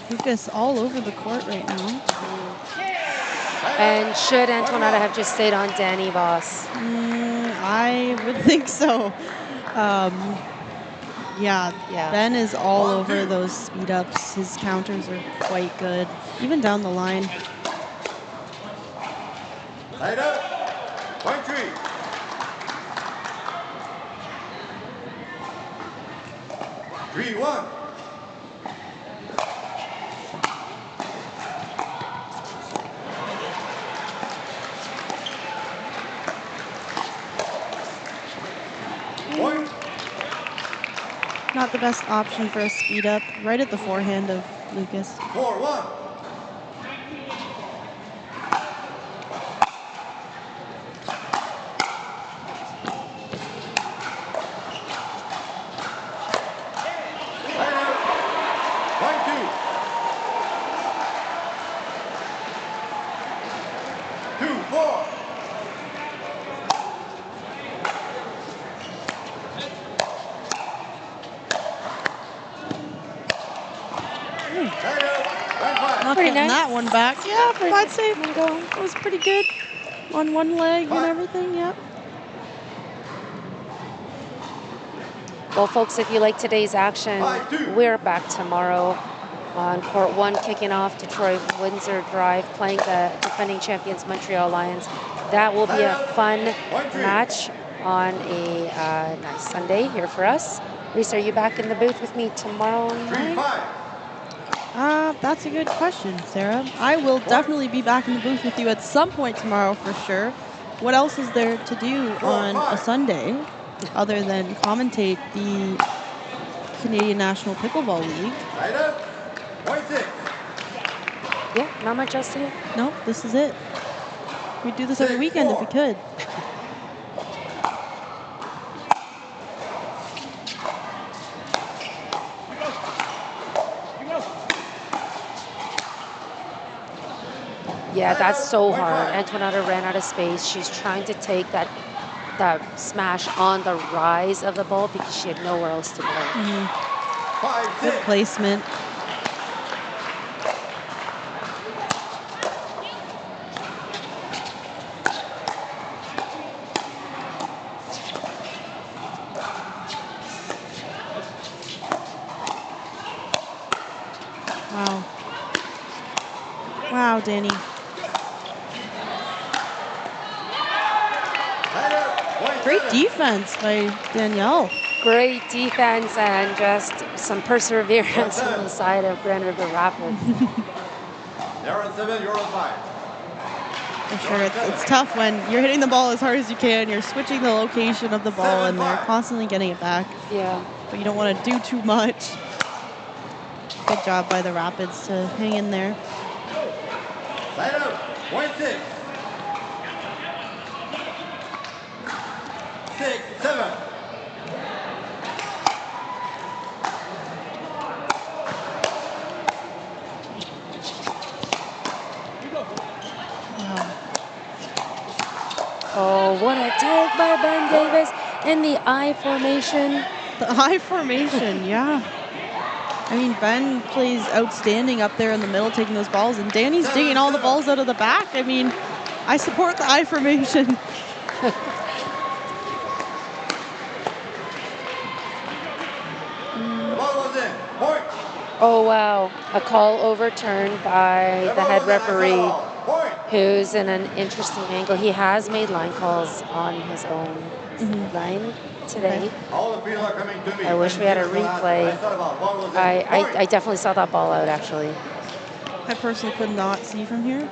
Lucas all over the court right now. And should Antoinetta have just stayed on Danny Voss? I would think so. Yeah, Ben is all over those speed ups. His counters are quite good, even down the line. Light up. Point 3. Three, 1. Point. Not the best option for a speed up, right at the forehand of Lucas. 4-1. Point 2. 2-4. Not Pretty getting nice. that one back. Yeah, I'd say it was pretty good on one leg and everything. Yep. Well, folks, if you like today's action, we're back tomorrow on Court 1, kicking off Detroit Windsor Drive, playing the defending champions Montreal Lions. That will be a fun match on a nice Sunday here for us. Reese, are you back in the booth with me tomorrow night? That's a good question, Sarah. I will definitely be back in the booth with you at some point tomorrow for sure. What else is there to do on a Sunday other than commentate the Canadian National Pickleball League? Light up. Point 6. Yeah, not much else to do. Nope, this is it. We'd do this every weekend if we could. Yeah, that's so hard. Antoinetta ran out of space. She's trying to take that smash on the rise of the ball because she had nowhere else to go. Good placement. Wow. Wow, Danny. Great defense by Danielle. Great defense and just some perseverance on the side of Grand River Rapids. They're on 7, you're on 5. For sure, it's tough when you're hitting the ball as hard as you can, you're switching the location of the ball, and they're constantly getting it back. Yeah. But you don't want to do too much. Good job by the Rapids to hang in there. Light up. Point 6. 6, 7. Oh, what a take by Ben Davis in the I formation. The I formation, yeah. I mean, Ben plays outstanding up there in the middle, taking those balls, and Danny's digging all the balls out of the back. I mean, I support the I formation. Oh, wow. A call overturned by the head referee, who's in an interesting angle. He has made line calls on his own line today. I wish we had a replay. I definitely saw that ball out, actually. I personally could not see from here.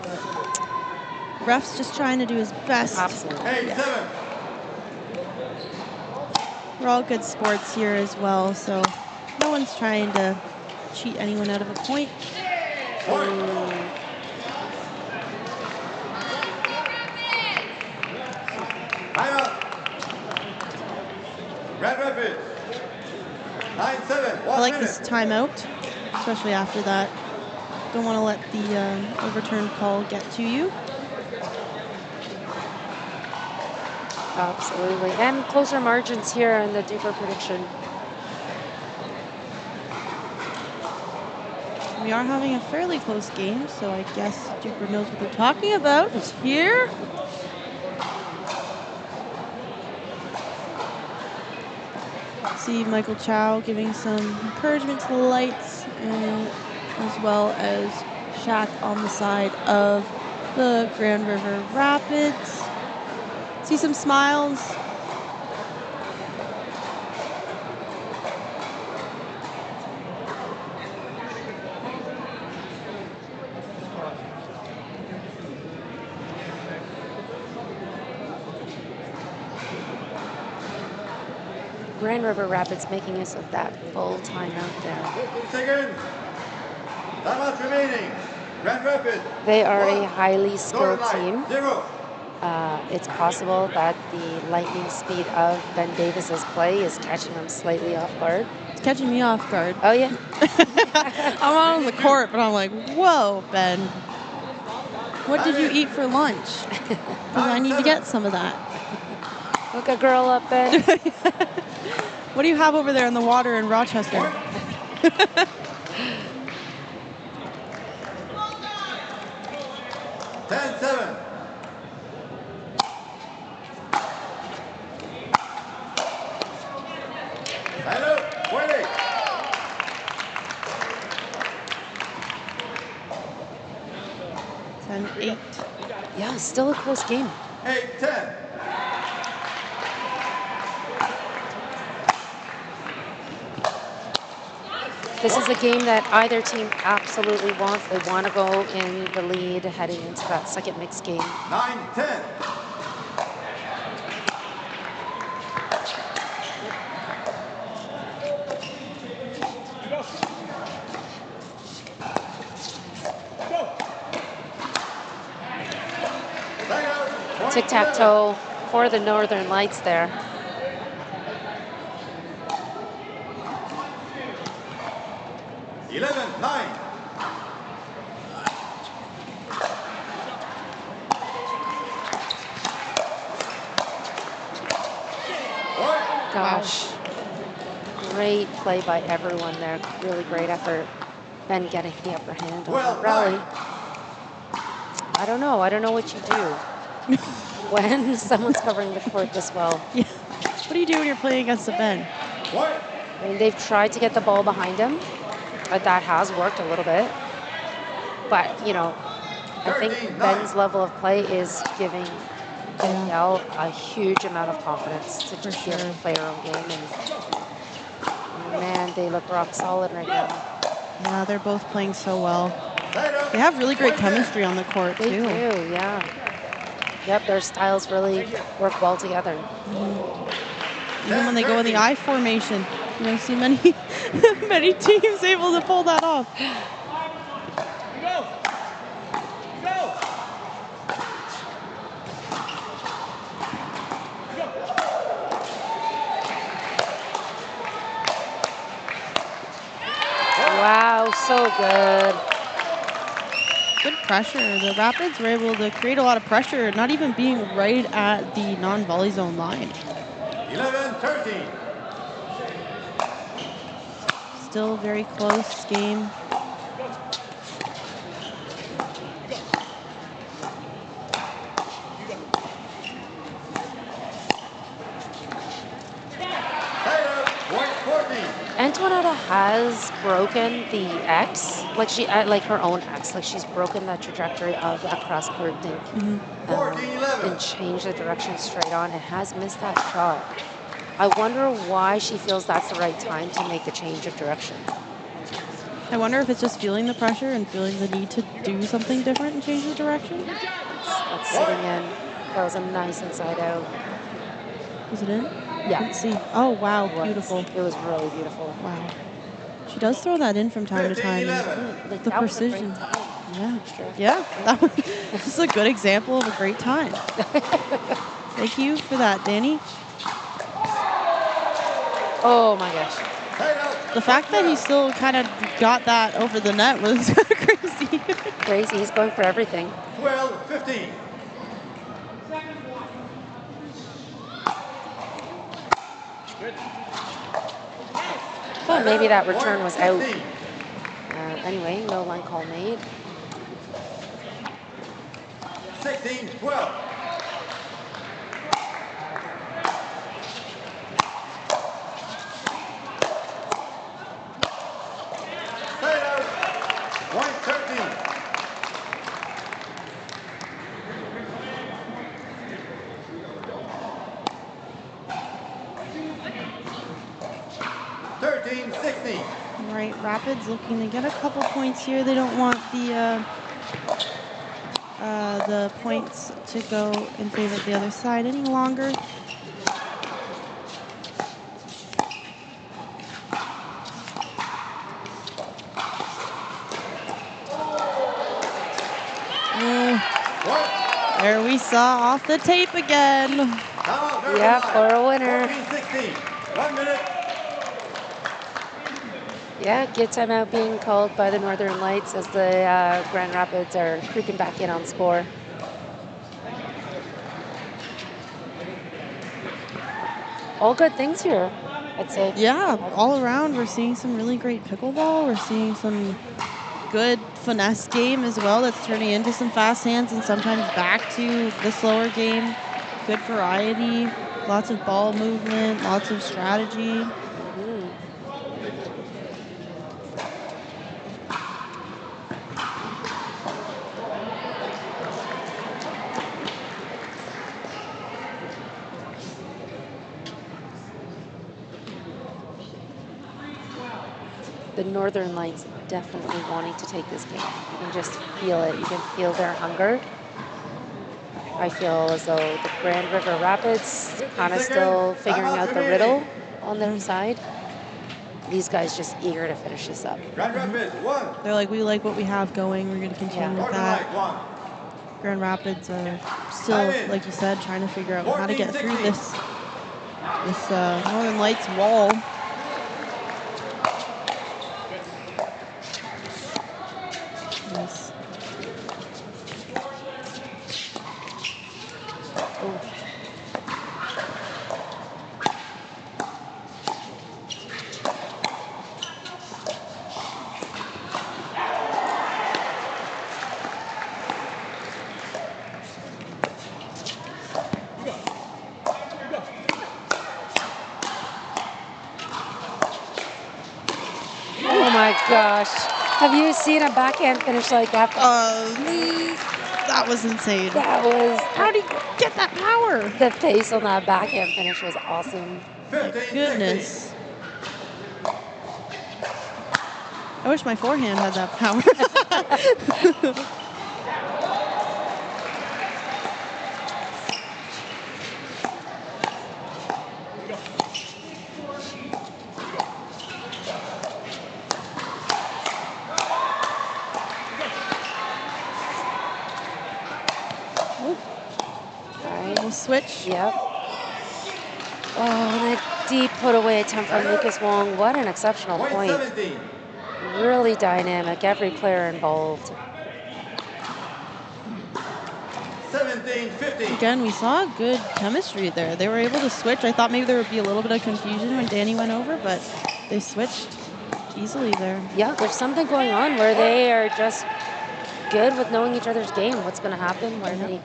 Ref's just trying to do his best. Absolutely. Yeah. We're all good sports here as well, so no one's trying to cheat anyone out of a point. Red Rapids. 9-7. I like this timeout, especially after that. Don't want to let the overturned call get to you. Absolutely. And closer margins here in the Duper prediction. We are having a fairly close game, so I guess Duper knows what they're talking about here. See Michael Chow giving some encouragement to the lights, and as well as Shaq on the side of the Grand River Rapids. See some smiles. Grand River Rapids making use of that full timeout there. 15 seconds. Timeout remaining. Grand Rapids. They are a highly skilled team. 0. It's possible that the lightning speed of Ben Davis's play is catching them slightly off guard. It's catching me off guard. Oh, yeah? I'm out on the court, but I'm like, whoa, Ben. What did you eat for lunch? Because I need to get some of that. Look a girl up, Ben. What do you have over there in the water in Rochester? 10-7. Hello, 20. Ten, 8. Yeah, still a close game. 8-10. This is a game that either team absolutely wants. They want to go in the lead heading into that second mixed game. 9-10. Tic-tac-toe for the Northern Lights there. Gosh, great play by everyone there. Really great effort. Ben getting the upper hand on that rally. I don't know what you do when someone's covering the court this well. Yeah. What do you do when you're playing against a Ben? I mean, they've tried to get the ball behind him, but that has worked a little bit. But, you know, I think Ben's level of play is giving Danielle a huge amount of confidence to just be able to play her own game. And man, they look rock solid right now. Yeah, they're both playing so well. They have really great chemistry on the court, too. They do, yeah. Yep, their styles really work well together. Even when they go in the I formation, you don't see many many teams able to pull that off. Wow, so good. Good pressure. The Rapids were able to create a lot of pressure, not even being right at the non-volley zone line. 11-13. still very close game. Antoinetta has broken the X, like she, like her own X, like she's broken the trajectory of that cross court dink and changed the direction straight on and has missed that shot. I wonder why she feels that's the right time to make the change of direction. I wonder if it's just feeling the pressure and feeling the need to do something different and change the direction. That's sitting in. That was a nice inside out. Was it in? Yeah. Let's see. Oh, wow. Beautiful. It was really beautiful. Wow. She does throw that in from time to time. Like, The that was a great precision. time. Yeah. Yeah. That was this is a good example of a great time. Thank you for that, Danny. Oh, my gosh. The fact that he still kind of got that over the net was crazy. Crazy. He's going for everything. 12-15. Thought maybe that return was out. Anyway, no line call made. 16-12. Point 13. 13-16. All right, Rapids looking to get a couple points here. They don't want the points to go in favor of the other side any longer. There we saw off the tape again. Yeah, for a winner. 14-16. 1 minute. Yeah, good timeout being called by the Northern Lights as the Grand Rapids are creeping back in on score. All good things here, I'd say. Yeah, all around we're seeing some really great pickleball. We're seeing some good finesse game as well that's turning into some fast hands and sometimes back to the slower game. Good variety, lots of ball movement, lots of strategy. The Northern Lights definitely wanting to take this game. You can just feel it. You can feel their hunger. I feel as though the Grand River Rapids kind of still figuring out the riddle on their side. These guys just eager to finish this up. Grand Rapids, 1. They're like, we like what we have going. We're going to continue with that. Grand Rapids are still, like you said, trying to figure out how to get through this Northern Lights wall. Nice. Oh my gosh. Have you seen a backhand finish like that? That was insane. That was... How did he get that power? The pace on that backhand finish was awesome. Goodness. I wish my forehand had that power. We'll switch. Yep. Oh, and a deep put away attempt from Lucas Wong. What an exceptional point. Really dynamic, every player involved. 17-15. Again, we saw good chemistry there. They were able to switch. I thought maybe there would be a little bit of confusion when Danny went over, but they switched. easily there. Yeah, there's something going on where they are just good with knowing each other's game, what's going to happen, where they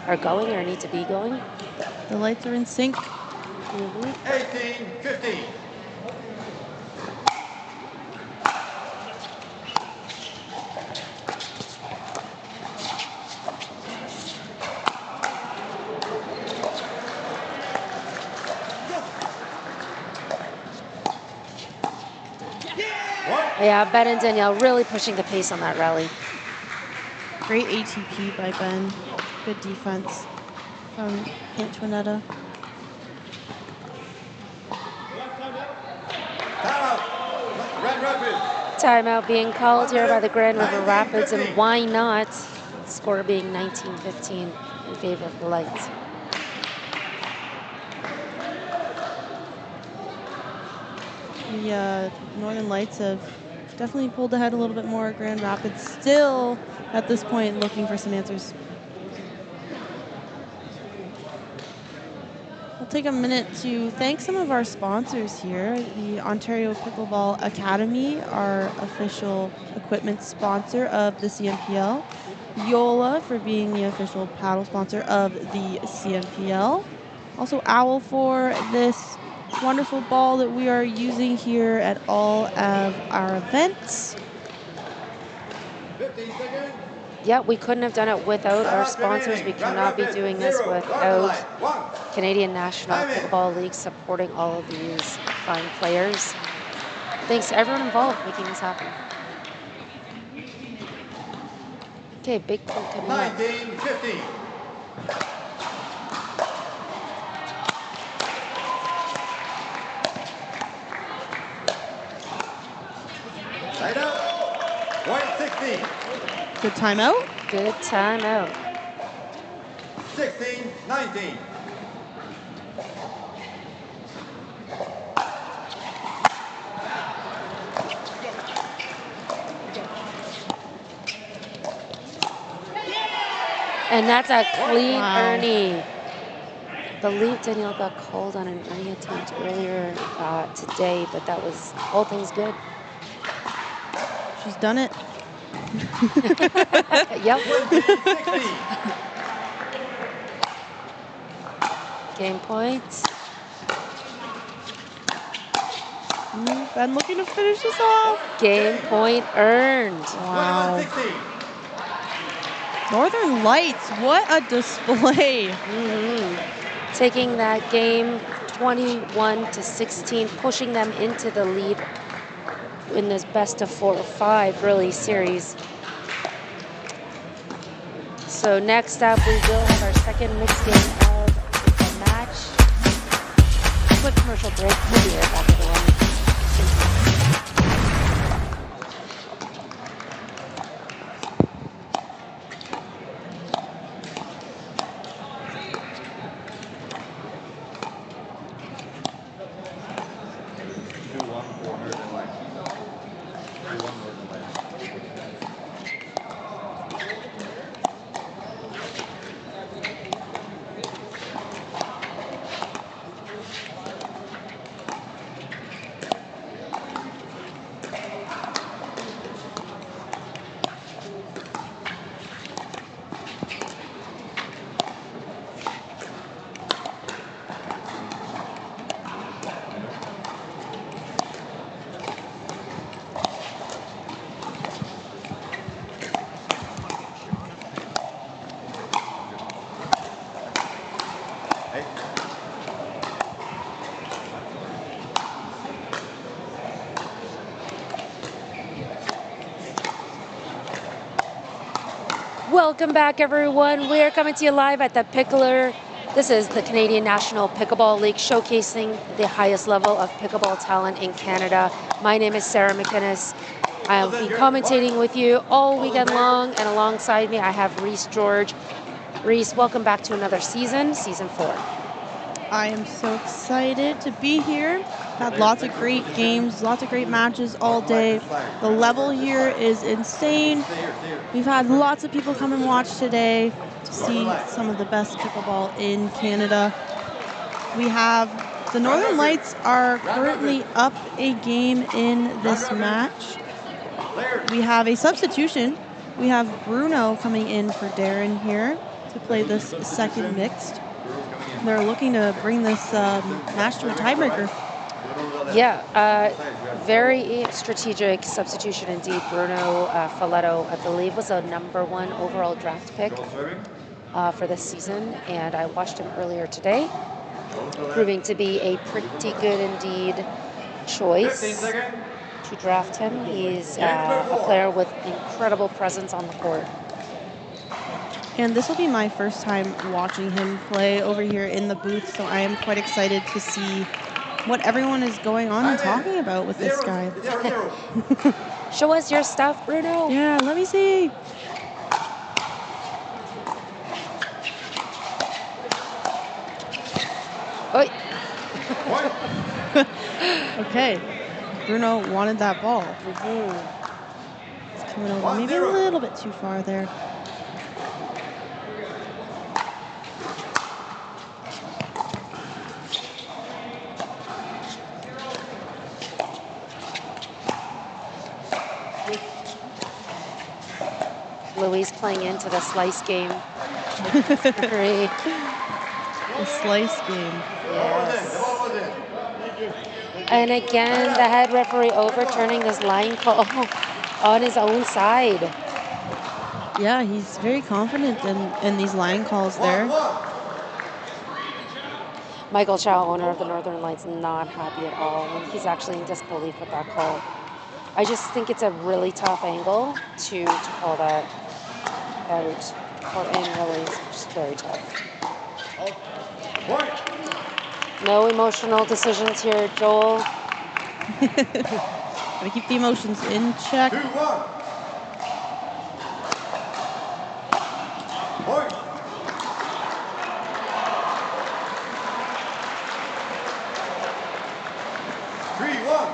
are going or need to be going. The lights are in sync. 18-15. Yeah, Ben and Danielle really pushing the pace on that rally. Great ATP by Ben. Good defense from Antoinetta. Timeout being called here by the Grand River Rapids, and why not? Score being 19-15 in favor of the Lights. The Northern Lights have definitely pulled ahead a little bit more. Grand Rapids still, at this point, looking for some answers. We'll take a minute to thank some of our sponsors here. The Ontario Pickleball Academy, our official equipment sponsor of the CMPL. Yola for being the official paddle sponsor of the CMPL. Also Owl for this wonderful ball that we are using here at all of our events. 15 seconds. Yeah, we couldn't have done it without our sponsors. We cannot be doing this without Canadian National Pickleball League supporting all of these fine players. Thanks to everyone involved making this happen. Okay, big point coming up. 19-15. Side out. Point 16. Good timeout. Good timeout. 16-19. And that's a clean Ernie. I believe Danielle got called on an Ernie attempt earlier today, but that was all things good. She's done it. Yep. Game points. Ben looking to finish this off. Game point earned. Wow. Northern Lights, what a display. Taking that game 21-16, pushing them into the lead in this best of 4 or 5 really series. So next up we will have our second mixed game of the match. Quick commercial break. We'll be right back, everyone. Welcome back, everyone. We are coming to you live at the Pickler. This is the Canadian National Pickleball League, showcasing the highest level of pickleball talent in Canada. My name is Sarah McInnes. I'll be commentating with you all weekend long, and alongside me I have Reese George. Reese, welcome back to another season, season 4. I am so excited to be here. Had lots of great games, lots of great matches all day. The level here is insane. We've had lots of people come and watch today to see some of the best pickleball in Canada. We have The Northern Lights are currently up a game in this match. We have a substitution. We have Bruno coming in for Darren here to play this second mixed. They're looking to bring this match to a tiebreaker. Yeah, very strategic substitution indeed. Bruno Folletto, I believe, was a #1 overall draft pick for this season, and I watched him earlier today, proving to be a pretty good indeed choice to draft him. He's a player with incredible presence on the court. And this will be my first time watching him play over here in the booth, so I am quite excited to see what everyone is going on and talking about with this guy. Show us your stuff, Bruno. Yeah, let me see. Oi. Okay, Bruno wanted that ball. It's coming over maybe a little bit too far there. Louise playing into the slice game. The slice game. Yes. And again, the head referee overturning this line call on his own side. Yeah, he's very confident in these line calls there. Michael Chow, owner of the Northern Lights, not happy at all. And he's actually in disbelief with that call. I just think it's a really tough angle to call that out or in, really. It's just very tough. No emotional decisions here, Joel. Gotta keep the emotions in check. 2-1. Point. 3-1.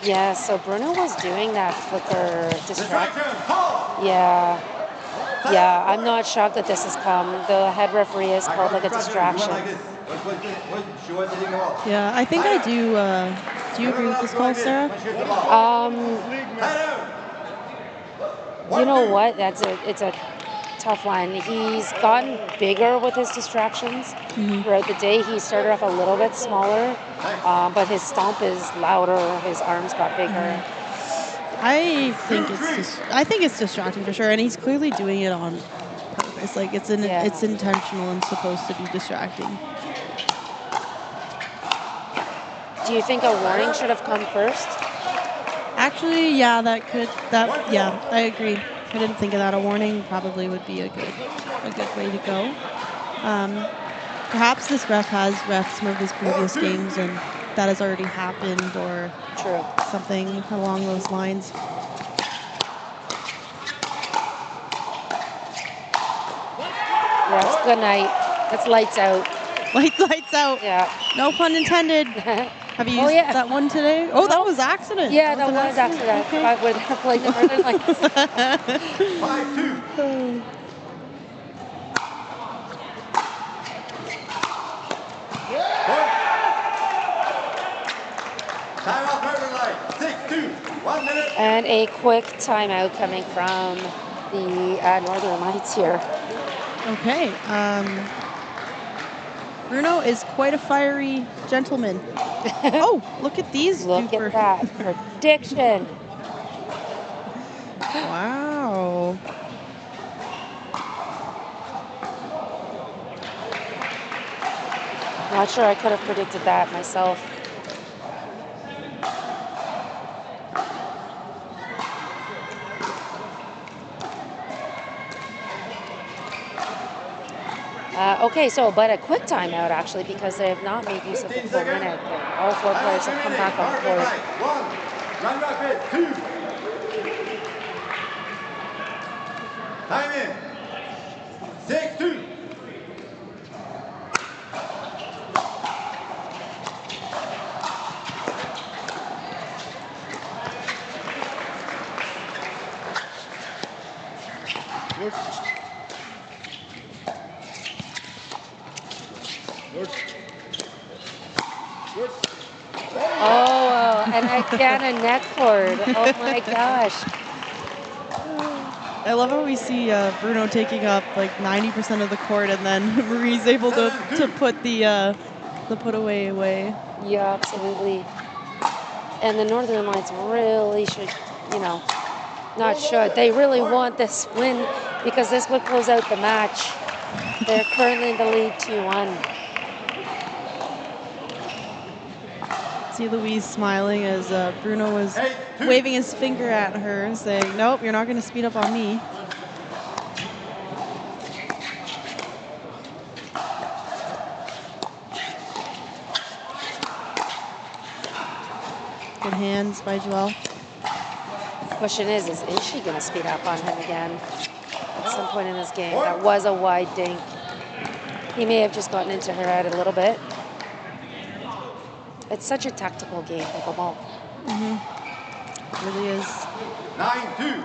Yeah, so Bruno was doing that flicker distract. Yeah, I'm not shocked that this has come. The head referee has called like a distraction. Yeah, I think I do. Do you agree with this call, Sarah? You know what? It's a tough one. He's gotten bigger with his distractions throughout the day. He started off a little bit smaller, but his stomp is louder. His arms got bigger. I think it's distracting for sure, and he's clearly doing it on purpose. Like it's intentional and supposed to be distracting. Do you think a warning should have come first? Actually, yeah, yeah, I agree. I didn't think of that. A warning probably would be a good way to go. Perhaps this ref has refed some of his previous games and that has already happened, or something along those lines. Yes, good night. That's lights out. Lights out. Yeah. No pun intended. Have you used that one today? Oh, that was accident. Yeah, that was accident. Okay. I would have played the Northern Lights. 5-2. Timeout, Northern Lights. 6-2. 1 minute. And a quick timeout coming from the Northern Lights here. Okay. Bruno is quite a fiery gentleman. Oh, look at these. Look at that. Prediction. Wow. Not sure I could have predicted that myself. Okay, but a quick timeout actually, because they have not made use of the full minute. All 4 players have come back on court. 1. Run rapid. 2. Time in. 6-2. Oh, and again a net cord. Oh my gosh. I love how we see Bruno taking up like 90% of the court, and then Marie's able to put the put away. Yeah, absolutely. And the Northern Lights really should, you know, not should. They really want this win because this would close out the match. They're currently in the lead 2-1. See Louise smiling as Bruno was waving his finger at her, saying, "Nope, you're not going to speed up on me." Good hands by Joelle. Question is she going to speed up on him again at some point in this game? That was a wide dink. He may have just gotten into her head a little bit. It's such a tactical game, pickleball. It really is. 9-2.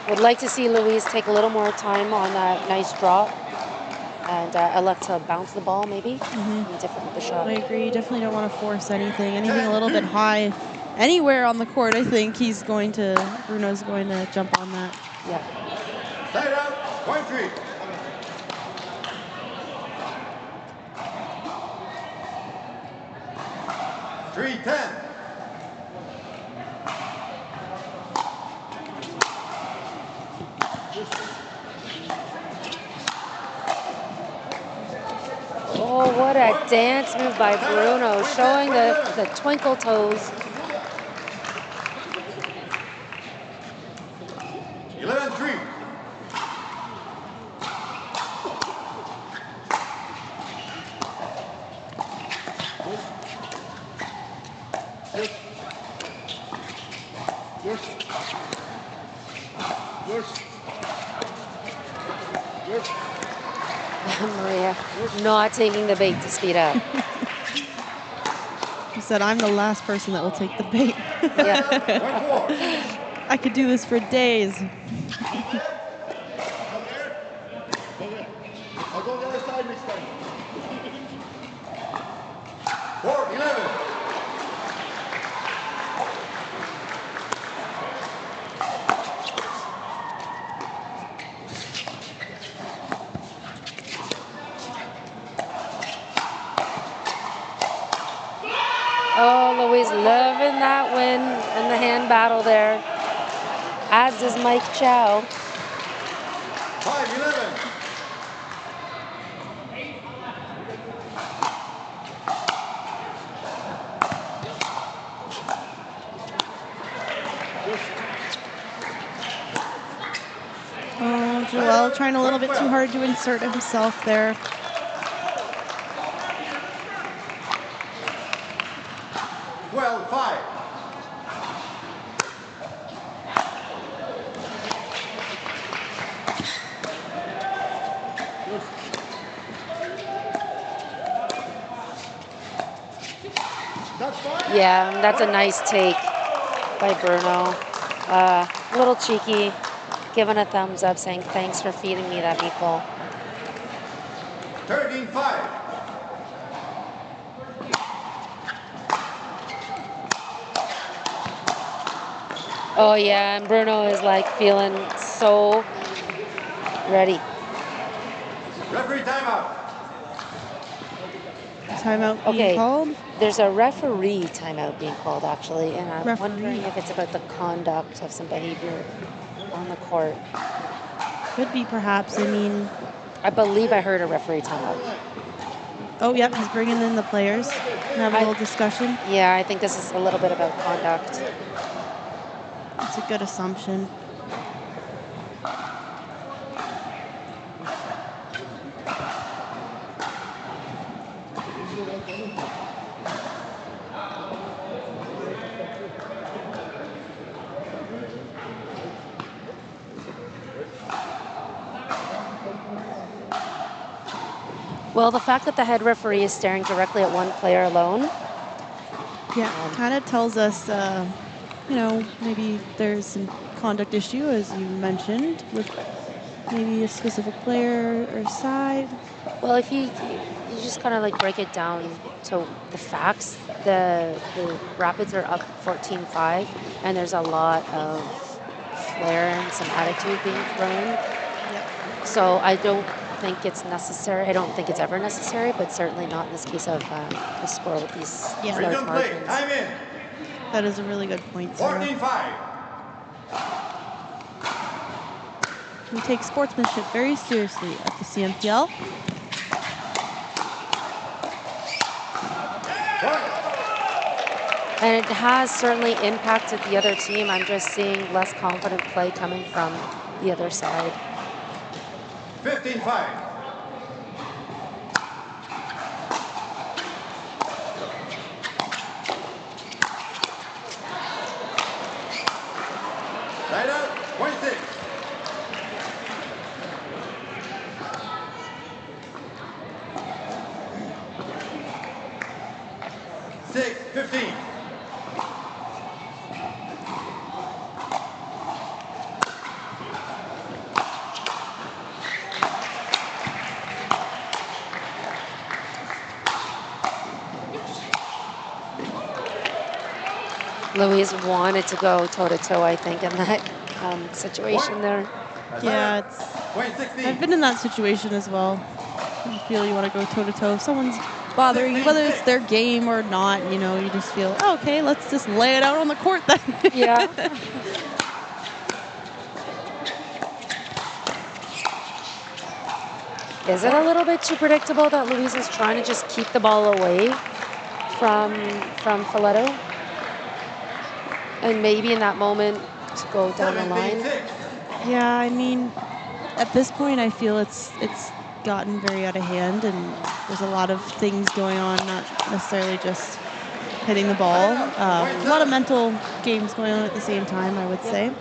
Would like to see Louise take a little more time on that nice drop and elect to bounce the ball maybe. Be different with the shot. I agree. You definitely don't want to force anything a little bit high. Anywhere on the court, I think Bruno's going to jump on that. Yeah. Side out, point 3. .310. Oh, what a dance move by Bruno, showing the twinkle toes. 11-3. Maria not taking the bait to speed up. She said, "I'm the last person that will take the bait." Yeah. I could do this for days. I'll go the other side next time. 4-11. Oh, Louise loving that win and the hand battle there. As does Mike Chow. 5-11. Oh, Joel trying a little bit too hard to insert himself there. Well, 5. Yeah, that's a nice take by Bruno. A little cheeky, giving a thumbs up, saying thanks for feeding me that meatball. 13-5. Oh yeah, and Bruno is like feeling so ready. Referee timeout. Timeout being called? There's a referee timeout being called actually, and I'm wondering if it's about the conduct of some behavior on the court. Could be perhaps. I mean, I believe I heard a referee timeout. Oh, yep, he's bringing in the players. Have a little discussion. Yeah, I think this is a little bit about conduct. That's a good assumption. Well, the fact that the head referee is staring directly at one player alone Yeah, kind of tells us, you know, maybe there's some conduct issue, as you mentioned, with maybe a specific player or side. Well, if you just kind of like break it down to the facts, the Rapids are up 14-5, and there's a lot of flair and some attitude being thrown. Yep. So I don't think it's necessary. I don't think it's ever necessary, but certainly not in this case of the score with these large margins. Time in. That is a really good point, Sarah. 14-5. We take sportsmanship very seriously at the CMPL. And it has certainly impacted the other team. I'm just seeing less confident play coming from the other side. 15-5. Light out, point 6. 6-15. Louise wanted to go toe-to-toe, I think, in that situation there. Yeah, I've been in that situation as well. You feel you want to go toe-to-toe. If someone's bothering you, whether it's their game or not, you know, you just feel, oh, okay, let's just lay it out on the court then. Yeah. Is it a little bit too predictable that Louise is trying to just keep the ball away from Folletto? And maybe in that moment to go down the line? Yeah, I mean, at this point, I feel it's gotten very out of hand, and there's a lot of things going on, not necessarily just hitting the ball. A lot of mental games going on at the same time, I would say.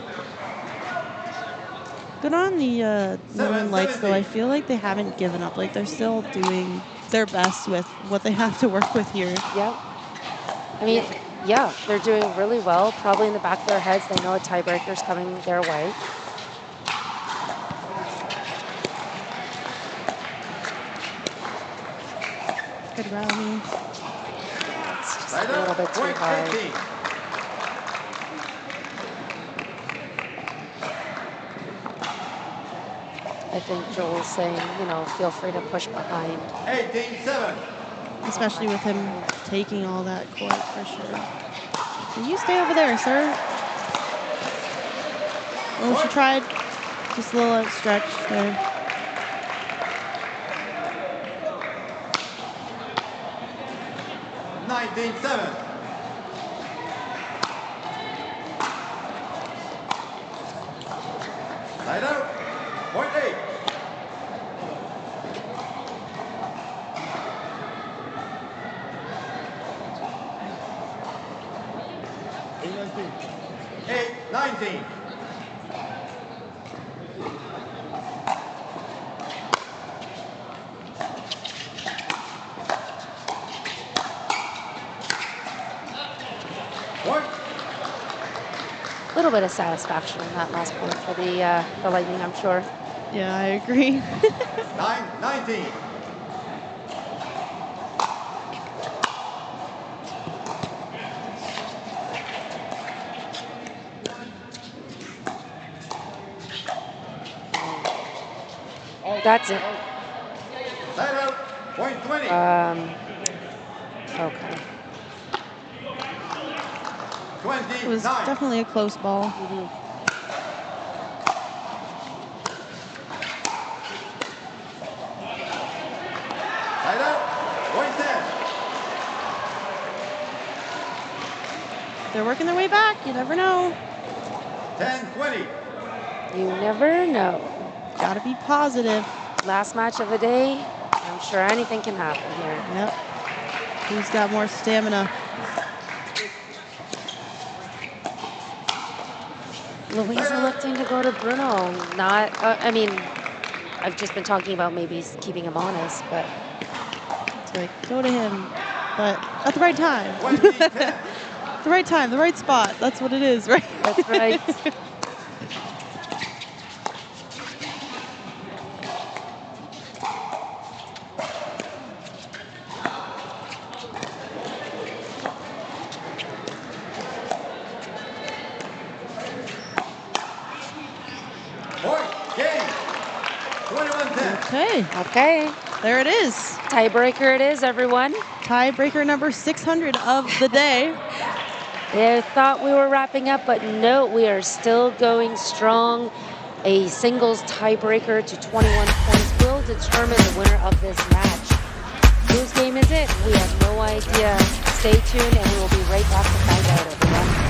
Good on the Northern Lights, though. I feel like they haven't given up. Like, they're still doing their best with what they have to work with here. Yeah. I mean, yeah, they're doing really well. Probably in the back of their heads, they know a tiebreaker's coming their way. Good rally. It's just a little bit too hard. I think Joel's saying, you know, feel free to push behind. 18-7. Especially with him taking all that court for sure. Can you stay over there, sir? Oh, she tried. Just a little outstretch there. Light out, point 8. Eight, 19. A little bit of satisfaction in that last point for the Lightning, I'm sure. Yeah, I agree. 9-19. That's it. Light out, point 20. Okay. It was definitely a close ball. Light out, point 10. They're working their way back. You never know. 10-20. You never know. Gotta be positive. Last match of the day. I'm sure anything can happen here. Yep. Who's got more stamina? Louise reluctant to go to Bruno. Not, I mean, I've just been talking about maybe keeping him honest, but. It's like, go to him. but at the right time. The right time, the right spot. That's what it is, right? That's right. Okay. Okay. There it is. Tiebreaker it is, everyone. Tiebreaker number 600 of the day. They thought we were wrapping up, but no, we are still going strong. A singles tiebreaker to 21 points will determine the winner of this match. Whose game is it? We have no idea. Stay tuned and we will be right back to find out, everyone.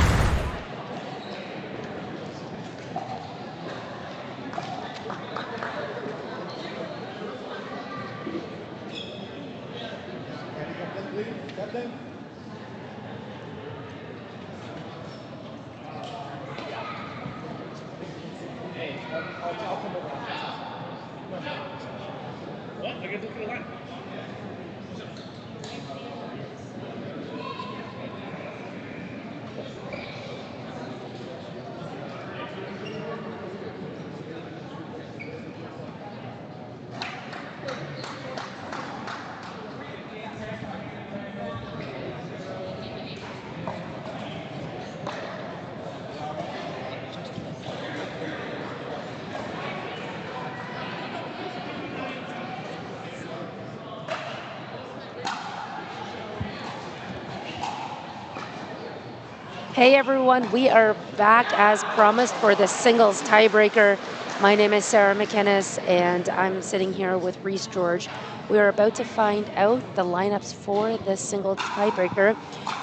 Hey everyone, we are back as promised for the singles tiebreaker. My name is Sarah McInnes and I'm sitting here with Reese George. We are about to find out the lineups for this single tiebreaker.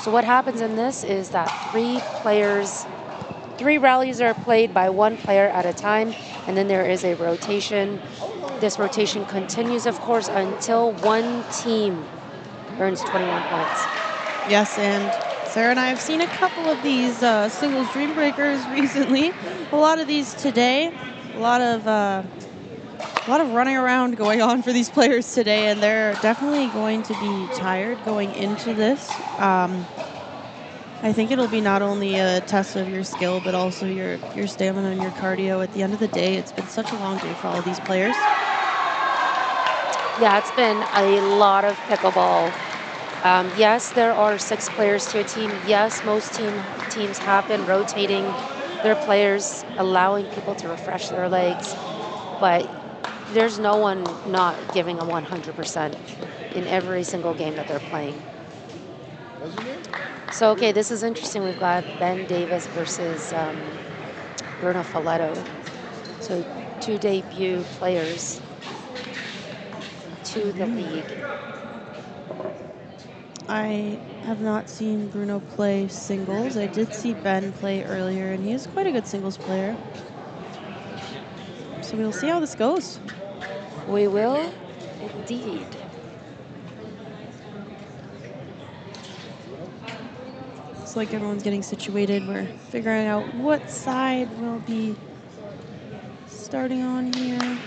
So what happens in this is that three rallies are played by one player at a time, and then there is a rotation. This rotation continues, of course, until one team earns 21 points. Yes, and Sarah and I have seen a couple of these singles dream breakers recently. A lot of these today. A lot of running around going on for these players today, and they're definitely going to be tired going into this. I think it'll be not only a test of your skill, but also your stamina and your cardio. At the end of the day, it's been such a long day for all of these players. Yeah, it's been a lot of pickleball. Yes, there are 6 players to a team. Yes, most teams have been rotating their players, allowing people to refresh their legs, but there's no one not giving a 100% in every single game that they're playing. So, okay, this is interesting. We've got Ben Davis versus Bruno Folletto. So 2 debut players to the league. I have not seen Bruno play singles. I did see Ben play earlier, and he is quite a good singles player. So we'll see how this goes. We will, indeed. Looks like everyone's getting situated. We're figuring out what side we'll be starting on here.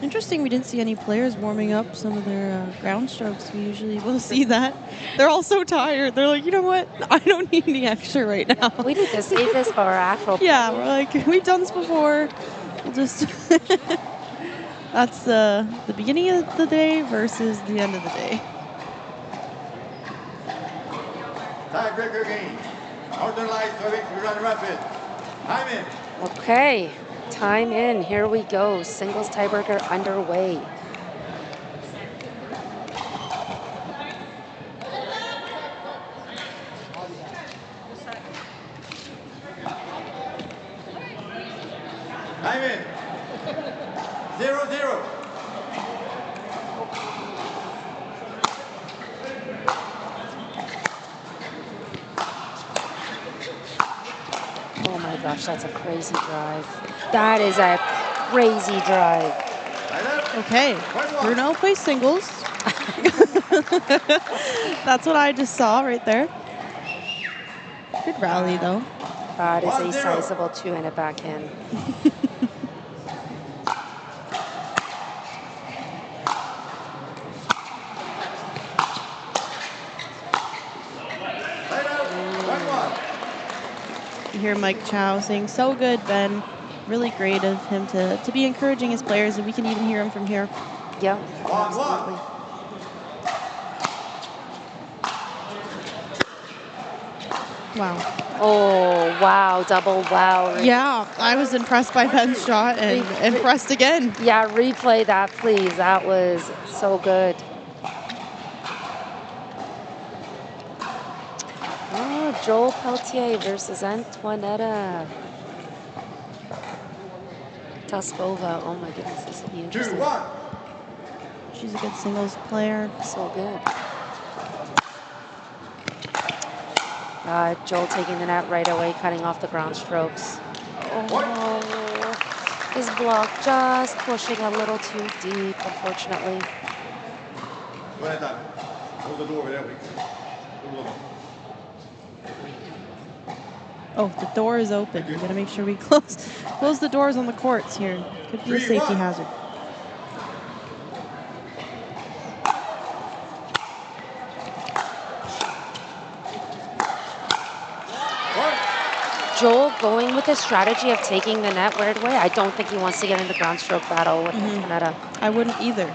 Interesting, we didn't see any players warming up some of their ground strokes. We usually will see that. They're all so tired. They're like, you know what? I don't need any extra right now. We need to save this for our actual Yeah, we're like, we've done this before. We'll just... That's the beginning of the day versus the end of the day. Tiebreaker game. Northern Lights serving to Grand Rapids. Time in. Okay, time in. Here we go. Singles tiebreaker underway. Time in. 0-0. Oh my gosh, that's a crazy drive. That is a crazy drive. Okay, Bruno plays singles. That's what I just saw right there. Good rally, though. That is a sizable 2-handed backhand. hear Mike Chow saying, "So good, Ben." Really great of him to be encouraging his players, and we can even hear him from here. Yeah, absolutely. Wow. Oh, wow, double wow. Yeah, I was impressed by Ben's shot and impressed again. Yeah, replay that, please. That was so good. Oh, Joel Peltier versus Antoinetta Taskova. Oh my goodness, this will be interesting. 2-1. She's a good singles player. So good. Joel taking the net right away, cutting off the ground strokes. Oh, his block just pushing a little too deep, unfortunately. Go ahead, Doc. Close the door over there. Oh, the door is open. We gotta make sure we close the doors on the courts here. Could be a safety hazard. Joel going with the strategy of taking the net right away. I don't think he wants to get in the ground stroke battle with Antoinetta. I wouldn't either.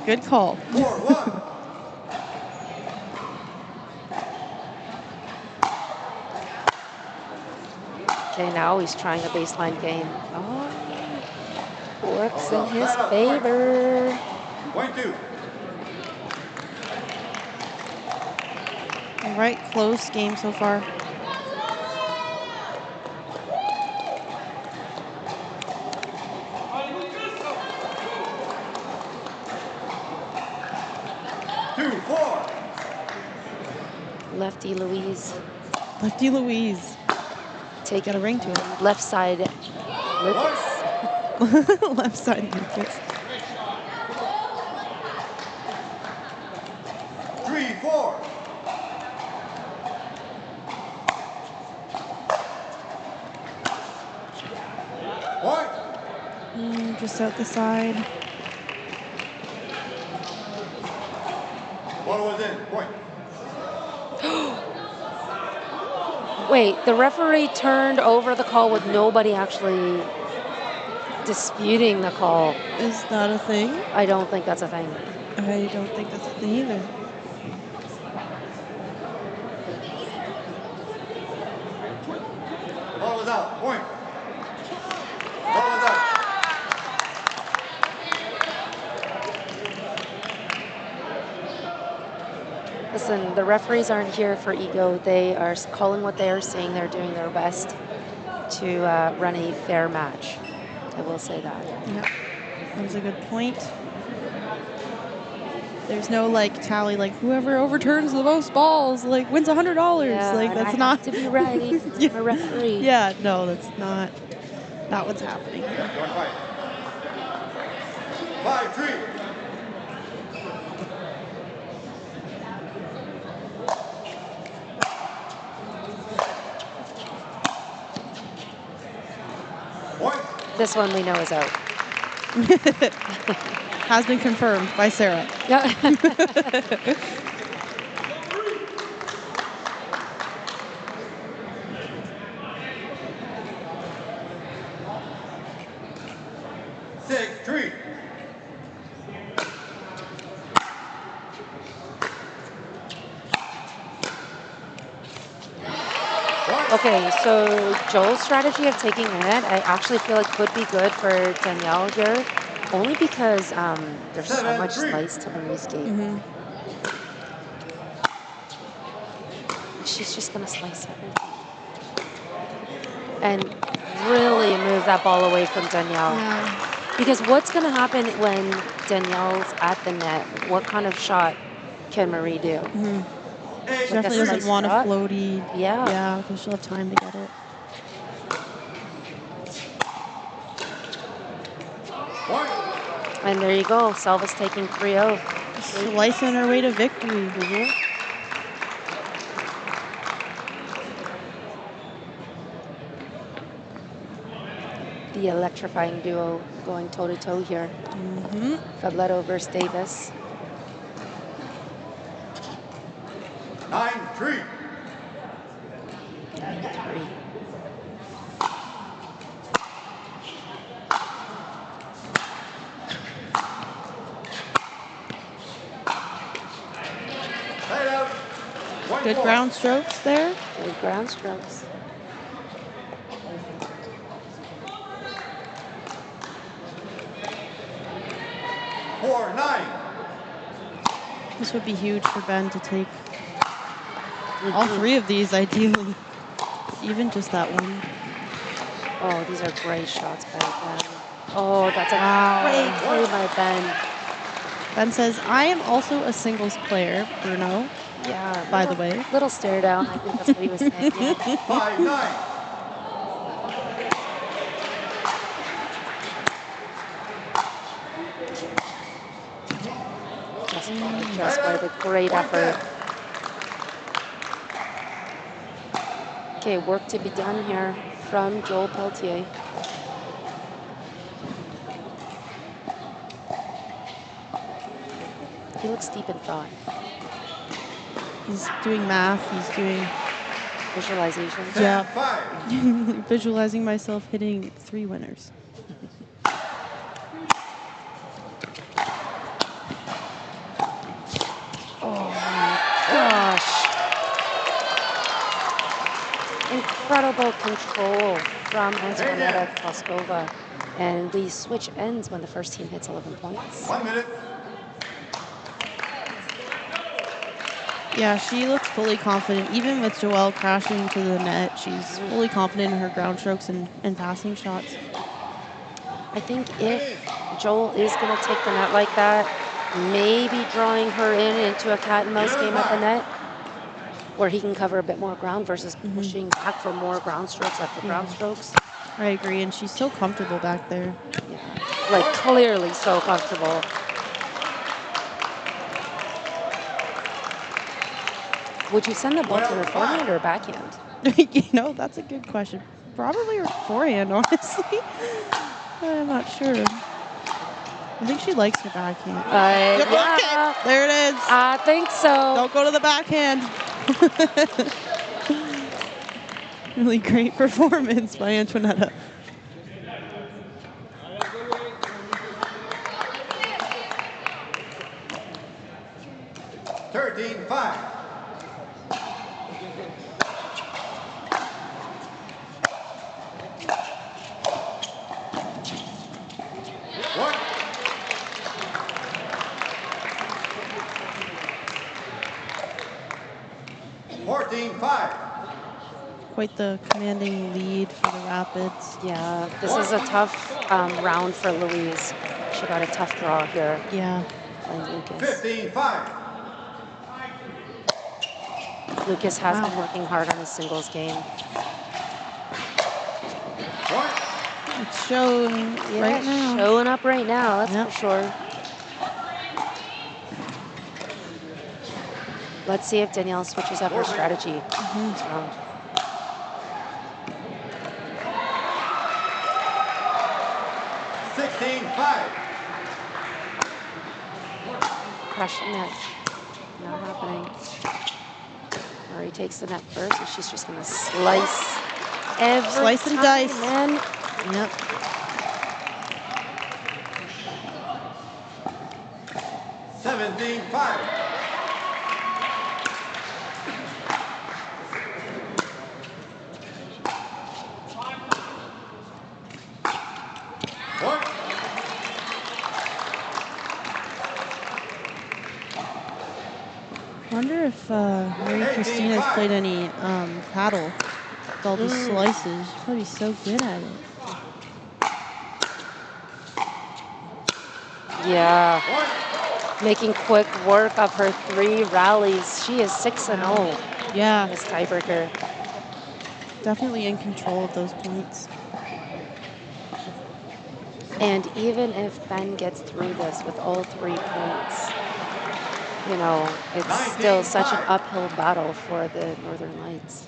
Good call. 4-1. Okay, now he's trying a baseline game. Oh, works in his favor. Point 2. All right, close game so far. Lefty Louise. Lefty Louise. Take a ring to it. Left side Lucas. Left side Lucas. 3-4. Point. Just out the side. Ball was in. Point. Wait, the referee turned over the call with nobody actually disputing the call. Is that a thing? I don't think that's a thing. I don't think that's a thing either. Ball was out. Point. Ball was out. Listen, the referees aren't here for ego. They are calling what they are seeing. They're doing their best to run a fair match. I will say that. Yeah, that was a good point. There's no like tally, like whoever overturns the most balls like wins $100. Yeah, like that's I not have to be right. I'm a referee. Yeah, no, that's not what's happening here. 5-3. This one we know is out. Has been confirmed by Sarah. Yeah. Okay, so Joel's strategy of taking the net, I actually feel like could be good for Danielle here, only because there's so much slice to Marie's game. She's just gonna slice everything. And really move that ball away from Danielle. Yeah. Because what's gonna happen when Danielle's at the net? What kind of shot can Marie do? She definitely doesn't want a floaty. Yeah. Yeah, because she'll have time to get it. And there you go. Selva's taking 3-0. Slicing her way to victory. The electrifying duo going toe-to-toe here. Fabletto versus Davis. 9-3. Good ground strokes there. Good ground strokes. This would be huge for Ben to take all 3 of these, ideally. Even just that one. Oh, these are great shots by Ben. Oh, that's a great play by Ben. Ben says, I am also a singles player, Bruno. Yeah. By the way. Little stare down. I think that's what he was saying. Yeah. 5-9. Just by the great effort. Okay, work to be done here from Joel Peltier. He looks deep in thought. He's doing math. He's doing visualization. Yeah. Visualizing myself hitting 3 winners. Oh my gosh. Incredible control from Antonetta Kloskova. And we switch ends when the first team hits 11 points. 1 minute. Yeah, she looks fully confident. Even with Joelle crashing to the net, she's fully confident in her ground strokes and passing shots. I think if Joel is going to take the net like that, maybe drawing her into a cat and mouse game at the net, where he can cover a bit more ground versus pushing back for more ground strokes after ground strokes. I agree, and she's so comfortable back there. Yeah, like clearly so comfortable. Would you send the ball to her forehand or backhand? You know, that's a good question. Probably her forehand, honestly. I'm not sure. I think she likes her backhand. Yeah. Okay, there it is. I think so. Don't go to the backhand. Really great performance by Antonetta. Quite the commanding lead for the Rapids. Yeah, this is a tough round for Louise. She got a tough draw here. Yeah. Playing Lucas. 15-5. Lucas has been working hard on his singles game. It's showing right now. Showing up right now, that's for sure. Let's see if Danielle switches up her strategy this round. Crush the net. Not happening. Murray takes the net first, and she's just going to slice every Slice and dice. Man. Yep. I wonder if Marie Christine has played any paddle with all these slices. She's probably so good at it. Yeah. Making quick work of her 3 rallies. She is 6-0. Yeah. This tiebreaker. Definitely in control of those points. And even if Ben gets through this with all 3 points, you know, it's still such an uphill battle for the Northern Lights.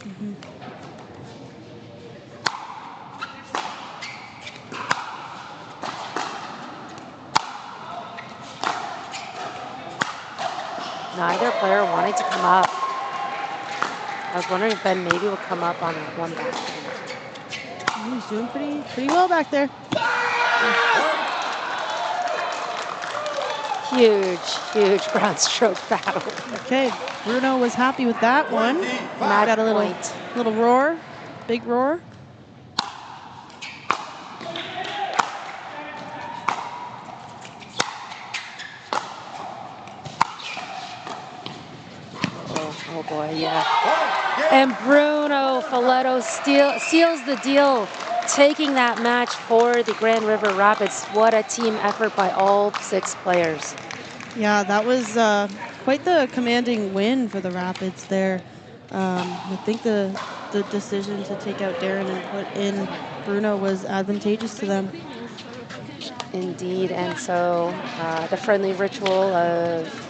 Neither player wanted to come up. I was wondering if Ben maybe would come up on one back. He's doing pretty well back there. Huge ground stroke battle. Okay, Bruno was happy with that one. Match Got a little roar, big roar. Oh boy, yeah. And Bruno Folletto seals the deal, taking that match for the Grand River Rapids. What a team effort by all 6 players. Yeah, that was quite the commanding win for the Rapids there. I think the decision to take out Darren and put in Bruno was advantageous to them. Indeed, and so the friendly ritual of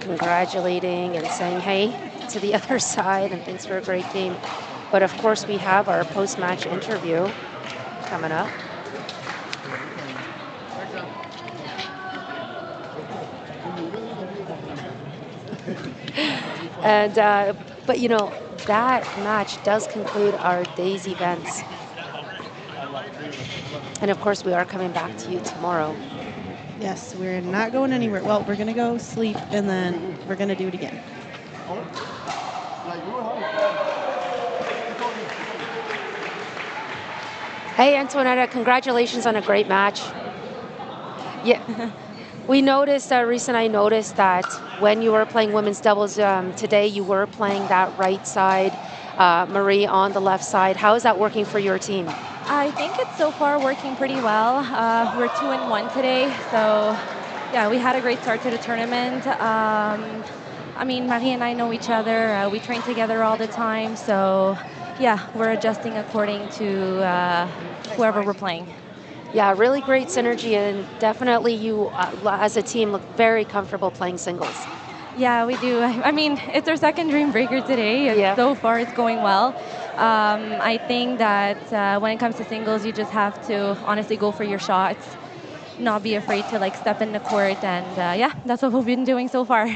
congratulating and saying hey to the other side and thanks for a great game. But of course we have our post-match interview coming up. And but you know, that match does conclude our day's events. And of course we are coming back to you tomorrow. Yes, we're not going anywhere. Well, we're going to go sleep, and then we're going to do it again. Hey, Antoinetta, congratulations on a great match. Yeah, we noticed, Reese and I noticed that when you were playing women's doubles today, you were playing that right side, Marie on the left side. How is that working for your team? I think it's so far working pretty well. We're 2-1 today, so yeah, we had a great start to the tournament. I mean, Marie and I know each other. We train together all the time, so yeah, we're adjusting according to whoever we're playing. Yeah, really great synergy, and definitely you, as a team, look very comfortable playing singles. Yeah, we do. I mean, it's our second Dream Breaker today, and so far it's going well. I think that when it comes to singles, you just have to honestly go for your shots, not be afraid to like step in the court, and yeah, that's what we've been doing so far.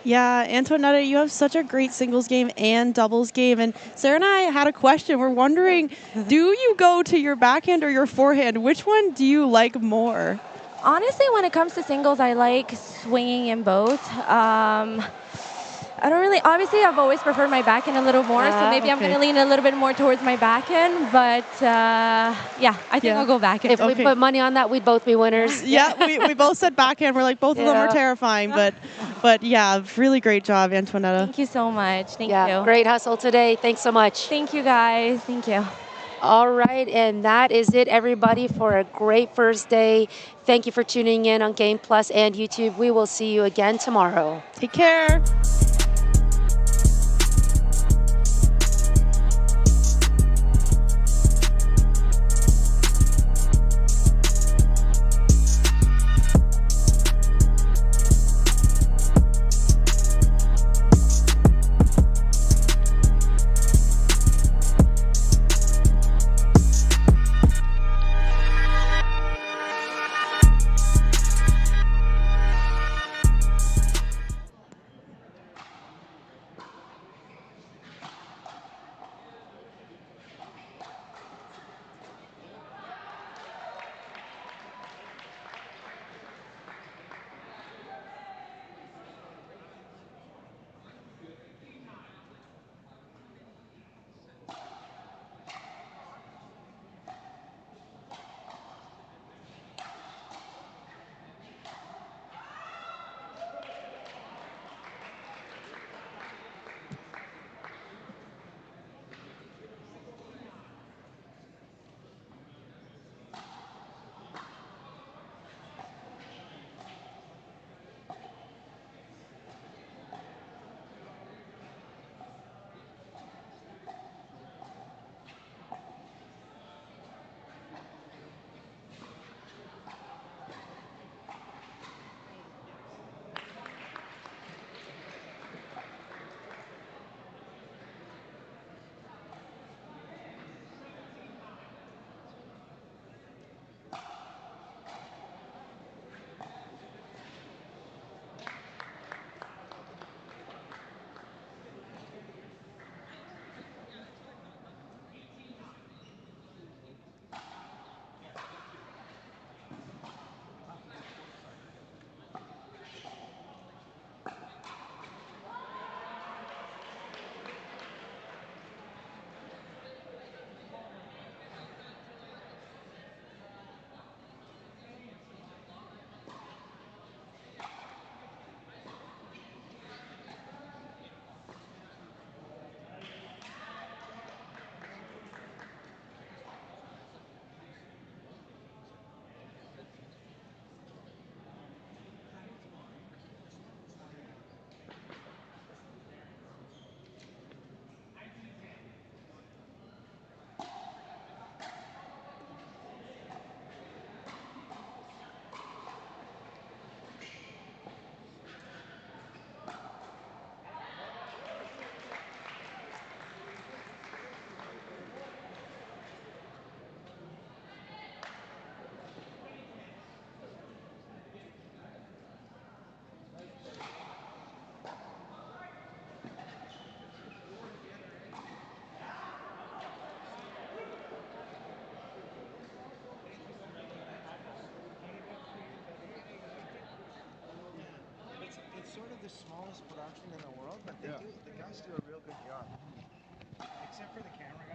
Yeah, Antoinetta, you have such a great singles game and doubles game. And Sarah and I had a question. We're wondering, do you go to your backhand or your forehand? Which one do you like more? Honestly, when it comes to singles, I like swinging in both. I don't really, obviously I've always preferred my backhand a little more, so maybe I'm going to lean a little bit more towards my backhand, but yeah, I think I'll go backhand. If we put money on that, we'd both be winners. Yeah, we both said backhand. We're like, both of them are terrifying, but yeah, really great job, Antoinetta. Thank you so much. Thank you. Great hustle today. Thanks so much. Thank you, guys. Thank you. All right, and that is it, everybody, for a great first day. Thank you for tuning in on Game Plus and YouTube. We will see you again tomorrow. Take care. smallest production in the world, but they do. The guys do a real good job. Except for the camera